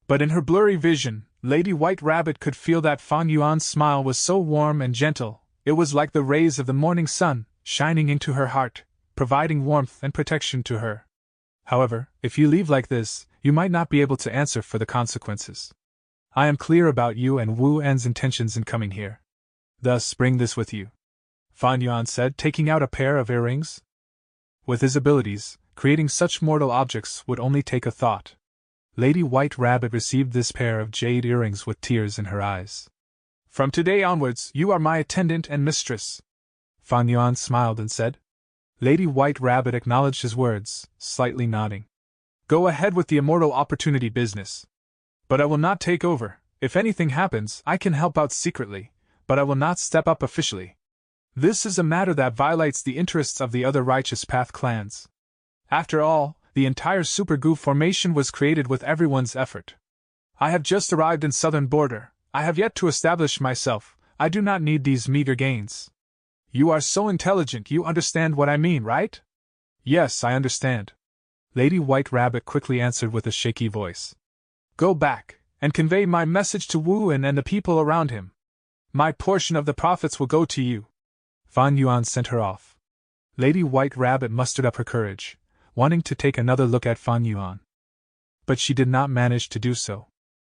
But in her blurry vision, Lady White Rabbit could feel that Fang Yuan's smile was so warm and gentle. It was like the rays of the morning sun, shining into her heart, providing warmth and protection to her. However, if you leave like this, you might not be able to answer for the consequences. I am clear about you and Wu En's intentions in coming here. Thus, bring this with you. Fan Yuan said, taking out a pair of earrings. With his abilities, creating such mortal objects would only take a thought. Lady White Rabbit received this pair of jade earrings with tears in her eyes. From today onwards, you are my attendant and mistress. Fan Yuan smiled and said. Lady White Rabbit acknowledged his words, slightly nodding. Go ahead with the immortal opportunity business. But I will not take over. If anything happens, I can help out secretly, but I will not step up officially. This is a matter that violates the interests of the other Righteous Path clans. After all, the entire Super Goo formation was created with everyone's effort. I have just arrived in Southern Border. I have yet to establish myself. I do not need these meager gains. You are so intelligent, you understand what I mean, right? Yes, I understand. Lady White Rabbit quickly answered with a shaky voice. Go back, and convey my message to Wu En and the people around him. My portion of the profits will go to you. Fan Yuan sent her off. Lady White Rabbit mustered up her courage, wanting to take another look at Fan Yuan. But she did not manage to do so.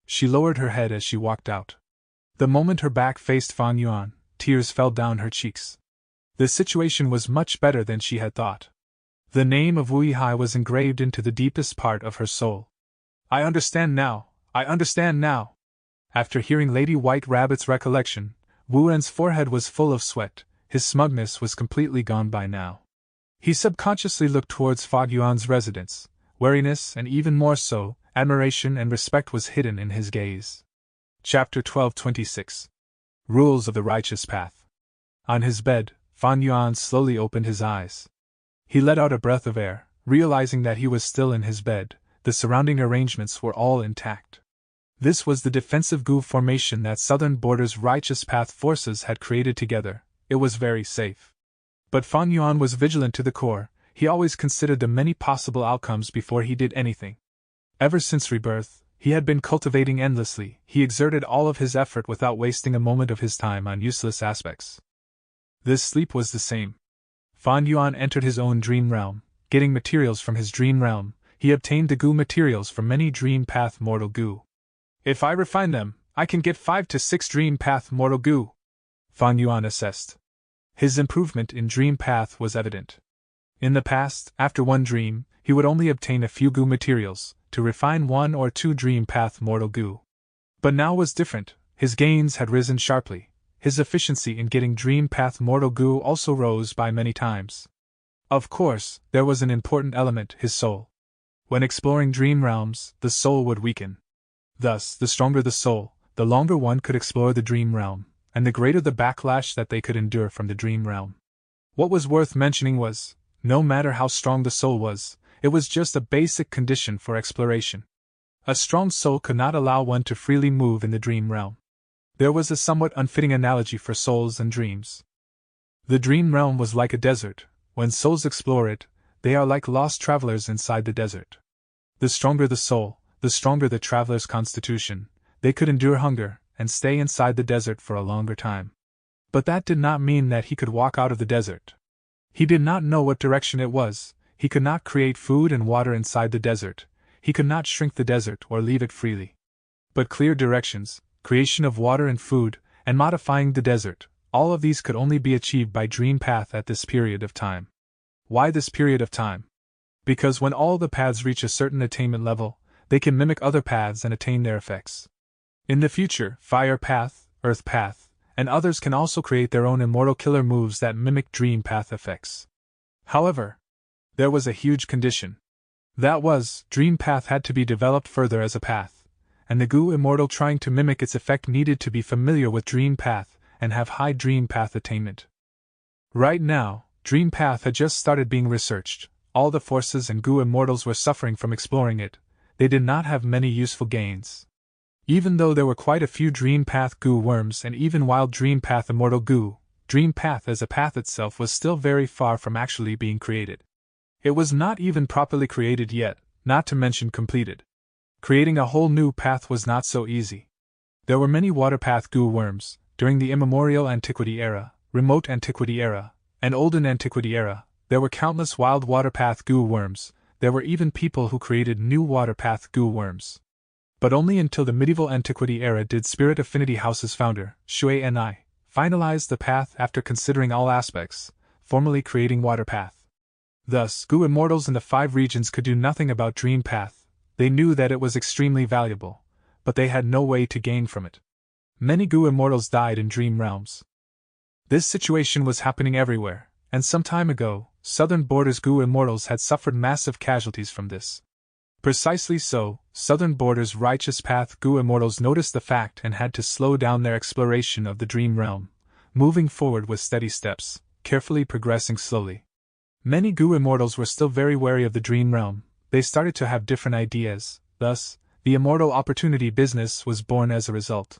She lowered her head as she walked out. The moment her back faced Fan Yuan, tears fell down her cheeks. The situation was much better than she had thought. The name of Wu Yihai was engraved into the deepest part of her soul. I understand now. I understand now. After hearing Lady White Rabbit's recollection, Wu En's forehead was full of sweat. His smugness was completely gone by now. He subconsciously looked towards Fang Yuan's residence. Wariness and even more so, admiration and respect was hidden in his gaze. Chapter 1226. Rules of the Righteous Path. On his bed, Fan Yuan slowly opened his eyes. He let out a breath of air, realizing that he was still in his bed. The surrounding arrangements were all intact. This was the defensive goo formation that Southern Border's Righteous Path forces had created together. It was very safe. But Fan Yuan was vigilant to the core. He always considered the many possible outcomes before he did anything. Ever since rebirth, he had been cultivating endlessly. He exerted all of his effort without wasting a moment of his time on useless aspects. This sleep was the same. Fan Yuan entered his own dream realm, getting materials from his dream realm. He obtained the goo materials from many Dream Path mortal goo. If I refine them, I can get 5 to 6 Dream Path mortal goo, Fan Yuan assessed. His improvement in Dream Path was evident. In the past, after one dream, he would only obtain a few goo materials to refine 1 or 2 Dream Path mortal goo. But now was different. His gains had risen sharply. His efficiency in getting Dream Path mortal goo also rose by many times. Of course, there was an important element, his soul. When exploring dream realms, the soul would weaken. Thus, the stronger the soul, the longer one could explore the dream realm, and the greater the backlash that they could endure from the dream realm. What was worth mentioning was, no matter how strong the soul was, it was just a basic condition for exploration. A strong soul could not allow one to freely move in the dream realm. There was a somewhat unfitting analogy for souls and dreams. The dream realm was like a desert. When souls explore it, they are like lost travelers inside the desert. The stronger the soul, the stronger the traveler's constitution. They could endure hunger, and stay inside the desert for a longer time. But that did not mean that he could walk out of the desert. He did not know what direction it was, he could not create food and water inside the desert, he could not shrink the desert or leave it freely. But clear directions, creation of water and food, and modifying the desert, all of these could only be achieved by Dream Path at this period of time. Why this period of time? Because when all the paths reach a certain attainment level, they can mimic other paths and attain their effects. In the future, Fire Path, Earth Path, and others can also create their own immortal killer moves that mimic Dream Path effects. However, there was a huge condition. That was, Dream Path had to be developed further as a path, and the Goo Immortal trying to mimic its effect needed to be familiar with Dream Path and have high Dream Path attainment. Right now, Dream Path had just started being researched, all the forces and Goo Immortals were suffering from exploring it, they did not have many useful gains. Even though there were quite a few Dream Path Goo worms and even wild Dream Path Immortal Goo, Dream Path as a path itself was still very far from actually being created. It was not even properly created yet, not to mention completed. Creating a whole new path was not so easy. There were many water path Goo worms, during the immemorial Antiquity era, remote Antiquity era, and olden Antiquity era, there were countless wild water path Goo worms, there were even people who created new water path Goo worms. But only until the medieval Antiquity era did Spirit Affinity House's founder, Shui Ni, finalize the path after considering all aspects, formally creating water path. Thus, Goo Immortals in the 5 regions could do nothing about Dream Path, they knew that it was extremely valuable, but they had no way to gain from it. Many Goo Immortals died in Dream Realms. This situation was happening everywhere, and some time ago, Southern Borders Goo Immortals had suffered massive casualties from this. Precisely so, Southern Borders Righteous Path Goo Immortals noticed the fact and had to slow down their exploration of the Dream Realm, moving forward with steady steps, carefully progressing slowly. Many Goo Immortals were still very wary of the Dream Realm, they started to have different ideas, thus, the Immortal Opportunity business was born as a result.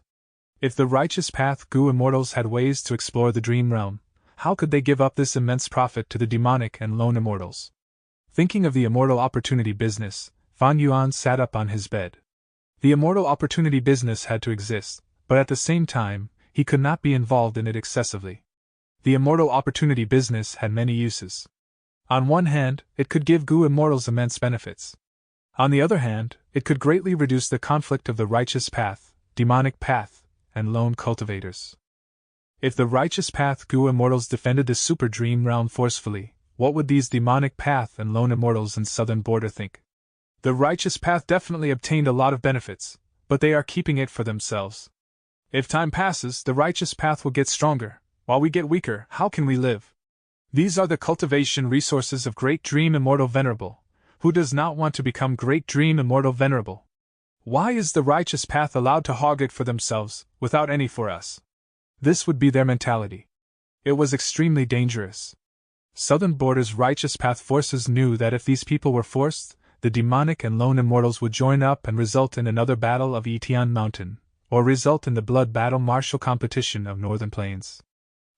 If the Righteous Path Goo Immortals had ways to explore the Dream Realm, how could they give up this immense profit to the demonic and lone immortals? Thinking of the Immortal Opportunity business, Fan Yuan sat up on his bed. The Immortal Opportunity business had to exist, but at the same time, he could not be involved in it excessively. The Immortal Opportunity business had many uses. On one hand, it could give Goo Immortals immense benefits. On the other hand, it could greatly reduce the conflict of the Righteous Path, Demonic Path, and Lone Cultivators. If the Righteous Path Goo Immortals defended the Super Dream Realm forcefully, what would these Demonic Path and Lone Immortals in Southern Border think? The Righteous Path definitely obtained a lot of benefits, but they are keeping it for themselves. If time passes, the Righteous Path will get stronger. While we get weaker, how can we live? These are the cultivation resources of Great Dream Immortal Venerable. Who does not want to become Great Dream Immortal Venerable? Why is the Righteous Path allowed to hog it for themselves, without any for us? This would be their mentality. It was extremely dangerous. Southern Borders Righteous Path forces knew that if these people were forced, the demonic and lone immortals would join up and result in another battle of Etian Mountain, or result in the blood battle martial competition of Northern Plains.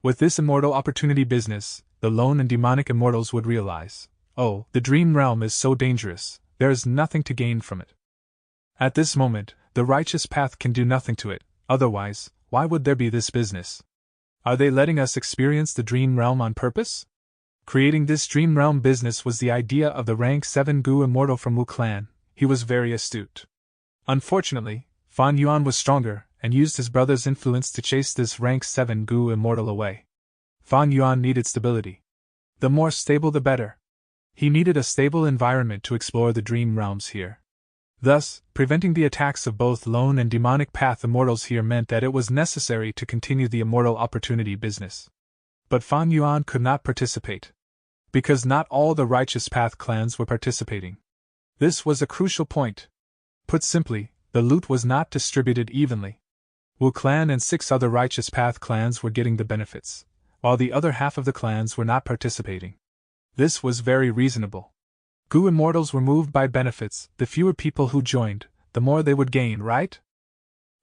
With this Immortal Opportunity business, the lone and demonic immortals would realize, oh, the Dream Realm is so dangerous, there is nothing to gain from it. At this moment, the Righteous Path can do nothing to it, otherwise, why would there be this business? Are they letting us experience the Dream Realm on purpose? Creating this Dream Realm business was the idea of the rank 7 Goo Immortal from Wu Clan. He was very astute. Unfortunately, Fan Yuan was stronger, and used his brother's influence to chase this rank 7 Goo Immortal away. Fan Yuan needed stability. The more stable the better. He needed a stable environment to explore the Dream Realms here. Thus, preventing the attacks of both lone and demonic path immortals here meant that it was necessary to continue the Immortal Opportunity business. But Fan Yuan could not participate. Because not all the Righteous Path clans were participating. This was a crucial point. Put simply, the loot was not distributed evenly. Wu Clan and 6 other Righteous Path clans were getting the benefits, while the other half of the clans were not participating. This was very reasonable. Goo Immortals were moved by benefits, the fewer people who joined, the more they would gain, right?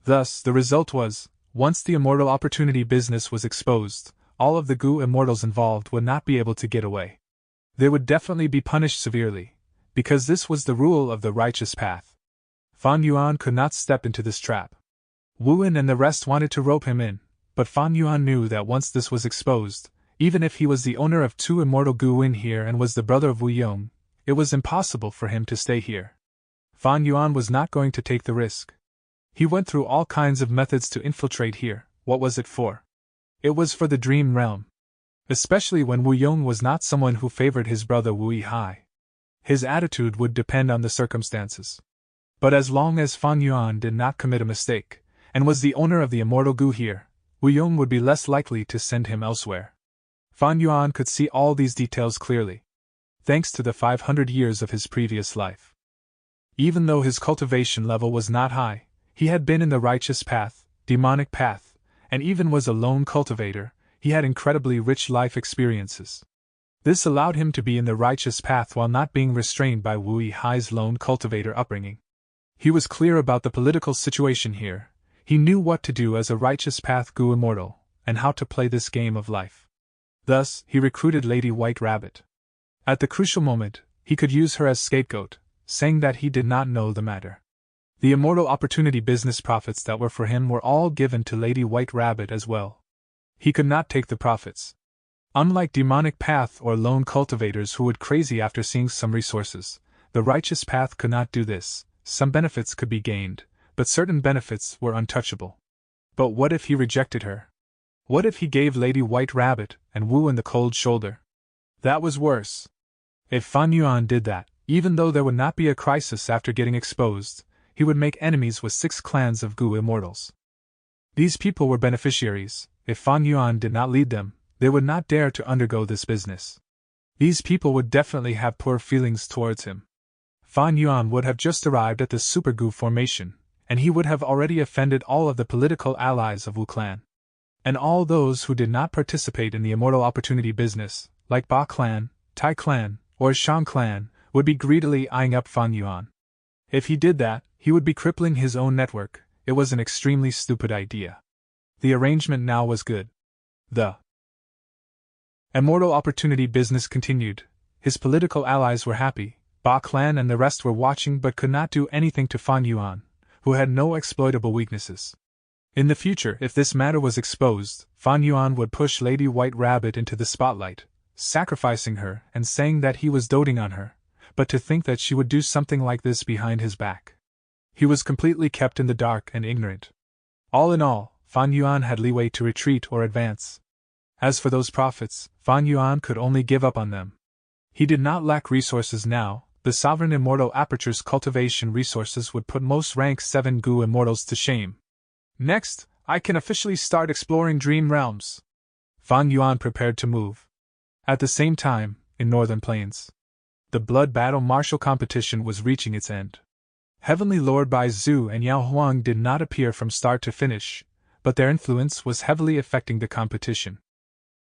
Thus, the result was, once the Immortal Opportunity business was exposed, all of the Goo Immortals involved would not be able to get away. They would definitely be punished severely, because this was the rule of the Righteous Path. Fan Yuan could not step into this trap. Wu Yin and the rest wanted to rope him in, but Fan Yuan knew that once this was exposed, even if he was the owner of two immortal Gu Wen here and was the brother of Wu Yong, it was impossible for him to stay here. Fan Yuan was not going to take the risk. He went through all kinds of methods to infiltrate here. What was it for? It was for the dream realm. Especially when Wu Yong was not someone who favored his brother Wu Yihai. His attitude would depend on the circumstances. But as long as Fan Yuan did not commit a mistake, and was the owner of the immortal Gu here, Wu Yong would be less likely to send him elsewhere. Fan Yuan could see all these details clearly, thanks to the 500 years of his previous life. Even though his cultivation level was not high, he had been in the righteous path, demonic path, and even was a lone cultivator. He had incredibly rich life experiences. This allowed him to be in the righteous path while not being restrained by Wu Yihai's lone cultivator upbringing. He was clear about the political situation here. He knew what to do as a righteous path Gu immortal, and how to play this game of life. Thus, he recruited Lady White Rabbit. At the crucial moment, he could use her as scapegoat, saying that he did not know the matter. The immortal opportunity business profits that were for him were all given to Lady White Rabbit as well. He could not take the profits. Unlike demonic path or lone cultivators who would crazy after seeing some resources, the righteous path could not do this. Some benefits could be gained, but certain benefits were untouchable. But what if he rejected her? What if he gave Lady White Rabbit and Wu in the cold shoulder? That was worse. If Fan Yuan did that, even though there would not be a crisis after getting exposed, he would make enemies with 6 clans of Gu immortals. These people were beneficiaries. If Fan Yuan did not lead them, they would not dare to undergo this business. These people would definitely have poor feelings towards him. Fan Yuan would have just arrived at the Super Gu formation, and he would have already offended all of the political allies of Wu clan. And all those who did not participate in the immortal opportunity business, like Ba clan, Tai clan, or Shang clan, would be greedily eyeing up Fan Yuan. If he did that, he would be crippling his own network. It was an extremely stupid idea. The arrangement now was good. The immortal opportunity business continued. His political allies were happy. Ba clan and the rest were watching but could not do anything to Fan Yuan, who had no exploitable weaknesses. In the future, if this matter was exposed, Fan Yuan would push Lady White Rabbit into the spotlight, sacrificing her and saying that he was doting on her, but to think that she would do something like this behind his back. He was completely kept in the dark and ignorant. All in all, Fan Yuan had leeway to retreat or advance. As for those profits, Fan Yuan could only give up on them. He did not lack resources now. The Sovereign Immortal Aperture's cultivation resources would put most rank 7 Gu immortals to shame. Next, I can officially start exploring dream realms. Fan Yuan prepared to move. At the same time, in Northern Plains, the blood battle martial competition was reaching its end. Heavenly Lord Bai Zhu and Yao Huang did not appear from start to finish, but their influence was heavily affecting the competition.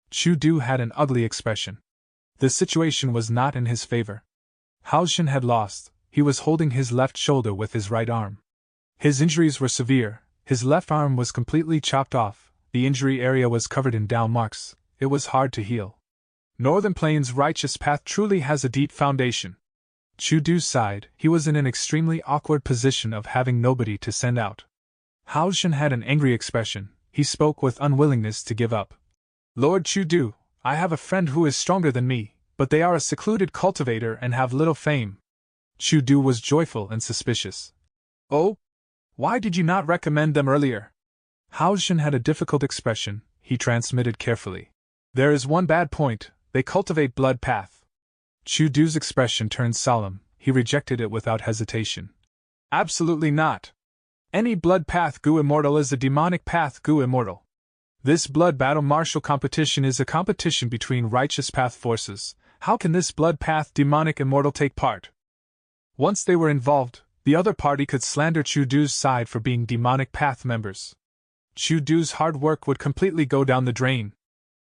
Chu Du had an ugly expression. The situation was not in his favor. Hao Xin had lost. He was holding his left shoulder with his right arm. His injuries were severe. His left arm was completely chopped off. The injury area was covered in down marks. It was hard to heal. Northern Plains' righteous path truly has a deep foundation. Chu Du sighed. He was in an extremely awkward position of having nobody to send out. Hao Xin had an angry expression. He spoke with unwillingness to give up. Lord Chu Du, I have a friend who is stronger than me, but they are a secluded cultivator and have little fame. Chu Du was joyful and suspicious. Oh? Why did you not recommend them earlier? Hao Xin had a difficult expression. He transmitted carefully. There is one bad point. They cultivate blood path. Chu Du's expression turned solemn. He rejected it without hesitation. Absolutely not. Any blood path Gu immortal is a demonic path Gu immortal. This blood battle martial competition is a competition between righteous path forces. How can this blood path demonic immortal take part? Once they were involved, the other party could slander Chu Du's side for being demonic path members. Chu Du's hard work would completely go down the drain.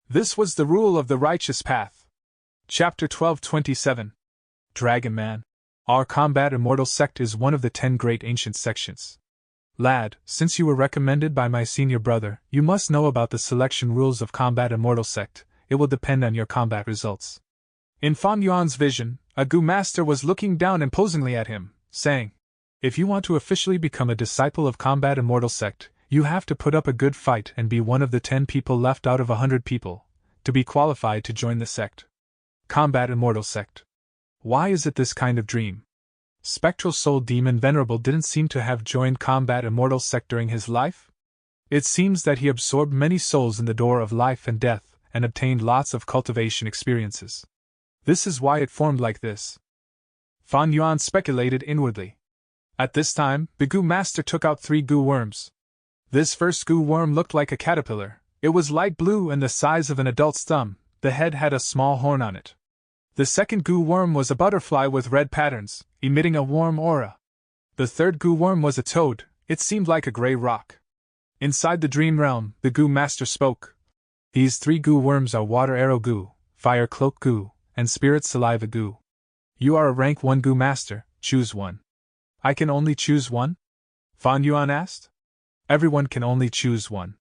This was the rule of the righteous path. Chapter 12:27. Dragon Man. Our combat immortal sect is one of the 10 great ancient sections. Lad, since you were recommended by my senior brother, you must know about the selection rules of combat immortal sect. It will depend on your combat results. In Fan Yuan's vision, a Gu master was looking down imposingly at him, saying, if you want to officially become a disciple of combat immortal sect, You have to put up a good fight and be one of the 10 people left out of 100 people to be qualified to join the sect. Combat Immortal Sect. Why is it this kind of dream? Spectral Soul Demon Venerable didn't seem to have joined Combat Immortal Sect during his life? It seems that he absorbed many souls in the door of life and death and obtained lots of cultivation experiences. This is why it formed like this. Fan Yuan speculated inwardly. At this time, the Goo Master took out 3 goo worms. This first goo worm looked like a caterpillar. It was light blue and the size of an adult's thumb. The head had a small horn on it. The second goo worm was a butterfly with red patterns, emitting a warm aura. The third goo worm was a toad. It seemed like a gray rock. Inside the dream realm, the Goo Master spoke. These 3 goo worms are Water Arrow Goo, Fire Cloak Goo, and Spirit Saliva Goo. You are a rank 1 Goo Master, choose one. I can only choose one? Fan Yuan asked. Everyone can only choose one.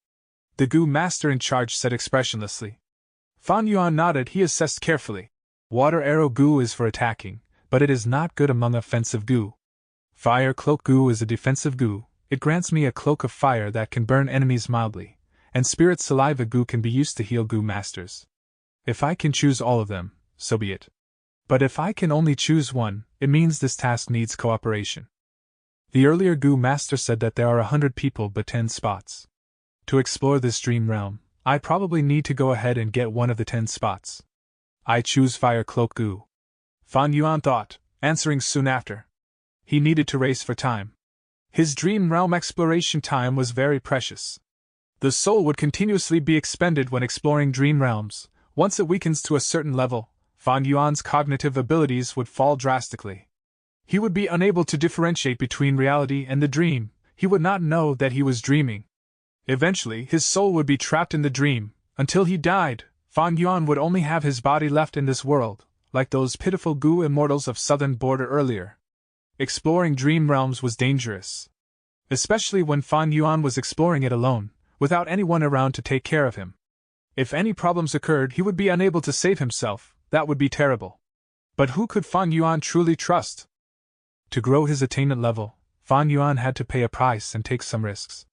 The Goo Master in charge said expressionlessly. Fan Yuan nodded. He assessed carefully. Water Arrow Goo is for attacking, but it is not good among offensive goo. Fire Cloak Goo is a defensive goo. It grants me a cloak of fire that can burn enemies mildly, and Spirit Saliva Goo can be used to heal Goo Masters. If I can choose all of them, so be it. But if I can only choose one, it means this task needs cooperation. The earlier Goo Master said that there are 100 people but 10 spots. To explore this dream realm, I probably need to go ahead and get one of the 10 spots. I choose Fire Cloak Goo. Fan Yuan thought, answering soon after. He needed to race for time. His dream realm exploration time was very precious. The soul would continuously be expended when exploring dream realms. Once it weakens to a certain level, Fan Yuan's cognitive abilities would fall drastically. He would be unable to differentiate between reality and the dream. He would not know that he was dreaming. Eventually, his soul would be trapped in the dream. Until he died, Fan Yuan would only have his body left in this world, like those pitiful Goo immortals of Southern Border earlier. Exploring dream realms was dangerous. Especially when Fan Yuan was exploring it alone, without anyone around to take care of him. If any problems occurred, he would be unable to save himself. That would be terrible. But who could Fan Yuan truly trust? To grow his attainment level, Fan Yuan had to pay a price and take some risks.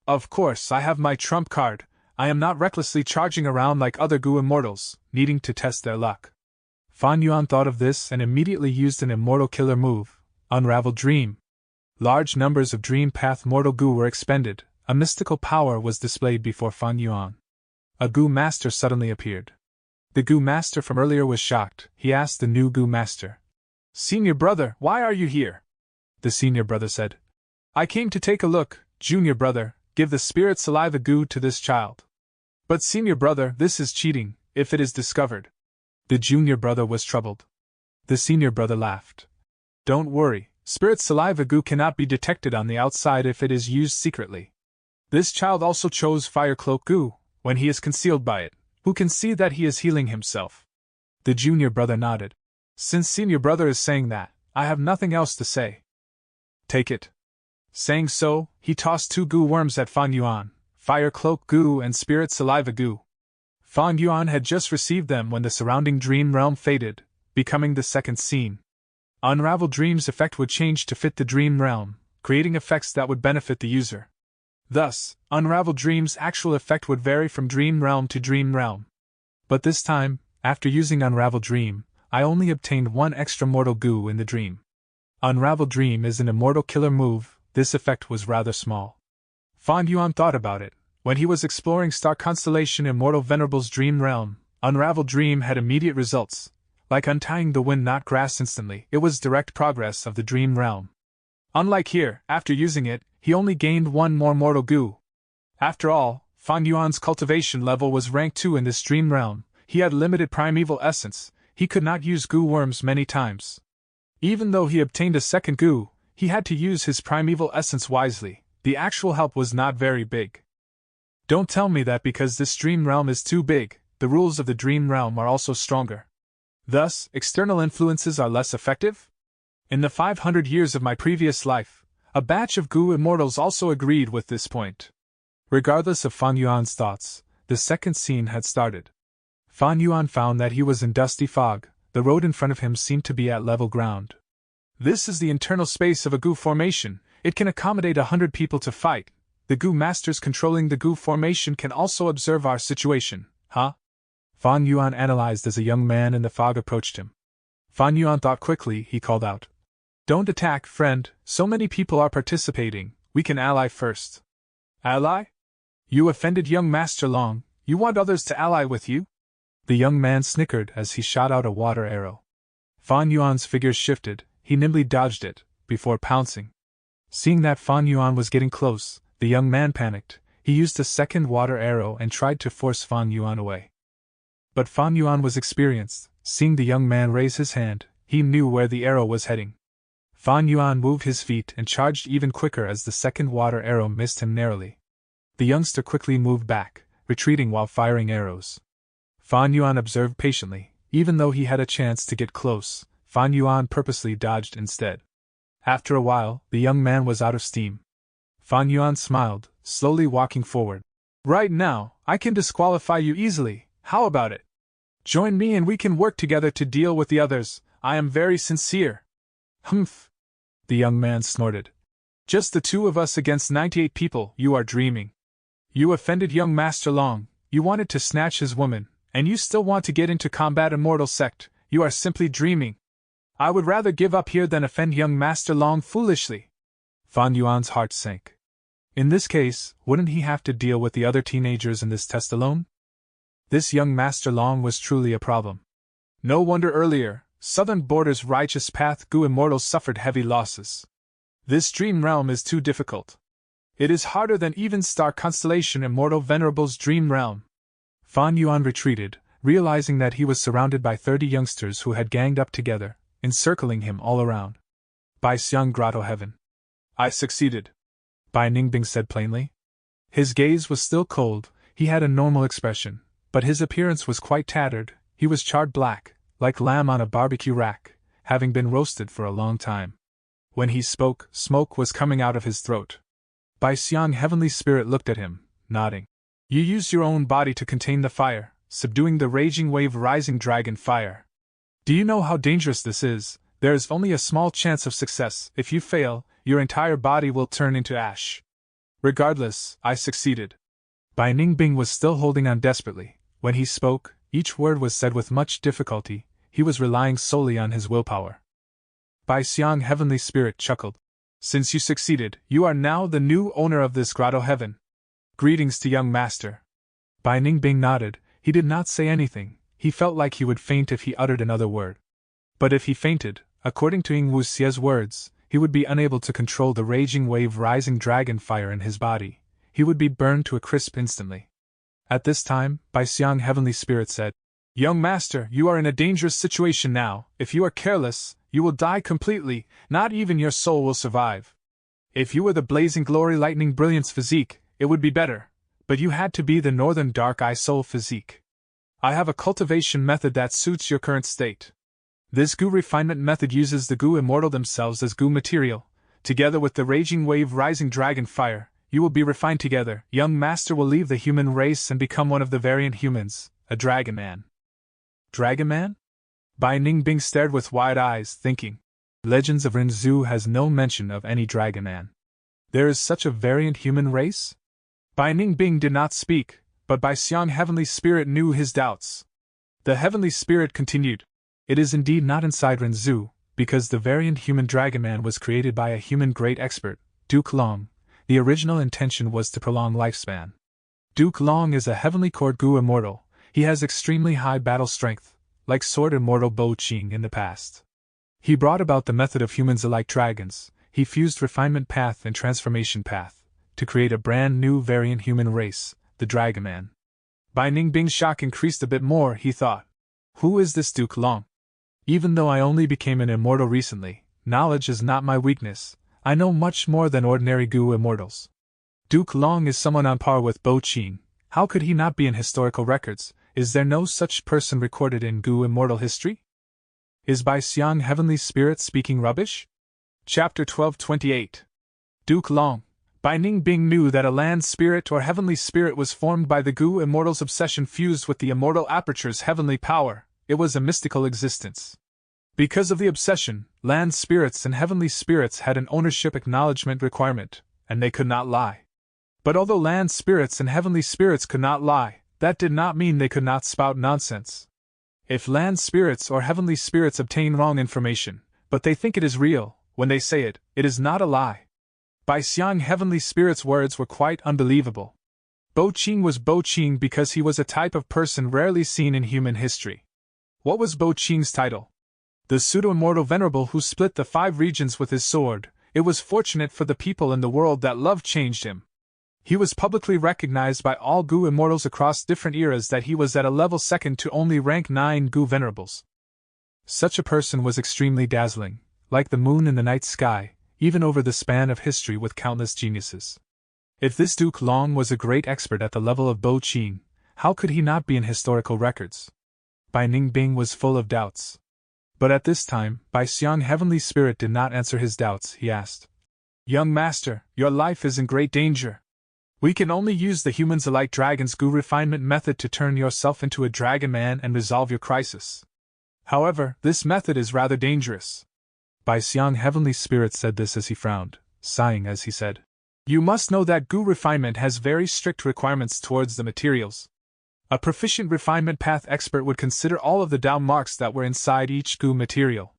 Of course, I have my trump card. I am not recklessly charging around like other Goo immortals, needing to test their luck. Fan Yuan thought of this and immediately used an immortal killer move, Unravel Dream. Large numbers of Dream Path Mortal Goo were expended. A mystical power was displayed before Fan Yuan. A Goo Master suddenly appeared. The Goo Master from earlier was shocked. He asked the new Goo Master, "Senior brother, why are you here?" The senior brother said, "I came to take a look. Junior brother, give the Spirit Saliva Goo to this child." "But senior brother, this is cheating, if it is discovered." The junior brother was troubled. The senior brother laughed. "Don't worry, Spirit Saliva Goo cannot be detected on the outside if it is used secretly. This child also chose Fire Cloak Goo. When he is concealed by it, who can see that he is healing himself?" The junior brother nodded. "Since senior brother is saying that, I have nothing else to say. Take it." Saying so, he tossed 2 Goo worms at Fan Yuan, Fire Cloak Goo and Spirit Saliva Goo. Fan Yuan had just received them when the surrounding dream realm faded, becoming the second scene. Unravel Dream's effect would change to fit the dream realm, creating effects that would benefit the user. Thus, Unravel Dream's actual effect would vary from dream realm to dream realm. But this time, after using Unravel Dream, I only obtained 1 extra mortal Goo in the dream. Unravel Dream is an immortal killer move. This effect was rather small. Fan Yuan thought about it. When he was exploring Star Constellation Immortal Venerable's dream realm, Unravel Dream had immediate results. Like untying the wind not grass instantly, it was direct progress of the dream realm. Unlike here, after using it, he only gained 1 more mortal Goo. After all, Fan Yuan's cultivation level was rank 2 in this dream realm. He had limited primeval essence. He could not use Goo worms many times. Even though he obtained a second Goo, he had to use his primeval essence wisely. The actual help was not very big. Don't tell me that because this dream realm is too big, the rules of the dream realm are also stronger. Thus, external influences are less effective? In the 500 years of my previous life, a batch of Goo immortals also agreed with this point. Regardless of Fan Yuan's thoughts, the second scene had started. Fan Yuan found that he was in dusty fog. The road in front of him seemed to be at level ground. This is the internal space of a Goo formation. It can accommodate 100 people to fight. The Gu masters controlling the Gu formation can also observe our situation, huh? Fan Yuan analyzed as a young man in the fog approached him. Fan Yuan thought quickly, he called out. Don't attack, friend, so many people are participating, we can ally first. Ally? You offended young Master Long, you want others to ally with you? The young man snickered as he shot out a water arrow. Fan Yuan's figure shifted, he nimbly dodged it, before pouncing. Seeing that Fan Yuan was getting close, the young man panicked. He used a second water arrow and tried to force Fan Yuan away. But Fan Yuan was experienced. Seeing the young man raise his hand, he knew where the arrow was heading. Fan Yuan moved his feet and charged even quicker as the second water arrow missed him narrowly. The youngster quickly moved back, retreating while firing arrows. Fan Yuan observed patiently. Even though he had a chance to get close, Fan Yuan purposely dodged instead. After a while, the young man was out of steam. Fan Yuan smiled, slowly walking forward. Right now, I can disqualify you easily, how about it? Join me and we can work together to deal with the others, I am very sincere. Humph! The young man snorted. Just the two of us against 98 people, you are dreaming. You offended young Master Long, you wanted to snatch his woman, and you still want to get into combat immortal sect, you are simply dreaming. I would rather give up here than offend young Master Long foolishly. Fan Yuan's heart sank. In this case, wouldn't he have to deal with the other teenagers in this test alone? This young Master Long was truly a problem. No wonder earlier, Southern Border's righteous path Gu Immortals suffered heavy losses. This dream realm is too difficult. It is harder than even Star Constellation Immortal Venerable's dream realm. Fan Yuan retreated, realizing that he was surrounded by 30 youngsters who had ganged up together, encircling him all around. Bai Xiang Grotto Heaven. I succeeded. Bai Ningbing said plainly. His gaze was still cold, he had a normal expression, but his appearance was quite tattered, he was charred black, like lamb on a barbecue rack, having been roasted for a long time. When he spoke, smoke was coming out of his throat. Bai Xiang Heavenly Spirit looked at him, nodding. You used your own body to contain the fire, subduing the raging wave rising dragon fire. Do you know how dangerous this is? There is only a small chance of success. If you fail, your entire body will turn into ash. Regardless, I succeeded. Bai Ningbing was still holding on desperately. When he spoke, each word was said with much difficulty. He was relying solely on his willpower. Bai Xiang Heavenly Spirit chuckled. Since you succeeded, you are now the new owner of this grotto heaven. Greetings to young master. Bai Ningbing nodded. He did not say anything. He felt like he would faint if he uttered another word. But if he fainted, according to Ying Wuxie's words, he would be unable to control the raging wave rising dragon fire in his body. He would be burned to a crisp instantly. At this time, Bai Xiang Heavenly Spirit said, Young master, you are in a dangerous situation now. If you are careless, you will die completely, not even your soul will survive. If you were the blazing glory lightning brilliance physique, it would be better, but you had to be the northern dark eye soul physique. I have a cultivation method that suits your current state. This Gu refinement method uses the Gu immortal themselves as Gu material. Together with the raging wave rising dragon fire, you will be refined together. Young master will leave the human race and become one of the variant humans, a dragon man. Dragon man? Bai Ningbing stared with wide eyes, thinking. Legends of Rinzhu has no mention of any dragon man. There is such a variant human race? Bai Ningbing did not speak, but Bai Xiang Heavenly Spirit knew his doubts. The Heavenly Spirit continued. It is indeed not inside Rinzhu, because the variant human dragon man was created by a human great expert, Duke Long. The original intention was to prolong lifespan. Duke Long is a heavenly court Gu immortal. He has extremely high battle strength, like Sword Immortal Bo Qing in the past. He brought about the method of humans alike dragons. He fused refinement path and transformation path to create a brand new variant human race, the Dragon Man. Bai Ningbing's shock increased a bit more. He thought, who is this Duke Long? Even though I only became an immortal recently, knowledge is not my weakness. I know much more than ordinary Gu immortals. Duke Long is someone on par with Bo Qing. How could he not be in historical records? Is there no such person recorded in Gu immortal history? Is Bai Xiang Heavenly Spirit speaking rubbish? Chapter 12:28. Duke Long. Bai Ningbing knew that a land spirit or heavenly spirit was formed by the Gu immortal's obsession fused with the immortal aperture's heavenly power. It was a mystical existence. Because of the obsession, land spirits and heavenly spirits had an ownership acknowledgement requirement, and they could not lie. But although land spirits and heavenly spirits could not lie, that did not mean they could not spout nonsense. If land spirits or heavenly spirits obtain wrong information, but they think it is real, when they say it, it is not a lie. Bai Xiang heavenly spirits' words were quite unbelievable. Bo Qing was Bo Qing because he was a type of person rarely seen in human history. What was Bo Qing's title? The pseudo-immortal venerable who split the 5 regions with his sword. It was fortunate for the people in the world that love changed him. He was publicly recognized by all Gu immortals across different eras that he was at a level second to only rank 9 Gu venerables. Such a person was extremely dazzling, like the moon in the night sky, even over the span of history with countless geniuses. If this Duke Long was a great expert at the level of Bo Qing, how could he not be in historical records? Bai Ningbing was full of doubts. But at this time, Bai Xiang heavenly spirit did not answer his doubts. He asked, "Young master, your life is in great danger. We can only use the humans alike dragon's Gu refinement method to turn yourself into a dragon man and resolve your crisis. However, this method is rather dangerous." Bai Xiang heavenly spirit said this as he frowned, sighing as he said, "You must know that Gu refinement has very strict requirements towards the materials. A proficient refinement path expert would consider all of the Dao marks that were inside each Gu material.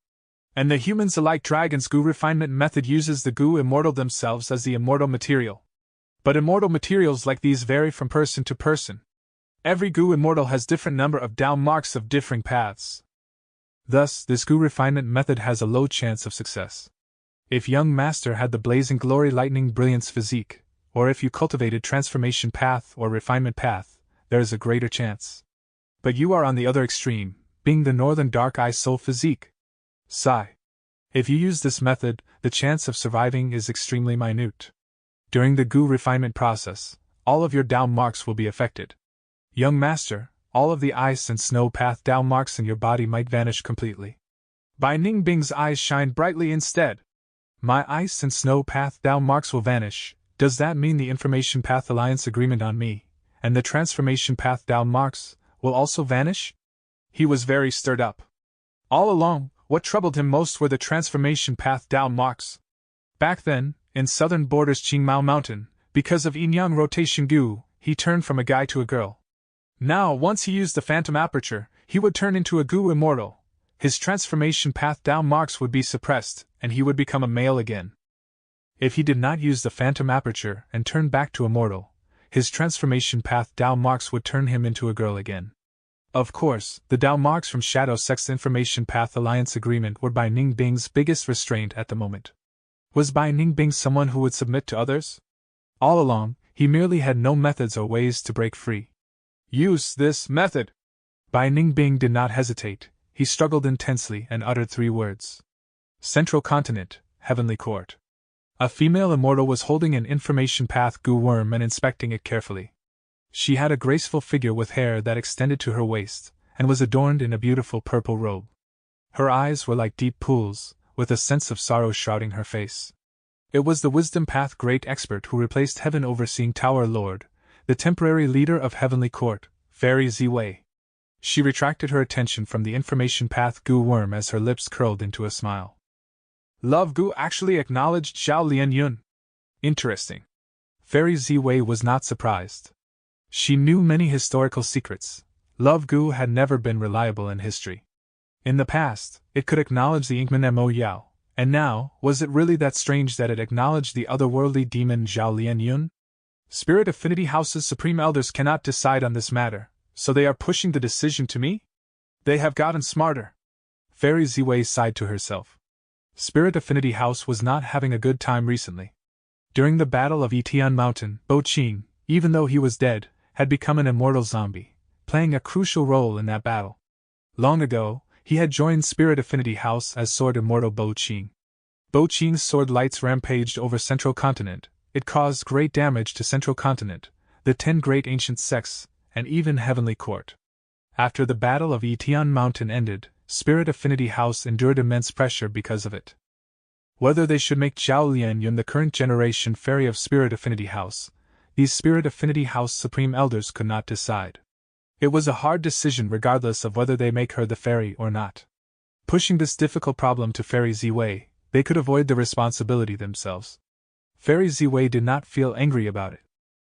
And the humans alike dragon's Gu refinement method uses the Gu immortal themselves as the immortal material. But immortal materials like these vary from person to person. Every Gu immortal has different number of Dao marks of differing paths. Thus, this Gu refinement method has a low chance of success. If young master had the blazing glory lightning brilliance physique, or if you cultivated transformation path or refinement path, there is a greater chance. But you are on the other extreme, being the northern dark eye soul physique. Sigh. If you use this method, the chance of surviving is extremely minute. During the Gu refinement process, all of your Dao marks will be affected. Young master, all of the ice and snow path Dao marks in your body might vanish completely. Bai Ningbing's eyes shined brightly instead. My ice and snow path Dao marks will vanish. Does that mean the information path alliance agreement on me, and the transformation path Dao marks, will also vanish? He was very stirred up. All along, what troubled him most were the transformation path Dao marks. Back then, in southern borders Qingmao Mountain, because of yin-yang rotation Gu, he turned from a guy to a girl. Now, once he used the phantom aperture, he would turn into a Gu immortal. His transformation path Dao marks would be suppressed, and he would become a male again. If he did not use the phantom aperture and turn back to immortal, his transformation path Dao marks would turn him into a girl again. Of course, the Dao marks from Shadow Sex Information Path Alliance Agreement were Bai Ningbing's biggest restraint at the moment. Was Bai Ningbing someone who would submit to others? All along, he merely had no methods or ways to break free. Use this method! Bai Ningbing did not hesitate. He struggled intensely and uttered 3 words. Central Continent, Heavenly Court. A female immortal was holding an information path Gu worm and inspecting it carefully. She had a graceful figure with hair that extended to her waist, and was adorned in a beautiful purple robe. Her eyes were like deep pools, with a sense of sorrow shrouding her face. It was the Wisdom Path Great Expert who replaced Heaven Overseeing Tower Lord, the temporary leader of Heavenly Court, Fairy Ziwei. She retracted her attention from the information path Gu worm as her lips curled into a smile. Love Gu actually acknowledged Zhao Lianyun. Interesting. Fairy Ziwei was not surprised. She knew many historical secrets. Love Gu had never been reliable in history. In the past, it could acknowledge the Inkman Mo Yao, and now, was it really that strange that it acknowledged the otherworldly demon Zhao Lianyun? Spirit Affinity House's Supreme Elders cannot decide on this matter, so they are pushing the decision to me? They have gotten smarter. Fairy Ziwei sighed to herself. Spirit Affinity House was not having a good time recently. During the Battle of Yitian Mountain, Bo Qing, even though he was dead, had become an immortal zombie, playing a crucial role in that battle. Long ago, he had joined Spirit Affinity House as Sword Immortal Bo Qing. Bo Qing's sword lights rampaged over Central Continent. It caused great damage to Central Continent, the 10 great ancient sects, and even Heavenly Court. After the Battle of Yitian Mountain ended, Spirit Affinity House endured immense pressure because of it. Whether they should make Zhao Lianyun the current generation fairy of Spirit Affinity House, these Spirit Affinity House Supreme Elders could not decide. It was a hard decision regardless of whether they make her the fairy or not. Pushing this difficult problem to Fairy Ziwei, they could avoid the responsibility themselves. Fairy Ziwei did not feel angry about it.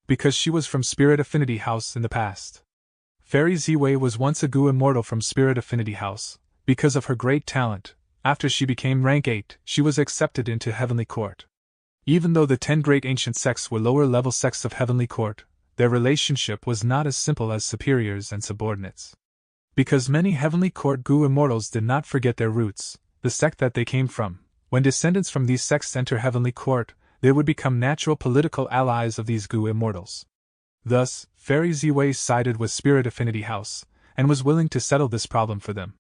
Because she was from Spirit Affinity House in the past. Fairy Ziwei was once a Gu immortal from Spirit Affinity House. Because of her great talent, after she became rank 8, she was accepted into Heavenly Court. Even though the 10 great ancient sects were lower-level sects of Heavenly Court, their relationship was not as simple as superiors and subordinates. Because many Heavenly Court Gu immortals did not forget their roots, the sect that they came from, when descendants from these sects enter Heavenly Court, they would become natural political allies of these Gu immortals. Thus, Fairy Ziwei sided with Spirit Affinity House, and was willing to settle this problem for them.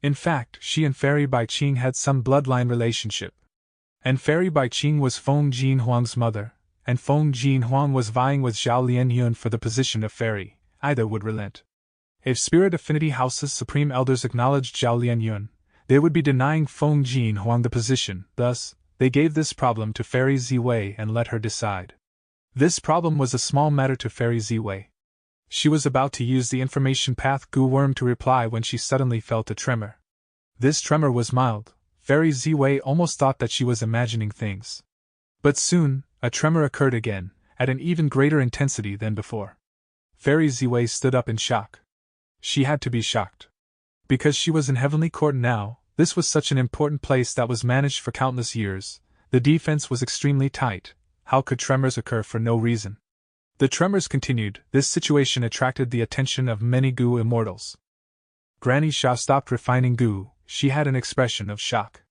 In fact, she and Fairy Baiqing had some bloodline relationship. And Fairy Baiqing was Feng Jinhuang's mother, and Feng Jinhuang was vying with Zhao Lianyun for the position of Fairy. Either would relent. If Spirit Affinity House's supreme elders acknowledged Zhao Lianyun, they would be denying Feng Jinhuang the position. Thus, they gave this problem to Fairy Ziwei and let her decide. This problem was a small matter to Fairy Ziwei. She was about to use the information path Gu Worm to reply when she suddenly felt a tremor. This tremor was mild. Fairy Ziwei almost thought that she was imagining things. But soon, a tremor occurred again, at an even greater intensity than before. Fairy Ziwei stood up in shock. She had to be shocked. Because she was in Heavenly Court now, this was such an important place that was managed for countless years, the defense was extremely tight. How could tremors occur for no reason? The tremors continued. This situation attracted the attention of many Gu immortals. Granny Sha stopped refining Gu. She had an expression of shock.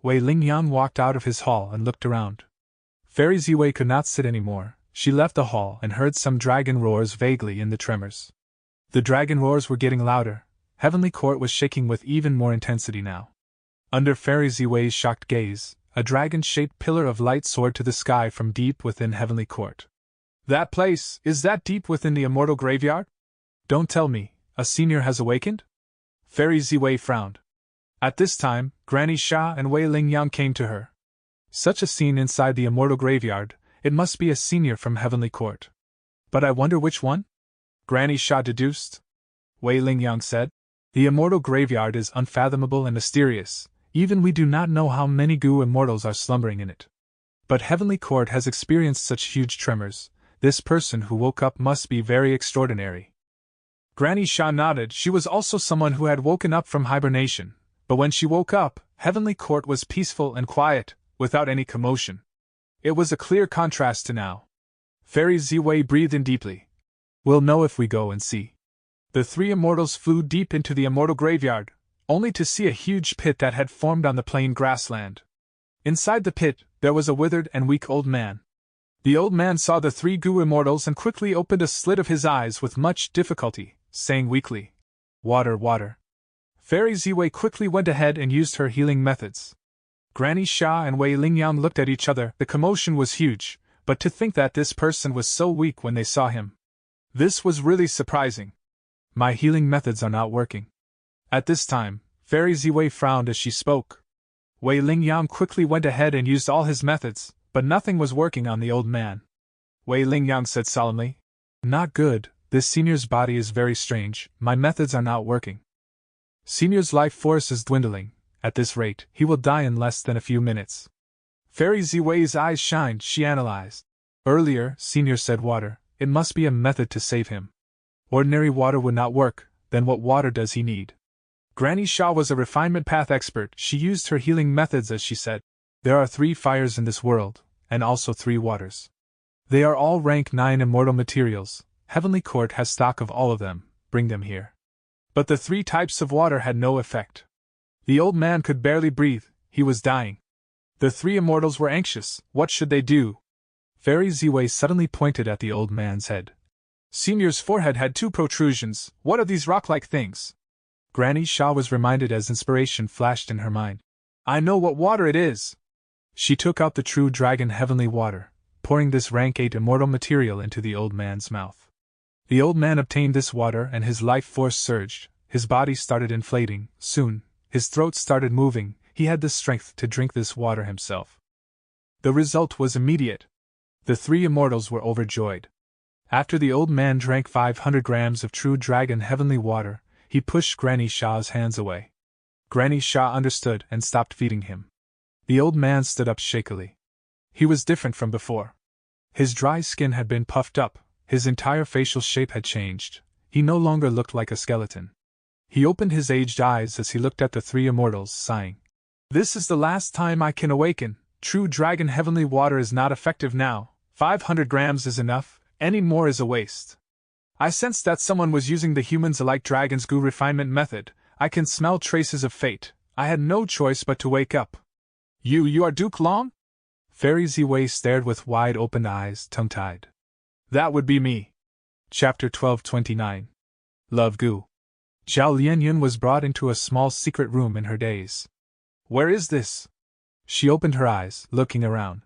Wei Lingyang walked out of his hall and looked around. Fairy Ziwei could not sit anymore. She left the hall and heard some dragon roars vaguely in the tremors. The dragon roars were getting louder. Heavenly Court was shaking with even more intensity now. Under Fairy Ziwei's shocked gaze, a dragon-shaped pillar of light soared to the sky from deep within Heavenly Court. That place, is that deep within the immortal graveyard? Don't tell me, a senior has awakened? Fairy Ziwei frowned. At this time, Granny Sha and Wei Lingyang came to her. Such a scene inside the immortal graveyard, it must be a senior from Heavenly Court. But I wonder which one? Granny Sha deduced. Wei Lingyang said. The immortal graveyard is unfathomable and mysterious, even we do not know how many Gu immortals are slumbering in it. But Heavenly Court has experienced such huge tremors, this person who woke up must be very extraordinary. Granny Sha nodded. She was also someone who had woken up from hibernation. But when she woke up, Heavenly Court was peaceful and quiet, without any commotion. It was a clear contrast to now. Fairy Ziwei breathed in deeply. We'll know if we go and see. The 3 immortals flew deep into the immortal graveyard, only to see a huge pit that had formed on the plain grassland. Inside the pit, there was a withered and weak old man. The old man saw the 3 Gu immortals and quickly opened a slit of his eyes with much difficulty, saying weakly, "Water, water." Fairy Ziwei quickly went ahead and used her healing methods. Granny Sha and Wei Lingyang looked at each other. The commotion was huge, but to think that this person was so weak when they saw him. This was really surprising. My healing methods are not working. At this time, Fairy Ziwei frowned as she spoke. Wei Lingyang quickly went ahead and used all his methods, but nothing was working on the old man. Wei Lingyang said solemnly, "Not good, this senior's body is very strange, my methods are not working. Senior's life force is dwindling. At this rate, he will die in less than a few minutes." Fairy Ziwei's eyes shined. She analyzed. Earlier, Senior said water. It must be a method to save him. Ordinary water would not work, then what water does he need? Granny Sha was a refinement path expert. She used her healing methods as she said, "There are 3 fires in this world, and also 3 waters. They are all rank 9 immortal materials. Heavenly Court has stock of all of them, bring them here." But the 3 types of water had no effect. The old man could barely breathe, he was dying. The 3 immortals were anxious. What should they do? Fairy Ziwei suddenly pointed at the old man's head. Senior's forehead had 2 protrusions. What are these rock-like things? Granny Sha was reminded as inspiration flashed in her mind. I know what water it is! She took out the true dragon heavenly water, pouring this rank 8 immortal material into the old man's mouth. The old man obtained this water and his life force surged, his body started inflating, soon, his throat started moving, he had the strength to drink this water himself. The result was immediate. The 3 immortals were overjoyed. After the old man drank 500 grams of true dragon heavenly water, he pushed Granny Sha's hands away. Granny Sha understood and stopped feeding him. The old man stood up shakily. He was different from before. His dry skin had been puffed up, his entire facial shape had changed, he no longer looked like a skeleton. He opened his aged eyes as he looked at the three immortals, sighing. This is the last time I can awaken. True dragon heavenly water is not effective now. 500 grams is enough, any more is a waste. I sensed that someone was using the humans-alike dragon's goo refinement method. I can smell traces of fate. I had no choice but to wake up. You are Duke Long? Fairy Ziwei stared with wide-open eyes, tongue-tied. That would be me. Chapter 1229. Love Goo. Zhao Lianyun was brought into a small secret room in her daze. Where is this? She opened her eyes, looking around.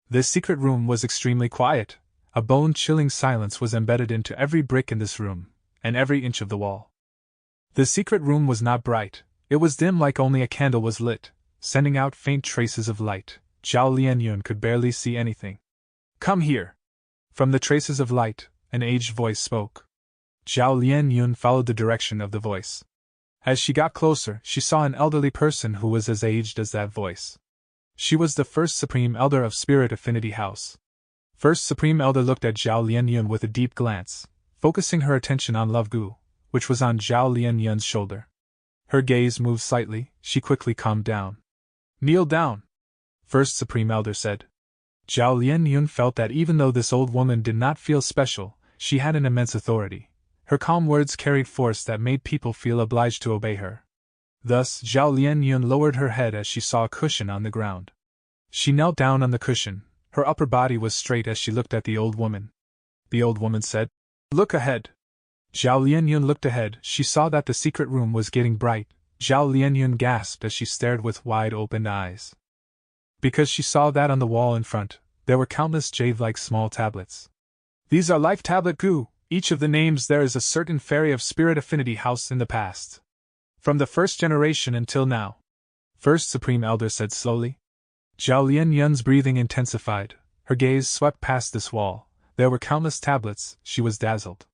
This secret room was extremely quiet. A bone-chilling silence was embedded into every brick in this room, and every inch of the wall. The secret room was not bright. It was dim like only a candle was lit, sending out faint traces of light. Zhao Lianyun could barely see anything. Come here. From the traces of light, an aged voice spoke. Zhao Lianyun followed the direction of the voice. As she got closer, she saw an elderly person who was as aged as that voice. She was the first Supreme Elder of Spirit Affinity House. First Supreme Elder looked at Zhao Lianyun with a deep glance, focusing her attention on Love Goo, which was on Zhao Lianyun's shoulder. Her gaze moved slightly, she quickly calmed down. Kneel down, First Supreme Elder said. Zhao Lianyun felt that even though this old woman did not feel special, she had an immense authority. Her calm words carried force that made people feel obliged to obey her. Thus, Zhao Lianyun lowered her head as she saw a cushion on the ground. She knelt down on the cushion. Her upper body was straight as she looked at the old woman. The old woman said, Look ahead. Zhao Lianyun looked ahead. She saw that the secret room was getting bright. Zhao Lianyun gasped as she stared with wide-opened eyes. Because she saw that on the wall in front, there were countless jade-like small tablets. These are Life Tablet Goo. Each of the names there is a certain fairy of Spirit Affinity House in the past. From the first generation until now. First Supreme Elder said slowly. Zhao Lianyun's breathing intensified. Her gaze swept past this wall. There were countless tablets. She was dazzled.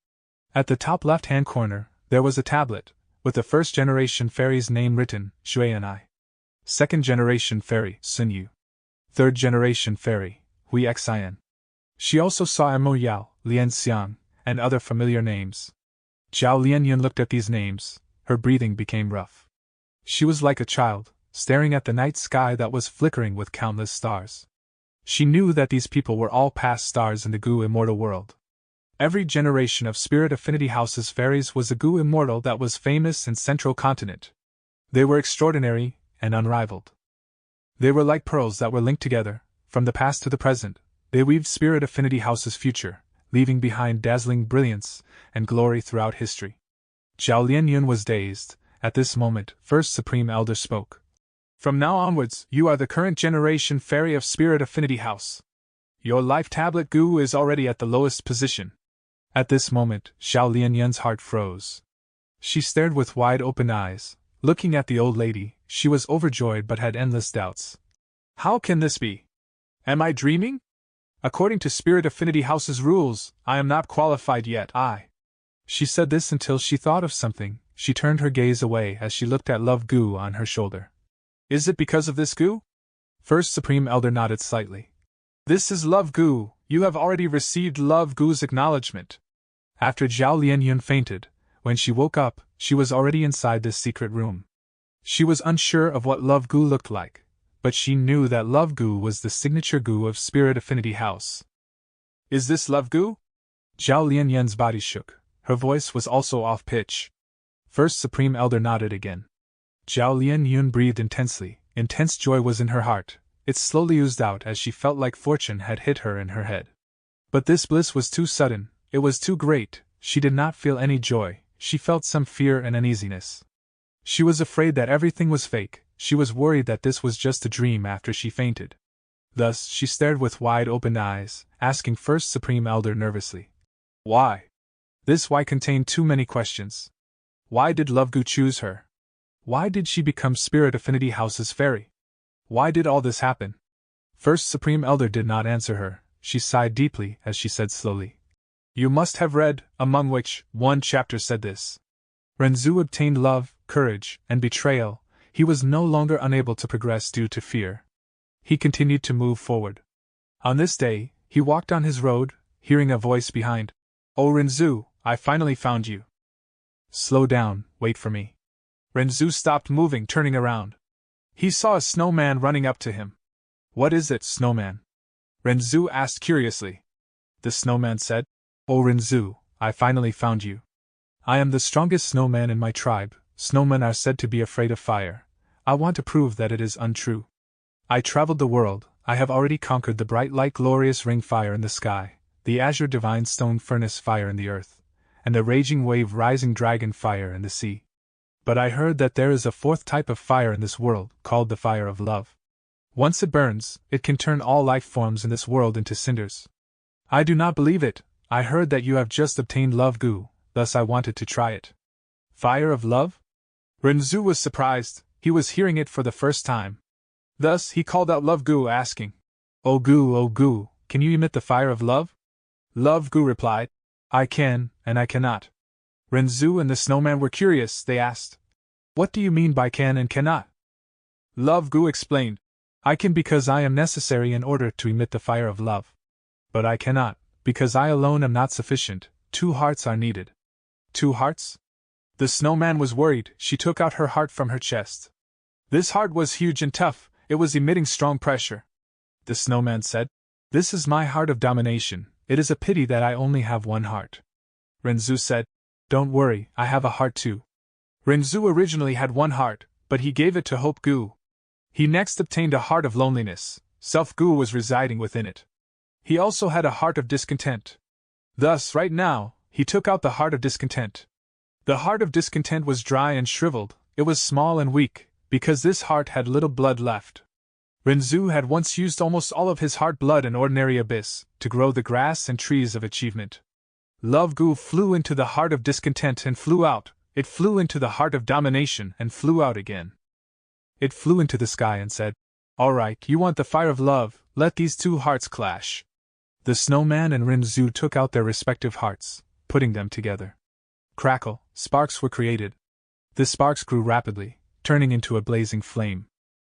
At the top left-hand corner, there was a tablet, with the first-generation fairy's name written, Xueyanai. Second-generation fairy, Sun Yu. Third-generation fairy, Hui Xian. She also saw Mo Yao, Lian Xiang, and other familiar names. Zhao Lianyun looked at these names. Her breathing became rough. She was like a child, staring at the night sky that was flickering with countless stars. She knew that these people were all past stars in the Goo Immortal world. Every generation of Spirit Affinity House's fairies was a Goo Immortal that was famous in Central Continent. They were extraordinary and unrivaled. They were like pearls that were linked together, from the past to the present. They weaved Spirit Affinity House's future, leaving behind dazzling brilliance and glory throughout history. Zhao Lianyun was dazed. At this moment, First Supreme Elder spoke. From now onwards, you are the current generation fairy of Spirit Affinity House. Your life tablet Goo is already at the lowest position. At this moment, Zhao Lianyun's heart froze. She stared with wide-open eyes. Looking at the old lady, she was overjoyed but had endless doubts. How can this be? Am I dreaming? According to Spirit Affinity House's rules, I am not qualified yet. She said this until she thought of something. She turned her gaze away as she looked at Love Goo on her shoulder. Is it because of this Goo? First Supreme Elder nodded slightly. This is Love Goo. You have already received Love Goo's acknowledgement. After Zhao Lianyun fainted, when she woke up, she was already inside this secret room. She was unsure of what Love Goo looked like, but she knew that Love Goo was the signature Goo of Spirit Affinity House. Is this Love Goo? Zhao Lianyun's body shook. Her voice was also off-pitch. First Supreme Elder nodded again. Zhao Lianyun breathed intensely. Intense joy was in her heart. It slowly oozed out as she felt like fortune had hit her in her head. But this bliss was too sudden. It was too great. She did not feel any joy. She felt some fear and uneasiness. She was afraid that everything was fake. She was worried that this was just a dream after she fainted. Thus, she stared with wide-open eyes, asking First Supreme Elder nervously. Why? This why contained too many questions. Why did Love Goo choose her? Why did she become Spirit Affinity House's fairy? Why did all this happen? First Supreme Elder did not answer her. She sighed deeply as she said slowly. You must have read, among which, one chapter said this. Renzu obtained love, courage, and betrayal. He was no longer unable to progress due to fear. He continued to move forward. On this day, He walked on his road, hearing a voice behind. "Oh Renzu, I finally found you." "Slow down, wait for me." Renzu stopped moving, turning around. He saw a snowman running up to him. "What is it, snowman?" Renzu asked curiously. The snowman said, "Oh Renzu, I finally found you. I am the strongest snowman in my tribe. Snowmen are said to be afraid of fire. I want to prove that it is untrue. I traveled the world, I have already conquered the bright light glorious ring fire in the sky, the azure divine stone furnace fire in the earth, and the raging wave rising dragon fire in the sea. But I heard that there is a fourth type of fire in this world, called the fire of love. Once it burns, it can turn all life forms in this world into cinders. I do not believe it. I heard that you have just obtained love goo, thus I wanted to try it." Fire of love? Renzu was surprised, he was hearing it for the first time. Thus he called out Love Goo, asking, oh Goo, can you emit the fire of love?" Love Goo replied, "I can, and I cannot." Renzu and the snowman were curious, they asked, "What do you mean by can and cannot?" Love Goo explained, "I can because I am necessary in order to emit the fire of love. But I cannot, because I alone am not sufficient, 2 hearts are needed." 2 hearts? The snowman was worried. She took out her heart from her chest. This heart was huge and tough, it was emitting strong pressure. The snowman said, "This is my heart of domination, it is a pity that I only have 1 heart." Renzu said, "Don't worry, I have a heart too." Renzu originally had 1 heart, but he gave it to Hope Goo. He next obtained a heart of loneliness, Self Goo was residing within it. He also had a heart of discontent. Thus, right now, he took out the heart of discontent. The heart of discontent was dry and shriveled, it was small and weak, because this heart had little blood left. Renzu had once used almost all of his heart blood in ordinary abyss, to grow the grass and trees of achievement. Love Goo flew into the heart of discontent and flew out, it flew into the heart of domination and flew out again. It flew into the sky and said, "All right, you want the fire of love, let these 2 hearts clash." The snowman and Renzu took out their respective hearts, putting them together. Crackle, sparks were created. The sparks grew rapidly, turning into a blazing flame.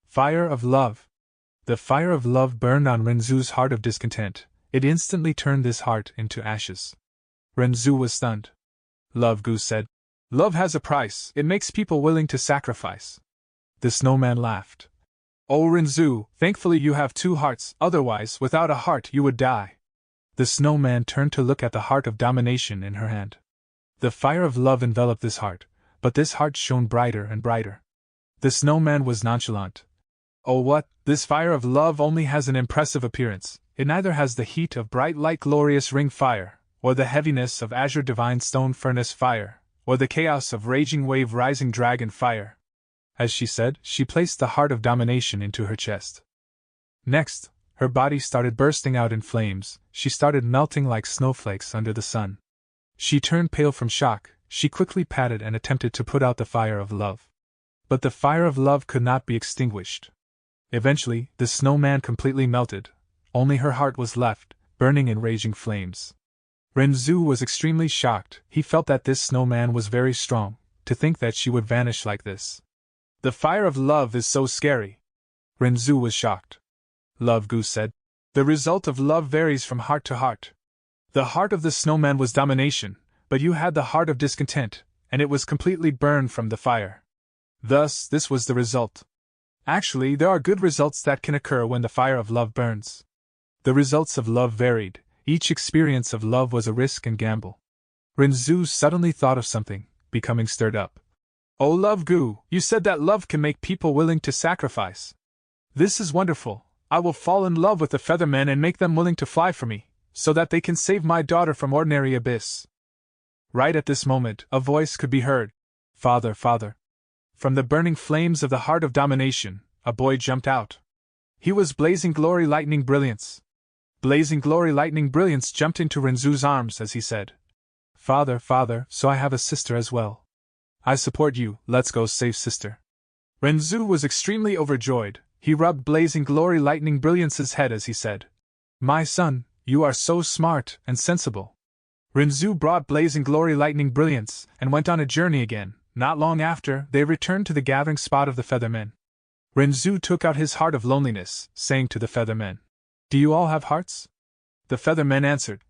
Fire of love. The fire of love burned on Renzu's heart of discontent, it instantly turned this heart into ashes. Renzu was stunned. Love Goo said, "Love has a price, it makes people willing to sacrifice." The snowman laughed. "Oh Renzu, thankfully you have 2 hearts, otherwise, without a heart, you would die." The snowman turned to look at the heart of domination in her hand. The fire of love enveloped this heart, but this heart shone brighter and brighter. The snowman was nonchalant. "Oh what, this fire of love only has an impressive appearance, it neither has the heat of bright light glorious ring fire, or the heaviness of azure divine stone furnace fire, or the chaos of raging wave rising dragon fire." As she said, she placed the heart of domination into her chest. Next, her body started bursting out in flames, she started melting like snowflakes under the sun. She turned pale from shock, she quickly patted and attempted to put out the fire of love. But the fire of love could not be extinguished. Eventually, the snowman completely melted, only her heart was left, burning in raging flames. Renzu was extremely shocked, he felt that this snowman was very strong, to think that she would vanish like this. "The fire of love is so scary." Renzu was shocked. Love Goo said, "The result of love varies from heart to heart. The heart of the snowman was domination, but you had the heart of discontent, and it was completely burned from the fire. Thus, this was the result. Actually, there are good results that can occur when the fire of love burns. The results of love varied, each experience of love was a risk and gamble." Renzu suddenly thought of something, becoming stirred up. "Oh Love Goo, you said that love can make people willing to sacrifice. This is wonderful, I will fall in love with the feathermen and make them willing to fly for me, so that they can save my daughter from ordinary abyss." Right at this moment, a voice could be heard. "Father, father." From the burning flames of the heart of domination, a boy jumped out. He was Blazing Glory Lightning Brilliance. Blazing Glory Lightning Brilliance jumped into Renzu's arms as he said, "Father, father, so I have a sister as well. I support you, let's go save sister." Renzu was extremely overjoyed, he rubbed Blazing Glory Lightning Brilliance's head as he said, "My son, you are so smart and sensible." Renzu brought Blazing Glory Lightning Brilliance, and went on a journey again. Not long after, they returned to the gathering spot of the feathermen. Renzu took out his heart of loneliness, saying to the feathermen, "Do you all have hearts?" The feather men answered.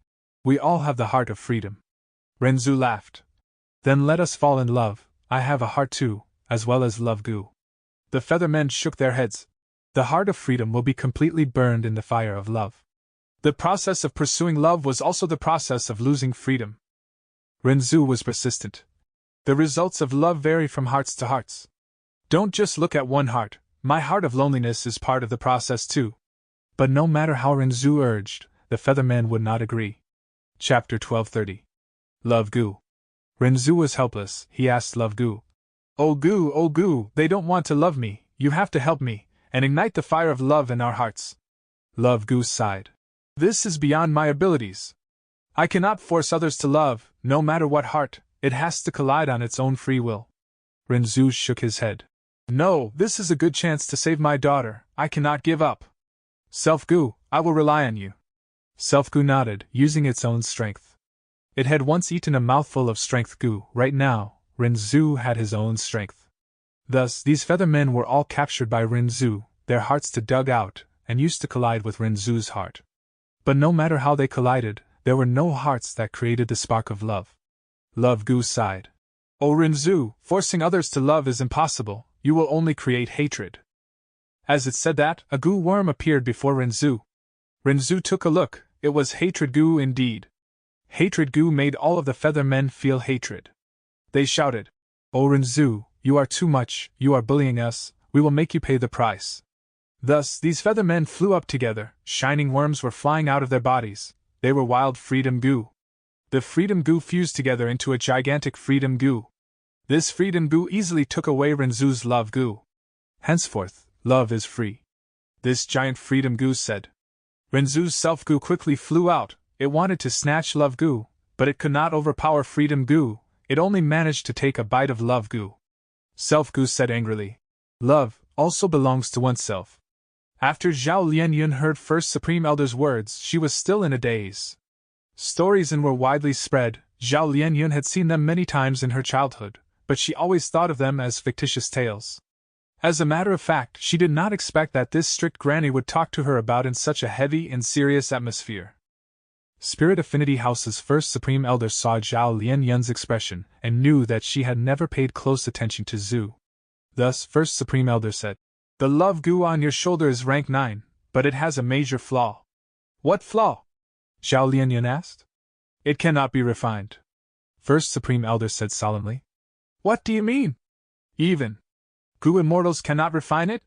We all have the heart of freedom. Renzu laughed. Then let us fall in love, I have a heart too, as well as love Gu. The feather men shook their heads. The heart of freedom will be completely burned in the fire of love. The process of pursuing love was also the process of losing freedom. Renzu was persistent. The results of love vary from hearts to hearts. Don't just look at one heart, my heart of loneliness is part of the process too. But no matter how Renzu urged, the feather men would not agree. Chapter 1230. Love Gu. Renzu was helpless, he asked Love Gu. Oh Gu, they don't want to love me, you have to help me, and ignite the fire of love in our hearts. Love Gu sighed. This is beyond my abilities. I cannot force others to love, no matter what heart, it has to collide on its own free will. Renzu shook his head. No, this is a good chance to save my daughter, I cannot give up. Self Gu, I will rely on you. Self Gu nodded, using its own strength. It had once eaten a mouthful of strength Gu, right now, Renzu had his own strength. Thus, these feather men were all captured by Renzu, their hearts to dug out, and used to collide with Renzu's heart. But no matter how they collided, there were no hearts that created the spark of love. Love Gu sighed. Oh Renzu, forcing others to love is impossible, you will only create hatred. As it said that, a Gu worm appeared before Renzu. Renzu took a look, it was Hatred Gu indeed. Hatred Gu made all of the feather men feel hatred. They shouted, Oh Renzu, you are too much, you are bullying us, we will make you pay the price. Thus, these feather men flew up together, shining worms were flying out of their bodies, they were wild Freedom Gu. The Freedom Gu fused together into a gigantic Freedom Gu. This Freedom Gu easily took away Renzu's Love Gu. Henceforth, love is free. This giant Freedom Gu said. Renzu's Self Gu quickly flew out, it wanted to snatch Love Gu, but it could not overpower Freedom Gu, it only managed to take a bite of Love Gu. Self Gu said angrily. Love also belongs to oneself. After Zhao Lianyun heard First Supreme Elder's words, she was still in a daze. Stories were widely spread, Zhao Lianyun had seen them many times in her childhood, but she always thought of them as fictitious tales. As a matter of fact, she did not expect that this strict granny would talk to her about in such a heavy and serious atmosphere. Spirit Affinity House's First Supreme Elder saw Zhao Lianyun's expression and knew that she had never paid close attention to Zhu. Thus, First Supreme Elder said, The Love Gu on your shoulder is rank 9, but it has a major flaw. What flaw? Zhao Lianyun asked. It cannot be refined. First Supreme Elder said solemnly. What do you mean? Even Gu immortals cannot refine it?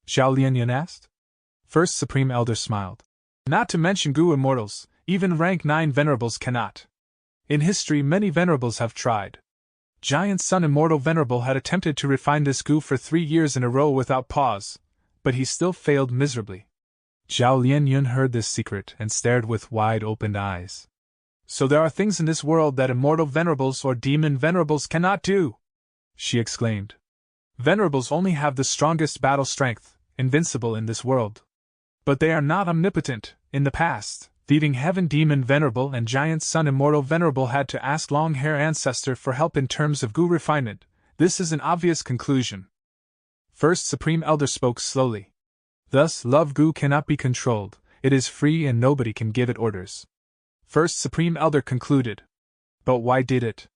Zhao Lianyun asked. First Supreme Elder smiled. Not to mention Gu immortals, even rank 9 venerables cannot. In history many venerables have tried. Giant Sun Immortal Venerable had attempted to refine this Gu for 3 years in a row without pause, but he still failed miserably. Zhao Lianyun heard this secret and stared with wide-opened eyes. So there are things in this world that immortal venerables or demon venerables cannot do, she exclaimed. Venerables only have the strongest battle strength, invincible in this world. But they are not omnipotent. In the past, Thieving Heaven Demon Venerable and Giant Sun Immortal Venerable had to ask Long Hair Ancestor for help in terms of Gu refinement. This is an obvious conclusion. First Supreme Elder spoke slowly. Thus, Love Gu cannot be controlled, it is free and nobody can give it orders. First Supreme Elder concluded. But why did it?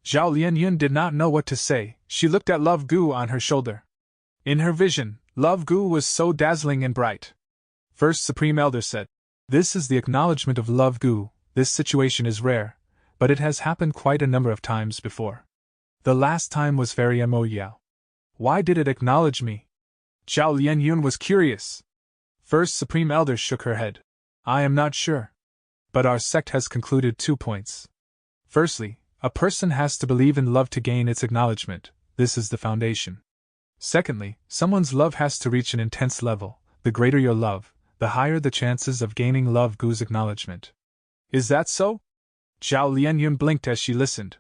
Zhao Lianyun did not know what to say, she looked at Love Gu on her shoulder. In her vision, Love Gu was so dazzling and bright. First Supreme Elder said, This is the acknowledgement of Love Gu, this situation is rare, but it has happened quite a number of times before. The last time was Fairy Mo Yao. Why did it acknowledge me? Zhao Lianyun was curious. First Supreme Elder shook her head. I am not sure. But our sect has concluded 2 points. Firstly, a person has to believe in love to gain its acknowledgement, this is the foundation. Secondly, someone's love has to reach an intense level, the greater your love, the higher the chances of gaining Love Gu's acknowledgement. Is that so? Zhao Lianyun blinked as she listened.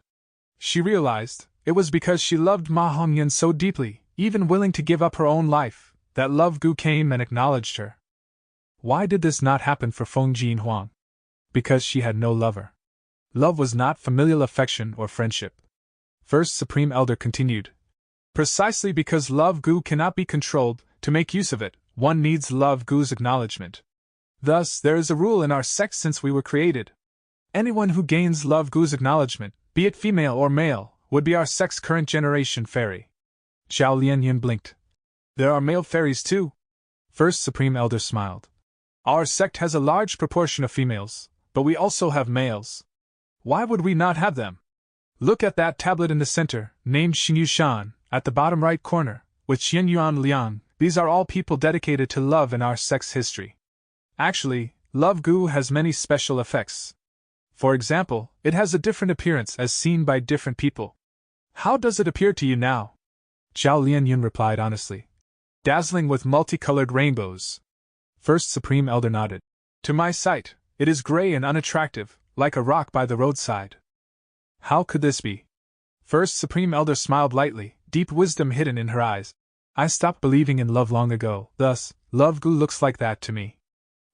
She realized, it was because she loved Ma Hongyan so deeply, even willing to give up her own life, that Love Gu came and acknowledged her. Why did this not happen for Feng Jin Huang? Because she had no lover. Love was not familial affection or friendship. First Supreme Elder continued. Precisely because Love Gu cannot be controlled, to make use of it, one needs Love Gu's acknowledgement. Thus, there is a rule in our sect since we were created. Anyone who gains Love Gu's acknowledgement, be it female or male, would be our sect's current generation fairy. Zhao Lianyun blinked. There are male fairies too? First Supreme Elder smiled. Our sect has a large proportion of females, but we also have males. Why would we not have them? Look at that tablet in the center, named Xinyu Shan, at the bottom right corner, with Xian Yuan Liang. These are all people dedicated to love in our sect's history. Actually, Love Gu has many special effects. For example, it has a different appearance as seen by different people. How does it appear to you now? Zhao Lianyun replied honestly. Dazzling with multicolored rainbows. First Supreme Elder nodded. To my sight, it is gray and unattractive, like a rock by the roadside. How could this be? First Supreme Elder smiled lightly, deep wisdom hidden in her eyes. I stopped believing in love long ago, thus, Love Gu looks like that to me.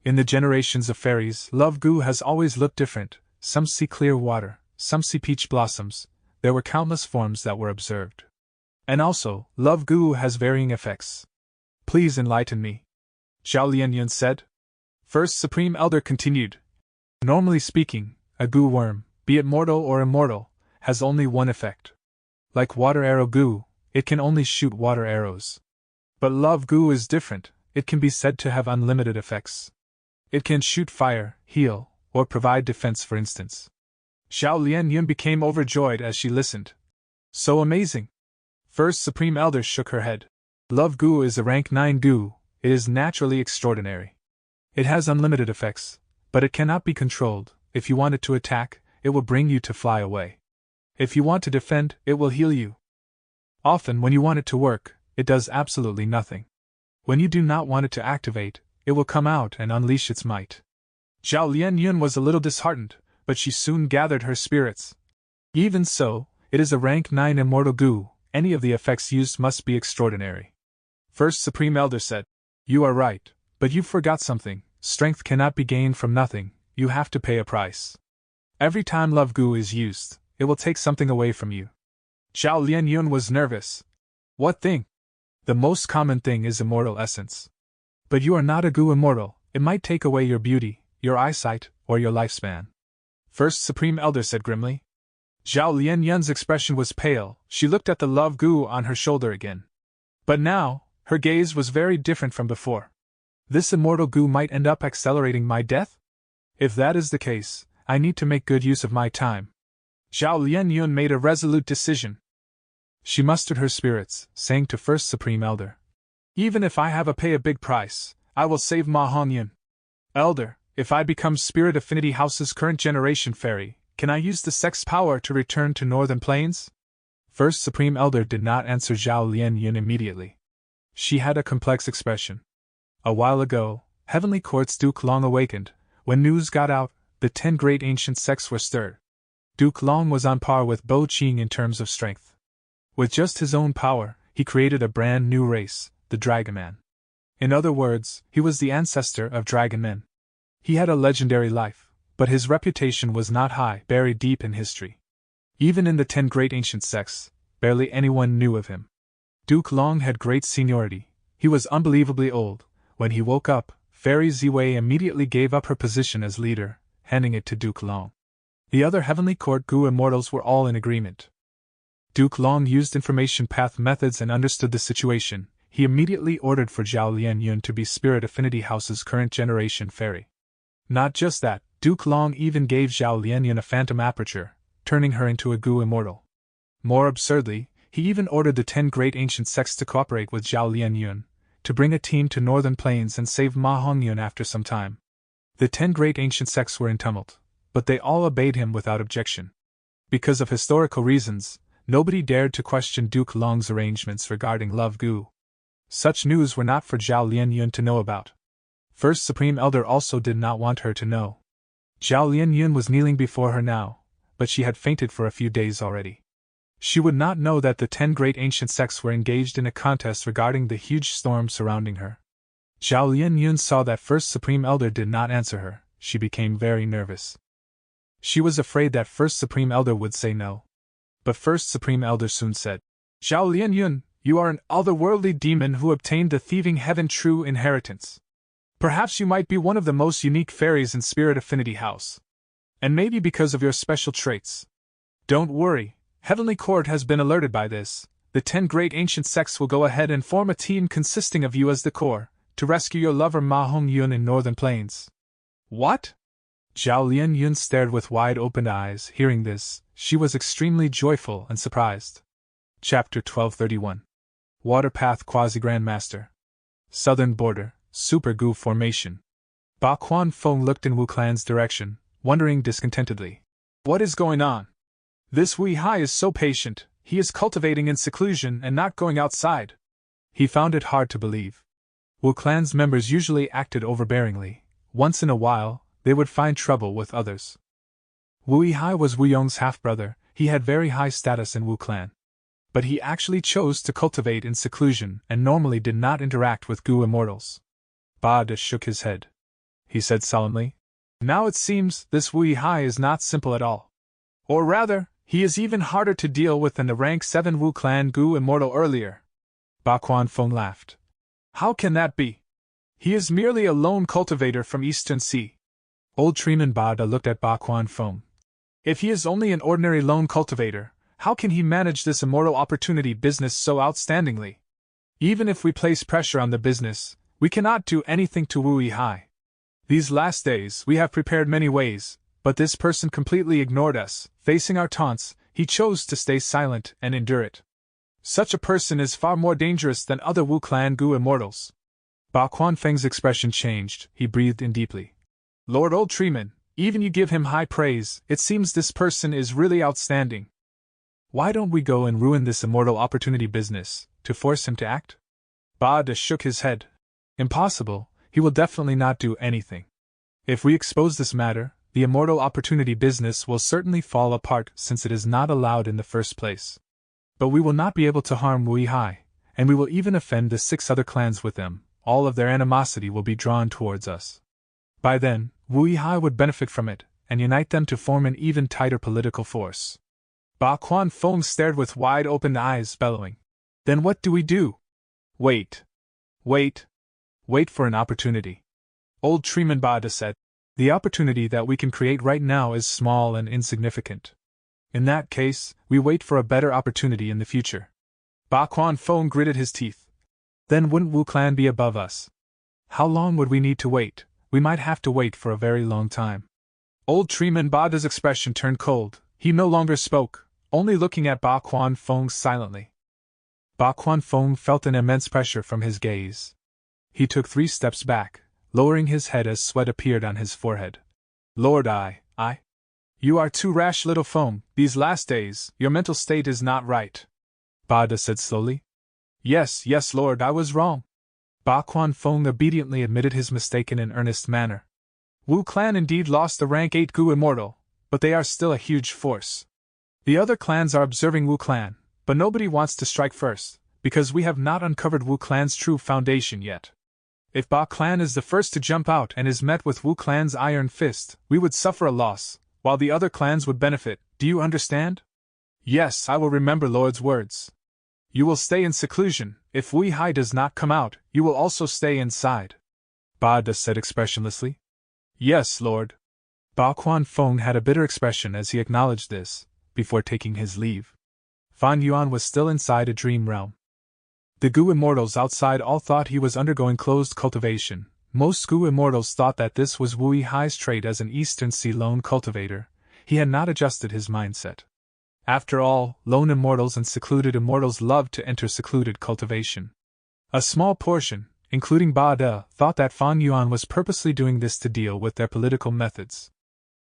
In the generations of fairies, Love Gu has always looked different. Some see clear water, some see peach blossoms. There were countless forms that were observed. And also, Love Gu has varying effects. Please enlighten me. Zhao Lianyun said. First Supreme Elder continued. Normally speaking, a Gu worm, be it mortal or immortal, has only one effect. Like Water Arrow Gu, it can only shoot water arrows. But Love Gu is different, it can be said to have unlimited effects. It can shoot fire, heal, or provide defense, for instance. Zhao Lianyun became overjoyed as she listened. So amazing! First Supreme Elder shook her head. Love Gu is a rank 9 Gu, it is naturally extraordinary. It has unlimited effects, but it cannot be controlled. If you want it to attack, it will bring you to fly away. If you want to defend, it will heal you. Often when you want it to work, it does absolutely nothing. When you do not want it to activate, it will come out and unleash its might. Zhao Lianyun was a little disheartened, but she soon gathered her spirits. Even so, it is a rank 9 immortal Gu, any of the effects used must be extraordinary. First Supreme Elder said. You are right, but you forgot something. Strength cannot be gained from nothing, you have to pay a price. Every time Love Gu is used, it will take something away from you. Zhao Lianyun was nervous. What thing? The most common thing is immortal essence. But you are not a Gu immortal, it might take away your beauty, your eyesight, or your lifespan. First Supreme Elder said grimly. Zhao Lianyun's expression was pale, she looked at the Love Gu on her shoulder again. But now, her gaze was very different from before. This immortal Gu might end up accelerating my death? If that is the case, I need to make good use of my time. Zhao Lianyun made a resolute decision. She mustered her spirits, saying to First Supreme Elder. Even if I have to pay a big price, I will save Ma Hongyun. Elder, if I become Spirit Affinity House's current generation fairy, can I use the sect's power to return to Northern Plains? First Supreme Elder did not answer Zhao Lianyun immediately. She had a complex expression. A while ago, Heavenly Court's Duke Long awakened. When news got out, the 10 great ancient sects were stirred. Duke Long was on par with Bo Qing in terms of strength. With just his own power, he created a brand new race, the Dragon Man. In other words, he was the ancestor of Dragon Men. He had a legendary life, but his reputation was not high, buried deep in history. Even in the 10 great ancient sects, barely anyone knew of him. Duke Long had great seniority. He was unbelievably old. When he woke up, Fairy Ziwei immediately gave up her position as leader, handing it to Duke Long. The other Heavenly Court Gu immortals were all in agreement. Duke Long used information path methods and understood the situation. He immediately ordered for Zhao Lianyun to be Spirit Affinity House's current generation fairy. Not just that, Duke Long even gave Zhao Lianyun a phantom aperture, turning her into a Gu immortal. More absurdly, he even ordered the 10 great ancient sects to cooperate with Zhao Lianyun, to bring a team to Northern Plains and save Ma Hongyun after some time. The 10 great ancient sects were in tumult, but they all obeyed him without objection. Because of historical reasons, nobody dared to question Duke Long's arrangements regarding Love Gu. Such news were not for Zhao Lianyun to know about. First Supreme Elder also did not want her to know. Zhao Lianyun was kneeling before her now, but she had fainted for a few days already. She would not know that the 10 great ancient sects were engaged in a contest regarding the huge storm surrounding her. Zhao Lianyun saw that First Supreme Elder did not answer her. She became very nervous. She was afraid that First Supreme Elder would say no. But First Supreme Elder soon said, Zhao Lianyun, you are an otherworldly demon who obtained the thieving heaven true inheritance. Perhaps you might be one of the most unique fairies in Spirit Affinity House. And maybe because of your special traits. Don't worry, Heavenly Court has been alerted by this. The 10 great ancient sects will go ahead and form a team consisting of you as the core, to rescue your lover Ma Hong Yun in Northern Plains. What? Zhao Lian Yun stared with wide-opened eyes. Hearing this, she was extremely joyful and surprised. Chapter 1231. Waterpath Quasi-Grandmaster. Southern Border, Super Gu Formation. Ba Quan Feng looked in Wu Clan's direction, wondering discontentedly. What is going on? This Wu Hai is so patient, he is cultivating in seclusion and not going outside. He found it hard to believe. Wu Clan's members usually acted overbearingly. Once in a while, they would find trouble with others. Wu Hai was Wu Yong's half-brother. He had very high status in Wu Clan. But he actually chose to cultivate in seclusion and normally did not interact with Gu immortals. Ba De shook his head. He said solemnly, Now it seems this Wu Hai is not simple at all. Or rather, he is even harder to deal with than the rank 7 Wu Clan Gu immortal earlier. Ba Quan Feng laughed. How can that be? He is merely a lone cultivator from Eastern Sea. Old Treeman Ba De looked at Ba Quan Feng. If he is only an ordinary lone cultivator, how can he manage this immortal opportunity business so outstandingly? Even if we place pressure on the business, we cannot do anything to Wu Hai. These last days we have prepared many ways, but this person completely ignored us. Facing our taunts, he chose to stay silent and endure it. Such a person is far more dangerous than other Wu Clan Gu immortals. Ba Quan Feng's expression changed. He breathed in deeply. Lord Old Treeman, even you give him high praise, it seems this person is really outstanding. Why don't we go and ruin this immortal opportunity business, to force him to act? Ba De shook his head. Impossible, he will definitely not do anything. If we expose this matter, the immortal opportunity business will certainly fall apart since it is not allowed in the first place. But we will not be able to harm Wu Hai, and we will even offend the 6 other clans with them. All of their animosity will be drawn towards us. By then, Wu Hai would benefit from it, and unite them to form an even tighter political force. Ba Quan Feng stared with wide-open eyes, bellowing. Then what do we do? Wait. Wait for an opportunity. Old Treeman Ba De said. The opportunity that we can create right now is small and insignificant. In that case, we wait for a better opportunity in the future. Ba Quan Feng gritted his teeth. Then wouldn't Wu Clan be above us? How long would we need to wait? We might have to wait for a very long time. Old Treeman Ba De's expression turned cold. He no longer spoke, only looking at Ba Quan Feng silently. Ba Quan Feng felt an immense pressure from his gaze. He took 3 steps back, lowering his head as sweat appeared on his forehead. Lord I. You are too rash, little Feng. These last days, your mental state is not right. Ba De said slowly. Yes, Lord, I was wrong. Ba Quan Feng obediently admitted his mistake in an earnest manner. Wu Clan indeed lost the rank 8 Gu immortal, but they are still a huge force. The other clans are observing Wu Clan, but nobody wants to strike first, because we have not uncovered Wu Clan's true foundation yet. If Ba Clan is the first to jump out and is met with Wu Clan's iron fist, we would suffer a loss, while the other clans would benefit. Do you understand? Yes, I will remember Lord's words. You will stay in seclusion. If Wu Hai does not come out, you will also stay inside. Ba De said expressionlessly. Yes, Lord. Ba Quan Feng had a bitter expression as he acknowledged this, before taking his leave. Fan Yuan was still inside a dream realm. The Gu immortals outside all thought he was undergoing closed cultivation. Most Gu immortals thought that this was Wu Hai's trait as an Eastern Sea lone cultivator. He had not adjusted his mindset. After all, lone immortals and secluded immortals loved to enter secluded cultivation. A small portion, including Ba De, thought that Fan Yuan was purposely doing this to deal with their political methods.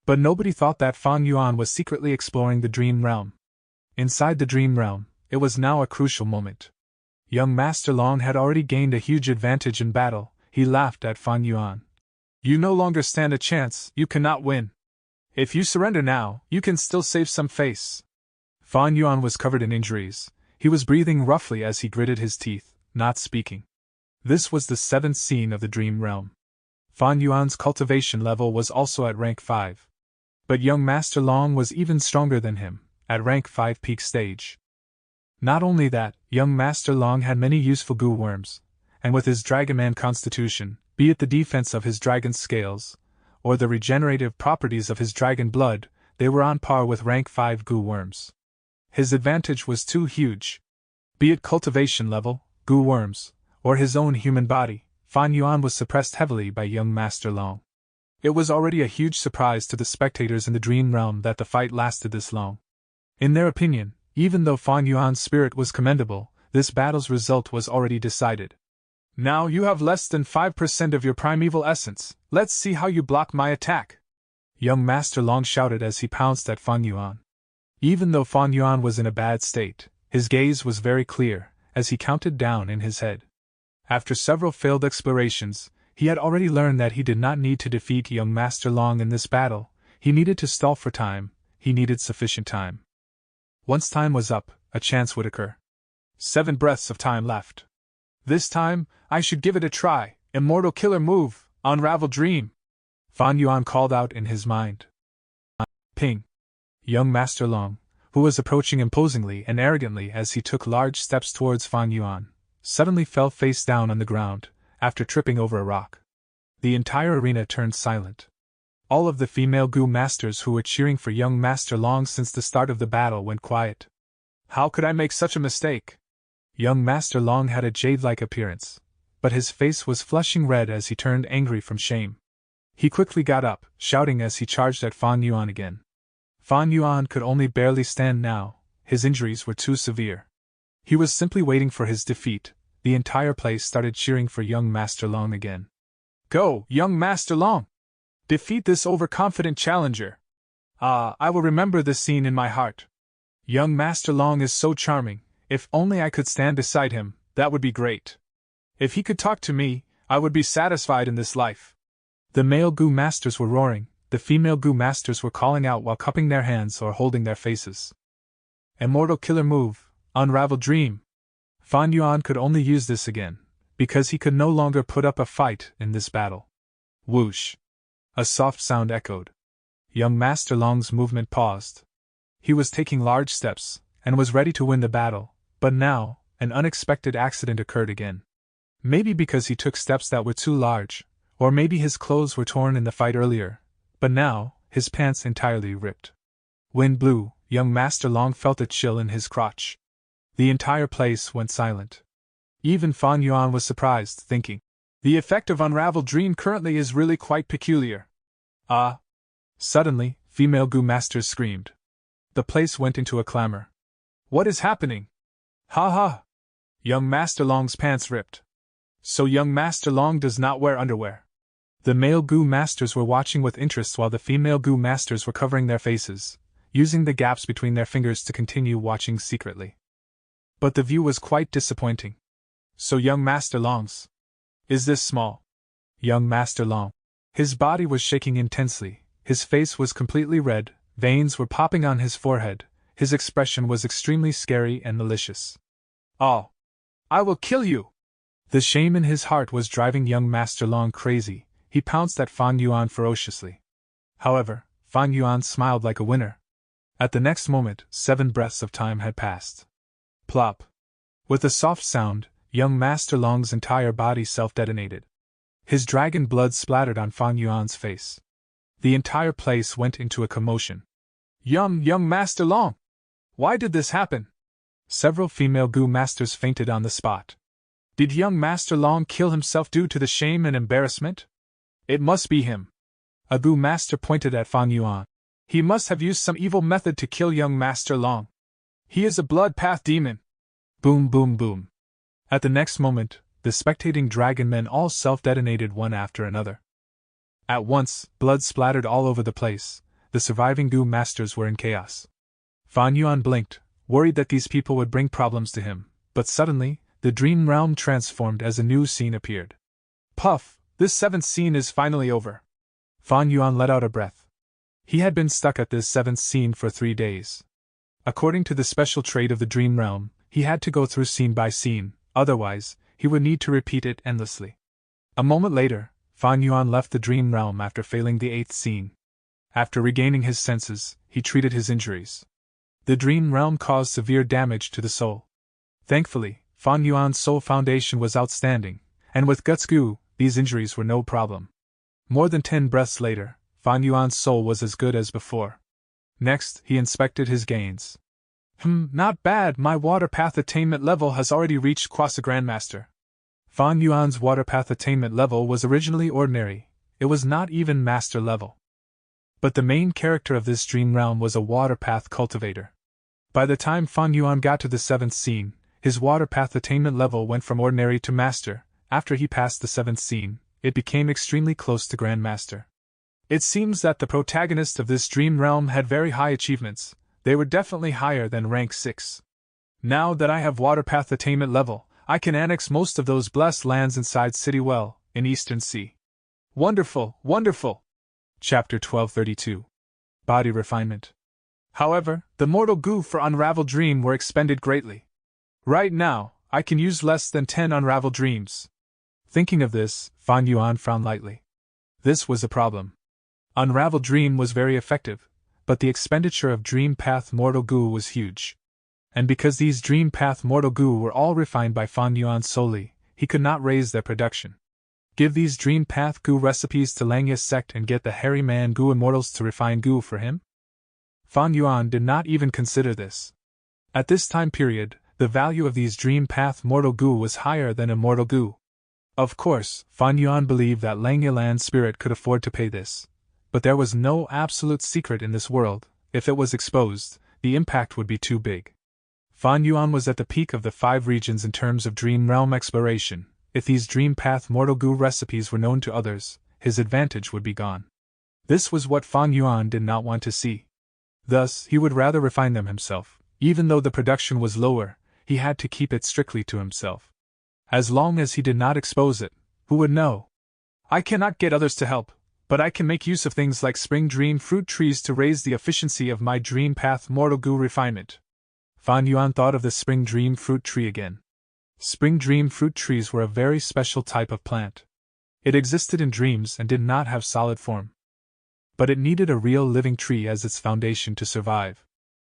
But nobody thought that Fan Yuan was secretly exploring the dream realm. Inside the dream realm, it was now a crucial moment. Young Master Long had already gained a huge advantage in battle. He laughed at Fan Yuan. You no longer stand a chance, you cannot win. If you surrender now, you can still save some face. Fan Yuan was covered in injuries. He was breathing roughly as he gritted his teeth, not speaking. This was the 7th scene of the dream realm. Fan Yuan's cultivation level was also at rank 5. But young Master Long was even stronger than him, at rank 5 peak stage. Not only that, young Master Long had many useful Gu worms, and with his Dragonman constitution, be it the defense of his dragon's scales, or the regenerative properties of his dragon blood, they were on par with rank 5 goo worms. His advantage was too huge. Be it cultivation level, goo worms, or his own human body, Fan Yuan was suppressed heavily by young Master Long. It was already a huge surprise to the spectators in the dream realm that the fight lasted this long. In their opinion, even though Fan Yuan's spirit was commendable, this battle's result was already decided. Now you have less than 5% of your primeval essence, let's see how you block my attack! Young Master Long shouted as he pounced at Fan Yuan. Even though Fan Yuan was in a bad state, his gaze was very clear, as he counted down in his head. After several failed explorations, he had already learned that he did not need to defeat young Master Long in this battle, he needed to stall for time, he needed sufficient time. Once time was up, a chance would occur. 7 breaths of time left. This time, I should give it a try, immortal killer move, unravel dream! Fan Yuan called out in his mind. Ping! Young Master Long, who was approaching imposingly and arrogantly as he took large steps towards Fan Yuan, suddenly fell face down on the ground, after tripping over a rock. The entire arena turned silent. All of the female goo masters who were cheering for young Master Long since the start of the battle went quiet. How could I make such a mistake? Young Master Long had a jade-like appearance, but his face was flushing red as he turned angry from shame. He quickly got up, shouting as he charged at Fan Yuan again. Fan Yuan could only barely stand now, his injuries were too severe. He was simply waiting for his defeat. The entire place started cheering for young Master Long again. Go, young Master Long! Defeat this overconfident challenger! Ah, I will remember this scene in my heart. Young Master Long is so charming, if only I could stand beside him, that would be great. If he could talk to me, I would be satisfied in this life. The male goo masters were roaring, the female goo masters were calling out while cupping their hands or holding their faces. Immortal killer move, unravel dream! Fan Yuan could only use this again, because he could no longer put up a fight in this battle. Whoosh! A soft sound echoed. Young Master Long's movement paused. He was taking large steps, and was ready to win the battle, but now, an unexpected accident occurred again. Maybe because he took steps that were too large, or maybe his clothes were torn in the fight earlier, but now, his pants entirely ripped. Wind blew, young Master Long felt a chill in his crotch. The entire place went silent. Even Fan Yuan was surprised, thinking, the effect of unraveled dream currently is really quite peculiar. Ah! Suddenly, female goo masters screamed. The place went into a clamor. What is happening? Ha ha! Young Master Long's pants ripped. So young Master Long does not wear underwear. The male goo masters were watching with interest while the female goo masters were covering their faces, using the gaps between their fingers to continue watching secretly. But the view was quite disappointing. So young Master Long's. Is this small? Young Master Long. His body was shaking intensely, his face was completely red, veins were popping on his forehead, his expression was extremely scary and malicious. Oh! I will kill you! The shame in his heart was driving young Master Long crazy, he pounced at Fan Yuan ferociously. However, Fan Yuan smiled like a winner. At the next moment, 7 breaths of time had passed. Plop! With a soft sound, young Master Long's entire body self-detonated. His dragon blood splattered on Fan Yuan's face. The entire place went into a commotion. Young Master Long! Why did this happen? Several female goo masters fainted on the spot. Did young Master Long kill himself due to the shame and embarrassment? It must be him. A goo master pointed at Fan Yuan. He must have used some evil method to kill young Master Long. He is a blood path demon. Boom boom boom. At the next moment, the spectating dragon men all self-detonated one after another. At once, blood splattered all over the place, the surviving goo masters were in chaos. Fan Yuan blinked, worried that these people would bring problems to him, but suddenly, the dream realm transformed as a new scene appeared. Puff, this 7th scene is finally over. Fan Yuan let out a breath. He had been stuck at this 7th scene for 3 days. According to the special trait of the dream realm, he had to go through scene by scene, otherwise, he would need to repeat it endlessly. A moment later, Fan Yuan left the dream realm after failing the 8th scene. After regaining his senses, he treated his injuries. The dream realm caused severe damage to the soul. Thankfully, Fan Yuan's soul foundation was outstanding, and with Guts Goo, these injuries were no problem. More than 10 breaths later, Fan Yuan's soul was as good as before. Next, he inspected his gains. Not bad, my water path attainment level has already reached Quasi Grandmaster. Fan Yuan's water path attainment level was originally ordinary, it was not even master level. But the main character of this dream realm was a water path cultivator. By the time Fan Yuan got to the 7th scene, his water path attainment level went from ordinary to master. After he passed the 7th scene, it became extremely close to Grandmaster. It seems that the protagonists of this dream realm had very high achievements, they were definitely higher than rank 6. Now that I have water path attainment level, I can annex most of those blessed lands inside City Well, in Eastern Sea. Wonderful, wonderful! Chapter 1232. Body Refinement. However, the mortal goo for Unraveled Dream were expended greatly. Right now, I can use less than 10 Unraveled Dreams. Thinking of this, Fan Yuan frowned lightly. This was a problem. Unraveled Dream was very effective, but the expenditure of Dream Path Mortal Goo was huge. And because these Dream Path Mortal Goo were all refined by Fan Yuan solely, he could not raise their production. Give these Dream Path Goo recipes to Langya's sect and get the Hairy Man Goo Immortals to refine Goo for him? Fan Yuan did not even consider this. At this time period, the value of these Dream Path Mortal Goo was higher than Immortal Goo. Of course, Fan Yuan believed that Langya Land Spirit could afford to pay this. But there was no absolute secret in this world, if it was exposed, the impact would be too big. Fan Yuan was at the peak of the 5 regions in terms of Dream Realm exploration. If these Dream Path Mortal Goo recipes were known to others, his advantage would be gone. This was what Fan Yuan did not want to see. Thus, he would rather refine them himself. Even though the production was lower, he had to keep it strictly to himself. As long as he did not expose it, who would know? I cannot get others to help, but I can make use of things like Spring Dream Fruit Trees to raise the efficiency of my Dream Path Mortal Goo refinement. Fan Yuan thought of the Spring Dream Fruit Tree again. Spring Dream Fruit Trees were a very special type of plant. It existed in dreams and did not have solid form. But it needed a real living tree as its foundation to survive.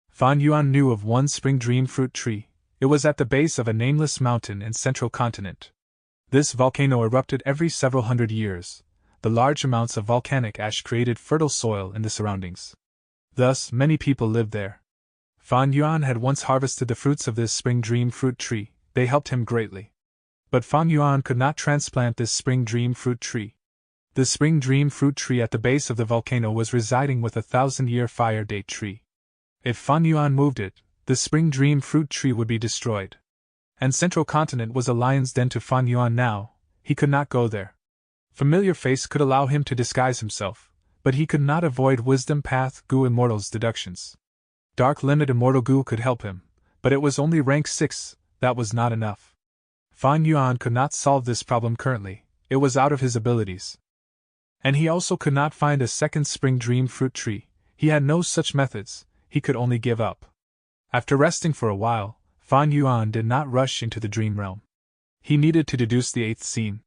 Fan Yuan knew of one Spring Dream Fruit Tree. It was at the base of a nameless mountain in central continent. This volcano erupted every several hundred years. The large amounts of volcanic ash created fertile soil in the surroundings. Thus, many people lived there. Fan Yuan had once harvested the fruits of this Spring Dream Fruit Tree. They helped him greatly. But Fan Yuan could not transplant this Spring Dream Fruit Tree. The Spring Dream Fruit Tree at the base of the volcano was residing with a 1,000-year fire date tree. If Fan Yuan moved it, the Spring Dream Fruit Tree would be destroyed. And Central Continent was a lion's den to Fan Yuan now, he could not go there. Familiar Face could allow him to disguise himself, but he could not avoid Wisdom Path Goo Immortal's deductions. Dark Limit Immortal Goo could help him, but it was only rank 6, that was not enough. Fan Yuan could not solve this problem currently, it was out of his abilities. And he also could not find a second Spring Dream Fruit Tree, he had no such methods, he could only give up. After resting for a while, Fan Yuan did not rush into the dream realm. He needed to deduce the 8th scene.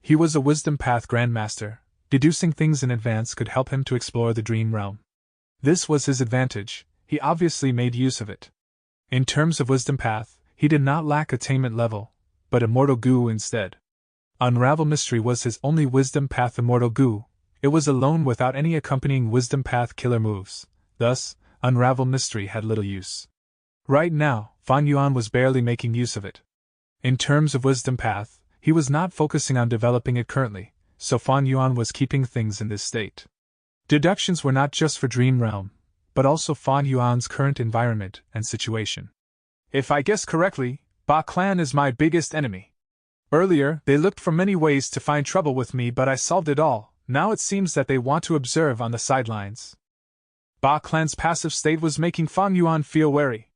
He was a Wisdom Path Grandmaster, deducing things in advance could help him to explore the dream realm. This was his advantage, he obviously made use of it. In terms of Wisdom Path, he did not lack attainment level, but Immortal Goo instead. Unravel Mystery was his only Wisdom Path Immortal Goo, it was alone without any accompanying Wisdom Path killer moves, thus, Unravel Mystery had little use. Right now, Fan Yuan was barely making use of it. In terms of Wisdom Path, he was not focusing on developing it currently, so Fan Yuan was keeping things in this state. Deductions were not just for Dream Realm, but also Fan Yuan's current environment and situation. If I guess correctly, Ba Clan is my biggest enemy. Earlier, they looked for many ways to find trouble with me, but I solved it all. Now it seems that they want to observe on the sidelines. Ba Clan's passive state was making Fan Yuan feel wary.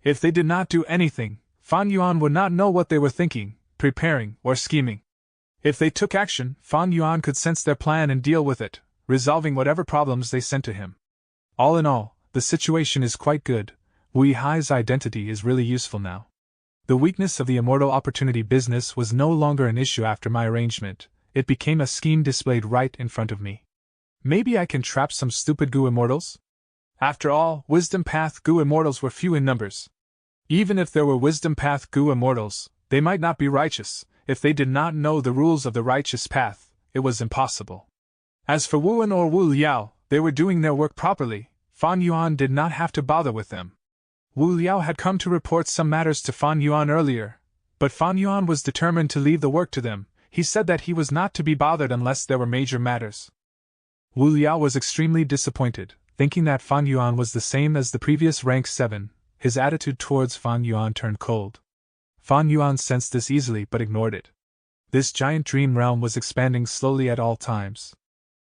If they did not do anything, Fan Yuan would not know what they were thinking, preparing, or scheming. If they took action, Fan Yuan could sense their plan and deal with it, resolving whatever problems they sent to him. All in all, the situation is quite good. Wu Hai's identity is really useful now. The weakness of the Immortal Opportunity business was no longer an issue after my arrangement, it became a scheme displayed right in front of me. Maybe I can trap some stupid Goo Immortals? After all, Wisdom Path Goo Immortals were few in numbers. Even if there were Wisdom Path Goo Immortals, they might not be righteous, if they did not know the rules of the righteous path, it was impossible. As for Wu En or Wu Liao, they were doing their work properly. Fan Yuan did not have to bother with them. Wu Liao had come to report some matters to Fan Yuan earlier, but Fan Yuan was determined to leave the work to them. He said that he was not to be bothered unless there were major matters. Wu Liao was extremely disappointed, thinking that Fan Yuan was the same as the previous rank 7. His attitude towards Fan Yuan turned cold. Fan Yuan sensed this easily but ignored it. This giant dream realm was expanding slowly at all times.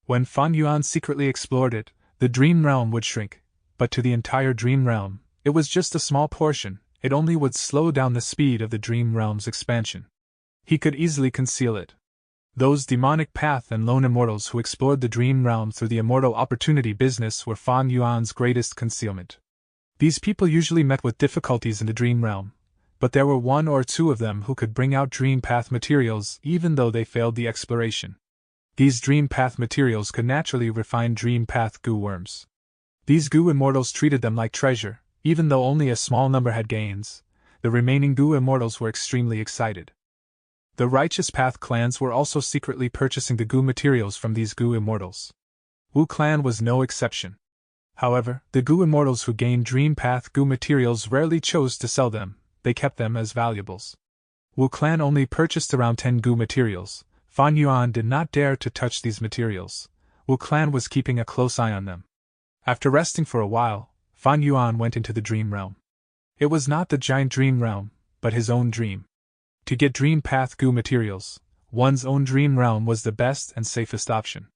When Fan Yuan secretly explored it, the dream realm would shrink, but to the entire dream realm, it was just a small portion. It only would slow down the speed of the dream realm's expansion. He could easily conceal it. Those demonic path and lone immortals who explored the dream realm through the immortal opportunity business were Fan Yuan's greatest concealment. These people usually met with difficulties in the dream realm, but there were 1 or 2 of them who could bring out dream path materials even though they failed the exploration. These dream path materials could naturally refine dream path goo worms. These goo immortals treated them like treasure, even though only a small number had gains. The remaining goo immortals were extremely excited. The righteous path clans were also secretly purchasing the goo materials from these goo immortals. Wu clan was no exception. However, the goo immortals who gained dream path goo materials rarely chose to sell them. They kept them as valuables. Wu clan only purchased around 10 goo materials. Fan Yuan did not dare to touch these materials. Wu clan was keeping a close eye on them. After resting for a while, Fan Yuan went into the dream realm. It was not the giant dream realm, but his own dream. To get dream path goo materials, one's own dream realm was the best and safest option.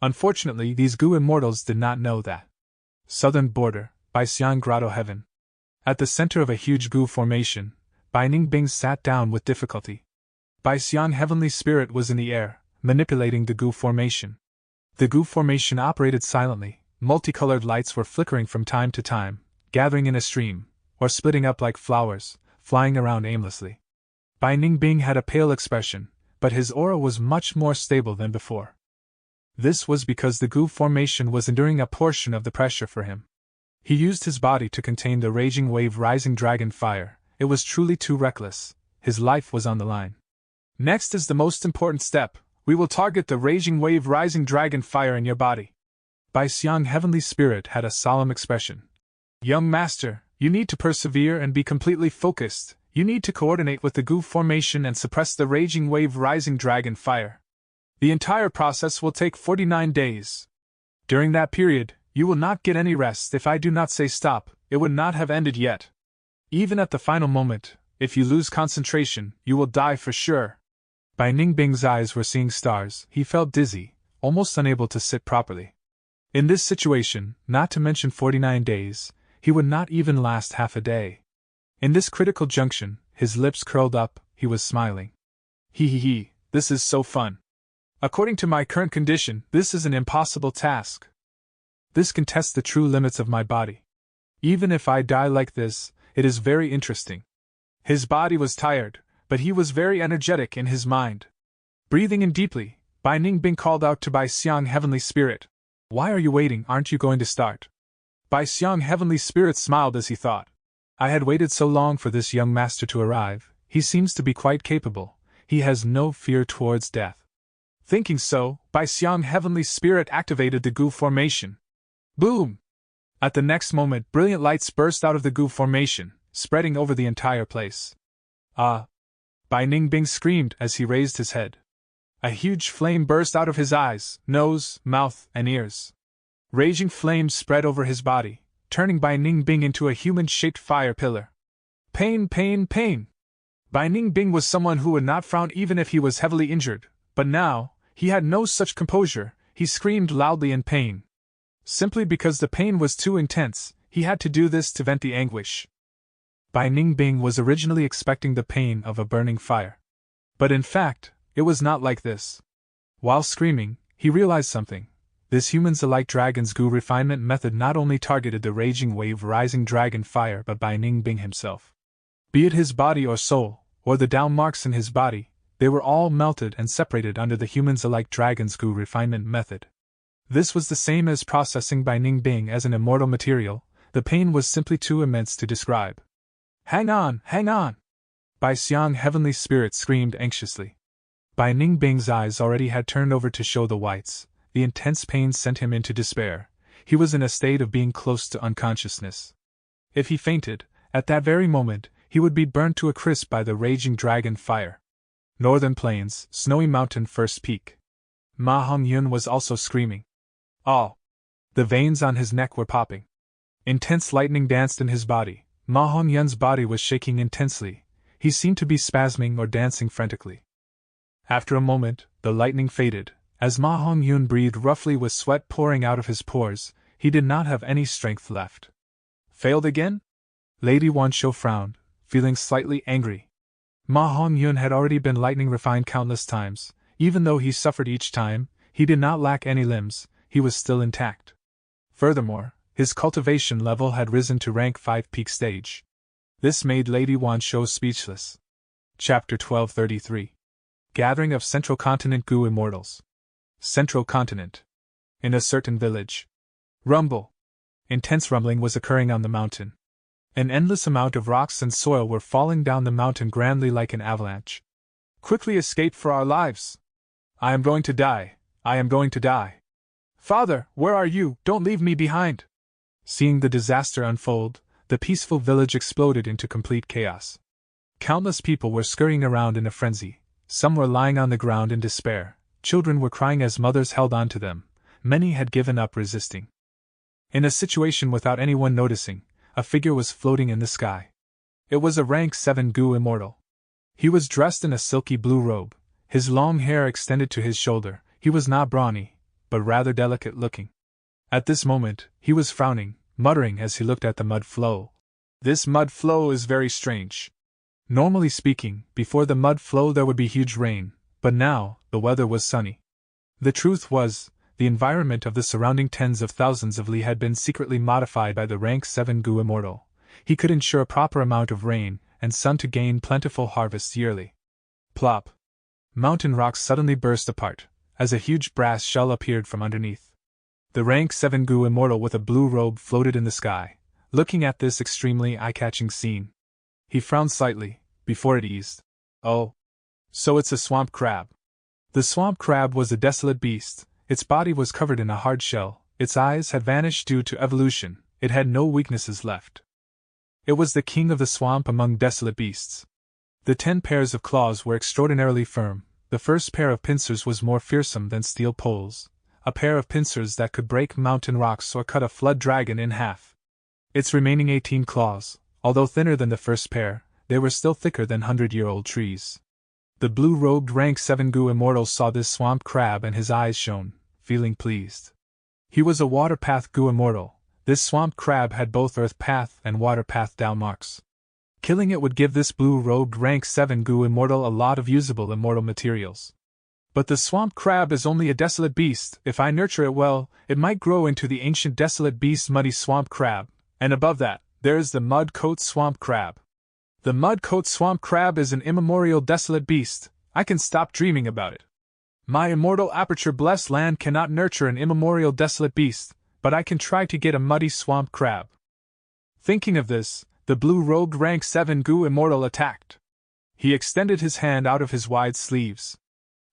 Unfortunately, these goo immortals did not know that. Southern border, Baixiang Grotto Heaven. At the center of a huge goo formation, Bai Ningbing sat down with difficulty. Baixiang Heavenly Spirit was in the air, manipulating the goo formation. The goo formation operated silently. Multicolored lights were flickering from time to time, gathering in a stream, or splitting up like flowers, flying around aimlessly. Bai Ningbing had a pale expression, but his aura was much more stable than before. This was because the goo formation was enduring a portion of the pressure for him. He used his body to contain the raging wave rising dragon fire. It was truly too reckless. His life was on the line. Next is the most important step. We will target the raging wave rising dragon fire in your body. Baixiang Heavenly Spirit had a solemn expression. Young master, you need to persevere and be completely focused. You need to coordinate with the goo formation and suppress the raging wave rising dragon fire. The entire process will take 49 days. During that period, you will not get any rest. If I do not say stop, it would not have ended yet. Even at the final moment, if you lose concentration, you will die for sure. Bai Ningbing's eyes were seeing stars. He felt dizzy, almost unable to sit properly. In this situation, not to mention 49 days, he would not even last half a day. In this critical junction, his lips curled up, he was smiling. He, this is so fun. According to my current condition, this is an impossible task. This can test the true limits of my body. Even if I die like this, it is very interesting. His body was tired, but he was very energetic in his mind. Breathing in deeply, Bai Ningbing called out to Baixiang Heavenly Spirit. Why are you waiting? Aren't you going to start? Baixiang Heavenly Spirit smiled as he thought. I had waited so long for this young master to arrive. He seems to be quite capable. He has no fear towards death. Thinking so, Baixiang Heavenly Spirit activated the goo formation. Boom! At the next moment, brilliant lights burst out of the goo formation, spreading over the entire place. Ah! Bai Ningbing screamed as he raised his head. A huge flame burst out of his eyes, nose, mouth, and ears. Raging flames spread over his body, turning Bai Ningbing into a human-shaped fire pillar. Pain, pain, pain! Bai Ningbing was someone who would not frown even if he was heavily injured, but now, he had no such composure. He screamed loudly in pain. Simply because the pain was too intense, he had to do this to vent the anguish. Bai Ningbing was originally expecting the pain of a burning fire. But in fact, it was not like this. While screaming, he realized something. This humans-alike dragon's goo refinement method not only targeted the raging wave rising dragon fire but Bai Ningbing himself. Be it his body or soul, or the down marks in his body, they were all melted and separated under the humans-alike dragon's goo refinement method. This was the same as processing Bai Ningbing as an immortal material. The pain was simply too immense to describe. Hang on, hang on! Bai Xiang Heavenly Spirit screamed anxiously. Bai Ningbing's eyes already had turned over to show the whites. The intense pain sent him into despair. He was in a state of being close to unconsciousness. If he fainted, at that very moment, he would be burnt to a crisp by the raging dragon fire. Northern Plains, Snowy Mountain First Peak. Ma Hongyun was also screaming. Oh! The veins on his neck were popping. Intense lightning danced in his body. Ma Hongyun's body was shaking intensely. He seemed to be spasming or dancing frantically. After a moment, the lightning faded. As Ma Hongyun breathed roughly with sweat pouring out of his pores, he did not have any strength left. Failed again? Lady Wansho frowned, feeling slightly angry. Ma Hongyun had already been lightning refined countless times. Even though he suffered each time, he did not lack any limbs, he was still intact. Furthermore, his cultivation level had risen to rank 5 peak stage. This made Lady Wansho speechless. Chapter 1233. Gathering of Central Continent Gu Immortals. Central Continent. In a certain village. Rumble. Intense rumbling was occurring on the mountain. An endless amount of rocks and soil were falling down the mountain grandly like an avalanche. Quickly escape for our lives! I am going to die! I am going to die! Father, where are you? Don't leave me behind! Seeing the disaster unfold, the peaceful village exploded into complete chaos. Countless people were scurrying around in a frenzy. Some were lying on the ground in despair. Children were crying as mothers held on to them. Many had given up resisting. In a situation without anyone noticing, a figure was floating in the sky. It was a rank 7 Gu immortal. He was dressed in a silky blue robe. His long hair extended to his shoulder. He was not brawny, but rather delicate looking. At this moment, he was frowning, muttering as he looked at the mud flow. This mud flow is very strange. Normally speaking, before the mud flow there would be huge rain, but now, the weather was sunny. The truth was, the environment of the surrounding tens of thousands of li had been secretly modified by the rank 7 Gu immortal. He could ensure a proper amount of rain and sun to gain plentiful harvests yearly. Plop! Mountain rocks suddenly burst apart, as a huge brass shell appeared from underneath. The rank 7 Gu immortal with a blue robe floated in the sky, looking at this extremely eye-catching scene. He frowned slightly, before it eased. Oh! So it's a swamp crab. The swamp crab was a desolate beast. Its body was covered in a hard shell, its eyes had vanished due to evolution, it had no weaknesses left. It was the king of the swamp among desolate beasts. The 10 pairs of claws were extraordinarily firm. The first pair of pincers was more fearsome than steel poles, a pair of pincers that could break mountain rocks or cut a flood dragon in half. Its remaining 18 claws, although thinner than the first pair, they were still thicker than 100-year-old trees. The blue-robed rank 7 Gu immortal saw this swamp crab and his eyes shone, feeling pleased. He was a water path Gu immortal. This swamp crab had both earth path and water path down marks. Killing it would give this blue-robed rank 7 Gu immortal a lot of usable immortal materials. But the swamp crab is only a desolate beast. If I nurture it well, it might grow into the ancient desolate beast muddy swamp crab, and above that, there is the mud-coat swamp crab. The mud-coat swamp crab is an immemorial desolate beast. I can stop dreaming about it. My immortal aperture-blessed land cannot nurture an immemorial desolate beast, but I can try to get a muddy swamp crab. Thinking of this, the blue-robed rank 7 Gu immortal attacked. He extended his hand out of his wide sleeves.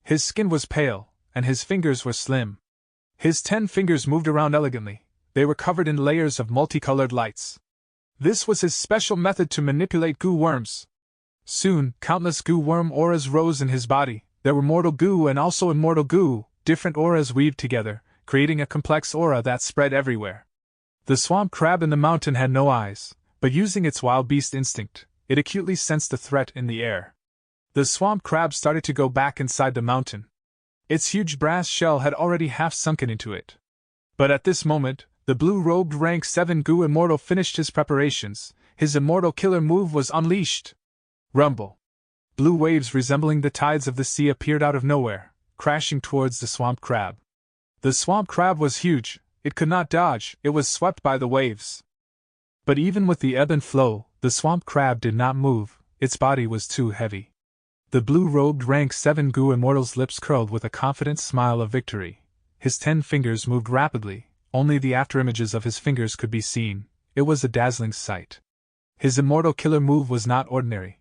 His skin was pale, and his fingers were slim. His 10 fingers moved around elegantly. They were covered in layers of multicolored lights. This was his special method to manipulate Gu worms. Soon, countless Gu worm auras rose in his body. There were mortal Gu and also immortal Gu, different auras weaved together, creating a complex aura that spread everywhere. The swamp crab in the mountain had no eyes, but using its wild beast instinct, it acutely sensed a threat in the air. The swamp crab started to go back inside the mountain. Its huge brass shell had already half sunken into it. But at this moment, the blue-robed rank 7 Gu immortal finished his preparations. His immortal killer move was unleashed. Rumble. Blue waves resembling the tides of the sea appeared out of nowhere, crashing towards the swamp crab. The swamp crab was huge. It could not dodge. It was swept by the waves. But even with the ebb and flow, the swamp crab did not move. Its body was too heavy. The blue-robed rank 7 Gu immortal's lips curled with a confident smile of victory. His 10 fingers moved rapidly. Only the afterimages of his fingers could be seen. It was a dazzling sight. His immortal killer move was not ordinary.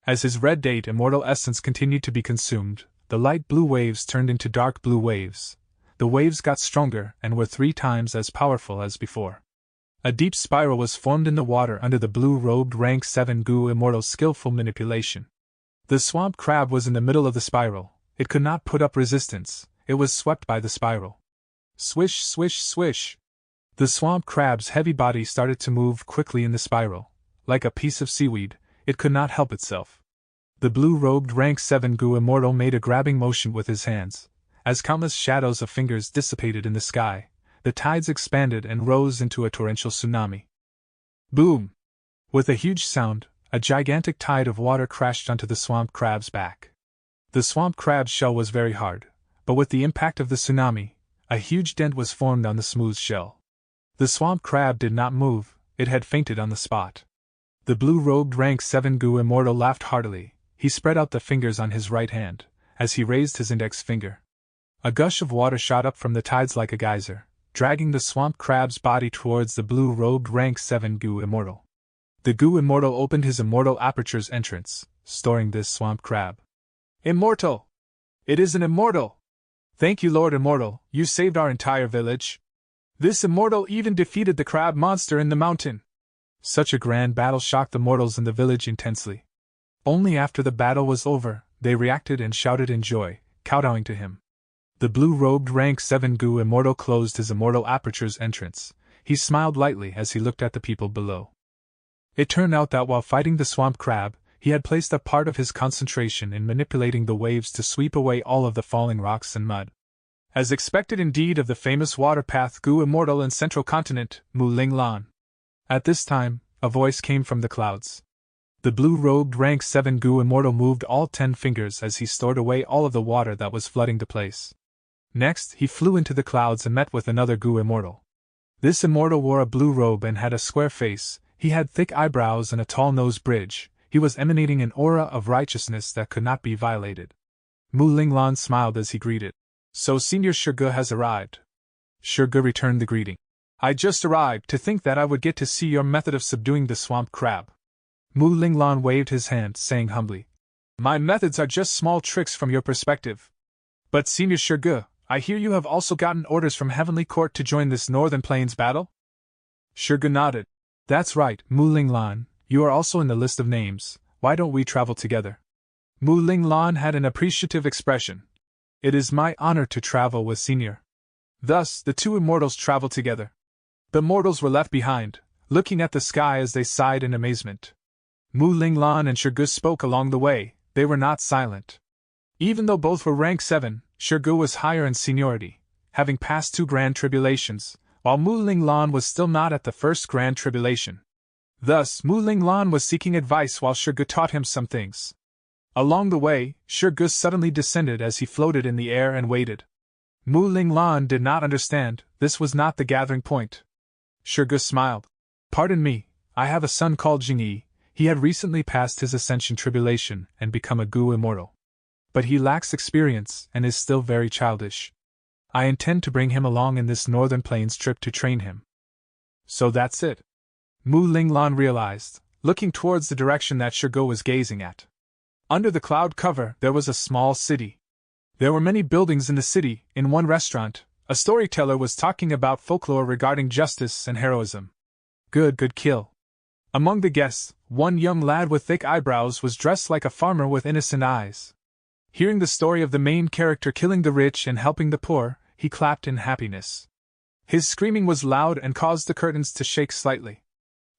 As his red date immortal essence continued to be consumed, the light blue waves turned into dark blue waves. The waves got stronger and were 3 times as powerful as before. A deep spiral was formed in the water under the blue-robed rank 7 goo immortal's skillful manipulation. The swamp crab was in the middle of the spiral. It could not put up resistance. It was swept by the spiral. Swish, swish, swish. The swamp crab's heavy body started to move quickly in the spiral. Like a piece of seaweed, it could not help itself. The blue-robed rank 7 goo immortal made a grabbing motion with his hands. As countless shadows of fingers dissipated in the sky, the tides expanded and rose into a torrential tsunami. Boom! With a huge sound, a gigantic tide of water crashed onto the swamp crab's back. The swamp crab's shell was very hard, but with the impact of the tsunami, a huge dent was formed on the smooth shell. The swamp crab did not move, it had fainted on the spot. The blue-robed rank 7 goo immortal laughed heartily. He spread out the fingers on his right hand, as he raised his index finger. A gush of water shot up from the tides like a geyser, dragging the swamp crab's body towards the blue-robed rank 7 goo immortal. The goo immortal opened his immortal aperture's entrance, storing this swamp crab. Immortal! It is an immortal! Thank you, Lord Immortal, you saved our entire village. This immortal even defeated the crab monster in the mountain. Such a grand battle shocked the mortals in the village intensely. Only after the battle was over, they reacted and shouted in joy, kowtowing to him. The blue-robed rank 7 goo immortal closed his immortal aperture's entrance. He smiled lightly as he looked at the people below. It turned out that while fighting the swamp crab, he had placed a part of his concentration in manipulating the waves to sweep away all of the falling rocks and mud. As expected indeed of the famous water-path goo immortal in central continent, Mu Ling Lan. At this time, a voice came from the clouds. The blue-robed rank 7 goo immortal moved all 10 fingers as he stored away all of the water that was flooding the place. Next, he flew into the clouds and met with another goo immortal. This immortal wore a blue robe and had a square face. He had thick eyebrows and a tall nose bridge. He was emanating an aura of righteousness that could not be violated. Mu Ling Lan smiled as he greeted. So Senior Shurge has arrived. Shurge returned the greeting. I just arrived to think that I would get to see your method of subduing the swamp crab. Mu Ling Lan waved his hand, saying humbly, My methods are just small tricks from your perspective. But Senior Shurge, I hear you have also gotten orders from Heavenly Court to join this Northern Plains battle? Shurge nodded. That's right, Mu Ling Lan, you are also in the list of names. Why don't we travel together? Mu Ling Lan had an appreciative expression. It is my honor to travel with Senior. Thus, the two immortals traveled together. The mortals were left behind, looking at the sky as they sighed in amazement. Mu Ling Lan and Shurge spoke along the way. They were not silent. Even though both were rank 7, Shurge was higher in seniority, having passed 2 grand tribulations, while Mu Ling Lan was still not at the first grand tribulation. Thus, Mu Ling Lan was seeking advice while Shurge taught him some things. Along the way, Shurge suddenly descended as he floated in the air and waited. Mu Ling Lan did not understand. This was not the gathering point. Shurge smiled. Pardon me, I have a son called Jingyi. He had recently passed his ascension tribulation and become a goo immortal. But he lacks experience and is still very childish. I intend to bring him along in this Northern Plains trip to train him. So that's it. Mu Ling Lan realized, looking towards the direction that Shurge was gazing at. Under the cloud cover, there was a small city. There were many buildings in the city. In one restaurant, a storyteller was talking about folklore regarding justice and heroism. Good kill. Among the guests, one young lad with thick eyebrows was dressed like a farmer with innocent eyes. Hearing the story of the main character killing the rich and helping the poor, he clapped in happiness. His screaming was loud and caused the curtains to shake slightly.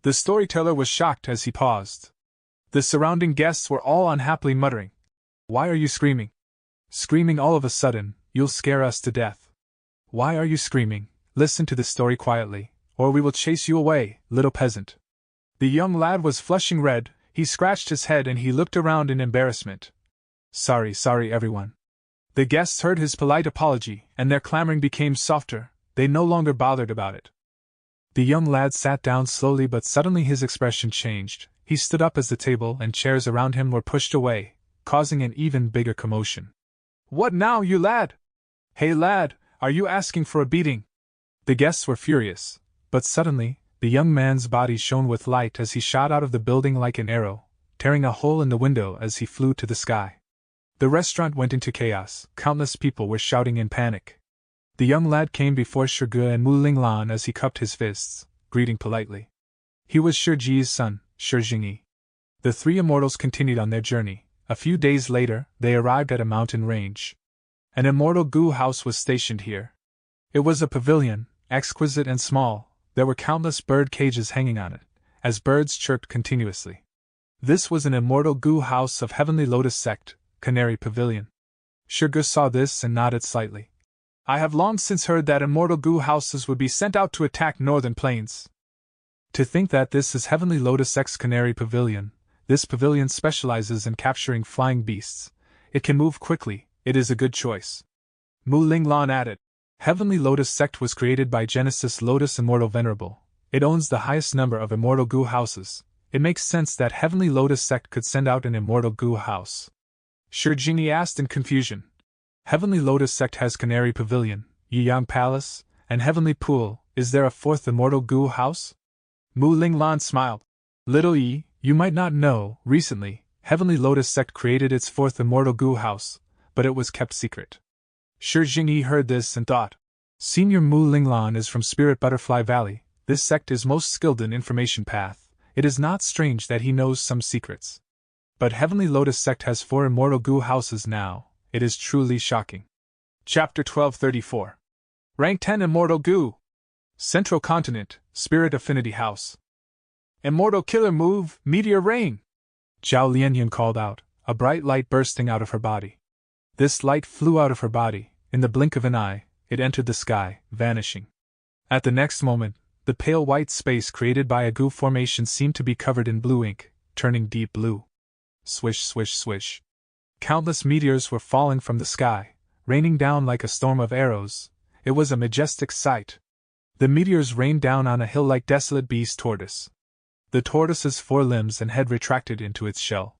The storyteller was shocked as he paused. The surrounding guests were all unhappily muttering. Why are you screaming? Screaming all of a sudden, you'll scare us to death. Why are you screaming? Listen to the story quietly, or we will chase you away, little peasant. The young lad was flushing red. He scratched his head and he looked around in embarrassment. Sorry everyone. The guests heard his polite apology, and their clamoring became softer. They no longer bothered about it. The young lad sat down slowly, but suddenly his expression changed. He stood up as the table and chairs around him were pushed away, causing an even bigger commotion. What now, you lad? Hey lad, are you asking for a beating? The guests were furious, but suddenly, the young man's body shone with light as he shot out of the building like an arrow, tearing a hole in the window as he flew to the sky. The restaurant went into chaos. Countless people were shouting in panic. The young lad came before Shirgu and Mu Linglan as he cupped his fists, greeting politely. He was Shirji's son, Shirjingyi. The three immortals continued on their journey. A few days later, they arrived at a mountain range. An immortal Gu house was stationed here. It was a pavilion, exquisite and small. There were countless bird cages hanging on it, as birds chirped continuously. This was an immortal Gu house of Heavenly Lotus Sect, Canary Pavilion. Shirgu saw this and nodded slightly. I have long since heard that immortal Gu houses would be sent out to attack northern plains. To think that this is Heavenly Lotus Sect's Canary Pavilion. This pavilion specializes in capturing flying beasts. It can move quickly. It is a good choice. Mu Linglan added. Heavenly Lotus Sect was created by Genesis Lotus Immortal Venerable. It owns the highest number of immortal Gu houses. It makes sense that Heavenly Lotus Sect could send out an immortal Gu house. Shirjingyi asked in confusion. Heavenly Lotus Sect has Canary Pavilion, Yiyang Palace, and Heavenly Pool. Is there a fourth immortal Gu house? Mu Linglan smiled. Little Yi, you might not know, recently, Heavenly Lotus Sect created its fourth immortal Gu house, but it was kept secret. Shirjingyi heard this and thought. Senior Mu Linglan is from Spirit Butterfly Valley. This sect is most skilled in information path. It is not strange that he knows some secrets. But Heavenly Lotus Sect has 4 immortal Gu houses now. It is truly shocking. Chapter 1234. Rank 10 Immortal Gu. Central Continent, Spirit Affinity House. Immortal Killer Move, Meteor Rain! Zhao Lianyun called out, a bright light bursting out of her body. This light flew out of her body. In the blink of an eye, it entered the sky, vanishing. At the next moment, the pale white space created by a Gu formation seemed to be covered in blue ink, turning deep blue. Swish, swish, swish. Countless meteors were falling from the sky, raining down like a storm of arrows. It was a majestic sight. The meteors rained down on a hill-like desolate beast tortoise. The tortoise's 4 limbs and head retracted into its shell.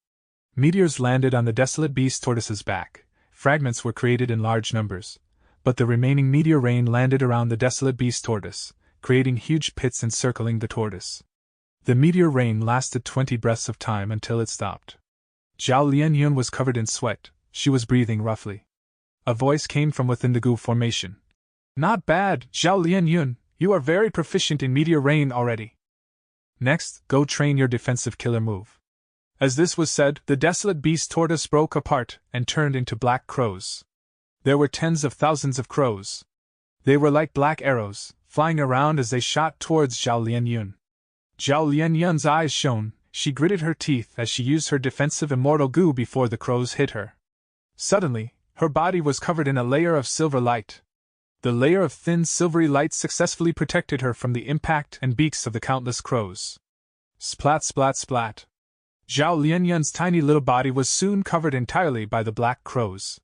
Meteors landed on the desolate beast tortoise's back. Fragments were created in large numbers, but the remaining meteor rain landed around the desolate beast tortoise, creating huge pits encircling the tortoise. The meteor rain lasted 20 breaths of time until it stopped. Zhao Lianyun was covered in sweat. She was breathing roughly. A voice came from within the Gu formation. Not bad, Zhao Lianyun. You are very proficient in meteor rain already. Next, go train your defensive killer move. As this was said, the desolate beast tortoise broke apart and turned into black crows. There were tens of thousands of crows. They were like black arrows, flying around as they shot towards Zhao Lianyun. Zhao Lianyun's eyes shone. She gritted her teeth as she used her defensive immortal Gu before the crows hit her. Suddenly, her body was covered in a layer of silver light. The layer of thin silvery light successfully protected her from the impact and beaks of the countless crows. Splat, splat, splat. Zhao Lianyun's tiny little body was soon covered entirely by the black crows.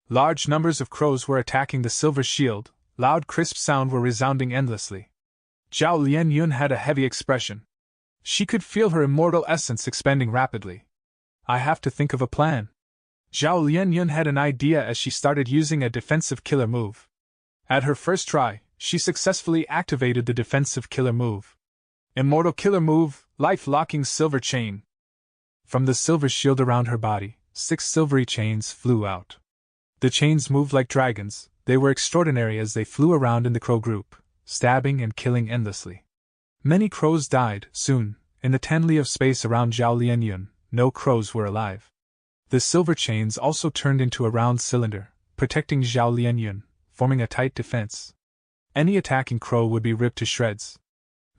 Large numbers of crows were attacking the silver shield. Loud crisp sound were resounding endlessly. Zhao Lianyun had a heavy expression. She could feel her immortal essence expanding rapidly. I have to think of a plan. Zhao Lianyun had an idea as she started using a defensive killer move. At her first try, she successfully activated the defensive killer move. Immortal Killer Move, Life-Locking Silver Chain. From the silver shield around her body, 6 silvery chains flew out. The chains moved like dragons. They were extraordinary as they flew around in the crow group, stabbing and killing endlessly. Many crows died. Soon, in the 10 li of space around Zhao Lianyun, no crows were alive. The silver chains also turned into a round cylinder, protecting Zhao Lianyun, forming a tight defense. Any attacking crow would be ripped to shreds.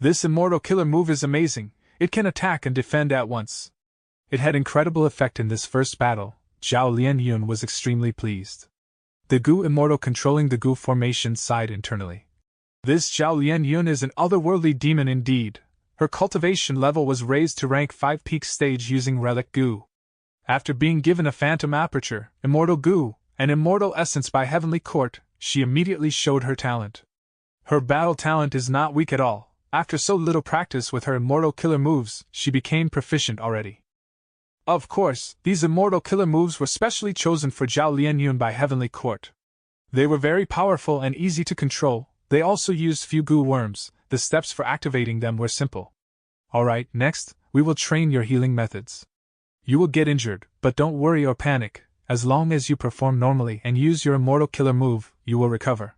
This immortal killer move is amazing. It can attack and defend at once. It had incredible effect in this first battle. Zhao Lianyun was extremely pleased. The Gu immortal controlling the Gu formation sighed internally. This Zhao Lianyun is an otherworldly demon indeed. Her cultivation level was raised to rank 5 peak stage using Relic Gu. After being given a Phantom Aperture, Immortal Gu, and Immortal Essence by Heavenly Court, she immediately showed her talent. Her battle talent is not weak at all. After so little practice with her immortal killer moves, she became proficient already. Of course, these immortal killer moves were specially chosen for Zhao Lianyun by Heavenly Court. They were very powerful and easy to control. They also used few Gu worms. The steps for activating them were simple. Alright, next, we will train your healing methods. You will get injured, but don't worry or panic. As long as you perform normally and use your immortal killer move, you will recover.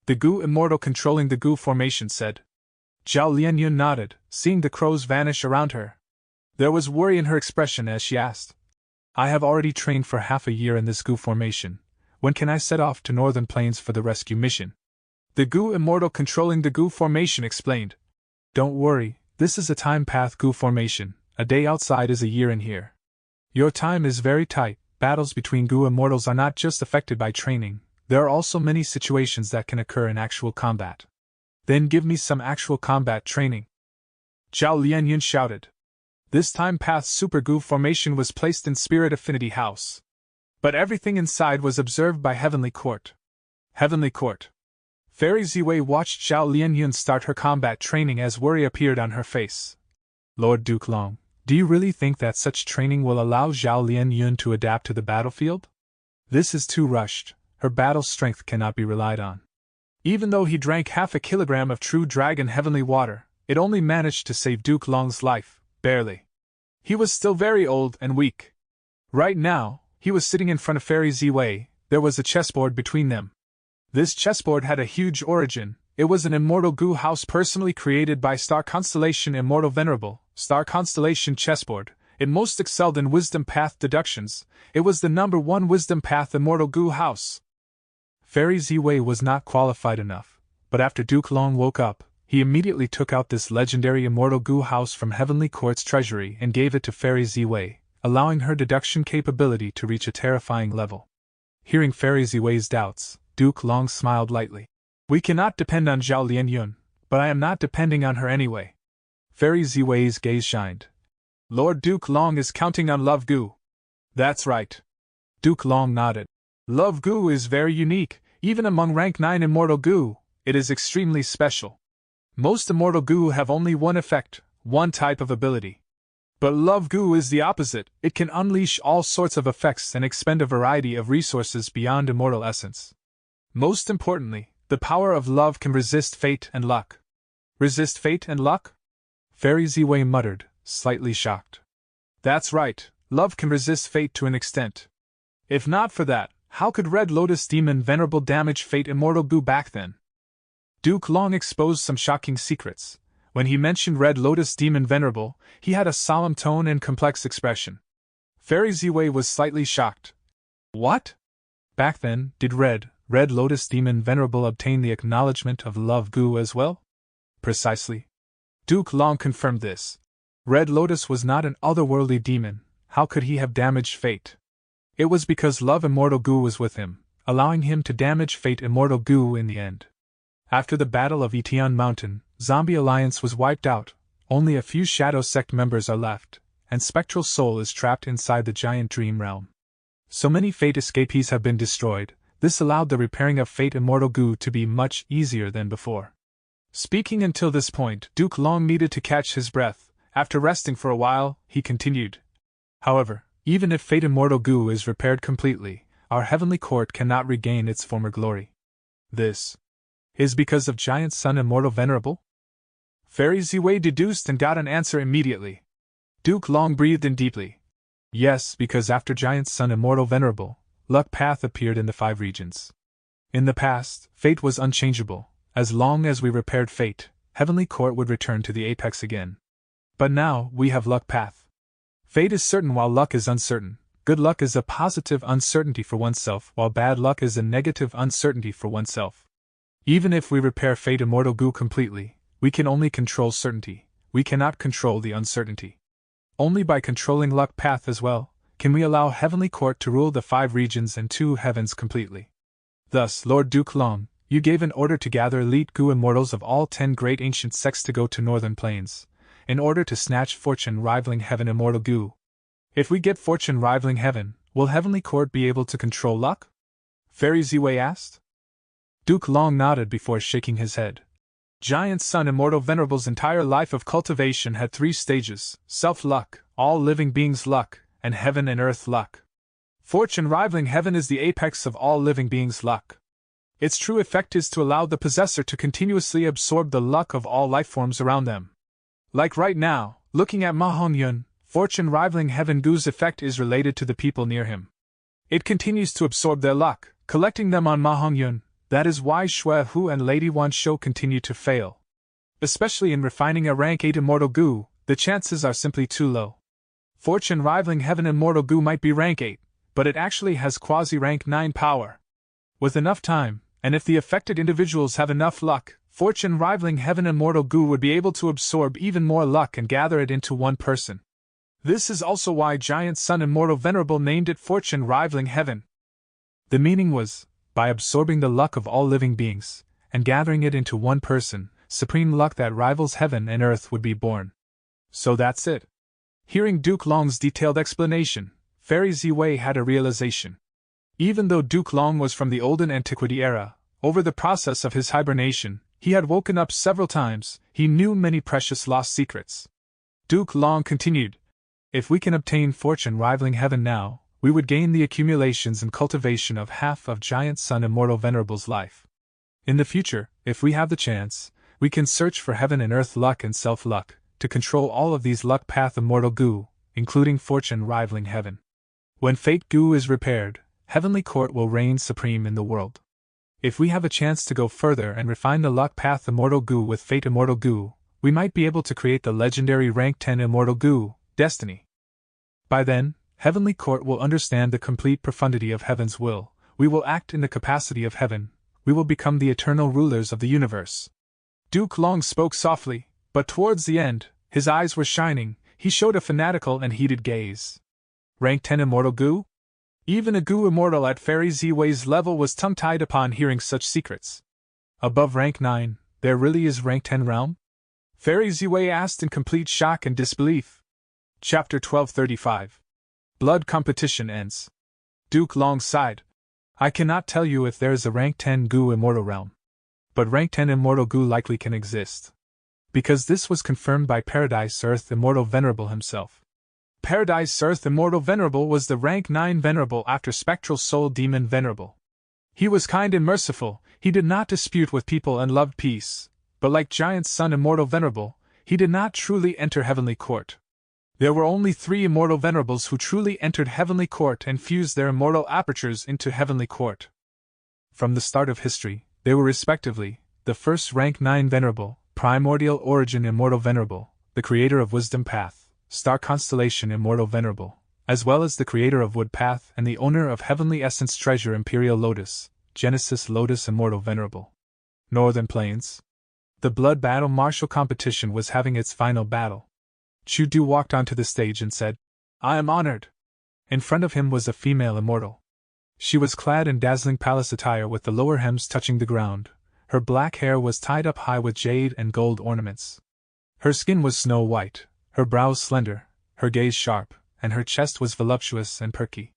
The Gu Immortal controlling the Gu formation said. Zhao Lianyun nodded, seeing the crows vanish around her. There was worry in her expression as she asked. I have already trained for half a year in this Gu formation. When can I set off to Northern Plains for the rescue mission? The Gu Immortal controlling the Gu formation explained. Don't worry, this is a time path Gu formation. A day outside is a year in here. Your time is very tight. Battles between Gu Immortals are not just affected by training, there are also many situations that can occur in actual combat. Then give me some actual combat training. Zhao Lianyun shouted. This time path Super Gu formation was placed in Spirit Affinity House. But everything inside was observed by Heavenly Court. Heavenly Court. Fairy Ziwei watched Zhao Lianyun start her combat training as worry appeared on her face. Lord Duke Long, do you really think that such training will allow Zhao Lianyun to adapt to the battlefield? This is too rushed. Her battle strength cannot be relied on. Even though he drank half a kilogram of true dragon heavenly water, it only managed to save Duke Long's life, barely. He was still very old and weak. Right now, he was sitting in front of Fairy Ziwei. There was a chessboard between them. This chessboard had a huge origin. It was an immortal Gu house personally created by Star Constellation Immortal Venerable, Star Constellation chessboard. It most excelled in wisdom path deductions. It was the #1 wisdom path immortal Gu house. Fairy Ziwei was not qualified enough, but after Duke Long woke up, he immediately took out this legendary immortal Gu house from Heavenly Court's treasury and gave it to Fairy Ziwei, allowing her deduction capability to reach a terrifying level. Hearing Fairy Ziwei's doubts, Duke Long smiled lightly. We cannot depend on Zhao Lianyun, but I am not depending on her anyway. Fairy Ziwei's gaze shined. Lord Duke Long is counting on Love Gu. That's right. Duke Long nodded. Love Gu is very unique. Even among rank 9 immortal Gu, it is extremely special. Most immortal Gu have only one effect, one type of ability. But Love Gu is the opposite. It can unleash all sorts of effects and expend a variety of resources beyond immortal essence. Most importantly, the power of love can resist fate and luck. Resist fate and luck? Fairy Ziwei muttered, slightly shocked. That's right, love can resist fate to an extent. If not for that, how could Red Lotus Demon Venerable damage Fate Immortal Gu back then? Duke Long exposed some shocking secrets. When he mentioned Red Lotus Demon Venerable, he had a solemn tone and complex expression. Fairy Ziwei was slightly shocked. What? Back then, did Red Lotus Demon Venerable obtain the acknowledgement of Love Gu as well? Precisely. Duke Long confirmed this. Red Lotus was not an otherworldly demon. How could he have damaged Fate? It was because Love Immortal Gu was with him, allowing him to damage Fate Immortal Gu in the end. After the Battle of Etian Mountain, Zombie Alliance was wiped out, only a few Shadow Sect members are left, and Spectral Soul is trapped inside the giant dream realm. So many Fate escapees have been destroyed, this allowed the repairing of Fate Immortal Gu to be much easier than before. Speaking until this point, Duke Long needed to catch his breath. After resting for a while, he continued. However, even if Fate Immortal Gu is repaired completely, our Heavenly Court cannot regain its former glory. This is because of Giant Sun Immortal Venerable? Fairy Ziwei deduced and got an answer immediately. Duke Long breathed in deeply. Yes, because after Giant Sun Immortal Venerable, Luck Path appeared in the 5 regions. In the past, Fate was unchangeable. As long as we repaired Fate, Heavenly Court would return to the apex again. But now, we have Luck Path. Fate is certain while luck is uncertain. Good luck is a positive uncertainty for oneself, while bad luck is a negative uncertainty for oneself. Even if we repair Fate Immortal Gu completely, we can only control certainty. We cannot control the uncertainty. Only by controlling Luck Path as well, can we allow Heavenly Court to rule the 5 regions and 2 heavens completely. Thus, Lord Duke Long, you gave an order to gather elite Gu immortals of all 10 great ancient sects to go to Northern Plains, in order to snatch fortune rivaling heaven Immortal Gu. If we get fortune rivaling heaven, will Heavenly Court be able to control luck? Fairy Ziwei asked. Duke Long nodded before shaking his head. Giant Sun Immortal Venerable's entire life of cultivation had 3 stages: self-luck, all living beings' luck, and heaven and earth luck. Fortune rivaling heaven is the apex of all living beings' luck. Its true effect is to allow the possessor to continuously absorb the luck of all lifeforms around them. Like right now, looking at Ma Hongyun, fortune rivaling heaven Gu's effect is related to the people near him. It continues to absorb their luck, collecting them on Ma Hongyun. That is why Shui Hu and Lady Wan Shou continue to fail. Especially in refining a rank 8 immortal Gu, the chances are simply too low. Fortune rivaling heaven immortal Gu might be rank 8, but it actually has quasi-rank 9 power. With enough time, and if the affected individuals have enough luck, fortune rivaling heaven immortal Gu would be able to absorb even more luck and gather it into one person. This is also why Giant Sun Immortal Venerable named it fortune rivaling heaven. The meaning was, by absorbing the luck of all living beings, and gathering it into one person, supreme luck that rivals heaven and earth would be born. So that's it. Hearing Duke Long's detailed explanation, Fairy Ziwei had a realization. Even though Duke Long was from the olden antiquity era, over the process of his hibernation, he had woken up several times, he knew many precious lost secrets. Duke Long continued, if we can obtain fortune rivaling heaven now, we would gain the accumulations and cultivation of half of Giant Sun Immortal Venerable's life. In the future, if we have the chance, we can search for heaven and earth luck and self-luck, to control all of these luck path immortal Gu, including fortune rivaling heaven. When fate Gu is repaired, heavenly court will reign supreme in the world. If we have a chance to go further and refine the luck path immortal Gu with fate immortal Gu, we might be able to create the legendary rank 10 immortal Gu, destiny. By then, heavenly court will understand the complete profundity of heaven's will, we will act in the capacity of heaven, we will become the eternal rulers of the universe. Duke Long spoke softly, but towards the end, his eyes were shining, he showed a fanatical and heated gaze. Rank 10 immortal Gu? Even a Gu immortal at Fairy Ziwei's level was tongue-tied upon hearing such secrets. Above rank 9, there really is rank 10 realm? Fairy Ziwei asked in complete shock and disbelief. Chapter 1235. Blood competition ends. Duke Long sighed. I cannot tell you if there is a rank 10 Gu immortal realm. But rank 10 immortal Gu likely can exist. Because this was confirmed by Paradise Earth Immortal Venerable himself. Paradise Earth Immortal Venerable was the rank 9 Venerable after Spectral Soul Demon Venerable. He was kind and merciful, he did not dispute with people and loved peace, but like Giant Sun Immortal Venerable, he did not truly enter Heavenly Court. There were only 3 immortal venerables who truly entered Heavenly Court and fused their immortal apertures into Heavenly Court. From the start of history, they were respectively, the first rank 9 Venerable, Primordial Origin Immortal Venerable, the creator of Wisdom Path, Star Constellation Immortal Venerable, as well as the creator of Wood Path and the owner of Heavenly Essence Treasure Imperial Lotus, Genesis Lotus Immortal Venerable. Northern Plains. The Blood Battle Martial Competition was having its final battle. Chu Du walked onto the stage and said, I am honored. In front of him was a female immortal. She was clad in dazzling palace attire with the lower hems touching the ground. Her black hair was tied up high with jade and gold ornaments. Her skin was snow white, her brows slender, her gaze sharp, and her chest was voluptuous and perky.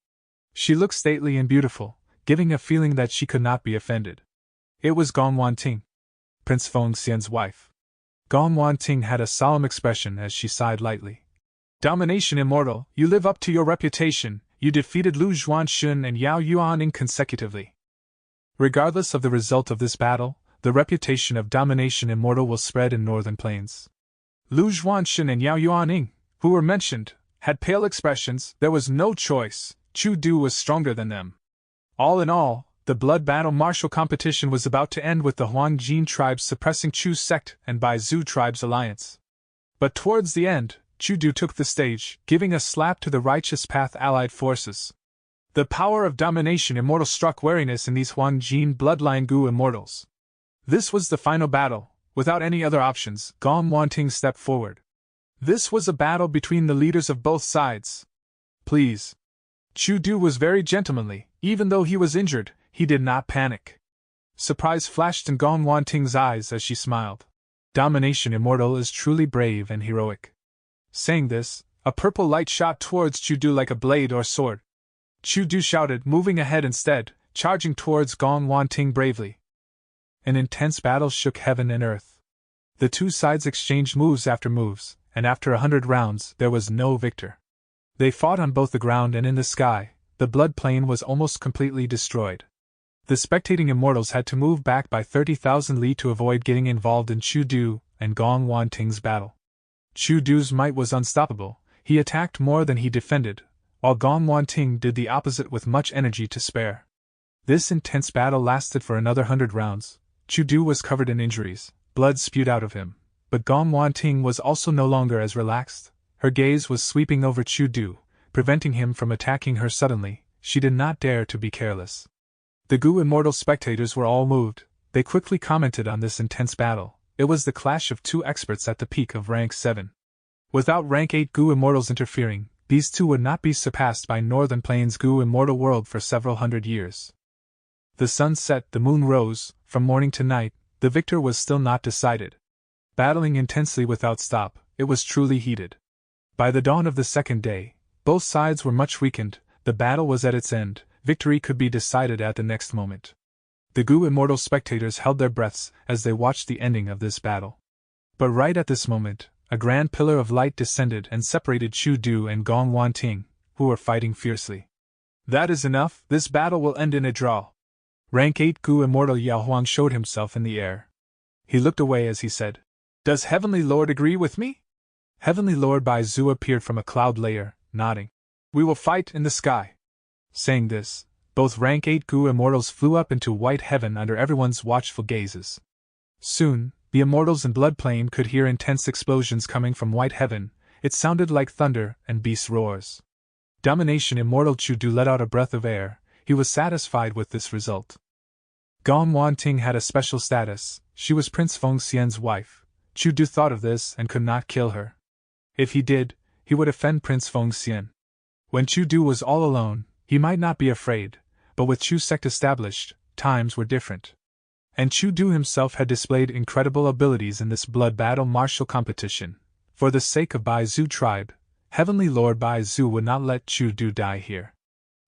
She looked stately and beautiful, giving a feeling that she could not be offended. It was Gong Wanting, Prince Feng Xian's wife. Gong Wanting had a solemn expression as she sighed lightly. Domination Immortal, you live up to your reputation, you defeated Lu Zhuanshun and Yao Yuaning consecutively. Regardless of the result of this battle, the reputation of Domination Immortal will spread in Northern Plains. Lu Zhuanshun and Yao Yuaning, who were mentioned, had pale expressions, there was no choice, Chu Du was stronger than them. All in all, the blood battle martial competition was about to end with the Huangjin tribes suppressing Chu's sect and Bai Zhu tribe's alliance. But towards the end, Chu Du took the stage, giving a slap to the Righteous Path allied forces. The power of Domination Immortal struck wariness in these Huangjin bloodline Gu immortals. This was the final battle. Without any other options, Gong Wanting stepped forward. This was a battle between the leaders of both sides. Please. Chu Du was very gentlemanly, even though he was injured. He did not panic. Surprise flashed in Gong Wanting's eyes as she smiled. Domination Immortal is truly brave and heroic. Saying this, a purple light shot towards Chu Du like a blade or sword. Chu Du shouted, moving ahead instead, charging towards Gong Wanting bravely. An intense battle shook heaven and earth. The two sides exchanged moves, and after 100 rounds, there was no victor. They fought on both the ground and in the sky. The blood plane was almost completely destroyed. The spectating immortals had to move back by 30,000 li to avoid getting involved in Chu Du and Gong Wanting's battle. Chu Du's might was unstoppable, He attacked more than he defended, while Gong Wanting did the opposite with much energy to spare. This intense battle lasted for another 100 rounds. Chu Du was covered in injuries, blood spewed out of him, but Gong Wanting was also no longer as relaxed. Her gaze was sweeping over Chu Du, preventing him from attacking her suddenly. She did not dare to be careless. The Gu Immortal spectators were all moved. They quickly commented on this intense battle. It was the clash of two experts at the peak of rank 7. Without rank 8 Gu Immortals interfering, these two would not be surpassed by Northern Plains Gu Immortal World for several hundred years. The sun set, the moon rose, from morning to night, the victor was still not decided. Battling intensely without stop, it was truly heated. By the dawn of the second day, both sides were much weakened, the battle was at its end, victory could be decided at the next moment. The Gu Immortal spectators held their breaths as they watched the ending of this battle. But right at this moment, a grand pillar of light descended and separated Chu Du and Gong Wanting, who were fighting fiercely. That is enough, this battle will end in a draw. Rank 8 Gu Immortal Yao Huang showed himself in the air. He looked away as he said, "Does Heavenly Lord agree with me?" Heavenly Lord Bai Zu appeared from a cloud layer, nodding. "We will fight in the sky." Saying this, both rank 8 Gu Immortals flew up into white heaven under everyone's watchful gazes. Soon, the Immortals in Blood Plane could hear intense explosions coming from white heaven. It sounded like thunder and beast roars. Domination Immortal Chu Du let out a breath of air. He was satisfied with this result. Gong Wanting had a special status. She was Prince Feng Xian's wife. Chu Du thought of this and could not kill her. If he did, he would offend Prince Feng Xian. When Chu Du was all alone, he might not be afraid, but with Chu sect established, times were different. And Chu Du himself had displayed incredible abilities in this blood battle martial competition. For the sake of Bai Zu tribe, Heavenly Lord Bai Zu would not let Chu Du die here.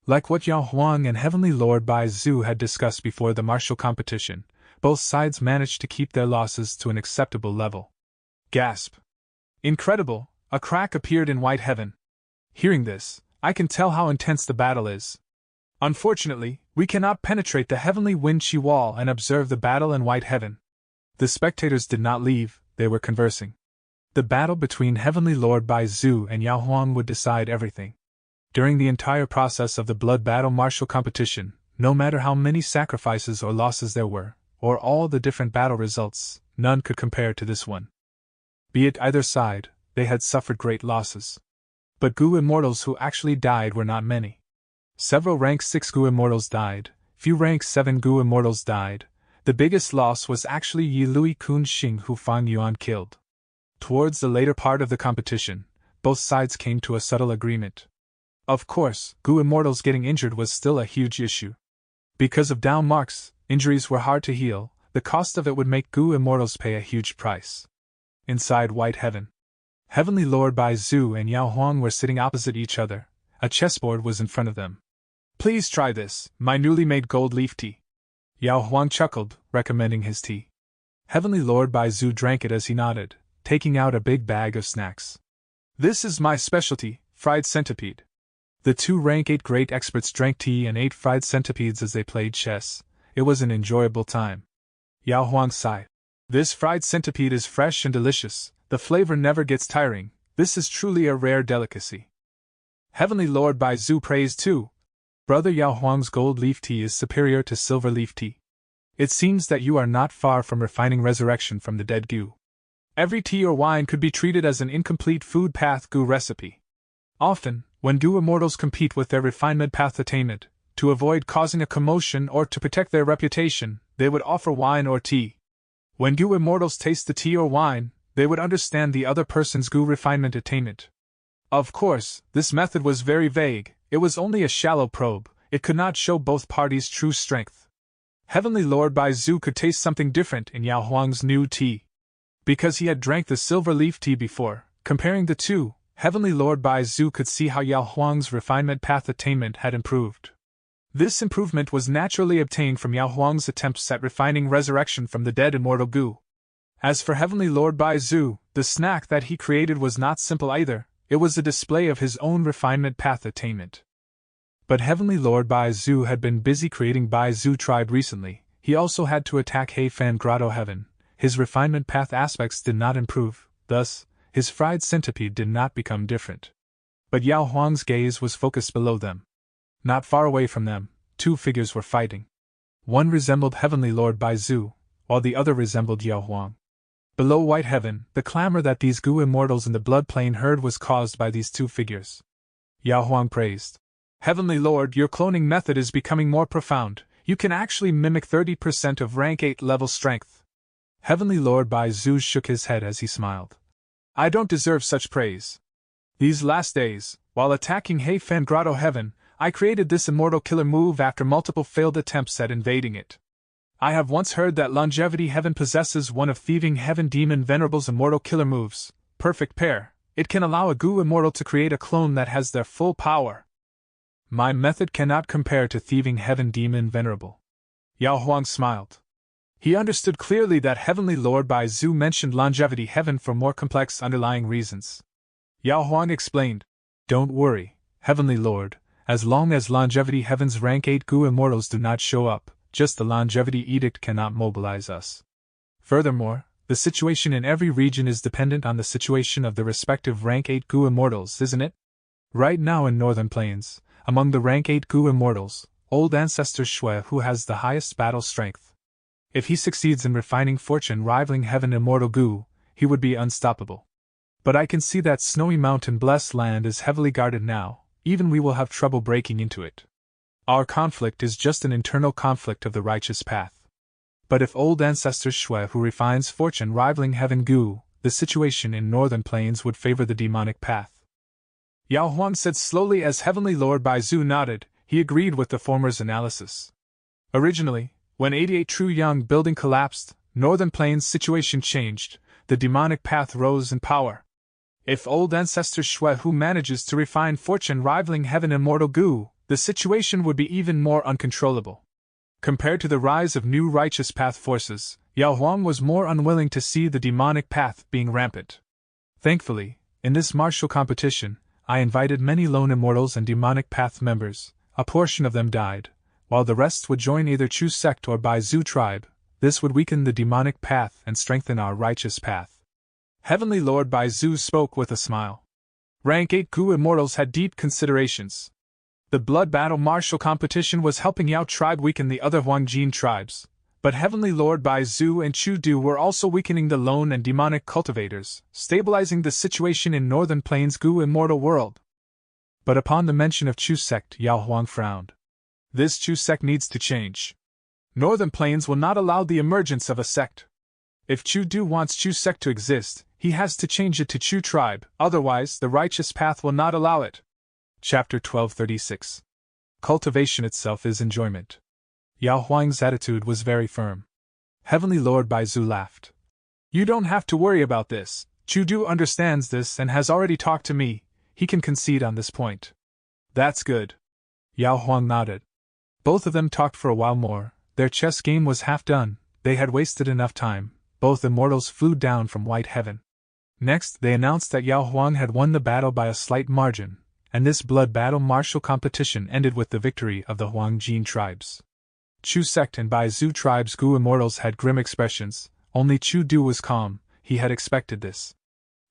Like what Yao Huang and Heavenly Lord Bai Zu had discussed before the martial competition, both sides managed to keep their losses to an acceptable level. Gasp! Incredible! A crack appeared in white heaven. Hearing this, I can tell how intense the battle is. Unfortunately, we cannot penetrate the heavenly wind chi wall and observe the battle in white heaven. The spectators did not leave, they were conversing. The battle between Heavenly Lord Bai Zu and Yao Huang would decide everything. During the entire process of the blood battle martial competition, no matter how many sacrifices or losses there were, or all the different battle results, none could compare to this one. Be it either side, they had suffered great losses. But Gu Immortals who actually died were not many. Several rank 6 Gu Immortals died, few rank 7 Gu Immortals died. The biggest loss was actually Yi Lui Kun Xing who Fang Yuan killed. Towards the later part of the competition, both sides came to a subtle agreement. Of course, Gu Immortals getting injured was still a huge issue. Because of down marks, injuries were hard to heal, the cost of it would make Gu Immortals pay a huge price. Inside White Heaven, Heavenly Lord Bai Zu and Yao Huang were sitting opposite each other. A chessboard was in front of them. "Please try this, my newly made gold leaf tea." Yao Huang chuckled, recommending his tea. Heavenly Lord Bai Zu drank it as he nodded, taking out a big bag of snacks. "This is my specialty, fried centipede." The two rank 8 great experts drank tea and ate fried centipedes as they played chess. It was an enjoyable time. Yao Huang sighed. "This fried centipede is fresh and delicious, the flavor never gets tiring, this is truly a rare delicacy." Heavenly Lord Bai Zu praised too. "Brother Yao Huang's gold leaf tea is superior to silver leaf tea. It seems that you are not far from refining resurrection from the dead Gu. Every tea or wine could be treated as an incomplete food path Gu recipe. Often, when Gu Immortals compete with their refinement path attainment, to avoid causing a commotion or to protect their reputation, they would offer wine or tea. When Gu Immortals taste the tea or wine, they would understand the other person's Gu refinement attainment. Of course, this method was very vague, it was only a shallow probe, it could not show both parties' true strength. Heavenly Lord Bai Zu could taste something different in Yao Huang's new tea. Because he had drank the silver leaf tea before, comparing the two, Heavenly Lord Bai Zu could see how Yao Huang's refinement path attainment had improved. This improvement was naturally obtained from Yao Huang's attempts at refining resurrection from the dead immortal Gu. As for Heavenly Lord Bai Zu, the snack that he created was not simple either, it was a display of his own refinement path attainment. But Heavenly Lord Bai Zu had been busy creating Bai Zu tribe recently, he also had to attack Heifan Grotto Heaven, his refinement path aspects did not improve, thus, his fried centipede did not become different. But Yao Huang's gaze was focused below them. Not far away from them, two figures were fighting. One resembled Heavenly Lord Baizu, while the other resembled Yao Huang. Below White Heaven, the clamor that these Gu immortals in the blood plane heard was caused by these two figures. Yao Huang praised. Heavenly Lord, your cloning method is becoming more profound. You can actually mimic 30% of rank 8 level strength. Heavenly Lord Baizu shook his head as he smiled. I don't deserve such praise. These last days, while attacking Heifen Grotto Heaven, I created this immortal killer move after multiple failed attempts at invading it. I have once heard that Longevity Heaven possesses one of Thieving Heaven Demon Venerable's immortal killer moves, Perfect Pair. It can allow a Gu immortal to create a clone that has their full power. My method cannot compare to Thieving Heaven Demon Venerable. Yao Huang smiled. He understood clearly that Heavenly Lord Baizu mentioned Longevity Heaven for more complex underlying reasons. Yao Huang explained, Don't worry, Heavenly Lord, as long as Longevity Heaven's rank 8 Gu immortals do not show up, just the Longevity Edict cannot mobilize us. Furthermore, the situation in every region is dependent on the situation of the respective rank 8 Gu immortals, isn't it? Right now in Northern Plains, among the rank 8 Gu immortals, Old Ancestor Shui who has the highest battle strength. If he succeeds in refining fortune rivaling Heaven Immortal Gu, he would be unstoppable. But I can see that Snowy Mountain Blessed Land is heavily guarded now, even we will have trouble breaking into it. Our conflict is just an internal conflict of the righteous path. But if Old Ancestor Shui who refines fortune rivaling Heaven Gu, the situation in Northern Plains would favor the demonic path. Yao Huang said slowly as Heavenly Lord Baizu nodded. He agreed with the former's analysis. Originally, when 88 True Yang building collapsed, Northern Plains' situation changed, the demonic path rose in power. If Old Ancestor Shui who manages to refine fortune rivaling Heaven Immortal Gu, the situation would be even more uncontrollable. Compared to the rise of new righteous path forces, Yao Huang was more unwilling to see the demonic path being rampant. Thankfully, in this martial competition, I invited many lone immortals and demonic path members. A portion of them died, while the rest would join either Chu sect or Baizu tribe. This would weaken the demonic path and strengthen our righteous path. Heavenly Lord Baizu spoke with a smile. Rank 8 Gu immortals had deep considerations. The blood battle martial competition was helping Yao tribe weaken the other Huangjin tribes, but Heavenly Lord Baizu and Chu Du were also weakening the lone and demonic cultivators, stabilizing the situation in Northern Plains Gu immortal world. But upon the mention of Chu sect, Yao Huang frowned. This Chu sect needs to change. Northern Plains will not allow the emergence of a sect. If Chu Du wants Chu sect to exist, he has to change it to Chu tribe, otherwise the righteous path will not allow it. Chapter 1236. Cultivation itself is enjoyment. Yao Huang's attitude was very firm. Heavenly Lord Baizu laughed. You don't have to worry about this. Chu Du understands this and has already talked to me. He can concede on this point. That's good. Yao Huang nodded. Both of them talked for a while more. Their chess game was half done. They had wasted enough time. Both immortals flew down from White Heaven. Next, they announced that Yao Huang had won the battle by a slight margin, and this blood battle martial competition ended with the victory of the Huangjin tribes. Chu sect and Baizu tribes Gu immortals had grim expressions. Only Chu Du was calm. He had expected this.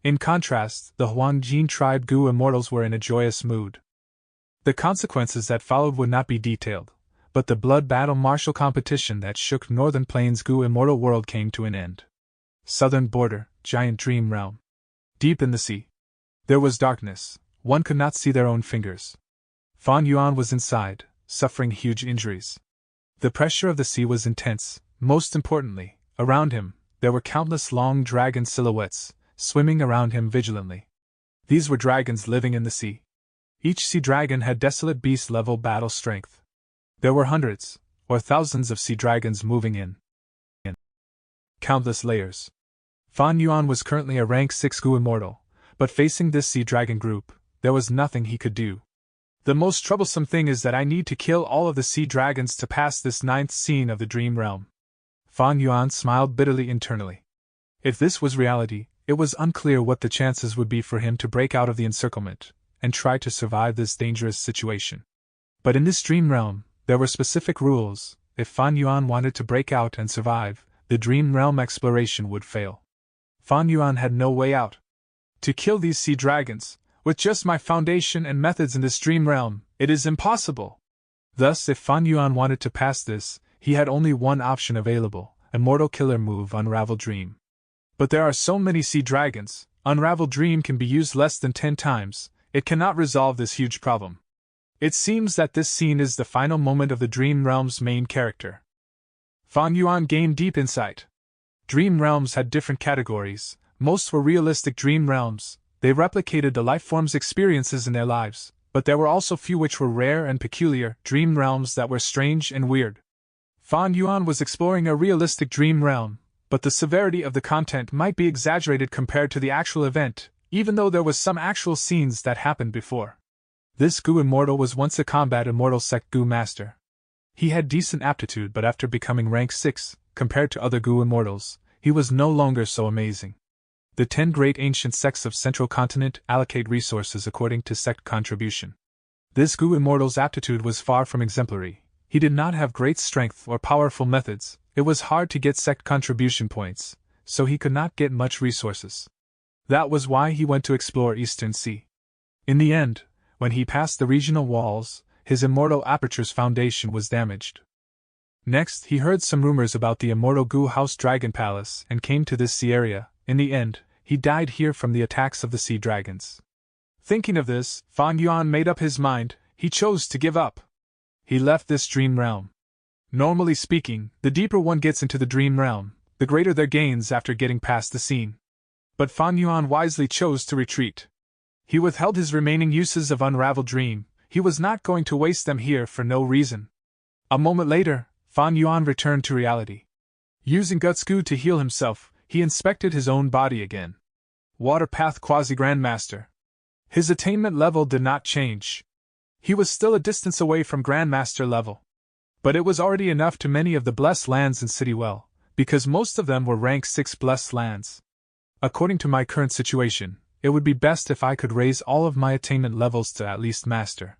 In contrast, the Huangjin tribe Gu immortals were in a joyous mood. The consequences that followed would not be detailed, but the blood battle martial competition that shook Northern Plains Gu immortal world came to an end. Southern border, giant dream realm. Deep in the sea. There was darkness. One could not see their own fingers. Fan Yuan was inside, suffering huge injuries. The pressure of the sea was intense. Most importantly, around him, there were countless long dragon silhouettes, swimming around him vigilantly. These were dragons living in the sea. Each sea dragon had desolate beast-level battle strength. There were hundreds, or thousands of sea dragons moving in countless layers. Fan Yuan was currently a rank 6 Gu immortal, but facing this sea dragon group, there was nothing he could do. The most troublesome thing is that I need to kill all of the sea dragons to pass this 9th scene of the dream realm. Fan Yuan smiled bitterly internally. If this was reality, it was unclear what the chances would be for him to break out of the encirclement and try to survive this dangerous situation. But in this dream realm, there were specific rules. If Fan Yuan wanted to break out and survive, the dream realm exploration would fail. Fan Yuan had no way out. To kill these sea dragons, With just my foundation and methods in this dream realm, it is impossible. Thus, if Fan Yuan wanted to pass this, he had only one option available, Immortal Killer move Unravel Dream. But there are so many sea dragons, Unravel Dream can be used less than 10 times, it cannot resolve this huge problem. It seems that this scene is the final moment of the Dream Realm's main character. Fan Yuan gained deep insight. Dream realms had different categories. Most were realistic dream realms, they replicated the lifeform's experiences in their lives, but there were also few which were rare and peculiar dream realms that were strange and weird. Fan Yuan was exploring a realistic dream realm, but the severity of the content might be exaggerated compared to the actual event, even though there was some actual scenes that happened before. This Gu Immortal was once a combat immortal sect Gu master. He had decent aptitude, but after becoming rank 6, compared to other Gu Immortals, he was no longer so amazing. The 10 great ancient sects of Central Continent allocate resources according to sect contribution. This Gu Immortal's aptitude was far from exemplary. He did not have great strength or powerful methods, it was hard to get sect contribution points, so he could not get much resources. That was why he went to explore Eastern Sea. In the end, when he passed the regional walls, his immortal aperture's foundation was damaged. Next, he heard some rumors about the immortal Gu House Dragon Palace and came to this sea area. In the end, he died here from the attacks of the sea dragons. Thinking of this, Fan Yuan made up his mind, he chose to give up. He left this dream realm. Normally speaking, the deeper one gets into the dream realm, the greater their gains after getting past the scene. But Fan Yuan wisely chose to retreat. He withheld his remaining uses of Unravel Dream, he was not going to waste them here for no reason. A moment later, Fan Yuan returned to reality. Using Guts Gu to heal himself, he inspected his own body again. Water Path Quasi-Grandmaster. His attainment level did not change. He was still a distance away from Grandmaster level. But it was already enough to many of the blessed lands in Citywell, because most of them were rank 6 blessed lands. According to my current situation, it would be best if I could raise all of my attainment levels to at least Master.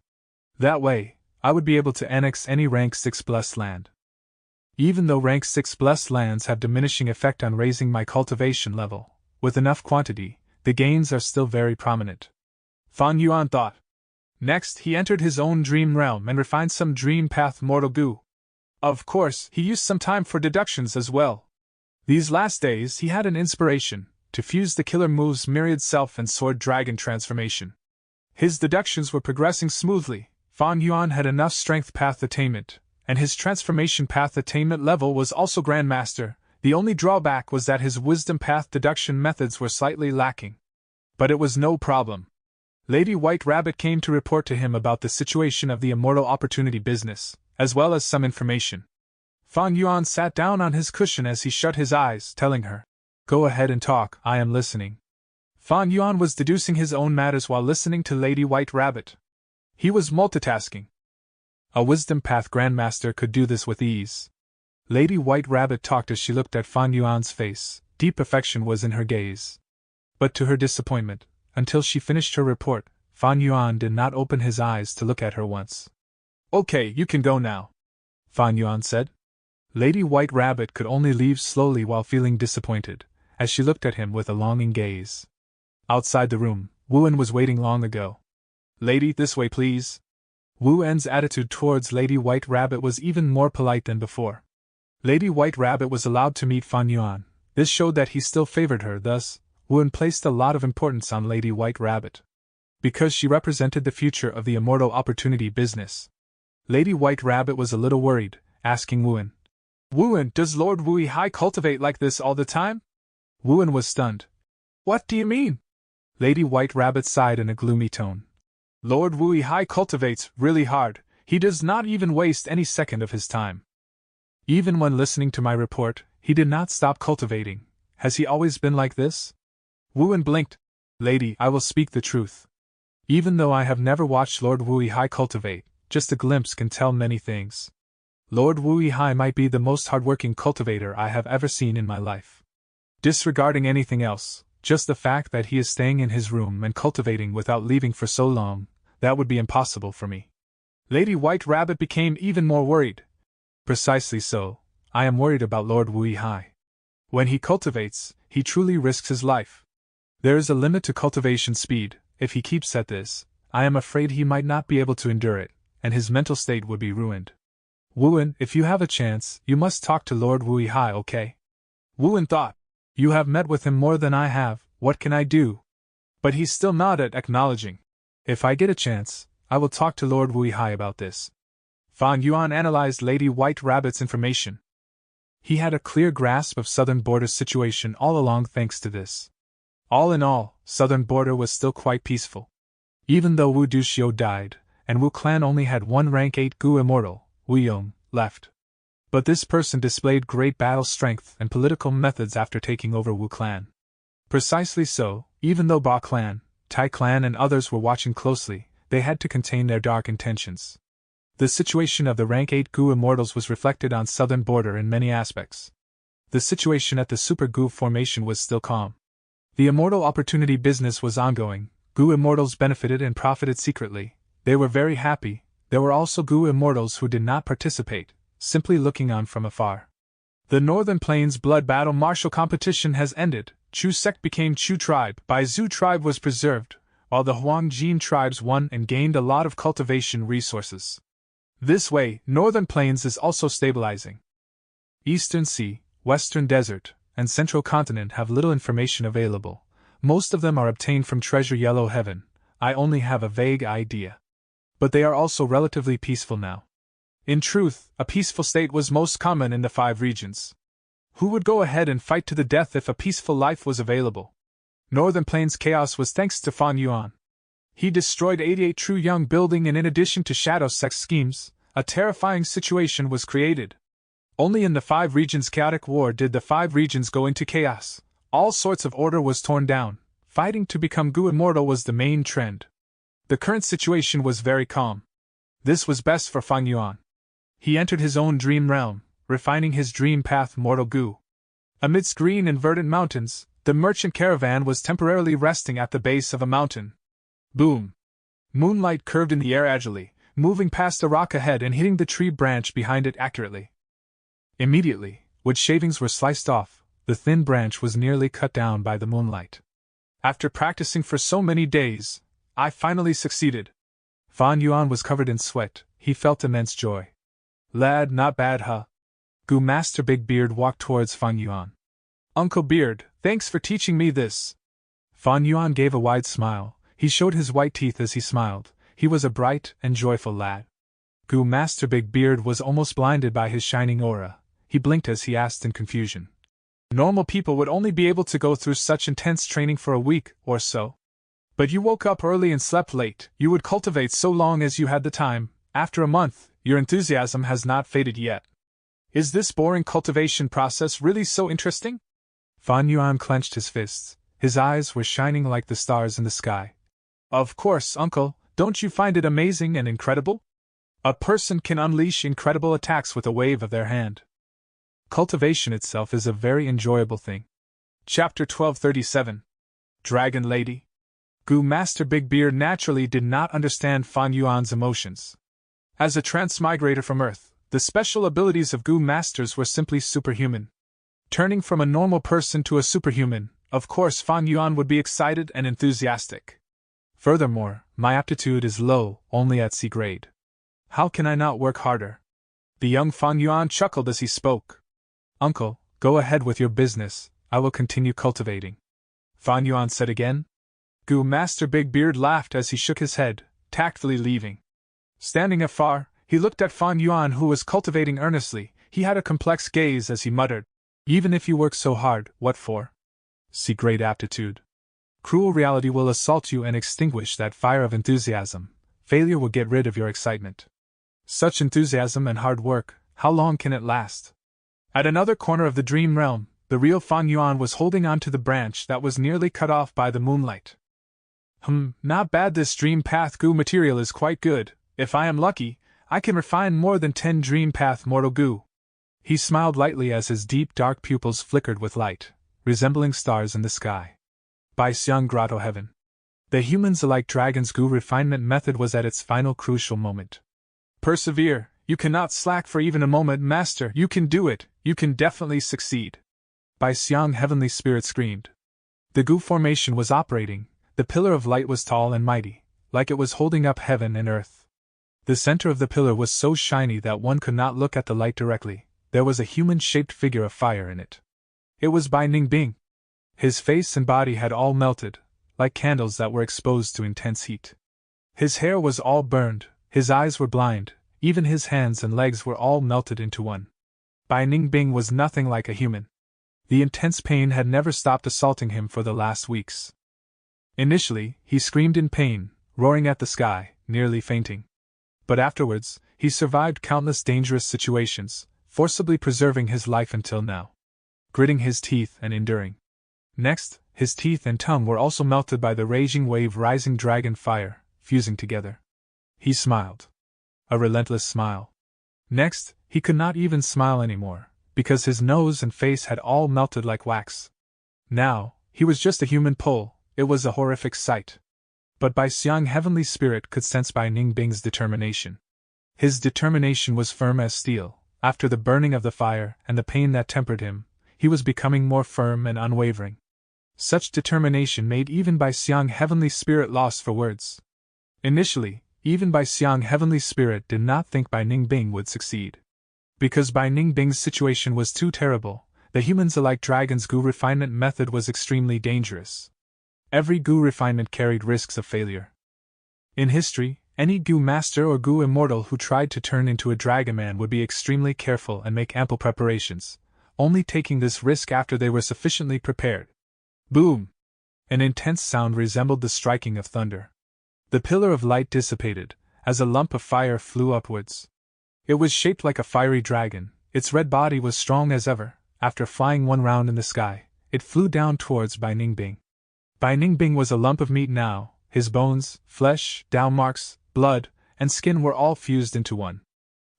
That way, I would be able to annex any rank 6 blessed land. Even though rank 6 blessed lands have diminishing effect on raising my cultivation level, with enough quantity, the gains are still very prominent. Fan Yuan thought. Next, he entered his own dream realm and refined some dream path mortal Gu. Of course, he used some time for deductions as well. These last days he had an inspiration, to fuse the killer moves Myriad Self and Sword Dragon transformation. His deductions were progressing smoothly, Fan Yuan had enough strength path attainment, and his transformation path attainment level was also Grandmaster. The only drawback was that his wisdom path deduction methods were slightly lacking. But it was no problem. Lady White Rabbit came to report to him about the situation of the Immortal Opportunity business, as well as some information. Fan Yuan sat down on his cushion as he shut his eyes, telling her, "Go ahead and talk, I am listening." Fan Yuan was deducing his own matters while listening to Lady White Rabbit. He was multitasking. A Wisdom Path Grandmaster could do this with ease. Lady White Rabbit talked as she looked at Fan Yuan's face, deep affection was in her gaze. But to her disappointment, until she finished her report, Fan Yuan did not open his eyes to look at her once. "Okay, you can go now," Fan Yuan said. Lady White Rabbit could only leave slowly while feeling disappointed, as she looked at him with a longing gaze. Outside the room, Wu-En was waiting long ago. "Lady, this way please." Wu-En's attitude towards Lady White Rabbit was even more polite than before. Lady White Rabbit was allowed to meet Fan Yuan. This showed that he still favored her, thus, Wu-En placed a lot of importance on Lady White Rabbit. Because she represented the future of the Immortal Opportunity business. Lady White Rabbit was a little worried, asking Wu-En, "Wu-En, does Lord Wu-Hai cultivate like this all the time?" Wu-En was stunned. "What do you mean?" Lady White Rabbit sighed in a gloomy tone. "Lord Wu-Hai cultivates really hard, he does not even waste any second of his time. Even when listening to my report, he did not stop cultivating. Has he always been like this?" Wu-En blinked. "Lady, I will speak the truth. Even though I have never watched Lord Wu-Hai cultivate, just a glimpse can tell many things. Lord Wu-Hai might be the most hardworking cultivator I have ever seen in my life. Disregarding anything else, just the fact that he is staying in his room and cultivating without leaving for so long, that would be impossible for me." Lady White Rabbit became even more worried. "Precisely so, I am worried about Lord Wu-Hai. When he cultivates, he truly risks his life. There is a limit to cultivation speed, if he keeps at this, I am afraid he might not be able to endure it, and his mental state would be ruined. Wuan, if you have a chance, you must talk to Lord Wui Hai, okay? Wuan thought. You have met with him more than I have, what can I do? But he still nodded, acknowledging. If I get a chance, I will talk to Lord Wui Hai about this. Fan Yuan analyzed Lady White Rabbit's information. He had a clear grasp of Southern Border's situation all along thanks to this. All in all, Southern Border was still quite peaceful. Even though Wu Duxiu died, and Wu clan only had one rank 8 Gu immortal, Wu Yong, left. But this person displayed great battle strength and political methods after taking over Wu clan. Precisely so, even though Ba clan, Tai clan and others were watching closely, they had to contain their dark intentions. The situation of the rank 8 Gu immortals was reflected on Southern Border in many aspects. The situation at the Super Gu formation was still calm. The immortal opportunity business was ongoing. Gu immortals benefited and profited secretly. They were very happy. There were also Gu immortals who did not participate, simply looking on from afar. The Northern Plains blood battle martial competition has ended. Chu sect became Chu tribe. Bai Zhu tribe was preserved, while the Huang Jin tribes won and gained a lot of cultivation resources. This way, Northern Plains is also stabilizing. Eastern Sea, Western Desert, and Central Continent have little information available. Most of them are obtained from Treasure Yellow Heaven. I only have a vague idea. But they are also relatively peaceful now. In truth, a peaceful state was most common in the 5 regions. Who would go ahead and fight to the death if a peaceful life was available? Northern Plains chaos was thanks to Fan Yuan. He destroyed 88 True Young building, and in addition to shadow sex schemes, a terrifying situation was created. Only in the 5 regions' chaotic war did the 5 regions go into chaos. All sorts of order was torn down. Fighting to become Gu immortal was the main trend. The current situation was very calm. This was best for Fan Yuan. He entered his own dream realm, refining his dream path mortal Gu. Amidst green and verdant mountains, the merchant caravan was temporarily resting at the base of a mountain. Boom! Moonlight curved in the air agilely, moving past a rock ahead and hitting the tree branch behind it accurately. Immediately, wood shavings were sliced off. The thin branch was nearly cut down by the moonlight. After practicing for so many days, I finally succeeded. Fan Yuan was covered in sweat. He felt immense joy. Lad, not bad, huh? Gu Master Big Beard walked towards Fan Yuan. Uncle Beard, thanks for teaching me this. Fan Yuan gave a wide smile. He showed his white teeth as he smiled. He was a bright and joyful lad. Gu Master Big Beard was almost blinded by his shining aura. He blinked as he asked in confusion. Normal people would only be able to go through such intense training for a week or so. But you woke up early and slept late. You would cultivate so long as you had the time. After a month, your enthusiasm has not faded yet. Is this boring cultivation process really so interesting? Fan Yuan clenched his fists. His eyes were shining like the stars in the sky. Of course, uncle, don't you find it amazing and incredible? A person can unleash incredible attacks with a wave of their hand. Cultivation itself is a very enjoyable thing. Chapter 1237. Dragon Lady. Gu Master Big Beard naturally did not understand Fan Yuan's emotions. As a transmigrator from Earth, the special abilities of Gu Masters were simply superhuman. Turning from a normal person to a superhuman, of course Fan Yuan would be excited and enthusiastic. Furthermore, my aptitude is low, only at C grade. How can I not work harder? The young Fan Yuan chuckled as he spoke. Uncle, go ahead with your business, I will continue cultivating. Fan Yuan said again. Gu Master Big Beard laughed as he shook his head, tactfully leaving. Standing afar, he looked at Fan Yuan, who was cultivating earnestly. He had a complex gaze as he muttered, even if you work so hard, what for? See great aptitude. Cruel reality will assault you and extinguish that fire of enthusiasm. Failure will get rid of your excitement. Such enthusiasm and hard work, how long can it last? At another corner of the dream realm, the real Fan Yuan was holding on to the branch that was nearly cut off by the moonlight. Not bad. This dream path Gu material is quite good. If I am lucky, I can refine more than 10 dream path mortal Gu. He smiled lightly as his deep dark pupils flickered with light, resembling stars in the sky. By Xiang Grotto Heaven. The humans alike dragon's Gu refinement method was at its final crucial moment. Persevere, you cannot slack for even a moment, Master. You can do it, you can definitely succeed. By Xiang Heavenly Spirit screamed. The Gu formation was operating. The pillar of light was tall and mighty, like it was holding up heaven and earth. The center of the pillar was so shiny that one could not look at the light directly. There was a human-shaped figure of fire in it. It was Bai Ningbing. His face and body had all melted, like candles that were exposed to intense heat. His hair was all burned, his eyes were blind, even his hands and legs were all melted into one. Bai Ningbing was nothing like a human. The intense pain had never stopped assaulting him for the last weeks. Initially, he screamed in pain, roaring at the sky, nearly fainting. But afterwards, he survived countless dangerous situations, forcibly preserving his life until now. Gritting his teeth and enduring. Next, his teeth and tongue were also melted by the raging wave rising dragon fire, fusing together. He smiled. A relentless smile. Next, he could not even smile anymore, because his nose and face had all melted like wax. Now, he was just a human pole. It was a horrific sight. But Bai Xiang Heavenly Spirit could sense Bai Ningbing's determination. His determination was firm as steel. After the burning of the fire and the pain that tempered him, he was becoming more firm and unwavering. Such determination made even Bai Xiang Heavenly Spirit lost for words. Initially, even Bai Xiang Heavenly Spirit did not think Bai Ningbing would succeed. Because Bai Ningbing's situation was too terrible, the humans-alike dragon's goo refinement method was extremely dangerous. Every goo refinement carried risks of failure. In history, any goo master or goo immortal who tried to turn into a dragon man would be extremely careful and make ample preparations, only taking this risk after they were sufficiently prepared. Boom! An intense sound resembled the striking of thunder. The pillar of light dissipated, as a lump of fire flew upwards. It was shaped like a fiery dragon, its red body was strong as ever. After flying one round in the sky, it flew down towards Bai Ningbing. Bai Ningbing was a lump of meat now, his bones, flesh, down marks, blood, and skin were all fused into one.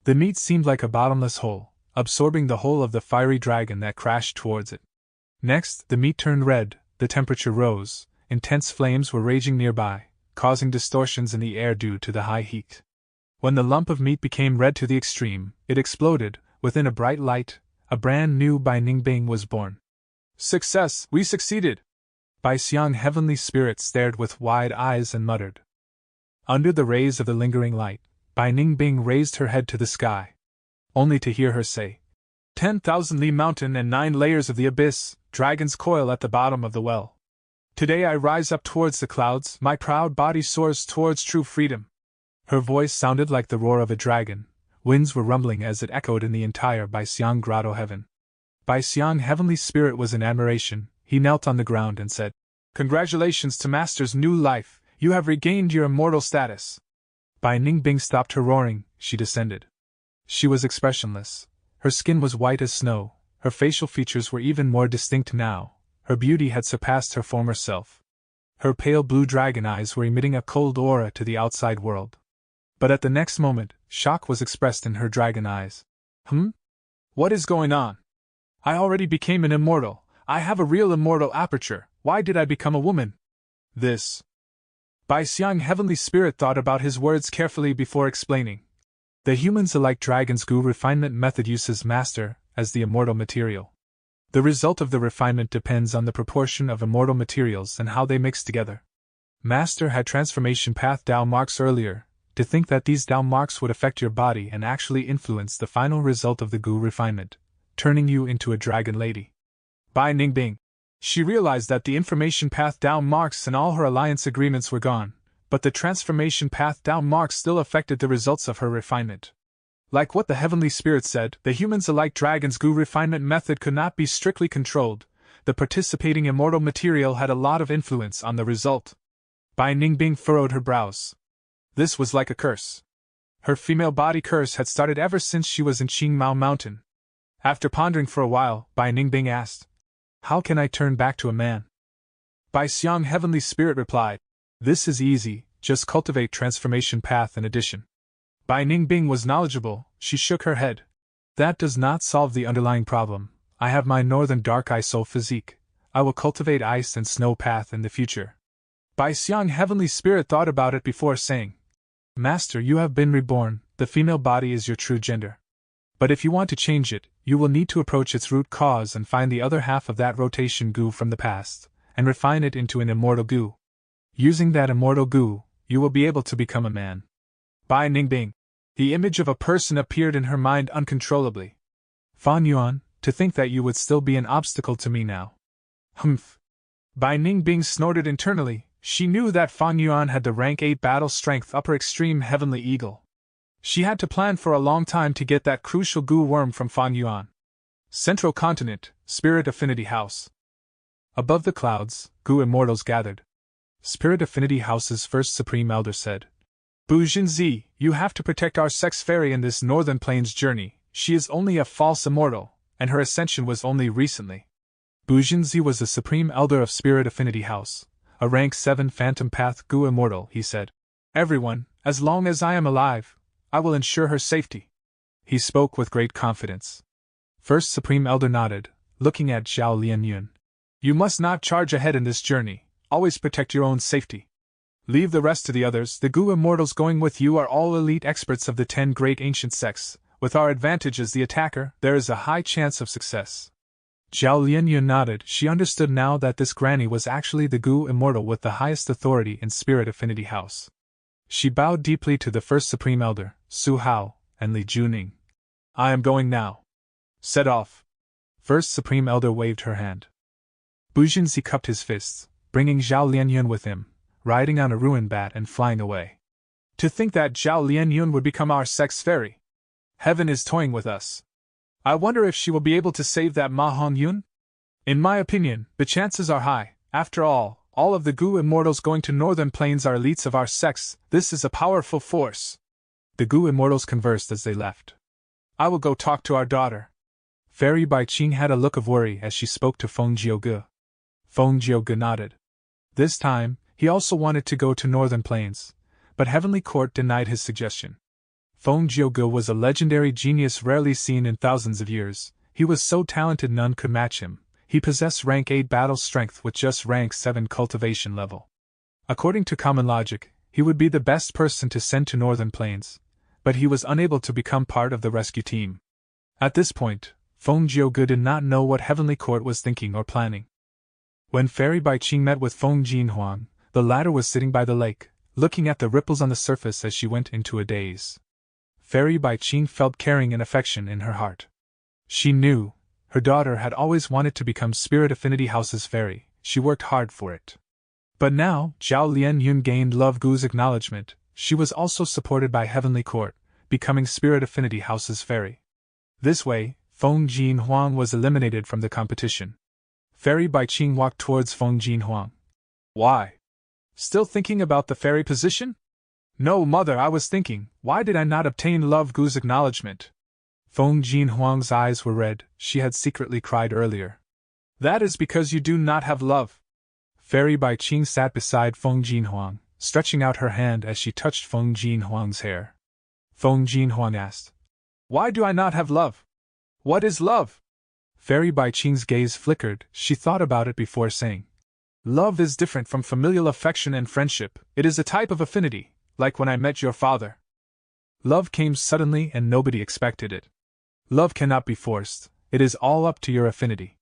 The meat seemed like a bottomless hole, absorbing the whole of the fiery dragon that crashed towards it. Next, the meat turned red, the temperature rose, intense flames were raging nearby, causing distortions in the air due to the high heat. When the lump of meat became red to the extreme, it exploded. Within a bright light, a brand new Bai Ningbing was born. Success! We succeeded! Bai Xiang Heavenly Spirit stared with wide eyes and muttered. Under the rays of the lingering light, Bai Ningbing raised her head to the sky. Only to hear her say, 10,000 Li Mountain and 9 layers of the abyss, dragon's coil at the bottom of the well. Today I rise up towards the clouds, my proud body soars towards true freedom. Her voice sounded like the roar of a dragon. Winds were rumbling as it echoed in the entire Bai Xiang grotto heaven. Bai Xiang Heavenly Spirit was in admiration. He knelt on the ground and said, Congratulations to Master's new life, you have regained your immortal status. Bai Ningbing stopped her roaring, she descended. She was expressionless. Her skin was white as snow, her facial features were even more distinct now, her beauty had surpassed her former self. Her pale blue dragon eyes were emitting a cold aura to the outside world. But at the next moment, shock was expressed in her dragon eyes. What is going on? I already became an immortal. I have a real immortal aperture. Why did I become a woman? This. Bai Xiang Heavenly Spirit thought about his words carefully before explaining. The humans-alike dragon's goo refinement method uses master as the immortal material. The result of the refinement depends on the proportion of immortal materials and how they mix together. Master had transformation path Dao marks earlier. To think that these Dao marks would affect your body and actually influence the final result of the goo refinement, turning you into a dragon lady. Bai Ningbing. She realized that the information path Dao marks and all her alliance agreements were gone, but the transformation path Dao marks still affected the results of her refinement. Like what the Heavenly Spirit said, the humans-alike dragon's goo refinement method could not be strictly controlled. The participating immortal material had a lot of influence on the result. Bai Ningbing furrowed her brows. This was like a curse. Her female body curse had started ever since she was in Qingmao Mountain. After pondering for a while, Bai Ningbing asked, How can I turn back to a man? Bai Xiang Heavenly Spirit replied, This is easy, just cultivate transformation path in addition. Bai Ningbing was knowledgeable, she shook her head. That does not solve the underlying problem. I have my northern dark eye soul physique. I will cultivate ice and snow path in the future. Bai Xiang Heavenly Spirit thought about it before saying, Master, you have been reborn, the female body is your true gender. But if you want to change it, you will need to approach its root cause and find the other half of that rotation goo from the past, and refine it into an immortal goo. Using that immortal goo, you will be able to become a man. Bai Ningbing. The image of a person appeared in her mind uncontrollably. Fan Yuan, to think that you would still be an obstacle to me now. Humph. Bai Ningbing snorted internally. She knew that Fan Yuan had the rank 8 battle strength upper extreme heavenly eagle. She had to plan for a long time to get that crucial goo worm from Fan Yuan. Central Continent, Spirit Affinity House. Above the clouds, goo immortals gathered. Spirit Affinity House's first Supreme Elder said, Bu Jinzi, you have to protect our sex fairy in this Northern Plains journey. She is only a false immortal, and her ascension was only recently. Bu Jinzi was the Supreme Elder of Spirit Affinity House, a rank 7 Phantom Path goo immortal, he said. Everyone, as long as I am alive, I will ensure her safety. He spoke with great confidence. First Supreme Elder nodded, looking at Zhao Lianyun. You must not charge ahead in this journey, always protect your own safety. Leave the rest to the others. The goo immortals going with you are all elite experts of the 10 great ancient sects. With our advantage as the attacker, there is a high chance of success. Zhao Lianyun nodded. She understood now that this granny was actually the goo immortal with the highest authority in Spirit Affinity House. She bowed deeply to the first Supreme Elder, Su Hao, and Li Juning. I am going now. Set off. First Supreme Elder waved her hand. Bu Jinzi cupped his fists, bringing Zhao Lianyun with him, riding on a ruin bat and flying away. To think that Zhao Lianyun would become our sex fairy. Heaven is toying with us. I wonder if she will be able to save that Ma Hongyun? In my opinion, the chances are high. After all of the goo immortals going to Northern Plains are elites of our sex. This is a powerful force. The goo immortals conversed as they left. I will go talk to our daughter. Fairy Bai Qing had a look of worry as she spoke to Feng Jiuge. Feng Jiuge nodded. This time, he also wanted to go to Northern Plains, but Heavenly Court denied his suggestion. Feng Jiuge was a legendary genius rarely seen in thousands of years. He was so talented none could match him. He possessed rank 8 battle strength with just rank 7 cultivation level. According to common logic, he would be the best person to send to Northern Plains, but he was unable to become part of the rescue team. At this point, Feng Jiuge did not know what Heavenly Court was thinking or planning. When Fairy Bai Qing met with Feng Jinhuang, the latter was sitting by the lake, looking at the ripples on the surface as she went into a daze. Fairy Bai Qing felt caring and affection in her heart. She knew her daughter had always wanted to become Spirit Affinity House's fairy. She worked hard for it. But now, Zhao Lianyun gained Love Gu's acknowledgement. She was also supported by Heavenly Court, becoming Spirit Affinity House's fairy. This way, Feng Jinhuang was eliminated from the competition. Fairy Bai Qing walked towards Feng Jinhuang. Why? Still thinking about the fairy position? No, mother, I was thinking, why did I not obtain Love Gu's acknowledgement? Feng Jinhuang's eyes were red. She had secretly cried earlier. That is because you do not have love. Fairy Bai Qing sat beside Feng Jinhuang, stretching out her hand as she touched Feng Jinhuang's hair. Feng Jinhuang asked, why do I not have love? What is love? Fairy Bai Qing's gaze flickered. She thought about it before saying, love is different from familial affection and friendship. It is a type of affinity, like when I met your father. Love came suddenly and nobody expected it. Love cannot be forced. It is all up to your affinity.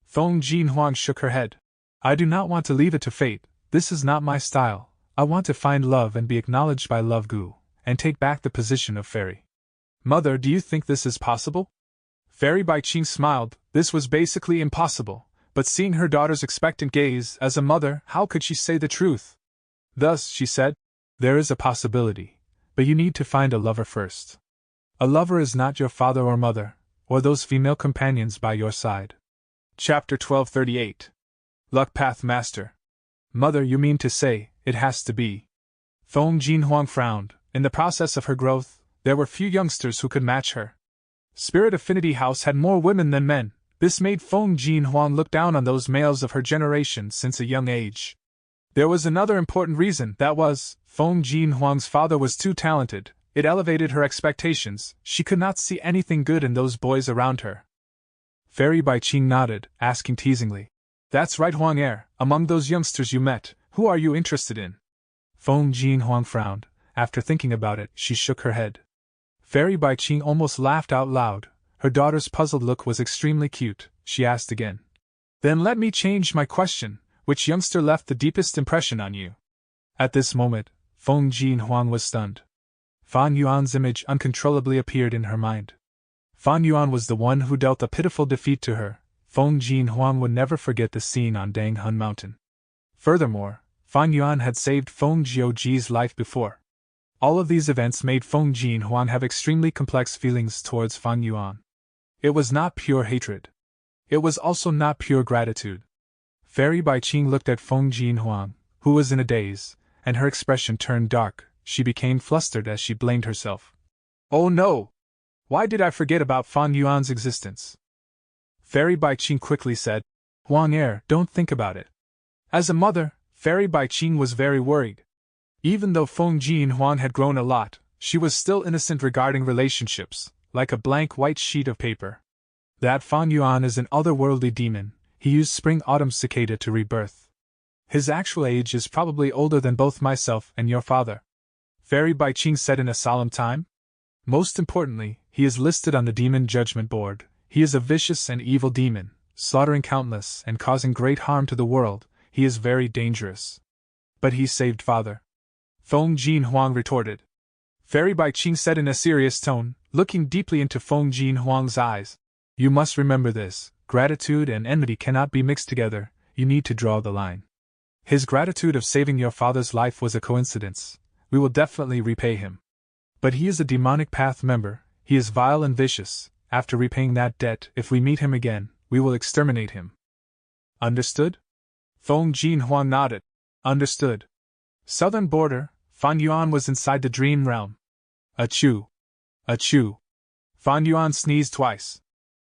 Feng Jinhuang shook her head. I do not want to leave it to fate. This is not my style. I want to find love and be acknowledged by Love Gu, and take back the position of fairy. Mother, do you think this is possible? Fairy Bai Qing smiled. This was basically impossible, but seeing her daughter's expectant gaze, as a mother, how could she say the truth? Thus, she said, there is a possibility, but you need to find a lover first. A lover is not your father or mother, or those female companions by your side. Chapter 1238. Luck Path Master. Mother, you mean to say, it has to be. Feng Jinhuang frowned. In the process of her growth, there were few youngsters who could match her. Spirit Affinity House had more women than men. This made Feng Jinhuang look down on those males of her generation since a young age. There was another important reason, that was, Feng Jinhuang's father was too talented. It elevated her expectations. She could not see anything good in those boys around her. Fairy Bai Qing nodded, asking teasingly, that's right, Huang Er, among those youngsters you met, who are you interested in? Feng Jinhuang frowned. After thinking about it, she shook her head. Fairy Bai Qing almost laughed out loud. Her daughter's puzzled look was extremely cute. She asked again. Then let me change my question. Which youngster left the deepest impression on you? At this moment, Feng Jin Huang was stunned. Fan Yuan's image uncontrollably appeared in her mind. Fan Yuan was the one who dealt a pitiful defeat to her. Feng Jin Huang would never forget the scene on Dang Hun Mountain. Furthermore, Fan Yuan had saved Feng Jiuji's life before. All of these events made Feng Jin Huang have extremely complex feelings towards Fan Yuan. It was not pure hatred. It was also not pure gratitude. Fairy Bai Qing looked at Feng Jin Huang, who was in a daze, and her expression turned dark. She became flustered as she blamed herself. Oh no! Why did I forget about Fan Yuan's existence? Fairy Bai Qing quickly said, Huang Er, don't think about it. As a mother, Fairy Bai Qing was very worried. Even though Feng Jin Huang had grown a lot, she was still innocent regarding relationships, like a blank white sheet of paper. That Fan Yuan is an otherworldly demon. He used spring-autumn cicada to rebirth. His actual age is probably older than both myself and your father. Fairy Bai Qing said in a solemn tone. Most importantly, he is listed on the Demon Judgment Board. He is a vicious and evil demon, slaughtering countless and causing great harm to the world. He is very dangerous. But he saved father. Feng Jin Huang retorted. Fairy Bai Qing said in a serious tone, looking deeply into Feng Jin Huang's eyes. You must remember this, gratitude and enmity cannot be mixed together, you need to draw the line. His gratitude of saving your father's life was a coincidence. We will definitely repay him. But he is a demonic path member, he is vile and vicious. After repaying that debt, if we meet him again, we will exterminate him. Understood? Feng Jin Huang nodded. Understood. Southern border, Fan Yuan was inside the dream realm. Achoo. Achoo. Fan Yuan sneezed twice.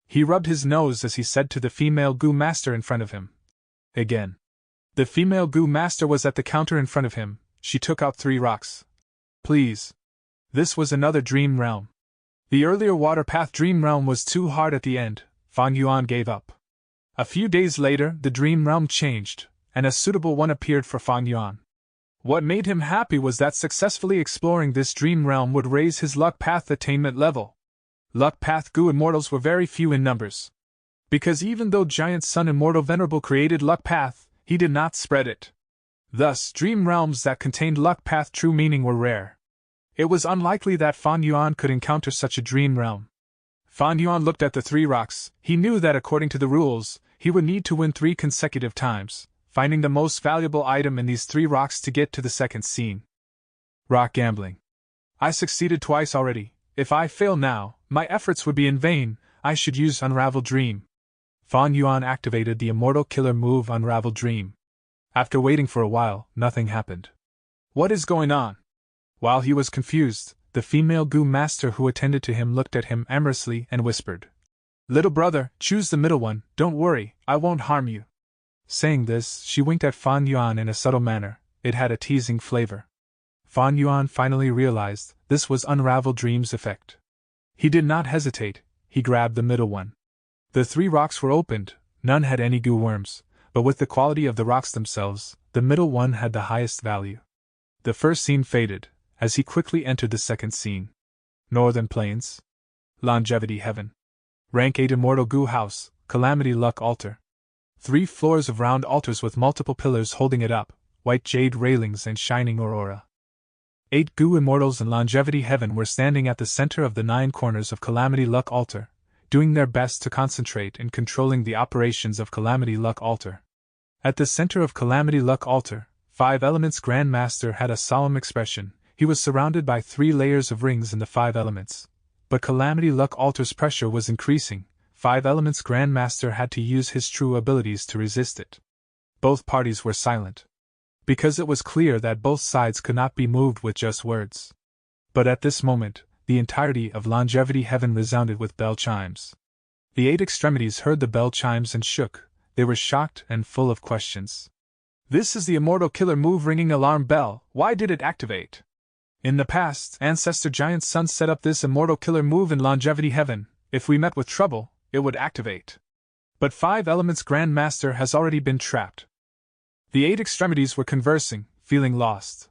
He rubbed his nose as he said to the female Gu master in front of him. Again. The female Gu master was at the counter in front of him. She took out 3 rocks. Please. This was another dream realm. The earlier water path dream realm was too hard at the end. Fan Yuan gave up. A few days later, the dream realm changed, and a suitable one appeared for Fan Yuan. What made him happy was that successfully exploring this dream realm would raise his luck path attainment level. Luck path Gu immortals were very few in numbers. Because even though Giant Sun Immortal Venerable created luck path, he did not spread it. Thus, dream realms that contained luck path true meaning were rare. It was unlikely that Fan Yuan could encounter such a dream realm. Fan Yuan looked at the 3 rocks. He knew that according to the rules, he would need to win 3 consecutive times, finding the most valuable item in these 3 rocks to get to the second scene. Rock gambling. I succeeded twice already. If I fail now, my efforts would be in vain. I should use Unravel Dream. Fan Yuan activated the immortal killer move Unravel Dream. After waiting for a while, nothing happened. What is going on? While he was confused, the female Gu master who attended to him looked at him amorously and whispered. Little brother, choose the middle one, don't worry, I won't harm you. Saying this, she winked at Fan Yuan in a subtle manner. It had a teasing flavor. Fan Yuan finally realized this was Unravel Dream's effect. He did not hesitate, he grabbed the middle one. The 3 rocks were opened, none had any Gu worms, but with the quality of the rocks themselves, the middle one had the highest value. The first scene faded, as he quickly entered the second scene. Northern Plains. Longevity Heaven. Rank 8 Immortal Gu House, Calamity Luck Altar. 3 floors of round altars with multiple pillars holding it up, white jade railings and shining aurora. 8 Gu Immortals in Longevity Heaven were standing at the center of the 9 corners of Calamity Luck Altar, doing their best to concentrate in controlling the operations of Calamity Luck Altar. At the center of Calamity Luck Altar, 5 Elements Grand Master had a solemn expression. He was surrounded by 3 layers of rings in the 5 elements. But Calamity Luck Altar's pressure was increasing. 5 Elements Grand Master had to use his true abilities to resist it. Both parties were silent. Because it was clear that both sides could not be moved with just words. But at this moment, the entirety of Longevity Heaven resounded with bell chimes. The 8 extremities heard the bell chimes and shook. They were shocked and full of questions. This is the Immortal Killer move ringing alarm bell. Why did it activate? In the past, Ancestor Giant Sun set up this Immortal Killer move in Longevity Heaven. If we met with trouble, it would activate. But 5 Elements Grand Master has already been trapped. The 8 extremities were conversing, feeling lost.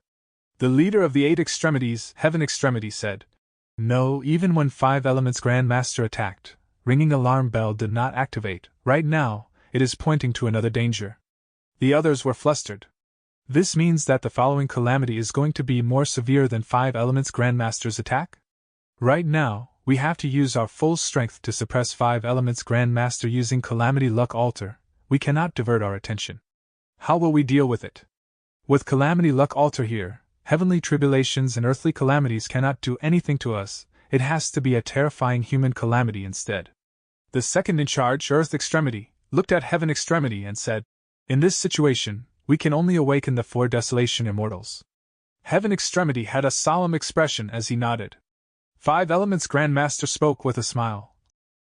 The leader of the 8 extremities, Heaven Extremity, said, No, even when 5 Elements Grand Master attacked, ringing alarm bell did not activate. Right now, it is pointing to another danger. The others were flustered. This means that the following calamity is going to be more severe than 5 Elements Grandmaster's attack? Right now, we have to use our full strength to suppress 5 Elements Grandmaster using Calamity Luck Altar. We cannot divert our attention. How will we deal with it? With Calamity Luck Altar here, heavenly tribulations and earthly calamities cannot do anything to us. It has to be a terrifying human calamity instead. The second in charge, Earth Extremity, looked at Heaven Extremity and said, "In this situation, we can only awaken the 4 Desolation Immortals." Heaven Extremity had a solemn expression as he nodded. 5 Elements Grandmaster spoke with a smile.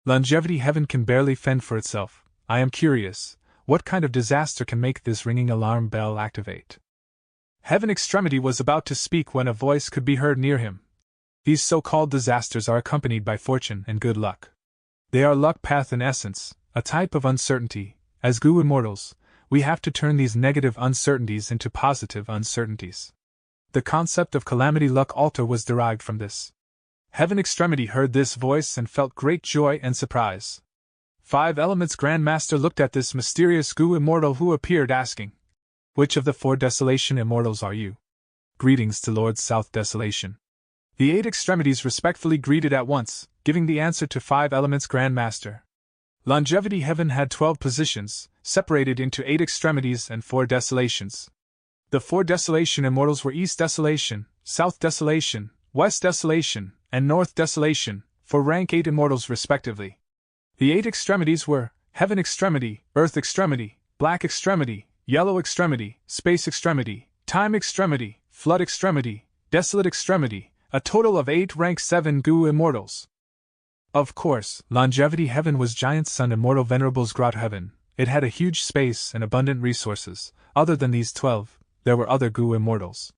"Longevity Heaven can barely fend for itself. I am curious, what kind of disaster can make this ringing alarm bell activate?" Heaven Extremity was about to speak when a voice could be heard near him. These so-called disasters are accompanied by fortune and good luck. They are luck path in essence, a type of uncertainty. As Gu Immortals, we have to turn these negative uncertainties into positive uncertainties. The concept of Calamity Luck Altar was derived from this. Heaven Extremity heard this voice and felt great joy and surprise. 5 Elements Grandmaster looked at this mysterious Gu Immortal who appeared asking, "Which of the 4 Desolation Immortals are you?" "Greetings to Lord South Desolation." The 8 Extremities respectfully greeted at once, giving the answer to 5 Elements Grandmaster. Longevity Heaven had 12 positions, separated into 8 extremities and 4 desolations. The 4 Desolation Immortals were East Desolation, South Desolation, West Desolation, and North Desolation, for rank 8 Immortals respectively. The 8 extremities were Heaven Extremity, Earth Extremity, Black Extremity, Yellow Extremity, Space Extremity, Time Extremity, Flood Extremity, Desolate Extremity, a total of 8 rank 7 Gu Immortals. Of course, Longevity Heaven was Giant Sun Immortal Venerable's Grotto Heaven. It had a huge space and abundant resources. Other than these 12, there were other Gu Immortals.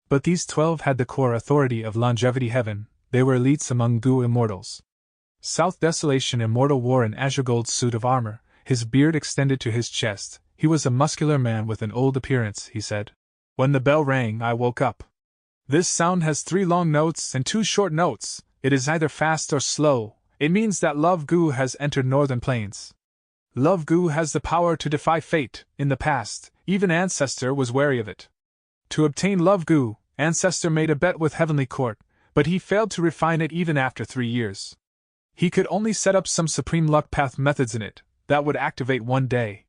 But these 12 had the core authority of Longevity Heaven. They were elites among Gu Immortals. South Desolation Immortal wore an azure gold suit of armor. His beard extended to his chest. He was a muscular man with an old appearance, he said. "When the bell rang, I woke up. This sound has 3 long notes and 2 short notes. It is either fast or slow. It means that Love Gu has entered Northern Plains. Love Gu has the power to defy fate. In the past, even Ancestor was wary of it. To obtain Love Gu, Ancestor made a bet with Heavenly Court, but he failed to refine it even after 3 years. He could only set up some supreme luck path methods in it that would activate one day.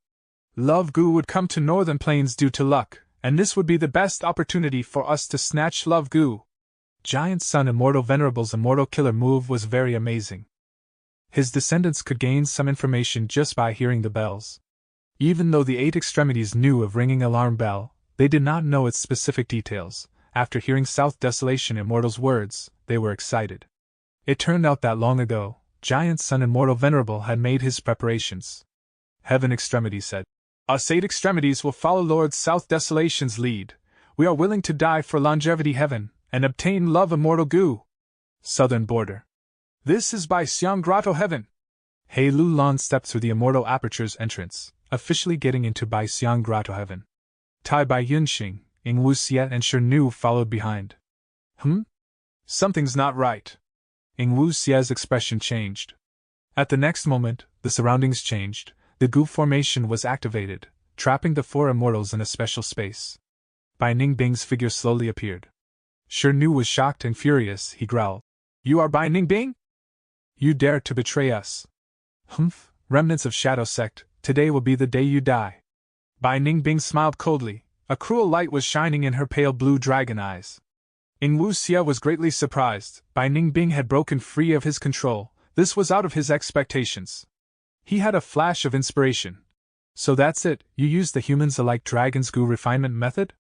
Love Gu would come to Northern Plains due to luck, and this would be the best opportunity for us to snatch Love Gu." Giant Sun Immortal Venerable's immortal killer move was very amazing. His descendants could gain some information just by hearing the bells. Even though the 8 extremities knew of ringing alarm bell, they did not know its specific details. After hearing South Desolation Immortal's words, they were excited. It turned out that long ago, Giant Sun Immortal Venerable had made his preparations. Heaven Extremity said, "Us 8 extremities will follow Lord South Desolation's lead. We are willing to die for Longevity Heaven, and obtain Love Immortal Gu." Southern Border. "This is Bai Xiang Grotto Heaven." He Lu Lan stepped through the Immortal Aperture's entrance, officially getting into Bai Xiang Grotto Heaven. Tai Bai Yunxing, Ing Wu Xiet and Shi Nu followed behind. Something's not right." Ing Wu Xiet's expression changed. At the next moment, the surroundings changed. The Gu formation was activated, trapping the 4 immortals in a special space. Bai Ningbing's figure slowly appeared. Shi Nu was shocked and furious. He growled, "You are Bai Ningbing? You dare to betray us?" Remnants of Shadow Sect, today will be the day you die." Bai Ningbing smiled coldly. A cruel light was shining in her pale blue dragon eyes. Ing Wu Xia was greatly surprised. Bai Ningbing had broken free of his control. This was out of his expectations. He had a flash of inspiration. "So that's it, you used the humans-alike dragon's Gu refinement method?"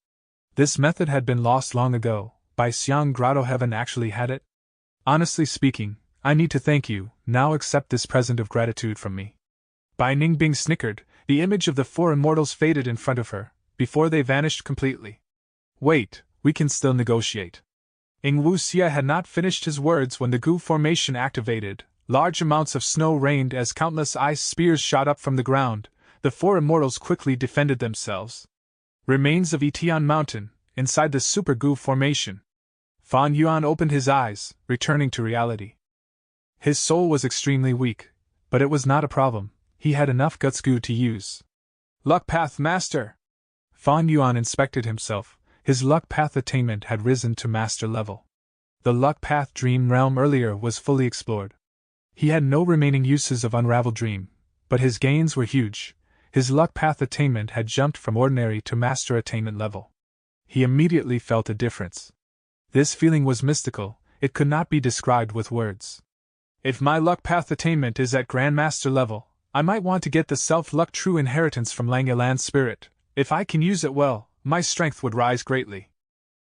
This method had been lost long ago. Bai Xiang Grotto Heaven actually had it. "Honestly speaking, I need to thank you. Now accept this present of gratitude from me." Bai Ningbing snickered. The image of the 4 immortals faded in front of her, before they vanished completely. "Wait, we can still negotiate." Ing Wu Xia had not finished his words when the Gu formation activated. Large amounts of snow rained as countless ice spears shot up from the ground. The 4 immortals quickly defended themselves. Remains of Etian Mountain, inside the Super Gu formation. Fan Yuan opened his eyes, returning to reality. His soul was extremely weak, but it was not a problem. He had enough guts Gu to use. "Luck Path Master!" Fan Yuan inspected himself. His luck path attainment had risen to master level. The luck path dream realm earlier was fully explored. He had no remaining uses of Unravel Dream, but his gains were huge. His luck path attainment had jumped from ordinary to master attainment level. He immediately felt a difference. This feeling was mystical, it could not be described with words. If my luck path attainment is at Grandmaster level, I might want to get the self-luck true inheritance from Langeland Spirit. If I can use it well, my strength would rise greatly.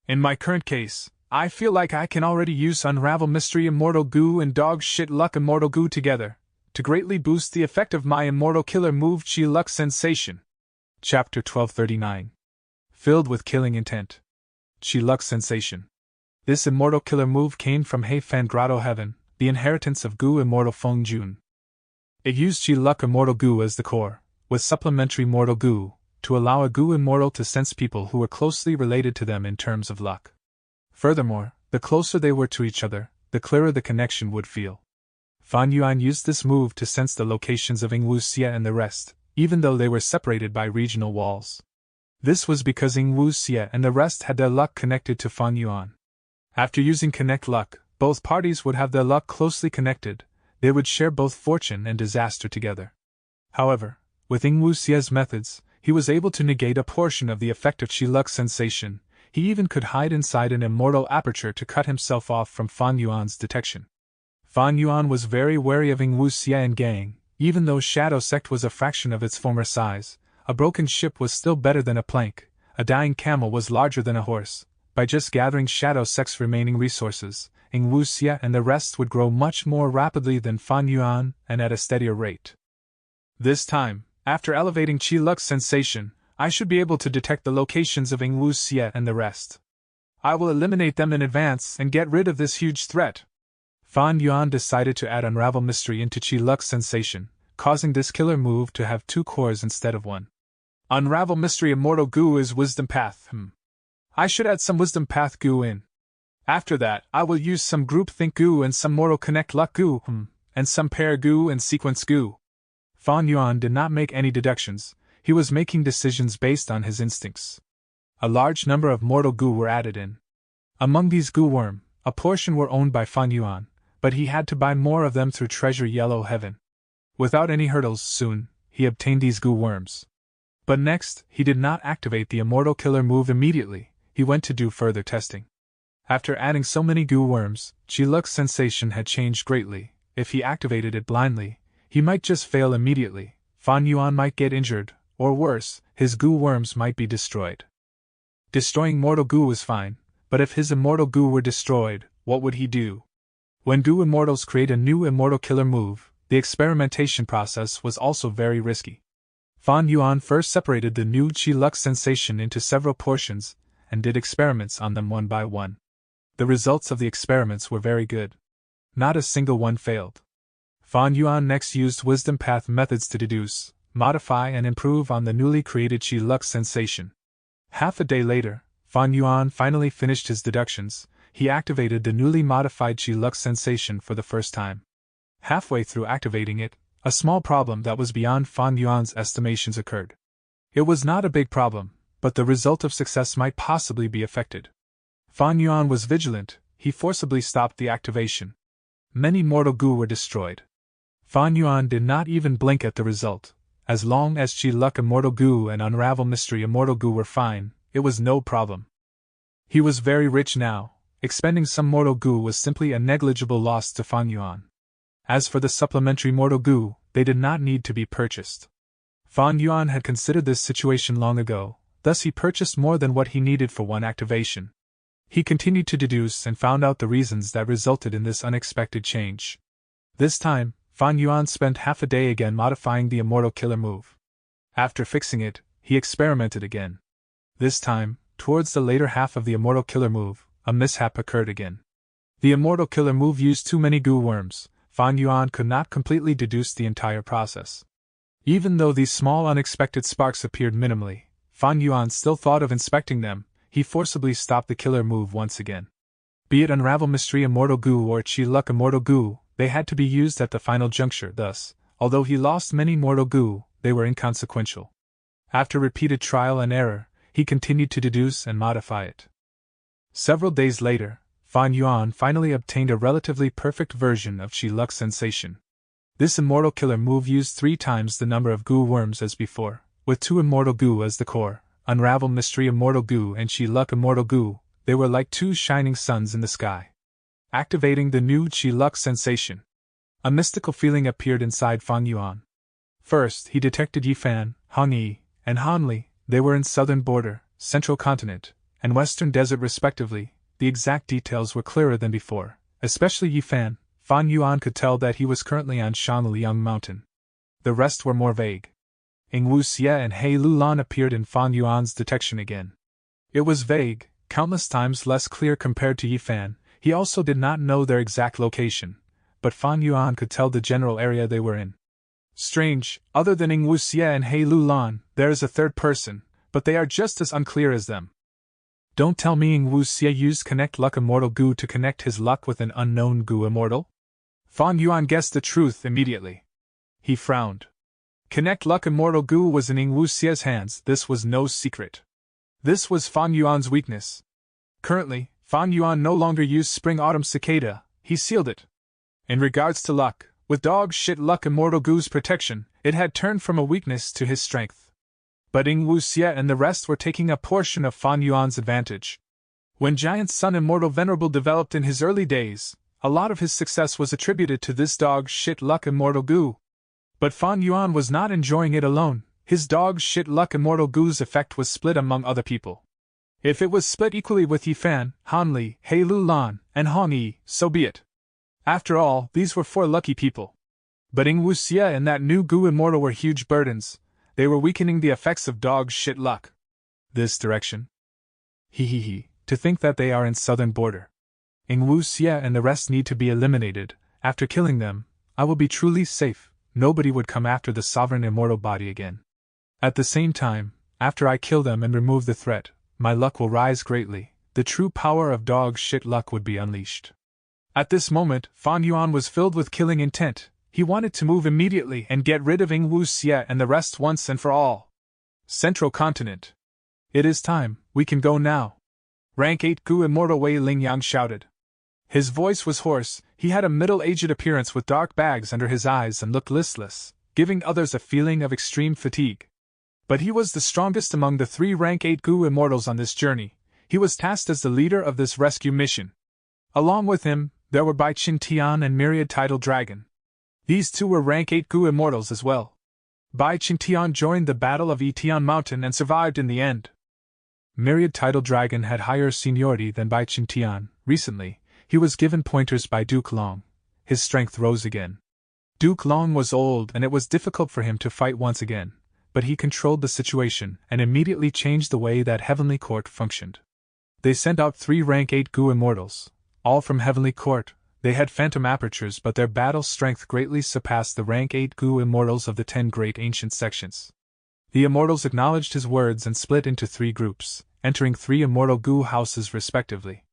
In my current case, I feel like I can already use Unravel Mystery Immortal Goo and Dog Shit Luck Immortal Goo together, to greatly boost the effect of my Immortal Killer move Chi Luck Sensation. Chapter 1239. Filled with killing intent. Chi Luck Sensation. This Immortal Killer move came from Hei Fan Grotto Heaven, the inheritance of Goo Immortal Feng Jun. It used Chi Luck Immortal Goo as the core, with supplementary Mortal Goo, to allow a Goo Immortal to sense people who were closely related to them in terms of luck. Furthermore, the closer they were to each other, the clearer the connection would feel. Fan Yuan used this move to sense the locations of Yingwu Xie and the rest, even though they were separated by regional walls. This was because Yingwu Xie and the rest had their luck connected to Fan Yuan. After using Connect Luck, both parties would have their luck closely connected. They would share both fortune and disaster together. However, with Yingwu Xie's methods, he was able to negate a portion of the effect of Chi Luck Sensation. He even could hide inside an immortal aperture to cut himself off from Fan Yuan's detection. Fan Yuan was very wary of Yingwu Xie and gang. Even though Shadow Sect was a fraction of its former size, a broken ship was still better than a plank, a dying camel was larger than a horse. By just gathering Shadow Sect's remaining resources, Yingwu Xie and the rest would grow much more rapidly than Fan Yuan and at a steadier rate. This time, after elevating Chi Luck Sensation, I should be able to detect the locations of Yingwu Xie and the rest. I will eliminate them in advance and get rid of this huge threat. Fan Yuan decided to add Unravel Mystery into Chi Luck Sensation, causing this killer move to have 2 cores instead of 1. Unravel Mystery Immortal Goo is Wisdom Path. I should add some Wisdom Path Goo in. After that, I will use some Groupthink Goo and some Mortal Connect Luck Goo, and some Pair Goo and Sequence Goo. Fan Yuan did not make any deductions, he was making decisions based on his instincts. A large number of Mortal Goo were added in. Among these Goo Worm, a portion were owned by Fan Yuan, but he had to buy more of them through Treasure Yellow Heaven. Without any hurdles, soon, he obtained these Goo Worms. But next, he did not activate the Immortal Killer move immediately, he went to do further testing. After adding so many Goo Worms, Chi Luck Sensation had changed greatly. If he activated it blindly, he might just fail immediately. Fan Yuan might get injured, or worse, his Goo Worms might be destroyed. Destroying Mortal Goo was fine, but if his Immortal Goo were destroyed, what would he do? When Goo Immortals create a new Immortal Killer move, the experimentation process was also very risky. Fan Yuan first separated the new Chi Luck Sensation into several portions, and did experiments on them one by one. The results of the experiments were very good. Not a single one failed. Fan Yuan next used Wisdom Path methods to deduce, modify and improve on the newly created Chi Luck Sensation. Half a day later, Fan Yuan finally finished his deductions. He activated the newly modified Chi Luck Sensation for the first time. Halfway through activating it, a small problem that was beyond Fan Yuan's estimations occurred. It was not a big problem, but the result of success might possibly be affected. Fan Yuan was vigilant, he forcibly stopped the activation. Many Mortal Goo were destroyed. Fan Yuan did not even blink at the result. As long as Chi Luck Immortal Goo and Unravel Mystery Immortal Goo were fine, it was no problem. He was very rich now. Expending some Mortal Goo was simply a negligible loss to Fan Yuan. As for the supplementary Mortal Goo, they did not need to be purchased. Fan Yuan had considered this situation long ago, thus he purchased more than what he needed for one activation. He continued to deduce and found out the reasons that resulted in this unexpected change. This time, Fan Yuan spent half a day again modifying the Immortal Killer move. After fixing it, he experimented again. This time, towards the later half of the Immortal Killer move, a mishap occurred again. The Immortal Killer move used too many Goo Worms. Fan Yuan could not completely deduce the entire process. Even though these small unexpected sparks appeared minimally, Fan Yuan still thought of inspecting them. He forcibly stopped the killer move once again. Be it Unravel Mystery Immortal Goo or Chi Luck Immortal Goo, they had to be used at the final juncture, thus, although he lost many Mortal Goo, they were inconsequential. After repeated trial and error, he continued to deduce and modify it. Several days later, Fan Yuan finally obtained a relatively perfect version of Qi Luck Sensation. This immortal killer move used 3 times the number of goo worms as before, with 2 immortal goo as the core, Unravel Mystery Immortal Goo and Qi Luck Immortal Goo. They were like 2 shining suns in the sky. Activating the new Qi Luck Sensation. A mystical feeling appeared inside Fan Yuan. First, he detected Yifan, Hongyi, and Hanli. They were in southern border, central continent, and western desert respectively. The exact details were clearer than before, especially Yifan. Fan Yuan could tell that he was currently on Shanliang Mountain. The rest were more vague. Yingwu Xie and He Lulan appeared in Fan Yuan's detection again. It was vague, countless times less clear compared to Yifan. He also did not know their exact location, but Fan Yuan could tell the general area they were in. Strange, other than Yingwu Xie and He Lulan, there is a third person, but they are just as unclear as them. Don't tell me Yingwu Xie used Connect Luck Immortal Goo to connect his luck with an unknown Goo Immortal? Fan Yuan guessed the truth immediately. He frowned. Connect Luck Immortal Goo was in Yingwu Xie's hands. This was no secret. This was Fan Yuan's weakness. Currently, Fan Yuan no longer used Spring Autumn Cicada, he sealed it. In regards to luck, with dog shit luck Immortal Goo's protection, it had turned from a weakness to his strength. But Yingwu Xie and the rest were taking a portion of Fan Yuan's advantage. When Giant Sun Immortal Venerable developed in his early days, a lot of his success was attributed to this dog shit luck Immortal Goo. But Fan Yuan was not enjoying it alone. His dog shit luck Immortal Goo's effect was split among other people. If it was split equally with Yifan, Hanli, He Lulan, and Hongyi, so be it. After all, these were 4 lucky people. But Yingwu Xie and that new Goo Immortal were huge burdens. They were weakening the effects of dog shit luck. This direction. To think that they are in southern border. Yingwu Xie and the rest need to be eliminated. After killing them, I will be truly safe. Nobody would come after the sovereign immortal body again. At the same time, after I kill them and remove the threat, my luck will rise greatly. The true power of dog shit luck would be unleashed. At this moment, Fan Yuan was filled with killing intent. He wanted to move immediately and get rid of Yingwu Xie and the rest once and for all. Central Continent. It is time, we can go now. Rank 8 Goo Immortal Wei Lingyang shouted. His voice was hoarse. He had a middle-aged appearance with dark bags under his eyes and looked listless, giving others a feeling of extreme fatigue. But he was the strongest among the 3 Rank 8 Goo Immortals on this journey. He was tasked as the leader of this rescue mission. Along with him, there were Bai Qingtian and Myriad Tidal Dragon. These 2 were Rank 8 Goo Immortals as well. Bai Qingtian joined the Battle of Yitian Mountain and survived in the end. Myriad Tidal Dragon had higher seniority than Bai Qingtian. Recently, he was given pointers by Duke Long. His strength rose again. Duke Long was old and it was difficult for him to fight once again, but he controlled the situation and immediately changed the way that Heavenly Court functioned. They sent out 3 Rank 8 Goo Immortals, all from Heavenly Court. They had phantom apertures, but their battle strength greatly surpassed the Rank 8 Goo Immortals of the 10 great ancient sections. The Immortals acknowledged his words and split into 3 groups, entering 3 Immortal Goo houses respectively.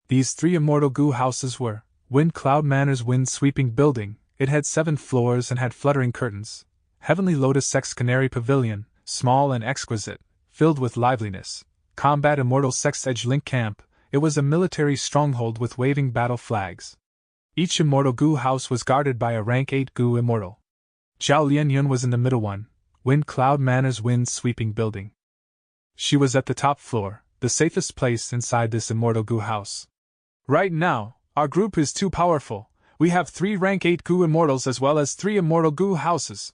These 3 Immortal Goo houses were Wind Cloud Manor's wind-sweeping building. It had 7 floors and had fluttering curtains. Heavenly Lotus Sex Canary Pavilion, small and exquisite, filled with liveliness. Combat Immortal Sex Edge Link Camp. It was a military stronghold with waving battle flags. Each Immortal Goo house was guarded by a Rank 8 Goo Immortal. Zhao Lianyun was in the middle one, Wind Cloud Manor's wind-sweeping building. She was at the top floor, the safest place inside this Immortal Goo house. Right now, our group is too powerful. We have 3 Rank 8 Goo Immortals as well as 3 Immortal Goo houses.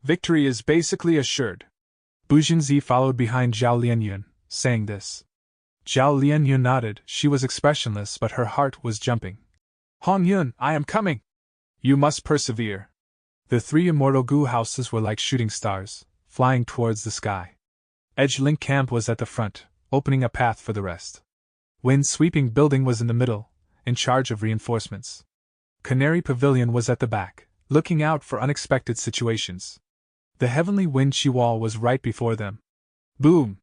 Victory is basically assured. Bu Jinzi followed behind Zhao Lianyun, saying this. Zhao Lianyun nodded. She was expressionless, but her heart was jumping. Hong Yun, I am coming! You must persevere. The 3 Immortal Goo houses were like shooting stars, flying towards the sky. Edge Link Camp was at the front, opening a path for the rest. Wind Sweeping Building was in the middle, in charge of reinforcements. Canary Pavilion was at the back, looking out for unexpected situations. The Heavenly Wind Chi Wall was right before them. Boom!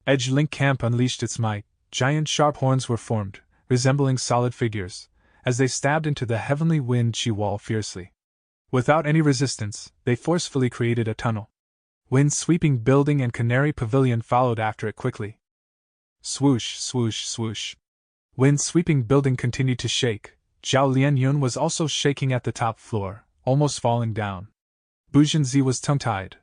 Edge Link Camp unleashed its might. Giant sharp horns were formed, resembling solid figures, as they stabbed into the Heavenly Wind Chi Wall fiercely. Without any resistance, they forcefully created a tunnel. Wind-sweeping building and canary pavilion followed after it quickly. Swoosh, swoosh, swoosh. Wind-sweeping building continued to shake. Zhao Lianyun was also shaking at the top floor, almost falling down. Bu Zhenzi was tongue-tied.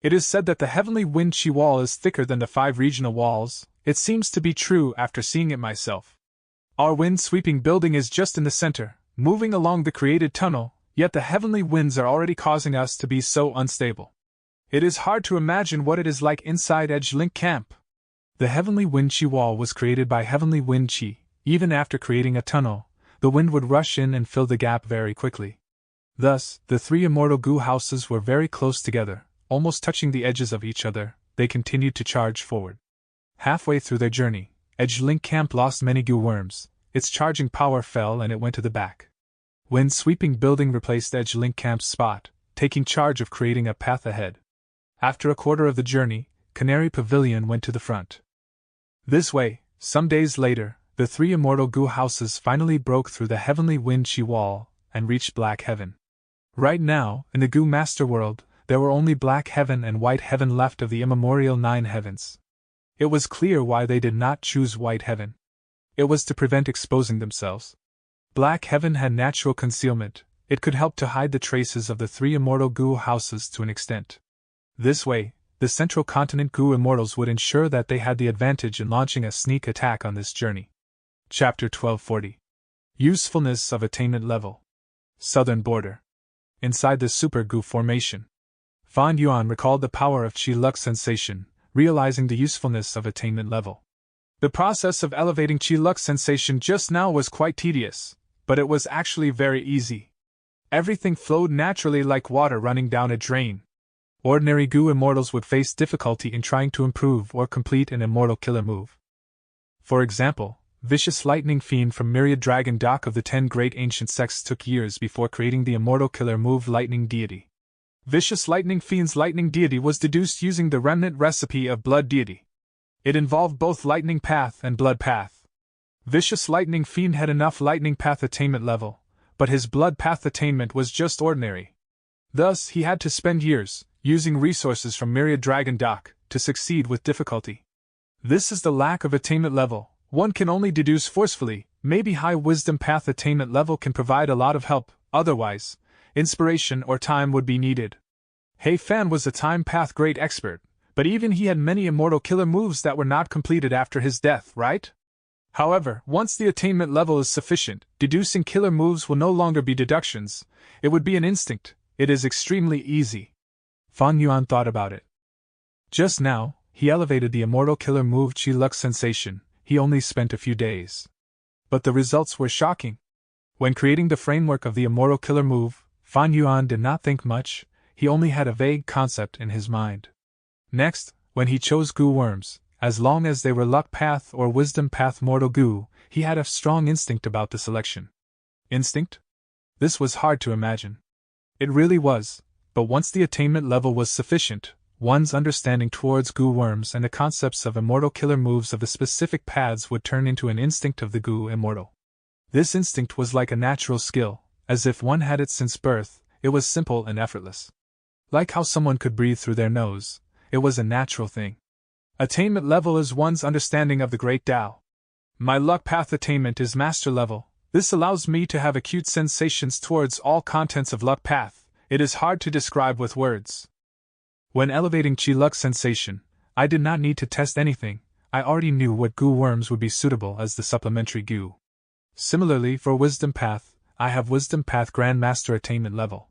It is said that the heavenly wind chi wall is thicker than the 5 regional walls. It seems to be true after seeing it myself. Our wind-sweeping building is just in the center, moving along the created tunnel, yet the heavenly winds are already causing us to be so unstable. It is hard to imagine what it is like inside Edge Link Camp. The heavenly wind chi wall was created by heavenly wind chi. Even after creating a tunnel, the wind would rush in and fill the gap very quickly. Thus, the 3 immortal goo houses were very close together, almost touching the edges of each other. They continued to charge forward. Halfway through their journey, Edge Link Camp lost many goo worms. Its charging power fell and it went to the back. Wind-sweeping building replaced Edge Link Camp's spot, taking charge of creating a path ahead. After a quarter of the journey, Canary Pavilion went to the front. This way, some days later, the 3 immortal goo houses finally broke through the heavenly wind chi wall and reached Black Heaven. Right now, in the Goo Master World, there were only Black Heaven and White Heaven left of the immemorial 9 heavens. It was clear why they did not choose White Heaven. It was to prevent exposing themselves. Black Heaven had natural concealment. It could help to hide the traces of the 3 immortal goo houses to an extent. This way, the Central Continent Goo Immortals would ensure that they had the advantage in launching a sneak attack on this journey. Chapter 1240. Usefulness of Attainment Level. Southern Border. Inside the Super Goo Formation. Fan Yuan recalled the power of Qi Lux Sensation, realizing the usefulness of Attainment Level. The process of elevating Qi Lux Sensation just now was quite tedious, but it was actually very easy. Everything flowed naturally like water running down a drain. Ordinary Goo Immortals would face difficulty in trying to improve or complete an immortal killer move. For example, Vicious Lightning Fiend from Myriad Dragon Dock of the 10 Great Ancient Sects took years before creating the immortal killer move Lightning Deity. Vicious Lightning Fiend's Lightning Deity was deduced using the remnant recipe of Blood Deity. It involved both Lightning Path and Blood Path. Vicious Lightning Fiend had enough Lightning Path attainment level, but his Blood Path attainment was just ordinary. Thus, he had to spend years, using resources from Myriad Dragon Dock, to succeed with difficulty. This is the lack of attainment level. One can only deduce forcefully. Maybe high wisdom path attainment level can provide a lot of help, otherwise, inspiration or time would be needed. Hei Fan was a time path great expert, but even he had many immortal killer moves that were not completed after his death, right? However, once the attainment level is sufficient, deducing killer moves will no longer be deductions, it would be an instinct. It is extremely easy. Fan Yuan thought about it. Just now, he elevated the immortal killer move Qi Lux Sensation. He only spent a few days. But the results were shocking. When creating the framework of the immortal killer move, Fan Yuan did not think much, he only had a vague concept in his mind. Next, when he chose goo worms, as long as they were luck path or wisdom path mortal goo, he had a strong instinct about the selection. Instinct? This was hard to imagine. It really was, but once the attainment level was sufficient, one's understanding towards goo worms and the concepts of immortal killer moves of the specific paths would turn into an instinct of the goo immortal. This instinct was like a natural skill, as if one had it since birth. It was simple and effortless. Like how someone could breathe through their nose, it was a natural thing. Attainment level is one's understanding of the Great Tao. My luck path attainment is master level. This allows me to have acute sensations towards all contents of luck path. It is hard to describe with words. When elevating Qi Lux Sensation, I did not need to test anything. I already knew what goo worms would be suitable as the supplementary goo. Similarly, for Wisdom Path, I have Wisdom Path Grandmaster attainment level.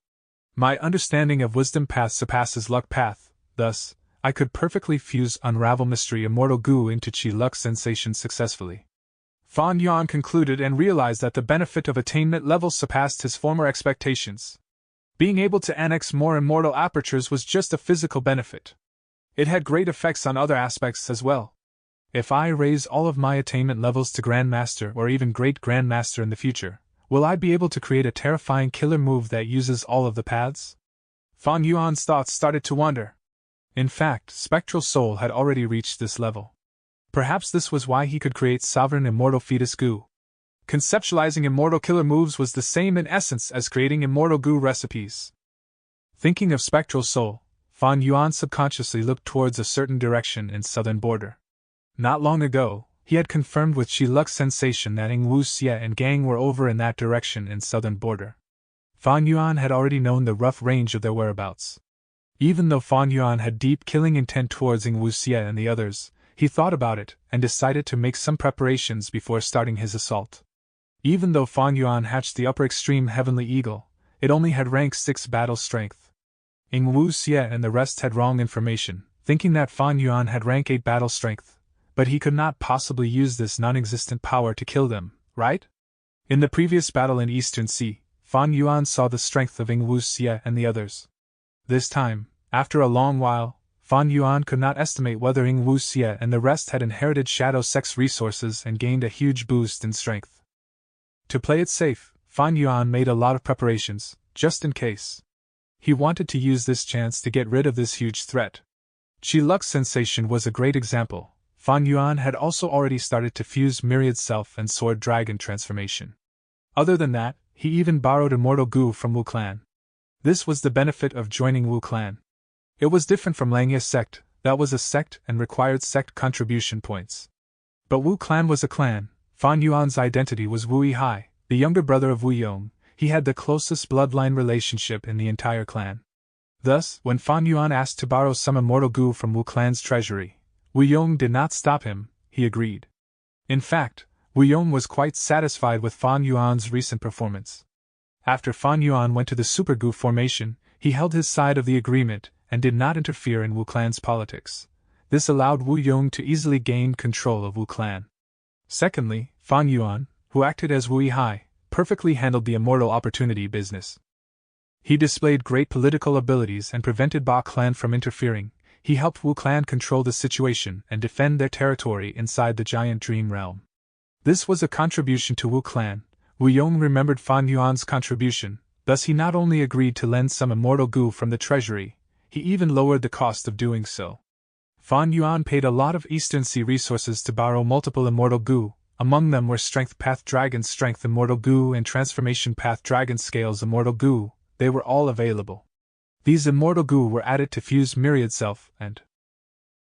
My understanding of Wisdom Path surpasses Luck Path, thus, I could perfectly fuse Unravel Mystery Immortal Goo into Qi Lux Sensation successfully. Fan Yuan concluded and realized that the benefit of attainment level surpassed his former expectations. Being able to annex more immortal apertures was just a physical benefit. It had great effects on other aspects as well. If I raise all of my attainment levels to Grandmaster or even Great Grandmaster in the future, will I be able to create a terrifying killer move that uses all of the paths? Fan Yuan's thoughts started to wander. In fact, Spectral Soul had already reached this level. Perhaps this was why he could create Sovereign Immortal Fetus Goo. Conceptualizing immortal killer moves was the same in essence as creating immortal goo recipes. Thinking of Spectral Soul, Fan Yuan subconsciously looked towards a certain direction in southern border. Not long ago, he had confirmed with Shi Luck's sensation that Ing Wu Xie and gang were over in that direction in southern border. Fan Yuan had already known the rough range of their whereabouts. Even though Fan Yuan had deep killing intent towards Ing Wu Xie and the others, he thought about it and decided to make some preparations before starting his assault. Even though Fan Yuan hatched the upper extreme Heavenly Eagle, it only had rank 6 battle strength. Ing Wu Xie and the rest had wrong information, thinking that Fan Yuan had rank 8 battle strength, but he could not possibly use this non-existent power to kill them, right? In the previous battle in Eastern Sea, Fan Yuan saw the strength of Ing Wu Xie and the others. This time, after a long while, Fan Yuan could not estimate whether Ing Wu Xie and the rest had inherited Shadow Sex resources and gained a huge boost in strength. To play it safe, Fan Yuan made a lot of preparations, just in case. He wanted to use this chance to get rid of this huge threat. Shi Luck's sensation was a great example. Fan Yuan had also already started to fuse Myriad Self and Sword Dragon transformation. Other than that, he even borrowed Immortal Gu from Wu Clan. This was the benefit of joining Wu Clan. It was different from Langya sect, that was a sect and required sect contribution points. But Wu Clan was a clan. Fan Yuan's identity was Wu Yihai, the younger brother of Wu Yong. He had the closest bloodline relationship in the entire clan. Thus, when Fan Yuan asked to borrow some Immortal Gu from Wu Clan's treasury, Wu Yong did not stop him, he agreed. In fact, Wu Yong was quite satisfied with Fan Yuan's recent performance. After Fan Yuan went to the Super Gu formation, he held his side of the agreement and did not interfere in Wu Clan's politics. This allowed Wu Yong to easily gain control of Wu Clan. Secondly, Fan Yuan, who acted as Wu Yihai, perfectly handled the immortal opportunity business. He displayed great political abilities and prevented Ba Clan from interfering. He helped Wu Clan control the situation and defend their territory inside the giant dream realm. This was a contribution to Wu Clan. Wu Yong remembered Fan Yuan's contribution, thus he not only agreed to lend some Immortal Gu from the treasury, he even lowered the cost of doing so. Fan Yuan paid a lot of Eastern Sea resources to borrow multiple Immortal Gu. Among them were Strength Path Dragon Strength Immortal Gu and Transformation Path Dragon Scales Immortal Gu. They were all available. These Immortal Gu were added to fuse Myriad Self and